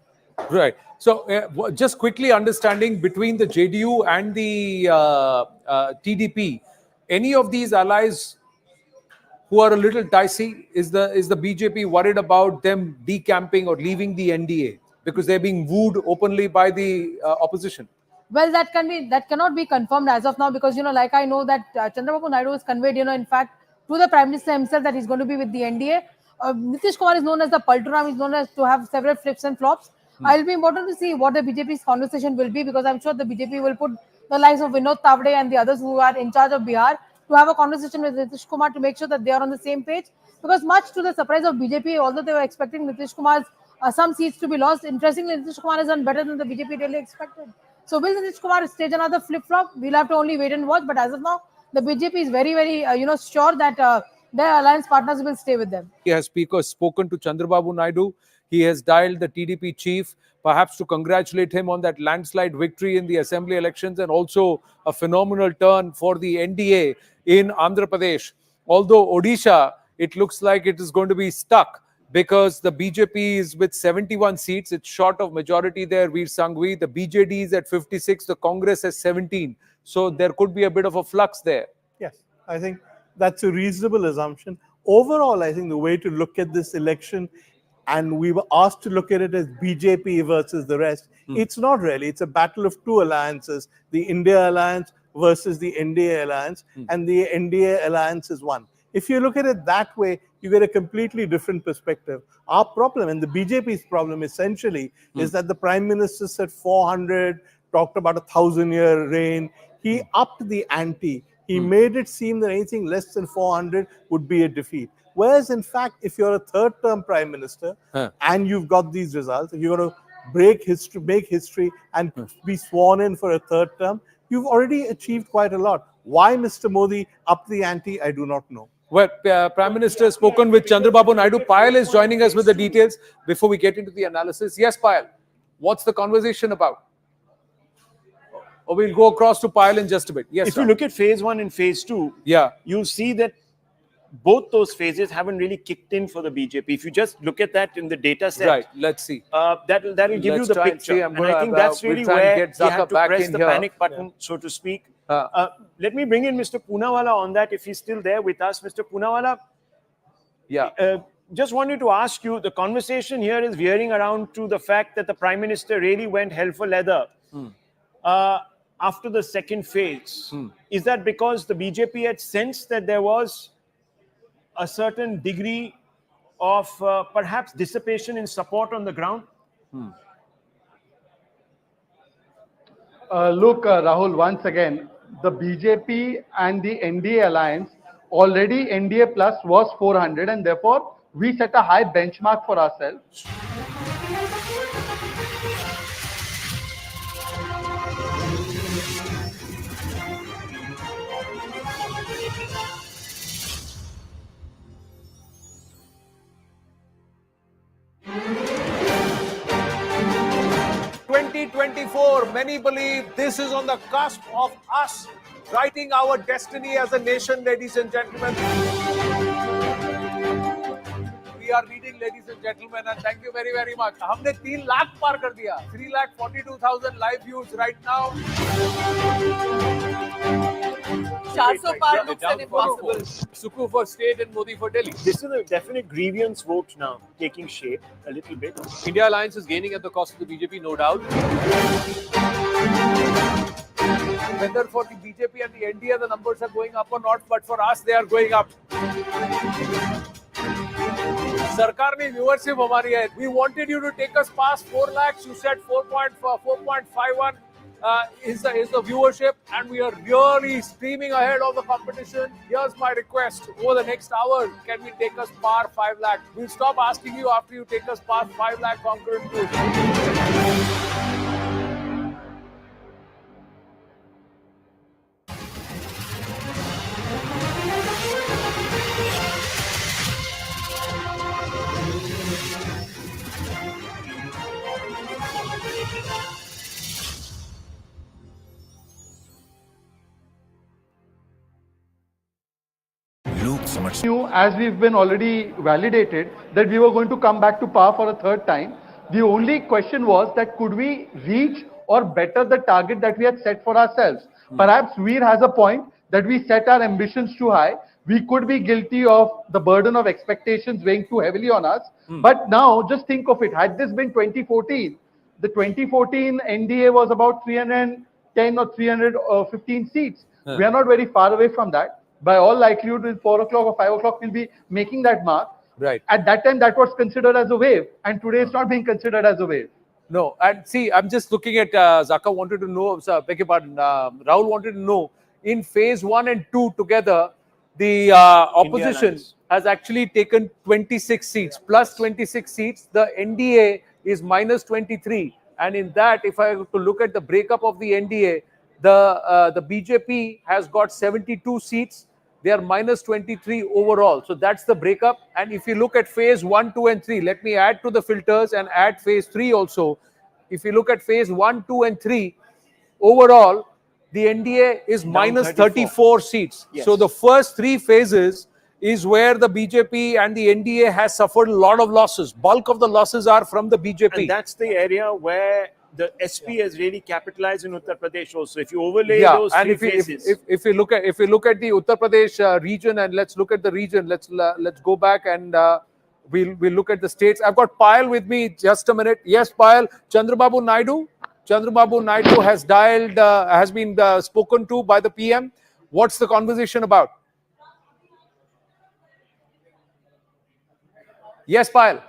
Right. So, just quickly understanding between the JDU and the TDP, any of these allies who are a little dicey, is the BJP worried about them decamping or leaving the NDA because they're being wooed openly by the opposition? Well, that cannot be confirmed as of now because, you know, like I know that Chandrababu Naidu has conveyed, you know, in fact, to the Prime Minister himself that he's going to be with the NDA. Nitish Kumar is known as the Palturam, is known as to have several flips and flops. It'll be important to see what the BJP's conversation will be because I'm sure the BJP will put the likes of Vinod Tavde and the others who are in charge of Bihar to have a conversation with Nitish Kumar to make sure that they are on the same page. Because much to the surprise of BJP, although they were expecting Nitish Kumar's some seats to be lost, interestingly, Nitish Kumar has done better than the BJP really expected. So will Nitish Kumar stage another flip-flop? We'll have to only wait and watch. But as of now, the BJP is very, very, sure that their alliance partners will stay with them. He has spoken to Chandrababu Naidu. He has dialed the TDP chief, perhaps to congratulate him on that landslide victory in the assembly elections and also a phenomenal turn for the NDA in Andhra Pradesh. Although Odisha, it looks like it is going to be stuck because the BJP is with 71 seats. It's short of majority there, Veer Sanghvi. The BJD is at 56. The Congress has 17. So there could be a bit of a flux there. Yes, I think that's a reasonable assumption. Overall, I think the way to look at this election, and we were asked to look at it as BJP versus the rest, it's not really. It's a battle of two alliances, the India alliance versus the NDA alliance, and the NDA alliance is one. If you look at it that way, you get a completely different perspective. Our problem, and the BJP's problem essentially, is that the Prime Minister said 400, talked about a 1,000-year reign. He upped the ante. He made it seem that anything less than 400 would be a defeat. Whereas, in fact, if you're a third-term Prime Minister and you've got these results, if you're going to make history and be sworn in for a third term, you've already achieved quite a lot. Why Mr. Modi up the ante, I do not know. Well, Prime Minister has spoken with Chandrababu Naidu. Payal is joining us with the details before we get into the analysis. Yes, Payal, what's the conversation about? Or we'll go across to Payal in just a bit. Yes, if you look at phase 1 and phase 2, you'll see that both those phases haven't really kicked in for the BJP. If you just look at that in the data set, right? Let's see. That'll give you the picture. And I think that's really where we have to press the panic button, so to speak. Let me bring in Mr. Poonawalla on that if he's still there with us. Mr. Poonawalla, just wanted to ask you, the conversation here is veering around to the fact that the Prime Minister really went hell for leather after the second phase. Is that because the BJP had sensed that there was a certain degree of perhaps dissipation in support on the ground? Look, Rahul, once again, the BJP and the NDA alliance, already NDA plus was 400, and therefore we set a high benchmark for ourselves. Many believe this is on the cusp of us writing our destiny as a nation, ladies and gentlemen. We are reading, ladies and gentlemen, and thank you very, very much. हमने 3 लाख पार कर दिया. 3,42,000 live views right now. 400 par looks an impossible. Sukhu for state and Modi for Delhi. This is a definite grievance vote now taking shape a little bit. India Alliance is gaining at the cost of the BJP, no doubt. Whether for the BJP and the NDA the numbers are going up or not, but for us they are going up. सरकार ने viewership हमारी है. We wanted you to take us past 4 lakhs. You said 4.51 is the viewership, and we are really streaming ahead of the competition. Here's my request: over the next hour, can we take us past 5 lakh? We'll stop asking you after you take us past 5 lakh concurrent views. As we've been already validated that we were going to come back to power for a third time. The only question was that could we reach or better the target that we had set for ourselves? Perhaps Veer has a point that we set our ambitions too high. We could be guilty of the burden of expectations weighing too heavily on us. But now just think of it. Had this been 2014, the 2014 NDA was about 310 or 315 seats. We are not very far away from that. By all likelihood, in 4 o'clock or 5 o'clock, we'll be making that mark. Right. At that time, that was considered as a wave, and today it's not being considered as a wave. No, and see, I'm just looking at Zaka wanted to know, beg your pardon, Rahul wanted to know, in phase 1 and 2 together, the opposition has actually taken 26 seats, plus 26 seats. The NDA is minus 23. And in that, if I were to look at the breakup of the NDA, the BJP has got 72 seats. They are minus 23 overall. So that's the breakup. And if you look at phase 1, 2 and 3, let me add to the filters and add phase 3 also. If you look at phase 1, 2 and 3, overall, the NDA is minus 34 seats. Yes. So the first 3 phases is where the BJP and the NDA has suffered a lot of losses. Bulk of the losses are from the BJP. And that's the area where the SP has really capitalized in Uttar Pradesh also. If you overlay those 3 phases. If you look at the Uttar Pradesh region, and let's look at the region, let's go back and we'll look at the states. I've got Payal with me. Just a minute. Yes, Payal. Chandrababu Naidu has dialed, has been spoken to by the PM. What's the conversation about? Yes, Payal.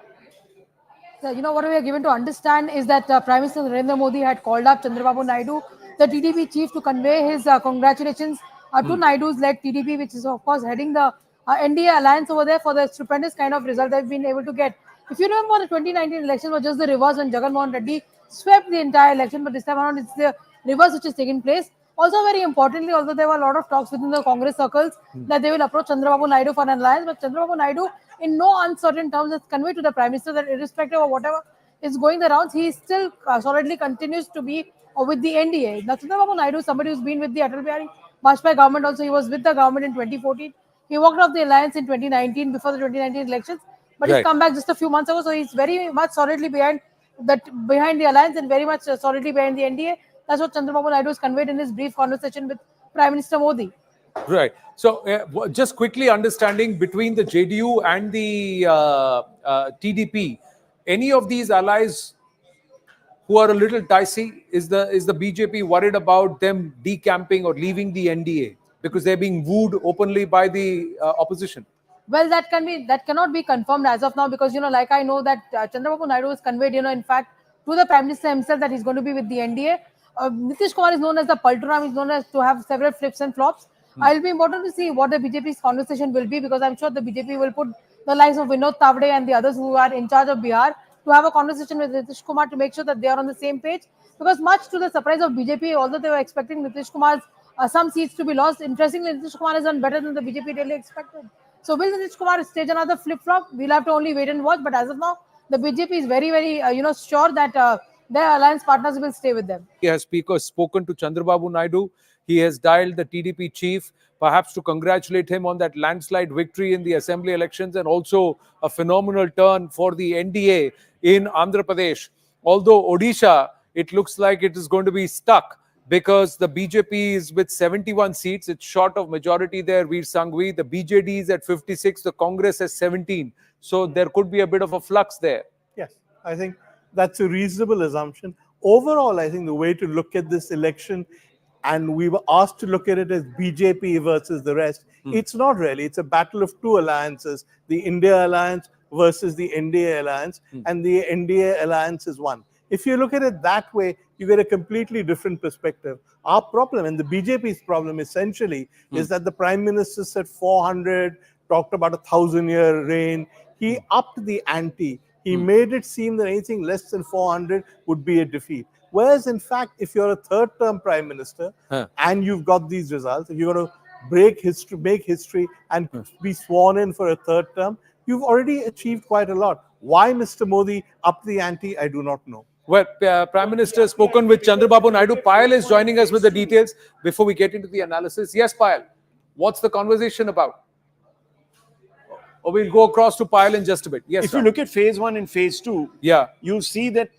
So, what we are given to understand is that Prime Minister Narendra Modi had called up Chandrababu Naidu, the TDP chief, to convey his congratulations to Naidu's led TDP, which is of course heading the NDA alliance over there, for the stupendous kind of result they've been able to get. If you remember, the 2019 election was just the reverse when Jagan Mohan Reddy swept the entire election, but this time around it's the reverse which is taking place. Also, very importantly, although there were a lot of talks within the Congress circles that they will approach Chandrababu Naidu for an alliance, but Chandrababu Naidu, in no uncertain terms, has conveyed to the Prime Minister that irrespective of whatever is going the rounds, he still solidly continues to be with the NDA. Now, Chandrababu Naidu, somebody who's been with the Atal Bihari Vajpayee government, also he was with the government in 2014. He walked off the alliance in 2019 before the 2019 elections, but he's come back just a few months ago, so he's very much solidly behind the alliance and very much solidly behind the NDA. That's what Chandrababu Naidu has conveyed in his brief conversation with Prime Minister Modi. Right. So, just quickly understanding between the JDU and the TDP, any of these allies who are a little dicey, is the BJP worried about them decamping or leaving the NDA because they're being wooed openly by the opposition? Well, that cannot be confirmed as of now because like I know that Chandrababu Naidu has conveyed in fact to the Prime Minister himself that he's going to be with the NDA. Nitish Kumar is known as the Palturam, he's known as to have several flips and flops. It'll be important to see what the BJP's conversation will be because I'm sure the BJP will put the likes of Vinod Tavde and the others who are in charge of Bihar to have a conversation with Nitish Kumar to make sure that they are on the same page. Because much to the surprise of BJP, although they were expecting Nitish Kumar's some seats to be lost, interestingly, Nitish Kumar has done better than the BJP really expected. So will Nitish Kumar stage another flip-flop? We'll have to only wait and watch. But as of now, the BJP is very, very, sure that their alliance partners will stay with them. He has spoken to Chandrababu Naidu. He has dialed the TDP chief, perhaps to congratulate him on that landslide victory in the assembly elections and also a phenomenal turn for the NDA in Andhra Pradesh. Although Odisha, it looks like it is going to be stuck because the BJP is with 71 seats. It's short of majority there, Veer Sanghvi. The BJD is at 56. The Congress has 17. So there could be a bit of a flux there. Yes, I think that's a reasonable assumption. Overall, I think the way to look at this election, and we were asked to look at it as BJP versus the rest, it's not really. It's a battle of two alliances, the India alliance versus the NDA alliance, and the NDA alliance is one. If you look at it that way, you get a completely different perspective. Our problem, and the BJP's problem essentially, is that the Prime Minister said 400, talked about 1,000-year reign. He upped the ante. He made it seem that anything less than 400 would be a defeat. Whereas, in fact, if you're a third-term Prime Minister and you've got these results, if you're going to make history and be sworn in for a third term, you've already achieved quite a lot. Why Mr. Modi upped the ante, I do not know. Well, Prime Minister has spoken with Chandrababu Naidu. Payal is joining us with the details before we get into the analysis. Yes, Payal, what's the conversation about? Or we'll go across to Payal in just a bit. Yes, if you look at phase 1 and phase 2, you'll see that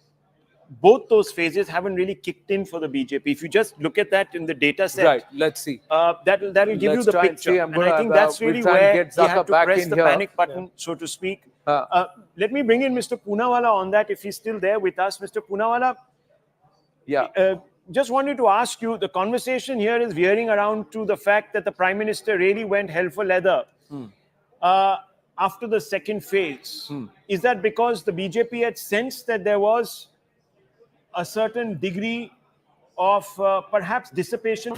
both those phases haven't really kicked in for the BJP. If you just look at that in the data set, right, let's see. That'll give you the picture. And I think that's really where he had to press the panic button, so to speak. Let me bring in Mr. Poonawalla on that, if he's still there with us. Mr. Poonawalla, just wanted to ask you, the conversation here is veering around to the fact that the Prime Minister really went hell for leather after the second phase. Is that because the BJP had sensed that there was a certain degree of perhaps dissipation?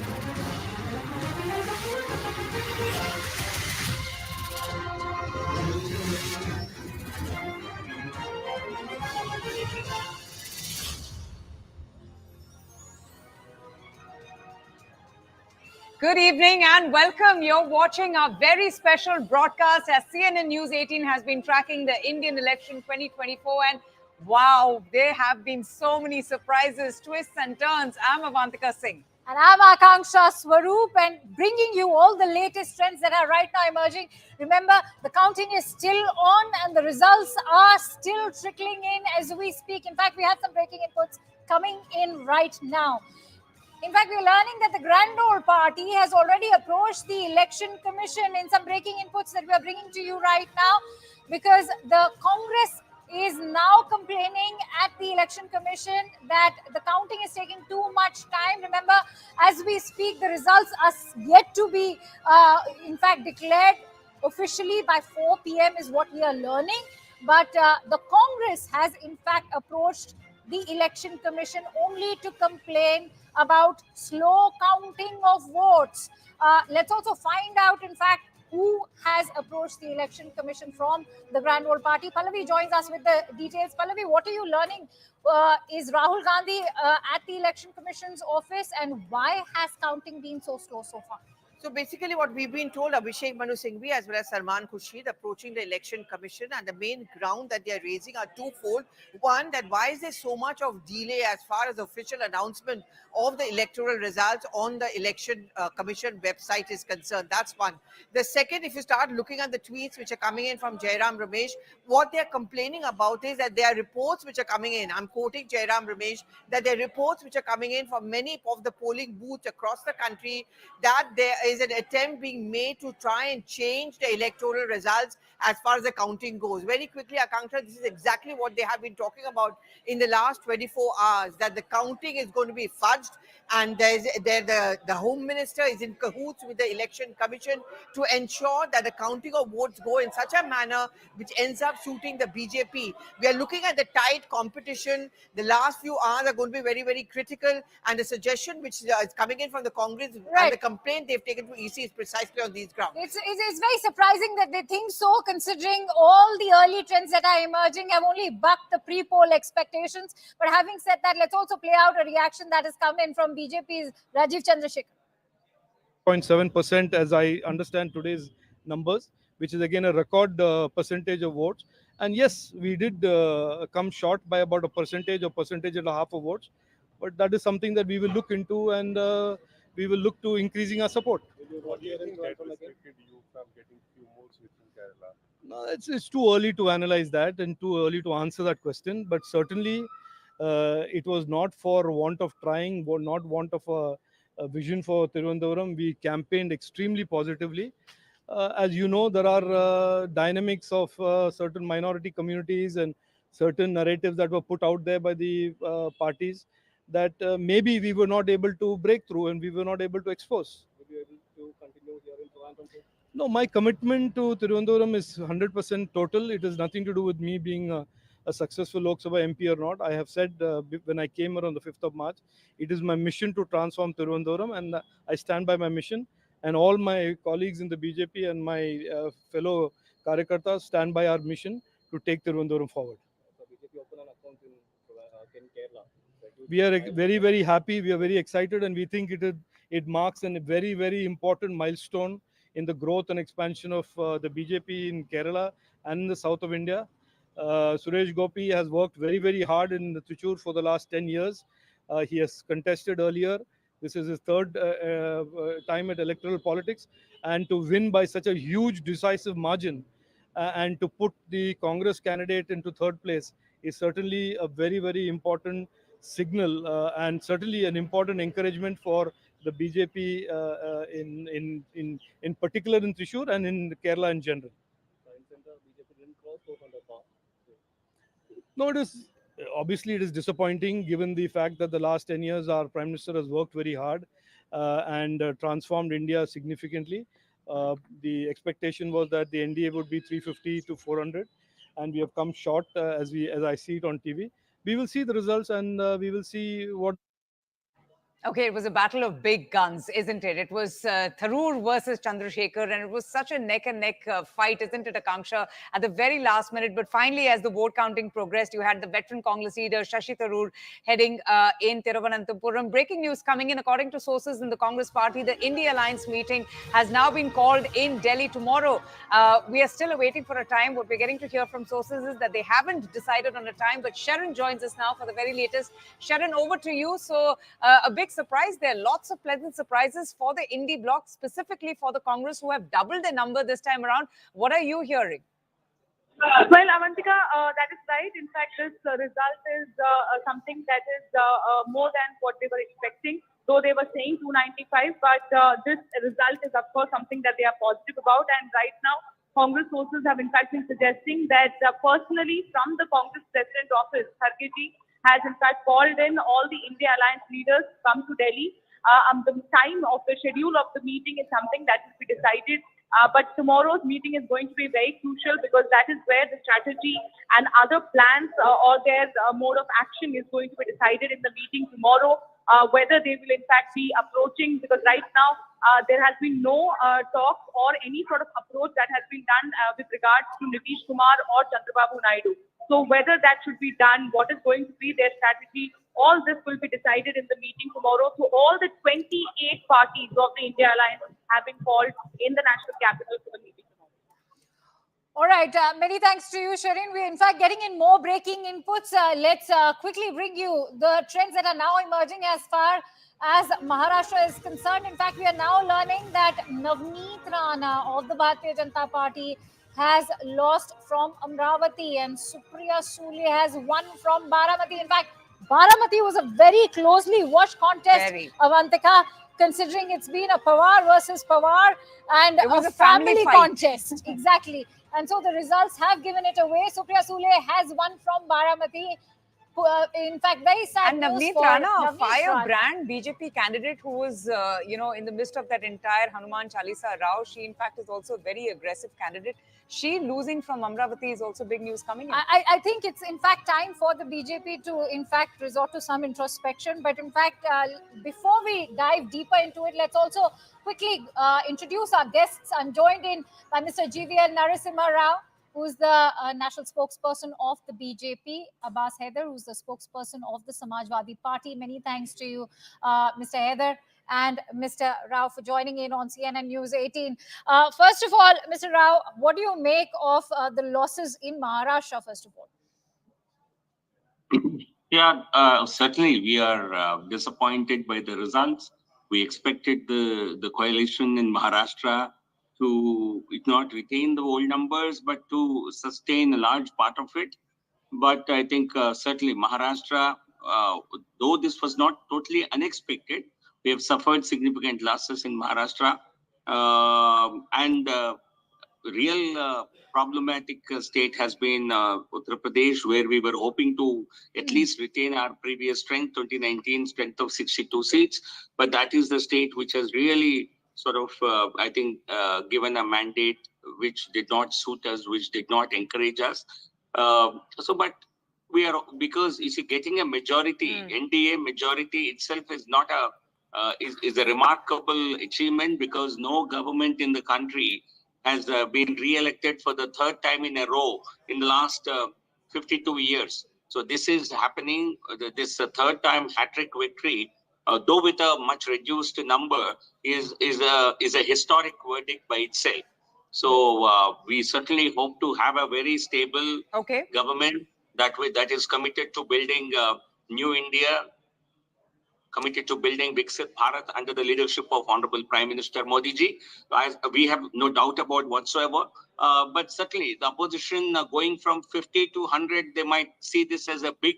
Good evening and welcome. You're watching our very special broadcast as CNN News 18 has been tracking the Indian election 2024, and wow, there have been so many surprises, twists and turns. I'm Avantika Singh. And I'm Akanksha Swaroop, and bringing you all the latest trends that are right now emerging. Remember, the counting is still on and the results are still trickling in as we speak. In fact, we have some breaking inputs coming in right now. In fact, we're learning that the Grand Old Party has already approached the Election Commission in some breaking inputs that we are bringing to you right now, because the Congress is now complaining at the Election Commission that the counting is taking too much time. Remember, as we speak, the results are yet to be, in fact, declared officially by 4 p.m. is what we are learning. But the Congress has, in fact, approached the Election Commission only to complain about slow counting of votes. Let's also find out, in fact, who has approached the Election Commission from the Grand Old Party. Pallavi joins us with the details. Pallavi, what are you learning? Is Rahul Gandhi at the Election Commission's office, and why has counting been so slow so far? So basically what we've been told, Abhishek Manu Singhvi as well as Salman Khurshid approaching the Election Commission, and the main ground that they are raising are twofold. One, that why is there so much of delay as far as official announcement of the electoral results on the Election Commission website is concerned. That's one. The second, if you start looking at the tweets which are coming in from Jairam Ramesh, what they're complaining about is that there are reports which are coming in. I'm quoting Jairam Ramesh, that there are reports which are coming in from many of the polling booths across the country that there is an attempt being made to try and change the electoral results as far as the counting goes. Very quickly, Akanksha, this is exactly what they have been talking about in the last 24 hours, that the counting is going to be fudged, and the Home Minister is in cahoots with the Election Commission to ensure that the counting of votes go in such a manner which ends up suiting the BJP. We are looking at the tight competition. The last few hours are going to be very, very critical, and the suggestion which is coming in from the Congress and the complaint they've taken to EC is precisely on these grounds. It's very surprising that they think so, considering all the early trends that are emerging have only bucked the pre-poll expectations. But having said that, let's also play out a reaction that has come in from BJP's Rajiv Chandrasekhar. 0.7% as I understand today's numbers, which is again a record percentage of votes. And yes, we did come short by about a percentage or percentage and a half of votes. But that is something that we will look into, and we will look to increasing our support. What do you think that restricted you from getting few more seats in Kerala? No, it's too early to analyze that and too early to answer that question. But certainly, it was not for want of trying, or not want of a vision for Thiruvananthapuram. We campaigned extremely positively. As you know, there are dynamics of certain minority communities and certain narratives that were put out there by the parties that maybe we were not able to break through and we were not able to expose. Will you able to continue here in Trivandrum? No, my commitment to Thiruvananthapuram is 100% total. It has nothing to do with me being a successful Lok Sabha MP or not. I have said when I came here on the 5th of March, it is my mission to transform Thiruvananthapuram, and I stand by my mission. And all my colleagues in the BJP and my fellow Karyakartas stand by our mission to take Thiruvananthapuram forward. So BJP open an account in Kerala. We are very, very happy. We are very excited, and we think it marks a very, very important milestone in the growth and expansion of the BJP in Kerala and in the south of India. Suresh Gopi has worked very, very hard in the Trichur for the last 10 years. He has contested earlier. This is his third time at electoral politics, and to win by such a huge, decisive margin and to put the Congress candidate into third place is certainly a very, very important signal and certainly an important encouragement for the BJP in particular in Thrissur and in Kerala in general. No, obviously it is disappointing given the fact that the last 10 years our Prime Minister has worked very hard and transformed India significantly. The expectation was that the NDA would be 350 to 400, and we have come short as I see it on TV. We will see the results, and we will see what. Okay, it was a battle of big guns, isn't it? It was Tharoor versus Chandrasekhar, and it was such a neck-and-neck fight, isn't it, Akanksha, at the very last minute. But finally, as the vote counting progressed, you had the veteran Congress leader, Shashi Tharoor, heading in Thiruvananthapuram. Breaking news coming in, according to sources in the Congress party, the India Alliance meeting has now been called in Delhi tomorrow. We are still awaiting for a time. What we're getting to hear from sources is that they haven't decided on a time, but Sharon joins us now for the very latest. Sharon, over to you. So, a big surprise there. Lots of pleasant surprises for the Indie bloc, specifically for the Congress, who have doubled their number this time around. What are you hearing? Well, Avantika, that is right. In fact, this result is something that is more than what they were expecting, though they were saying 295. But this result is, of course, something that they are positive about. And right now, Congress sources have in fact been suggesting that personally from the Congress President office, Kharge has in fact called in all the India Alliance leaders to come to Delhi. The time of the schedule of the meeting is something that will be decided. But tomorrow's meeting is going to be very crucial because that is where the strategy and other plans or their mode of action is going to be decided in the meeting tomorrow. whether they will in fact be approaching, because right now there has been no talk or any sort of approach that has been done with regards to Nitish Kumar or Chandrababu Naidu. So whether that should be done, what is going to be their strategy, all this will be decided in the meeting tomorrow. So all the 28 parties of the India Alliance have been called in the national capital for the meeting tomorrow. All right, many thanks to you, Shireen. We're in fact getting in more breaking inputs. Let's quickly bring you the trends that are now emerging as far as Maharashtra is concerned. In fact, we are now learning that Navneet Rana of the Bharatiya Janata Party has lost from Amravati and Supriya Sule has won from Baramati. In fact, Baramati was a very closely watched contest, Avantika, considering it's been a Pawar versus Pawar and it was a a family fight. contest. Exactly. And so the results have given it away. Supriya Sule has won from Baramati. In fact, very sad and news Navneet for Rana, a Navneet firebrand BJP candidate who was, in the midst of that entire Hanuman Chalisa row. She, in fact, is also a very aggressive candidate. She losing from Amravati is also big news coming in. I think it's in fact time for the BJP to in fact resort to some introspection. But in fact, before we dive deeper into it, let's also quickly introduce our guests. I'm joined in by Mr. GVL Narasimha Rao, who's the national spokesperson of the BJP, Abbas Haider, who's the spokesperson of the Samajwadi Party. Many thanks to you, Mr. Haider and Mr. Rao for joining in on CNN News 18. First of all, Mr. Rao, what do you make of the losses in Maharashtra, first of all? Yeah, certainly we are disappointed by the results. We expected the coalition in Maharashtra to not retain the old numbers, but to sustain a large part of it. But I think certainly Maharashtra, though this was not totally unexpected, we have suffered significant losses in Maharashtra. And real problematic state has been Uttar Pradesh, where we were hoping to at least retain our previous strength, 2019 strength of 62 seats. But that is the state which has really sort of, I think, given a mandate which did not suit us, which did not encourage us. But we are, because you see, getting a majority, NDA majority itself is not a, is a remarkable achievement, because no government in the country has been re-elected for the third time in a row in the last 52 years. So this is happening, this third time hat-trick victory, though with a much reduced number, is a historic verdict by itself. So we certainly hope to have a very stable government that is committed to building new India, committed to building Viksit Bharat under the leadership of Honorable Prime Minister Modi ji. We have no doubt about whatsoever. But certainly the opposition going from 50 to 100, they might see this as a big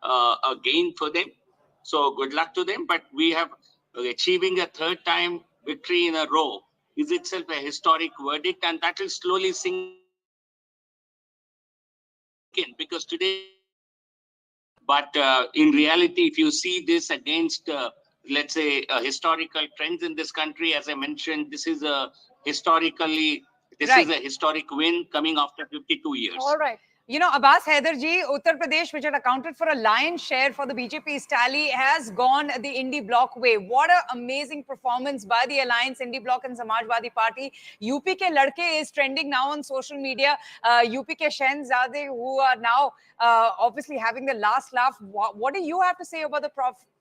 a gain for them. So good luck to them. But we have achieving a third time victory in a row is itself a historic verdict, and that will slowly sink in, because today. But in reality, if you see this against, let's say, historical trends in this country, as I mentioned, this is a historically, is a historic win coming after 52 years. All right. You know, Abbas Haider ji, Uttar Pradesh, which had accounted for a lion's share for the BJP's tally, has gone the Indie bloc way. What an amazing performance by the Alliance, Indie bloc and Samajwadi Party. UP ke ladke is trending now on social media. UP ke Shehzade, who are now obviously having the last laugh. What do you have to say about the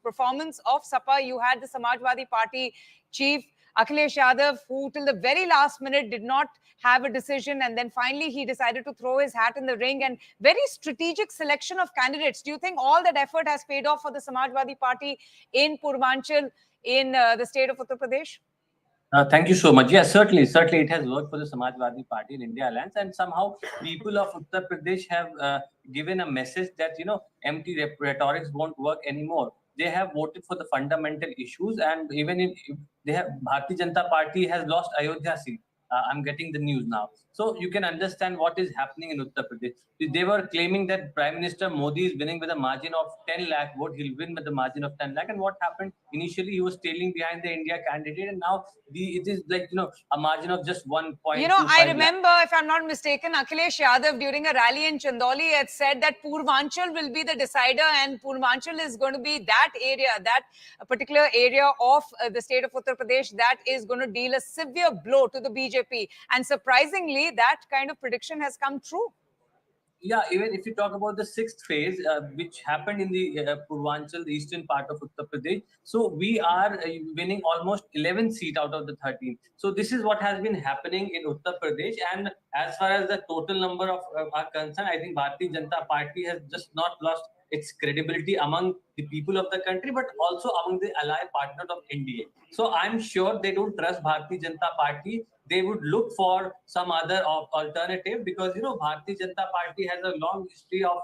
performance of Sapa? You had the Samajwadi Party chief, Akhilesh Yadav, who till the very last minute did not have a decision, and then finally he decided to throw his hat in the ring, and very strategic selection of candidates. Do you think all that effort has paid off for the Samajwadi Party in Purvanchal, in the state of Uttar Pradesh? Thank you so much. Yes, certainly it has worked for the Samajwadi Party in India Alliance, and somehow people of Uttar Pradesh have given a message that, you know, empty rhetorics won't work anymore. They have voted for the fundamental issues, and even if they have, Bharatiya Janata Party has lost Ayodhya seat. I'm getting the news now. So you can understand what is happening in Uttar Pradesh. They were claiming that Prime Minister Modi is winning with a margin of 10 lakh vote. He'll win with a margin of 10 lakh. And what happened? Initially, he was trailing behind the India candidate. And now it is like, a margin of just 1.25 I remember, if I'm not mistaken, Akhilesh Yadav during a rally in Chandoli had said that Purvanchal will be the decider, and Purvanchal is going to be that area, that particular area of the state of Uttar Pradesh that is going to deal a severe blow to the BJP. And surprisingly, that kind of prediction has come true. Yeah, even if you talk about the sixth phase, which happened in the Purvanchal, the eastern part of Uttar Pradesh, so we are winning almost 11 seats out of the 13. So this is what has been happening in Uttar Pradesh. And as far as the total number of are concerned, I think Bharatiya Janata Party has just not lost its credibility among the people of the country, but also among the ally partners of NDA. So I'm sure they don't trust Bharatiya Janata Party. They would look for some other alternative, because Bharatiya Janata Party has a long history of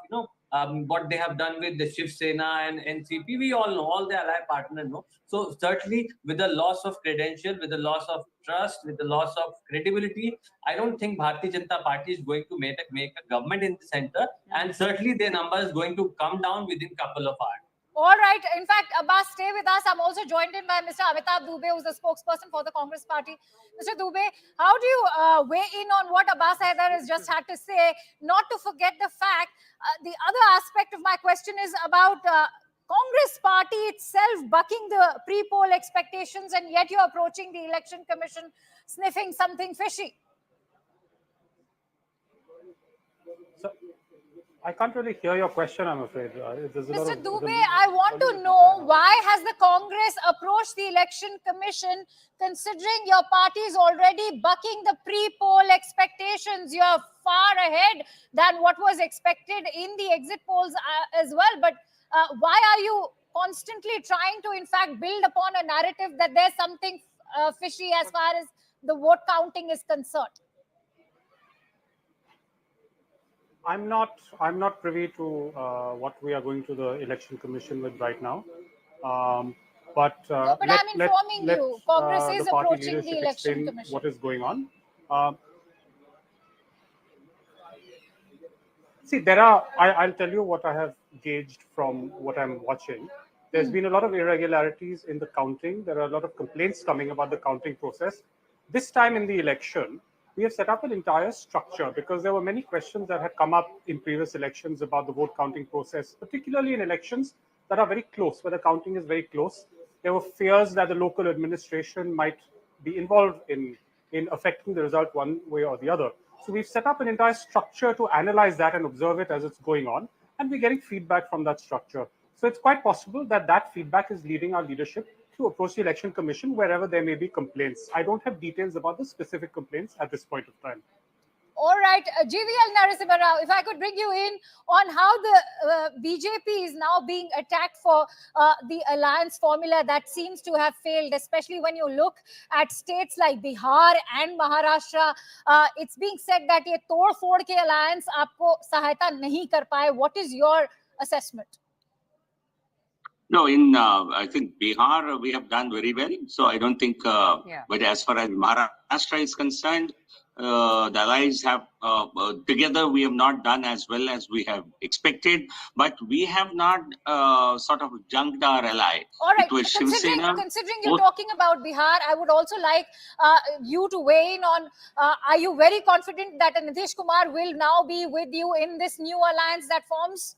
what they have done with the Shiv Sena and NCP. We all know, all the ally partners know. So certainly with the loss of credential, with the loss of trust, with the loss of credibility, I don't think Bharatiya Janata Party is going to make a government in the center, and certainly their number is going to come down within a couple of hours. All right. In fact, Abbas, stay with us. I'm also joined in by Mr. Amitabh Dubey, who's the spokesperson for the Congress party. Mr. Dubey, how do you weigh in on what Abbas Haider has just had to say? Not to forget the fact, the other aspect of my question is about Congress party itself bucking the pre-poll expectations, and yet you're approaching the Election Commission sniffing something fishy. I can't really hear your question, I'm afraid. Mr. Dubey, I want to know, why has the Congress approached the Election Commission, considering your party is already bucking the pre-poll expectations? You're far ahead than what was expected in the exit polls as well. But why are you constantly trying to, in fact, build upon a narrative that there's something fishy as far as the vote counting is concerned? I'm not privy to what we are going to the Election Commission with right now. But I'm informing you, Congress is approaching the Election Commission. What is going on? See, I'll tell you what I have gauged from what I'm watching. There's been a lot of irregularities in the counting. There are a lot of complaints coming about the counting process. This time in the election, we have set up an entire structure, because there were many questions that had come up in previous elections about the vote counting process, particularly in elections that are very close, where the counting is very close. There were fears that the local administration might be involved in affecting the result one way or the other. So we've set up an entire structure to analyze that and observe it as it's going on, and we're getting feedback from that structure. So it's quite possible that that feedback is leading our leadership to approach the Election Commission wherever there may be complaints. I don't have details about the specific complaints at this point of time. All right, GVL Narasimha Rao, if I could bring you in on how the BJP is now being attacked for the alliance formula that seems to have failed, especially when you look at states like Bihar and Maharashtra. It's being said that ye tod-phod ke alliance aapko sahayata nahi kar paaye. What is your assessment? No, I think Bihar, we have done very well. So I don't think, but as far as Maharashtra is concerned, the allies have, together we have not done as well as we have expected, but we have not sort of junked our ally. All right, considering you're talking about Bihar, I would also like you to weigh in on, are you very confident that Nitish Kumar will now be with you in this new alliance that forms?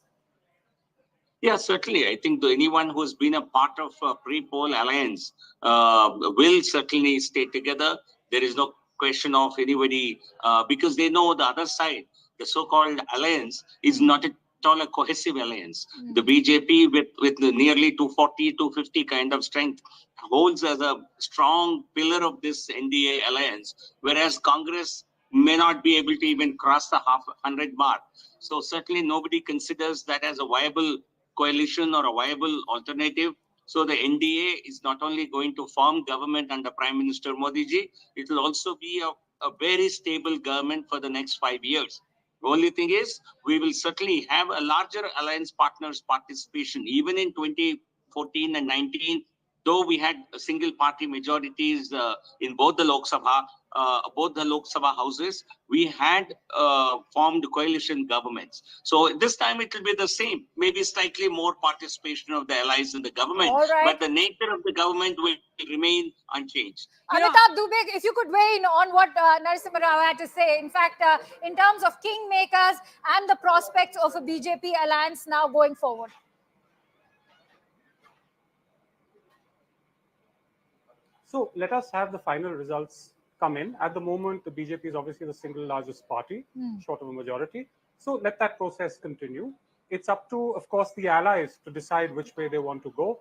Yeah, certainly. I think anyone who's been a part of a pre-poll alliance will certainly stay together. There is no question of anybody, because they know the other side, the so-called alliance, is not at all a cohesive alliance. The BJP with the nearly 240, 250 kind of strength holds as a strong pillar of this NDA alliance, whereas Congress may not be able to even cross the 100 mark. So certainly nobody considers that as a viable coalition or a viable alternative. So the NDA is not only going to form government under Prime Minister Modi ji, it will also be a very stable government for the next 5 years. The only thing is, we will certainly have a larger alliance partners participation. Even in 2014 and 19, though we had single party majorities in both the Lok Sabha houses, we had formed coalition governments. So this time it will be the same, maybe slightly more participation of the allies in the government, All right. but the nature of the government will remain unchanged. Amitabh Dubey, if you could weigh in on what Narasimha Rao had to say. In fact, in terms of kingmakers and the prospects of a BJP alliance now going forward. So let us have the final results come in. At the moment, the BJP is obviously the single largest party, short of a majority. So let that process continue. It's up to, of course, the allies to decide which way they want to go.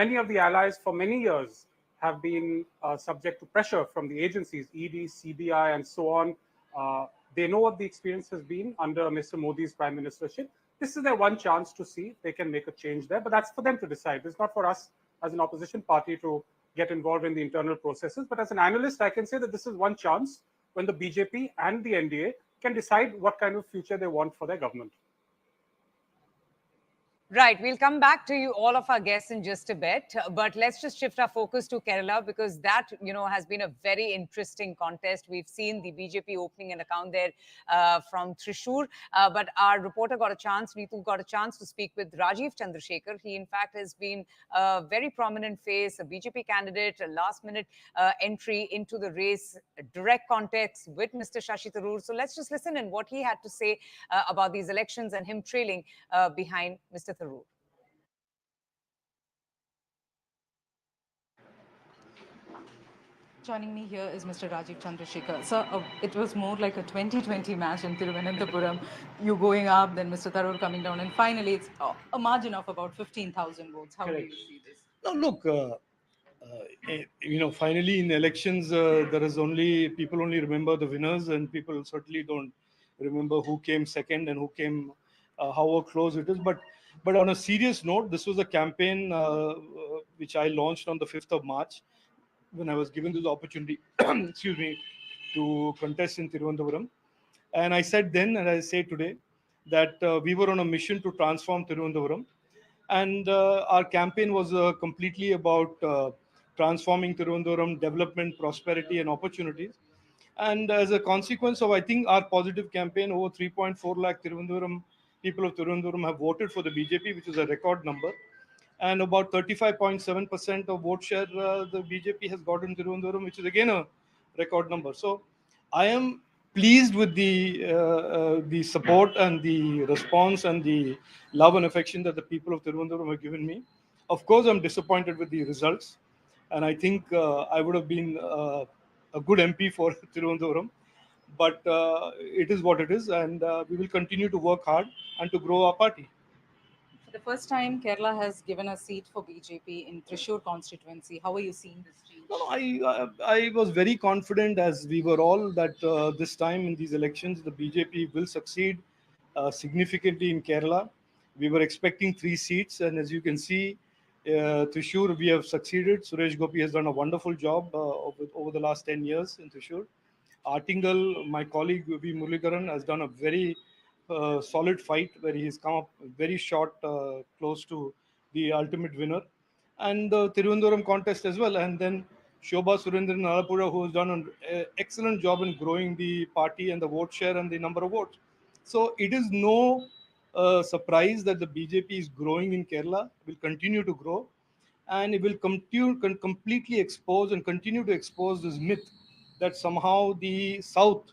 Many of the allies for many years have been subject to pressure from the agencies, ED, CBI, and so on. They know what the experience has been under Mr. Modi's prime ministership. This is their one chance to see if they can make a change there, but that's for them to decide. It's not for us as an opposition party to get involved in the internal processes. But as an analyst, I can say that this is one chance when the BJP and the NDA can decide what kind of future they want for their government. Right. We'll come back to you, all of our guests, in just a bit. But let's just shift our focus to Kerala, because that, has been a very interesting contest. We've seen the BJP opening an account there from Thrissur. But our reporter got a chance, Neetu got a chance to speak with Rajiv Chandrasekhar. He, in fact, has been a very prominent face, a BJP candidate, a last-minute entry into the race, a direct context with Mr. Shashi Tharoor. So let's just listen in what he had to say about these elections and him trailing behind Mr. Tharoor. Joining me here is Mr. Rajiv Chandrasekhar. Sir, it was more like a 2020 match in Thiruvananthapuram. You going up, then Mr. Tharoor coming down, and finally it's a margin of about 15,000 votes. How Correct. do you see this? No, look, finally in elections, there is people only remember the winners, and people certainly don't remember who came second and who came, how close it is. But on a serious note, this was a campaign which I launched on the 5th of March when I was given this opportunity, excuse me, to contest in Thiruvananthapuram. And I said then, and I say today, that we were on a mission to transform Thiruvananthapuram. And our campaign was completely about transforming Thiruvananthapuram, development, prosperity, and opportunities. And as a consequence of, I think, our positive campaign, over 3.4 lakh people of Thiruvananthapuram have voted for the BJP, which is a record number. And about 35.7% of vote share the BJP has got in Thiruvananthapuram, which is again a record number. So I am pleased with the support and the response and the love and affection that the people of Thiruvananthapuram have given me. Of course, I'm disappointed with the results. And I think I would have been a good MP for Thiruvananthapuram. But it is what it is. And we will continue to work hard and to grow our party. For the first time, Kerala has given a seat for BJP in Thrissur constituency. How are you seeing this change? No, I was very confident, as we were all, that this time in these elections, the BJP will succeed significantly in Kerala. We were expecting 3 seats, and as you can see, Thrissur, we have succeeded. Suresh Gopi has done a wonderful job over the last 10 years in Thrissur. Artingal, my colleague V. Muralidharan, has done a very solid fight where he has come up very short, close to the ultimate winner. And the Thiruvananthapuram contest as well. And then Shobha Surendran Nalapura, who has done an excellent job in growing the party and the vote share and the number of votes. So it is no surprise that the BJP is growing in Kerala, will continue to grow, and it will completely expose and continue to expose this myth that somehow the South,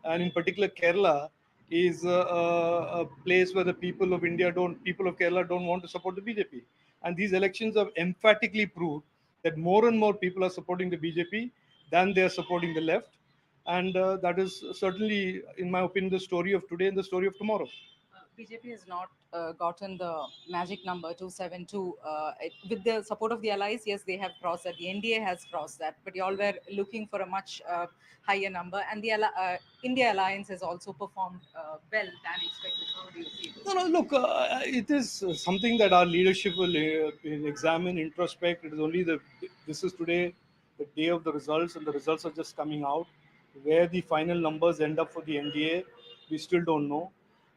and in particular Kerala, is a place where the people of Kerala don't want to support the BJP. And these elections have emphatically proved that more and more people are supporting the BJP than they are supporting the left. And that is certainly, in my opinion, the story of today and the story of tomorrow. BJP has not gotten the magic number 272. With the support of the allies, yes, they have crossed that. The NDA has crossed that. But you all were looking for a much higher number. And the India alliance has also performed well than expected. How do you see this? No, look, it is something that our leadership will examine, introspect. It is only this is today, the day of the results, and the results are just coming out. Where the final numbers end up for the NDA, we still don't know.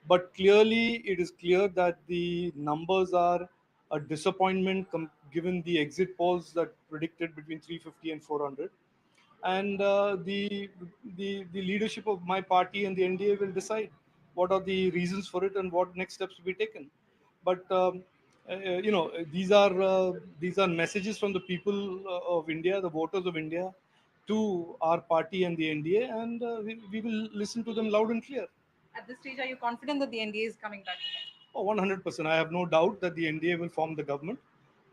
But clearly, it is clear that the numbers are a disappointment given the exit polls that predicted between 350 and 400. And the leadership of my party and the NDA will decide what are the reasons for it and what next steps to be taken. But these are messages from the people of India, the voters of India, to our party and the NDA, and we will listen to them loud and clear. At this stage, are you confident that the NDA is coming back? Oh, 100%. I have no doubt that the NDA will form the government,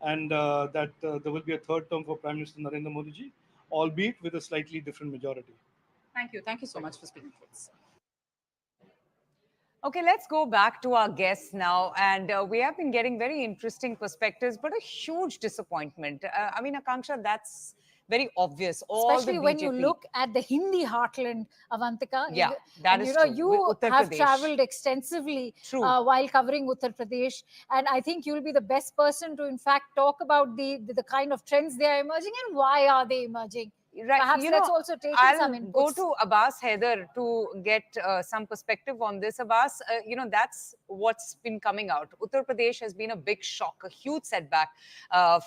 and that there will be a third term for Prime Minister Narendra Modi ji, albeit with a slightly different majority. Thank you. Thank you so much for speaking to us. Okay, let's go back to our guests now. And we have been getting very interesting perspectives, but a huge disappointment. I mean, Akanksha, that's very obvious. Especially when you look at the Hindi heartland, Avantika. Yeah, that is true. You have traveled extensively while covering Uttar Pradesh. And I think you'll be the best person to, in fact, talk about the kind of trends they are emerging and why are they emerging. Right. Perhaps let's also take in some inputs. Go to Abbas Haider to get some perspective on this. Abbas, that's what's been coming out. Uttar Pradesh has been a big shock, a huge setback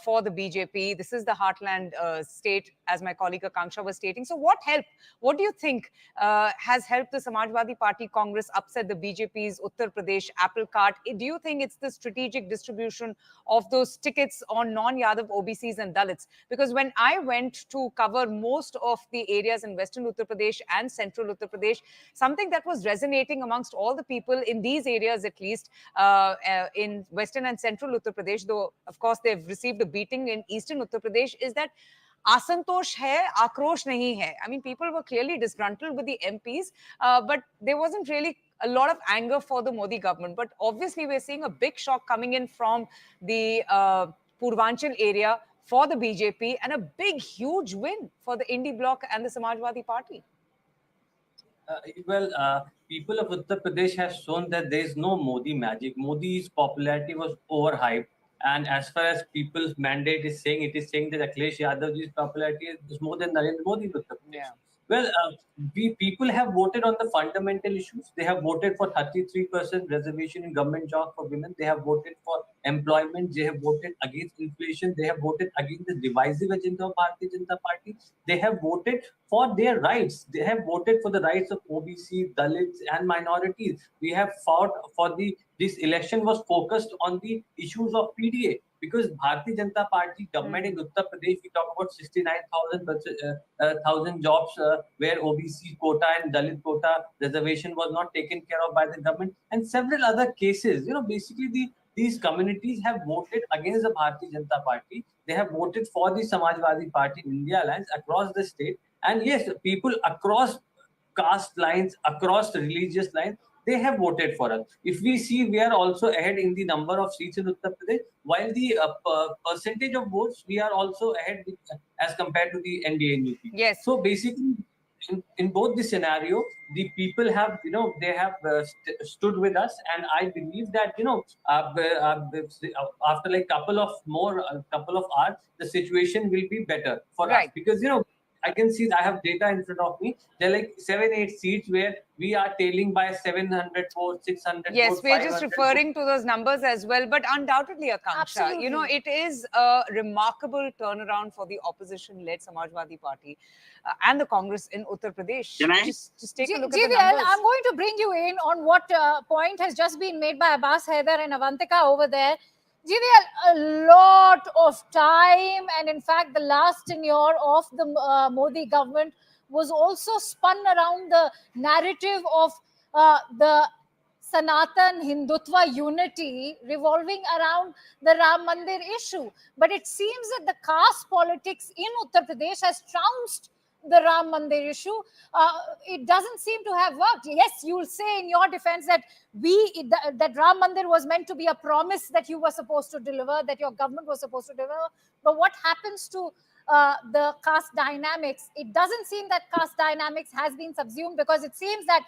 for the BJP. This is the heartland state, as my colleague Akanksha was stating. So what helped? What do you think has helped the Samajwadi Party Congress upset the BJP's Uttar Pradesh apple cart? Do you think it's the strategic distribution of those tickets on non-Yadav OBCs and Dalits? Because when I went to cover most of the areas in Western Uttar Pradesh and Central Uttar Pradesh, something that was resonating amongst all the people in these areas, at least in Western and Central Uttar Pradesh, though of course they've received a beating in Eastern Uttar Pradesh, is that asantosh hai, akrosh nahi hai. I mean, people were clearly disgruntled with the MPs, but there wasn't really a lot of anger for the Modi government. But obviously, we're seeing a big shock coming in from the Purvanchal area for the BJP and a big, huge win for the Indie bloc and the Samajwadi Party. People of Uttar Pradesh have shown that there is no Modi magic. Modi's popularity was overhyped. And as far as people's mandate is saying, it is saying that Akhilesh Yadav's popularity is more than Narendra Modi in Uttar Pradesh. Yeah. Well, people have voted on the fundamental issues. They have voted for 33% reservation in government job for women. They have voted for employment. They have voted against inflation. They have voted against the divisive agenda of Bharatiya Janata Party. They have voted for their rights. They have voted for the rights of OBC, Dalits, and minorities. We have fought for this election was focused on the issues of PDA. Because Bharatiya Janata Party government in Uttar Pradesh, we talk about 69,000 jobs where OBC quota and Dalit quota reservation was not taken care of by the government, and several other cases. Basically these communities have voted against the Bharatiya Janata Party. They have voted for the Samajwadi Party in India Alliance across the state. And yes, people across caste lines, across religious lines, they have voted for us. If we see, we are also ahead in the number of seats in Uttar Pradesh, while the percentage of votes, we are also ahead as compared to the NDA and UP. Yes. So basically, in both the scenario, the people have, they have stood with us, and I believe that, after like couple of hours, the situation will be better for us, because I can see, I have data in front of me. There are like 7-8 seats where we are tailing by 700 votes, 600 yes, votes. Yes, we're just referring to those numbers as well. But undoubtedly, Akanksha, it is a remarkable turnaround for the opposition-led Samajwadi Party and the Congress in Uttar Pradesh. Can I? Just take a look at the numbers. I'm going to bring you in on what point has just been made by Abbas Haider and Avantika over there. GVL, a lot of time, and in fact, the last tenure of the Modi government was also spun around the narrative of the Sanatan Hindutva unity revolving around the Ram Mandir issue. But it seems that the caste politics in Uttar Pradesh has trounced the Ram Mandir issue. It doesn't seem to have worked. Yes, you'll say in your defense that that Ram Mandir was meant to be a promise that you were supposed to deliver, that your government was supposed to deliver. But what happens to the caste dynamics? It doesn't seem that caste dynamics has been subsumed, because it seems that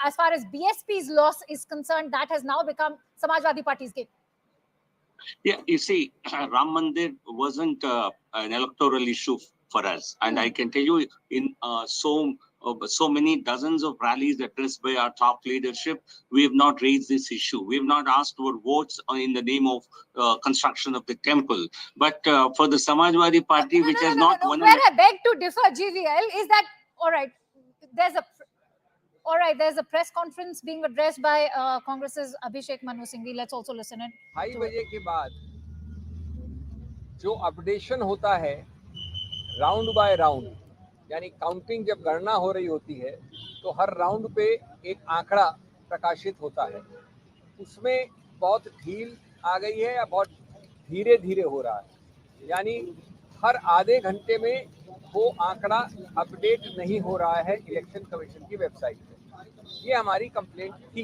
as far as BSP's loss is concerned, that has now become Samajwadi Party's game. Yeah, you see, Ram Mandir wasn't an electoral issue for us. And I can tell you, in so so many dozens of rallies addressed by our top leadership, we have not raised this issue. We have not asked for votes in the name of construction of the temple. But for the Samajwadi Party, which has not won. Where I beg to differ, GVL, is that, all right, there's a press conference being addressed by Congress's Abhishek Manu Singhvi. Let's also listen in. 2:30 बजे के बाद जो updation होता है round bye round, यानी counting जब गणना हो रही होती है तो हर राउंड पे एक आंकड़ा प्रकाशित होता है। उसमें बहुत ढील आ गई है या बहुत धीरे धीरे हो रहा है, यानी हर आधे घंटे में वो आंकड़ा अपडेट नहीं हो रहा है इलेक्शन कमीशन की वेबसाइट पे। ये हमारी कंप्लेंट थी।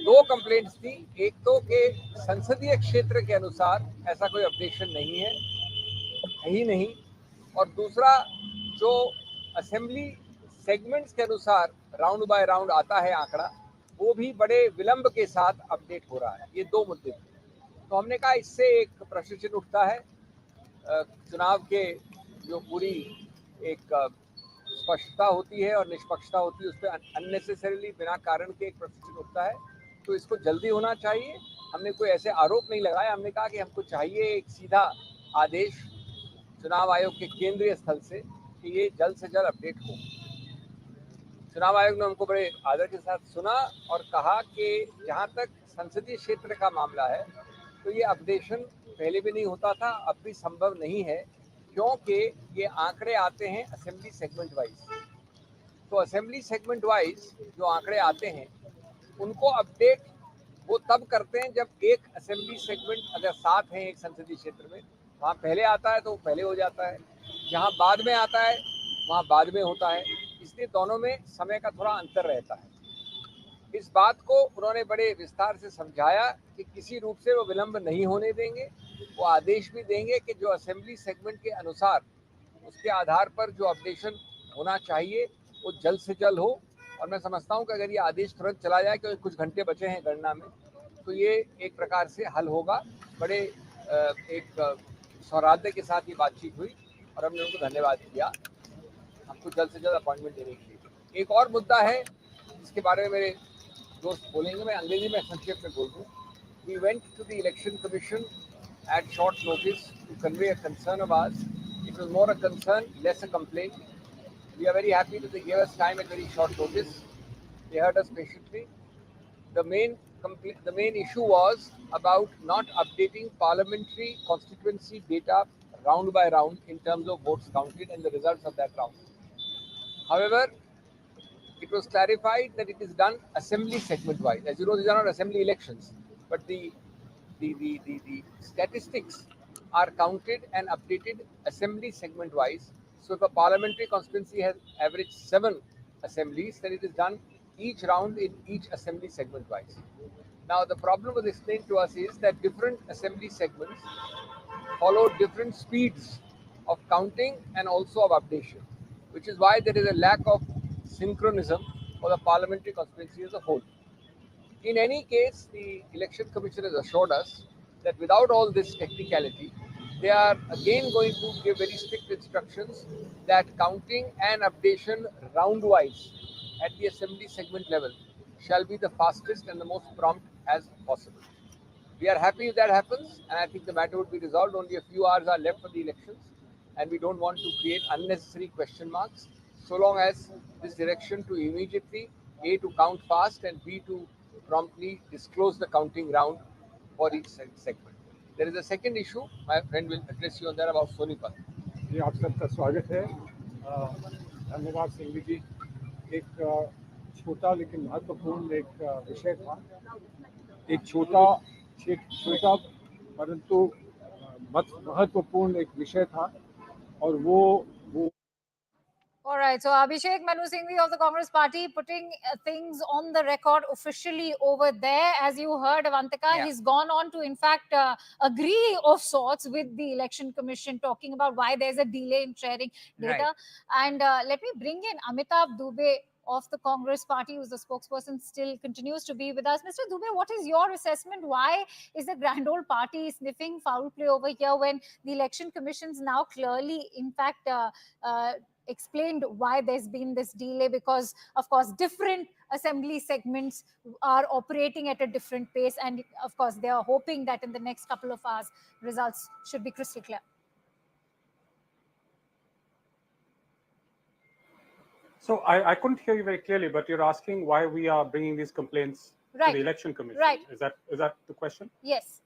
2 कंप्लेंट्स थी। एक तो के संसदीय क्षेत्र के अनुसार ऐसा कोई अपडेशन नहीं है ही नहीं, और दूसरा जो असेंबली सेगमेंट्स के अनुसार राउंड बाय राउंड आता है आंकड़ा, वो भी बड़े विलंब के साथ अपडेट हो रहा है। ये 2 मुद्दे थे। तो हमने कहा इससे एक प्रश्न चिन्ह उठता है, चुनाव के जो पूरी एक स्पष्टता होती है और निष्पक्षता होती है उस पर अननेसेसरीली बिना कारण के एक प्रश्न चिन्ह उठता है। तो इसको जल्दी होना चाहिए। हमने कोई ऐसे आरोप नहीं लगाया, हमने कहा कि हमको चाहिए एक सीधा आदेश चुनाव आयोग के केंद्रीय स्थल से कि ये जल्द से जल्द अपडेट हो। चुनाव आयोग ने हमको बड़े आदर के साथ सुना और कहा कि जहाँ तक संसदीय क्षेत्र का मामला है तो ये अपडेशन पहले भी नहीं होता था, अब भी संभव नहीं है, क्योंकि ये आंकड़े आते हैं असेंबली सेगमेंट वाइज। तो असेंबली सेगमेंट वाइज जो आंकड़े आते हैं उनको अपडेट वो तब करते हैं जब एक असेंबली सेगमेंट अगर 7 है एक संसदीय क्षेत्र में, वहाँ पहले आता है तो वो पहले हो जाता है, जहाँ बाद में आता है वहाँ बाद में होता है, इसलिए दोनों में समय का थोड़ा अंतर रहता है। इस बात को उन्होंने बड़े विस्तार से समझाया कि किसी रूप से वो विलंब नहीं होने देंगे। वो आदेश भी देंगे कि जो असेंबली सेगमेंट के अनुसार उसके आधार पर जो अपडेशन होना चाहिए वो जल्द से जल्द हो। और मैं समझता हूँ कि अगर ये आदेश तुरंत चला जाए, क्योंकि कुछ घंटे बचे हैं गणना में, तो ये एक प्रकार से हल होगा। बड़े एक सौहार्द के साथ ये बातचीत हुई और हमने उनको धन्यवाद किया हमको जल्द से जल्द अपॉइंटमेंट देने के लिए। एक और मुद्दा है जिसके बारे में मेरे दोस्त बोलेंगे, मैं अंग्रेजी में संक्षेप में बोल दूँ। We went to the election commission at short notice to convey a concern of ours. It was more a concern, less a complaint. We are very happy that they gave us time at very short notice. They heard us patiently. The main issue was about not updating parliamentary constituency data round by round in terms of votes counted and the results of that round. However, it was clarified that it is done assembly segment wise. As you know, these are not assembly elections, but the statistics are counted and updated assembly segment wise. So if a parliamentary constituency has averaged 7 assemblies, then it is done each round in each assembly segment wise. Now the problem was explained to us is that different assembly segments follow different speeds of counting and also of updation, which is why there is a lack of synchronism for the parliamentary constituency as a whole. In any case, the Election Commission has assured us that without all this technicality, they are again going to give very strict instructions that counting and updation round-wise at the assembly segment level shall be the fastest and the most prompt as possible. We are happy if that happens, and I think the matter would be resolved. Only a few hours are left for the elections, and we don't want to create unnecessary question marks, so long as this direction to immediately, A, to count fast, and B, to promptly disclose the counting round for each segment. There is a second issue, my friend will address you on that, about Sonipat. जी आप सबका स्वागत है। धन्यवाद सिंघवी जी। एक छोटा लेकिन महत्वपूर्ण एक विषय था, एक छोटा परंतु महत्वपूर्ण एक विषय था, और वो All right, so Abhishek Manu Singhvi of the Congress Party putting things on the record officially over there. As you heard, Avantika, he's gone on to, in fact, agree of sorts with the Election Commission, talking about why there's a delay in sharing data. Right. And let me bring in Amitabh Dubey of the Congress Party, who's the spokesperson, still continues to be with us. Mr. Dubey, what is your assessment? Why is the grand old party sniffing foul play over here when the Election Commission's now clearly, in fact, explained why there's been this delay, because of course different assembly segments are operating at a different pace, and of course they are hoping that in the next couple of hours results should be crystal clear. So I couldn't hear you very clearly, but you're asking why we are bringing these complaints to the Election Commission. Right. Is that the question? Yes.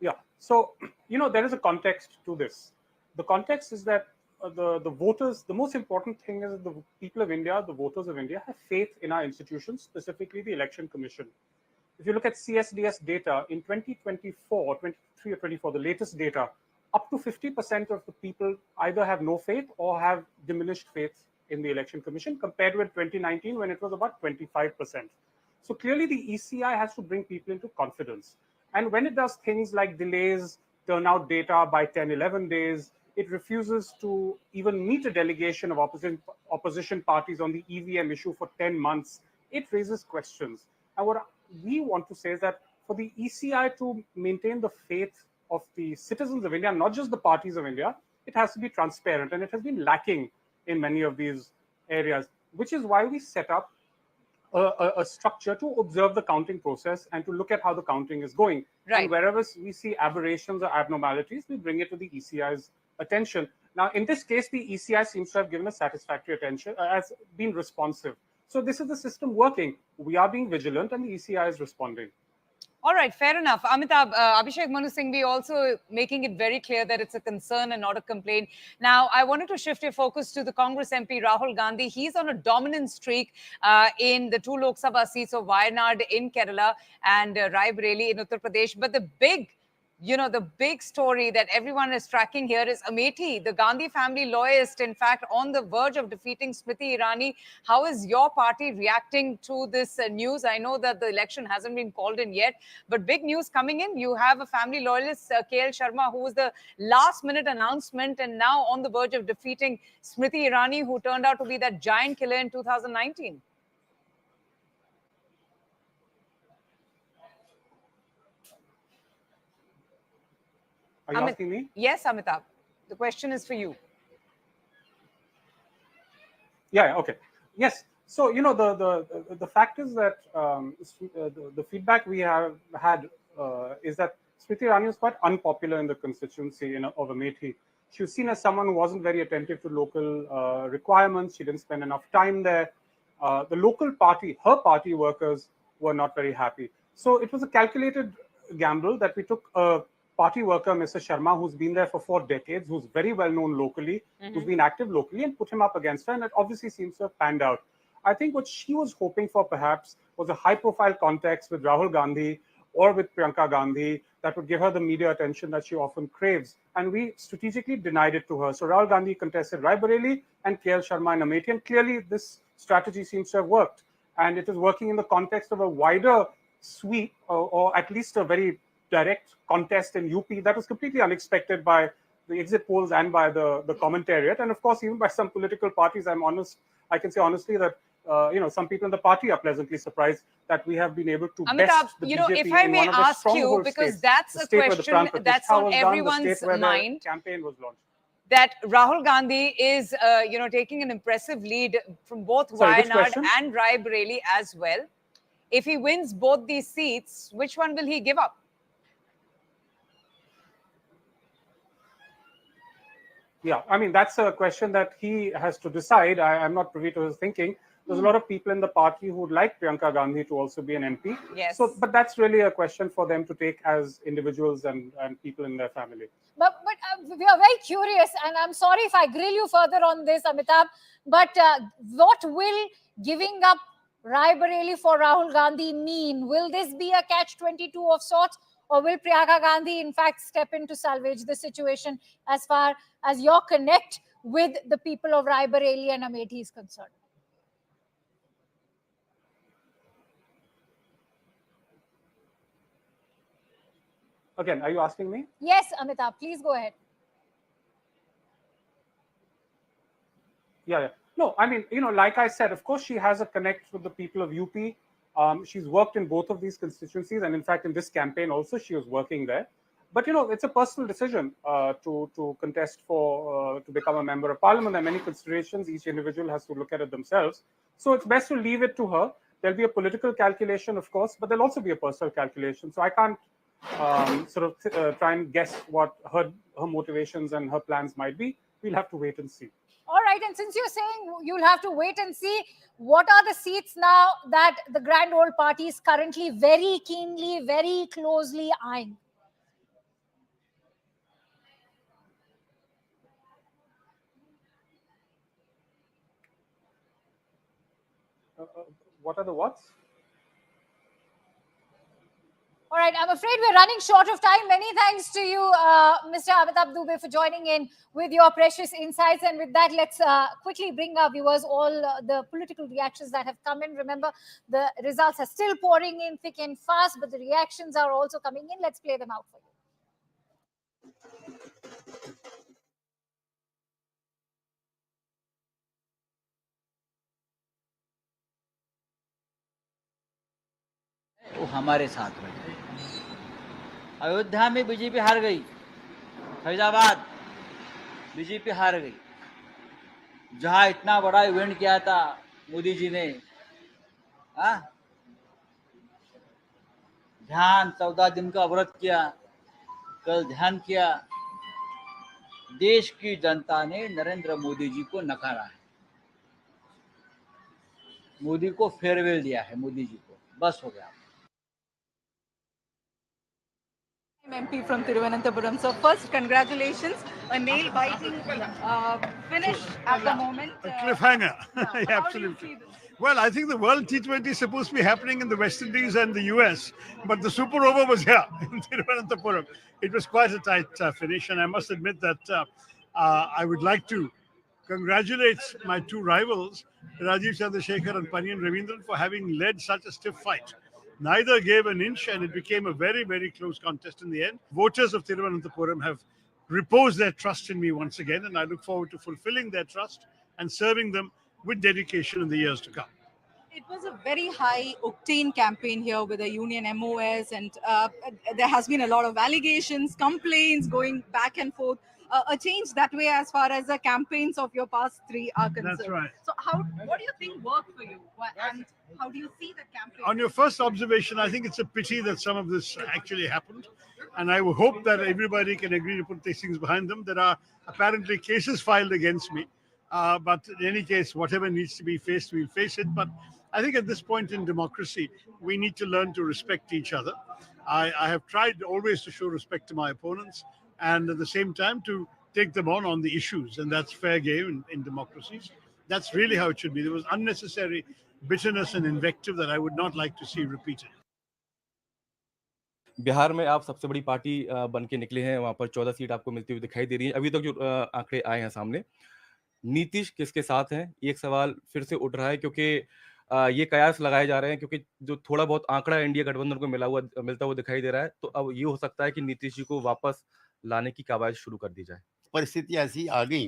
Yeah. So, there is a context to this. The context is that the voters, the most important thing is that the people of India, the voters of India, have faith in our institutions, specifically the Election Commission. If you look at CSDS data in 2024, 23 or 24, the latest data, up to 50% of the people either have no faith or have diminished faith in the Election Commission, compared with 2019 when it was about 25%. So clearly the ECI has to bring people into confidence. And when it does things like delays turnout data by 10, 11 days, it refuses to even meet a delegation of opposition parties on the EVM issue for 10 months, it raises questions. And what we want to say is that for the ECI to maintain the faith of the citizens of India, not just the parties of India, it has to be transparent, and it has been lacking in many of these areas, which is why we set up a structure to observe the counting process and to look at how the counting is going. Right. And wherever we see aberrations or abnormalities, we bring it to the ECI's attention. Now, in this case, the ECI seems to have given a satisfactory attention, has been responsive. So this is the system working. We are being vigilant, and the ECI is responding. All right, fair enough. Amitabh, Abhishek Manu Singhvi also making it very clear that it's a concern and not a complaint. Now, I wanted to shift your focus to the Congress MP Rahul Gandhi. He's on a dominant streak in the 2 Lok Sabha seats of Wayanad in Kerala and Rai Bareli in Uttar Pradesh. But the big story that everyone is tracking here is Amethi, the Gandhi family loyalist, in fact, on the verge of defeating Smriti Irani. How is your party reacting to this news? I know that the election hasn't been called in yet, but big news coming in. You have a family loyalist, KL Sharma, who was the last-minute announcement and now on the verge of defeating Smriti Irani, who turned out to be that giant killer in 2019. Are you asking me? Yes, Amitabh. The question is for you. Yeah, okay. Yes. So, the fact is that the feedback we have had is that Smriti Irani was quite unpopular in the constituency of Amethi. She was seen as someone who wasn't very attentive to local requirements. She didn't spend enough time there. The local party, her party workers were not very happy. So it was a calculated gamble that we took a party worker, Mr. Sharma, who's been there for 4 decades, who's very well known locally, who's been active locally, and put him up against her. And it obviously seems to have panned out. I think what she was hoping for perhaps was a high-profile context with Rahul Gandhi or with Priyanka Gandhi that would give her the media attention that she often craves. And we strategically denied it to her. So Rahul Gandhi contested Rai Bareli and KL Sharma and Amethi. And clearly this strategy seems to have worked. And it is working in the context of a wider sweep or at least a very direct contest in UP that was completely unexpected by the exit polls and by the commentariat. And of course, even by some political parties, I can say honestly that some people in the party are pleasantly surprised that we have been able to best the BJP if I may in one of the ask you, stronghold because states, that's the a state where the question Pran Pratishtha that's on was done, the everyone's state where the mind, campaign was launched. that Rahul Gandhi is, taking an impressive lead from both Wayanad and Rai Bareli as well. If he wins both these seats, which one will he give up? Yeah, I mean, that's a question that he has to decide. I'm not privy to his thinking. There's a lot of people in the party who would like Priyanka Gandhi to also be an MP. Yes. So, but that's really a question for them to take as individuals and people in their family. But we are very curious, and I'm sorry if I grill you further on this, Amitabh, but what will giving up Rai Bareli for Rahul Gandhi mean? Will this be a catch-22 of sorts, or will Priyanka Gandhi in fact step in to salvage the situation as far as your connect with the people of Rai Bareli and Amethi is concerned? Again, are you asking me? Yes, Amitabh, please go ahead. Yeah. No, I mean, like I said, of course, she has a connect with the people of UP. She's worked in both of these constituencies. And in fact, in this campaign also, she was working there. But it's a personal decision to contest for to become a member of parliament. There are many considerations. Each individual has to look at it themselves. So it's best to leave it to her. There'll be a political calculation, of course, but there'll also be a personal calculation. So I can't try and guess what her motivations and her plans might be. We'll have to wait and see. All right, and since you're saying you'll have to wait and see, what are the seats now that the grand old party is currently very keenly, very closely eyeing? What are the whats? All right, I'm afraid we're running short of time. Many thanks to you, Mr. Amitabh Dubey, for joining in with your precious insights. And with that, let's quickly bring our viewers all the political reactions that have come in. Remember, the results are still pouring in thick and fast, but the reactions are also coming in. Let's play them out for you. वो हमारे साथ रहे। अयोध्या में BJP हार गई, Faizabad BJP हार गई, जहां इतना बड़ा इवेंट किया था मोदी जी ने, ध्यान 14 दिन का व्रत किया, कल ध्यान किया, देश की जनता ने नरेंद्र मोदी जी को नकारा है, मोदी को फेयरवेल दिया है, मोदी जी को बस हो गया। MP from Thiruvananthapuram. So first, congratulations, a nail-biting finish at the moment. A cliffhanger, absolutely. Well, I think the World T20 is supposed to be happening in the West Indies and the US, but the super over was here in Thiruvananthapuram. It was quite a tight finish, and I must admit that I would like to congratulate my two rivals, Rajiv Chandrasekhar and Panyan Ravindran, for having led such a stiff fight. Neither gave an inch, and it became a very, very close contest in the end. Voters of Thiruvananthapuram have reposed their trust in me once again, and I look forward to fulfilling their trust and serving them with dedication in the years to come. It was a very high octane campaign here with the union MOS, and there has been a lot of allegations, complaints going back and forth. A change that way as far as the campaigns of your past three are concerned. That's right. So what do you think worked for you, and how do you see the campaign? On your first observation, I think it's a pity that some of this actually happened, and I hope that everybody can agree to put these things behind them. There are apparently cases filed against me, but in any case, whatever needs to be faced, we'll face it. But I think at this point in democracy, we need to learn to respect each other. I have tried always to show respect to my opponents, and at the same time to take them on the issues, and that's fair game in democracies. That's really how it should be. There was unnecessary bitterness and invective that I would not like to see repeated. Bihar में आप सबसे बड़ी party बन के निकले हैं, वहां पर 14 सीट आपको मिलती हुई दिखाई दे रही है। अभी तक जो आंकड़े आए हैं सामने, नीतीश किसके साथ हैं, एक सवाल फिर से उठ रहा है, क्योंकि ये कयास लगाए जा रहे हैं, क्योंकि जो थोड़ा बहुत आंकड़ा इंडिया गठबंधन को मिलता हुआ दिखाई दे रहा है, तो अब ये हो सकता है कि नीतीश जी को वापस लाने की कवायद शुरू कर दी जाए। परिस्थिति ऐसी आ गई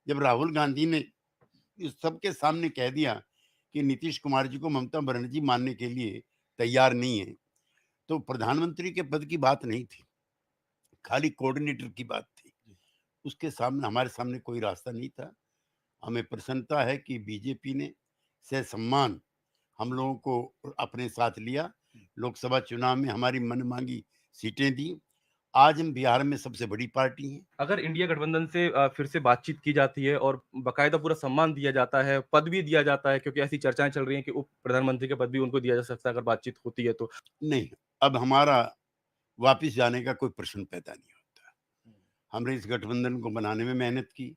जब राहुल गांधी ने सबके सामने कह दिया कि नीतीश कुमार जी को ममता बनर्जी मानने के लिए तैयार नहीं है, तो प्रधानमंत्री के पद की बात नहीं थी, खाली कोऑर्डिनेटर की बात थी। उसके सामने हमारे सामने कोई रास्ता नहीं था। हमें प्रसन्नता है कि बीजेपी ने सम्मान हम लोगों को अपने साथ लिया, लोकसभा चुनाव में हमारी मनमांगी सीटें दी। आज हम बिहार में सबसे बड़ी पार्टी हैं। अगर इंडिया गठबंधन से फिर से बातचीत की जाती है और बाकायदा पूरा सम्मान दिया जाता है, पद भी दिया जाता है, क्योंकि ऐसी चर्चाएं चल रही हैं कि उप प्रधानमंत्री का पद भी उनको दिया जा सकता है अगर बातचीत होती है तो। नहीं, अब हमारा वापिस जाने का कोई प्रश्न पैदा नहीं होता। हमने इस गठबंधन को बनाने में मेहनत की,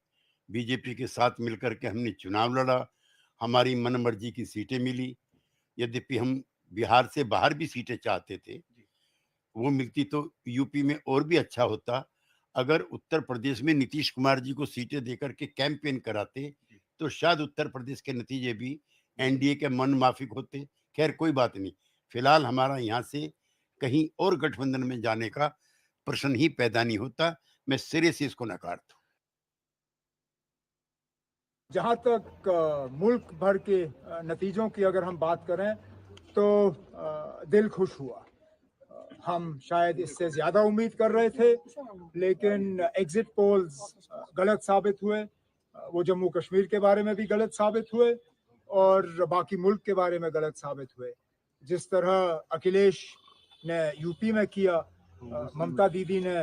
बीजेपी के साथ मिलकर के हमने चुनाव लड़ा, हमारी मनमर्जी की सीटें मिली। यद्यपि हम बिहार से बाहर भी सीटें चाहते थे, वो मिलती तो यूपी में और भी अच्छा होता। अगर उत्तर प्रदेश में नीतीश कुमार जी को सीटें देकर के कैंपेन कराते तो शायद उत्तर प्रदेश के नतीजे भी एनडीए के मन माफिक होते। खैर कोई बात नहीं, फिलहाल हमारा यहाँ से कहीं और गठबंधन में जाने का प्रश्न ही पैदा नहीं होता। मैं सिरे से इसको नकारता हूँ। जहाँ तक मुल्क भर के नतीजों की अगर हम बात करें तो दिल खुश हुआ। हम शायद इससे ज्यादा उम्मीद कर रहे थे, लेकिन एग्जिट पोल्स गलत साबित हुए। वो जम्मू कश्मीर के बारे में भी गलत साबित हुए और बाकी मुल्क के बारे में गलत साबित हुए। जिस तरह अखिलेश ने यूपी में किया, ममता दीदी ने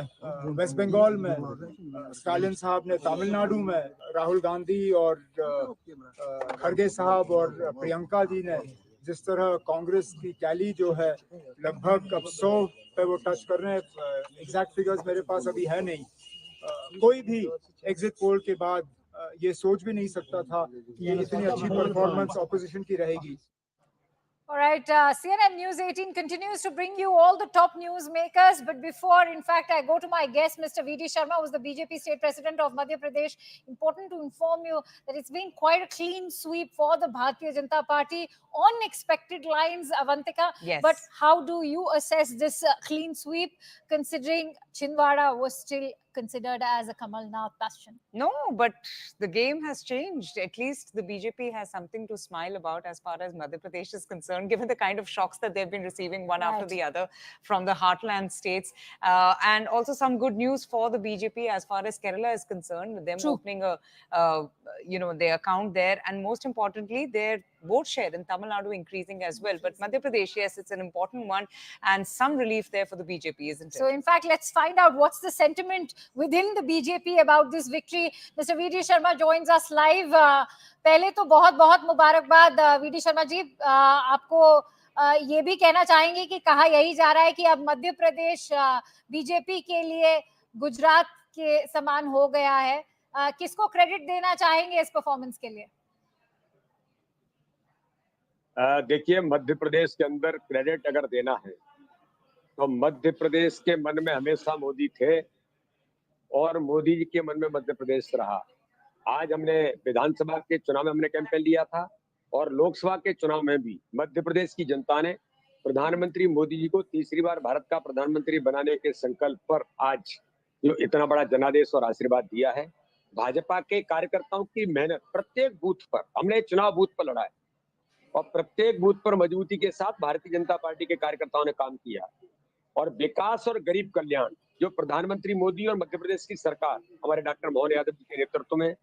वेस्ट बंगाल में, स्टालिन साहब ने तमिलनाडु में, राहुल गांधी और खड़गे साहब और प्रियंका जी ने जिस तरह कांग्रेस की टैली जो है लगभग अब 100 पे वो टच कर रहे हैं, एग्जैक्ट फिगर्स मेरे पास अभी है नहीं। कोई भी एग्जिट पोल के बाद ये सोच भी नहीं सकता था कि ये इतनी अच्छी परफॉर्मेंस ऑपोजिशन की रहेगी। All right, CNN News 18 continues to bring you all the top news makers. But before, in fact, I go to my guest, Mr. V.D. Sharma, who's the BJP state president of Madhya Pradesh. Important to inform you that it's been quite a clean sweep for the Bharatiya Janata Party on expected lines, Avantika. Yes. But how do you assess this clean sweep, considering Chhindwara was still considered as a Kamal Nath bastion? No, but the game has changed. At least the BJP has something to smile about as far as Madhya Pradesh is concerned, given the kind of shocks that they've been receiving one after the other from the heartland states. And also some good news for the BJP as far as Kerala is concerned, with them opening their account there. And most importantly, their vote share in Tamil Nadu increasing as well. But Madhya Pradesh, yes, it's an important one, and some relief there for the BJP, isn't it? So, in fact, let's find out what's the sentiment within the BJP about this victory. Mr. V.D. Sharma joins us live. पहले तो बहुत मुबारकबाद V.D. Sharma ji, आपको ये भी कहना चाहेंगे कि कहा यही जा रहा है कि अब मध्य प्रदेश बीजेपी के लिए गुजरात के समान हो गया है। किसको क्रेडिट देना चाहेंगे इस परफॉर्मेंस के लिए? देखिए, मध्य प्रदेश के अंदर क्रेडिट अगर देना है तो मध्य प्रदेश के मन में हमेशा मोदी थे और मोदी जी के मन में मध्य प्रदेश रहा। आज हमने विधानसभा के चुनाव में हमने कैंपेन लिया था और लोकसभा के चुनाव में भी मध्य प्रदेश की जनता ने प्रधानमंत्री मोदी जी को तीसरी बार भारत का प्रधानमंत्री बनाने के संकल्प पर आज जो इतना बड़ा जनादेश और आशीर्वाद दिया है। भाजपा के कार्यकर्ताओं की मेहनत, प्रत्येक बूथ पर हमने चुनाव बूथ पर लड़ा है और प्रत्येक बूथ पर मजबूती के साथ भारतीय जनता पार्टी के कार्यकर्ताओं ने काम किया और विकास और गरीब कल्याण जो प्रधानमंत्री मोदी और मध्य प्रदेश की सरकार हमारे डॉक्टर मोहन यादव जी के नेतृत्व में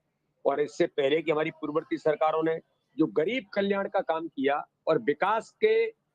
और इससे पहले की हमारी पूर्ववर्ती सरकारों ने जो गरीब कल्याण का काम किया और विकास के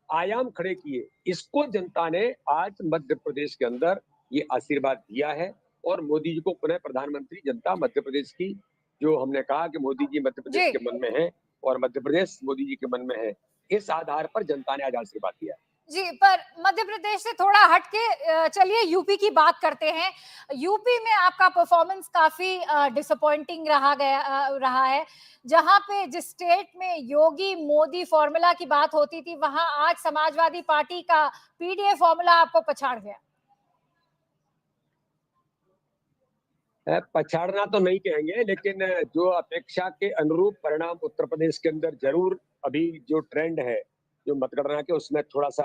आयाम खड़े किए, इसको जनता ने आज मध्य प्रदेश के अंदर ये आशीर्वाद दिया है और मोदी जी को पुनः प्रधानमंत्री जनता मध्य प्रदेश की, जो हमने कहा कि मोदी जी मध्य प्रदेश के मन में है और मध्य प्रदेश मोदी जी के मन में है, इस आधार पर जनता ने आज आशीर्वाद दिया है। जी, पर मध्य प्रदेश से थोड़ा हटके चलिए यूपी की बात करते हैं। यूपी में आपका परफॉर्मेंस काफी डिसअपॉइंटिंग रहा है। जहां पे जिस स्टेट में योगी मोदी फॉर्मूला की बात होती थी, वहां आज समाजवादी पार्टी का पीडीए फॉर्मूला आपको पछाड़ गया। पछाड़ना तो नहीं कहेंगे, लेकिन जो अपेक्षा के अनुरूप परिणाम उत्तर प्रदेश के अंदर जरूर अभी जो ट्रेंड है जो मतगणना के, उसमें थोड़ा सा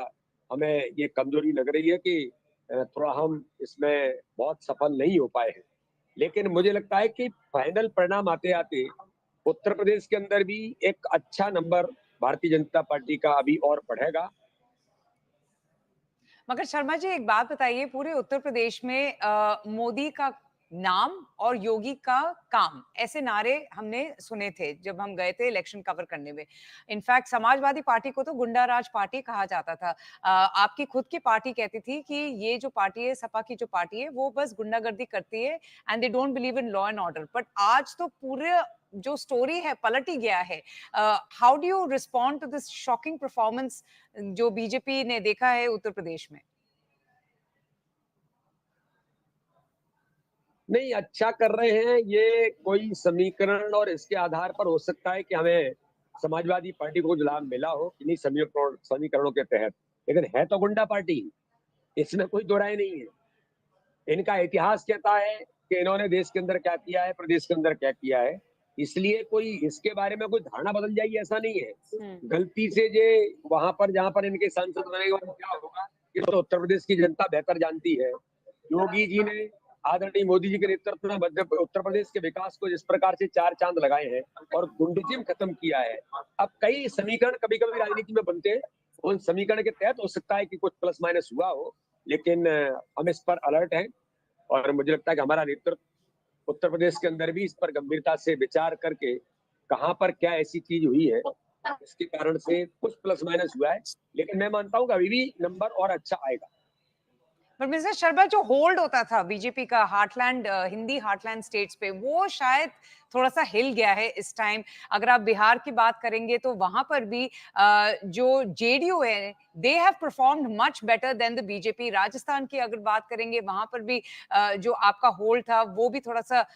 हमें ये कमजोरी लग रही है कि थोड़ा हम इसमें बहुत सफल नहीं हो पाए हैं। लेकिन मुझे लगता है कि फाइनल परिणाम आते आते उत्तर प्रदेश के अंदर भी एक अच्छा नंबर भारतीय जनता पार्टी का अभी और बढ़ेगा। मगर शर्मा जी, एक बात बताइए, पूरे उत्तर प्रदेश में मोदी का नाम और योगी का काम, ऐसे नारे हमने सुने थे जब हम गए थे इलेक्शन कवर करने में। इनफैक्ट समाजवादी पार्टी को तो गुंडा राज पार्टी कहा जाता था। आपकी खुद की पार्टी कहती थी कि ये जो पार्टी है, सपा की जो पार्टी है, वो बस गुंडागर्दी करती है and they don't believe in law and order. But आज तो पूरे जो स्टोरी है पलट ही गया है। How do you respond to this shocking performance जो बीजेपी ने देखा है उत्तर प्रदेश में? नहीं, अच्छा कर रहे हैं। ये कोई समीकरण और इसके आधार पर हो सकता है कि हमें समाजवादी पार्टी को जो लाभ मिला हो किन्हीं समीकरणों के तहत, लेकिन है तो गुंडा पार्टी, इसमें कोई दो राय नहीं है। इनका इतिहास कहता है कि इन्होंने देश के अंदर क्या किया है, प्रदेश के अंदर क्या किया है, इसलिए कोई इसके बारे में कोई धारणा बदल जाएगी ऐसा नहीं है। गलती से जे वहां पर जहां पर इनके सांसद बनेगा क्या होगा, ये तो उत्तर प्रदेश की जनता बेहतर जानती है। योगी जी ने आदरणीय मोदी जी के नेतृत्व में उत्तर प्रदेश के विकास को जिस प्रकार से चार चांद लगाए हैं और गुंडीज्म खत्म किया है। अब कई समीकरण कभी कभी राजनीति में बनते हैं, उन समीकरण के तहत हो सकता है कि कुछ प्लस माइनस हुआ हो, लेकिन हम इस पर अलर्ट हैं और मुझे लगता है कि हमारा नेतृत्व उत्तर प्रदेश के अंदर भी इस पर गंभीरता से विचार करके कहां पर क्या ऐसी चीज हुई है इसके कारण से कुछ प्लस माइनस हुआ है, लेकिन मैं मानता हूं कि अभी भी नंबर और अच्छा आएगा। पर मिस्टर शर्मा, जो होल्ड होता था बीजेपी का हार्टलैंड, हिंदी हार्टलैंड स्टेट्स पे, वो शायद थोड़ा सा हिल गया है इस टाइम। अगर आप बिहार की बात करेंगे तो वहां पर भी जो जेडीयू है, they have performed much better than the BJP. Rajasthan की अगर बात करेंगे, वहां पर भी जो आपका होल्ड था वो भी थोड़ा सा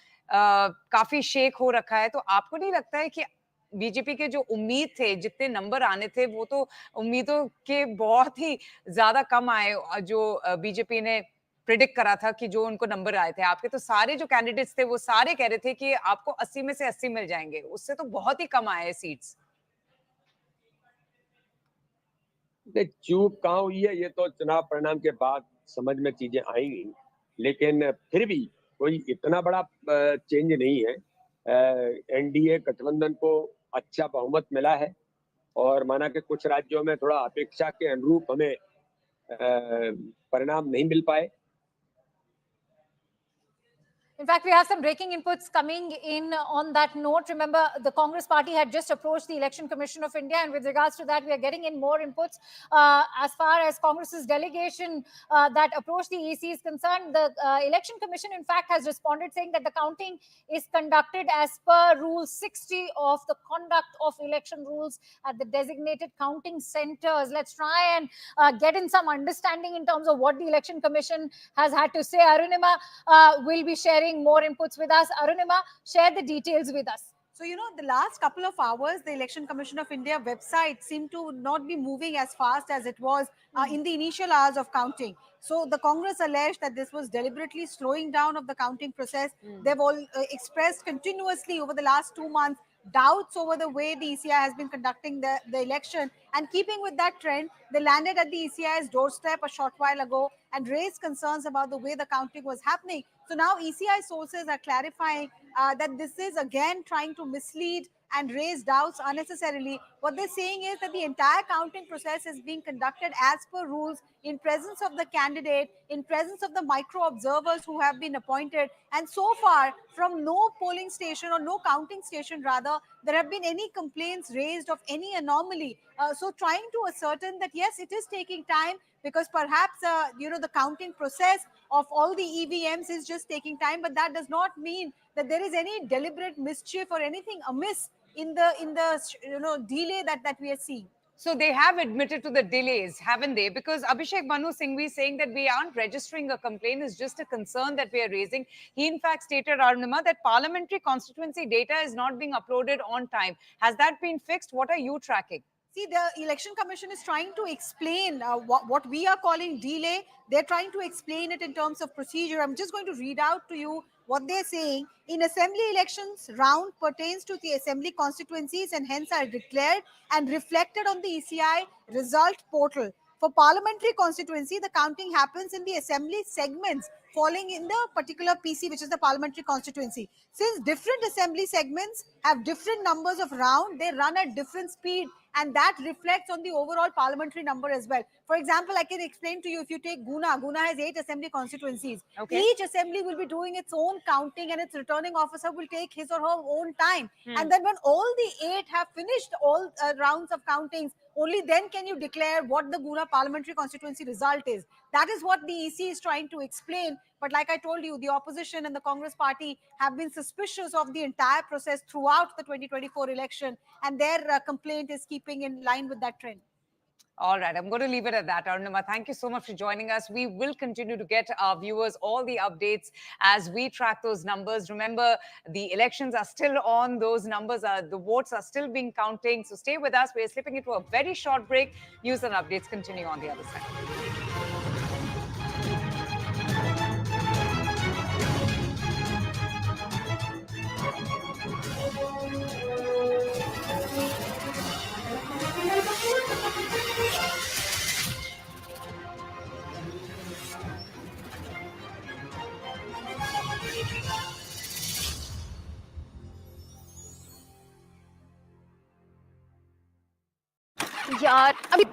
काफी शेक हो रखा है। तो आपको नहीं लगता है कि बीजेपी के जो उम्मीद थे, जितने नंबर आने थे, वो तो उम्मीदों के बहुत ही ज्यादा कम आए, जो बीजेपी ने प्रिडिक्ट करा था कि जो उनको नंबर आए थे? आपके तो सारे जो कैंडिडेट्स थे वो सारे कह रहे थे कि आपको 80 में से 80 मिल जाएंगे, उससे तो बहुत ही कम आए सीट्स। चूक कहाँ हुई है ये तो चुनाव परिणाम के बाद समझ में चीजें आएंगी, लेकिन फिर भी कोई इतना बड़ा चेंज नहीं है। एनडीए गठबंधन को अच्छा बहुमत मिला है और माना कि कुछ राज्यों में थोड़ा अपेक्षा के अनुरूप हमें परिणाम नहीं मिल पाए। In fact, we have some breaking inputs coming in on that note. Remember, the Congress party had just approached the Election Commission of India, and with regards to that, we are getting in more inputs. As far as Congress's delegation that approached the EC is concerned, the Election Commission, in fact, has responded saying that the counting is conducted as per Rule 60 of the Conduct of Election Rules at the designated counting centers. Let's try and get in some understanding in terms of what the Election Commission has had to say. Arunima will be sharing more inputs with us. Arunima, share the details with us. So, the last couple of hours, the Election Commission of India website seemed to not be moving as fast as it was in the initial hours of counting. So, the Congress alleged that this was deliberately slowing down of the counting process. They've all expressed continuously over the last 2 months doubts over the way the ECI has been conducting the election. And keeping with that trend, they landed at the ECI's doorstep a short while ago and raised concerns about the way the counting was happening. So now ECI sources are clarifying that this is again trying to mislead and raise doubts unnecessarily. What they're saying is that the entire counting process is being conducted as per rules, in presence of the candidate, in presence of the micro observers who have been appointed. And so far, from no polling station or no counting station rather, there have been any complaints raised of any anomaly. So trying to ascertain that yes, it is taking time because perhaps the counting process of all the EVMs is just taking time, but that does not mean that there is any deliberate mischief or anything amiss in the delay that we are seeing. So they have admitted to the delays, haven't they? Because Abhishek Manu Singhvi is saying that we aren't registering a complaint, it's just a concern that we are raising. He in fact stated, Arunima, that parliamentary constituency data is not being uploaded on time. Has that been fixed? What are you tracking? See, the Election Commission is trying to explain what we are calling delay. They're trying to explain it in terms of procedure. I'm just going to read out to you what they're saying. In assembly elections, round pertains to the assembly constituencies and hence are declared and reflected on the ECI result portal. For parliamentary constituency, the counting happens in the assembly segments falling in the particular PC, which is the parliamentary constituency. Since different assembly segments have different numbers of round, they run at different speed, and that reflects on the overall parliamentary number as well. For example, I can explain to you, if you take Guna has 8 assembly constituencies. Okay. Each assembly will be doing its own counting and its returning officer will take his or her own time. And then when all the 8 have finished all rounds of countings, only then can you declare what the Guna parliamentary constituency result is. That is what the EC is trying to explain. But like I told you, the opposition and the Congress party have been suspicious of the entire process throughout the 2024 election, and their complaint is keeping in line with that trend. All right, I'm going to leave it at that. Arunima, thank you so much for joining us. We will continue to get our viewers all the updates as we track those numbers. Remember, the elections are still on. Those numbers the votes are still being counting. So stay with us. We're slipping into a very short break. News and updates continue on the other side. यार अभी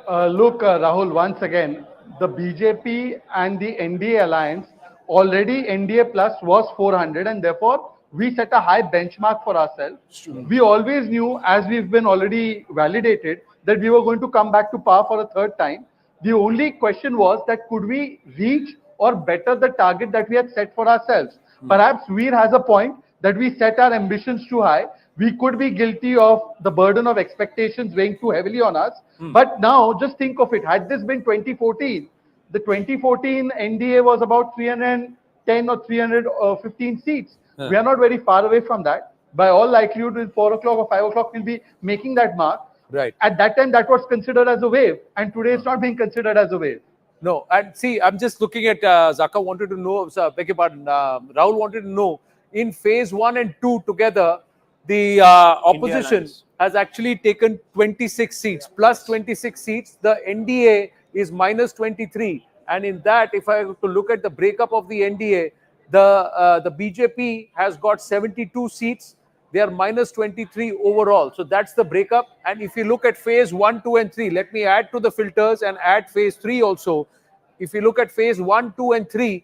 Look, Rahul, once again, the BJP and the NDA alliance, already NDA plus was 400, and therefore we set a high benchmark for ourselves. We always knew, as we've been already validated, that we were going to come back to power for a third time. The only question was that could we reach or better the target that we had set for ourselves? Perhaps Veer has a point that we set our ambitions too high. We could be guilty of the burden of expectations weighing too heavily on us. But now, just think of it. Had this been 2014, the 2014 NDA was about 310 or 315 seats. We are not very far away from that. By all likelihood, with 4 o'clock or 5 o'clock, we'll be making that mark. Right. At that time, that was considered as a wave. And today, it's not being considered as a wave. No, and see, I'm just looking at Zaka wanted to know, beg your pardon, Rahul wanted to know, in phase 1 and 2 together, the opposition has actually taken 26 seats, plus 26 seats. The NDA is minus 23. And in that, if I have to look at the breakup of the NDA, the BJP has got 72 seats. They are minus 23 overall. So that's the breakup. And if you look at phase 1, 2, and 3, let me add to the filters and add phase 3 also. If you look at phase 1, 2, and 3,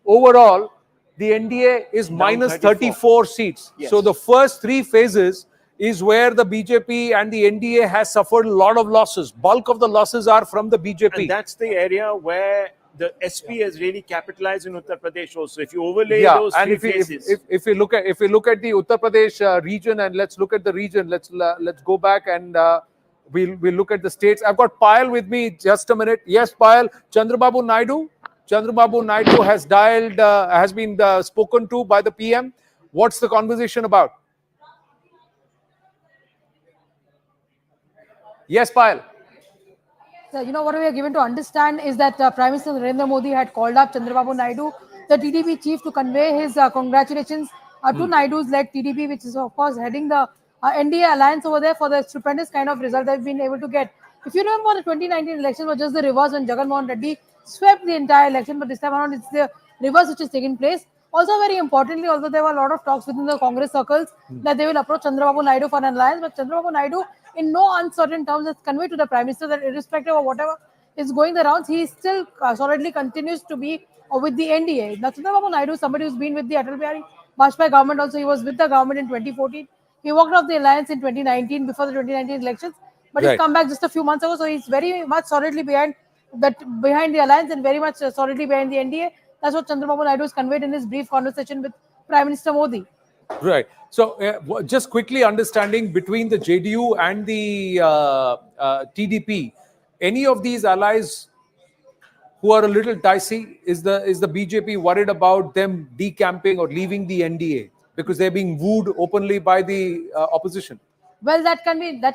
overall, the NDA is minus 34 seats. Yes. So the first 3 phases is where the BJP and the NDA has suffered a lot of losses. Bulk of the losses are from the BJP. And that's the area where the SP has really capitalized in Uttar Pradesh also. If you overlay those and three phases. if you look at the Uttar Pradesh region, and let's look at the region, let's go back and we'll look at the states. I've got Payal with me. Just a minute. Yes, Payal. Chandrababu Naidu has dialed, has been spoken to by the PM. What's the conversation about? Yes, Payal. So, you know, what we are given to understand is that Prime Minister Narendra Modi had called up Chandrababu Naidu, the TDP chief, to convey his congratulations to Naidu's led TDP, which is, of course, heading the NDA alliance over there for the stupendous kind of result they've been able to get. If you remember, the 2019 election was just the reverse when Jagan Mohan Reddy swept the entire election, but this time around it's the reverse which is taking place. Also, very importantly, although there were a lot of talks within the Congress circles that they will approach Chandrababu Naidu for an alliance, but Chandrababu Naidu, in no uncertain terms, has conveyed to the Prime Minister that irrespective of whatever is going the rounds, he still solidly continues to be with the NDA. Now, Chandrababu Naidu is somebody who's been with the Atal Bihari Vajpayee government also. He was with the government in 2014. He walked off the alliance in 2019 before the 2019 elections, but he's come back just a few months ago, so he's very much solidly behind the alliance and very much solidly behind the NDA. That's what Chandrababu Naidu has conveyed in his brief conversation with Prime Minister Modi. Right. So, just quickly understanding between the JDU and the TDP, any of these allies who are a little dicey, is the BJP worried about them decamping or leaving the NDA because they're being wooed openly by the opposition? Well, that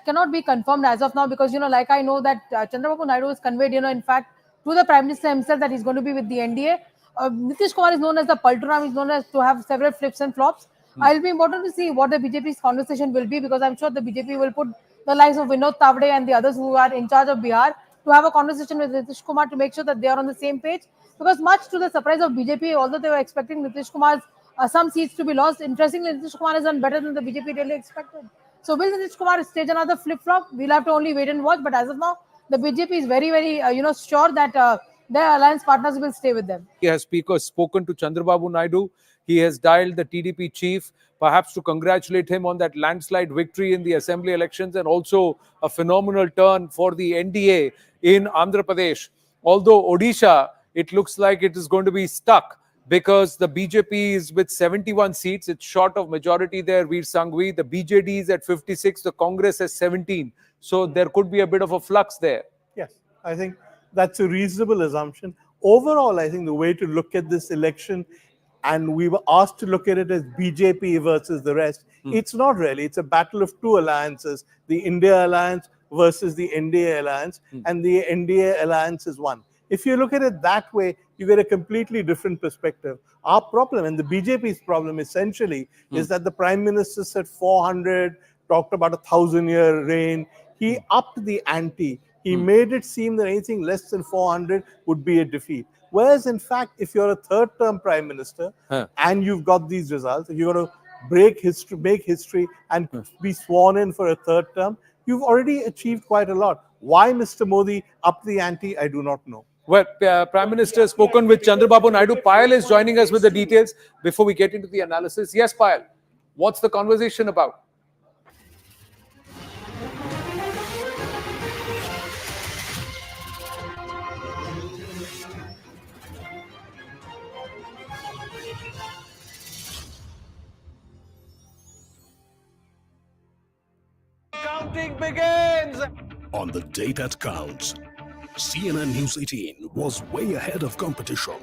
cannot be confirmed as of now because, you know, like I know that Chandrababu Naidu has conveyed, you know, in fact, to the Prime Minister himself that he's going to be with the NDA. Nitish Kumar is known as the Palturam, is known as to have several flips and flops. It'll be important to see what the BJP's conversation will be because I'm sure the BJP will put the likes of Vinod Tavde and the others who are in charge of Bihar to have a conversation with Nitish Kumar to make sure that they are on the same page. Because much to the surprise of BJP, although they were expecting Nitish Kumar's some seats to be lost, interestingly, Nitish Kumar has done better than the BJP really expected. So will Nitish Kumar stage another flip-flop? We'll have to only wait and watch. But as of now, the BJP is very, very, sure that their alliance partners will stay with them. He has spoken to Chandrababu Naidu. He has dialed the TDP chief, perhaps to congratulate him on that landslide victory in the assembly elections and also a phenomenal turn for the NDA in Andhra Pradesh. Although Odisha, it looks like it is going to be stuck because the BJP is with 71 seats. It's short of majority there, Veer Sanghvi. The BJD is at 56. The Congress has 17. So there could be a bit of a flux there. Yes, I think that's a reasonable assumption. Overall, I think the way to look at this election, and we were asked to look at it as BJP versus the rest, it's not really. It's a battle of two alliances, the India alliance versus the NDA alliance, and the NDA alliance is one. If you look at it that way, you get a completely different perspective. Our problem, and the BJP's problem essentially, is that the Prime Minister said 400, talked about a 1,000-year reign. He upped the ante. He made it seem that anything less than 400 would be a defeat. Whereas, in fact, if you're a third-term Prime Minister and you've got these results, if you're going to break history, make history and be sworn in for a third term, you've already achieved quite a lot. Why Mr. Modi up the ante, I do not know. Well, Prime Minister has spoken with Chandrababu Naidu. Payal is joining us with the details before we get into the analysis. Yes, Payal, what's the conversation about? Counting begins! On the day that counts, CNN News 18 was way ahead of competition.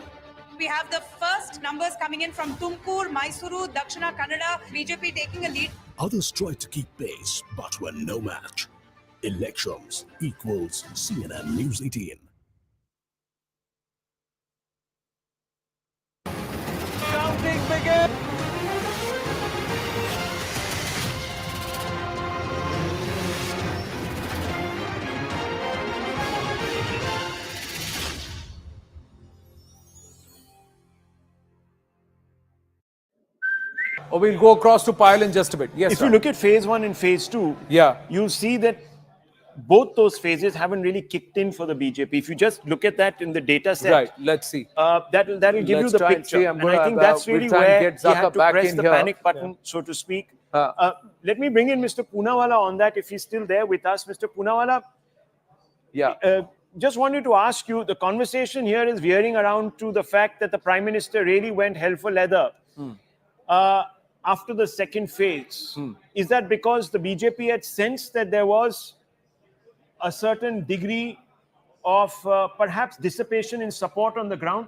We have the first numbers coming in from Tumkur, Mysuru, Dakshina Kannada, BJP taking a lead. Others tried to keep pace, but were no match. Elections equals CNN News 18. Counting begins! Or we'll go across to Payal in just a bit. Yes, if sir. you look at phase 1 and phase 2, you'll see that both those phases haven't really kicked in for the BJP. If you just look at that in the data set, right, let's see. That'll give you the picture. And I think that's really where you have to press the panic button, so to speak. Let me bring in Mr. Poonawalla on that, if he's still there with us. Mr. Poonawalla, just wanted to ask you, the conversation here is veering around to the fact that the Prime Minister really went hell for leather after the second phase. Is that because the BJP had sensed that there was a certain degree of perhaps dissipation in support on the ground?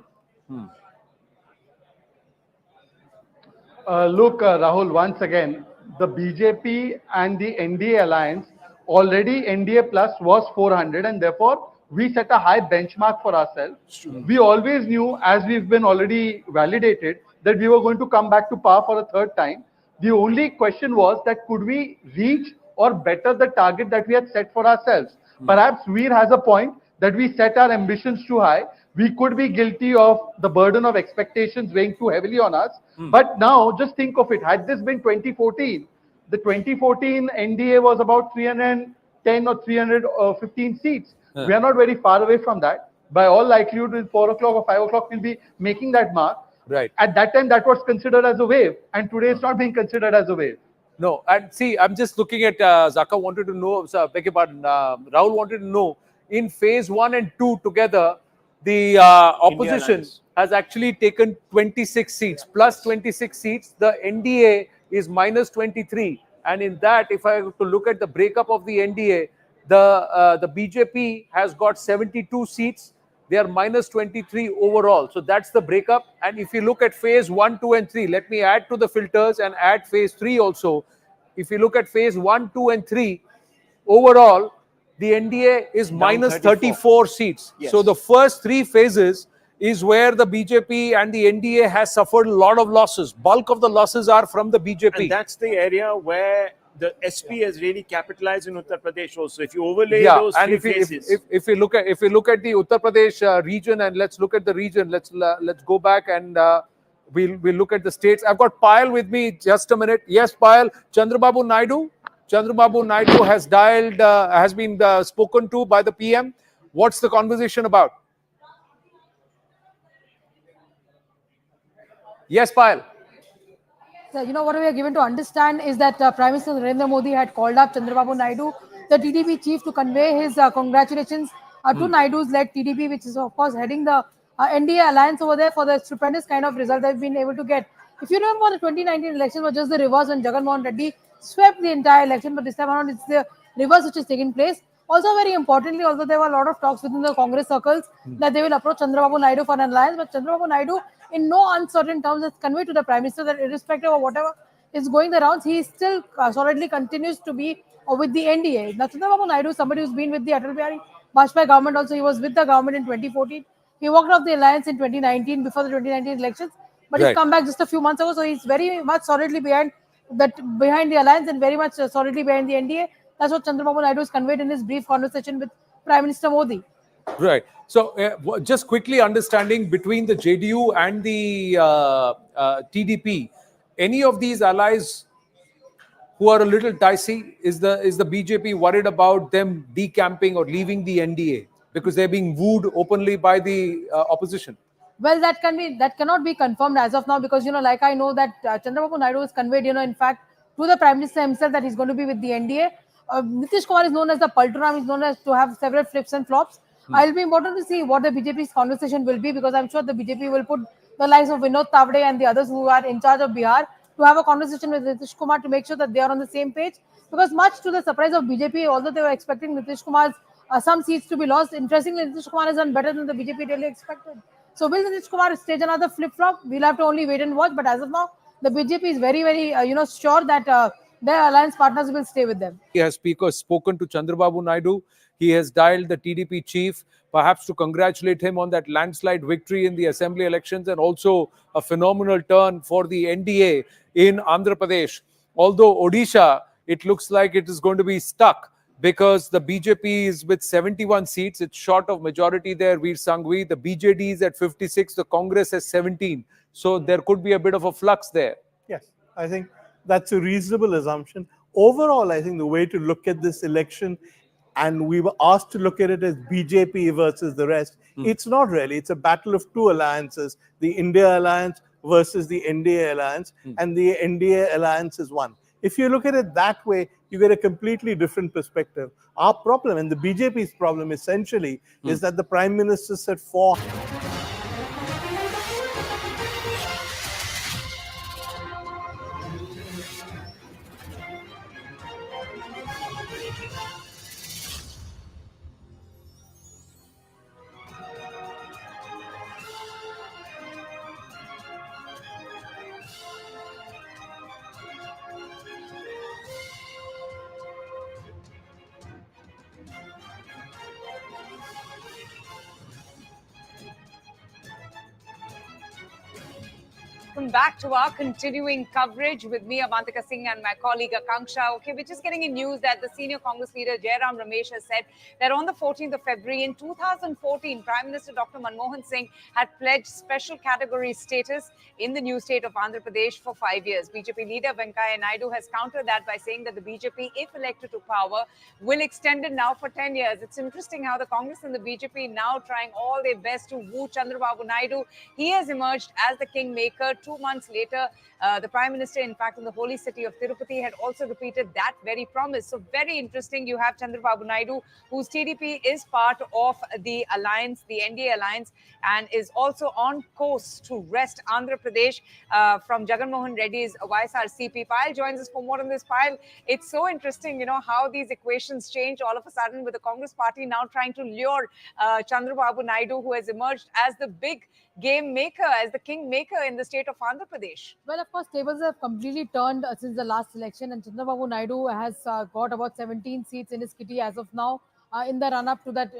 Look, Rahul, once again, the BJP and the NDA alliance, already NDA plus was 400, and therefore we set a high benchmark for ourselves. We always knew, as we've been already validated, that we were going to come back to power for a third time. The only question was that could we reach or better the target that we had set for ourselves? Perhaps Veer has a point that we set our ambitions too high. We could be guilty of the burden of expectations weighing too heavily on us. But now, just think of it. Had this been 2014, the 2014 NDA was about 310 or 315 seats. We are not very far away from that. By all likelihood, in 4 o'clock or 5 o'clock, we'll be making that mark. Right. At that time, that was considered as a wave. And today, it's not being considered as a wave. No, and see, I'm just looking at Zaka wanted to know, beg your pardon, Rahul wanted to know, in phase 1 and 2 together, the opposition has actually taken 26 seats, plus 26 seats. The NDA is minus 23. And in that, if I have to look at the breakup of the NDA, the BJP has got 72 seats. They are minus 23 overall. So that's the breakup. And if you look at phase 1, 2 and 3, let me add to the filters and add phase 3 also. If you look at phase 1, 2 and 3, overall, the NDA is minus 34 seats. Yes. So the first 3 phases is where the BJP and the NDA has suffered a lot of losses. Bulk of the losses are from the BJP. And that's the area where the SP has really capitalized in Uttar Pradesh also. If you overlay those and 3 phases. If you look at the Uttar Pradesh region, and let's look at the region, let's go back and we'll look at the states. I've got Payal with me. Just a minute. Yes, Payal. Chandrababu Naidu has dialed, has been spoken to by the PM. What's the conversation about? Yes, Payal. So, what we are given to understand is that Prime Minister Narendra Modi had called up Chandrababu Naidu, the TDP chief, to convey his congratulations to Naidu's led TDP, which is of course heading the NDA alliance over there, for the stupendous kind of result they've been able to get. If you remember, the 2019 election was just the reverse when Jagan Mohan Reddy swept the entire election, but this time around it's the reverse which is taking place. Also, very importantly, although there were a lot of talks within the Congress circles that they will approach Chandrababu Naidu for an alliance, but Chandrababu Naidu, in no uncertain terms, has conveyed to the Prime Minister that irrespective of whatever is going the rounds, he still solidly continues to be with the NDA. Now, Chandrababu Naidu is somebody who's been with the Atal Bihari Vajpayee government also. He was with the government in 2014. He walked off the alliance in 2019 before the 2019 elections, but he's come back just a few months ago, so he's very much solidly behind the alliance and very much solidly behind the NDA. That's what Chandrababu Naidu has conveyed in his brief conversation with Prime Minister Modi. Right. So, just quickly understanding between the JDU and the TDP, any of these allies who are a little dicey? Is the BJP worried about them decamping or leaving the NDA because they're being wooed openly by the opposition? Well, that cannot be confirmed as of now, because like I know that Chandrababu Naidu has conveyed, in fact, to the Prime Minister himself that he's going to be with the NDA. Nitish Kumar is known as the Palturam, is known as to have several flips and flops. It'll be important to see what the BJP's conversation will be, because I'm sure the BJP will put the likes of Vinod Tavde and the others who are in charge of Bihar to have a conversation with Nitish Kumar to make sure that they are on the same page. Because much to the surprise of BJP, although they were expecting Nitish Kumar's some seats to be lost, interestingly, Nitish Kumar has done better than the BJP really expected. So will Nitish Kumar stage another flip-flop? We'll have to only wait and watch. But as of now, the BJP is very, very, sure that their alliance partners will stay with them. He has spoken to Chandrababu Naidu. He has dialed the TDP chief, perhaps to congratulate him on that landslide victory in the assembly elections, and also a phenomenal turn for the NDA in Andhra Pradesh. Although Odisha, it looks like it is going to be stuck, because the BJP is with 71 seats. It's short of majority there, Veer Sanghvi. The BJD is at 56. The Congress has 17. So there could be a bit of a flux there. Yes, I think that's a reasonable assumption. Overall, I think the way to look at this election, and we were asked to look at it as BJP versus the rest, it's not really. It's a battle of two alliances, the India alliance versus the NDA alliance, and the NDA alliance is one. If you look at it that way, you get a completely different perspective. Our problem, and the BJP's problem essentially, is that the Prime Minister said four. Welcome back to our continuing coverage with me, Avantika Singh, and my colleague Akanksha. Okay, we're just getting in news that the senior Congress leader Jairam Ramesh has said that on the 14th of February in 2014, Prime Minister Dr. Manmohan Singh had pledged special category status in the new state of Andhra Pradesh for 5 years. BJP leader Venkaiah Naidu has countered that by saying that the BJP, if elected to power, will extend it now for 10 years. It's interesting how the Congress and the BJP now trying all their best to woo Chandrababu Naidu. He has emerged as the kingmaker. 2 months later, the Prime Minister, in fact, in the holy city of Tirupati, had also repeated that very promise. So very interesting. You have Chandrababu Naidu, whose TDP is part of the alliance, the NDA alliance, and is also on course to wrest Andhra Pradesh from Jagan Mohan Reddy's YSRCP. Payal joins us for more on this. Payal, it's so interesting, how these equations change all of a sudden, with the Congress party now trying to lure Chandrababu Naidu, who has emerged as the big game maker, as the king maker in the state of Andhra Pradesh. Well, of course, tables have completely turned since the last election, and Chandrababu Naidu has got about 17 seats in his kitty as of now in the run-up to that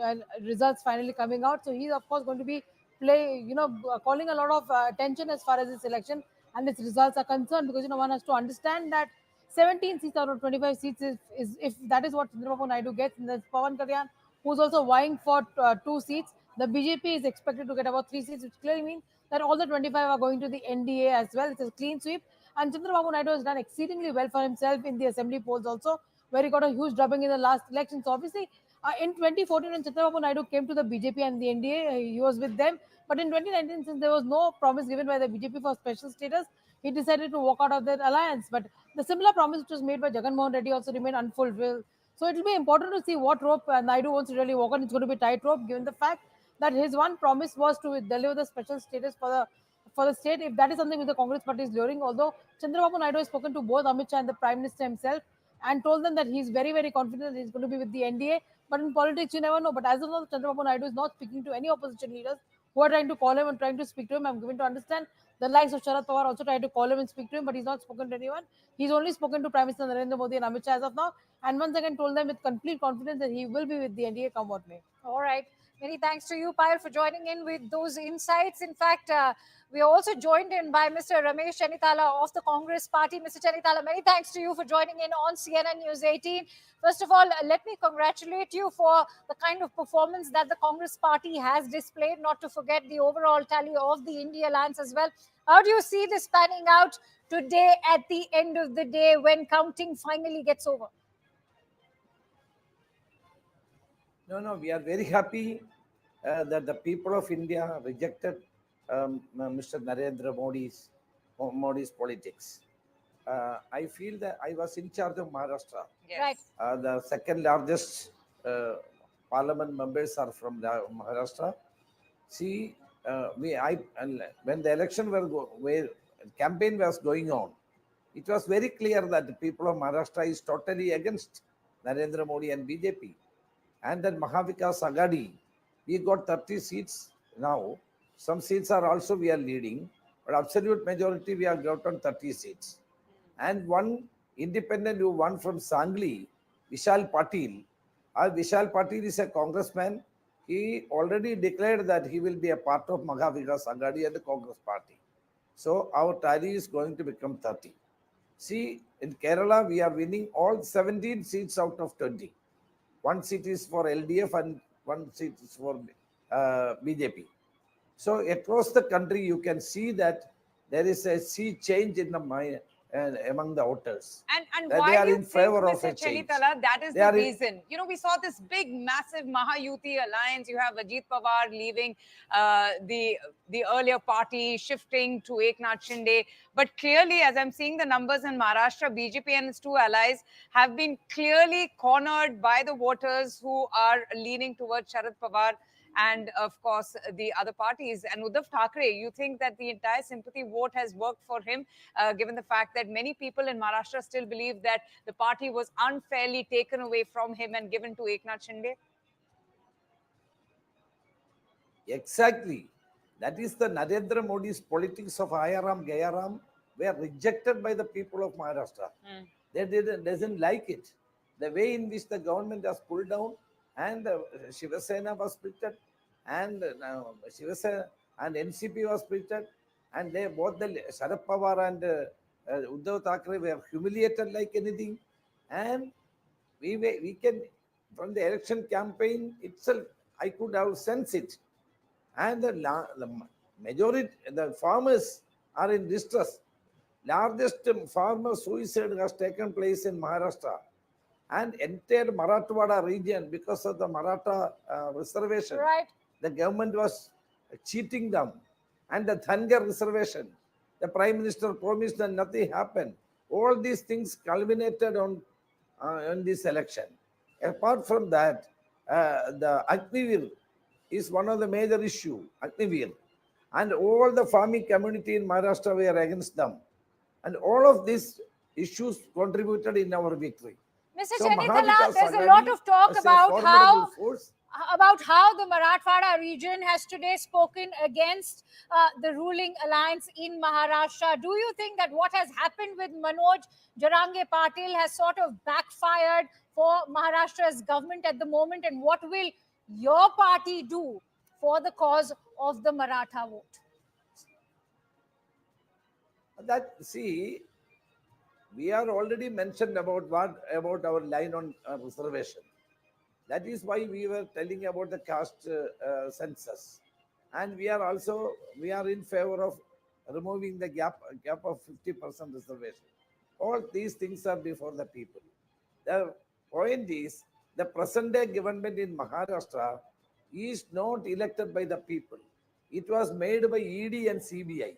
results finally coming out. So he's, of course, going to be calling a lot of attention as far as this election and its results are concerned, because, one has to understand that 17 seats out of 25 seats is if that is what Chandrababu Naidu gets, and there's Pawan Kalyan, who's also vying for 2 seats. The BJP is expected to get about 3 seats, which clearly means that all the 25 are going to the NDA as well. It's a clean sweep. And Chandrababu Naidu has done exceedingly well for himself in the assembly polls also, where he got a huge drubbing in the last election. So obviously, in 2014, when Chandrababu Naidu came to the BJP and the NDA, he was with them. But in 2019, since there was no promise given by the BJP for special status, he decided to walk out of that alliance. But the similar promise which was made by Jagan Mohan Reddy also remained unfulfilled. So it will be important to see what rope Naidu wants to really walk on. It's going to be tightrope, given the fact that his one promise was to deliver the special status for the state. If that is something which the Congress party is luring, although Chandrababu Naidu has spoken to both Amit Shah and the Prime Minister himself and told them that he's very, very confident that he's going to be with the NDA. But in politics, you never know. But as of now, Chandrababu Naidu is not speaking to any opposition leaders who are trying to call him and trying to speak to him. I'm given to understand the likes of Sharad Pawar also tried to call him and speak to him, but he's not spoken to anyone. He's only spoken to Prime Minister Narendra Modi and Amit Shah as of now, and once again told them with complete confidence that he will be with the NDA come what may. All right. Many thanks to you, Payal, for joining in with those insights. In fact, we are also joined in by Mr. Ramesh Chennithala of the Congress Party. Mr. Chennithala, many thanks to you for joining in on CNN News 18. First of all, let me congratulate you for the kind of performance that the Congress Party has displayed, not to forget the overall tally of the India Alliance as well. How do you see this panning out today at the end of the day when counting finally gets over? No, we are very happy that the people of India rejected Mr. Narendra Modi's politics. I feel that I was in charge of Maharashtra. Right. The second largest parliament members are from Maharashtra. See, when the election where campaign was going on, it was very clear that the people of Maharashtra is totally against Narendra Modi and BJP. And then Mahavikas Agadi, we got 30 seats now. Some seats are also we are leading, but absolute majority we have got on 30 seats. And one independent who won from Sangli, Vishal Patil. Vishal Patil is a congressman. He already declared that he will be a part of Mahavikas Agadi and the Congress party. So our tally is going to become 30. See, in Kerala, we are winning all 17 seats out of 20. One seat is for LDF and one seat is for BJP. So across the country, you can see that there is a sea change in the among the voters. And That why they are do you in think, favor of Mr. a change. Chelitala, that is They the are in- reason? You know, we saw this big, massive Mahayuti alliance. You have Ajit Pawar leaving the earlier party, shifting to Eknath Shinde. But clearly, as I'm seeing the numbers in Maharashtra, BJP and its two allies have been clearly cornered by the voters who are leaning towards Sharad Pawar and of course the other parties. And Uddhav Thackeray, you think that the entire sympathy vote has worked for him, given the fact that many people in Maharashtra still believe that the party was unfairly taken away from him and given to Eknath Shinde? Exactly. That is the Narendra Modi's politics of Ayaram, Gayaram were rejected by the people of Maharashtra. They doesn't like it. The way in which the government was pulled down and Shiva Sena was splitted and Shiva Sena and NCP was splitted and they both the Sharad Pawar and Uddhav Thackeray were humiliated like anything. And we can, from the election campaign itself, I could have sensed it. And the majority, the farmers are in distress. Largest farmer suicide has taken place in Maharashtra. And entire Marathwada region, because of the Maratha reservation, Right. the government was cheating them. And the Thangar reservation, the Prime Minister promised and nothing happened. All these things culminated on this election. Apart from that, the Agnivir is one of the major issues, Agnivir. And all the farming community in Maharashtra were against them. And all of these issues contributed in our victory. Mr. So Chelitala, Mahavikas there's a Agadi lot of talk was a about formidable force. how the Marathwada region has today spoken against the ruling alliance in Maharashtra. Do you think that what has happened with Manoj Jarange Patil has sort of backfired for Maharashtra's government at the moment? And what will your party do for the cause of the Maratha vote? That, see, we are already mentioned about our line on reservation. That is why we were telling about the caste census, and we are in favor of removing the gap of 50% reservation. All these things are before the people. The point is, the present day government in Maharashtra is not elected by the people. It was made by ED and CBI.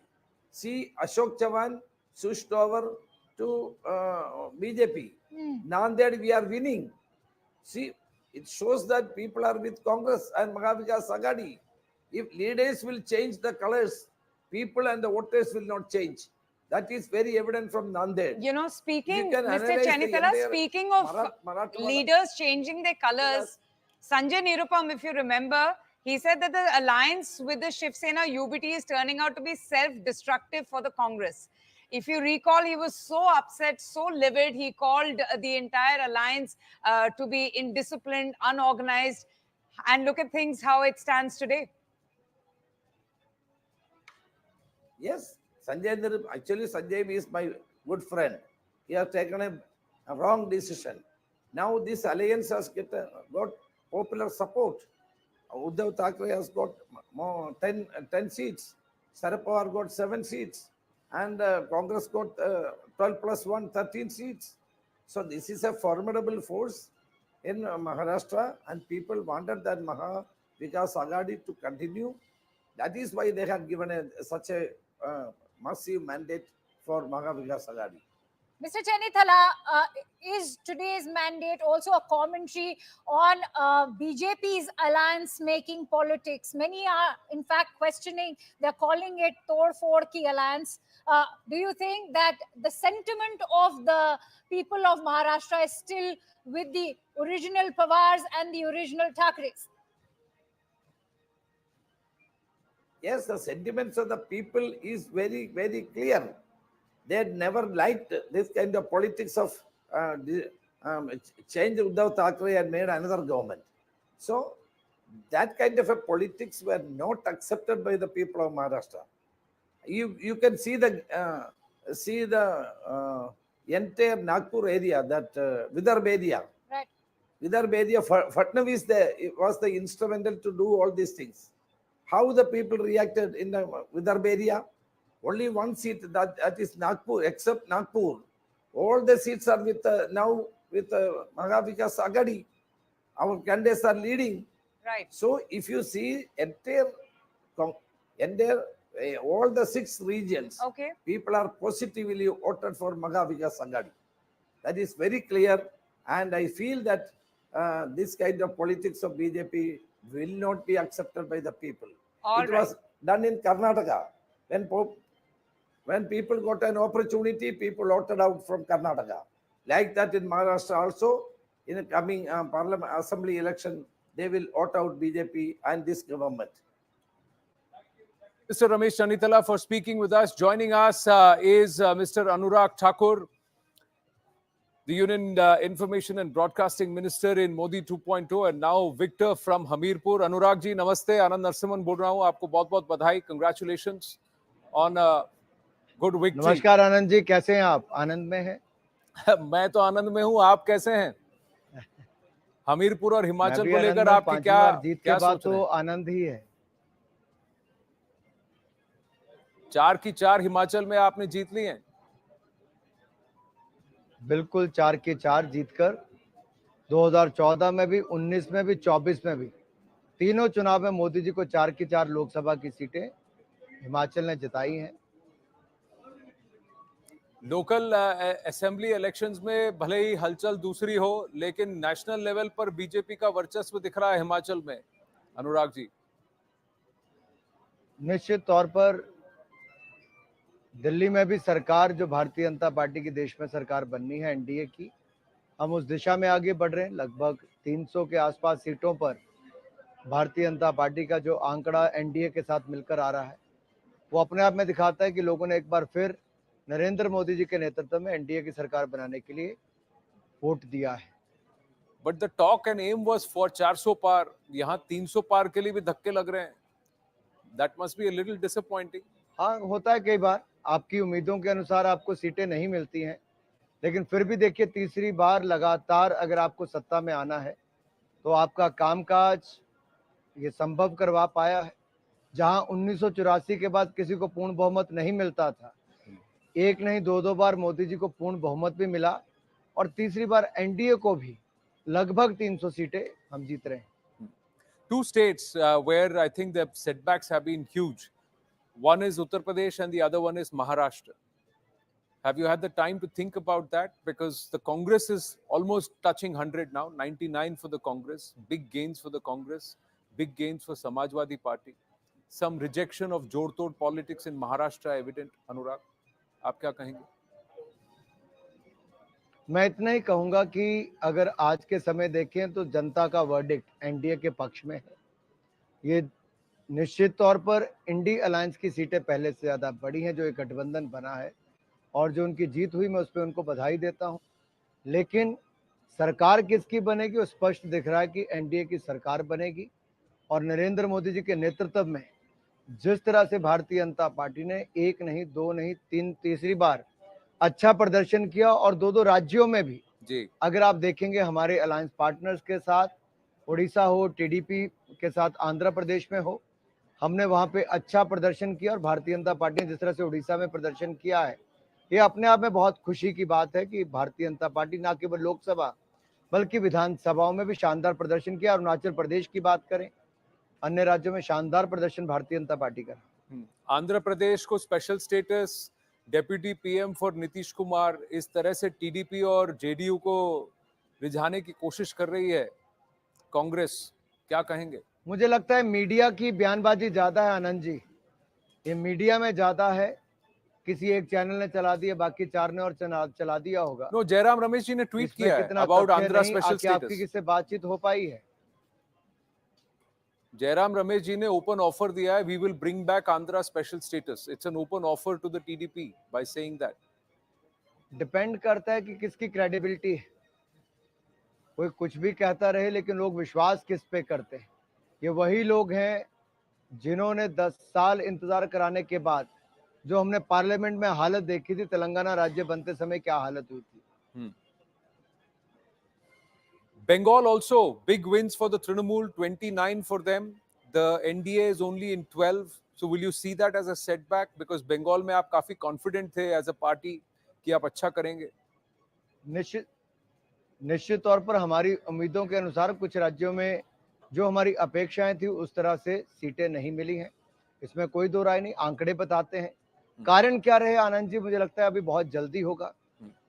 See, Ashok Chavan switched over to BJP. Nanded, we are winning. See, it shows that people are with Congress and Mahavikas Agadi. If leaders will change the colors, people and the voters will not change. That is very evident from Nanded. You know, speaking, Mr. analyze the Chelitala, entire speaking of Marathwada leaders changing their colors, Sanjay Nirupam, if you remember, he said that the alliance with the Shiv Sena UBT is turning out to be self-destructive for the Congress. If you recall, he was so upset, so livid, he called the entire alliance to be indisciplined, unorganized. And look at things, how it stands today. Yes, actually Sanjay is my good friend. He has taken a wrong decision. Now this alliance has got popular support. Uddhav Thackeray has got more 10 seats. Sharad Pawar got 7 seats, and Congress got 12 plus 1, 13 seats. So this is a formidable force in Maharashtra, and people wanted that Maha Vikas Aghadi to continue. That is why they have given such a massive mandate for Maha Vikas Aghadi. Mr. Chenithala, is today's mandate also a commentary on BJP's alliance-making politics? Many are, in fact, questioning. They're calling it Tor-Ford Ki alliance. Do you think that the sentiment of the people of Maharashtra is still with the original Pawars and the original Thakres? Yes, the sentiments of the people is very, very clear. They had never liked this kind of politics of change Uddhav Thackeray and made another government. So that kind of a politics were not accepted by the people of Maharashtra. You can see the entire Nagpur area, that Vidarbha area. Right. Vidarbha area, Fadnavis was the instrumental to do all these things. How the people reacted in the Vidarbha area? Only one seat, that is Nagpur, except Nagpur. All the seats are with now with Maha Vikas Aghadi. Our candidates are leading. Right. So if you see entire all the 6 regions, okay, people are positively voted for Maha Vikas Aghadi. That is very clear, and I feel that this kind of politics of BJP will not be accepted by the people. All it right. was done in Karnataka. When people got an opportunity, people voted out from Karnataka. Like that in Maharashtra also, in the coming Parliament Assembly election, they will vote out BJP and this government. Mr. Ramesh Chenithala, for speaking with us. Joining us is Mr. Anurag Thakur, the Union Information and Broadcasting Minister in Modi 2.0, and now Victor from Hamirpur. Anurag ji, namaste. Anand Narasimhan बोल रहा हूँ. आपको बहुत-बहुत बधाई. Congratulations on a good victory. नमस्कार आनंद जी, कैसे हैं आप? आनंद में हैं? मैं तो आनंद में हूँ. आप कैसे हैं? हमीरपुर और हिमाचल को लेकर आपकी क्या सोच तो आनंद ही है. 4 की 4 हिमाचल में आपने जीत ली हैं. बिल्कुल 4 की 4 जीतकर 2014 में भी, 19 में भी, 24 में भी, तीनों चुनाव में मोदी जी को 4 की 4 लोकसभा की सीटें हिमाचल ने जिताई हैं. लोकल असेंबली इलेक्शंस में भले ही हलचल दूसरी हो, लेकिन नेशनल लेवल पर बीजेपी का वर्चस्व दिख रहा है हिमाचल में. अनुराग जी, निश्चित तौर पर दिल्ली में भी सरकार जो भारतीय जनता पार्टी की देश में सरकार बननी है, एनडीए की, हम उस दिशा में आगे बढ़ रहे हैं. लगभग 300 के आसपास सीटों पर भारतीय जनता पार्टी का जो आंकड़ा एनडीए के साथ मिलकर आ रहा है, वो अपने आप में दिखाता है कि लोगों ने एक बार फिर नरेंद्र मोदी जी के नेतृत्व में एनडीए की सरकार बनाने के लिए वोट दिया है. But the talk and M was for 400 पार. यहाँ 300 पार के लिए भी धक्के लग रहे हैं. That must be a little disappointing. हाँ, होता है कई बार. आपकी उम्मीदों के अनुसार आपको सीटें नहीं मिलती हैं, लेकिन फिर भी देखिए, तीसरी बार लगातार अगर आपको सत्ता में आना है तो आपका कामकाज ये संभव करवा पाया है. जहां 1984 के बाद किसी को पूर्ण बहुमत नहीं मिलता था, एक नहीं 2 बार मोदी जी को पूर्ण बहुमत भी मिला, और तीसरी बार एनडीए को भी लगभग 300 सीटें हम जीत रहे हैं. 2 states where I think the setbacks have been huge. One is Uttar Pradesh and the other one is Maharashtra. Have you had the time to think about that? Because the Congress is almost touching 100 now, 99 for the Congress, big gains for the Congress, big gains for Samajwadi Party. Some rejection of jod-tod politics in Maharashtra evident. Anurag, आप क्या कहेंगे? मैं इतना ही कहूंगा कि अगर आज के समय देखें तो जनता का वर्डिक्ट एनडीए के पक्ष में है. ये निश्चित तौर पर इंडी अलायंस की सीटें पहले से ज्यादा बड़ी हैं, जो एक गठबंधन बना है, और जो उनकी जीत हुई, मैं उस पर उनको बधाई देता हूं. लेकिन सरकार किसकी बनेगी वो स्पष्ट दिख रहा है कि एनडीए की सरकार बनेगी. और नरेंद्र मोदी जी के नेतृत्व में जिस तरह से भारतीय जनता पार्टी ने 1 नहीं 2 नहीं 3 तीसरी बार अच्छा प्रदर्शन किया, और 2 राज्यों में भी जी, अगर आप देखेंगे हमारे अलायंस पार्टनर्स के साथ, उड़ीसा हो, टीडीपी के साथ आंध्र प्रदेश में हो, हमने वहां पे अच्छा प्रदर्शन किया और भारतीय जनता पार्टी ने जिस तरह से उड़ीसा में प्रदर्शन किया है, ये अपने आप में बहुत खुशी की बात है कि भारतीय जनता पार्टी न केवल लोकसभा बल्कि विधानसभाओं में भी शानदार प्रदर्शन किया। अरुणाचल प्रदेश की बात करें, अन्य राज्यों में शानदार प्रदर्शन भारतीय जनता पार्टी का। आंध्र प्रदेश को special status, deputy PM for Nitish Kumar, इस तरह से टीडीपी और जेडीयू को रिझाने की कोशिश कर रही है कांग्रेस, क्या कहेंगे? मुझे लगता है मीडिया की बयानबाजी ज्यादा है आनंद जी, ये मीडिया में ज्यादा है। किसी एक चैनल ने चला दिया, बाकी 4 ने और चला दिया होगा। नो, जयराम रमेश जी ने ट्वीट किया है कितना अबाउट तथ्य आंध्रा नहीं, स्पेशल आके आपकी स्टेटस। किससे बातचीत हो पाई है? जयराम रमेश जी ने ओपन ऑफर दिया है, we will bring back Andhra special status. It's an open offer to the TDP by saying that. Depend करता है कि किसकी क्रेडिबिलिटी है। कोई कुछ भी कहता रहे, लेकिन लोग विश्वास किस पे करते हैं? ये वही लोग हैं जिन्होंने 10 साल इंतजार कराने के बाद जो हमने पार्लियामेंट में हालत देखी थी, तेलंगाना राज्य बनते समय क्या हालत हुई थी। Bengal also big wins for the Trinamool, 29 for them. The NDA is only in 12. So will you see that as a setback? Because Bengal में आप काफी confident थे as a party कि आप अच्छा करेंगे। निश्चित तौर पर हमारी उम्मीदों के अनुसार कुछ राज्यों में जो हमारी अपेक्षाएं थी उस तरह से सीटें नहीं मिली हैं, इसमें कोई दो राय नहीं। आंकड़े बताते हैं कारण क्या रहे आनंद जी, मुझे लगता है अभी बहुत जल्दी होगा।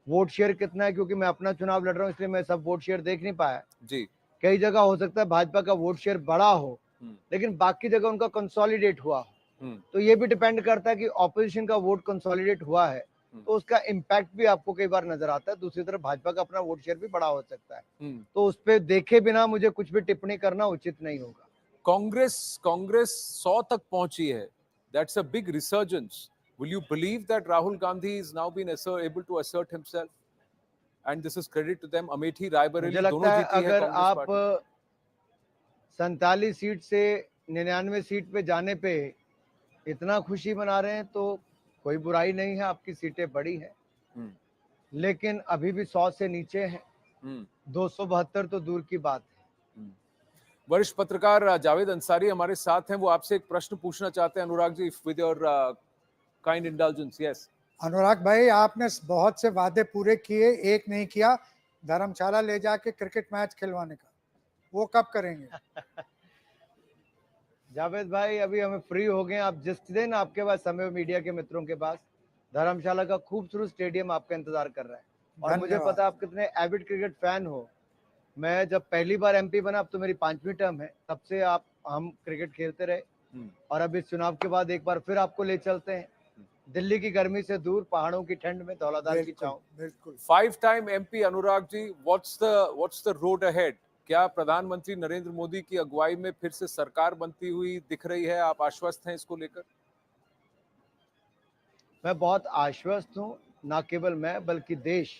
वोट शेयर कितना है, क्योंकि मैं अपना चुनाव लड़ रहा हूं इसलिए मैं सब वोट शेयर देख नहीं पाया जी। कई जगह हो सकता है भाजपा का वोट शेयर बड़ा हो, लेकिन बाकी जगह उनका कंसोलिडेट हुआ हो। तो ये भी डिपेंड करता है कि ऑपोजिशन का वोट कंसोलिडेट हुआ है तो उसका इम्पैक्ट भी आपको कई बार नजर आता है। दूसरी तरफ भाजपा का अपना वोट शेयर भी बड़ा हो सकता है, तो उस पर देखे बिना मुझे कुछ भी टिप्पणी करना उचित नहीं होगा। कांग्रेस 100 तक पहुंची है, that's a big resurgence. Will you believe that Rahul Gandhi is now been able to assert himself? And this is credit to them. Amethi, Raebareli, मुझे लगता है अगर आप 47 सीट से 99 सीट पे जाने पे इतना खुशी मना रहे हैं तो कोई बुराई नहीं है, आपकी सीटें बड़ी हैं, लेकिन अभी भी 100 से नीचे हैं। 272 तो दूर की बात है। वरिष्ठ पत्रकार जावेद अंसारी हमारे साथ हैं, वो आपसे एक प्रश्न पूछना चाहते हैं Anurag ji, with your kind indulgence. Yes Anurag भाई, आपने बहुत से वादे पूरे किए, एक नहीं किया, धर्मशाला ले जाके क्रिकेट मैच खिलवाने का, वो कब करेंगे? जावेद भाई अभी हमें फ्री हो गए, आप जिस दिन आपके पास समय हो मीडिया के मित्रों के पास, धर्मशाला का खूबसूरत स्टेडियम आपका इंतजार कर रहा है। और मुझे पता आप कितने एविड क्रिकेट फैन हो। मैं जब पहली बार एमपी बना, अब तो मेरी 5वीं टर्म है, तब से हम क्रिकेट खेलते रहे और अब इस चुनाव के बाद एक बार फिर आपको ले चलते हैं दिल्ली की गर्मी से दूर, पहाड़ों की ठंड में, धौलाधार की छांव। बिल्कुल। 5-time MP Anurag ji, what's the road ahead? क्या प्रधानमंत्री नरेंद्र मोदी की अगुवाई में फिर से सरकार बनती हुई दिख रही है? आप आश्वस्त हैं इसको लेकर? मैं बहुत आश्वस्त हूं, ना केवल मैं बल्कि देश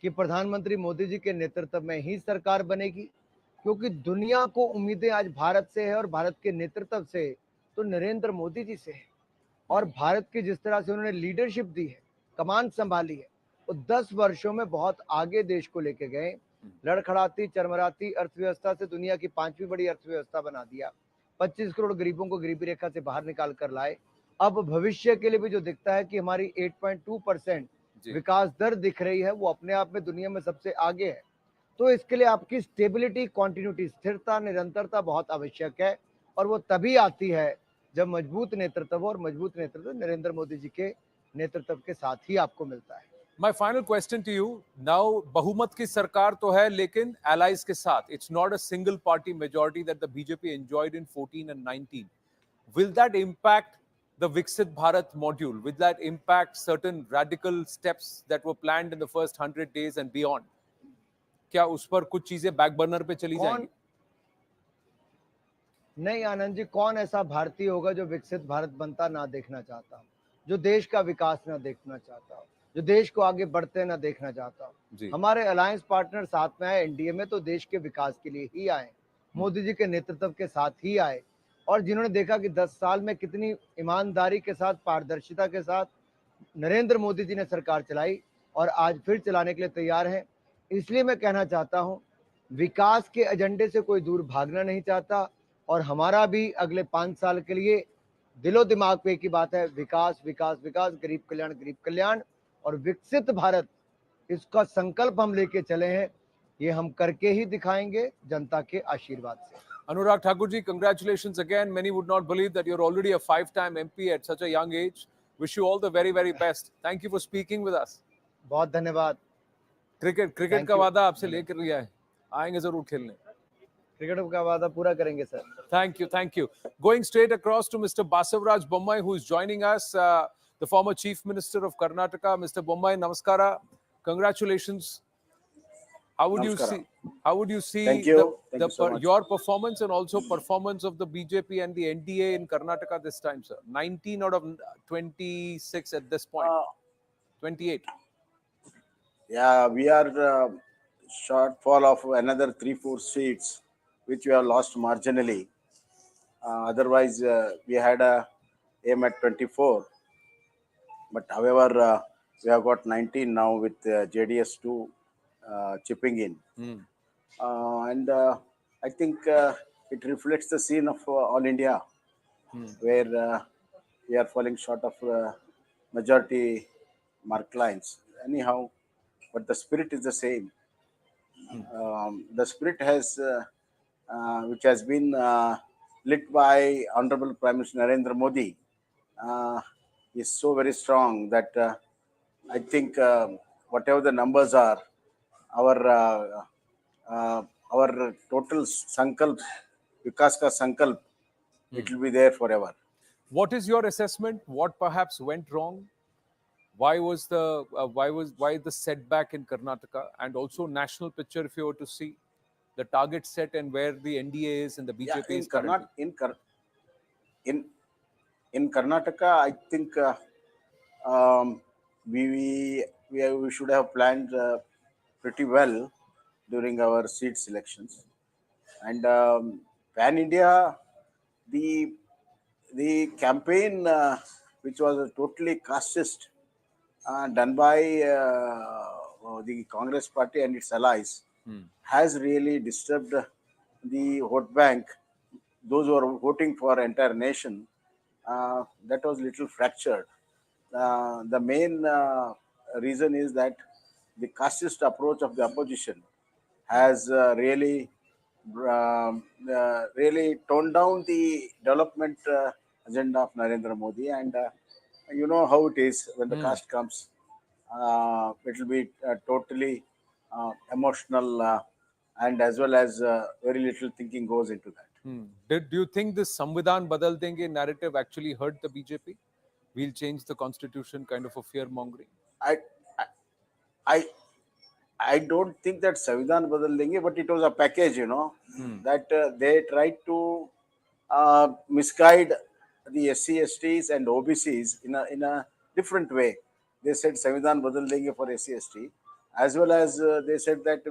कि प्रधानमंत्री मोदी जी के नेतृत्व में ही सरकार बनेगी, क्योंकि दुनिया को उम्मीदें आज भारत से है और भारत के नेतृत्व से तो नरेंद्र मोदी जी से है। और भारत की जिस तरह से उन्होंने लीडरशिप दी है, कमान संभाली है, वो 10 वर्षों में बहुत आगे देश को लेके गए। लड़खड़ाती चरमराती अर्थव्यवस्था से दुनिया की 5वीं बड़ी अर्थव्यवस्था बना दिया, 25 करोड़ गरीबों को गरीबी रेखा से बाहर निकाल कर लाए। अब भविष्य के लिए भी जो दिखता है कि हमारी 8.2% विकास दर दिख रही है, वो अपने आप में दुनिया में सबसे आगे है। तो इसके लिए आपकी स्टेबिलिटी, कॉन्टिन्यूटी, स्थिरता, निरंतरता बहुत आवश्यक है, और वो तभी आती है जब मजबूत नेतृत्व हो, और मजबूत नेतृत्व नरेंद्र मोदी जी के नेतृत्व के साथ ही आपको मिलता है। My final question to you now, बहुमत की सरकार तो है लेकिन allies के साथ, it's not a single party majority that the BJP enjoyed in 14 and 19. Will that impact the Viksit Bharat module? Will that impact certain radical steps that were planned in the first 100 days and beyond? क्या उस पर कुछ चीजें back burner पे चली जाएंगी? नहीं आनंद जी, कौन ऐसा भारतीय होगा जो विकसित भारत बनता ना देखना चाहता हो, जो देश का विकास ना देखना चाहता हो, जो देश को आगे बढ़ते ना देखना चाहता हो। हमारे अलायंस पार्टनर साथ में आए एनडीए में तो देश के विकास के लिए ही आए, मोदी जी के नेतृत्व के साथ ही आए, और जिन्होंने देखा कि 10 साल में कितनी ईमानदारी के साथ, पारदर्शिता के साथ नरेंद्र मोदी जी ने सरकार चलाई और आज फिर चलाने के लिए तैयार हैं। इसलिए मैं कहना चाहता हूं, विकास के एजेंडे से कोई दूर भागना नहीं चाहता, और हमारा भी अगले 5 साल के लिए दिलो दिमाग पे की बात है, विकास विकास विकास, गरीब कल्याण और विकसित भारत, इसका संकल्प हम लेके चले हैं। ये हम करके ही दिखाएंगे जनता के आशीर्वाद से। Anurag Thakur ji, congratulations again. Many would not believe that you're already a 5-time MP at such a young age. Wish you all the very, very best. Thank you for speaking with us. बहुत धन्यवाद। Cricket का वादा आपसे लेकर लिया है, आएंगे जरूर खेलने। क्रिकेट का वादा पूरा करेंगे sir. Thank you. Going straight across to Mr. Basavaraj Bommai, who is joining us, the former Chief Minister of Karnataka. Mr. Bommai, namaskara. Congratulations. How would you see Thank you so much. your performance and also performance of the BJP and the NDA in Karnataka this time, sir? 19 out of 26 at this point. 28. Yeah, we are shortfall of another 3-4 seats, which we have lost marginally. Otherwise, we had a aim at 24. But however, we have got 19 now with JDS 2 chipping in. And I think it reflects the scene of all India, where we are falling short of majority mark lines. Anyhow, but the spirit is the same. The spirit has, which has been lit by Honorable Prime Minister Narendra Modi, is so very strong that I think whatever the numbers are, our total sankalp, Vikas ka sankalp, it will be there forever. What is your assessment? What perhaps went wrong? Why the setback in Karnataka, and also national picture if you were to see the target set and where the NDA is and the BJP is currently? In Karnataka, I think we should have planned pretty well during our seat selections. And pan India, the campaign which was totally casteist, done by the Congress party and its allies, has really disturbed the vote bank. Those who are voting for entire nation, that was little fractured. The main reason is that the casteist approach of the opposition has really toned down the development agenda of Narendra Modi. And you know how it is when the caste comes. It will be totally emotional, and as well as very little thinking goes into that. Do you think this Samvidhan Badal Denge narrative actually hurt the BJP? We'll change the constitution, kind of a fear mongering. I don't think that Samvidhan Badal Denge, but it was a package, that they tried to misguide the SC, STs and OBCs in a different way. They said Samvidhan Badal Denge for SC, ST, as well as they said that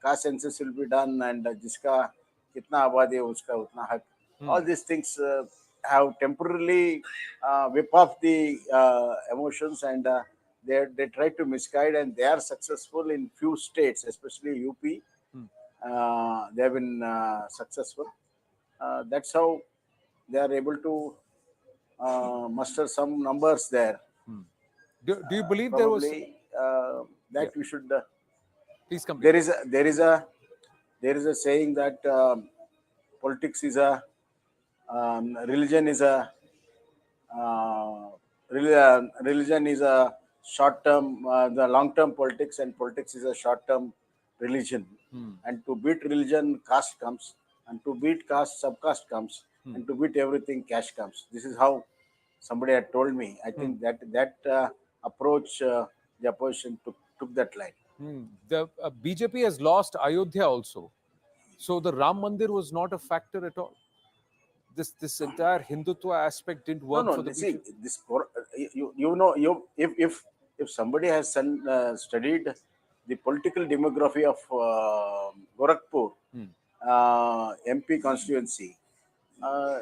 caste census will be done and jiska kitna abadi hai uska utna hak. All these things have temporarily whip off the emotions, and they try to misguide, and they are successful in few states, especially UP. They have been successful. That's how they are able to muster some numbers there. Do you believe probably, there was that we should? Please complete. There is a saying that politics is a religion is a religion is a short term, the long term politics, and politics is a short term religion. And to beat religion, caste comes, and to beat caste, subcaste comes, and to beat everything, cash comes. This is how somebody had told me. I think that approach, the opposition took that line. The BJP has lost Ayodhya also, so the Ram Mandir was not a factor at all. This entire Hindutva aspect didn't work for the BJP. If somebody has studied the political demography of Gorakhpur MP constituency,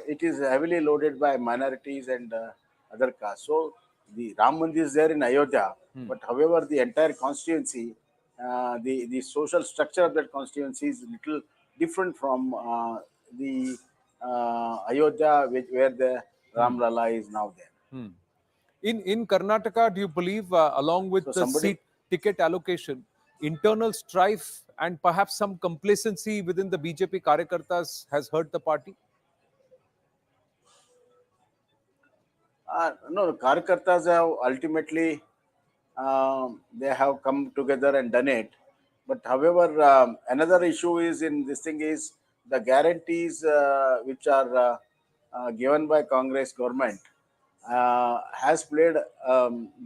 it is heavily loaded by minorities and other castes. So the Ram Mandir is there in Ayodhya, but however the entire constituency, the social structure of that constituency is little different from the Ayodhya, where the Ram Lala is now there. In Karnataka, do you believe, along with So the somebody- seat ticket allocation, internal strife and perhaps some complacency within the BJP Karyakartas has hurt the party? No, Karyakartas have ultimately they have come together and done it. But however, another issue is in this thing is the guarantees which are given by Congress government has played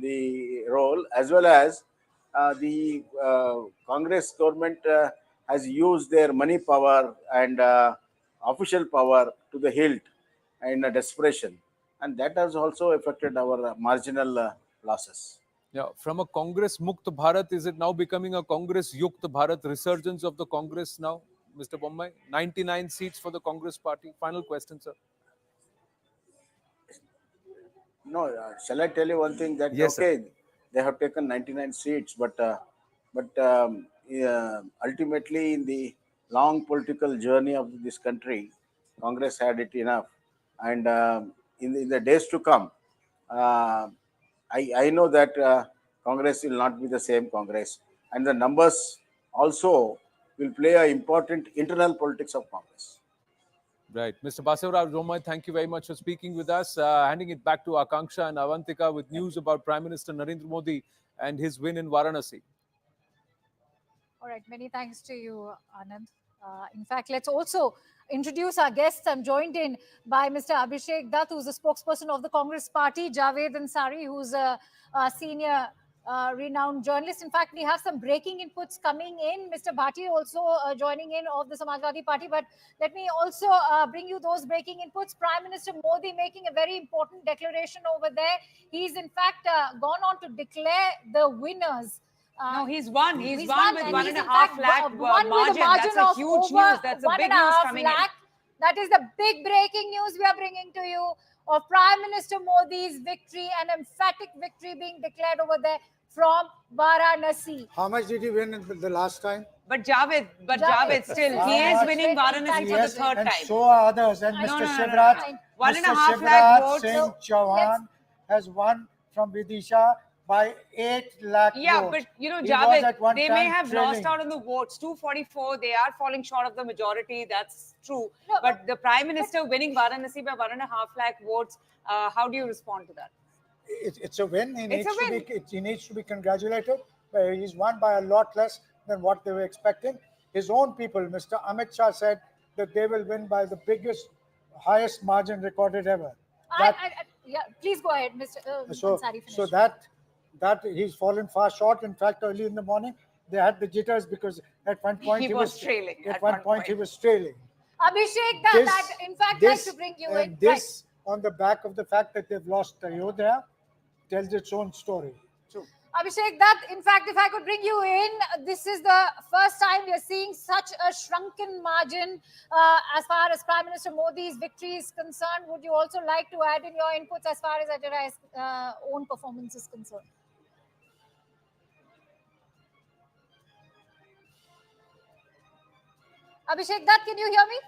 the role, as well as the Congress government has used their money power and official power to the hilt in a desperation, and that has also affected our marginal losses. Yeah, from a Congress Mukt Bharat, is it now becoming a Congress Yukt Bharat, resurgence of the Congress now, Mr. Bommai? 99 seats for the Congress party. Final question, sir. No, shall I tell you one thing? That Yes, okay, they have taken 99 seats, but ultimately in the long political journey of this country, Congress had it enough, and in the days to come, I know that Congress will not be the same Congress, and the numbers also will play an important internal politics of Congress. Right. Mr. Basavaraj Bommai, thank you very much for speaking with us. Handing it back to Akanksha and Avantika with news about Prime Minister Narendra Modi and his win in Varanasi. All right, many thanks to you, Anand. In fact, let's also introduce our guests. I'm joined in by Mr. Abhishek Dutt, who's the spokesperson of the Congress Party, Javed Ansari, who's a senior renowned journalist. In fact, we have some breaking inputs coming in. Mr. Bhati also joining in of the Samajwadi Party. But let me also bring you those breaking inputs. Prime Minister Modi making a very important declaration over there. He's in fact gone on to declare the winners. No, he's won. He's won with and 1.5 he's in fact lakh won with a margin. margin That's a of huge over news. That's a big news 1.5 coming lakh. That is the big breaking news we are bringing to you of Prime Minister Modi's victory, an emphatic victory being declared over there from Varanasi. How much did he win the last time? But Javed still, he is winning Varanasi for the third and time. so are others. And Mr. Shivraj, $1.5 lakh votes. Singh Chauhan has won from Vidisha by 8 lakh Yeah, votes. but you know, He was Javed, at one they may time have trailing. lost out on the votes. 244, they are falling short of the majority. That's true. But the Prime Minister winning Varanasi by 1.5 lakh votes, how do you respond to that? It's a win. He It's needs to be congratulated. But he's won by a lot less than what they were expecting. His own people, Mr. Amit Shah, said that they will win by the highest margin recorded ever. Yeah, please go ahead, Mr. Ansari. So that he's fallen far short. In fact, early in the morning, they had the jitters because at one point he was trailing. At one point, he was trailing. Abhishek, that in fact, like to bring you in. This, on the back of the fact that they've lost Ayodhya, tells its own story. True. Abhishek, that in fact, if I could bring you in, this is the first time we are seeing such a shrunken margin as far as Prime Minister Modi's victory is concerned. Would you also like to add in your inputs as far as Ajay's own performance is concerned? Abhishek, can you hear me?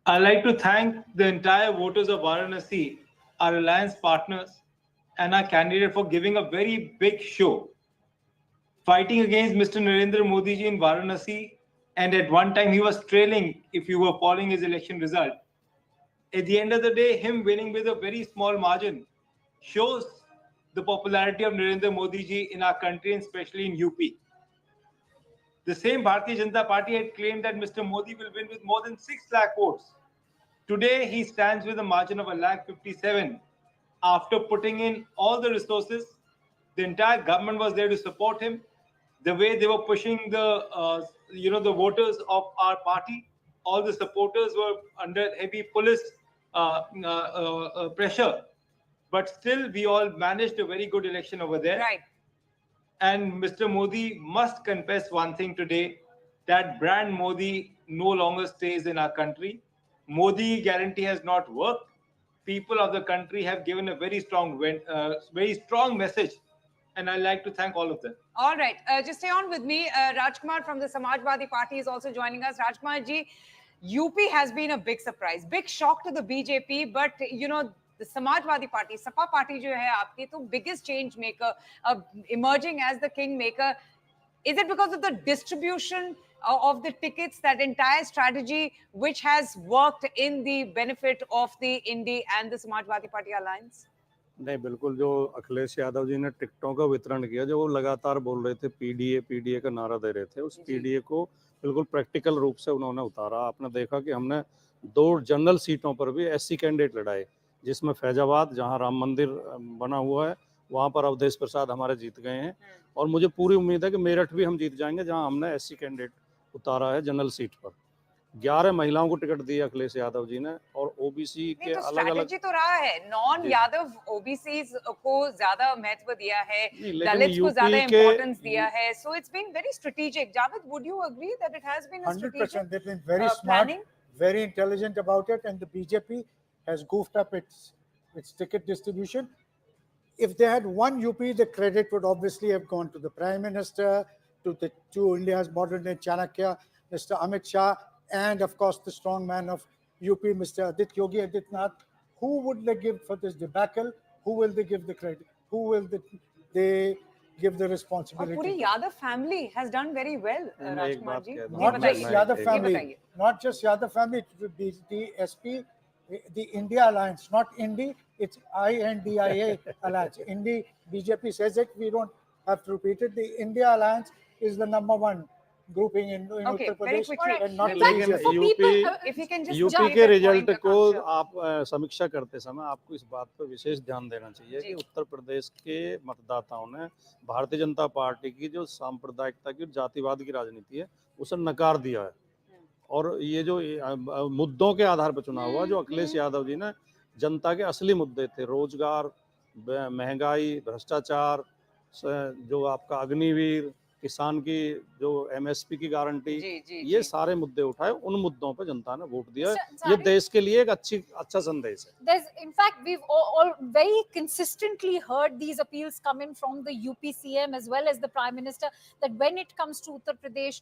I'd like to thank the entire voters of Varanasi, our alliance partners, and our candidate for giving a very big show, fighting against Mr. Narendra Modi ji in Varanasi, and at one time he was trailing if you were following his election result. At the end of the day, him winning with a very small margin shows the popularity of Narendra Modi ji in our country, and especially in UP. The same Bharatiya Janata Party had claimed that Mr. Modi will win with more than 6 lakh votes. Today, he stands with a margin of 1,57,000. After putting in all the resources, the entire government was there to support him. The way they were pushing the voters of our party, all the supporters were under heavy police pressure. But still, we all managed a very good election over there. Right. And Mr. Modi must confess one thing today, that brand Modi no longer stays in our country. Modi guarantee has not worked. People of the country have given a very strong message. And I'd like to thank all of them. All right. Just stay on with me. Rajkumar from the Samajwadi Party is also joining us. Rajkumar ji, UP has been a big surprise, big shock to the BJP, but you know, the Samajwadi Party, Sapa Party jo hai aapki, to biggest change maker, emerging as the king maker. Is it because of the distribution of the tickets, that entire strategy which has worked in the benefit of the NDA and the Samajwadi Party alliance? नहीं, बिल्कुल जो अखिलेश यादव जी ने टिकटों का वितरण किया, जो वो लगातार बोल रहे थे पीडीए का नारा दे रहे थे, उस पीडीए को बिल्कुल प्रैक्टिकल रूप से उन्होंने उतारा। आपने देखा कि हमने 2 जनरल सीटों पर भी एससी कैंडिडेट लड़ाए, जिसमें फैजाबाद, जहां राम मंदिर बना हुआ है, वहां पर अवधेश प्रसाद हमारे जीत गए हैं, और मुझे पूरी उम्मीद है कि मेरठ भी हम जीत जाएंगे, जहां हमने एससी कैंडिडेट उतारा है जनरल सीट पर। 11 महिलाओं को टिकट दिया अखिलेश यादव जी ने, और ओबीसी के तो अलग-अलग स्ट्रैटेजी तो रहा है, नॉन यादव ओबीसीज को ज्यादा महत्व दिया है, दलित्स को ज्यादा इंपॉर्टेंस दिया है, so it's been very strategic. Javed, would you agree that it has been a strategic 100%. They've been very smart, very intelligent about it, and the BJP has goofed up its ticket distribution. If they had won UP, the credit would obviously have gone to the Prime Minister, to India's modern day Chanakya, Mr. Amit Shah, and of course the strong man of UP, Mr. Yogi Adityanath. Who would they give for this debacle? Who will they give the credit? Who will they give the responsibility? और पूरी Yadav family has done very well, Rajkumar ji. Not just Yadav family, not just Yadav family, the SP, the India Alliance, not Indi, it's INDIA Alliance. Indi, BJP says it, we don't have to repeat it. The India Alliance is the #1 grouping in Uttar Pradesh and not UP के result को आप समीक्षा करते समय आपको इस बात पर विशेष ध्यान देना चाहिए कि उत्तर प्रदेश के मतदाताओं ने भारतीय जनता पार्टी की जो सांप्रदायिकता की, जातिवाद की राजनीति है, उसे नकार दिया है, और ये जो मुद्दों के आधार पर चुनाव हुआ, जो अखिलेश यादव जी ने जनता के असली मुद्दे थे, रोजगार, महंगाई, भ्रष्टाचार, जो आपका अग्निवीर, किसान की जो एमएसपी की गारंटी, ये सारे मुद्दे उठाए, उन मुद्दों पर जनता ने वोट दिया। ये देश के लिए एक अच्छा संदेश है। There's, in fact, we've all very consistently heard these appeals coming from the UP CM as well as the Prime Minister, that when it comes to Uttar Pradesh,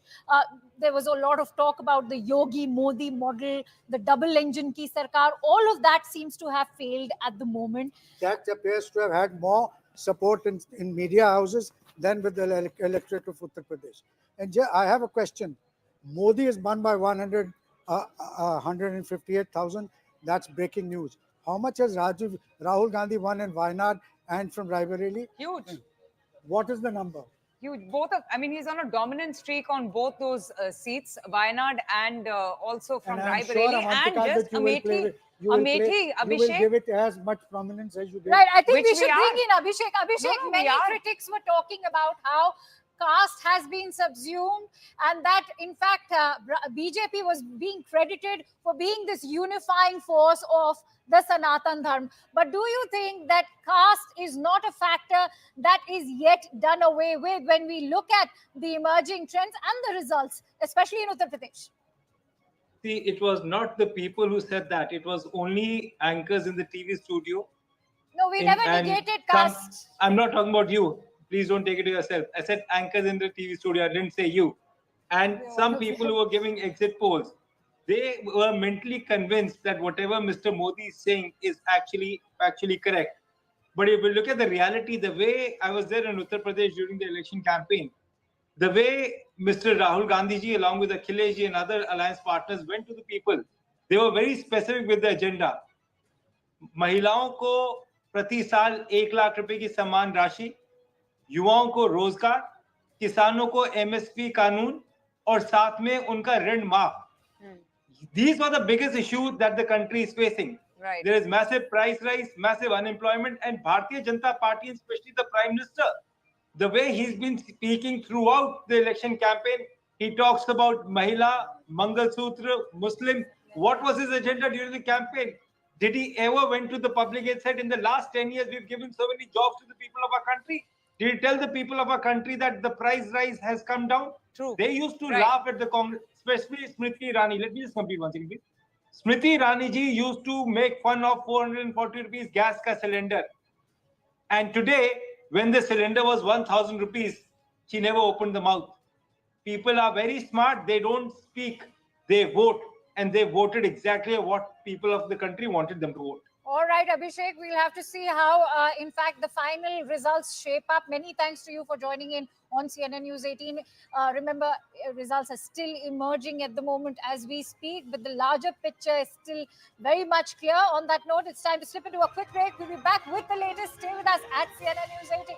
there was a lot of talk about the Yogi Modi model, the double engine ki sarkar. All of that seems to have failed at the moment. That appears to have had more support in media houses than with the electorate of Uttar Pradesh. And I have a question. Modi is won by 158,000. That's breaking news. How much has Rahul Gandhi won in Wayanad and from Raebareli? Huge. What is the number? Huge. I mean, he's on a dominant streak on both those seats, Wayanad and also from Raebareli, and just Amethi. You will give it as much prominence as you did. Right, I think we should bring in Abhishek. Abhishek, many critics were talking about how caste has been subsumed, and that in fact BJP was being credited for being this unifying force of the Sanatan Dharma. But do you think that caste is not a factor that is yet done away with when we look at the emerging trends and the results, especially in Uttar Pradesh? See, it was not the people who said that. It was only anchors in the TV studio. No, we never negated caste. I'm not talking about you. Please don't take it to yourself. I said anchors in the TV studio. I didn't say you. And some people who were giving exit polls, they were mentally convinced that whatever Mr. Modi is saying is actually correct. But if we look at the reality, the way I was there in Uttar Pradesh during the election campaign, the way Mr. Rahul Gandhi ji, along with Akhilesh ji and other alliance partners, went to the people, they were very specific with the agenda. महिलाओं को प्रति साल 1 लाख रुपए की सम्मान राशि, युवाओं को रोजगार, किसानों को एमएसपी कानून और साथ में उनका ऋण माफ. These were the biggest issues that the country is facing. Right. There is massive price rise, massive unemployment, and Bharatiya Janata Party, especially the Prime Minister, the way he's been speaking throughout the election campaign, he talks about Mahila, Mangal Sutra, Muslim. What was his agenda during the campaign? Did he ever went to the public and said, in the last 10 years, we've given so many jobs to the people of our country? Did he tell the people of our country that the price rise has come down? True. They used to laugh at the Congress, especially Smriti Irani. Let me just complete one second, please. Smriti Irani ji used to make fun of 440 rupees gas ka cylinder. And today, when the cylinder was 1,000 rupees, she never opened the mouth. People are very smart. They don't speak. They vote. and they voted exactly what people of the country wanted them to vote. All right, Abhishek, we'll have to see how, in fact, the final results shape up. Many thanks to you for joining in on CNN News 18. Remember, results are still emerging at the moment as we speak, but the larger picture is still very much clear. On that note, it's time to slip into a quick break. We'll be back with the latest. Stay with us at CNN News 18.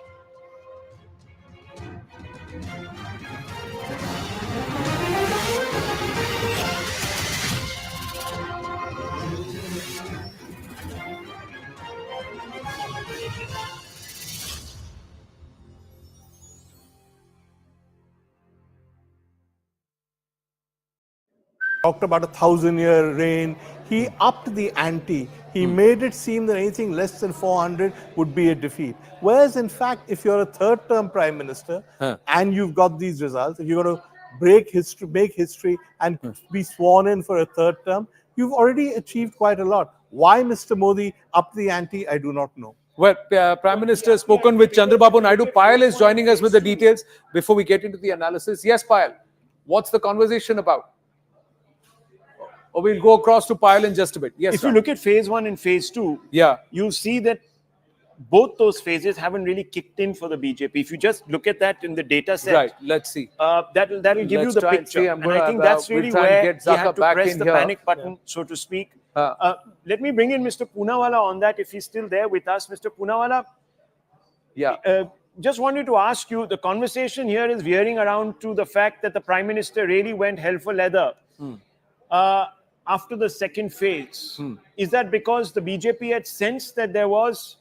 Talked about 1,000-year reign. He upped the ante. He made it seem that anything less than 400 would be a defeat. Whereas, in fact, if you're a third-term prime minister and you've got these results, if you're going to break history, make history, and be sworn in for a third term, you've already achieved quite a lot. Why Mr. Modi upped the ante, I do not know. Well, Prime Minister has spoken with Chandrababu Naidu. Payal is joining us with the details before we get into the analysis. Yes, Payal, what's the conversation about? Or we'll go across to Payal in just a bit. Yes, if you look at phase 1 and phase 2, you see that both those phases haven't really kicked in for the BJP. If you just look at that in the data set, right, let's see. That'll give you the picture. And I think that's really where you have to press the panic button, so to speak. Let me bring in Mr. Poonawalla on that, if he's still there with us. Mr. Poonawalla, just wanted to ask you, the conversation here is veering around to the fact that the Prime Minister really went hell for leather after the second phase. Is that because the BJP had sensed that there was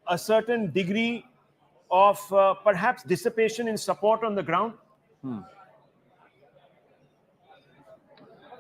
a certain degree of perhaps dissipation in support on the ground?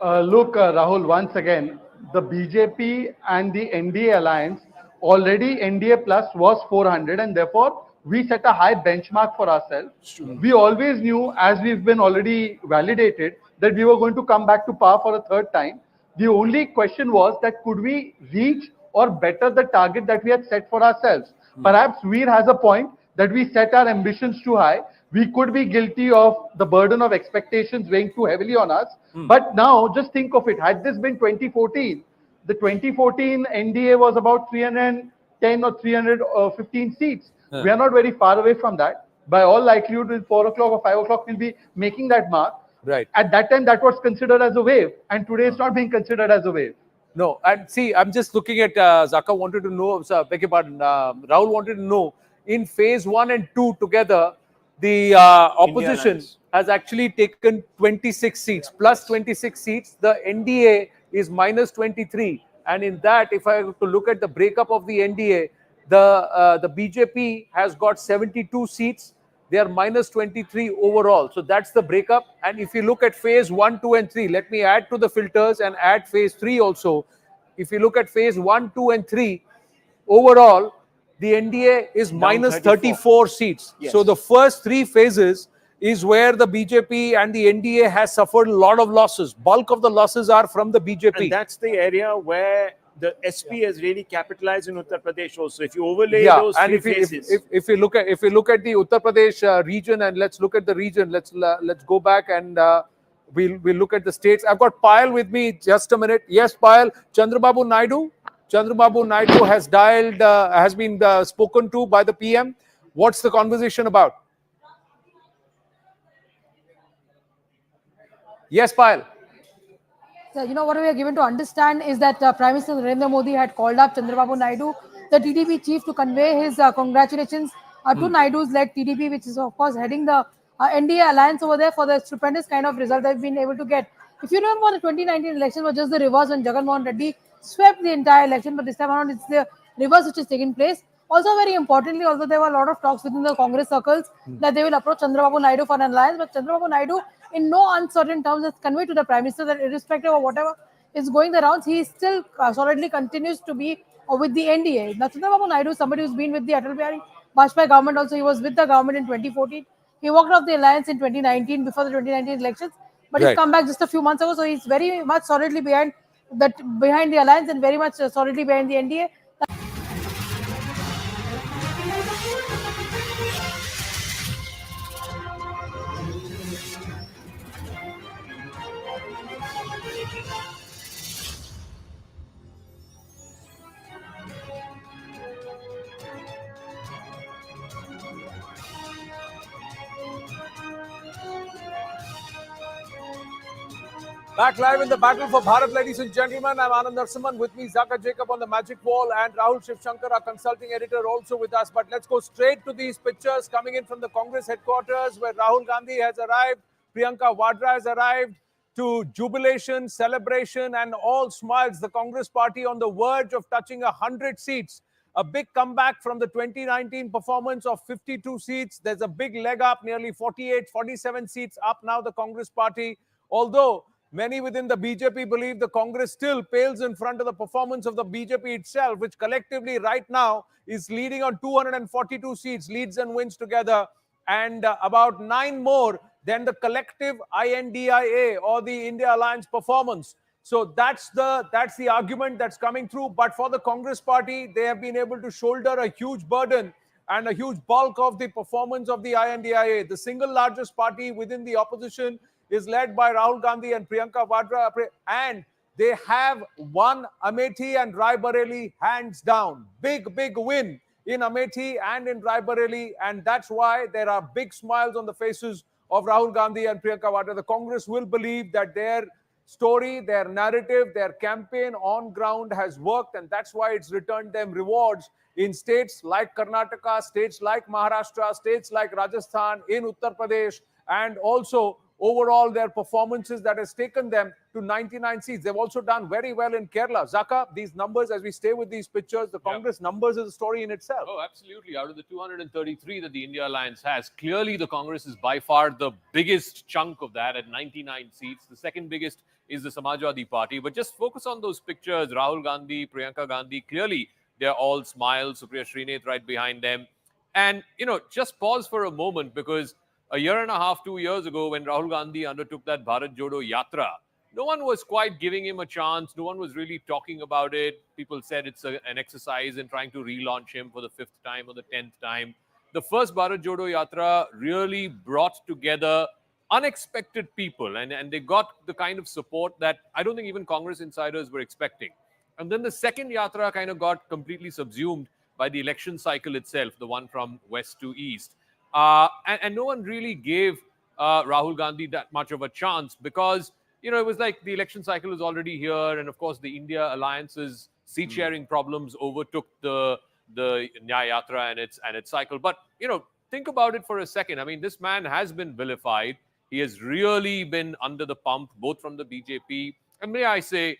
Look, Rahul, once again, the BJP and the NDA alliance, already NDA plus was 400, and therefore we set a high benchmark for ourselves. We always knew, as we've been already validated, that we were going to come back to power for a third time. The only question was that could we reach or better the target that we had set for ourselves. Perhaps Veer has a point that we set our ambitions too high. We could be guilty of the burden of expectations weighing too heavily on us. But now, just think of it. Had this been 2014, the 2014 NDA was about 310 or 315 seats. We are not very far away from that. By all likelihood, in 4 o'clock or 5 o'clock, we'll be making that mark. Right. At that time, that was considered as a wave. And today, it's not being considered as a wave. No, and see, I'm just looking at Zaka wanted to know, beg your pardon, Rahul wanted to know, in phase 1 and 2 together, the opposition has actually taken 26 seats, plus 26 seats. The NDA is minus 23. And in that, if I have to look at the breakup of the NDA, the BJP has got 72 seats. They are minus 23 overall. So that's the breakup. And if you look at phase 1, 2, and 3, let me add to the filters and add phase 3 also. If you look at phase 1, 2, and 3, overall, the NDA is down minus 34 seats. Yes. So the first 3 phases is where the BJP and the NDA has suffered a lot of losses. Bulk of the losses are from the BJP. And that's the area where the SP has really capitalized in Uttar Pradesh also. If you overlay those 3 phases. If you look at the Uttar Pradesh region, and let's look at the region, let's go back and we'll look at the states. I've got Payal with me. Just a minute. Yes, Payal. Chandrababu Naidu has dialed, has been spoken to by the PM. What's the conversation about? Yes, Payal. So, what we are given to understand is that Prime Minister Narendra Modi had called up Chandrababu Naidu, the TDP chief, to convey his congratulations to Naidu's led TDP, which is, of course, heading the NDA alliance over there for the stupendous kind of result they've been able to get. If you remember, the 2019 election was just the reverse when Jagan Mohan Reddy swept the entire election, but this time around it's the reverse which is taking place. Also, very importantly, although there were a lot of talks within the Congress circles that they will approach Chandrababu Naidu for an alliance, but Chandrababu Naidu, in no uncertain terms, has conveyed to the Prime Minister that irrespective of whatever is going the rounds, he still solidly continues to be with the NDA. Now, Chandrababu Naidu is somebody who's been with the Atal Bihari Vajpayee government also. He was with the government in 2014. He walked off the alliance in 2019 before the 2019 elections, but he's come back just a few months ago, so he's very much solidly behind the alliance and very much solidly behind the NDA. Back live in the battle for Bharat, ladies and gentlemen. I'm Anand Narasimhan. With me, Zaka Jacob on the magic wall, and Rahul Shivshankar, our consulting editor, also with us. But let's go straight to these pictures coming in from the Congress headquarters, where Rahul Gandhi has arrived, Priyanka Vadra has arrived, to jubilation, celebration, and all smiles. The Congress party on the verge of touching 100 seats. A big comeback from the 2019 performance of 52 seats. There's a big leg up, nearly 48, 47 seats up now, the Congress party. Although many within the BJP believe the Congress still pales in front of the performance of the BJP itself, which collectively right now is leading on 242 seats, leads and wins together, and about 9 more than the collective INDIA or the India Alliance performance. So that's the argument that's coming through. But for the Congress party, they have been able to shoulder a huge burden and a huge bulk of the performance of the INDIA. The single largest party within the opposition is led by Rahul Gandhi and Priyanka Vadra, and they have won Amethi and Raebareli hands down. Big win in Amethi and in Raebareli, and that's why there are big smiles on the faces of Rahul Gandhi and Priyanka Vadra. The Congress will believe that their story, their narrative, their campaign on ground has worked, and that's why it's returned them rewards in states like Karnataka, states like Maharashtra, states like Rajasthan, in Uttar Pradesh, and also overall their performances that has taken them to 99 seats. They've also done very well in Kerala. Zaka, these numbers, as we stay with these pictures, the Congress numbers is a story in itself. Oh, absolutely. Out of the 233 that the India Alliance has, clearly the Congress is by far the biggest chunk of that at 99 seats. The second biggest is the Samajwadi Party. But just focus on those pictures. Rahul Gandhi, Priyanka Gandhi, clearly they're all smiles. Supriya Srinath right behind them. And, just pause for a moment, because a year and a half, 2 years ago, when Rahul Gandhi undertook that Bharat Jodo Yatra, no one was quite giving him a chance. No one was really talking about it. People said it's an exercise in trying to relaunch him for the 5th time or the 10th time. The first Bharat Jodo Yatra really brought together unexpected people, and they got the kind of support that I don't think even Congress insiders were expecting. And then the second Yatra kind of got completely subsumed by the election cycle itself, the one from west to east. And no one really gave Rahul Gandhi that much of a chance, because, it was like the election cycle was already here. And of course, the India Alliance's seat sharing problems overtook the Nyaya Yatra and its cycle. But, think about it for a second. I mean, this man has been vilified. He has really been under the pump, both from the BJP. And may I say,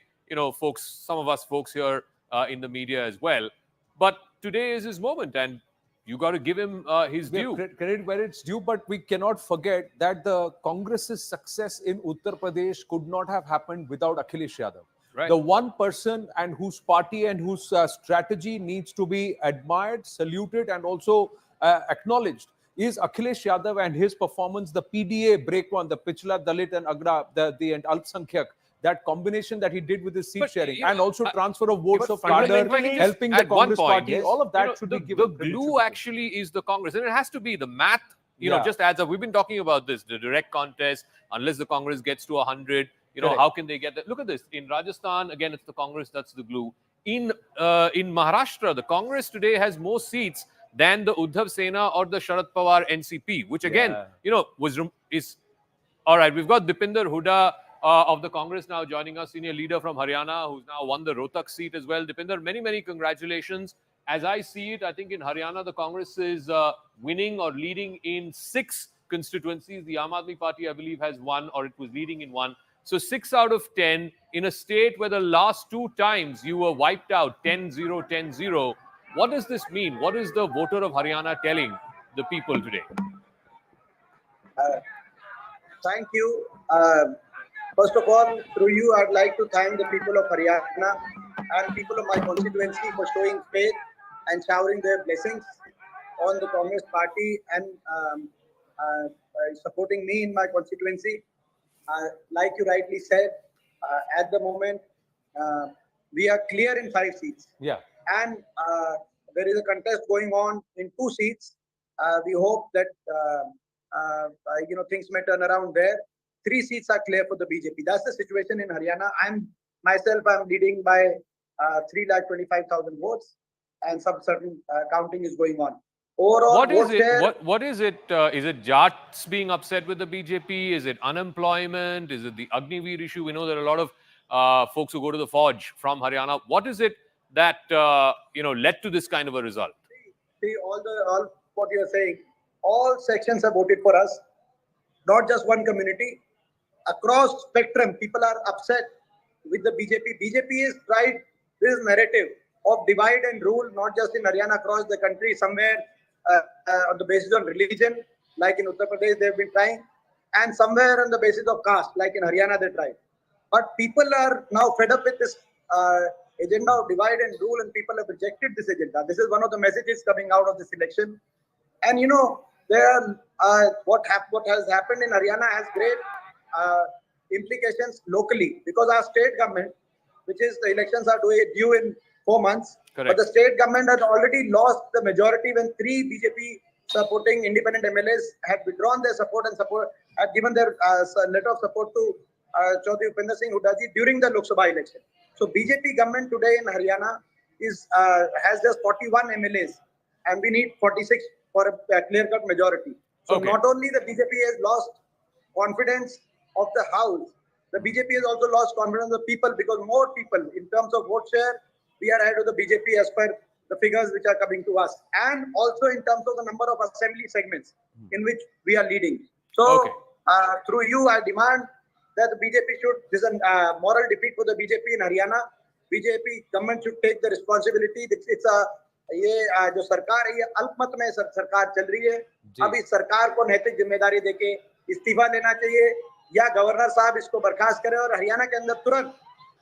folks, some of us folks here in the media as well. But today is his moment, and you got to give him his due. Credit where it's due, but we cannot forget that the Congress's success in Uttar Pradesh could not have happened without Akhilesh Yadav. Right. The one person and whose party and whose strategy needs to be admired, saluted, and also acknowledged is Akhilesh Yadav and his performance. The PDA break one, the Pichla, Dalit, and Agra, the Alpsankyak. That combination that he did with his seat sharing, and also transfer of votes of cadre, helping the Congress party, all of that should be given. The glue actually is the Congress, and it has to be the math. Yeah. Just adds up. We've been talking about this, the direct contest. Unless the Congress gets to 100, Correct. how can they get that? Look at this. In Rajasthan, again, it's the Congress that's the glue. In Maharashtra, the Congress today has more seats than the Uddhav Sena or the Sharad Pawar NCP, which again, is all right. We've got Dipinder Hooda of the Congress now joining us, senior leader from Haryana, who's now won the Rohtak seat as well. Dipinder, many congratulations. As I see it, I think in Haryana, the Congress is winning or leading in 6 constituencies. The Aam Aadmi Party, I believe, has 1, or it was leading in 1. So 6 out of 10 in a state where the last 2 times you were wiped out, 10-0, 10-0. What does this mean? What is the voter of Haryana telling the people today? Thank you. First of all, through you, I'd like to thank the people of Haryana and people of my constituency for showing faith and showering their blessings on the Congress party and supporting me in my constituency. Like you rightly said, at the moment, we are clear in 5 seats. Yeah. And there is a contest going on in 2 seats. We hope that things may turn around there. 3 seats are clear for the BJP. That's the situation in Haryana. I'm leading by 3,25,000 votes, and some certain counting is going on. overall What is vote it? share. What is it? Is it Jats being upset with the BJP? Is it unemployment? Is it the Agniveer issue? We know there are a lot of folks who go to the forge from Haryana. What is it that led to this kind of a result? See, all what you are saying, all sections have voted for us, not just one community. Across spectrum, people are upset with the BJP. BJP has tried this narrative of divide and rule, not just in Haryana, across the country, somewhere on the basis of religion, like in Uttar Pradesh they've been trying, and somewhere on the basis of caste, like in Haryana they tried. But people are now fed up with this agenda of divide and rule, and people have rejected this agenda. This is one of the messages coming out of this election. And what has happened in Haryana has great implications locally, because our state government, which is the elections are due in 4 months, Correct. but the state government has already lost the majority when 3 BJP supporting independent MLAs had withdrawn their support and had given their letter of support to Chaudhry Upinder Singh Hooda ji during the Lok Sabha election. So BJP government today in Haryana has just 41 MLAs, and we need 46 for a clear-cut majority. So not only the BJP has lost confidence of the House, the BJP has also lost confidence of the people, because more people, in terms of vote share, we are ahead of the BJP as per the figures which are coming to us, and also in terms of the number of assembly segments in which we are leading. So through you, I demand that the BJP should, this is a moral defeat for the BJP in Haryana. BJP government should take the responsibility. It's a ये जो सरकार है, ये अल्पमत में सरकार चल रही है. अब इस सरकार को नैतिक जिम्मेदारी देके इस्तीफा लेना चाहिए, या गवर्नर साहब इसको बर्खास्त करें और हरियाणा के अंदर तुरंत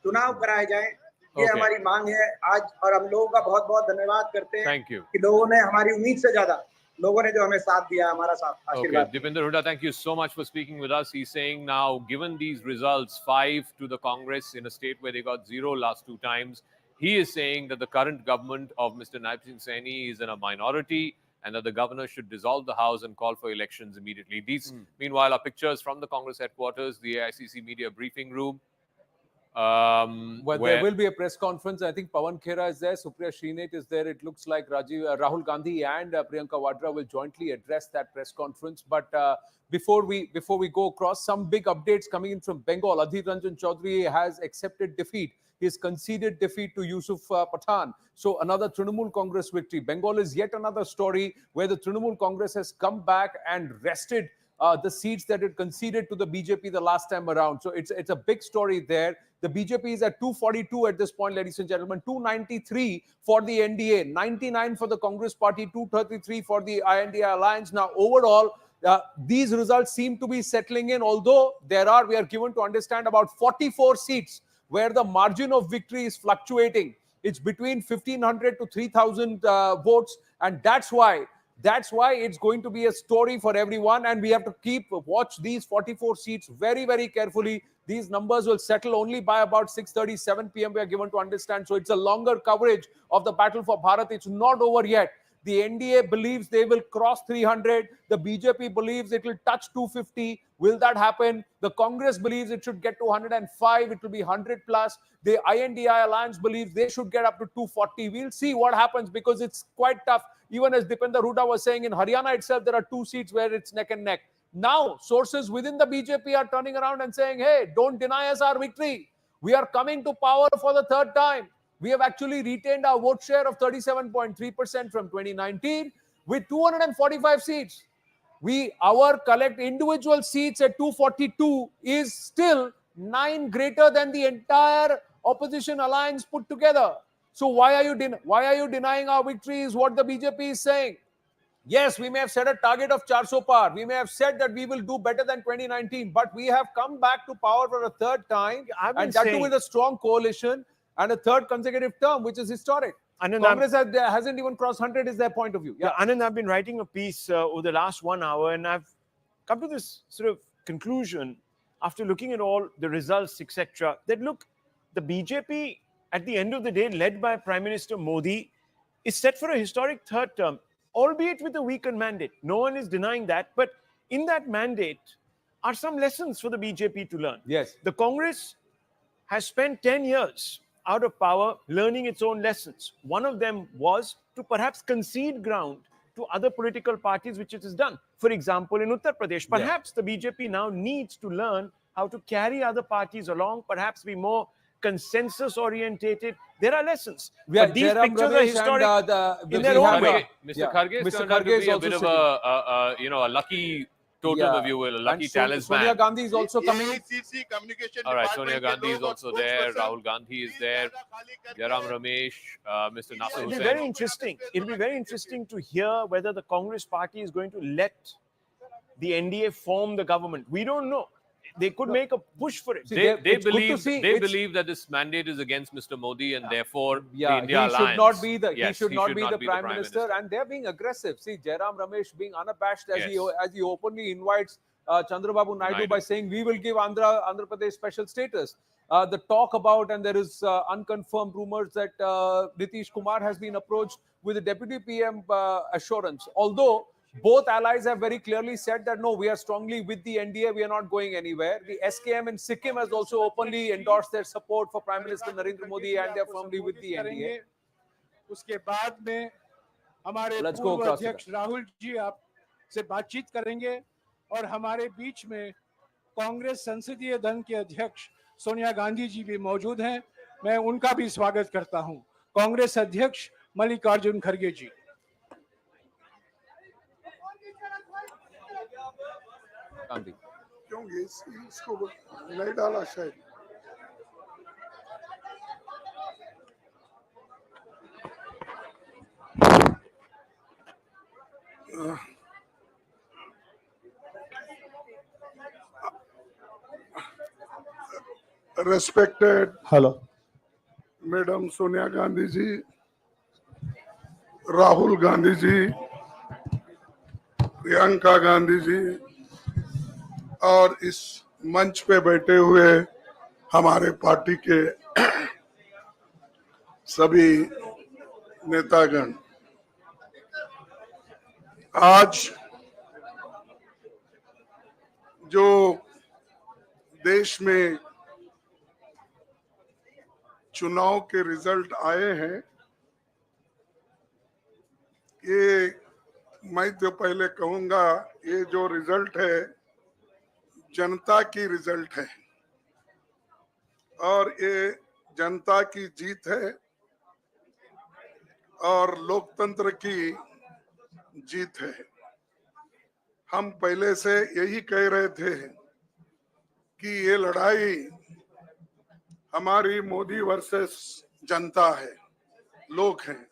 चुनाव कराए जाएं. ये हमारी मांग है आज, और हम लोगों का बहुत बहुत धन्यवाद करते हैं कि लोगों ने हमारी उम्मीद से ज्यादा लोगों ने जो हमें साथ दिया, हमारा साथ आशीर्वाद. Dipinder Hooda, thank you so much for speaking with us. He's saying now, given these results, 5 to the Congress in a state where they got 0 last 2 times, he is saying that the current government of Mr. Naib Singh Saini is in a minority, and that the governor should dissolve the House and call for elections immediately. These, meanwhile, are pictures from the Congress headquarters, the AICC media briefing room. Well, there will be a press conference. I think Pawan Khera is there, Supriya Srinath is there. It looks like Rahul Gandhi and Priyanka Vadra will jointly address that press conference. But before we go across, some big updates coming in from Bengal. Adhir Ranjan Chaudhary has accepted defeat. He has conceded defeat to Yusuf Pathan. So another Trinamool Congress victory. Bengal is yet another story where the Trinamool Congress has come back and wrested the seats that it conceded to the BJP the last time around. So it's a big story there. The BJP is at 242 at this point, ladies and gentlemen. 293 for the NDA, 99 for the Congress Party, 233 for the NDA alliance. Now, overall, these results seem to be settling in, although we are given to understand about 44 seats where the margin of victory is fluctuating. It's between 1,500 to 3,000 votes, and that's why it's going to be a story for everyone, and we have to watch these 44 seats very, very carefully. These numbers will settle only by about 6:37 p.m. we are given to understand. So it's a longer coverage of the battle for Bharat. It's not over yet. The NDA believes they will cross 300. The BJP believes it will touch 250. Will that happen? The Congress believes it should get to 105. It will be 100 plus. The INDI alliance believes they should get up to 240. We'll see what happens, because it's quite tough. Even as Dipinder Hooda was saying, in Haryana itself, there are 2 seats where it's neck and neck. Now, sources within the BJP are turning around and saying, hey, don't deny us our victory. We are coming to power for the 3rd time. We have actually retained our vote share of 37.3% from 2019 with 245 seats. Our collect individual seats at 242 is still 9 greater than the entire opposition alliance put together. So why are you denying our victory is what the BJP is saying. Yes, we may have set a target of 400 par. We may have said that we will do better than 2019, but we have come back to power for a 3rd time, and that too with a strong coalition and a 3rd consecutive term, which is historic. Anand, Congress hasn't even crossed 100 is their point of view. Yeah, Anand, I've been writing a piece over the last 1 hour, and I've come to this sort of conclusion after looking at all the results, etc., that look, the BJP at the end of the day, led by Prime Minister Modi, is set for a historic 3rd term, albeit with a weakened mandate. No one is denying that. But in that mandate are some lessons for the BJP to learn. Yes. The Congress has spent 10 years out of power learning its own lessons. One of them was to perhaps concede ground to to other political parties, which it has done. For example, in Uttar Pradesh, perhaps the BJP now needs to learn how to carry other parties along, perhaps be more consensus orientated. There are lessons. But these Jairam pictures are Ramesh historic and in their own way. Mr. Kharge turned out to be a bit of a lucky totem, if you will, a lucky talisman. Sonia Gandhi is also coming. All right, Sonia Gandhi is also there. Rahul Gandhi is there. Jairam Ramesh, Mr. Nasser It'll be Hussain. very interesting. It'll be very interesting to hear whether the Congress party is going to let the NDA form the government. We don't know. They could make a push for it. They believe that this mandate is against Mr. Modi, and therefore the India he alliance. should not be the Yes, he should not be the Prime Minister. Minister, and they're being aggressive. See, Jairam Ramesh being unabashed as he openly invites Chandrababu Naidu by saying we will give Andhra Pradesh special status. The talk about, and there is unconfirmed rumors that Nitish Kumar has been approached with the Deputy PM assurance. Although both allies have very clearly said that no, we are strongly with the NDA, we are not going anywhere. The SKM in Sikkim has also openly endorsed their support for Prime Minister Narendra Modi, and they are firmly with the NDA. उसके बाद में हमारे Let's go पूर्व across अध्यक्ष राहुल जी आपसे बातचीत करेंगे और हमारे बीच में कांग्रेस संसदीय दल के अध्यक्ष सोनिया गांधी जी भी मौजूद हैं। मैं उनका भी स्वागत करता हूं। कांग्रेस अध्यक्ष मल्लिकार्जुन खड़गे जी। क्यों इसको नहीं डाला शायद। Respected Madam Sonia Gandhi ji, Rahul Gandhi ji, Priyanka Gandhi ji और इस मंच पे बैठे हुए हमारे पार्टी के सभी नेतागण, आज जो देश में चुनाव के रिजल्ट आए हैं, ये मैं तो पहले कहूंगा ये जो रिजल्ट है जनता की रिजल्ट है और ये जनता की जीत है और लोकतंत्र की जीत है। हम पहले से यही कह रहे थे कि ये लड़ाई हमारी मोदी वर्सेस जनता है, लोग हैं।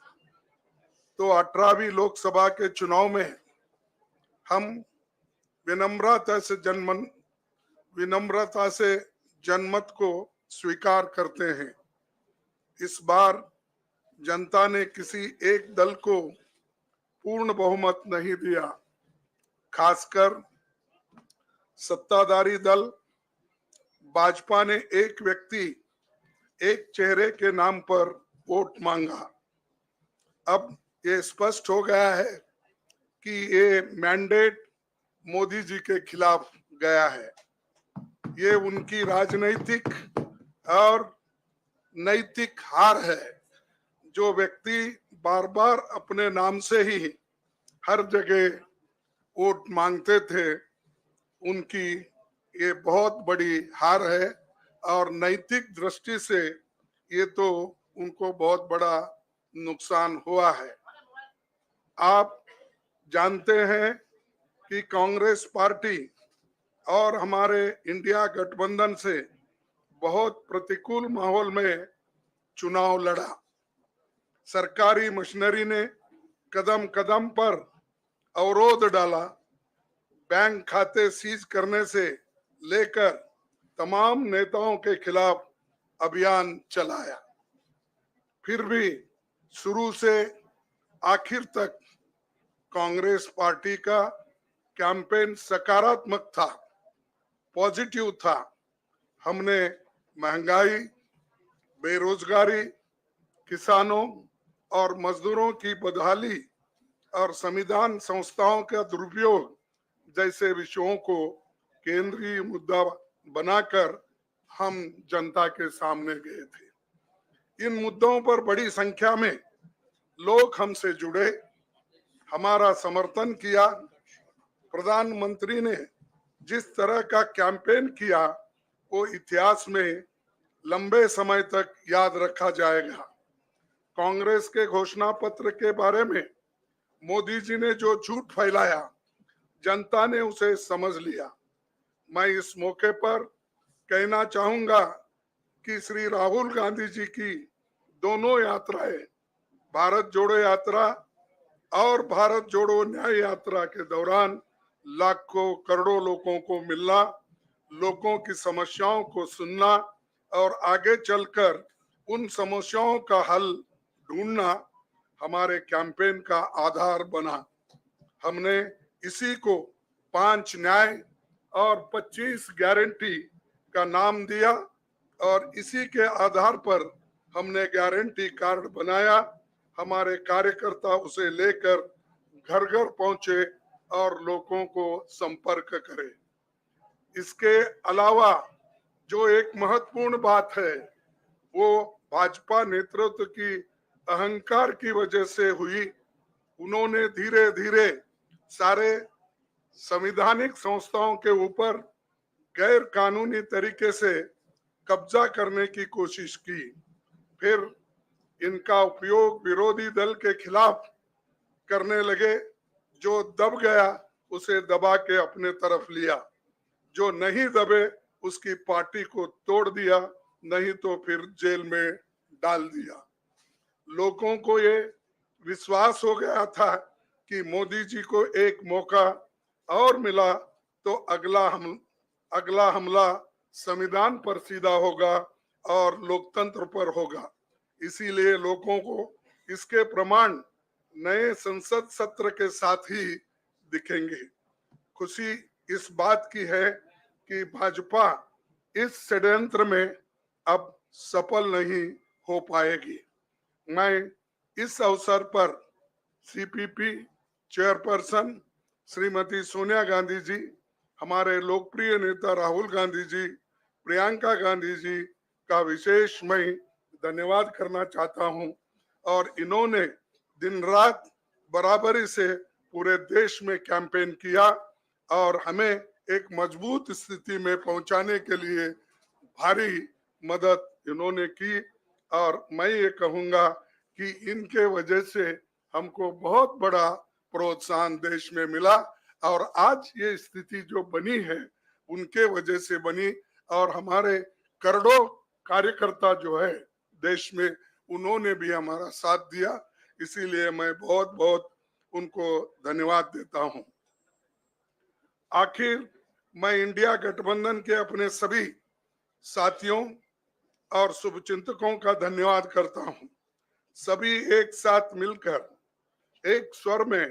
तो 18वीं लोकसभा के चुनाव में हम विनम्रता से जनमत को स्वीकार करते हैं। इस बार जनता ने किसी एक दल को पूर्ण बहुमत नहीं दिया, खासकर सत्ताधारी दल भाजपा ने एक व्यक्ति एक चेहरे के नाम पर वोट मांगा। अब ये स्पष्ट हो गया है कि ये मैंडेट मोदी जी के खिलाफ गया है। ये उनकी राजनीतिक और नैतिक हार है। जो व्यक्ति बार बार अपने नाम से ही हर जगह वोट मांगते थे, उनकी ये बहुत बड़ी हार है और नैतिक दृष्टि से ये तो उनको बहुत बड़ा नुकसान हुआ है। आप जानते हैं कि कांग्रेस पार्टी और हमारे इंडिया गठबंधन से बहुत प्रतिकूल माहौल में चुनाव लड़ा। सरकारी मशीनरी ने कदम कदम पर अवरोध डाला, बैंक खाते सीज करने से लेकर तमाम नेताओं के खिलाफ अभियान चलाया। फिर भी शुरू से आखिर तक कांग्रेस पार्टी का कैंपेन सकारात्मक था, पॉजिटिव था। हमने महंगाई, बेरोजगारी, किसानों और मजदूरों की बदहाली और संविधान संस्थाओं का दुरुपयोग जैसे विषयों को केंद्रीय मुद्दा बनाकर हम जनता के सामने गए थे। इन मुद्दों पर बड़ी संख्या में लोग हमसे जुड़े, हमारा समर्थन किया। प्रधानमंत्री ने जिस तरह का कैंपेन किया वो इतिहास में लंबे समय तक याद रखा जाएगा। कांग्रेस के घोषणा पत्र के बारे में मोदी जी ने जो झूठ फैलाया, जनता ने उसे समझ लिया। मैं इस मौके पर कहना चाहूंगा कि श्री राहुल गांधी जी की दोनों यात्राएं, भारत जोड़ो यात्रा और भारत जोड़ो न्याय यात्रा के दौरान लाखों करोड़ों लोगों को मिलना, लोगों की समस्याओं को सुनना और आगे चलकर उन समस्याओं का हल ढूंढना हमारे कैंपेन का आधार बना। हमने इसी को 5 न्याय और 25 गारंटी का नाम दिया और इसी के आधार पर हमने गारंटी कार्ड बनाया। हमारे कार्यकर्ता उसे लेकर घर घर पहुंचे और लोगों को संपर्क करे। इसके अलावा जो एक महत्वपूर्ण बात है वो भाजपा नेतृत्व की अहंकार की वजह से हुई। उन्होंने धीरे धीरे सारे संवैधानिक संस्थाओं के ऊपर गैर कानूनी तरीके से कब्जा करने की कोशिश की। फिर इनका उपयोग विरोधी दल के खिलाफ करने लगे। जो दब गया उसे दबा के अपने तरफ लिया, जो नहीं दबे उसकी पार्टी को तोड़ दिया, नहीं तो फिर जेल में डाल दिया। लोगों को ये विश्वास हो गया था कि मोदी जी को एक मौका और मिला तो अगला हमला संविधान पर सीधा होगा और लोकतंत्र पर होगा। इसीलिए लोगों को इसके प्रमाण नए संसद सत्र के साथ ही दिखेंगे। खुशी इस बात की है कि भाजपा इस षड्यंत्र में अब सफल नहीं हो पाएगी। मैं इस अवसर पर सीपीपी चेयरपर्सन श्रीमती सोनिया गांधी जी, हमारे लोकप्रिय नेता राहुल गांधी जी, प्रियंका गांधी जी का विशेष मैं धन्यवाद करना चाहता हूं। और इन्होंने दिन रात बराबरी से पूरे देश में कैंपेन किया और हमें एक मजबूत स्थिति में पहुंचाने के लिए भारी मदद इन्होंने की। और मैं ये कहूंगा कि इनके वजह से हमको बहुत बड़ा प्रोत्साहन देश में मिला और आज ये स्थिति जो बनी है उनके वजह से बनी। और हमारे करोड़ों कार्यकर्ता जो है देश में, उन्होंने भी हमारा साथ दिया। इसीलिए मैं बहुत बहुत उनको धन्यवाद देता हूं। आखिर मैं इंडिया गठबंधन के अपने सभी साथियों और शुभचिंतकों का धन्यवाद करता हूं। सभी एक साथ मिलकर एक स्वर में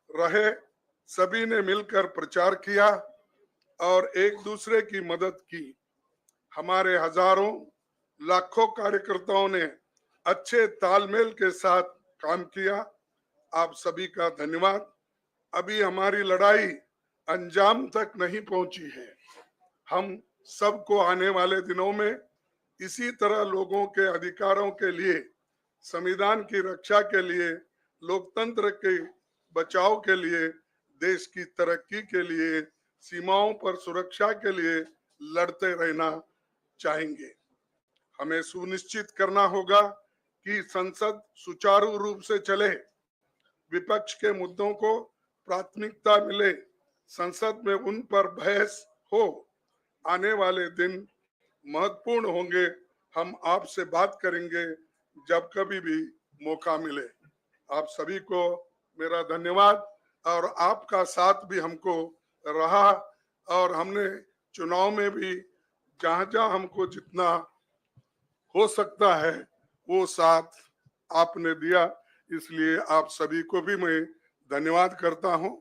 रहे, सभी ने मिलकर प्रचार किया और एक दूसरे की मदद की। हमारे हजारों लाखों कार्यकर्ताओं ने अच्छे तालमेल के साथ काम किया। आप सभी का धन्यवाद। अभी हमारी लड़ाई अंजाम तक नहीं पहुंची है। हम सबको आने वाले दिनों में इसी तरह लोगों के अधिकारों के लिए, संविधान की रक्षा के लिए, लोकतंत्र के बचाव के लिए, देश की तरक्की के लिए, सीमाओं पर सुरक्षा के लिए लड़ते रहना चाहेंगे। हमें सुनिश्चित करना होगा कि संसद सुचारू रूप से चले, विपक्ष के मुद्दों को प्राथमिकता मिले, संसद में उन पर बहस हो। आने वाले दिन महत्वपूर्ण होंगे। हम आपसे बात करेंगे जब कभी भी मौका मिले। आप सभी को मेरा धन्यवाद और आपका साथ भी हमको रहा और हमने चुनाव में भी जहां हमको जितना हो सकता है वो साथ आपने दिया। इसलिए आप सभी को भी मैं धन्यवाद करता हूं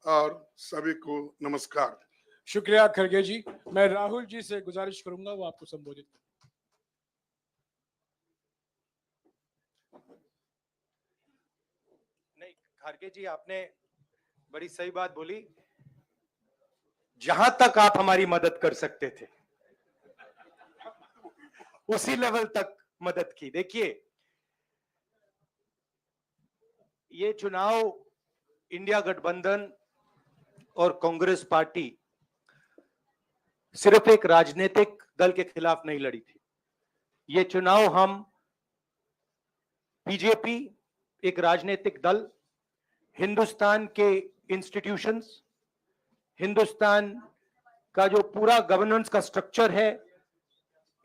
और सभी को नमस्कार। शुक्रिया खड़गे जी। मैं राहुल जी से गुजारिश करूंगा वो आपको संबोधित करें। नहीं, खड़गे जी आपने बड़ी सही बात बोली। जहां तक आप हमारी मदद कर सकते थे उसी लेवल तक मदद की। देखिए, ये चुनाव इंडिया गठबंधन और कांग्रेस पार्टी सिर्फ एक राजनीतिक दल के खिलाफ नहीं लड़ी थी। ये चुनाव हम बीजेपी, एक राजनीतिक दल, हिंदुस्तान के इंस्टीट्यूशंस, हिंदुस्तान का जो पूरा गवर्नेंस का स्ट्रक्चर है,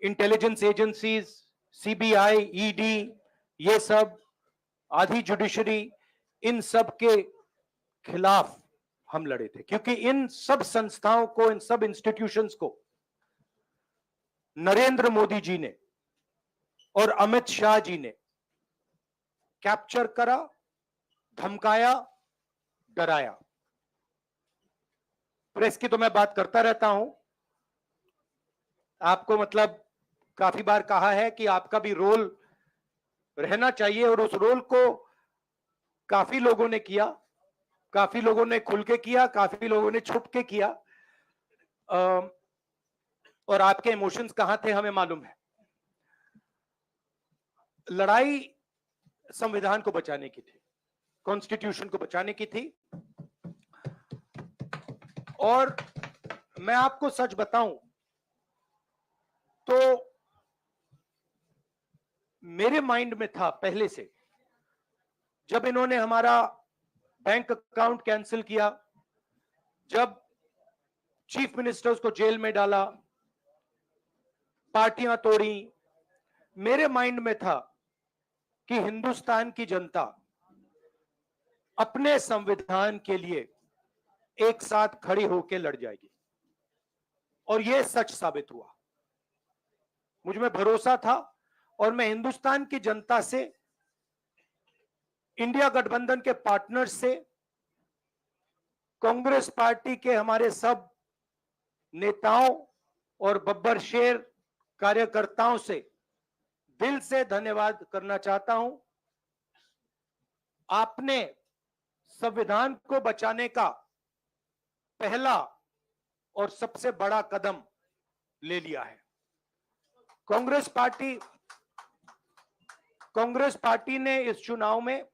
इंटेलिजेंस एजेंसीज, सीबीआई, ईडी, ये सब, आधी जुडिशरी, इन सब के खिलाफ हम लड़े थे, क्योंकि इन सब संस्थाओं को, इन सब इंस्टीट्यूशंस को नरेंद्र मोदी जी ने और अमित शाह जी ने कैप्चर करा, धमकाया, डराया। प्रेस की तो मैं बात करता रहता हूं, आपको मतलब काफी बार कहा है कि आपका भी रोल रहना चाहिए, और उस रोल को काफी लोगों ने किया, काफी लोगों ने खुल के किया, काफी लोगों ने छुप के किया, और आपके इमोशंस कहां थे हमें मालूम है। लड़ाई संविधान को बचाने की थी, कॉन्स्टिट्यूशन को बचाने की थी। और मैं आपको सच बताऊं तो मेरे माइंड में था पहले से, जब इन्होंने हमारा बैंक अकाउंट कैंसिल किया, जब चीफ मिनिस्टर्स को जेल में डाला, पार्टियां तोड़ी, मेरे माइंड में था कि हिंदुस्तान की जनता अपने संविधान के लिए एक साथ खड़ी होकर लड़ जाएगी, और यह सच साबित हुआ। मुझ में भरोसा था, और मैं हिंदुस्तान की जनता से, इंडिया गठबंधन के पार्टनर्स से, कांग्रेस पार्टी के हमारे सब नेताओं और बब्बर शेर कार्यकर्ताओं से दिल से धन्यवाद करना चाहता हूं। आपने संविधान को बचाने का पहला और सबसे बड़ा कदम ले लिया है। कांग्रेस पार्टी ने इस चुनाव में,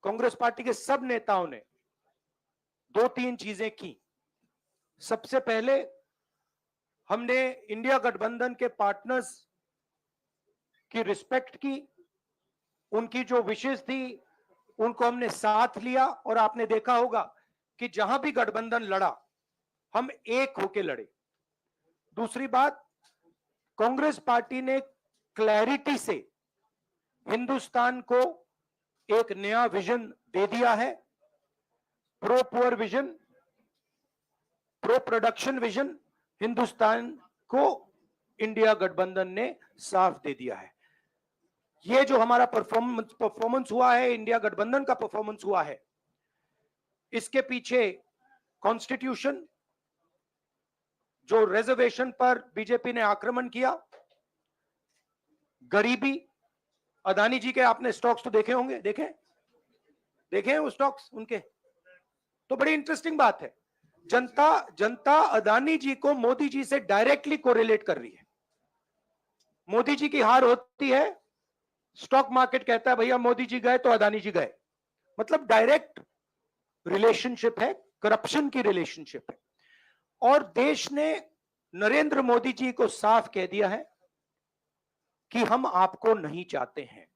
कांग्रेस पार्टी के सब नेताओं ने 2-3 चीजें की। सबसे पहले हमने इंडिया गठबंधन के पार्टनर्स की रिस्पेक्ट की, उनकी जो विशेष थी उनको हमने साथ लिया, और आपने देखा होगा कि जहां भी गठबंधन लड़ा हम एक होके लड़े। दूसरी बात, कांग्रेस पार्टी ने क्लैरिटी से हिंदुस्तान को एक नया विजन दे दिया है, pro poor vision, pro production vision Hindustan को इंडिया गठबंधन ने साफ दे दिया है। ये जो हमारा परफॉर्मेंस हुआ है, इंडिया गठबंधन का परफॉर्मेंस हुआ है, इसके पीछे कॉन्स्टिट्यूशन, जो रिजर्वेशन पर बीजेपी ने आक्रमण किया, गरीबी, अदानी जी के आपने स्टॉक्स तो देखे होंगे, देखे हैं वो स्टॉक्स उनके, तो बड़ी इंटरेस्टिंग बात है। जनता अदानी जी को मोदी जी से डायरेक्टली कोरिलेट कर रही है। मोदी जी की हार होती है, स्टॉक मार्केट कहता है भैया मोदी जी गए तो अदानी जी गए, मतलब डायरेक्ट रिलेशनशिप है, करप्शन की रिलेशनशिप है। और देश ने नरेंद्र मोदी जी को साफ कह दिया है कि हम आपको नहीं चाहते हैं।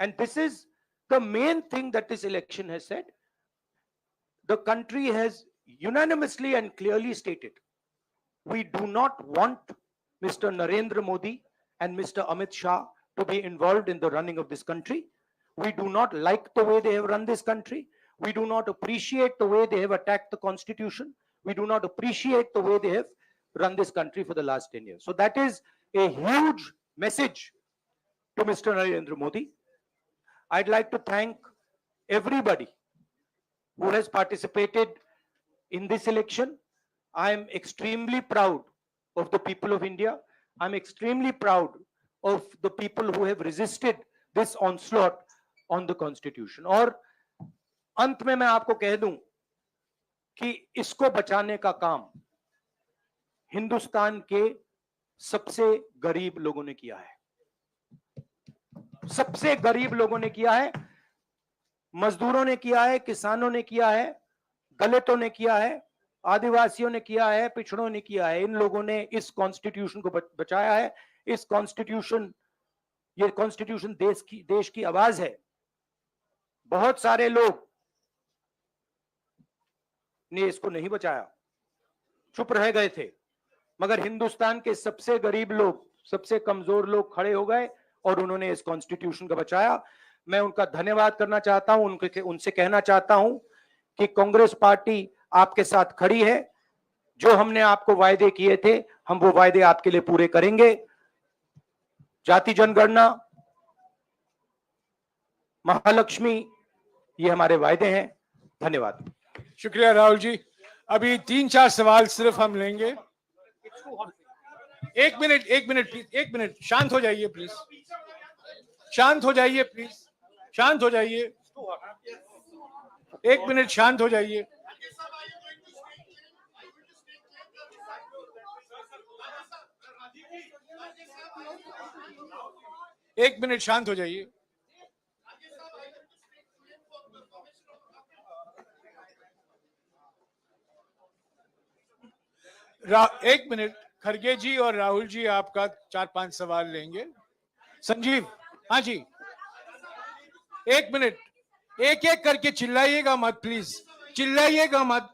And this is the main thing that this election has said. The country has unanimously and clearly stated, we do not want Mr. Narendra Modi and Mr. Amit Shah to be involved in the running of this country. We do not like the way they have run this country. We do not appreciate the way they have attacked the constitution. We do not appreciate the way they have run this country for the last 10 years. So that is a huge message to Mr. Narendra Modi. I'd like to thank everybody who has participated in this election. I am extremely proud of the people of India. I'm extremely proud of the people who have resisted this onslaught on the constitution. और अंत में मैं आपको कह दूं कि इसको बचाने का काम हिंदुस्तान के सबसे गरीब लोगों ने किया है। सबसे गरीब लोगों ने किया है, मजदूरों ने किया है, किसानों ने किया है, दलितों ने किया है, आदिवासियों ने किया है, पिछड़ों ने किया है। इन लोगों ने इस कॉन्स्टिट्यूशन को बचाया है। ये कॉन्स्टिट्यूशन देश की आवाज है। बहुत सारे लोग ने इसको नहीं बचाया, चुप रह गए थे, मगर हिंदुस्तान के सबसे गरीब लोग, सबसे कमजोर लोग खड़े हो गए और उन्होंने इस कॉन्स्टिट्यूशन को बचाया। मैं उनका धन्यवाद करना चाहता हूं, उनसे कहना चाहता हूं कि कांग्रेस पार्टी आपके साथ खड़ी है। जो हमने आपको वायदे किए थे, हम वो वायदे आपके लिए पूरे करेंगे। जाति जनगणना, महालक्ष्मी, ये हमारे वायदे हैं। धन्यवाद। शुक्रिया राहुल जी। अभी 3-4 सवाल सिर्फ हम लेंगे। एक मिनट प्लीज, एक मिनट, शांत हो जाइए प्लीज, शांत हो जाइए प्लीज, शांत हो जाइए, एक मिनट शांत हो जाइए। एक मिनट शांत हो जाइए। एक मिनट, खड़गे जी और राहुल जी आपका 4-5 सवाल लेंगे। संजीव, हाँ जी, एक मिनट, एक एक करके चिल्लाइएगा मत प्लीज, चिल्लाइएगा मत।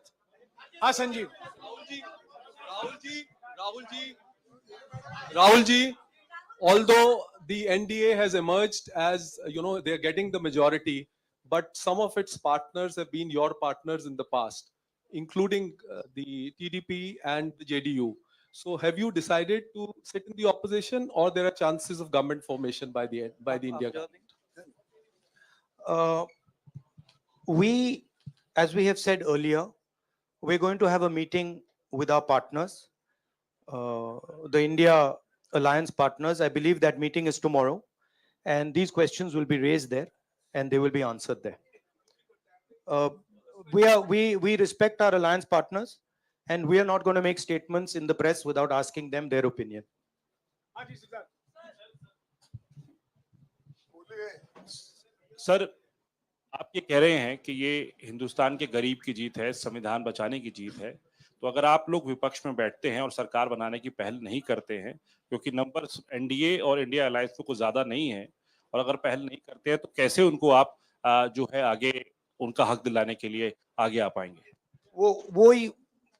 हाँ Sanjeev. Rahul ji, although the NDA has emerged as, they're getting the majority, but some of its partners have been your partners in the past, including the TDP and the JDU. So have you decided to sit in the opposition, or there are chances of government formation by the India government? We, as we have said earlier, we're going to have a meeting with our partners, the India alliance partners. I believe that meeting is tomorrow, and these questions will be raised there and they will be answered there. We respect our alliance partners, and we are not going to make statements in the press without asking them their opinion. Sir, आप ये कह रहे हैं कि ये हिंदुस्तान के गरीब की जीत है, संविधान बचाने की जीत है, तो अगर आप लोग विपक्ष में बैठते हैं और सरकार बनाने की पहल नहीं करते हैं, क्योंकि नंबर एनडीए और इंडिया अलायंस में कुछ ज्यादा नहीं है, और अगर पहल नहीं करते हैं तो कैसे उनको आप जो है आगे उनका हक दिलाने के लिए आगे आ पाएंगे?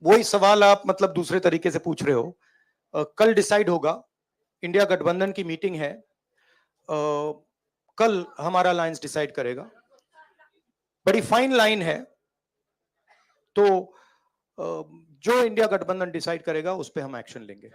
वही सवाल आप मतलब दूसरे तरीके से पूछ रहे हो। कल डिसाइड होगा, इंडिया गठबंधन की मीटिंग है, कल हमारा अलायंस डिसाइड करेगा। बड़ी फाइन लाइन है, तो जो इंडिया गठबंधन डिसाइड करेगा उस पे हम एक्शन लेंगे।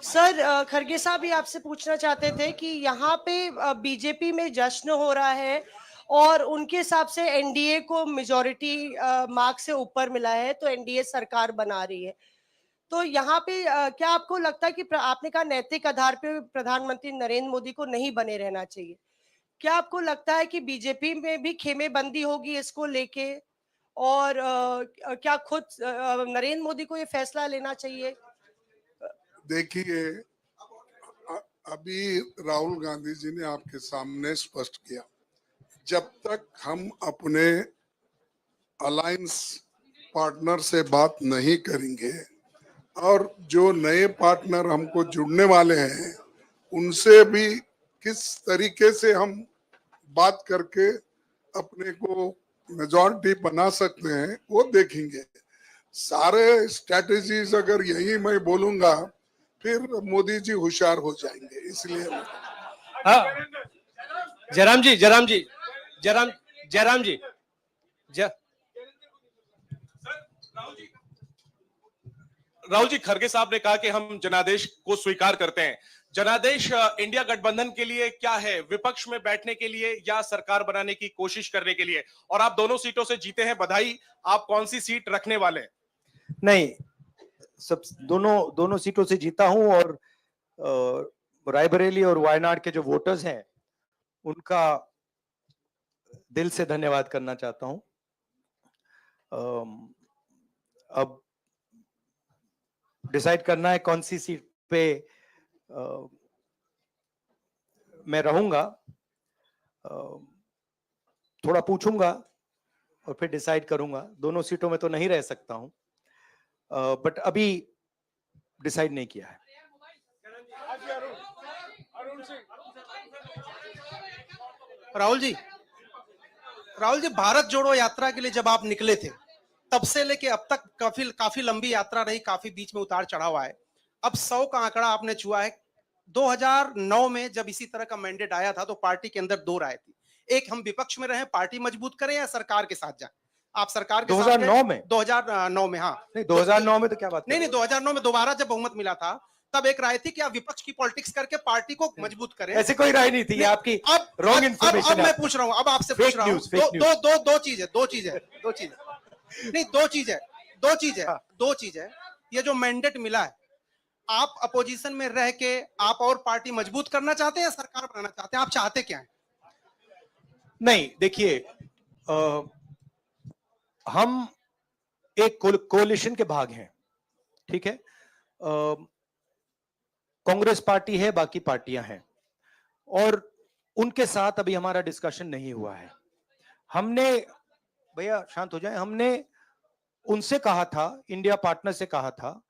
सर, खड़गे साहब ये आपसे पूछना चाहते थे कि यहाँ पे बीजेपी में जश्न हो रहा है और उनके हिसाब से एनडीए को मेजॉरिटी मार्क्स से ऊपर मिला है, तो एनडीए सरकार बना रही है। तो यहाँ पे क्या आपको लगता है कि आपने कहा नैतिक आधार पे प्रधानमंत्री नरेंद्र मोदी को नहीं बने रहना चाहिए, क्या आपको लगता है कि बीजेपी में भी खेमेबंदी होगी इसको लेके, और क्या खुद नरेंद्र मोदी को ये फैसला लेना चाहिए? देखिए, अभी राहुल गांधी जी ने आपके सामने स्पष्ट किया, जब तक हम अपने अलायंस पार्टनर से बात नहीं करेंगे और जो नए पार्टनर हमको जुड़ने वाले हैं उनसे भी किस तरीके से हम बात करके अपने को मेजॉरिटी बना सकते हैं वो देखेंगे। सारे स्ट्रेटेजीज अगर यही मैं बोलूंगा फिर मोदी जी होशियार हो जाएंगे, इसलिए जयराम जी राहुल जी, खड़गे साहब ने कहा कि हम जनादेश को स्वीकार करते हैं। जनादेश इंडिया गठबंधन के लिए क्या है? विपक्ष में बैठने के लिए या सरकार बनाने की कोशिश करने के लिए? और आप दोनों सीटों से जीते हैं, बधाई। आप कौन सी सीट रखने वाले हैं? नहीं, सब दोनों सीटों से जीता हूं, और रायबरेली और वायनाड के जो वोटर्स हैं उनका दिल से धन्यवाद करना चाहता हूं। अब डिसाइड करना है कौन सी सीट पे मैं रहूंगा, थोड़ा पूछूंगा और फिर डिसाइड करूंगा। दोनों सीटों में तो नहीं रह सकता हूं, बट अभी डिसाइड नहीं किया है। राहुल जी, भारत जोड़ो यात्रा के लिए जब आप निकले थे तब से लेके अब तक काफी लंबी यात्रा रही, काफी बीच में उतार चढ़ाव आए। अब 100 का आंकड़ा आपने छुआ है। 2009 में जब इसी तरह का मैंडेट आया था तो पार्टी के अंदर दो राय थी, एक हम विपक्ष में रहें, पार्टी मजबूत करें, या सरकार के साथ जाएं। आप सरकार के 2009 में 2009 में हाँ नहीं, 2009 में तो क्या बात नहीं 2009 में दोबारा जब बहुमत मिला था तब एक राय थी कि आप विपक्ष की पॉलिटिक्स करके पार्टी को मजबूत करें। ऐसी कोई राय नहीं थी, आपकी रॉन्ग इन्फॉर्मेशन। अब मैं पूछ रहा हूं, अब आपसे पूछ रहा हूं, दो चीज है। ये जो मैंडेट मिला है, आप अपोजिशन में रह के आप और पार्टी मजबूत करना चाहते हैं या सरकार बनाना चाहते हैं? आप चाहते क्या है? नहीं, देखिए, हम एक कोalition के भाग हैं, ठीक है। कांग्रेस पार्टी है, बाकी पार्टियां हैं, और उनके साथ अभी हमारा डिस्कशन नहीं हुआ है। हमने, भैया शांत हो जाए, हमने उनसे कहा था, इंडिया पार्टनर से कहा था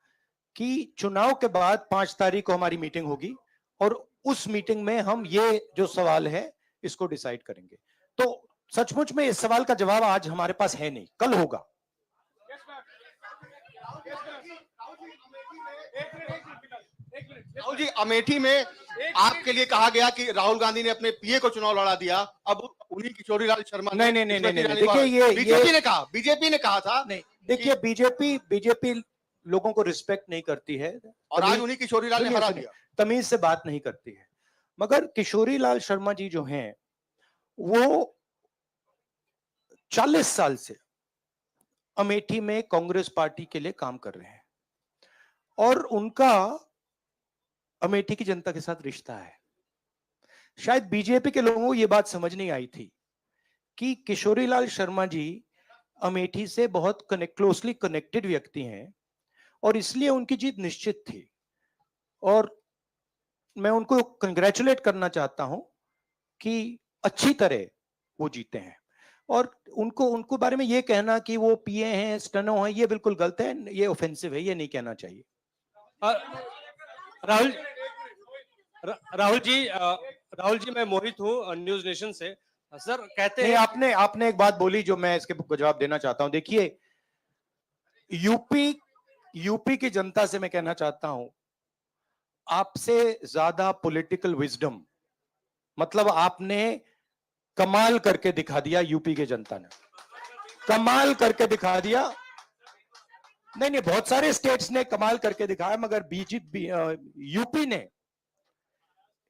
कि चुनाव के बाद 5 तारीख को हमारी मीटिंग होगी और उस मीटिंग में हम ये जो सवाल है इसको डिसाइड करेंगे। तो सचमुच में इस सवाल का जवाब आज हमारे पास है नहीं, कल होगा। राहुल जी, अमेठी में आपके लिए कहा गया कि राहुल गांधी ने अपने पीए को चुनाव लड़ा दिया, अब उन्हीं किशोरीलाल शर्मा नहीं, देखिए, ये बीजेपी ने कहा था। नहीं, देखिए, बीजेपी लोगों को रिस्पेक्ट नहीं करती है और आज उन्हीं किशोरीलाल ने हरा दिया, तमीज से बात नहीं करती है। मगर किशोरीलाल शर्मा जी जो हैं, वो 40 साल से अमेठी में कांग्रेस पार्टी के लिए काम कर रहे हैं और उनका अमेठी की जनता के साथ रिश्ता है। शायद बीजेपी के लोगों को यह बात समझ नहीं आई थी कि किशोरीलाल शर्मा जी अमेठी से बहुत क्लोजली कनेक्टेड व्यक्ति हैं और इसलिए उनकी जीत निश्चित थी। और मैं उनको कंग्रेचुलेट करना चाहता हूं कि अच्छी तरह वो जीते हैं। और उनको बारे में ये कहना कि वो पीए हैं, स्टेनो हैं, ये बिल्कुल गलत है, ये ऑफेंसिव है, ये नहीं कहना चाहिए। राहुल जी, मैं मोहित हूँ न्यूज नेशन से। सर कहते हैं, आपने एक बात बोली जो मैं इसके जवाब देना चाहता हूं। देखिए, यूपी की जनता से मैं कहना चाहता हूं, आपसे ज्यादा पॉलिटिकल विजडम, मतलब आपने कमाल करके दिखा दिया। यूपी की जनता ने कमाल करके दिखा दिया। नहीं, बहुत सारे स्टेट्स ने कमाल करके दिखाया, मगर यूपी ने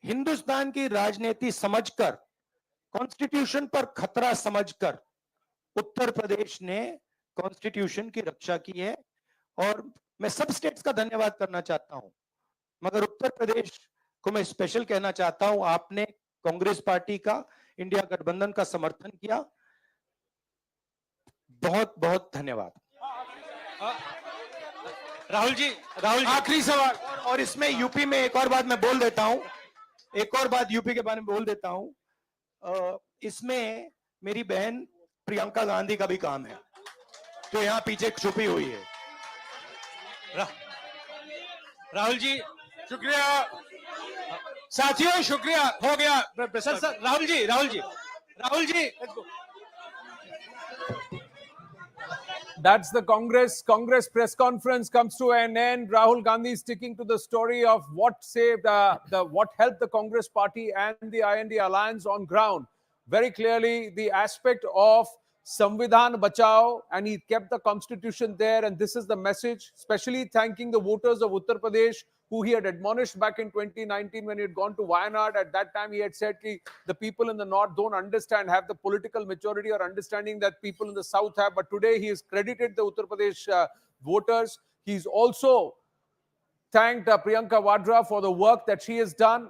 हिंदुस्तान की राजनीति समझकर, कॉन्स्टिट्यूशन पर खतरा समझकर उत्तर प्रदेश ने कॉन्स्टिट्यूशन की रक्षा की है। और मैं सब स्टेट्स का धन्यवाद करना चाहता हूं, मगर उत्तर प्रदेश को मैं स्पेशल कहना चाहता हूं, आपने कांग्रेस पार्टी का, इंडिया गठबंधन का समर्थन किया। बहुत बहुत धन्यवाद। राहुल जी, आखिरी सवाल, और इसमें यूपी में एक और बात मैं बोल देता हूं, एक और बात यूपी के बारे में बोल देता हूं। इसमें मेरी बहन प्रियंका गांधी का भी काम है, जो यहाँ पीछे छुपी हुई है। राहुल जी, शुक्रिया साथियों, शुक्रिया, हो गया। Sir, Rahul ji, That's the Congress press conference comes to an end. Rahul Gandhi sticking to the story of what saved what helped the Congress party and the IND alliance on ground. Very clearly the aspect of Samvidhan Bachao, and he kept the constitution there, and this is the message, especially thanking the voters of Uttar Pradesh who he had admonished back in 2019 when he had gone to Wayanad. At that time, he had said the people in the north don't understand, have the political maturity or understanding that people in the south have. But today, he has credited the Uttar Pradesh voters. He's also thanked Priyanka Vadra for the work that she has done.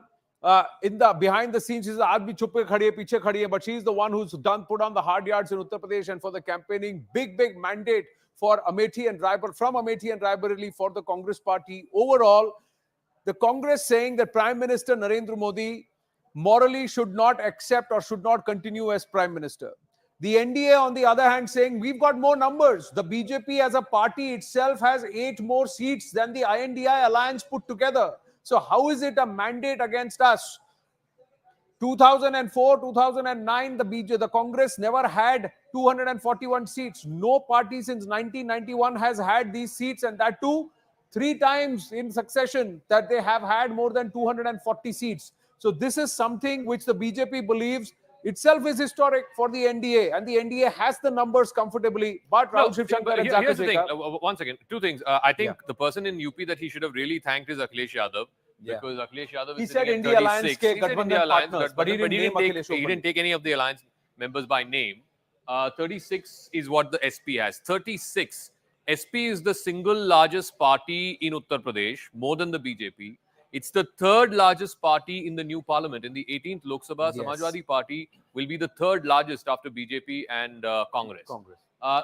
In the behind the scenes, she's aadmi chup ke khadi hai, piche khadi hai, but she's the one who's put on the hard yards in Uttar Pradesh and for the campaigning. Big mandate for Amethi and Raebareli for the Congress party. Overall, the Congress saying that Prime Minister Narendra Modi morally should not accept or should not continue as Prime Minister. The NDA, on the other hand, saying we've got more numbers. The BJP as a party itself has 8 more seats than the INDI alliance put together. So how is it a mandate against us? 2004, 2009, the Congress never had 241 seats. No party since 1991 has had these seats, and that too 3 times in succession that they have had more than 240 seats. So this is something which the BJP believes itself is historic for the NDA, and the NDA has the numbers comfortably. But Rahul Shivshankar and Here's the thing. Zakir, One second. 2 things. I think the person in UP that he should have really thanked is Akhilesh Yadav. Yeah. Because Akhilesh Yadav He is said sitting at India Alliance 36. ke He said Gathbandhan India Alliance, partners, but he didn't take any of the alliance members by name. 36 is what the SP has. 36. SP is the single largest party in Uttar Pradesh, more than the BJP. It's the 3rd largest party in the new parliament. In the 18th Lok Sabha, Yes. Samajwadi Party will be the 3rd largest after BJP and Congress.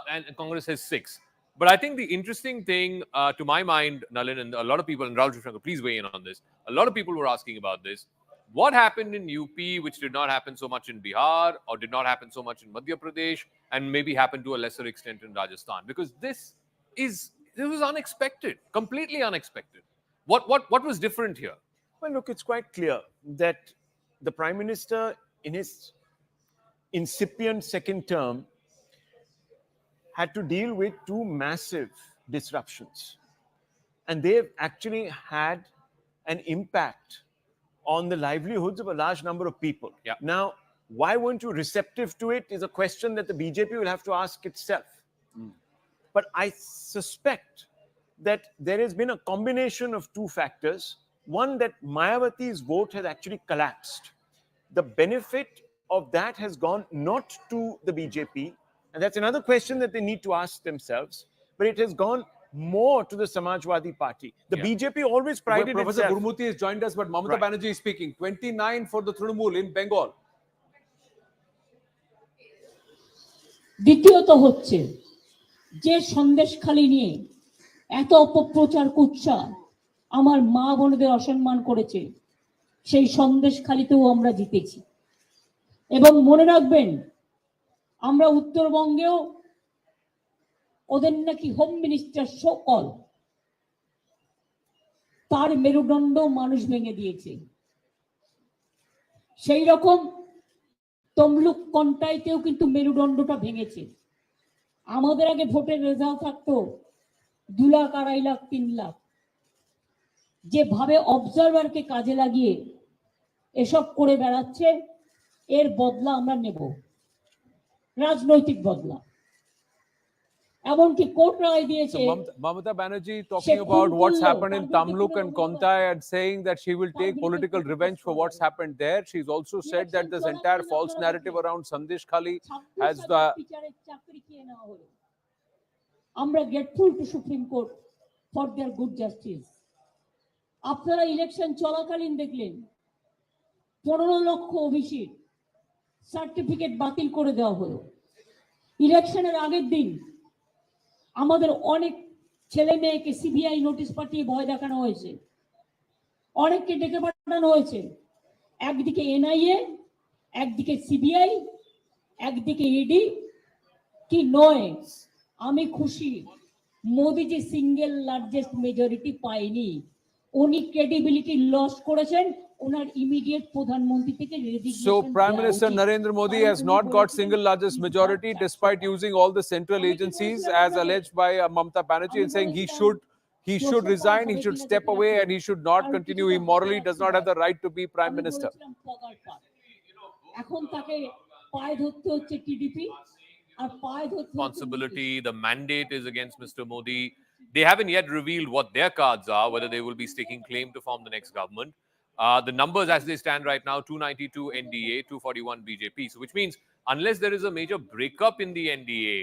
And Congress has 6. But I think the interesting thing, to my mind, Nalin, and a lot of people, and Rahul Shivshankar, please weigh in on this. A lot of people were asking about this. What happened in UP, which did not happen so much in Bihar, or did not happen so much in Madhya Pradesh, and maybe happened to a lesser extent in Rajasthan? Because this was unexpected, completely unexpected. What was different here? Well, look, it's quite clear that the Prime Minister, in his incipient second term, had to deal with 2 massive disruptions. And they've actually had an impact on the livelihoods of a large number of people. Yeah. Now, why weren't you receptive to it is a question that the BJP will have to ask itself. But I suspect that there has been a combination of 2 factors. One, that Mayawati's vote has actually collapsed. The benefit of that has gone not to the BJP, and that's another question that they need to ask themselves, but it has gone more to the Samajwadi Party. The BJP always prided Professor itself. Gurmurthy has joined us, but Mamata Banerjee is speaking. 29 for the Trinamool in Bengal. দ্বিতীয়ত হচ্ছে যে সন্দেশখালি নিয়ে এত অপপ্রচার কুৎসা আমার মা বোনদের অসম্মান করেছে, সেই সন্দেশখালিতেও আমরা জিতেছি। এবং মনে রাখবেন, আমরা উত্তরবঙ্গেও ওদের নাকি হোম মিনিস্টার সকল তার মেরুদণ্ড মানুষ ভেঙে দিয়েছে। সেই রকম তমলুক কন্টাইতেও কিন্তু মেরুদণ্ডটা ভেঙেছে। আমাদের আগে ভোটের রেজাল্ট থাকতো 2 লাখ, 2.5 লাখ, 3 লাখ। যেভাবে অবজারভারকে কাজে লাগিয়ে এসব করে বেড়াচ্ছে, এর বদলা আমরা নেব, রাজনৈতিক বদলা। এমনকি কোর্ট রায় দিয়েছে। Mamata Banerjee talking about what's happened in Tamluk and Kontai and saying that she will take political revenge for what's happened there. She's also said that this entire false narrative around Sandesh Khali has আমরা grateful to supreme court for their good justice. আপনারা election চলাকালীন দেখলেন 15 লক্ষ OBC certificate বাতিল করে দেওয়া হলো। ইলেকশনের আগের দিন আমাদের অনেক ছেলে মেয়েকে সিবিআই নোটিশ পাঠিয়ে ভয় দেখানো হয়েছে, অনেককে ডেকে পাঠানো হয়েছে। একদিকে এনআইএ, একদিকে সিবিআই, একদিকে ইডি। কি নয়, আমি খুশি মোদি যে সিঙ্গেল লার্জেস্ট মেজরিটি পায়নি, উনি ক্রেডিবিলিটি লস করেছেন। So Prime Minister Narendra Modi has not got single largest majority despite using all the central agencies as alleged by Mamata Banerjee, and saying he should resign, he should step away, and he should not continue. He morally does not have the right to be Prime Minister. Responsibility, the mandate is against Mr. Modi. They haven't yet revealed what their cards are, whether they will be staking claim to form the next government. The numbers as they stand right now, 292 NDA, 241 BJP. So which means unless there is a major breakup in the NDA,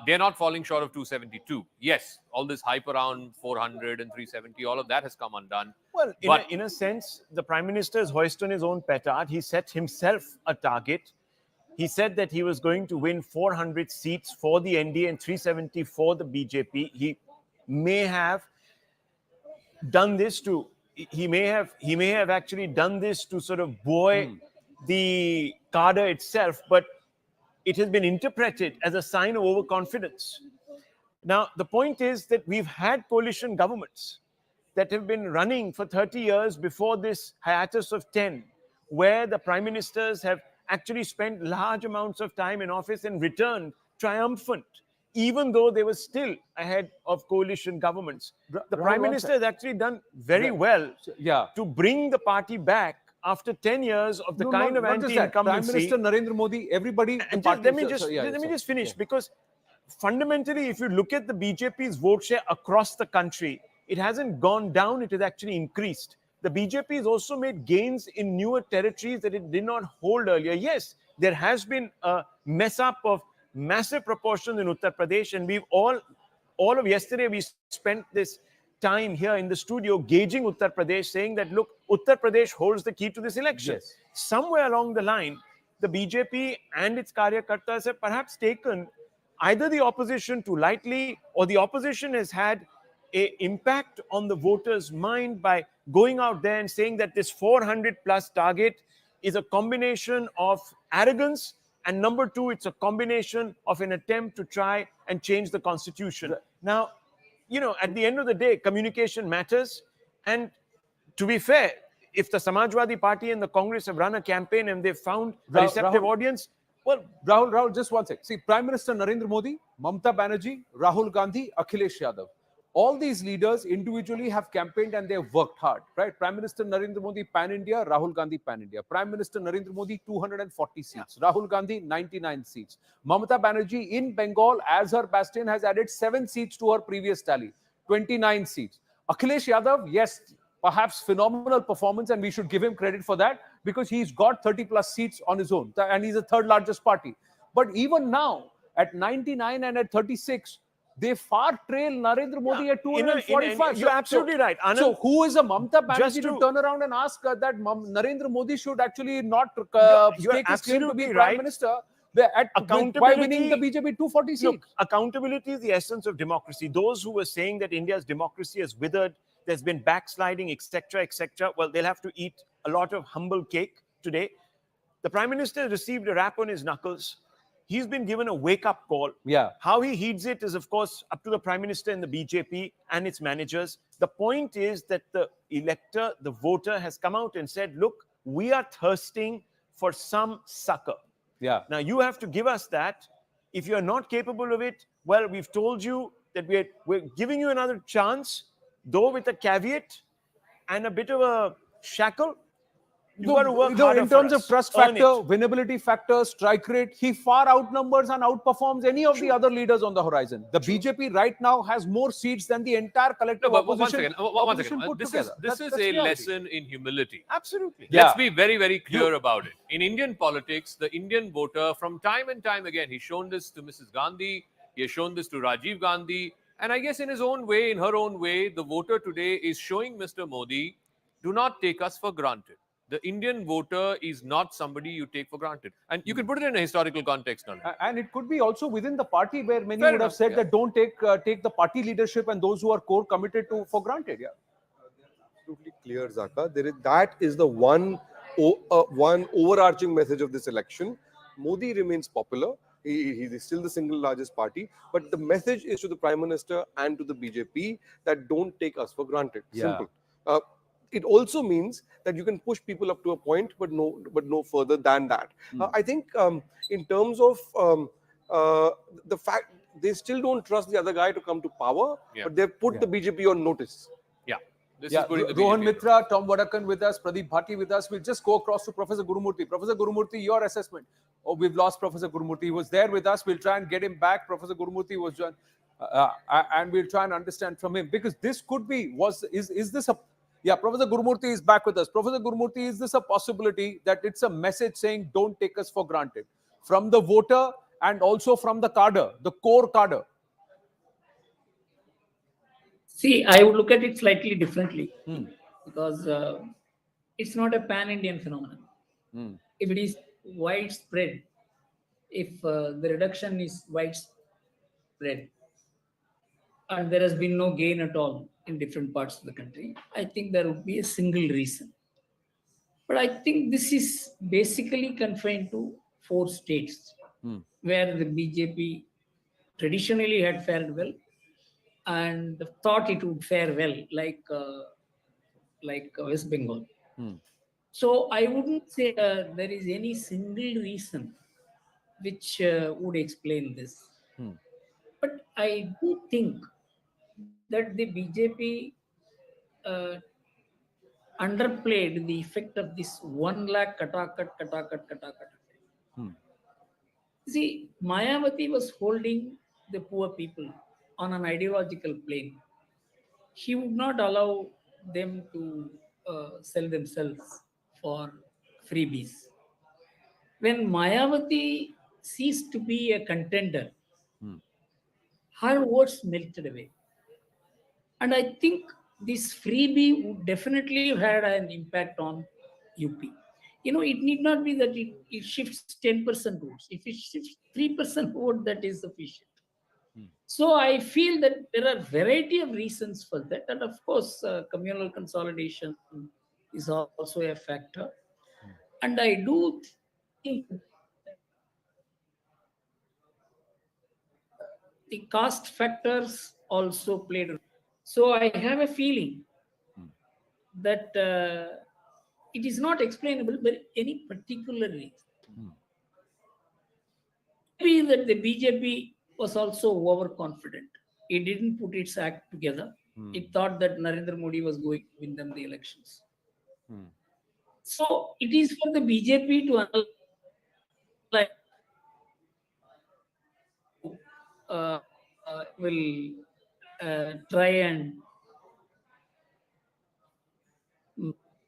they're not falling short of 272. Yes, all this hype around 400 and 370, all of that has come undone. Well, in a sense, the Prime Minister is hoist on his own petard. He set himself a target. He said that he was going to win 400 seats for the NDA and 370 for the BJP. He may have done this to, he may have actually done this to sort of buoy the cadre itself, but it has been interpreted as a sign of overconfidence. Now, the point is that we've had coalition governments that have been running for 30 years before this hiatus of 10, where the prime ministers have actually spent large amounts of time in office and returned triumphant, even though they were still ahead of coalition governments. The prime minister has actually done very well to bring the party back after 10 years of the kind of anti-incumbency. Prime Minister Narendra Modi, everybody... And let me just finish, because fundamentally, if you look at the BJP's vote share across the country, it hasn't gone down, it has actually increased. The BJP has also made gains in newer territories that it did not hold earlier. Yes, there has been a mess up of massive proportions in Uttar Pradesh, and we've all of yesterday, we spent this time here in the studio gauging Uttar Pradesh, saying that, look, Uttar Pradesh holds the key to this election. Yes. Somewhere along the line, the BJP and its Karyakartas have perhaps taken either the opposition too lightly, or the opposition has had an impact on the voters' mind by going out there and saying that this 400 plus target is a combination of arrogance, and number two, it's a combination of an attempt to try and change the constitution. Now, you know, at the end of the day, communication matters. And to be fair, if the Samajwadi Party and the Congress have run a campaign and they've found a receptive audience, well, Rahul, just one sec. See, Prime Minister Narendra Modi, Mamata Banerjee, Rahul Gandhi, Akhilesh Yadav. All these leaders individually have campaigned and they've worked hard, right? Prime Minister Narendra Modi, Pan-India, Rahul Gandhi, Pan-India. Prime Minister Narendra Modi, 240 seats. Rahul Gandhi, 99 seats. Mamata Banerjee in Bengal, as her bastion, has added 7 seats to her previous tally, 29 seats. Akhilesh Yadav, yes, perhaps phenomenal performance, and we should give him credit for that, because he's got 30 plus seats on his own, and he's the third largest party. But even now, at 99 and at 36, they far trail Narendra Modi at 245. You're absolutely right, Anand. So who is a Mamata Banerjee to turn around and ask that Narendra Modi should actually not take his claim to be Prime Minister by winning the BJP 240 seats? Look, accountability is the essence of democracy. Those who were saying that India's democracy has withered, there's been backsliding, etc., well, they'll have to eat a lot of humble cake today. The Prime Minister received a rap on his knuckles. He's been given a wake-up call. Yeah. How he heeds it is, of course, up to the Prime Minister and the BJP and its managers. The point is that the elector, the voter, has come out and said, look, we are thirsting for some succor. Yeah. Now, you have to give us that. If you're not capable of it, well, we've told you that we're giving you another chance, though with a caveat and a bit of a shackle. You've got to work harder in terms of trust factor, Earn it. winnability factor, strike rate, he far outnumbers and outperforms any of the other leaders on the horizon. The BJP right now has more seats than the entire collective opposition. One second. put This together. is That's a reality. lesson in humility. Absolutely. Let's be very, very clear about it. In Indian politics, the Indian voter, from time and time again, he's shown this to Mrs. Gandhi, he has shown this to Rajiv Gandhi, and I guess in his own way, in her own way, the voter today is showing Mr. Modi, do not take us for granted. The Indian voter is not somebody you take for granted. And you can put it in a historical context now. And it could be also within the party, where many Fair would have enough, said yeah. that don't take the party leadership and those who are core committed to for granted. Yeah. Absolutely clear, Zaka. That is the one overarching message of this election. Modi remains popular. He is still the single largest party. But the message is to the Prime Minister and to the BJP that don't take us for granted. Yeah. Simple. It also means that you can push people up to a point, but no further than that. I think in terms of the fact they still don't trust the other guy to come to power, but they've put the BJP on notice. Yeah. This Yeah, is putting the Rohan BJP. Mitra, Tom Wadakan with us, Pradeep Bhati with us. We'll just go across to Professor Gurumurthy. Professor Gurumurthy, your assessment. Oh, we've lost Professor Gurumurthy. He was there with us. We'll try and get him back. Professor Gurumurthy was joined, and we'll try and understand from him, because this could be, is this a, yeah, Professor Gurumurthy is back with us. Professor Gurumurthy, is this a possibility that it's a message saying don't take us for granted from the voter and also from the cadre, the core cadre? See, I would look at it slightly differently because it's not a pan-Indian phenomenon. If it is widespread, if the reduction is widespread and there has been no gain at all in different parts of the country, I think there would be a single reason. But I think this is basically confined to 4 states where the BJP traditionally had fared well and thought it would fare well, like West Bengal. So I wouldn't say there is any single reason which would explain this. But I do think that the BJP uh, underplayed the effect of this 1 lakh katakat. See, Mayawati was holding the poor people on an ideological plane. She would not allow them to sell themselves for freebies. When Mayawati ceased to be a contender, her votes melted away. And I think this freebie would definitely have had an impact on UP. It need not be that it shifts 10% votes. If it shifts 3% vote, that is sufficient. So I feel that there are variety of reasons for that. And of course, communal consolidation is also a factor. And I do think the caste factors also played a role. So I have a feeling that it is not explainable by any particular reason. Maybe that the BJP was also overconfident. It didn't put its act together. It thought that Narendra Modi was going to win them the elections. So it is for the BJP to analyze will try and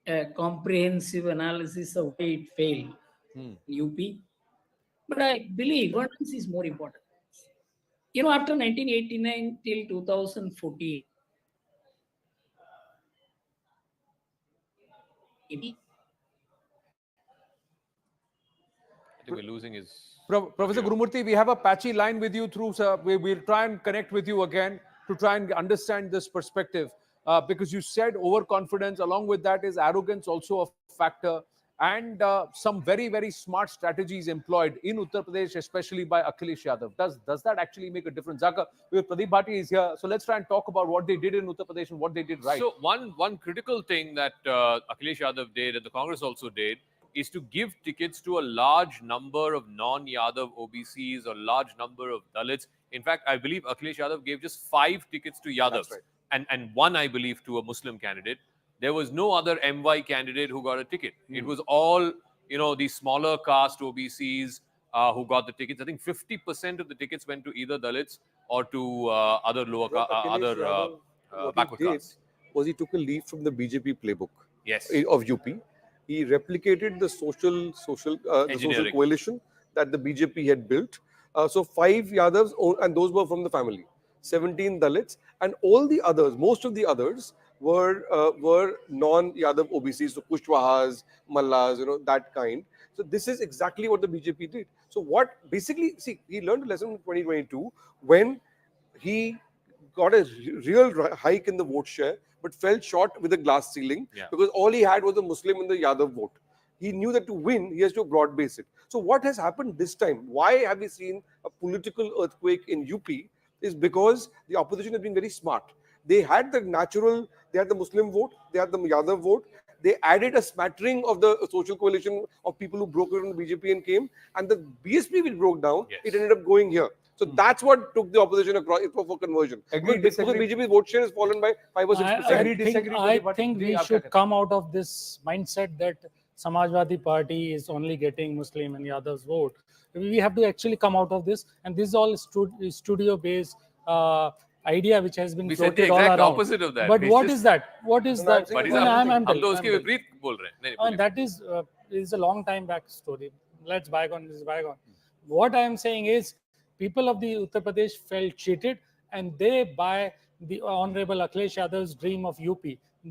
a comprehensive analysis of why it failed in UP. But I believe governance is more important. After 1989 till 2014, I think we're losing his... Professor Gurumurthy, we have a patchy line with you through, sir. We'll try and connect with you again to try and understand this perspective. Because you said overconfidence, along with that is arrogance also a factor, and some very, very smart strategies employed in Uttar Pradesh, especially by Akhilesh Yadav. Does that actually make a difference? Zaka, Pradeep Bhati is here, so let's try and talk about what they did in Uttar Pradesh and what they did right. So one critical thing that Akhilesh Yadav did and the Congress also did is to give tickets to a large number of non-Yadav OBCs or large number of Dalits. In fact, I believe Akhilesh Yadav gave just 5 tickets to Yadavs. And one, I believe, to a Muslim candidate. There was no other MY candidate who got a ticket. It was all, the smaller caste OBCs who got the tickets. I think 50% of the tickets went to either Dalits or to other lower backward castes. Was he took a leaf from the BJP playbook of UP. He replicated the social coalition that the BJP had built. So 5 Yadavs, and those were from the family. 17 Dalits, and all the others, most of the others were non-Yadav OBCs, so Kushwahas, Mallas, that kind. So this is exactly what the BJP did. So what basically, see, he learned a lesson in 2022 when he got a real hike in the vote share, but fell short with a glass ceiling because all he had was a Muslim in the Yadav vote. He knew that to win, he has to broad base it. So what has happened this time? Why have we seen a political earthquake in UP? Is because the opposition has been very smart. They had the Muslim vote, they had the Yadav vote, they added a smattering of the social coalition of people who broke from the BJP and came, and the BSP which broke down, it ended up going here. So that's what took the opposition across for conversion. Agree, because BJP's vote share has fallen by 5 or 6%. I think we should come out of this mindset that Samajwadi Party is only getting Muslim and Yadav's vote. We have to actually come out of this, and this is all studio-based idea which has been floated all around. We said the exact opposite of that. But what is that? What is that? That is a long time back story. Let's bygone is bygone. What I am saying is, people of the Uttar Pradesh felt cheated, and they buy the Honorable Akhilesh Yadav's dream of UP,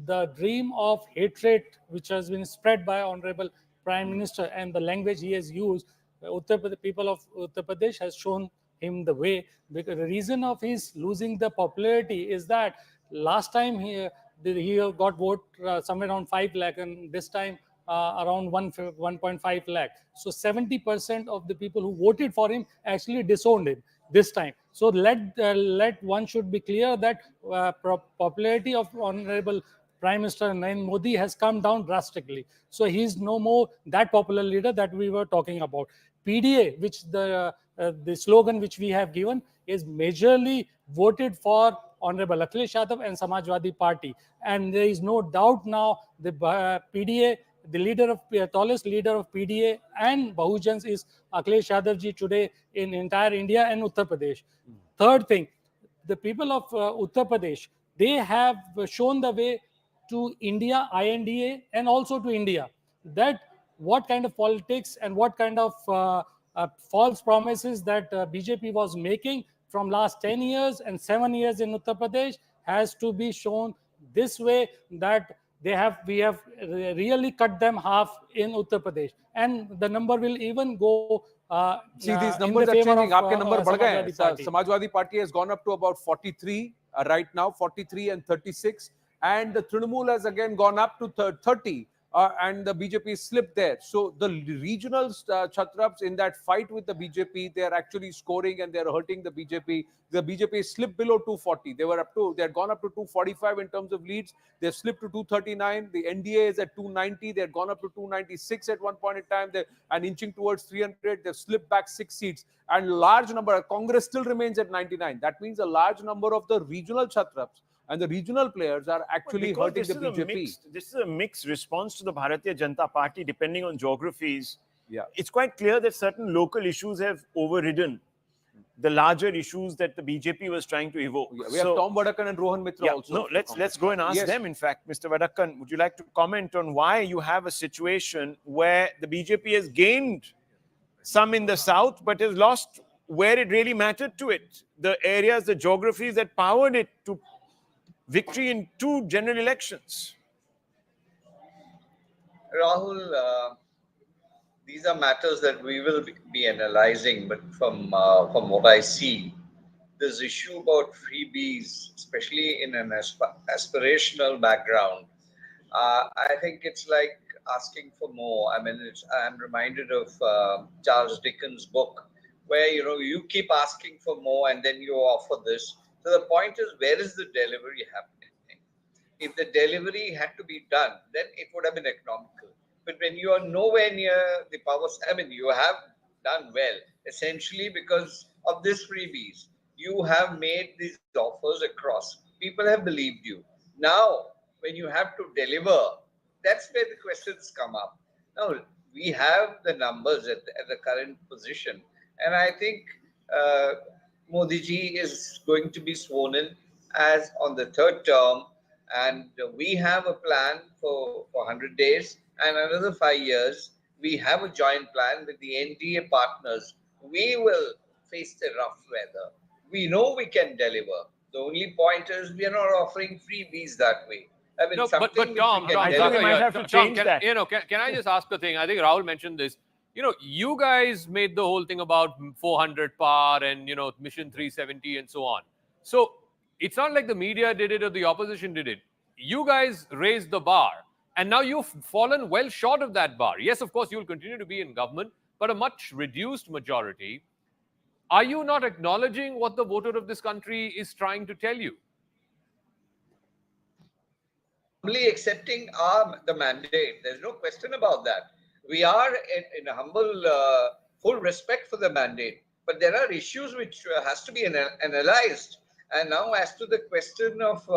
the dream of hatred which has been spread by Honorable Prime Minister, and the language he has used The people of Uttar Pradesh has shown him the way, because the reason of his losing the popularity is that last time he got vote somewhere around 5 lakh, and this time around 1.5 lakh. So 70% of the people who voted for him actually disowned him this time. So let one should be clear that popularity of Honorable Prime Minister Narendra Modi has come down drastically. So he's no more that popular leader that we were talking about. PDA, which the slogan which we have given, is majorly voted for Honorable Akhilesh Yadav and Samajwadi Party, and there is no doubt now the PDA, the leader of tallest leader of PDA and Bahujans is Akhilesh Yadav ji today in entire India and Uttar Pradesh. Third thing, the people of Uttar Pradesh, they have shown the way to India, INDA, and also to India, that what kind of politics and what kind of false promises that BJP was making from last 10 years and 7 years in Uttar Pradesh has to be shown this way, that we have really cut them half in Uttar Pradesh, and the number will even go See, these in numbers the are favor changing. of Aapke number बढ़ गए हैं. Samajwadi Party. Samajwadi Party has gone up to about 43 right now, 43 and 36. And the Trinamool has again gone up to 30. And the BJP slipped there. So the regional Chhatraps in that fight with the BJP, they are actually scoring and they are hurting the BJP. The BJP slipped below 240. They had gone up to 245 in terms of leads. They have slipped to 239. The NDA is at 290. They had gone up to 296 at one point in time. And inching towards 300. They've slipped back 6 seats. And large number, Congress still remains at 99. That means a large number of the regional Chhatraps and the regional players are actually hurting the BJP. This is a mixed response to the Bharatiya Janata Party, depending on geographies. Yeah. It's quite clear that certain local issues have overridden the larger issues that the BJP was trying to evoke. Yeah, we have Tom Vadakan and Rohan Mitra also. No, let's go and ask them. In fact, Mr. Vadakan, would you like to comment on why you have a situation where the BJP has gained some in the south, but has lost where it really mattered to it? The areas, the geographies that powered it to victory in 2 general elections. Rahul, these are matters that we will be analyzing, but from what I see, this issue about freebies, especially in an aspirational background, I think it's like asking for more. I mean, I'm reminded of Charles Dickens' book, where you keep asking for more and then you offer this. So the point is, where is the delivery happening? If the delivery had to be done, then it would have been economical. But when you are nowhere near the power, I mean, you have done well, essentially because of this freebies. You have made these offers across. People have believed you. Now, when you have to deliver, that's where the questions come up. Now, we have the numbers at the current position. And I think Modi ji is going to be sworn in as on the 3rd term, and we have a plan for 100 days and another 5 years. We have a joint plan with the NDA partners. We will face the rough weather. We know we can deliver. The only point is we are not offering freebies that way. I mean, No, but Tom, can I just ask a thing? I think Rahul mentioned this. You guys made the whole thing about 400 par and, Mission 370 and so on. So it's not like the media did it or the opposition did it. You guys raised the bar and now you've fallen well short of that bar. Yes, of course, you'll continue to be in government, but a much reduced majority. Are you not acknowledging what the voter of this country is trying to tell you? Humbly accepting the mandate. There's no question about that. We are in a humble, full respect for the mandate. But there are issues which has to be analyzed. And now as to the question of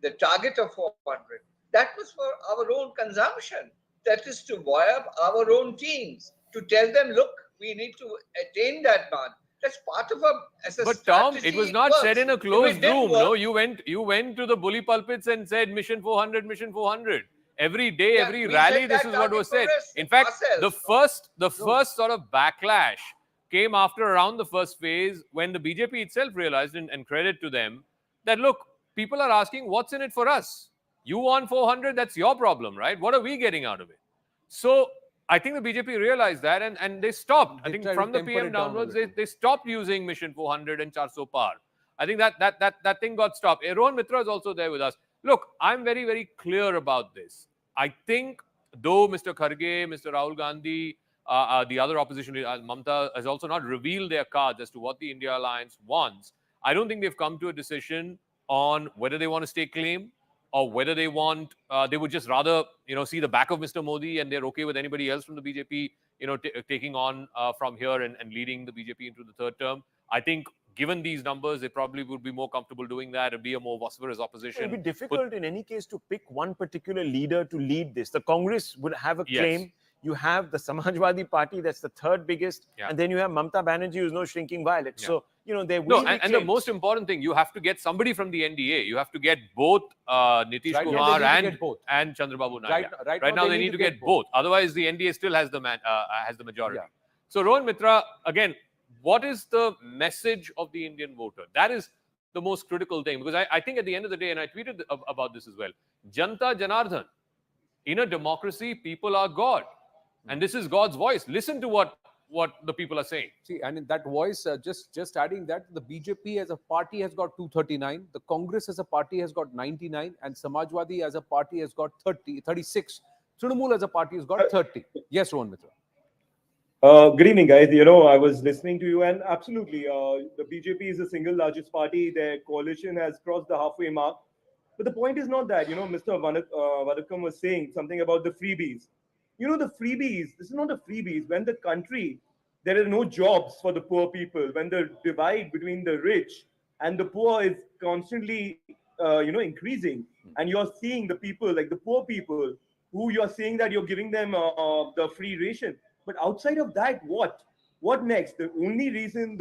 the target of 400, that was for our own consumption. That is to buoy up our own teams, to tell them, look, we need to attain that man. That's part of a But Tom, it was not said in a closed room. No, you went to the bully pulpits and said Mission 400, Mission 400. Every day, every rally, this is what was said. In fact, the first sort of backlash came after around the first phase when the BJP itself realized, and credit to them, that look, people are asking, what's in it for us? You want 400, that's your problem, right? What are we getting out of it? So I think the BJP realized that and they stopped. I think tried to from the temper PM it down a downwards, little. they stopped using Mission 400 and 400 par. I think that thing got stopped. Rohan Mitra is also there with us. Look, I'm very, very clear about this. I think though Mr. Kharge, Mr. Rahul Gandhi, the other opposition, Mamata, has also not revealed their cards as to what the India Alliance wants. I don't think they've come to a decision on whether they want to stake claim or whether they want, they would just rather, see the back of Mr. Modi and they're okay with anybody else from the BJP, taking on from here and leading the BJP into the third term. I think given these numbers, they probably would be more comfortable doing that and be a more vociferous opposition. It would be difficult in any case to pick one particular leader to lead this. The Congress would have a claim. Yes. You have the Samajwadi Party, that's the third biggest. Yeah. And then you have Mamata Banerjee, who's no shrinking violet. Yeah. So, there will be and the most important thing, you have to get somebody from the NDA. You have to get both Nitish Right now, Kumar they need to get both. and Chandrababu Naidu. Right now, they need to get both. Otherwise, the NDA still has the majority. Yeah. So, Rohan Mitra, again, what is the message of the Indian voter? That is the most critical thing. Because I think at the end of the day, and I tweeted about this as well, Janta Janardhan, in a democracy, people are God. And this is God's voice. Listen to what the people are saying. See, and in that voice, just adding that, the BJP as a party has got 239, the Congress as a party has got 99, and Samajwadi as a party has got 36. Trinamool as a party has got 30. Yes, Rohan Mitra. Good evening, guys. I was listening to you, and absolutely, the BJP is the single largest party. Their coalition has crossed the halfway mark. But the point is not that. Mr. Vadakam was saying something about the freebies. The freebies, this is not the freebies. When the country, there are no jobs for the poor people, when the divide between the rich and the poor is constantly, increasing, and you're seeing the people, like the poor people, who you're saying that you're giving them the free ration. But outside of that, what? What next? The only reason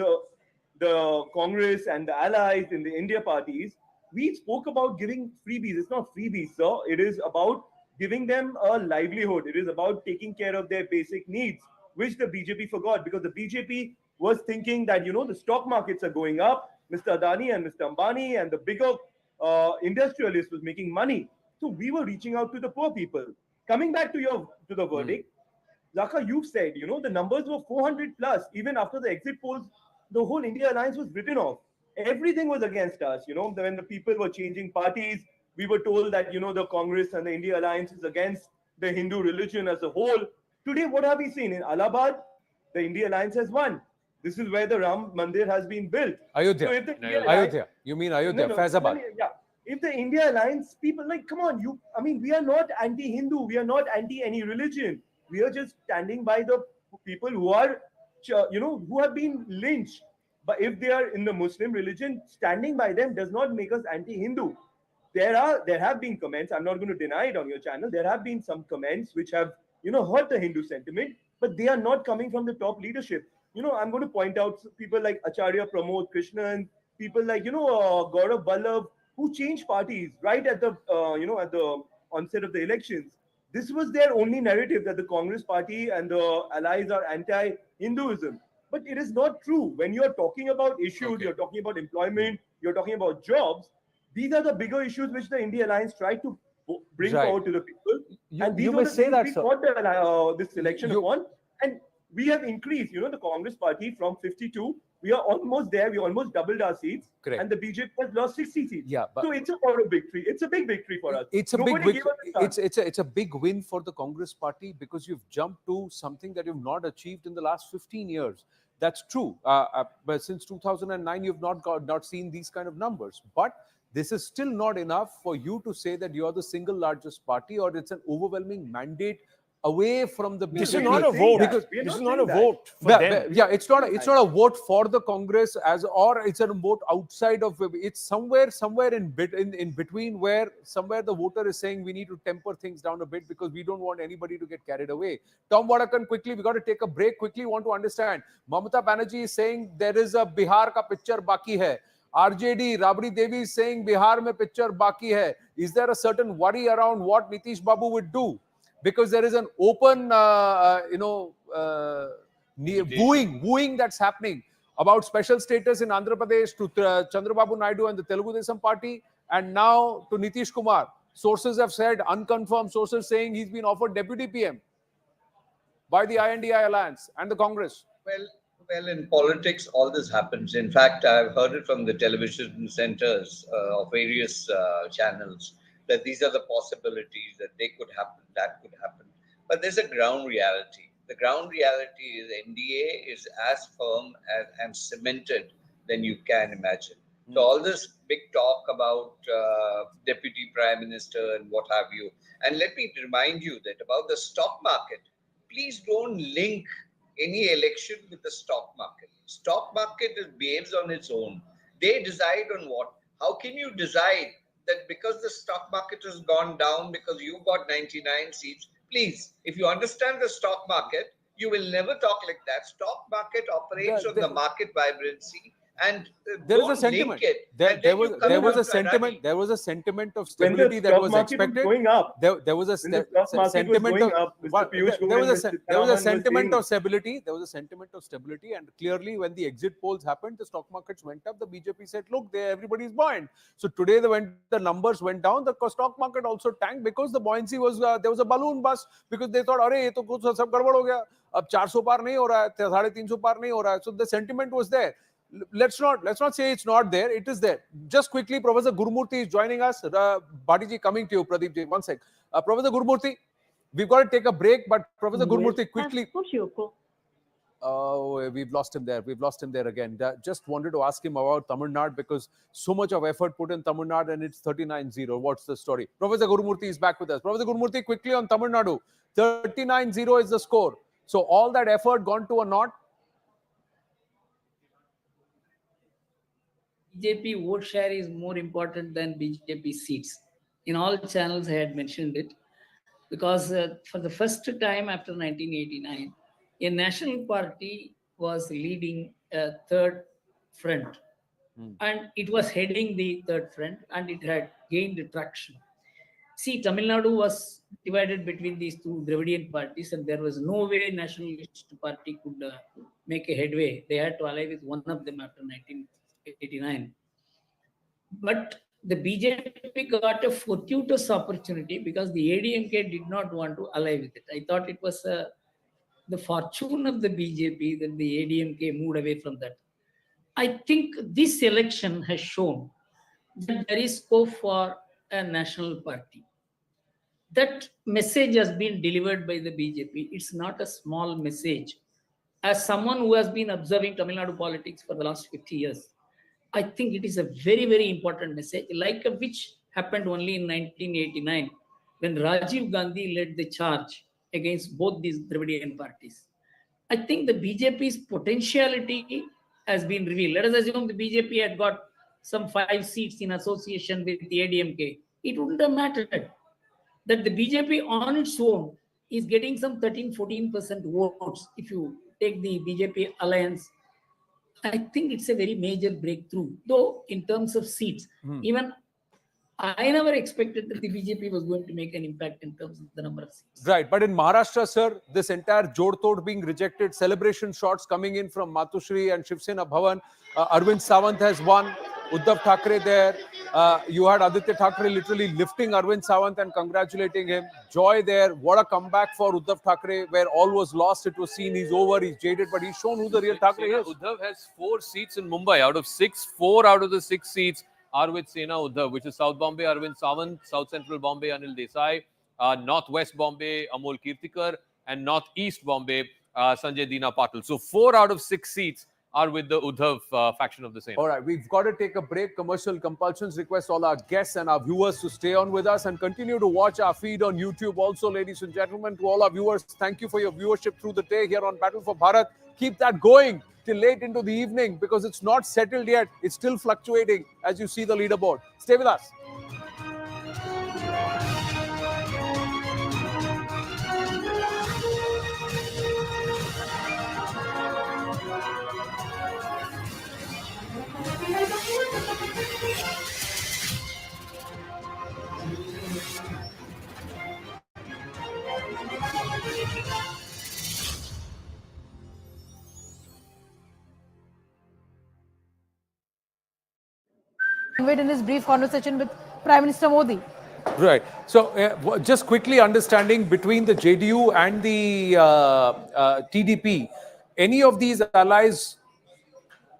the Congress and the allies in the India parties, we spoke about giving freebies. It's not freebies, sir. It is about giving them a livelihood. It is about taking care of their basic needs, which the BJP forgot, because the BJP was thinking that, the stock markets are going up. Mr. Adani and Mr. Ambani and the bigger industrialists was making money. So we were reaching out to the poor people. Coming back to the verdict, Zaka, you've said, the numbers were 400 plus. Even after the exit polls, the whole India Alliance was written off. Everything was against us. When the people were changing parties, we were told that, the Congress and the India Alliance is against the Hindu religion as a whole. Today, what have we seen? In Allahabad, the India Alliance has won. This is where the Ram Mandir has been built. Ayodhya. So Ayodhya. You mean Ayodhya, Faizabad. Yeah. If the India Alliance people, come on, we are not anti-Hindu. We are not anti any religion. We are just standing by the people who are, who have been lynched. But if they are in the Muslim religion, standing by them does not make us anti-Hindu. There have been comments. I'm not going to deny it on your channel. There have been some comments which have, hurt the Hindu sentiment, but they are not coming from the top leadership. I'm going to point out people like Acharya Pramod Krishnan, people like, Gaurav Vallabh, who changed parties right at the, at the onset of the elections. This was their only narrative, that the Congress party and the allies are anti-Hinduism. But it is not true. When you're talking about issues, you're talking about employment, you're talking about jobs, these are the bigger issues which the India Alliance tried to bring forward to the people. And these you are may the say things that, we sir. fought this election upon. And we have increased, the Congress party from 52. We are almost there. We almost doubled our seats. Correct. And the BJP has lost 60 seats. Yeah, but so it's a victory. It's a big victory for us. It's a Nobody big gave us a chance. it's a big win for the Congress party, because you've jumped to something that you've not achieved in the last 15 years. That's true. But since 2009, you've not seen these kind of numbers. But this is still not enough for you to say that you're the single largest party, or it's an overwhelming mandate away from the BJP. This is not a vote. This is not a vote for them. Yeah, it's not a vote for the Congress or it's a vote outside of. It's somewhere in between, where somewhere the voter is saying we need to temper things down a bit because we don't want anybody to get carried away. Tom Wadakan, quickly, we got to take a break. Quickly, want to understand. Mamata Banerjee is saying there is a Bihar ka picture baki hai. RJD, Rabri Devi is saying Bihar mein picture baki hai. Is there a certain worry around what Nitish Babu would do? Because there is an open, wooing that's happening about special status in Andhra Pradesh to Chandrababu Naidu and the Telugu Desam party, and now to Nitish Kumar. Sources have said, unconfirmed sources saying he's been offered deputy PM. by the NDA alliance and the Congress? Well, in politics, all this happens. In fact, I've heard it from the television centers of various channels that these are the possibilities, that they could happen, that could happen. But there's a ground reality. The ground reality is NDA is as firm and cemented than you can imagine. So all this big talk about Deputy Prime Minister and what have you. And let me remind you that about the stock market, please don't link any election with the stock market. Stock market behaves on its own. They decide on what. How can you decide that because the stock market has gone down because you got 99 seats? Please, if you understand the stock market, you will never talk like that. Stock market operates on the market vibrancy, and there is don't a sentiment. link it. There was a sentiment. There was a sentiment of stability that was expected. Going up. There was a sentiment of there was a sentiment of stability. There was a sentiment of stability, and clearly, when the exit polls happened, the stock markets went up. The BJP said, "Look, everybody's buoyant." So today, the numbers went down. The stock market also tanked because the buoyancy was there was a balloon bust because they thought, "अरे ये तो कुछ सब गड़बड़ हो गया. अब 400 पार नहीं हो रहा है, 350 पार नहीं हो रहा है." So the sentiment was there. Let's not say it's not there. It is there. Just quickly, Professor Gurumurthy is joining us. Bhatti ji, coming to you, Pradeep ji. One sec. Professor Gurumurthy, we've got to take a break, but Professor Gurumurthy, quickly. Oh, we've lost him there. We've lost him there again. Just wanted to ask him about Tamil Nadu because so much of effort put in Tamil Nadu and it's 39-0. What's the story? Professor Gurumurthy is back with us. Professor Gurumurthy, quickly on Tamil Nadu. 39-0 is the score. So all that effort gone to a naught. BJP vote share is more important than BJP seats. In all channels, I had mentioned it. Because for the first time after 1989, a national party was leading a third front. And it was heading the third front, and it had gained traction. See, Tamil Nadu was divided between these two Dravidian parties, and there was no way Nationalist Party could make a headway. They had to ally with one of them after 1989. But the BJP got a fortuitous opportunity because the ADMK did not want to ally with it. I thought it was the fortune of the BJP that the ADMK moved away from that. I think this election has shown that there is scope for a national party. That message has been delivered by the BJP. It's not a small message. As someone who has been observing Tamil Nadu politics for the last 50 years, I think it is a very, very important message, like which happened only in 1989 when Rajiv Gandhi led the charge against both these Dravidian parties. I think the BJP's potentiality has been revealed. Let us assume the BJP had got some 5 seats in association with the ADMK. It wouldn't have mattered. That the BJP on its own is getting some 13-14% votes if you take the BJP alliance. I think it's a very major breakthrough. Though in terms of seats, even I never expected that the BJP was going to make an impact in terms of the number of seats. Right, but in Maharashtra, sir, this entire Jod Tod being rejected, celebration shots coming in from Matushri and Shiv Sena Bhavan. Arvind Sawant has won. Uddhav Thackeray there. You had Aditya Thackeray literally lifting Arvind Sawant and congratulating him. Joy there. What a comeback for Uddhav Thackeray, where all was lost. It was seen he's over, he's jaded, but he's shown who the real Thackeray is. Uddhav has 4 seats in Mumbai. Out of 6, 4 out of the 6 seats are with Sena Uddhav, which is South Bombay, Arvind Sawant, South Central Bombay, Anil Desai, Northwest Bombay, Amol Kirtikar, and Northeast Bombay, Sanjay Dina Patil. So 4 out of 6 seats are with the Uddhav faction of the Sena. All right, we've got to take a break. Commercial compulsions request all our guests and our viewers to stay on with us and continue to watch our feed on YouTube. Also, ladies and gentlemen, to all our viewers, thank you for your viewership through the day here on Battle for Bharat. Keep that going till late into the evening because it's not settled yet. It's still fluctuating as you see the leaderboard. Stay with us. In his brief conversation with Prime Minister Modi. Right. So, just quickly understanding between the JDU and the TDP, any of these allies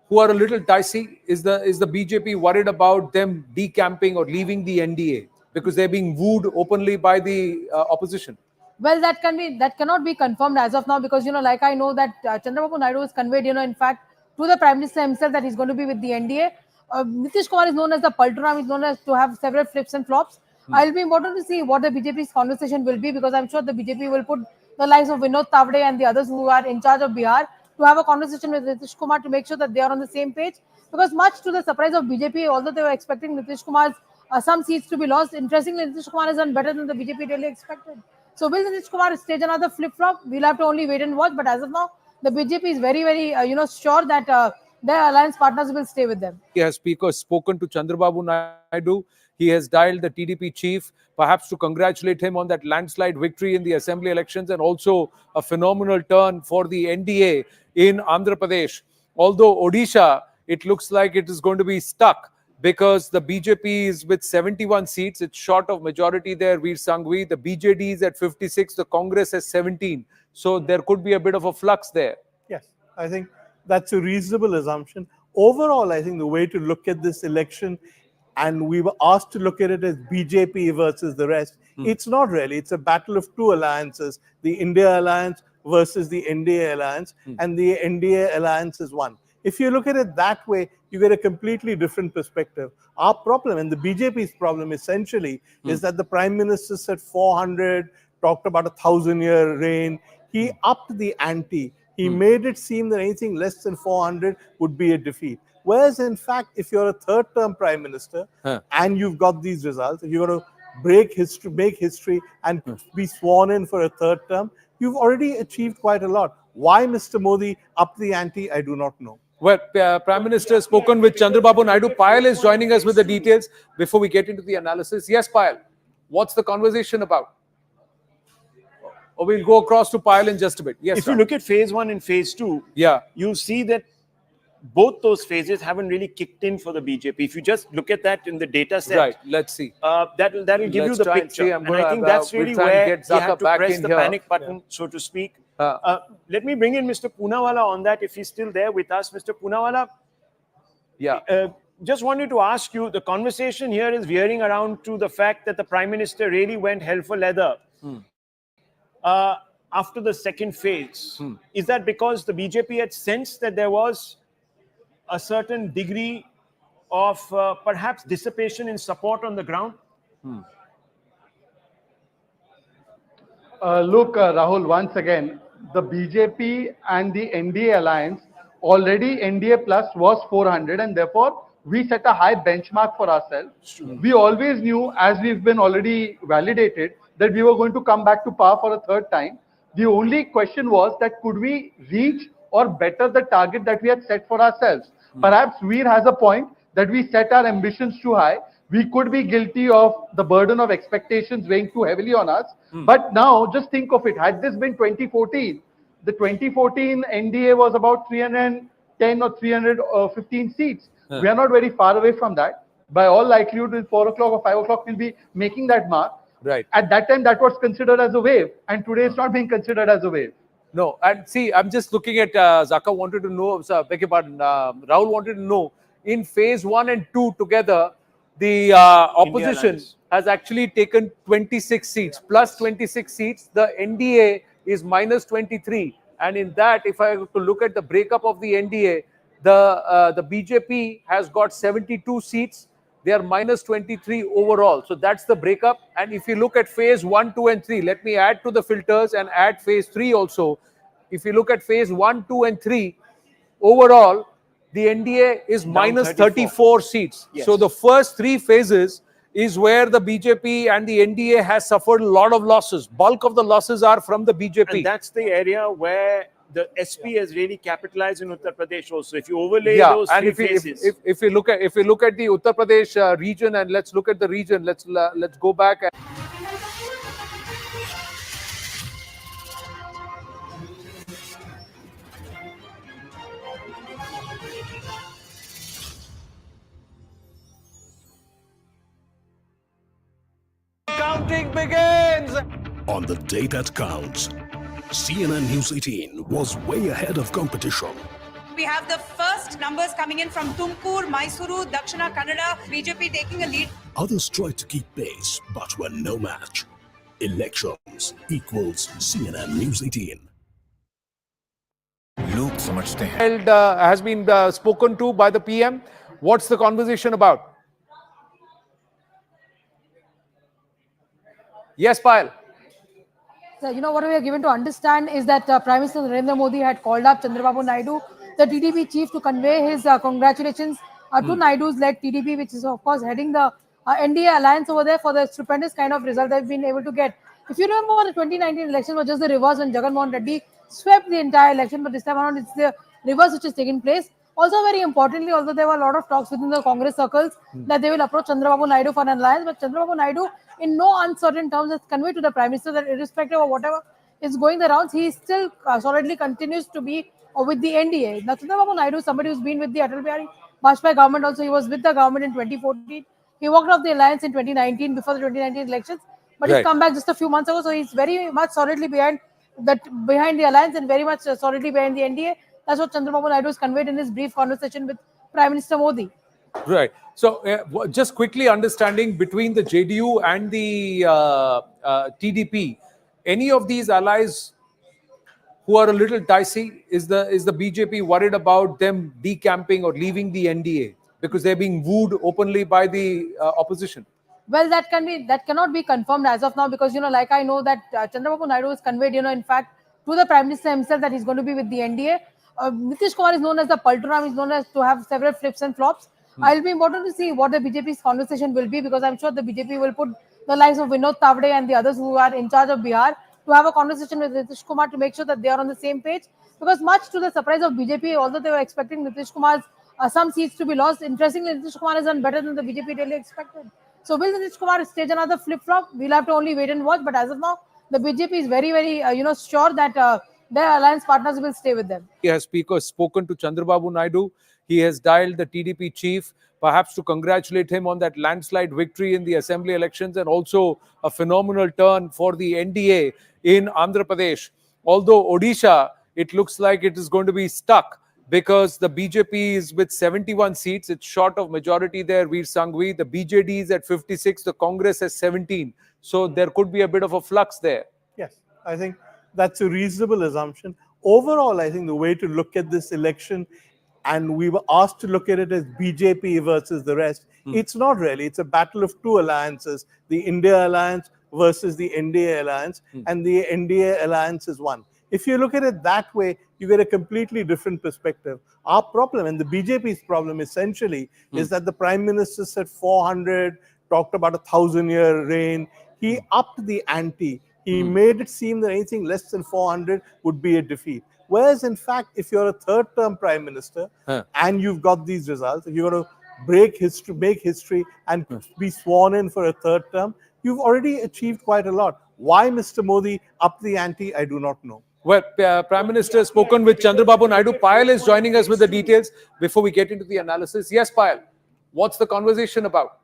who are a little dicey, is the BJP worried about them decamping or leaving the NDA because they're being wooed openly by the opposition? Well, that cannot be confirmed as of now, because like I know that Chandrababu Naidu has conveyed, in fact, to the Prime Minister himself that he's going to be with the NDA. Nitish Kumar is known as the Palturam, is known as to have several flips and flops. It'll be important to see what the BJP's conversation will be, because I'm sure the BJP will put the likes of Vinod Tavade and the others who are in charge of Bihar to have a conversation with Nitish Kumar to make sure that they are on the same page. Because much to the surprise of BJP, although they were expecting Nitish Kumar's some seats to be lost, interestingly, Nitish Kumar has done better than the BJP really expected. So will Nitish Kumar stage another flip-flop? We'll have to only wait and watch. But as of now, the BJP is very, very, sure that their alliance partners will stay with them. He has spoken to Chandrababu Naidu. He has dialed the TDP chief, perhaps to congratulate him on that landslide victory in the assembly elections, and also a phenomenal turn for the NDA in Andhra Pradesh. Although Odisha, it looks like it is going to be stuck, because the BJP is with 71 seats. It's short of majority there, Veer Sanghvi. The BJD is at 56. The Congress has 17. So there could be a bit of a flux there. Yes, I think that's a reasonable assumption. Overall, I think the way to look at this election, and we were asked to look at it as BJP versus the rest, it's not really. It's a battle of two alliances, the India alliance versus the NDA alliance, and the NDA alliance is one. If you look at it that way, you get a completely different perspective. Our problem, and the BJP's problem essentially, is that the Prime Minister said 400, talked about 1,000-year reign. He upped the ante. He made it seem that anything less than 400 would be a defeat. Whereas, in fact, if you're a third-term Prime Minister and you've got these results, if you're going to make history and be sworn in for a third term, you've already achieved quite a lot. Why Mr. Modi upped the ante, I do not know. Well, Prime Minister has spoken with Chandrababu Naidu. Payal is joining us with the details before we get into the analysis. Yes, Payal, what's the conversation about? Or we'll go across to Payal in just a bit. Yes, if you look at phase 1 and phase 2, you'll see that both those phases haven't really kicked in for the BJP. If you just look at that in the data set, right, let's see. That'll give you the picture. And I think that's really where you have to press the panic button, so to speak. Let me bring in Mr. Poonawalla on that, if he's still there with us. Mr. Poonawalla, just wanted to ask you, the conversation here is veering around to the fact that the Prime Minister really went hell for leather after the second phase. Is that because the BJP had sensed that there was a certain degree of perhaps dissipation in support on the ground? Look, Rahul, once again, the BJP and the NDA alliance, already NDA plus was 400, and therefore we set a high benchmark for ourselves. We always knew, as we've been already validated, that we were going to come back to power for a third time. The only question was that could we reach or better the target that we had set for ourselves. Perhaps Veer has a point that we set our ambitions too high. We could be guilty of the burden of expectations weighing too heavily on us. But now, just think of it. Had this been 2014, the 2014 NDA was about 310 or 315 seats. We are not very far away from that. By all likelihood, in 4 o'clock or 5 o'clock, we'll be making that mark. Right. At that time, that was considered as a wave. And today, it's not being considered as a wave. No, and see, I'm just looking at Zaka wanted to know, beg your pardon, Rahul wanted to know, in phase 1 and 2 together, the opposition has actually taken 26 seats, plus 26 seats. The NDA is minus 23. And in that, if I were to look at the breakup of the NDA, the BJP has got 72 seats. They are minus 23 overall. So that's the breakup. And if you look at phase 1, 2, and 3, let me add to the filters and add phase 3 also. If you look at phase 1, 2, and 3, overall, the NDA is minus 34 seats. Yes. So the first 3 phases is where the BJP and the NDA has suffered a lot of losses. Bulk of the losses are from the BJP. And that's the area where the SP has really capitalized in Uttar Pradesh also. If you overlay those and 3 phases, if you look at the Uttar Pradesh region, and let's look at the region, let's go back. counting begins. On the day that counts, CNN News 18 was way ahead of competition. We have the first numbers coming in from Tumkur, Mysuru, Dakshina Kannada, BJP taking a lead. Others tried to keep pace, but were no match. Elections equals CNN News 18. लोग समझते हैं. Has been spoken to by the PM. What's the conversation about? Yes, Payal. So, what we are given to understand is that Prime Minister Narendra Modi had called up Chandrababu Naidu, the TDP chief, to convey his congratulations to Naidu's led TDP, which is of course heading the NDA alliance over there, for the stupendous kind of result they've been able to get. If you remember, the 2019 election was just the reverse when Jagan Mohan Reddy swept the entire election, but this time around it's the reverse which is taking place. Also, very importantly, although there were a lot of talks within the Congress circles that they will approach Chandrababu Naidu for an alliance, but Chandrababu Naidu, in no uncertain terms, has conveyed to the Prime Minister that irrespective of whatever is going the rounds, he still solidly continues to be with the NDA. Now, Chandrababu Naidu is somebody who's been with the Atal Bihari Vajpayee government also. He was with the government in 2014. He walked off the alliance in 2019 before the 2019 elections, but he's come back just a few months ago, so he's very much solidly behind the alliance and very much solidly behind the NDA. That's what Chandrababu Naidu has conveyed in his brief conversation with Prime Minister Modi. Right. So, just quickly understanding between the JDU and the TDP, any of these allies who are a little dicey, is the BJP worried about them decamping or leaving the NDA because they're being wooed openly by the opposition? Well, that cannot be confirmed as of now, because like I know that Chandrababu Naidu has conveyed, in fact, to the Prime Minister himself that he's going to be with the NDA. Nitish Kumar is known as the Palturam, is known as to have several flips and flops. It'll be important to see what the BJP's conversation will be, because I'm sure the BJP will put the likes of Vinod Tavde and the others who are in charge of Bihar to have a conversation with Nitish Kumar to make sure that they are on the same page. Because much to the surprise of BJP, although they were expecting Nitish Kumar's some seats to be lost, interestingly, Nitish Kumar has done better than the BJP really expected. So will Nitish Kumar stage another flip-flop? We'll have to only wait and watch. But as of now, the BJP is very, very, sure that their alliance partners will stay with them. He has spoken to Chandrababu Naidu. He has dialed the TDP chief, perhaps to congratulate him on that landslide victory in the assembly elections, and also a phenomenal turn for the NDA in Andhra Pradesh. Although Odisha, it looks like it is going to be stuck, because the BJP is with 71 seats. It's short of majority there, Veer Sanghvi. The BJD is at 56. The Congress has 17. So there could be a bit of a flux there. Yes, I think that's a reasonable assumption. Overall, I think the way to look at this election, and we were asked to look at it as BJP versus the rest, it's not really. It's a battle of two alliances, the India alliance versus the NDA alliance, and the NDA alliance is one. If you look at it that way, you get a completely different perspective. Our problem, and the BJP's problem essentially, is that the Prime Minister said 400, talked about a 1,000-year reign. He upped the ante. He made it seem that anything less than 400 would be a defeat. Whereas, in fact, if you're a third-term Prime Minister and you've got these results, if you're going to break history, make history, and be sworn in for a third term, you've already achieved quite a lot. Why Mr. Modi upped the ante, I do not know. Well, Prime Minister has spoken with Chandrababu Naidu. Payal is joining us with the details before we get into the analysis. Yes, Payal, what's the conversation about?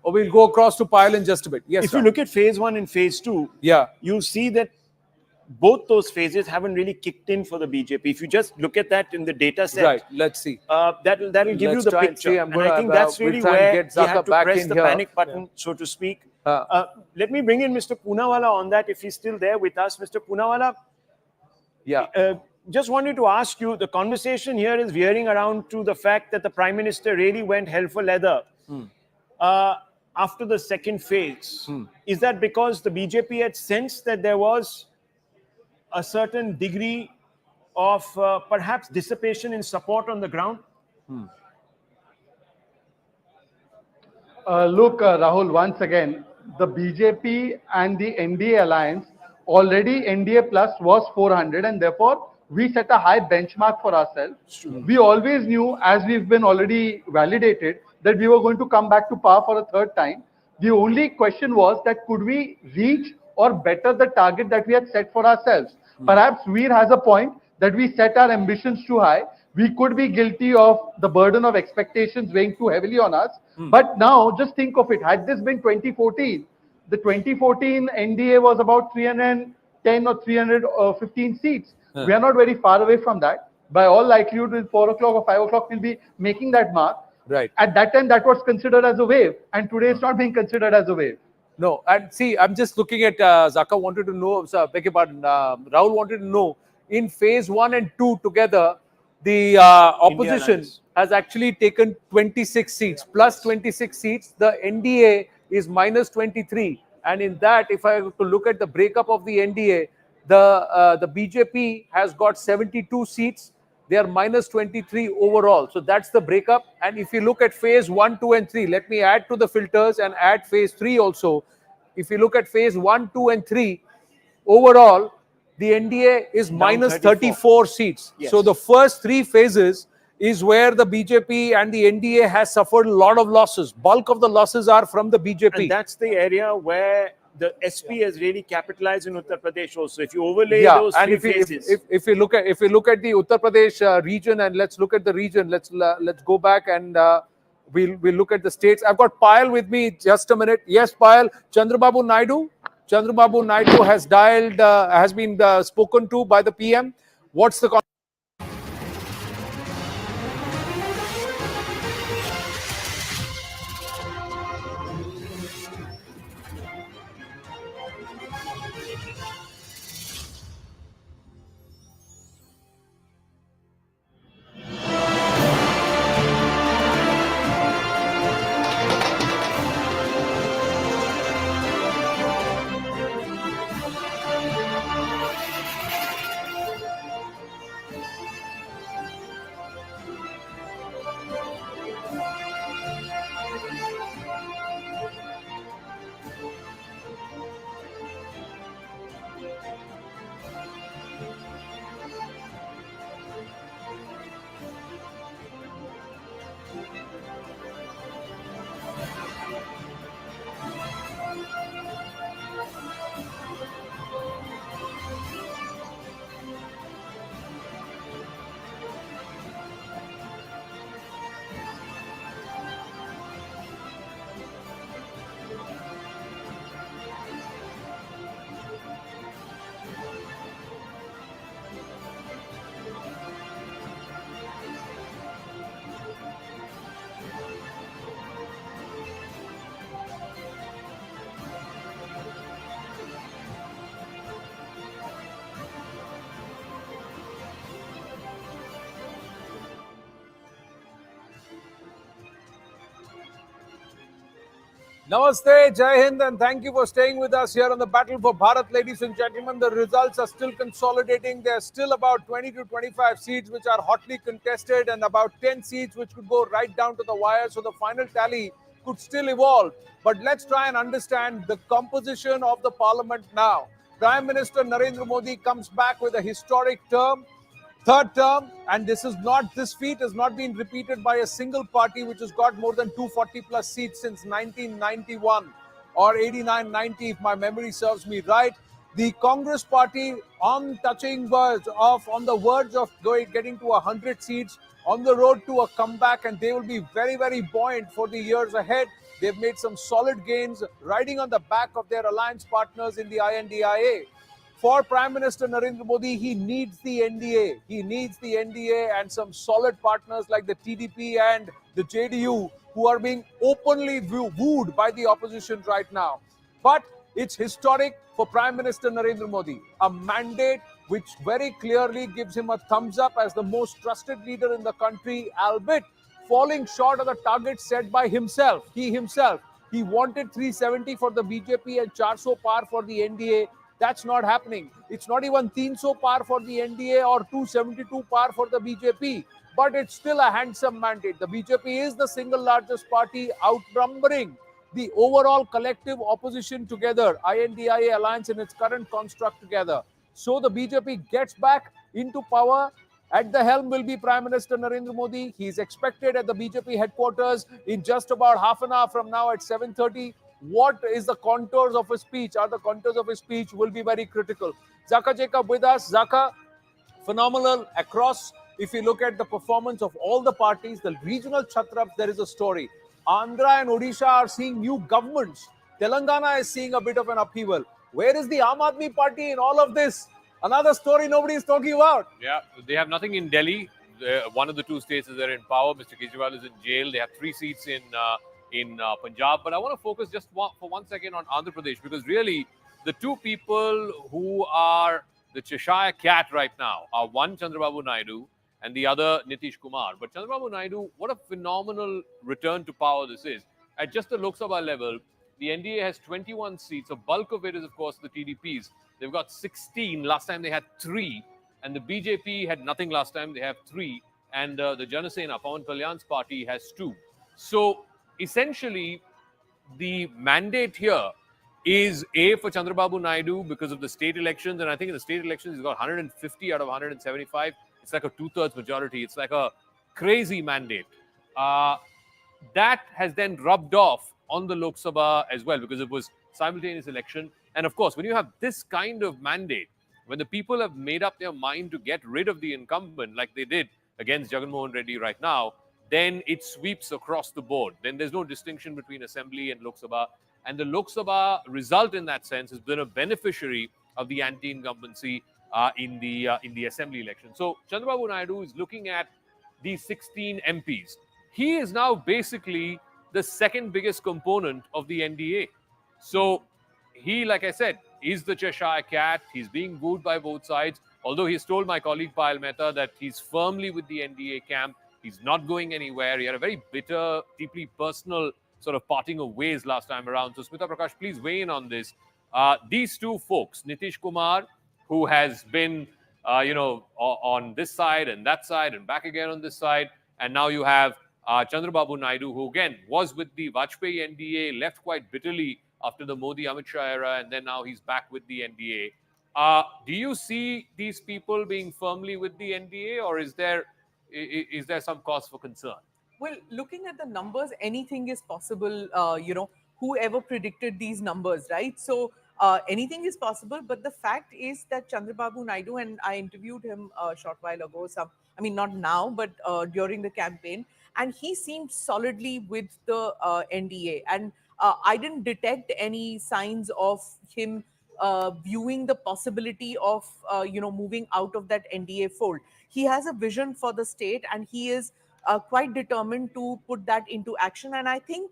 Or we'll go across to Payal in just a bit. Yes, if you look at phase 1 and phase 2, you'll see that both those phases haven't really kicked in for the BJP. If you just look at that in the data set, right, let's see. That'll give you the picture. And I think that's really where you have to press the panic button, so to speak. Let me bring in Mr. Poonawalla on that, if he's still there with us. Mr. Poonawalla, just wanted to ask you, the conversation here is veering around to the fact that the Prime Minister really went hell for leather after the second phase. Is that because the BJP had sensed that there was a certain degree of perhaps dissipation in support on the ground? Look, Rahul, once again, the BJP and the NDA alliance, already NDA plus was 400, and therefore we set a high benchmark for ourselves. We always knew, as we've been already validated, that we were going to come back to power for a third time. The only question was that could we reach or better the target that we had set for ourselves? Perhaps Veer has a point that we set our ambitions too high. We could be guilty of the burden of expectations weighing too heavily on us. But now, just think of it. Had this been 2014, the 2014 NDA was about 310 or 315 seats. We are not very far away from that. By all likelihood, in 4 o'clock or 5 o'clock, we'll be making that mark. Right. At that time, that was considered as a wave, and today it's not being considered as a wave. No, and see, I'm just looking at Zaka wanted to know, beg your pardon, Rahul wanted to know, in phase 1 and 2 together, the opposition has actually taken 26 seats, plus 26 seats. The NDA is minus 23. And in that, if I were to look at the breakup of the NDA, the BJP has got 72 seats. They are minus 23 overall. So that's the breakup. And if you look at phase 1, 2 and 3, let me add to the filters and add phase 3 also. If you look at phase 1, 2 and 3, overall, the NDA is minus 34 seats. Yes. So the first 3 phases is where the BJP and the NDA has suffered a lot of losses. Bulk of the losses are from the BJP. And that's the area where the SP has really capitalized in Uttar Pradesh also. If you overlay those and 3 if phases. if you look at the Uttar Pradesh region, and let's look at the region, let's go back and we'll look at the states. I've got Payal with me. Just a minute. Yes, Payal. Chandrababu Naidu has dialed, has been spoken to by the PM. What's the Namaste, Jai Hind, and thank you for staying with us here on the Battle for Bharat, ladies and gentlemen. The results are still consolidating. There are still about 20 to 25 seats which are hotly contested and about 10 seats which could go right down to the wire. So the final tally could still evolve. But let's try and understand the composition of the parliament now. Prime Minister Narendra Modi comes back with a historic term. Third term, and this feat has not been repeated by a single party which has got more than 240 plus seats since 1991 or 89-90 if my memory serves me right. The Congress party on the verge of getting to 100 seats, on the road to a comeback, and they will be very, very buoyant for the years ahead. They've made some solid gains riding on the back of their alliance partners in the INDIA. For Prime Minister Narendra Modi, he needs the NDA. He needs the NDA and some solid partners like the TDP and the JDU who are being openly wooed by the opposition right now. But it's historic for Prime Minister Narendra Modi, a mandate which very clearly gives him a thumbs up as the most trusted leader in the country, albeit falling short of the target set by himself. He wanted 370 for the BJP and 400 par for the NDA. That's not happening. It's not even 300 par for the NDA or 272 par for the BJP. But it's still a handsome mandate. The BJP is the single largest party, outnumbering the overall collective opposition together, INDIA alliance in its current construct together. So the BJP gets back into power. At the helm will be Prime Minister Narendra Modi. He is expected at the BJP headquarters in just about half an hour from now at 7:30. What is the contours of his speech? The contours of his speech will be very critical. Zaka Jacob with us. Zaka, phenomenal across If you look at the performance of all the parties, the regional Chhatrams, there is a story. Andhra and Odisha are seeing new governments. Telangana is seeing a bit of an upheaval. Where is the Aam Aadmi Party in all of this? Another story nobody is talking about. Yeah, they have nothing in Delhi. One of the two states is they're in power. Mr. Kejriwal is in jail. They have 3 seats in Punjab. But I want to focus just for 1 second on Andhra Pradesh, because really the two people who are the Cheshire cat right now are one Chandrababu Naidu and the other Nitish Kumar. But Chandrababu Naidu, what a phenomenal return to power this is. At just the Lok Sabha level, the NDA has 21 seats. A bulk of it is, of course, the TDPs. They've got 16. Last time they had 3. And the BJP had nothing last time. They have 3. And the Janasena, Pawan Kalyan's party, has 2. So essentially, the mandate here is A, for Chandrababu Naidu because of the state elections. And I think in the state elections, he's got 150 out of 175. It's like a 2/3 majority. It's like a crazy mandate. That has then rubbed off on the Lok Sabha as well, because it was simultaneous election. And of course, when you have this kind of mandate, when the people have made up their mind to get rid of the incumbent, like they did against Jagan Mohan Reddy right now, then it sweeps across the board. Then there's no distinction between Assembly and Lok Sabha. And the Lok Sabha result in that sense has been a beneficiary of the anti-incumbency in the Assembly election. So Chandrababu Naidu is looking at these 16 MPs. He is now basically the second biggest component of the NDA. So he, like I said, is the Cheshire cat. He's being booed by both sides. Although he's told my colleague Payal Mehta that he's firmly with the NDA camp. He's not going anywhere. He had a very bitter, deeply personal sort of parting of ways last time around. So Smita Prakash, please weigh in on this. These two folks, Nitish Kumar, who has been, on this side and that side and back again on this side. And now you have Chandrababu Naidu, who again was with the Vajpayee NDA, left quite bitterly after the Modi-Amit Shah era, and then now he's back with the NDA. Do you see these people being firmly with the NDA, or is there some cause for concern? Well, looking at the numbers, anything is possible. Whoever predicted these numbers, right? So anything is possible. But the fact is that Chandrababu Naidu, and I interviewed him a short while ago, not now, but during the campaign, and he seemed solidly with the NDA. And I didn't detect any signs of him viewing the possibility of, moving out of that NDA fold. He has a vision for the state, and he is quite determined to put that into action. And I think,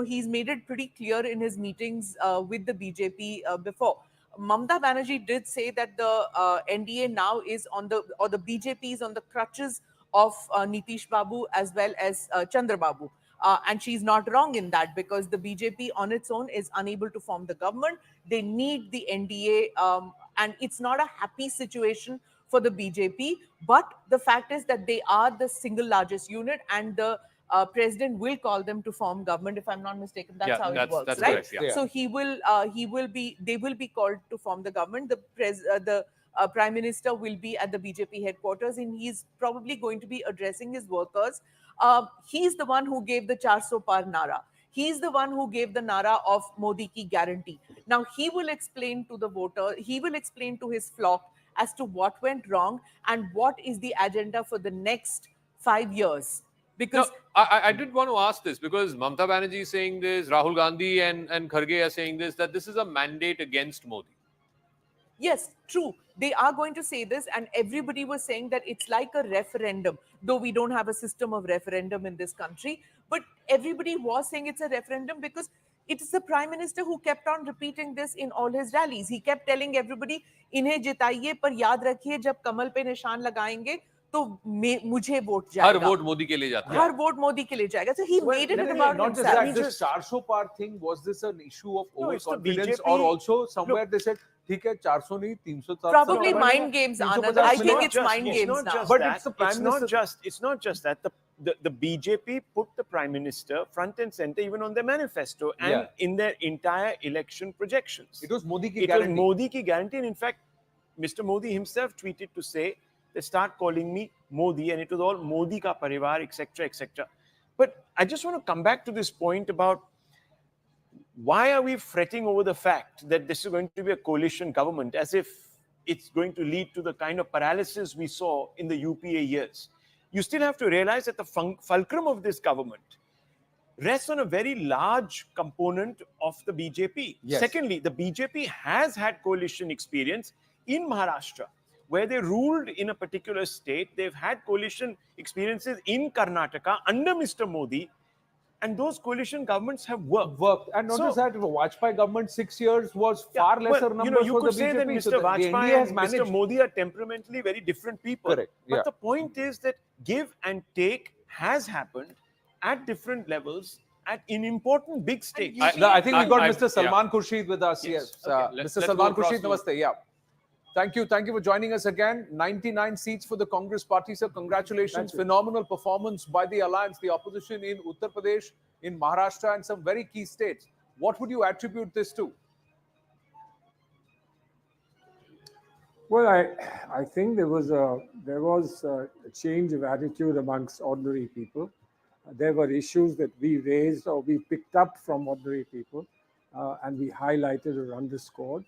he's made it pretty clear in his meetings with the BJP before. Mamata Banerjee did say that the NDA now is the BJP is on the crutches of Nitish Babu as well as Chandrababu. And she's not wrong in that, because the BJP on its own is unable to form the government. They need the NDA, and it's not a happy situation for the BJP. But the fact is that they are the single largest unit, and the president will call them to form government. If I'm not mistaken, that's how it works, that's right? correct, yeah. So they will be called to form the government. The Prime Minister will be at the BJP headquarters, and he's probably going to be addressing his workers. He's the one who gave the 400 par Nara. He's the one who gave the Nara of Modi ki guarantee. Now he will explain to the voter, he will explain to his flock as to what went wrong and what is the agenda for the next 5 years. Because I did want to ask this, because Mamata Banerjee is saying this, Rahul Gandhi and Kharge are saying this, that this is a mandate against Modi. Yes, true. They are going to say this, and everybody was saying that it's like a referendum, though we don't have a system of referendum in this country. But everybody was saying it's a referendum because it is the Prime Minister who kept on repeating this in all his rallies. He kept telling everybody, "इन्हें जिताइए, पर याद रखिए जब कमल पे निशान लगाएंगे तो मुझे वोट जाएगा." हर वोट मोदी के लिए जाता है. हर वोट मोदी के लिए जाएगा. So he made it about not himself. just that, this 400 par thing, was this an issue of overconfidence, or also somewhere they said, "ठीक है, 400 नहीं, 300." Probably mind games, Anand. I think it's mind games now. But it's the Prime Minister. It's not just that. The BJP put the Prime Minister front and center, even on their manifesto and in their entire election projections. It was Modi ki guarantee. It was Modi ki guarantee. And in fact, Mr. Modi himself tweeted to say, they start calling me Modi, and it was all Modi ka parivar, etc., etc. But I just want to come back to this point about why are we fretting over the fact that this is going to be a coalition government, as if it's going to lead to the kind of paralysis we saw in the UPA years. You still have to realize that the fulcrum of this government rests on a very large component of the BJP. Yes. Secondly, the BJP has had coalition experience in Maharashtra, where they ruled in a particular state. They've had coalition experiences in Karnataka under Mr. Modi, and those coalition governments have worked. And not So- just that, the Vajpayee government 6 years was far lesser numbers you for could the say BJP. that Mr. So the Vajpayee NDA has and managed. Mr. Modi are temperamentally very different people. Correct, But yeah. the point is that give and take has happened at different levels in important big states. I think we got Mr. Salman Khurshid with us. Yes, Okay, Mr. let's Salman go across Khurshid, to- namaste. Yeah. Thank you for joining us again. 99 seats for the Congress party, sir. Congratulations. Phenomenal performance by the alliance, the opposition in Uttar Pradesh, in Maharashtra, and some very key states. What would you attribute this to? Well, I think there was a change of attitude amongst ordinary people. There were issues that we raised or we picked up from ordinary people, and we highlighted or underscored.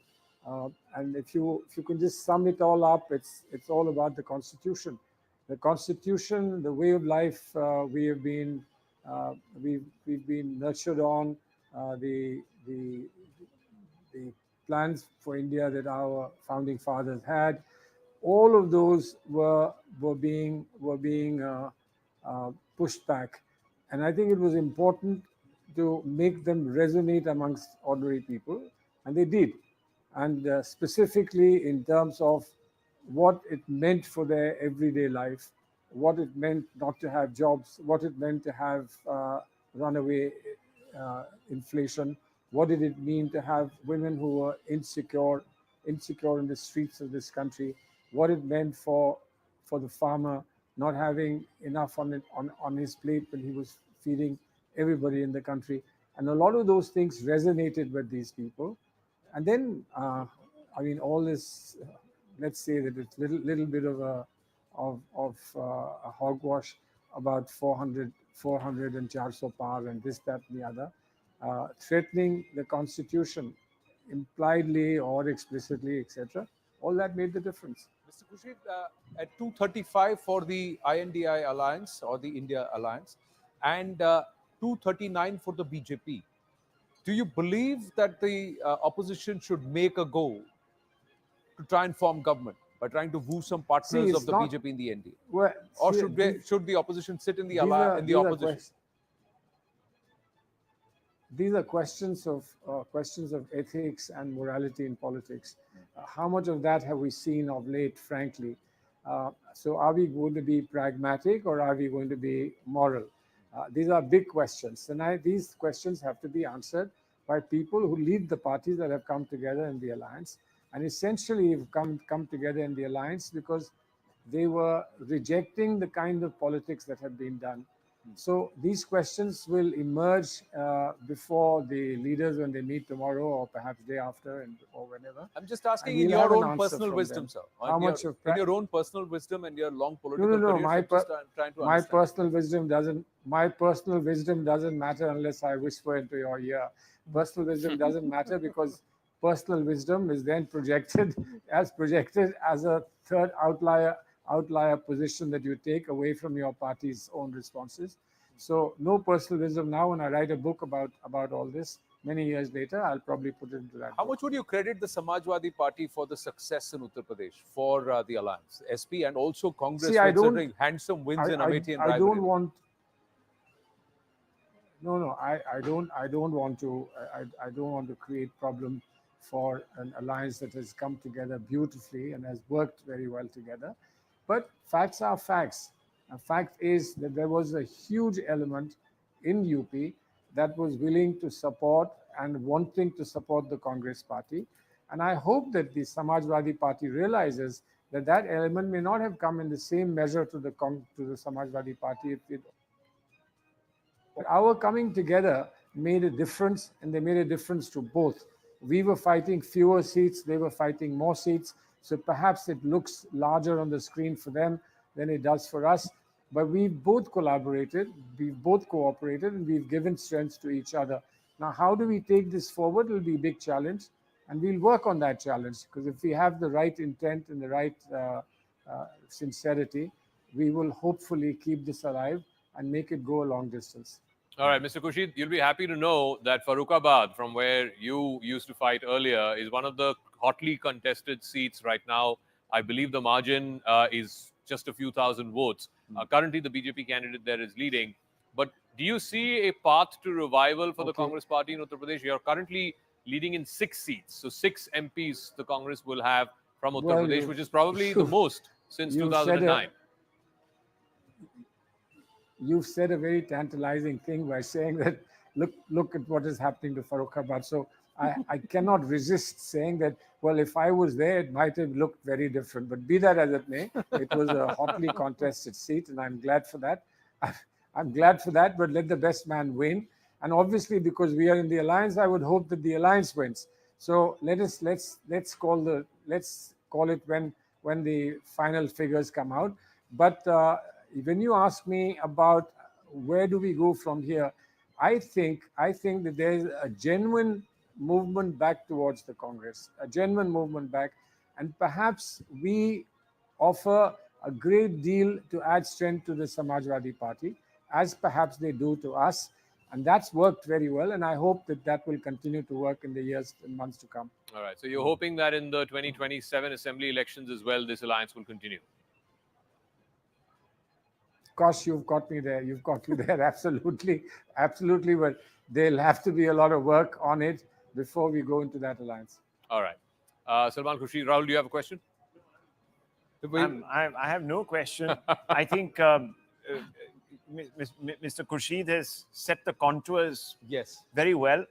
And if you can just sum it all up, it's all about the Constitution. The Constitution, the way of life we've been nurtured on, the plans for India that our founding fathers had, all of those were being pushed back, and I think it was important to make them resonate amongst ordinary people, and they did. And specifically in terms of what it meant for their everyday life, what it meant not to have jobs, what it meant to have runaway inflation, what did it mean to have women who were insecure in the streets of this country, what it meant for the farmer not having enough on his plate when he was feeding everybody in the country. And a lot of those things resonated with these people. And then, I mean, all this, let's say that it's little bit of a hogwash about 400 and 400 par and this, that, and the other, threatening the Constitution impliedly or explicitly, etc. All that made the difference. Mr. Khurshid, at 235 for the INDI alliance or the India alliance, and 239 for the BJP. Do you believe that the opposition should make a go to try and form government by trying to woo some partners of the BJP in the NDA? Well, or should the opposition sit in the opposition? These are questions of ethics and morality in politics. How much of that have we seen of late, frankly? So are we going to be pragmatic or are we going to be moral? These are big questions, and these questions have to be answered by people who lead the parties that have come together in the alliance, and essentially have come together in the alliance because they were rejecting the kind of politics that had been done. So these questions will emerge before the leaders when they meet tomorrow or perhaps day after or whenever. I'm just asking And in we'll have your an own answer personal from wisdom, them. sir. How much of in your own personal wisdom and your long political no. career, I'm trying to My understand. personal wisdom doesn't matter unless I whisper into your ear. Personal wisdom doesn't matter because personal wisdom is then projected as a third outlier position that you take away from your party's own responses. So no personal wisdom now. When I write a book about all this many years later, I'll probably put it into that. How much would you credit the Samajwadi Party for the success in Uttar Pradesh for the alliance, SP, and also Congress considering handsome wins in Amethi and Raebareli? I don't want. No, I don't want to create problem for an alliance that has come together beautifully and has worked very well together. But facts are facts. A fact is that there was a huge element in UP that was willing to support and wanting to support the Congress party. And I hope that the Samajwadi Party realizes that that element may not have come in the same measure to the Samajwadi Party. But our coming together made a difference, and they made a difference to both. We were fighting fewer seats, they were fighting more seats. So perhaps it looks larger on the screen for them than it does for us. But we've both collaborated, we've both cooperated, and we've given strength to each other. Now, how do we take this forward? It'll be a big challenge. And we'll work on that challenge, because if we have the right intent and the right sincerity, we will hopefully keep this alive and make it go a long distance. All right, Mr. Khurshid, you'll be happy to know that Farrukhabad, from where you used to fight earlier, is one of the hotly contested seats right now. I believe the margin is just a few thousand votes. Currently, the BJP candidate there is leading. But do you see a path to revival for the Congress party in Uttar Pradesh? You're currently leading in 6 seats. So 6 MPs the Congress will have from Uttar Pradesh, which is probably the most since 2009. You've said a very tantalizing thing by saying that, look at what is happening to Farrukhabad. So I cannot resist saying that, well, if I was there, it might have looked very different. But be that as it may, it was a hotly contested seat, and I'm glad for that. I'm glad for that, but let the best man win. And obviously, because we are in the alliance, I would hope that the alliance wins. So let's call it when the final figures come out. But when you ask me about where do we go from here, I think that there is a genuine movement back towards the Congress, a genuine movement back, and perhaps we offer a great deal to add strength to the Samajwadi Party, as perhaps they do to us, and that's worked very well, and I hope that that will continue to work in the years and months to come. All right, so you're hoping that in the 2027 assembly elections as well, this alliance will continue? Of course, you've got me there. You've got me there. Absolutely. Absolutely. But there'll have to be a lot of work on it before we go into that alliance. All right. Salman Khurshid, Rahul, do you have a question? I have no question. I think Mr. Khurshid has set the contours very well.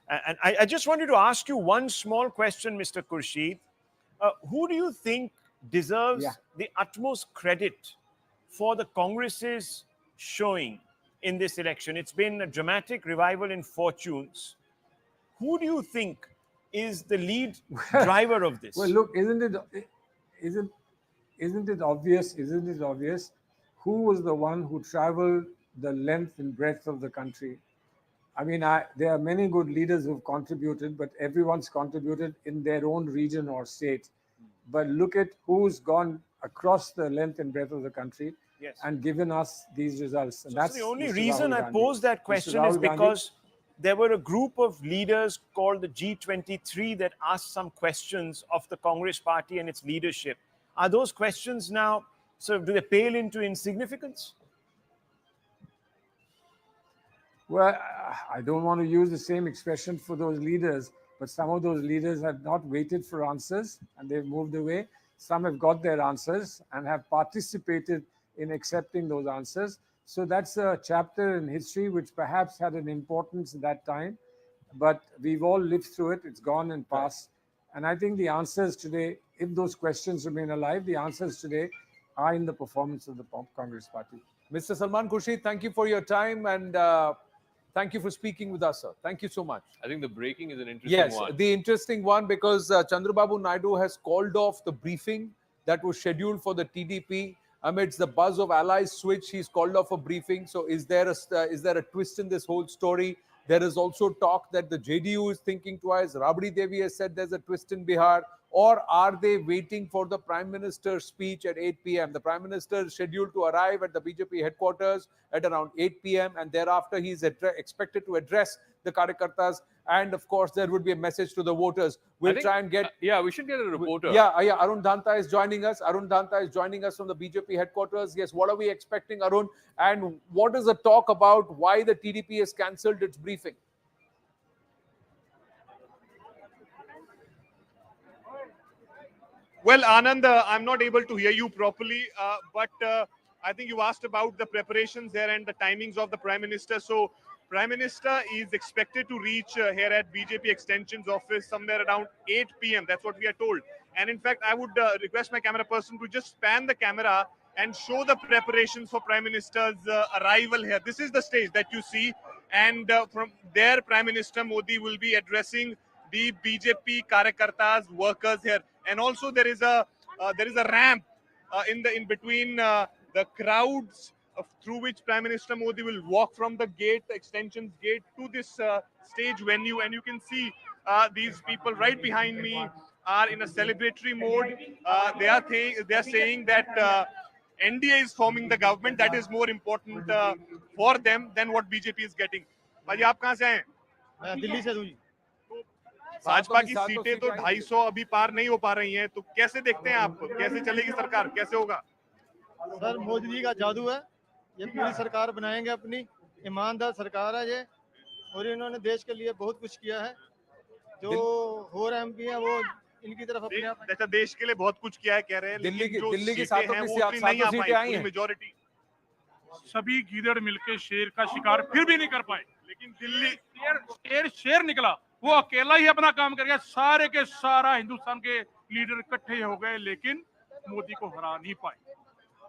And I just wanted to ask you one small question, Mr. Khurshid. Who do you think deserves the utmost credit for the Congress's showing in this election? It's been a dramatic revival in fortunes. Who do you think is the lead driver of this? Well, look, isn't it obvious? Isn't it obvious? Who was the one who traveled the length and breadth of the country? I mean, there are many good leaders who've contributed, but everyone's contributed in their own region or state. But look at who's gone across the length and breadth of the country and given us these results. And that's the only Mr. reason Rahul I Gandhi. posed that question is because there were a group of leaders called the G23 that asked some questions of the Congress party and its leadership. Are those questions now, so do they pale into insignificance? Well, I don't want to use the same expression for those leaders, but some of those leaders have not waited for answers and they've moved away. Some have got their answers and have participated in accepting those answers. So that's a chapter in history which perhaps had an importance at that time, but we've all lived through it. It's gone and passed. And I think the answers today, if those questions remain alive, the answers today are in the performance of the Congress party. Mr. Salman Khurshid, thank you for your time and thank you for speaking with us, sir. Thank you so much. I think the breaking is an interesting one. Yes, the interesting one because Chandrababu Naidu has called off the briefing that was scheduled for the TDP. Amidst the buzz of allies switch, he's called off a briefing. So is there a twist in this whole story? There is also talk that the JDU is thinking twice. Rabdi Devi has said there's a twist in Bihar. Or are they waiting for the Prime Minister's speech at 8 p.m.? The Prime Minister is scheduled to arrive at the BJP headquarters at around 8 p.m. and thereafter he's expected to address the Karyakartas. And of course, there would be a message to the voters. We'll try and get... we should get a reporter. Yeah, Arun Danta is joining us. Arun Danta is joining us from the BJP headquarters. Yes, what are we expecting, Arun? And what is the talk about why the TDP has cancelled its briefing? Well, Anand, I'm not able to hear you properly, but I think you asked about the preparations there and the timings of the Prime Minister. So, Prime Minister is expected to reach here at BJP Extension's office somewhere around 8 p.m. That's what we are told. And in fact, I would request my camera person to just pan the camera and show the preparations for Prime Minister's arrival here. This is the stage that you see. And from there, Prime Minister Modi will be addressing the BJP Karyakartas, workers here. And also there is a ramp in between the crowds through which Prime Minister Modi will walk from the gate, Extension's gate, to this stage venue. And you can see these people right behind me are in a celebratory mode. They are saying that NDA is forming the government. That is more important for them than what BJP is getting. भाजी आप कहाँ से आए हैं? मैं दिल्ली से हूँ जी। भाजपा की सीटें तो 250 अभी पार नहीं हो पा रही हैं, तो कैसे देखते हैं आप? कैसे चलेगी सरकार? कैसे होगा? सर मोदी जी का जादू है, ये पूरी सरकार बनाएंगे अपनी, ईमानदार सरकार है ये, और इन्होंने देश के लिए बहुत कुछ किया है। जो और एमपी हैं वो इनकी तरफ अपने आप अच्छा, देश के लिए बहुत कुछ किया है कह रहे हैं, दिल्ली लेकिन जो की सीटें हैं वो उतनी नहीं आ पाई, मेजॉरिटी। सभी गीदड़ मिलके शेर का शिकार फिर भी नहीं कर पाए, लेकिन दिल्ली शेर निकला, वो अकेला ही अपना काम कर गया। सारे के सारा हिंदुस्तान के लीडर इकट्ठे हो गए, लेकिन मोदी को हरा नहीं पाए।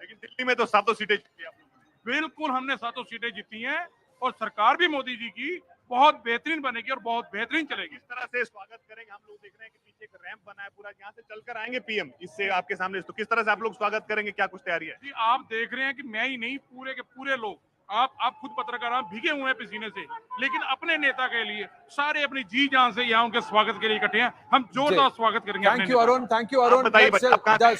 लेकिन दिल्ली में तो 7 सीटें जीती आप लोगों ने। बिल्कुल, हमने 7 सीटें जीती हैं और सरकार भी मोदी जी की बहुत बेहतरीन बनेगी और बहुत बेहतरीन चलेगी। इस तरह से स्वागत करेंगे। हम लोग देख रहे हैं कि पीछे एक रैंप बना है पूरा, यहाँ से चलकर आएंगे पीएम इससे आपके सामने। तो किस तरह से आप लोग स्वागत करेंगे, क्या कुछ तैयारी है? जी, आप देख रहे हैं कि मैं ही नहीं, पूरे के पूरे लोग, आप खुद पत्रकार भीगे हुए हैं पसीने से, लेकिन अपने नेता के लिए सारे अपनी जी जान से यहाँ उनके स्वागत के लिए इकट्ठे हैं। हम जोरदार स्वागत करेंगे। Thank you, Arun. Thank you, Arun.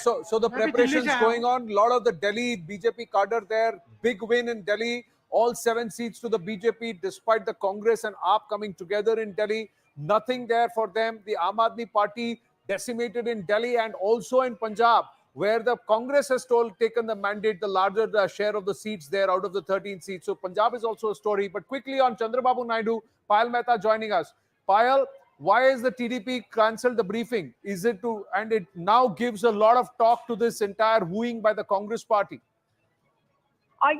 So the preparations going on. A lot of the Delhi BJP cadre there. Big win in Delhi. All 7 seats to the BJP, despite the Congress and AAP coming together in Delhi. Nothing there for them. The Aam Aadmi Party decimated in Delhi and also in Punjab, where the Congress has taken the mandate, the larger share of the seats there out of the 13 seats. So Punjab is also a story. But quickly on Chandrababu Naidu, Payal Mehta joining us. Payal, why is the TDP cancelled the briefing? Is it to, and it now gives a lot of talk to this entire wooing by the Congress party?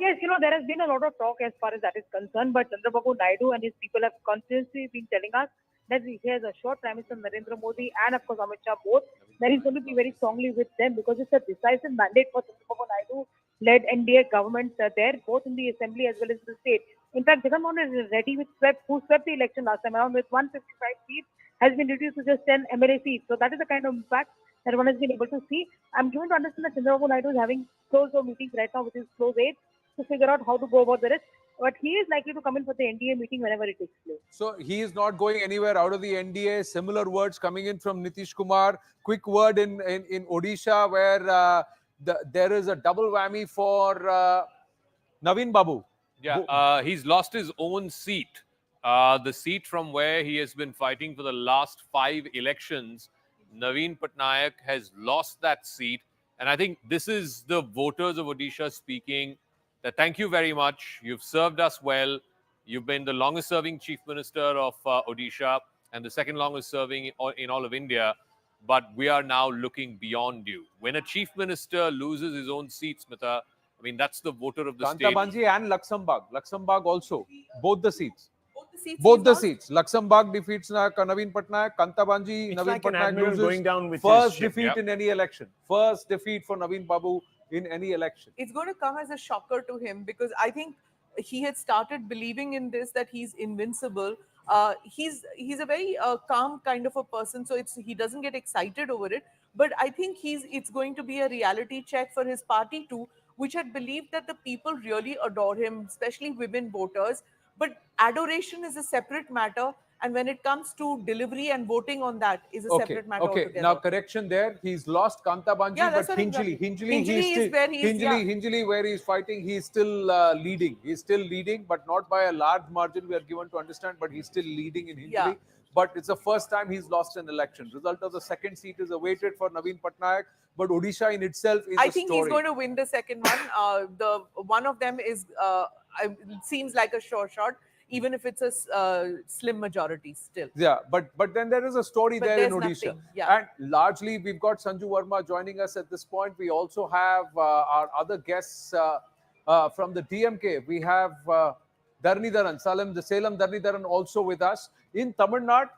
Yes, there has been a lot of talk as far as that is concerned, but Chandrababu Naidu and his people have constantly been telling us that he has assured Prime Minister Narendra Modi and of course Amit Shah both that he's going to be very strongly with them, because it's a decisive mandate for Chandrababu Naidu-led NDA government there, both in the assembly as well as the state. In fact, Jagan Mohan is ready with who swept the election last time around with 155 seats, has been reduced to just 10 MLA seats. So that is the kind of impact that one has been able to see. I'm given to understand that Chandrababu Naidu is having close-door meetings right now with his close aides to figure out how to go about the rest. But he is likely to come in for the NDA meeting whenever it takes place. So he is not going anywhere out of the NDA. Similar words coming in from Nitish Kumar. Quick word in Odisha, where there is a double whammy for Naveen Babu. Yeah, he's lost his own seat. The seat from where he has been fighting for the last 5 elections. Naveen Patnaik has lost that seat. And I think this is the voters of Odisha speaking. That thank you very much. You've served us well. You've been the longest serving Chief Minister of Odisha and the second longest serving in all of India. But we are now looking beyond you. When a Chief Minister loses his own seat, Smita, I mean, that's the voter of the state. Kantabanji and Luxembourg also. Both the seats. Both the seats. Luxembourg defeats Naveen Patnaik. Kantabanji, Naveen Patnaik loses. Going down with first defeat in any election. First defeat for Naveen Babu in any election. It's going to come as a shocker to him, because I think he had started believing in this, that he's invincible. He's a very calm kind of a person, so he doesn't get excited over it. But I think it's going to be a reality check for his party too, which had believed that the people really adore him, especially women voters. But adoration is a separate matter, and when it comes to delivery and voting on that is a separate matter altogether. Now correction there. He's lost Kantabanji, but Hinjali, where he's fighting, he's still leading. He's still leading, but not by a large margin. We are given to understand, but he's still leading in Hinjali. Yeah. But it's the first time he's lost an election. Result of the second seat is awaited for Naveen Patnaik. But Odisha in itself is I think he's going to win the second one. The one of them is it seems like a sure shot, even if it's a slim majority still. Yeah, but then there is a story there in Odisha. Nothing. Yeah. And largely, we've got Sanju Verma joining us at this point. We also have our other guests from the DMK. We have Dharnidharan, Salem Dharnidharan also with us. In Tamil Nadu,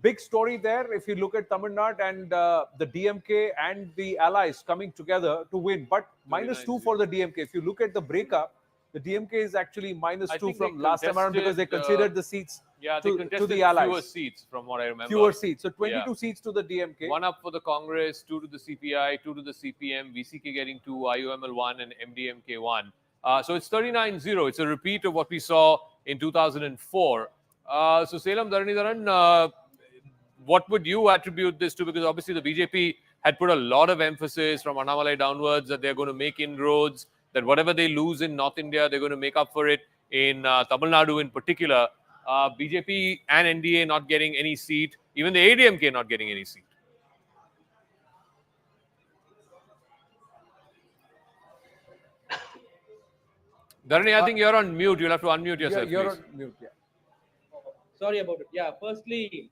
big story there. If you look at Tamil Nadu and the DMK and the allies coming together to win, but -2 for the DMK. If you look at the breakup, the DMK is actually -2 from last time around, because they considered the seats to the allies. Fewer seats, from what I remember. Fewer seats. So 22 seats to the DMK. 1 up for the Congress, 2 to the CPI, 2 to the CPM, VCK getting 2, IUML 1, and MDMK 1. So it's 39-0. It's a repeat of what we saw in 2004. So Salem Dharnidharan, what would you attribute this to? Because obviously the BJP had put a lot of emphasis from Annamalai downwards that they're going to make inroads, that whatever they lose in North India, they're going to make up for it in Tamil Nadu in particular. BJP and NDA not getting any seat, even the ADMK not getting any seat. Dharani, I think you're on mute. You'll have to unmute yourself, You're please. on mute, yeah. Sorry about it. Yeah, firstly,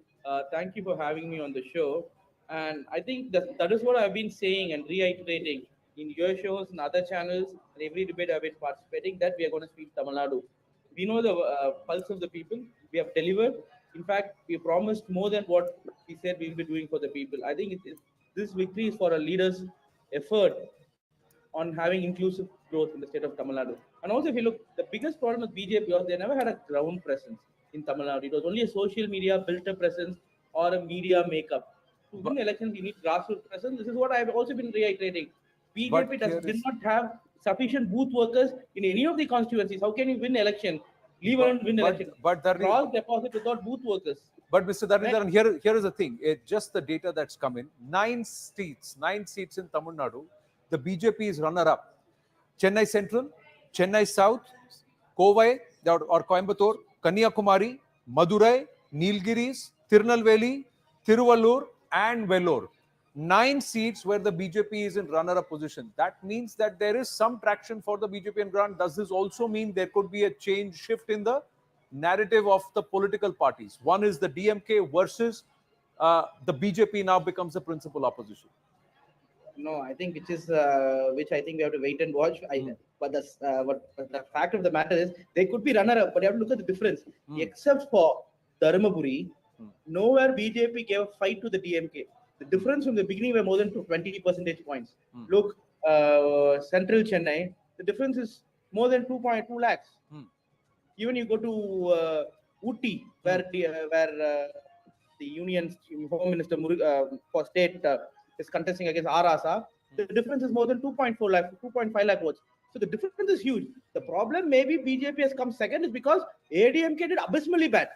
thank you for having me on the show. And I think that is what I've been saying and reiterating in your shows and other channels and every debate I've been participating that we are going to speak Tamil Nadu. We know the pulse of the people. We have delivered. In fact, we promised more than what we said we will be doing for the people. I think this victory is for a leader's effort on having inclusive growth in the state of Tamil Nadu. And also, if you look, the biggest problem with BJP was they never had a ground presence in Tamil Nadu. It was only a social media built-up presence or a media makeup. To win elections, you need grassroots presence. This is what I've also been reiterating. BJP did not have sufficient booth workers in any of the constituencies. How can you win election? Leave alone win election. Cross deposit without booth workers. But Mr. Dharanidharan, here is the thing. Just the data that's come in. 9 seats in Tamil Nadu. The BJP is runner-up. Chennai Central, Chennai South, Kovai or Coimbatore, Kanyakumari, Madurai, Nilgiris, Tirunelveli, Tiruvallur and Vellore. 9 seats where the BJP is in runner-up position. That means that there is some traction for the BJP and ground. Does this also mean there could be a shift in the narrative of the political parties? One is the DMK versus the BJP now becomes the principal opposition. No, I think which I think we have to wait and watch. But the fact of the matter is they could be runner-up, but you have to look at the difference. Except for Dharmaburi, nowhere BJP gave a fight to the DMK. The difference from the beginning were more than 20 percentage points. Look, Central Chennai, the difference is more than 2.2 lakhs. Even you go to Uti, where the Union's Home Minister for State is contesting against Arasa, the difference is more than 2.5 lakh votes. So the difference is huge. The problem maybe BJP has come second is because ADMK did abysmally bad.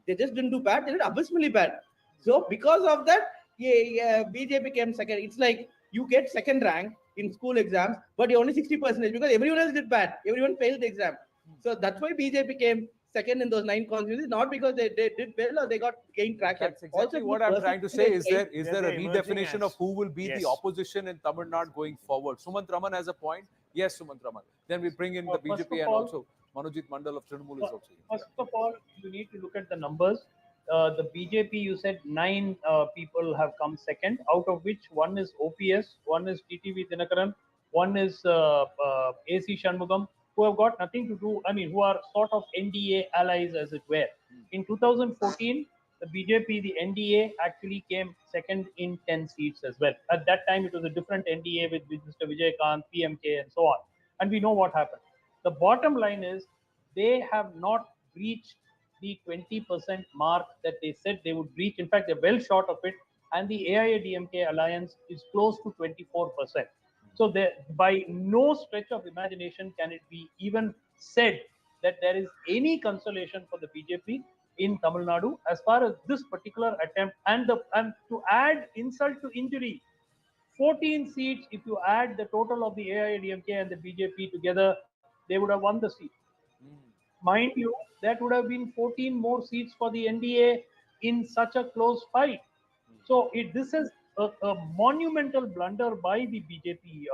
They just didn't do bad, they did abysmally bad. So because of that, BJP came second. It's like you get second rank in school exams, but you're only 60% because everyone else did bad. Everyone failed the exam. So that's why BJP came second in those 9 constituencies, not because they did well or they gained traction. That's exactly also, what I'm trying to say. Is there a redefinition of who will be the opposition in Tamil Nadu going forward? Sumant Raman has a point. Yes, Sumant Raman. Then we bring in the BJP and also Manojit Mandal of Trinamool is also here. First of all, you need to look at the numbers. The BJP, you said 9 people have come second, out of which one is OPS, one is TTV Dinakaran, one is AC Shanmugam, who have got nothing to do, who are sort of NDA allies as it were. In 2014, the BJP, the NDA actually came second in 10 seats as well. At that time, it was a different NDA with Mr. Vijaykanth, PMK and so on. And we know what happened. The bottom line is they have not reached the 20% mark that they said they would reach. In fact, they're well short of it. And the AIADMK alliance is close to 24%. So by no stretch of imagination can it be even said that there is any consolation for the BJP in Tamil Nadu as far as this particular attempt. And to add insult to injury, 14 seats, if you add the total of the AIADMK and the BJP together, they would have won the seat. Mind you, that would have been 14 more seats for the NDA in such a close fight. So this is a monumental blunder by the BJP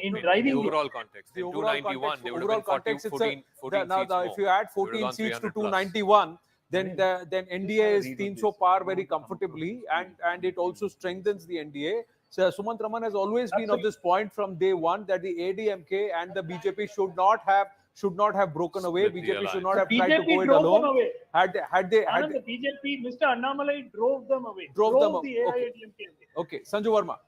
in driving the overall context. In 291, they would have been 14 now, if you add 14 seats to 291, then NDA is 300 par very comfortably, and it also strengthens the NDA. So Sumant Raman has always been of this point from day one that the ADMK and the BJP should not have broken away. BJP should not have tried to go it alone. Had they the BJP, Mr. Annamalai drove them away. Drove them the AIADMK. Okay, Sanju Verma.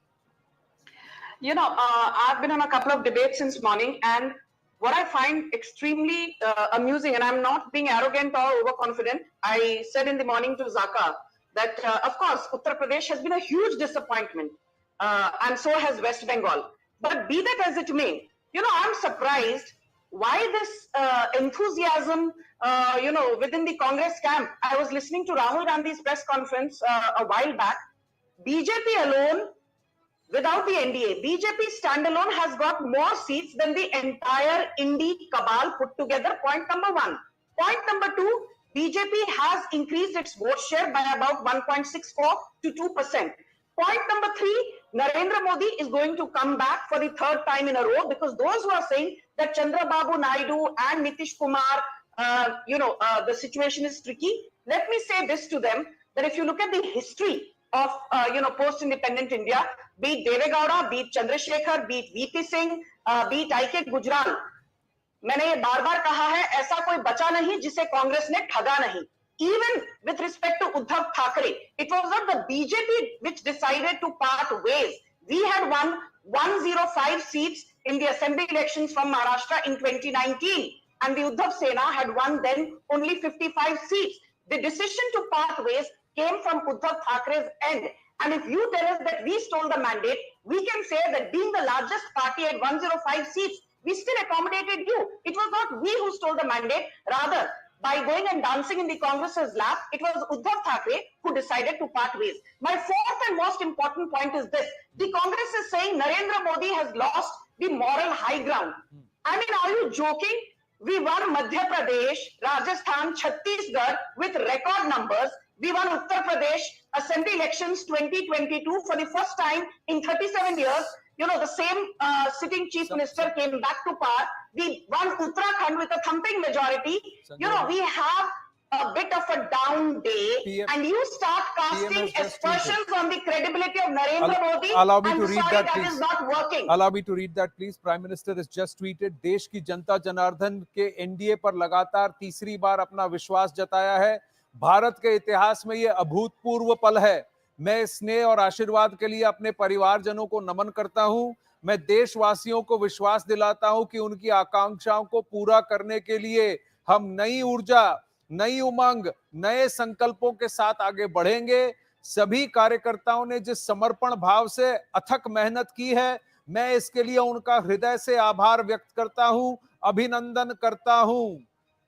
I've been on a couple of debates since morning, and what I find extremely amusing, and I'm not being arrogant or overconfident, I said in the morning to Zaka that, of course, Uttar Pradesh has been a huge disappointment, and so has West Bengal. But be that as it may, I'm surprised Why this enthusiasm, within the Congress camp? I was listening to Rahul Gandhi's press conference a while back. BJP alone, without the NDA, BJP standalone has got more seats than the entire Indi cabal put together. Point number one. Point number two, BJP has increased its vote share by about 1.64 to 2%. Point number three, Narendra Modi is going to come back for the third time in a row, because those who are saying that Chandrababu Naidu and Nitish Kumar, the situation is tricky. Let me say this to them, that if you look at the history of, post-independent India, be it Deve Gowda, be it Chandrasekhar, be it VP Singh, be it I.K. Gujral, मैंने ये बार बार कहा है, ऐसा कोई बचा नहीं जिसे कांग्रेस ने ठगा नहीं. Even with respect to Uddhav Thackeray, it was not the BJP which decided to part ways. We had won 105 seats in the assembly elections from Maharashtra in 2019, and the Uddhav Sena had won then only 55 seats. The decision to part ways came from Uddhav Thackeray's end. And if you tell us that we stole the mandate, we can say that being the largest party at 105 seats, we still accommodated you. It was not we who stole the mandate. Rather, by going and dancing in the Congress's lap, it was Uddhav Thackeray who decided to part ways. My fourth and most important point is this. The Congress is saying Narendra Modi has lost the moral high ground. I mean, are you joking? We won Madhya Pradesh, Rajasthan, Chhattisgarh with record numbers. We won Uttar Pradesh Assembly elections 2022 for the first time in 37 years. The same sitting chief minister came back to power. We won Uttarakhand with a thumping majority. We have a bit of a down day, and you start casting aspersions on the credibility of Narendra Modi. Allow me I'm to read sorry, that, that please. is not working. Allow me to read that, please. Prime Minister has just tweeted, देश की जनता जनार्दन के NDA पर लगातार तीसरी बार अपना विश्वास जताया है. भारत के इतिहास में ये अभूतपूर्व पल है. मैं स्नेह और आशीर्वाद के लिए अपने परिवारजनों को नमन करता हूं. मैं देशवासियों को विश्वास दिलाता हूं कि उनकी आकांक्षाओं को पूरा करने के लिए हम नई ऊर्जा, नई उमंग, नए संकल्पों के साथ आगे बढ़ेंगे. सभी कार्यकर्ताओं ने जिस समर्पण भाव से अथक मेहनत की है, मैं इसके लिए उनका हृदय से आभार व्यक्त करता हूं, अभिनंदन करता हूं.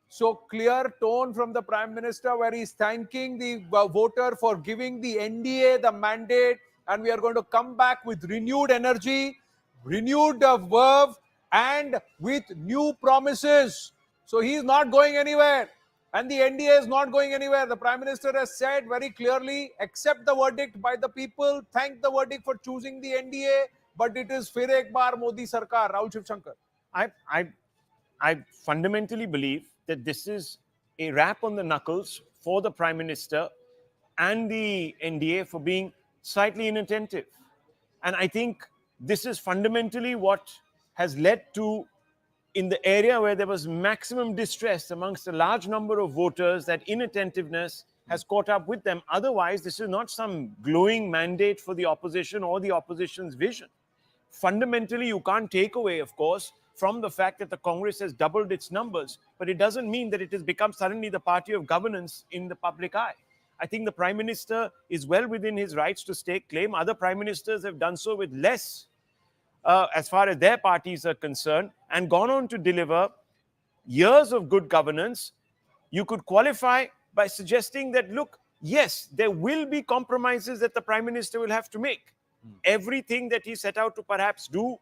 So clear tone from the Prime Minister where he is thanking the voter for giving the NDA the mandate, and we are going to come back with renewed energy, renewed verve, and with new promises. So he is not going anywhere, and the NDA is not going anywhere. The Prime Minister has said very clearly, accept the verdict by the people, thank the verdict for choosing the NDA, but it is Fir Ek Baar Modi Sarkar. Rahul Shivshankar. I fundamentally believe that this is a rap on the knuckles for the Prime Minister and the NDA for being slightly inattentive. And I think this is fundamentally what has led to, in the area where there was maximum distress amongst a large number of voters, that inattentiveness has caught up with them. Otherwise, this is not some glowing mandate for the opposition or the opposition's vision. Fundamentally, you can't take away, of course, from the fact that the Congress has doubled its numbers, but it doesn't mean that it has become suddenly the party of governance in the public eye. I think the Prime Minister is well within his rights to stake claim. Other Prime Ministers have done so with less as far as their parties are concerned, and gone on to deliver years of good governance. You could qualify by suggesting that, look, yes, there will be compromises that the Prime Minister will have to make. Everything that he set out to perhaps do,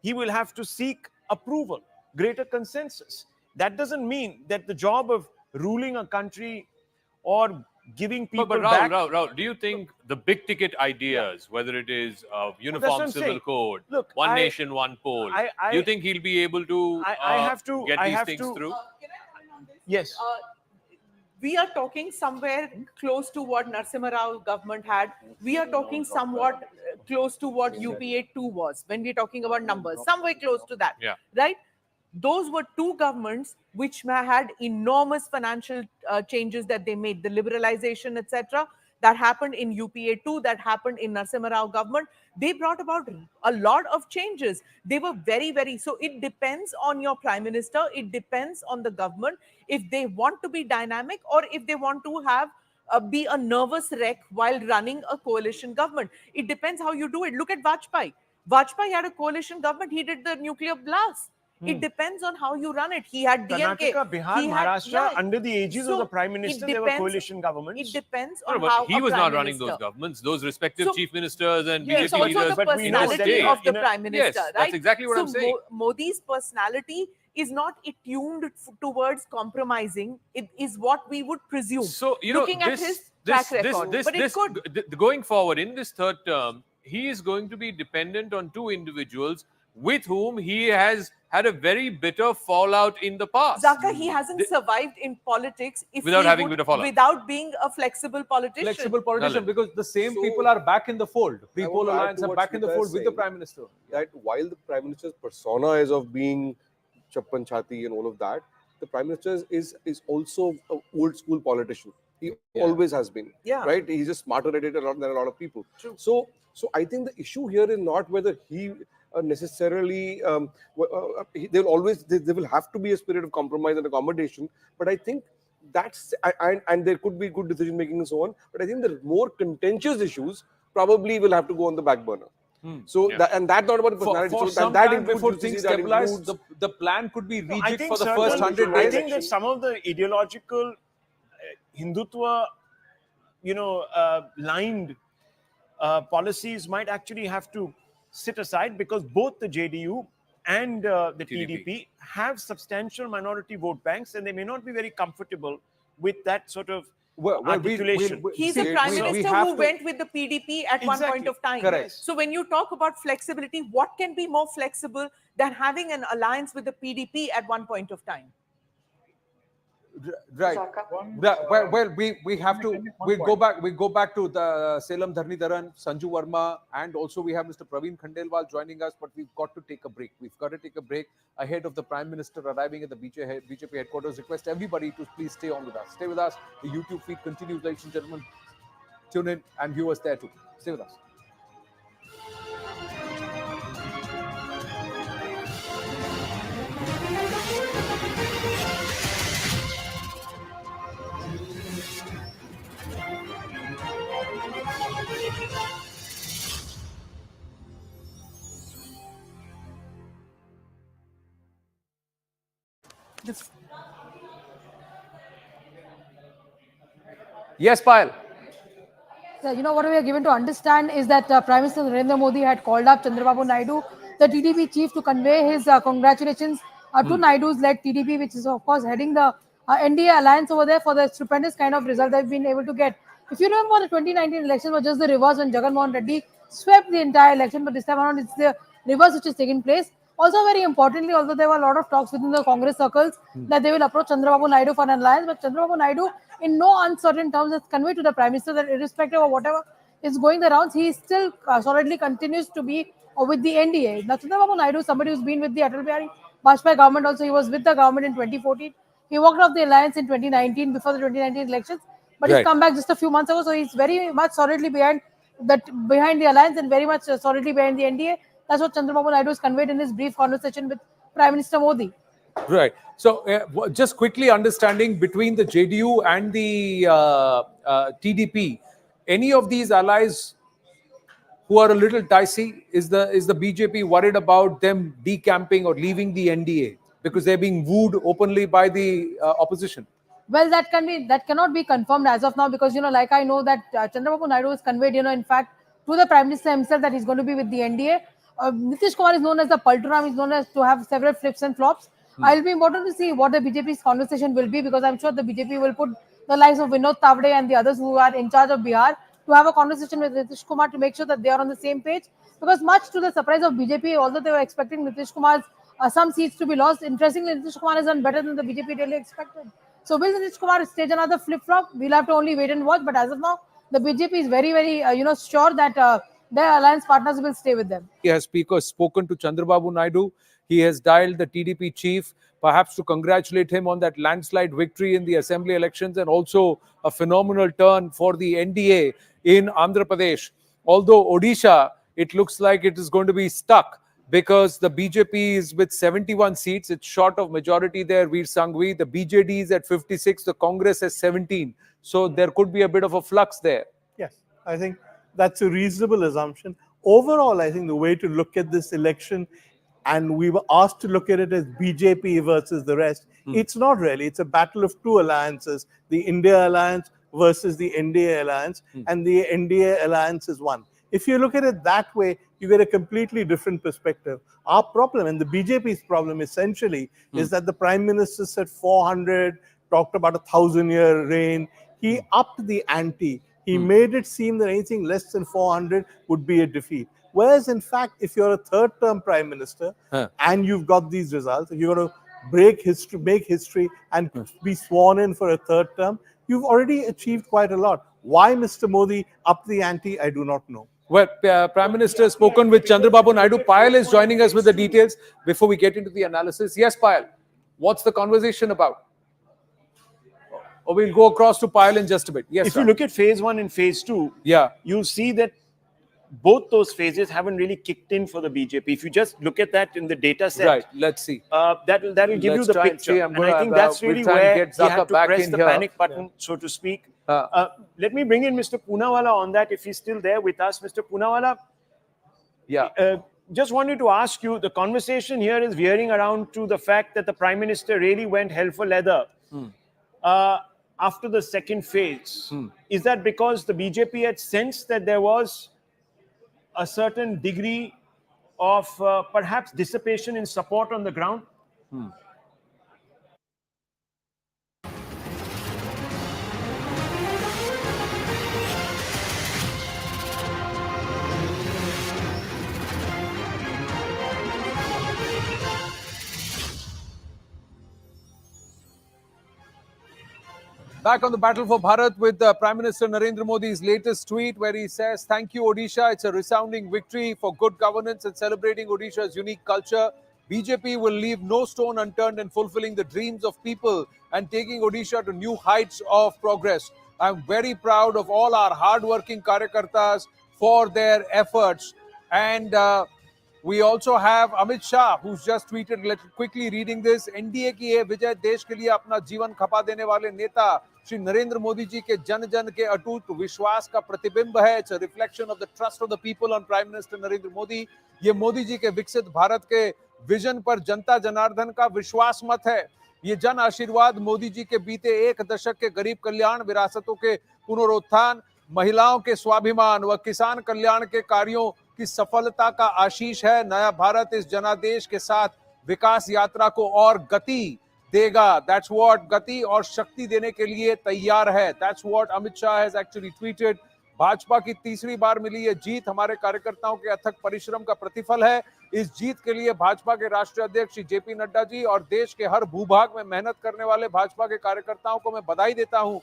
he will have to seek approval, greater consensus. That doesn't mean that the job of ruling a country or giving people but back... Rahul, do you think the big ticket ideas, whether it is uniform civil code, look, one nation, one poll, do you think he'll be able to get these things through? Yes. We are talking somewhere close to what Narasimha Rao government had. We are talking somewhat close to what UPA 2 was when we're talking about numbers, somewhere close to that, right? Those were two governments which had enormous financial changes that they made, the liberalization, etc. That happened in UPA 2, that happened in Narasimha Rao government. They brought about a lot of changes. They were very, so it depends on your Prime Minister. It depends on the government if they want to be dynamic or if they want to have be a nervous wreck while running a coalition government. It depends how you do it. Look at Vajpayee. Vajpayee had a coalition government. He did the nuclear blast. It depends on how you run it. He had DMK. Karnataka, Bihar, he had, Maharashtra, under the aegis of the Prime Minister, there were coalition governments. It depends No, on but how he a was Prime not running Minister. those governments. Those respective So, chief ministers and it's BJP also leaders. the personality of the Prime Minister, Yes, right? that's exactly what I'm saying. Modi's personality is not attuned towards compromising. It is what we would presume. So, looking at his track record. But it could. Going forward in this third term, he is going to be dependent on two individuals with whom he has had a very bitter fallout in the past. Zaka, he hasn't survived in politics without being a flexible politician. Flexible politician, because the same people are back in the fold. Pre-poll alliance are back in the fold with the Prime Minister. That while the Prime Minister's persona is of being Chappan Chhati and all of that, the Prime Minister is also an old school politician. He always has been. Yeah. Right? He's just smarter at it than a lot of people. True. So I think the issue here is not whether he necessarily there will have to be a spirit of compromise and accommodation, but I think that's and there could be good decision making and so on, but I think the more contentious issues probably will have to go on the back burner. So that's not about the personality. For so some that time before things stabilize, the plan could be reject for the first 100 days. I think that some of the ideological Hindutva, lined policies might actually have to sit aside, because both the JDU and the TDP have substantial minority vote banks, and they may not be very comfortable with that sort of articulation. He's a Prime Minister who went with the PDP at one point of time. Correct. So when you talk about flexibility, what can be more flexible than having an alliance with the PDP at one point of time? Right. Well, we have to. We go back to the Salem Dharnidharan, Sanju Verma, and also we have Mr. Praveen Khandelwal joining us. But we've got to take a break. We've got to take a break ahead of the Prime Minister arriving at the BJP headquarters. Request everybody to please stay on with us. Stay with us. The YouTube feed continues, ladies and gentlemen. Tune in, and viewers there too. Stay with us. Yes, Payal. So, what we are given to understand is that Prime Minister Narendra Modi had called up Chandrababu Naidu, the TDP chief, to convey his congratulations to Naidu's led TDP, which is of course heading the NDA alliance over there, for the stupendous kind of result they've been able to get. If you remember, the 2019 election was just the reverse when Jagan Mohan Reddy swept the entire election, but this time around it's the reverse which is taking place. Also, very importantly, although there were a lot of talks within the Congress circles that they will approach Chandrababu Naidu for an alliance, but Chandrababu Naidu, in no uncertain terms, has conveyed to the Prime Minister that irrespective of whatever is going the rounds, he still solidly continues to be with the NDA. Now, Chandrababu Naidu, somebody who's been with the Atal Bihari Vajpayee government also, he was with the government in 2014. He walked off the alliance in 2019 before the 2019 elections, but he's come back just a few months ago, so he's very much solidly behind the alliance and very much solidly behind the NDA. That's what Chandrababu Naidu has conveyed in his brief conversation with Prime Minister Modi. Right. So, just quickly understanding between the JDU and the TDP, any of these allies who are a little dicey, is the BJP worried about them decamping or leaving the NDA because they're being wooed openly by the opposition? Well, that cannot be confirmed as of now, because like I know that Chandrababu Naidu has conveyed, in fact, to the Prime Minister himself that he's going to be with the NDA. Nitish Kumar is known as the Palturam, is known as to have several flips and flops. It'll be important to see what the BJP's conversation will be, because I'm sure the BJP will put the likes of Vinod Tavde and the others who are in charge of Bihar to have a conversation with Nitish Kumar to make sure that they are on the same page. Because much to the surprise of BJP, although they were expecting Nitish Kumar's some seats to be lost, interestingly, Nitish Kumar has done better than the BJP really expected. So will Nitish Kumar stage another flip-flop? We'll have to only wait and watch. But as of now, the BJP is very, very, sure that their alliance partners will stay with them. He has spoken to Chandrababu Naidu. He has dialed the TDP chief, perhaps to congratulate him on that landslide victory in the assembly elections, and also a phenomenal turn for the NDA in Andhra Pradesh. Although Odisha, it looks like it is going to be stuck, because the BJP is with 71 seats. It's short of majority there, Veer Sanghvi. The BJD is at 56. The Congress has 17. So there could be a bit of a flux there. Yes, I think that's a reasonable assumption. Overall, I think the way to look at this election, and we were asked to look at it as BJP versus the rest. It's not really. It's a battle of two alliances, the India alliance versus the NDA alliance, and the NDA alliance is one. If you look at it that way, you get a completely different perspective. Our problem, and the BJP's problem essentially, is that the Prime Minister said 400, talked about a 1,000-year reign. He upped the ante. He made it seem that anything less than 400 would be a defeat. Whereas, in fact, if you're a third-term Prime Minister and you've got these results, if you're going to break history, make history, and be sworn in for a third term, you've already achieved quite a lot. Why Mr. Modi upped the ante, I do not know. Well, Prime Minister has spoken with Chandrababu Naidu. Payal is joining us with the details before we get into the analysis. Yes, Payal, what's the conversation about? Or we'll go across to Payal in just a bit. Yes, if you look at phase 1 and phase 2, you'll see that both those phases haven't really kicked in for the BJP. If you just look at that in the data set, right, let's see. That'll give you the picture. And I think that's really where he had to press the panic button, so to speak. Let me bring in Mr. Poonawalla on that, if he's still there with us. Mr. Poonawalla, just wanted to ask you, the conversation here is veering around to the fact that the Prime Minister really went hell for leather after the second phase. Is that because the BJP had sensed that there was a certain degree of perhaps dissipation in support on the ground? Back on the battle for Bharat with Prime Minister Narendra Modi's latest tweet, where he says, "Thank you, Odisha. It's a resounding victory for good governance and celebrating Odisha's unique culture. BJP will leave no stone unturned in fulfilling the dreams of people and taking Odisha to new heights of progress. I'm very proud of all our hard-working Karyakartas for their efforts." And we also have Amit Shah, who's just tweeted, quickly reading this, "NDA की ये विजय देश के लिए अपना जीवन खपा देने वाले नेता श्री नरेंद्र मोदी जी के जन जन के अटूट विश्वास का प्रतिबिंब है. It's a reflection of the trust of the people on Prime Minister Narendra Modi. ये मोदी जी के विकसित भारत के विजन पर जनता जनार्दन का विश्वास मत है. ये जन आशीर्वाद मोदी जी के बीते एक दशक के गरीब कल्याण, विरासतों के पुनरुत्थान, महिलाओं के स्वाभिमान व किसान कल्याण के कार्यों की सफलता का आशीष है. नया भारत इस जनादेश के साथ विकास यात्रा को और गति देगा. That's what, गति और शक्ति देने के लिए तैयार है. That's what Amit Shah has actually tweeted. Bhajpa की तीसरी बार मिली ये जीत हमारे कार्यकर्ताओं के अथक परिश्रम का प्रतिफल है. इस जीत के लिए भाजपा के राष्ट्रीय अध्यक्ष श्री जेपी नड्डा जी और देश के हर भूभाग में मेहनत करने वाले भाजपा के कार्यकर्ताओं को मैं बधाई देता हूं.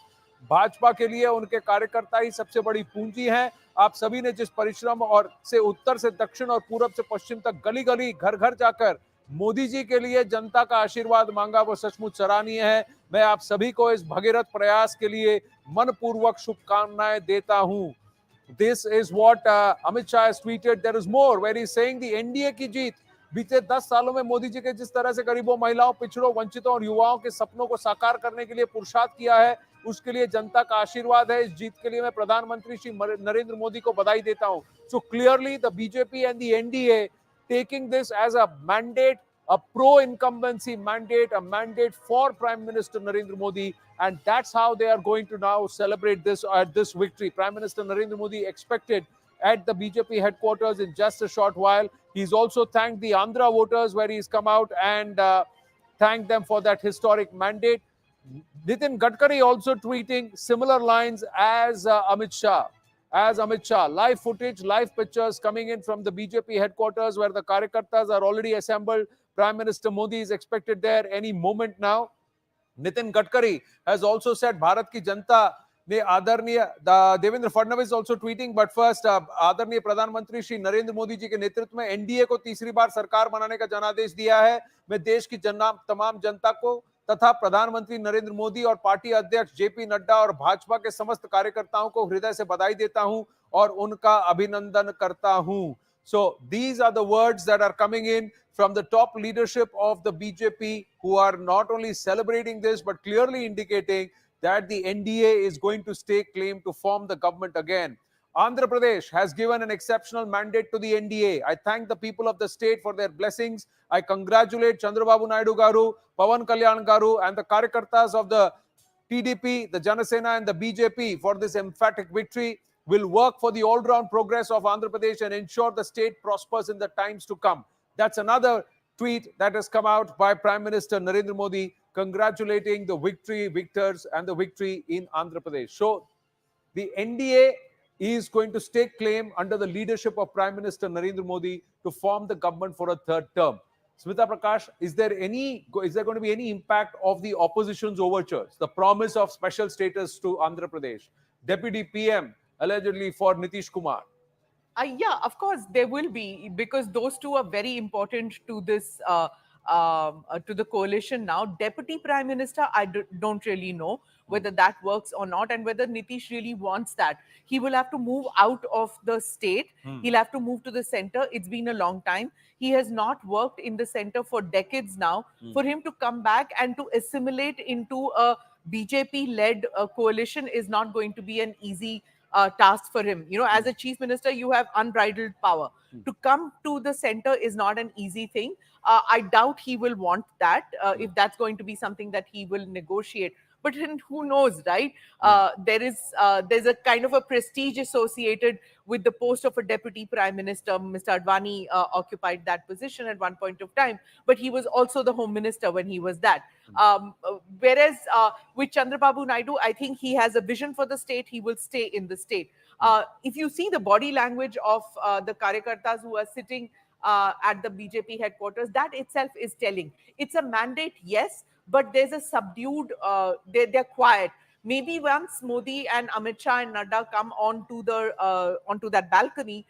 भाजपा के लिए उनके कार्यकर्ता ही सबसे बड़ी पूंजी हैं. आप सभी ने जिस परिश्रम और से उत्तर से दक्षिण और पूरब से पश्चिम तक गली गली घर घर जाकर मोदी जी के लिए जनता का आशीर्वाद मांगा, वो सचमुच सराहनीय है. मैं आप सभी को इस भगीरथ प्रयास के लिए मनपूर्वक शुभकामनाएं देता हूं. This is what Amit Shah has tweeted. There is more where he is saying the NDA की जीत बीते 10 सालों में मोदी जी के जिस तरह से गरीबों, महिलाओं, पिछड़ों, वंचितों और युवाओं के सपनों को साकार करने के लिए पुरुषार्थ किया है, उसके लिए जनता का आशीर्वाद है. इस जीत के लिए मैं प्रधानमंत्री श्री नरेंद्र मोदी को बधाई देता हूं. So clearly the BJP and the NDA taking this as a mandate, a pro-incumbency mandate, a mandate for Prime Minister Narendra Modi, and that's how they are going to now celebrate this victory. Prime Minister Narendra Modi expected at the BJP headquarters in just a short while. He's also thanked the Andhra voters where he's come out and thanked them for that historic mandate. Nitin Gadkari also tweeting similar lines as Amit Shah. Live footage, live pictures coming in from the BJP headquarters where the Karyakartas are already assembled. Prime Minister Modi is expected there any moment now. Nitin Gadkari has also said Bharat ki जनता ने आदरणीय, Devendra Fadnavis also tweeting, but first आदरणीय प्रधानमंत्री श्री नरेंद्र मोदी जी के नेतृत्व में NDA को तीसरी बार सरकार बनाने का जनादेश दिया है. मैं देश की तमाम जनता को तथा प्रधानमंत्री नरेंद्र मोदी और पार्टी अध्यक्ष जेपी नड्डा और भाजपा के समस्त कार्यकर्ताओं को हृदय से बधाई देता हूं और उनका अभिनंदन करता हूं. So these are the words that are coming in from the top leadership of the BJP, who are not only celebrating this but clearly indicating that the NDA is going to stake claim to form the government again. Andhra Pradesh has given an exceptional mandate to the NDA. I thank the people of the state for their blessings. I congratulate Chandrababu Naidu Garu, Pawan Kalyan Garu, and the Karyakartas of the TDP, the Janasena, and the BJP for this emphatic victory. Will work for the all-round progress of Andhra Pradesh and ensure the state prospers in the times to come. That's another tweet that has come out by Prime Minister Narendra Modi congratulating the victors and the victory in Andhra Pradesh. So the NDA is going to stake claim under the leadership of Prime Minister Narendra Modi to form the government for a third term. Smita Prakash, is there going to be any impact of the opposition's overtures, the promise of special status to Andhra Pradesh, Deputy PM allegedly for Nitish Kumar? Yeah, of course there will be, because those two are very important to this to the coalition now. Deputy Prime Minister, I don't really know whether that works or not, and whether Nitish really wants that. He will have to move out of the state. He'll have to move to the center. It's been a long time. He has not worked in the center for decades now. For him to come back and to assimilate into a BJP-led coalition is not going to be an easy task for him. You know, as a chief minister, you have unbridled power. To come to the center is not an easy thing. I doubt he will want that, if that's going to be something that he will negotiate. But then who knows, right? There's a kind of a prestige associated with the post of a deputy prime minister. Mr. Advani occupied that position at one point of time, but he was also the home minister when he was that. Whereas with Chandrababu Naidu, I think he has a vision for the state. He will stay in the state. If you see the body language of the Karyakartas who are sitting at the BJP headquarters, that itself is telling. It's a mandate, yes, but there's a subdued, they're quiet. Maybe once Modi and Amit Shah and Nadda come onto that balcony,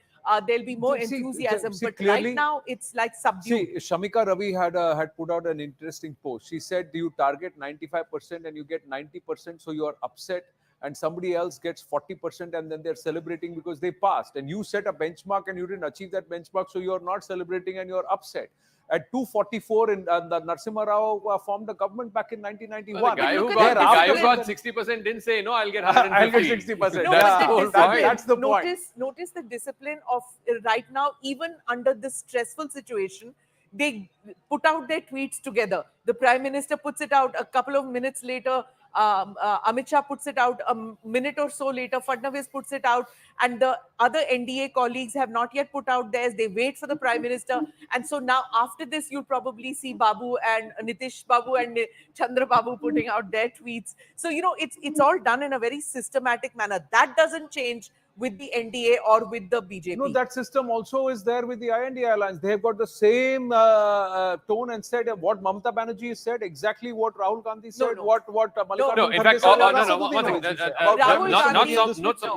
there'll be more enthusiasm. But clearly, right now, it's like subdued. See, Shamika Ravi had put out an interesting post. She said, you target 95% and you get 90%, so you are upset. And somebody else gets 40% and then they're celebrating because they passed. And you set a benchmark and you didn't achieve that benchmark, so you're not celebrating and you're upset. At 244, the Narasimha Rao formed the government back in 1991. Well, the guy who got 60% didn't say, no, I'll get 150. I'll get 60%. No, That's the point. Notice the discipline of right now, even under this stressful situation, they put out their tweets together. The Prime Minister puts it out a couple of minutes later. Amit Shah puts it out a minute or so later. Fadnavis puts it out, and the other NDA colleagues have not yet put out theirs. They wait for the Prime Minister, and so now after this, you'll probably see Babu and Nitish Babu and Chandra Babu putting out their tweets. So you know, it's all done in a very systematic manner. That doesn't change with the NDA or with the BJP. No, that system also is there with the NDA alliance. They have got the same tone and said what Mamata Banerjee said, exactly what Rahul Gandhi said, what Mallikarjun No, in fact,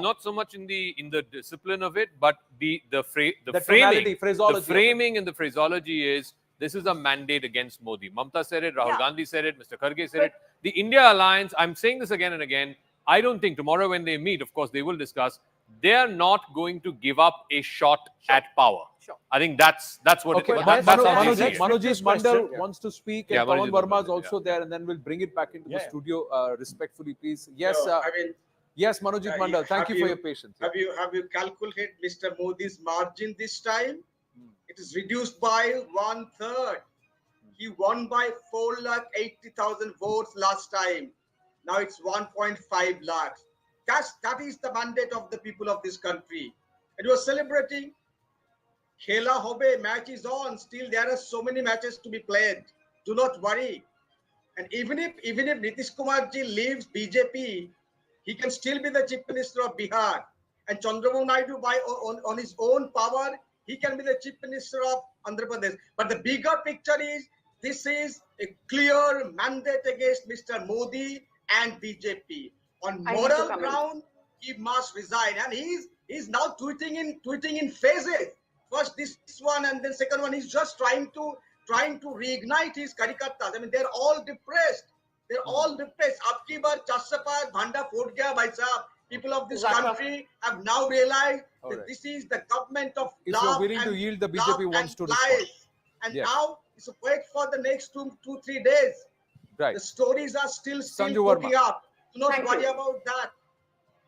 not so much in the discipline of it, but the framing and the phraseology is, this is a mandate against Modi. Mamata said it, Rahul Gandhi said it, Mr. Kharge said it. The India alliance, I'm saying this again and again, I don't think tomorrow when they meet, of course, they will discuss, they are not going to give up a shot at power. I think that's what okay. it is. Manojit Mandal wants to speak, and Pawan Verma is also there, and then we'll bring it back into the studio respectfully, please. Yes, yes, Manojit Mandal, thank you for your patience. Have you calculated Mr. Modi's margin this time? It is reduced by 1/3. He won by 480,000 votes last time. Now it's 1.5 lakhs. That is the mandate of the people of this country. And you are celebrating. Khela hobe, match is on. Still, there are so many matches to be played. Do not worry. And even if Nitish Kumar ji leaves BJP, he can still be the chief minister of Bihar. And Chandrababu Naidu, on his own power, he can be the chief minister of Andhra Pradesh. But the bigger picture is, this is a clear mandate against Mr. Modi and BJP. On moral ground, he must resign, and he's now tweeting in phases. First this one, and then second one. He's just trying to reignite his karyakartas. I mean, they're all depressed. Abki bar chashapar bhanda phut gaya, bhai sahab. People of this country have now realized that this is the government of love. If you're willing to yield, the BJP wants to respond. And now it's wait for the next 2-3 days. Right. The stories are still Sanju cooking up. Do not worry about that.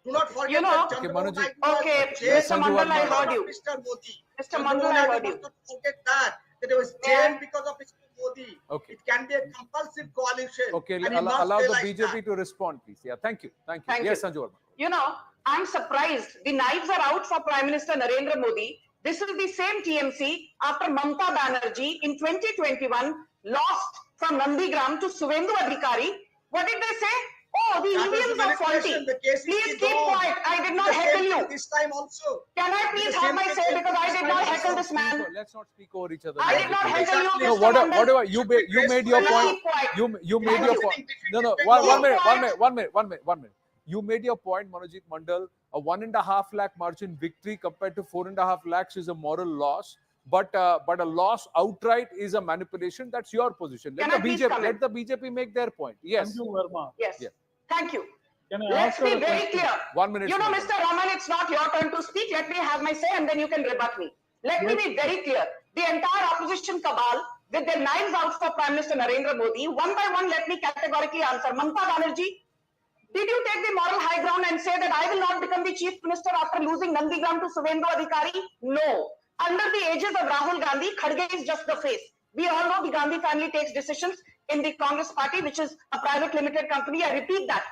Do not forget You know, that Chandrababu Naidu okay, was jailed Mr. Mandal, I heard you. Mr. Modi. Mr. Chandrababu Mandal, I Naidu heard must you. not forget that it was jailed because of Mr. Modi. Okay. It can be a compulsive coalition. Okay, and he must allow the realize BJP that. to respond, please. Yeah, thank you. Thank you. Thank Yes, you. Sanju Verma. You know, I'm surprised. The knives are out for Prime Minister Narendra Modi. This is the same TMC after Mamata Banerjee in 2021 lost from Nandigram to Suvendu Adhikari. What did they say? Oh, the That was EVMs the are faulty. manipulation. The case is Please still keep on. quiet. I did not The same heckle thing you. this time also. Can I please have my say because I did not heckle this man. Let's not speak over each other. I did not heckle you, No, Mr. Mandal. whatever. You made your Please point. keep quiet. You made your point. No. One minute. You made your point, Manojit Mandal. A 1.5 lakh margin victory compared to 4.5 lakhs is a moral loss. But a loss outright is a manipulation. That's your position. Let the BJP make their point. Yes. Sanju Verma. Yes. Yeah. Thank you. Can I Let's ask be her a very question? clear. 1 minute. You know, Mr. Raman, it's not your turn to speak. Let me have my say and then you can rebut me. Let me be very clear. The entire opposition cabal, with their knives out for Prime Minister Narendra Modi, one by one, let me categorically answer. Mamata Banerjee, did you take the moral high ground and say that I will not become the chief minister after losing Nandigram to Suvendu Adhikari? No. Under the aegis of Rahul Gandhi, Kharge is just the face. We all know the Gandhi family takes decisions in the Congress party, which is a private limited company. I repeat that.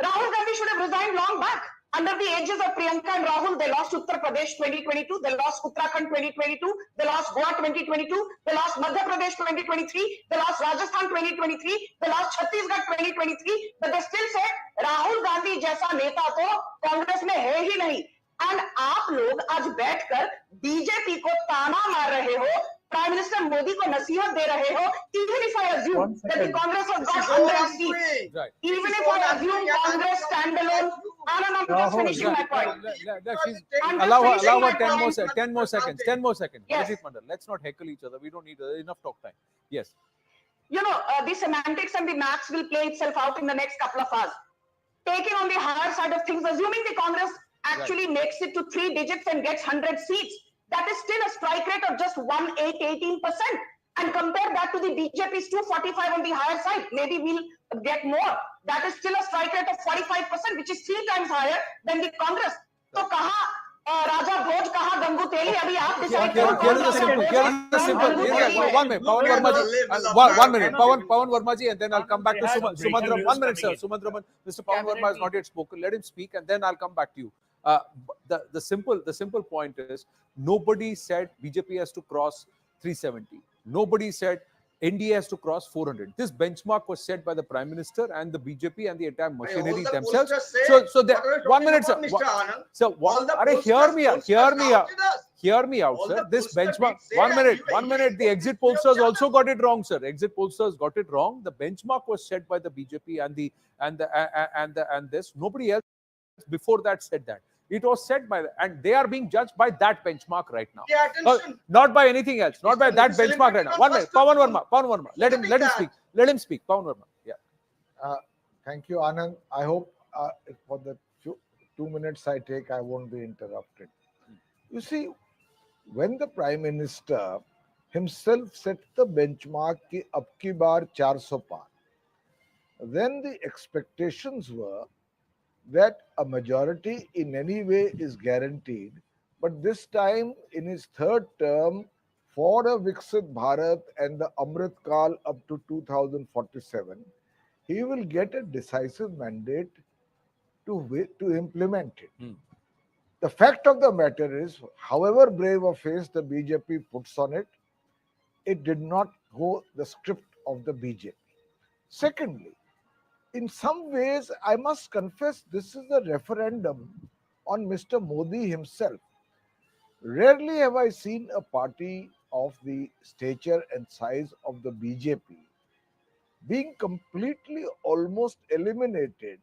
Rahul Gandhi should have resigned long back. Under the aegis of Priyanka and Rahul, they lost Uttar Pradesh 2022, they lost Uttarakhand 2022, they lost Goa 2022, they lost Madhya Pradesh 2023, they lost Rajasthan 2023, they lost Chhattisgarh 2023, but they still say Rahul Gandhi जैसा नेता तो कांग्रेस में है ही नहीं. And आप लोग आज बैठकर बीजेपी को ताना मार रहे हो, प्राइम मिनिस्टर मोदी को नसीहत दे रहे हो. Even if I assume that the Congress has got 100 seats, even if I assume Congress standalone, I'm just finishing my point. Allow her 10 more seconds. Yes. Manojit Mandal, let's not heckle each other. We don't need enough talk time. Yes. You know, the semantics and the maths will play itself out in the next couple of hours. Taking on the higher side of things, assuming the Congress actually makes it to 3 digits and gets 100 seats, that is still a strike rate of just 18%. And compare that to the BJP's 245 on the higher side. Maybe we'll get more. That is still a strike rate of 45%, which is 3 times higher than the Congress. So, kaha Raja Bhoj, kaha Gangu Teli? Abhi aap decide Here is the simple. One minute, Pawan Verma. 1 minute, Pawan Verma ji, and then I'll come back to Sumantram. 1 minute, sir. Sumantram, Mr. Pawan Verma has not yet spoken. Let him speak, and then I'll come back to you. The simple point is nobody said BJP has to cross 370. Nobody said NDA has to cross 400. This benchmark was set by the Prime Minister and the BJP and the entire machinery themselves. So 1 minute, sir. So hear me out, sir. This benchmark. 1 minute. The exit pollsters also got it wrong, sir. Exit pollsters got it wrong. The benchmark was set by the BJP and this. Nobody else before that said that. It was set by, and they are being judged by that benchmark right now. Not by anything else. Not by that benchmark right now. 1 minute. Pawan Verma. Let him speak. Pawan Verma. Yeah. Thank you, Anand. I hope for the 2 minutes I take, I won't be interrupted. You see, when the Prime Minister himself set the benchmark ki ab ki baar 400 par, then the expectations were that a majority in any way is guaranteed, but this time in his third term for a Viksit Bharat and the Amrit Kal up to 2047, he will get a decisive mandate to implement it. The fact of the matter is, however brave a face the BJP puts on it, it did not go the script of the BJP. Secondly, in some ways, I must confess, this is a referendum on Mr. Modi himself. Rarely have I seen a party of the stature and size of the BJP being completely almost eliminated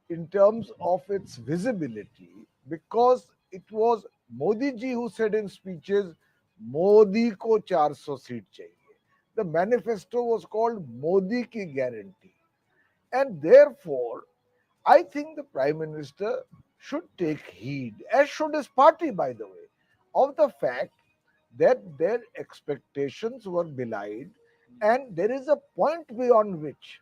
in terms of its visibility, because it was Modi ji who said in speeches, Modi ko 400 seat chahiye. The manifesto was called Modi ki guarantee. And therefore, I think the Prime Minister should take heed, as should his party, by the way, of the fact that their expectations were belied, and there is a point beyond which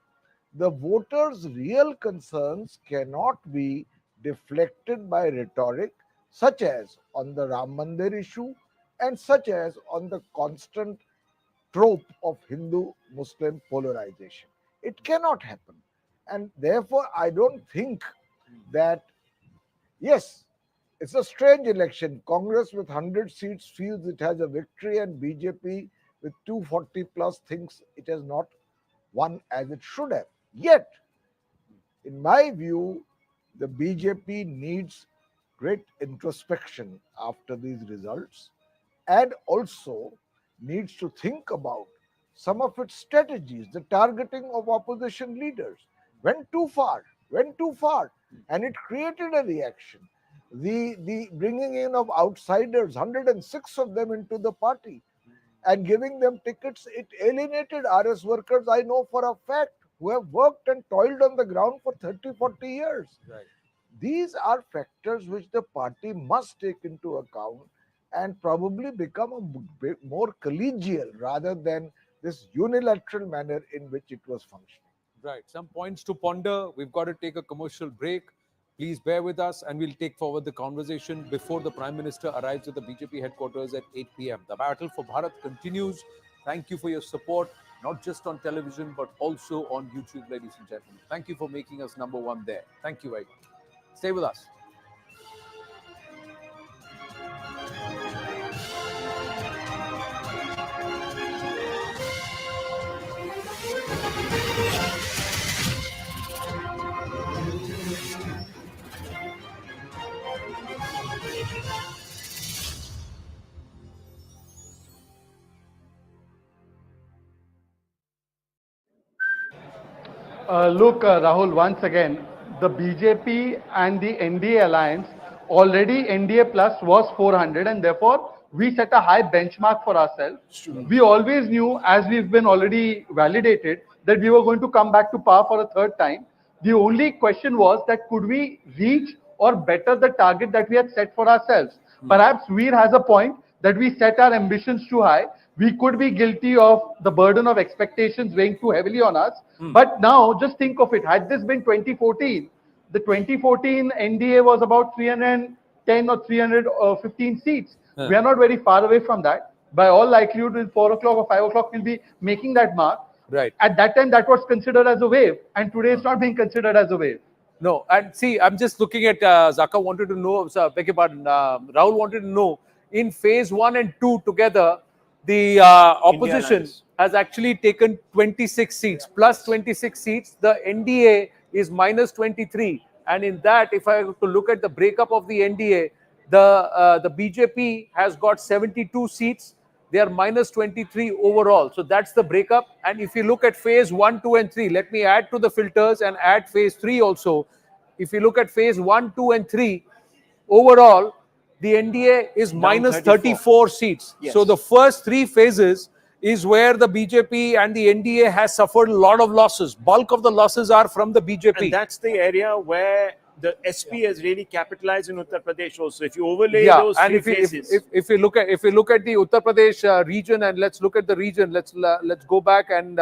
the voters' real concerns cannot be deflected by rhetoric such as on the Ram Mandir issue and such as on the constant trope of Hindu-Muslim polarization. It cannot happen. And therefore, I don't think that, yes, it's a strange election. Congress with 100 seats feels it has a victory, and BJP with 240 plus thinks it has not won as it should have. Yet, in my view, the BJP needs great introspection after these results and also needs to think about some of its strategies. The targeting of opposition leaders went too far, and it created a reaction. The bringing in of outsiders, 106 of them into the party, and giving them tickets, it alienated RS workers, I know for a fact, who have worked and toiled on the ground for 30, 40 years. Right. These are factors which the party must take into account and probably become a bit more collegial rather than this unilateral manner in which it was functioning. Right. Some points to ponder. We've got to take a commercial break. Please bear with us and we'll take forward the conversation before the Prime Minister arrives at the BJP headquarters at 8 p.m. The battle for Bharat continues. Thank you for your support, not just on television, but also on YouTube, ladies and gentlemen. Thank you for making us number one there. Thank you very much. Stay with us. Look, Rahul, once again, the BJP and the NDA alliance, already NDA plus was 400, and therefore we set a high benchmark for ourselves. We always knew, as we've been already validated, that we were going to come back to power for a third time. The only question was that could we reach or better the target that we had set for ourselves? Perhaps Veer has a point that we set our ambitions too high. We could be guilty of the burden of expectations weighing too heavily on us. But now, just think of it. Had this been 2014, the 2014 NDA was about 310 or 315 seats. We are not very far away from that. By all likelihood, in 4 o'clock or 5 o'clock, we'll be making that mark. Right. At that time, that was considered as a wave. And today, it's not being considered as a wave. No, and see, I'm just looking at Zaka wanted to know, beg your pardon, Rahul wanted to know, in phase 1 and 2 together, the opposition has actually taken 26 seats, plus 26 seats. The NDA is minus 23. And in that, if I have to look at the breakup of the NDA, the BJP has got 72 seats. They are minus 23 overall. So that's the breakup. And if you look at phase 1, 2 and 3, let me add to the filters and add phase 3 also. If you look at phase 1, 2 and 3, overall, the NDA is minus 34 seats. Yes. So the first 3 phases is where the BJP and the NDA has suffered a lot of losses. Bulk of the losses are from the BJP. And that's the area where the SP has really capitalized in Uttar Pradesh also. If you overlay those and three phases. if you look at the Uttar Pradesh region, and let's look at the region, let's go back and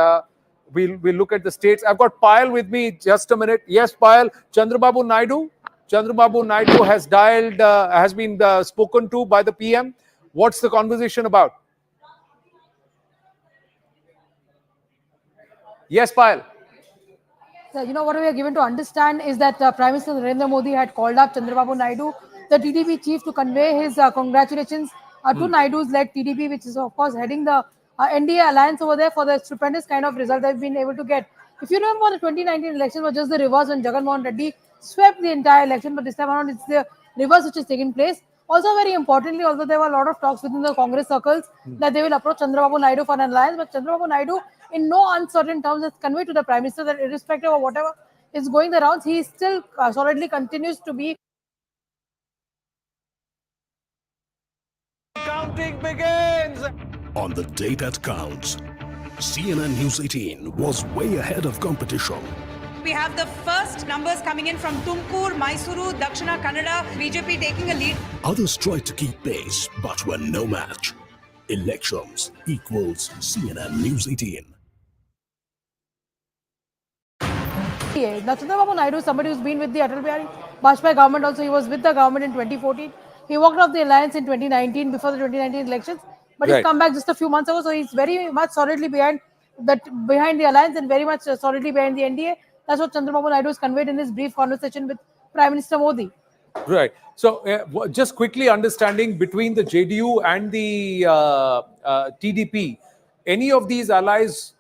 we'll look at the states. I've got Payal with me. Just a minute. Yes, Payal. Chandrababu Naidu has dialed, has been spoken to by the PM. What's the conversation about? Yes, Payal. So, what we are given to understand is that Prime Minister Narendra Modi had called up Chandrababu Naidu, the TDP chief, to convey his congratulations to Naidu's led TDP, which is of course heading the NDA alliance over there, for the stupendous kind of result they've been able to get. If you remember, the 2019 election was just the reverse when Jagan Mohan Reddy swept the entire election, but this time around it's the reverse which is taking place. Also, very importantly, although there were a lot of talks within the Congress circles that they will approach Chandrababu Naidu for an alliance, but Chandrababu Naidu, in no uncertain terms, has conveyed to the Prime Minister that irrespective of whatever is going the rounds, he still solidly continues to be. Counting begins! On the day that counts, CNN News 18 was way ahead of competition. We have the first numbers coming in from Tumkur, Mysuru, Dakshina Kannada, BJP taking a lead. Others tried to keep pace, but were no match. Elections equals CNN News 18. Now, Chandrababu Naidu is somebody who's been with the Atal Bihari Bajpayee government also. He was with the government in 2014. He walked off the alliance in 2019 before the 2019 elections, but he's Right. come back just a few months ago. So he's very much solidly behind the alliance and very much solidly behind the NDA. That's what Chandrababu Naidu has conveyed in his brief conversation with Prime Minister Modi. Right. So, just quickly understanding between the JDU and the TDP, any of these allies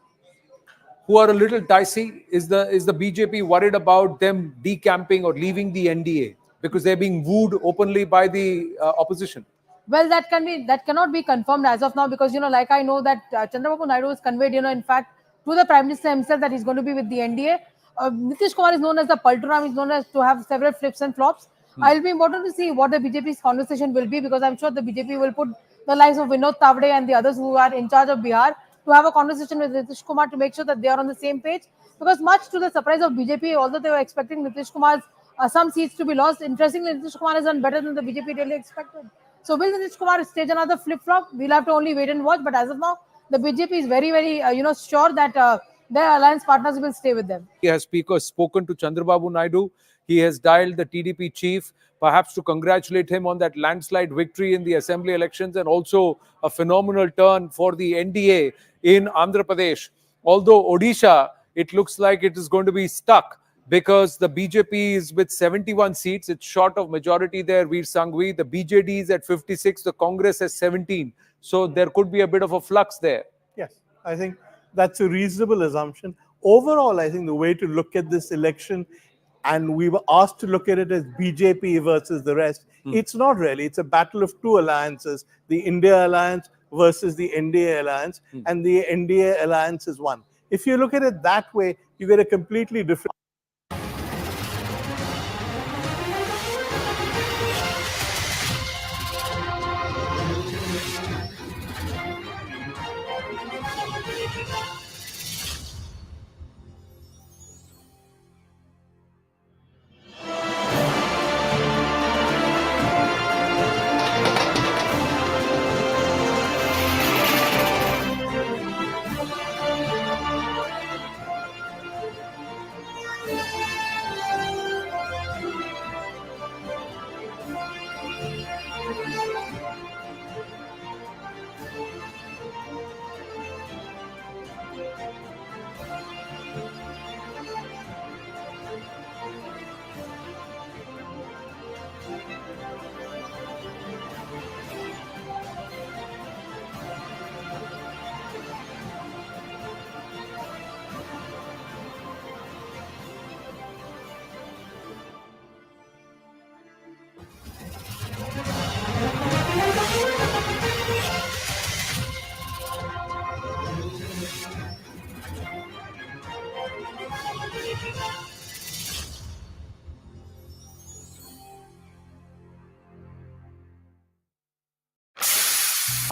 who are a little dicey, is the BJP worried about them decamping or leaving the NDA because they're being wooed openly by the opposition? Well, that cannot be confirmed as of now because like I know that Chandrababu Naidu has conveyed in fact to the Prime Minister himself that he's going to be with the NDA. Nitish Kumar is known as the Palturam, is known as to have several flips and flops. I'll be important to see what the BJP's conversation will be because I'm sure the BJP will put the likes of Vinod Tavde and the others who are in charge of Bihar to have a conversation with Nitish Kumar to make sure that they are on the same page. Because much to the surprise of BJP, although they were expecting Nitish Kumar's some seats to be lost, interestingly Nitish Kumar has done better than the BJP really expected. So will Nitish Kumar stage another flip-flop? We'll have to only wait and watch. But as of now, the BJP is very, very, sure that their alliance partners will stay with them. He has spoken to Chandrababu Naidu. He has dialed the TDP chief, perhaps to congratulate him on that landslide victory in the assembly elections and also a phenomenal turn for the NDA in Andhra Pradesh. Although Odisha, it looks like it is going to be stuck because the BJP is with 71 seats. It's short of majority there, Veer Sanghvi. The BJD is at 56. The Congress has 17. So there could be a bit of a flux there. Yes, I think that's a reasonable assumption. Overall, I think the way to look at this election, and we were asked to look at it as BJP versus the rest, it's not really. It's a battle of two alliances, the India alliance versus the NDA alliance, and the NDA alliance is one. If you look at it that way, you get a completely different.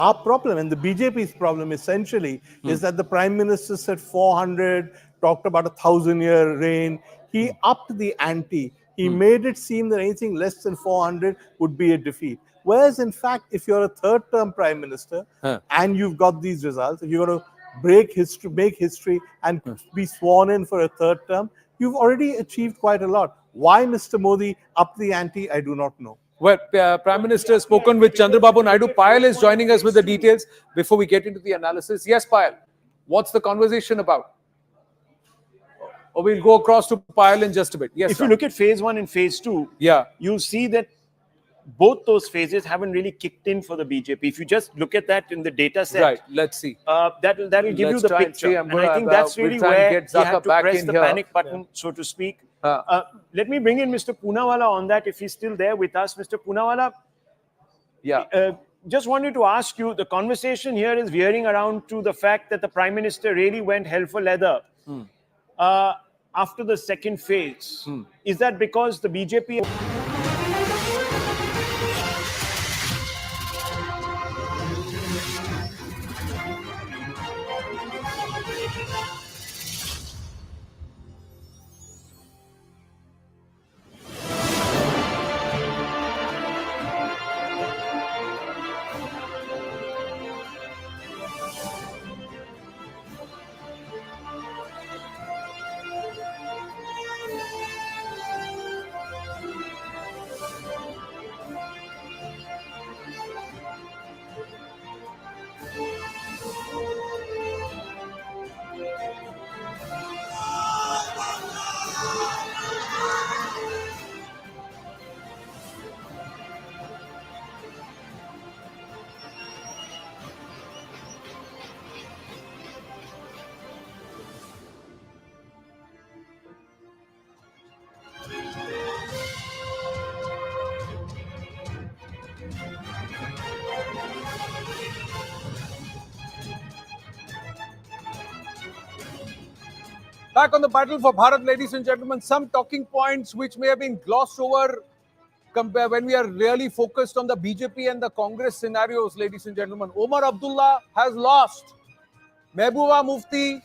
Our problem and the BJP's problem essentially is that the Prime Minister said 400, talked about 1,000-year reign. He upped the ante. He made it seem that anything less than 400 would be a defeat. Whereas, in fact, if you're a third-term Prime Minister and you've got these results, if you're going to make history and be sworn in for a third term, you've already achieved quite a lot. Why Mr. Modi upped the ante, I do not know. Well, Prime Minister has spoken with Chandrababu Naidu. Payal is joining us with the details before we get into the analysis. Yes, Payal, what's the conversation about? Or we'll go across to Payal in just a bit. Yes, if you look at phase 1 and phase 2, you'll see that both those phases haven't really kicked in for the BJP. If you just look at that in the data set, right, let's see. That'll give you the picture. And I think that's really where you have to press the panic button, so to speak. Let me bring in Mr. Poonawala on that if he's still there with us. Mr. Poonawala, just wanted to ask you, the conversation here is veering around to the fact that the Prime Minister really went hell for leather after the second phase. Is that because the BJP... Back on the battle for Bharat, ladies and gentlemen, some talking points which may have been glossed over when we are really focused on the BJP and the Congress scenarios, ladies and gentlemen. Omar Abdullah has lost. Mehbooba Mufti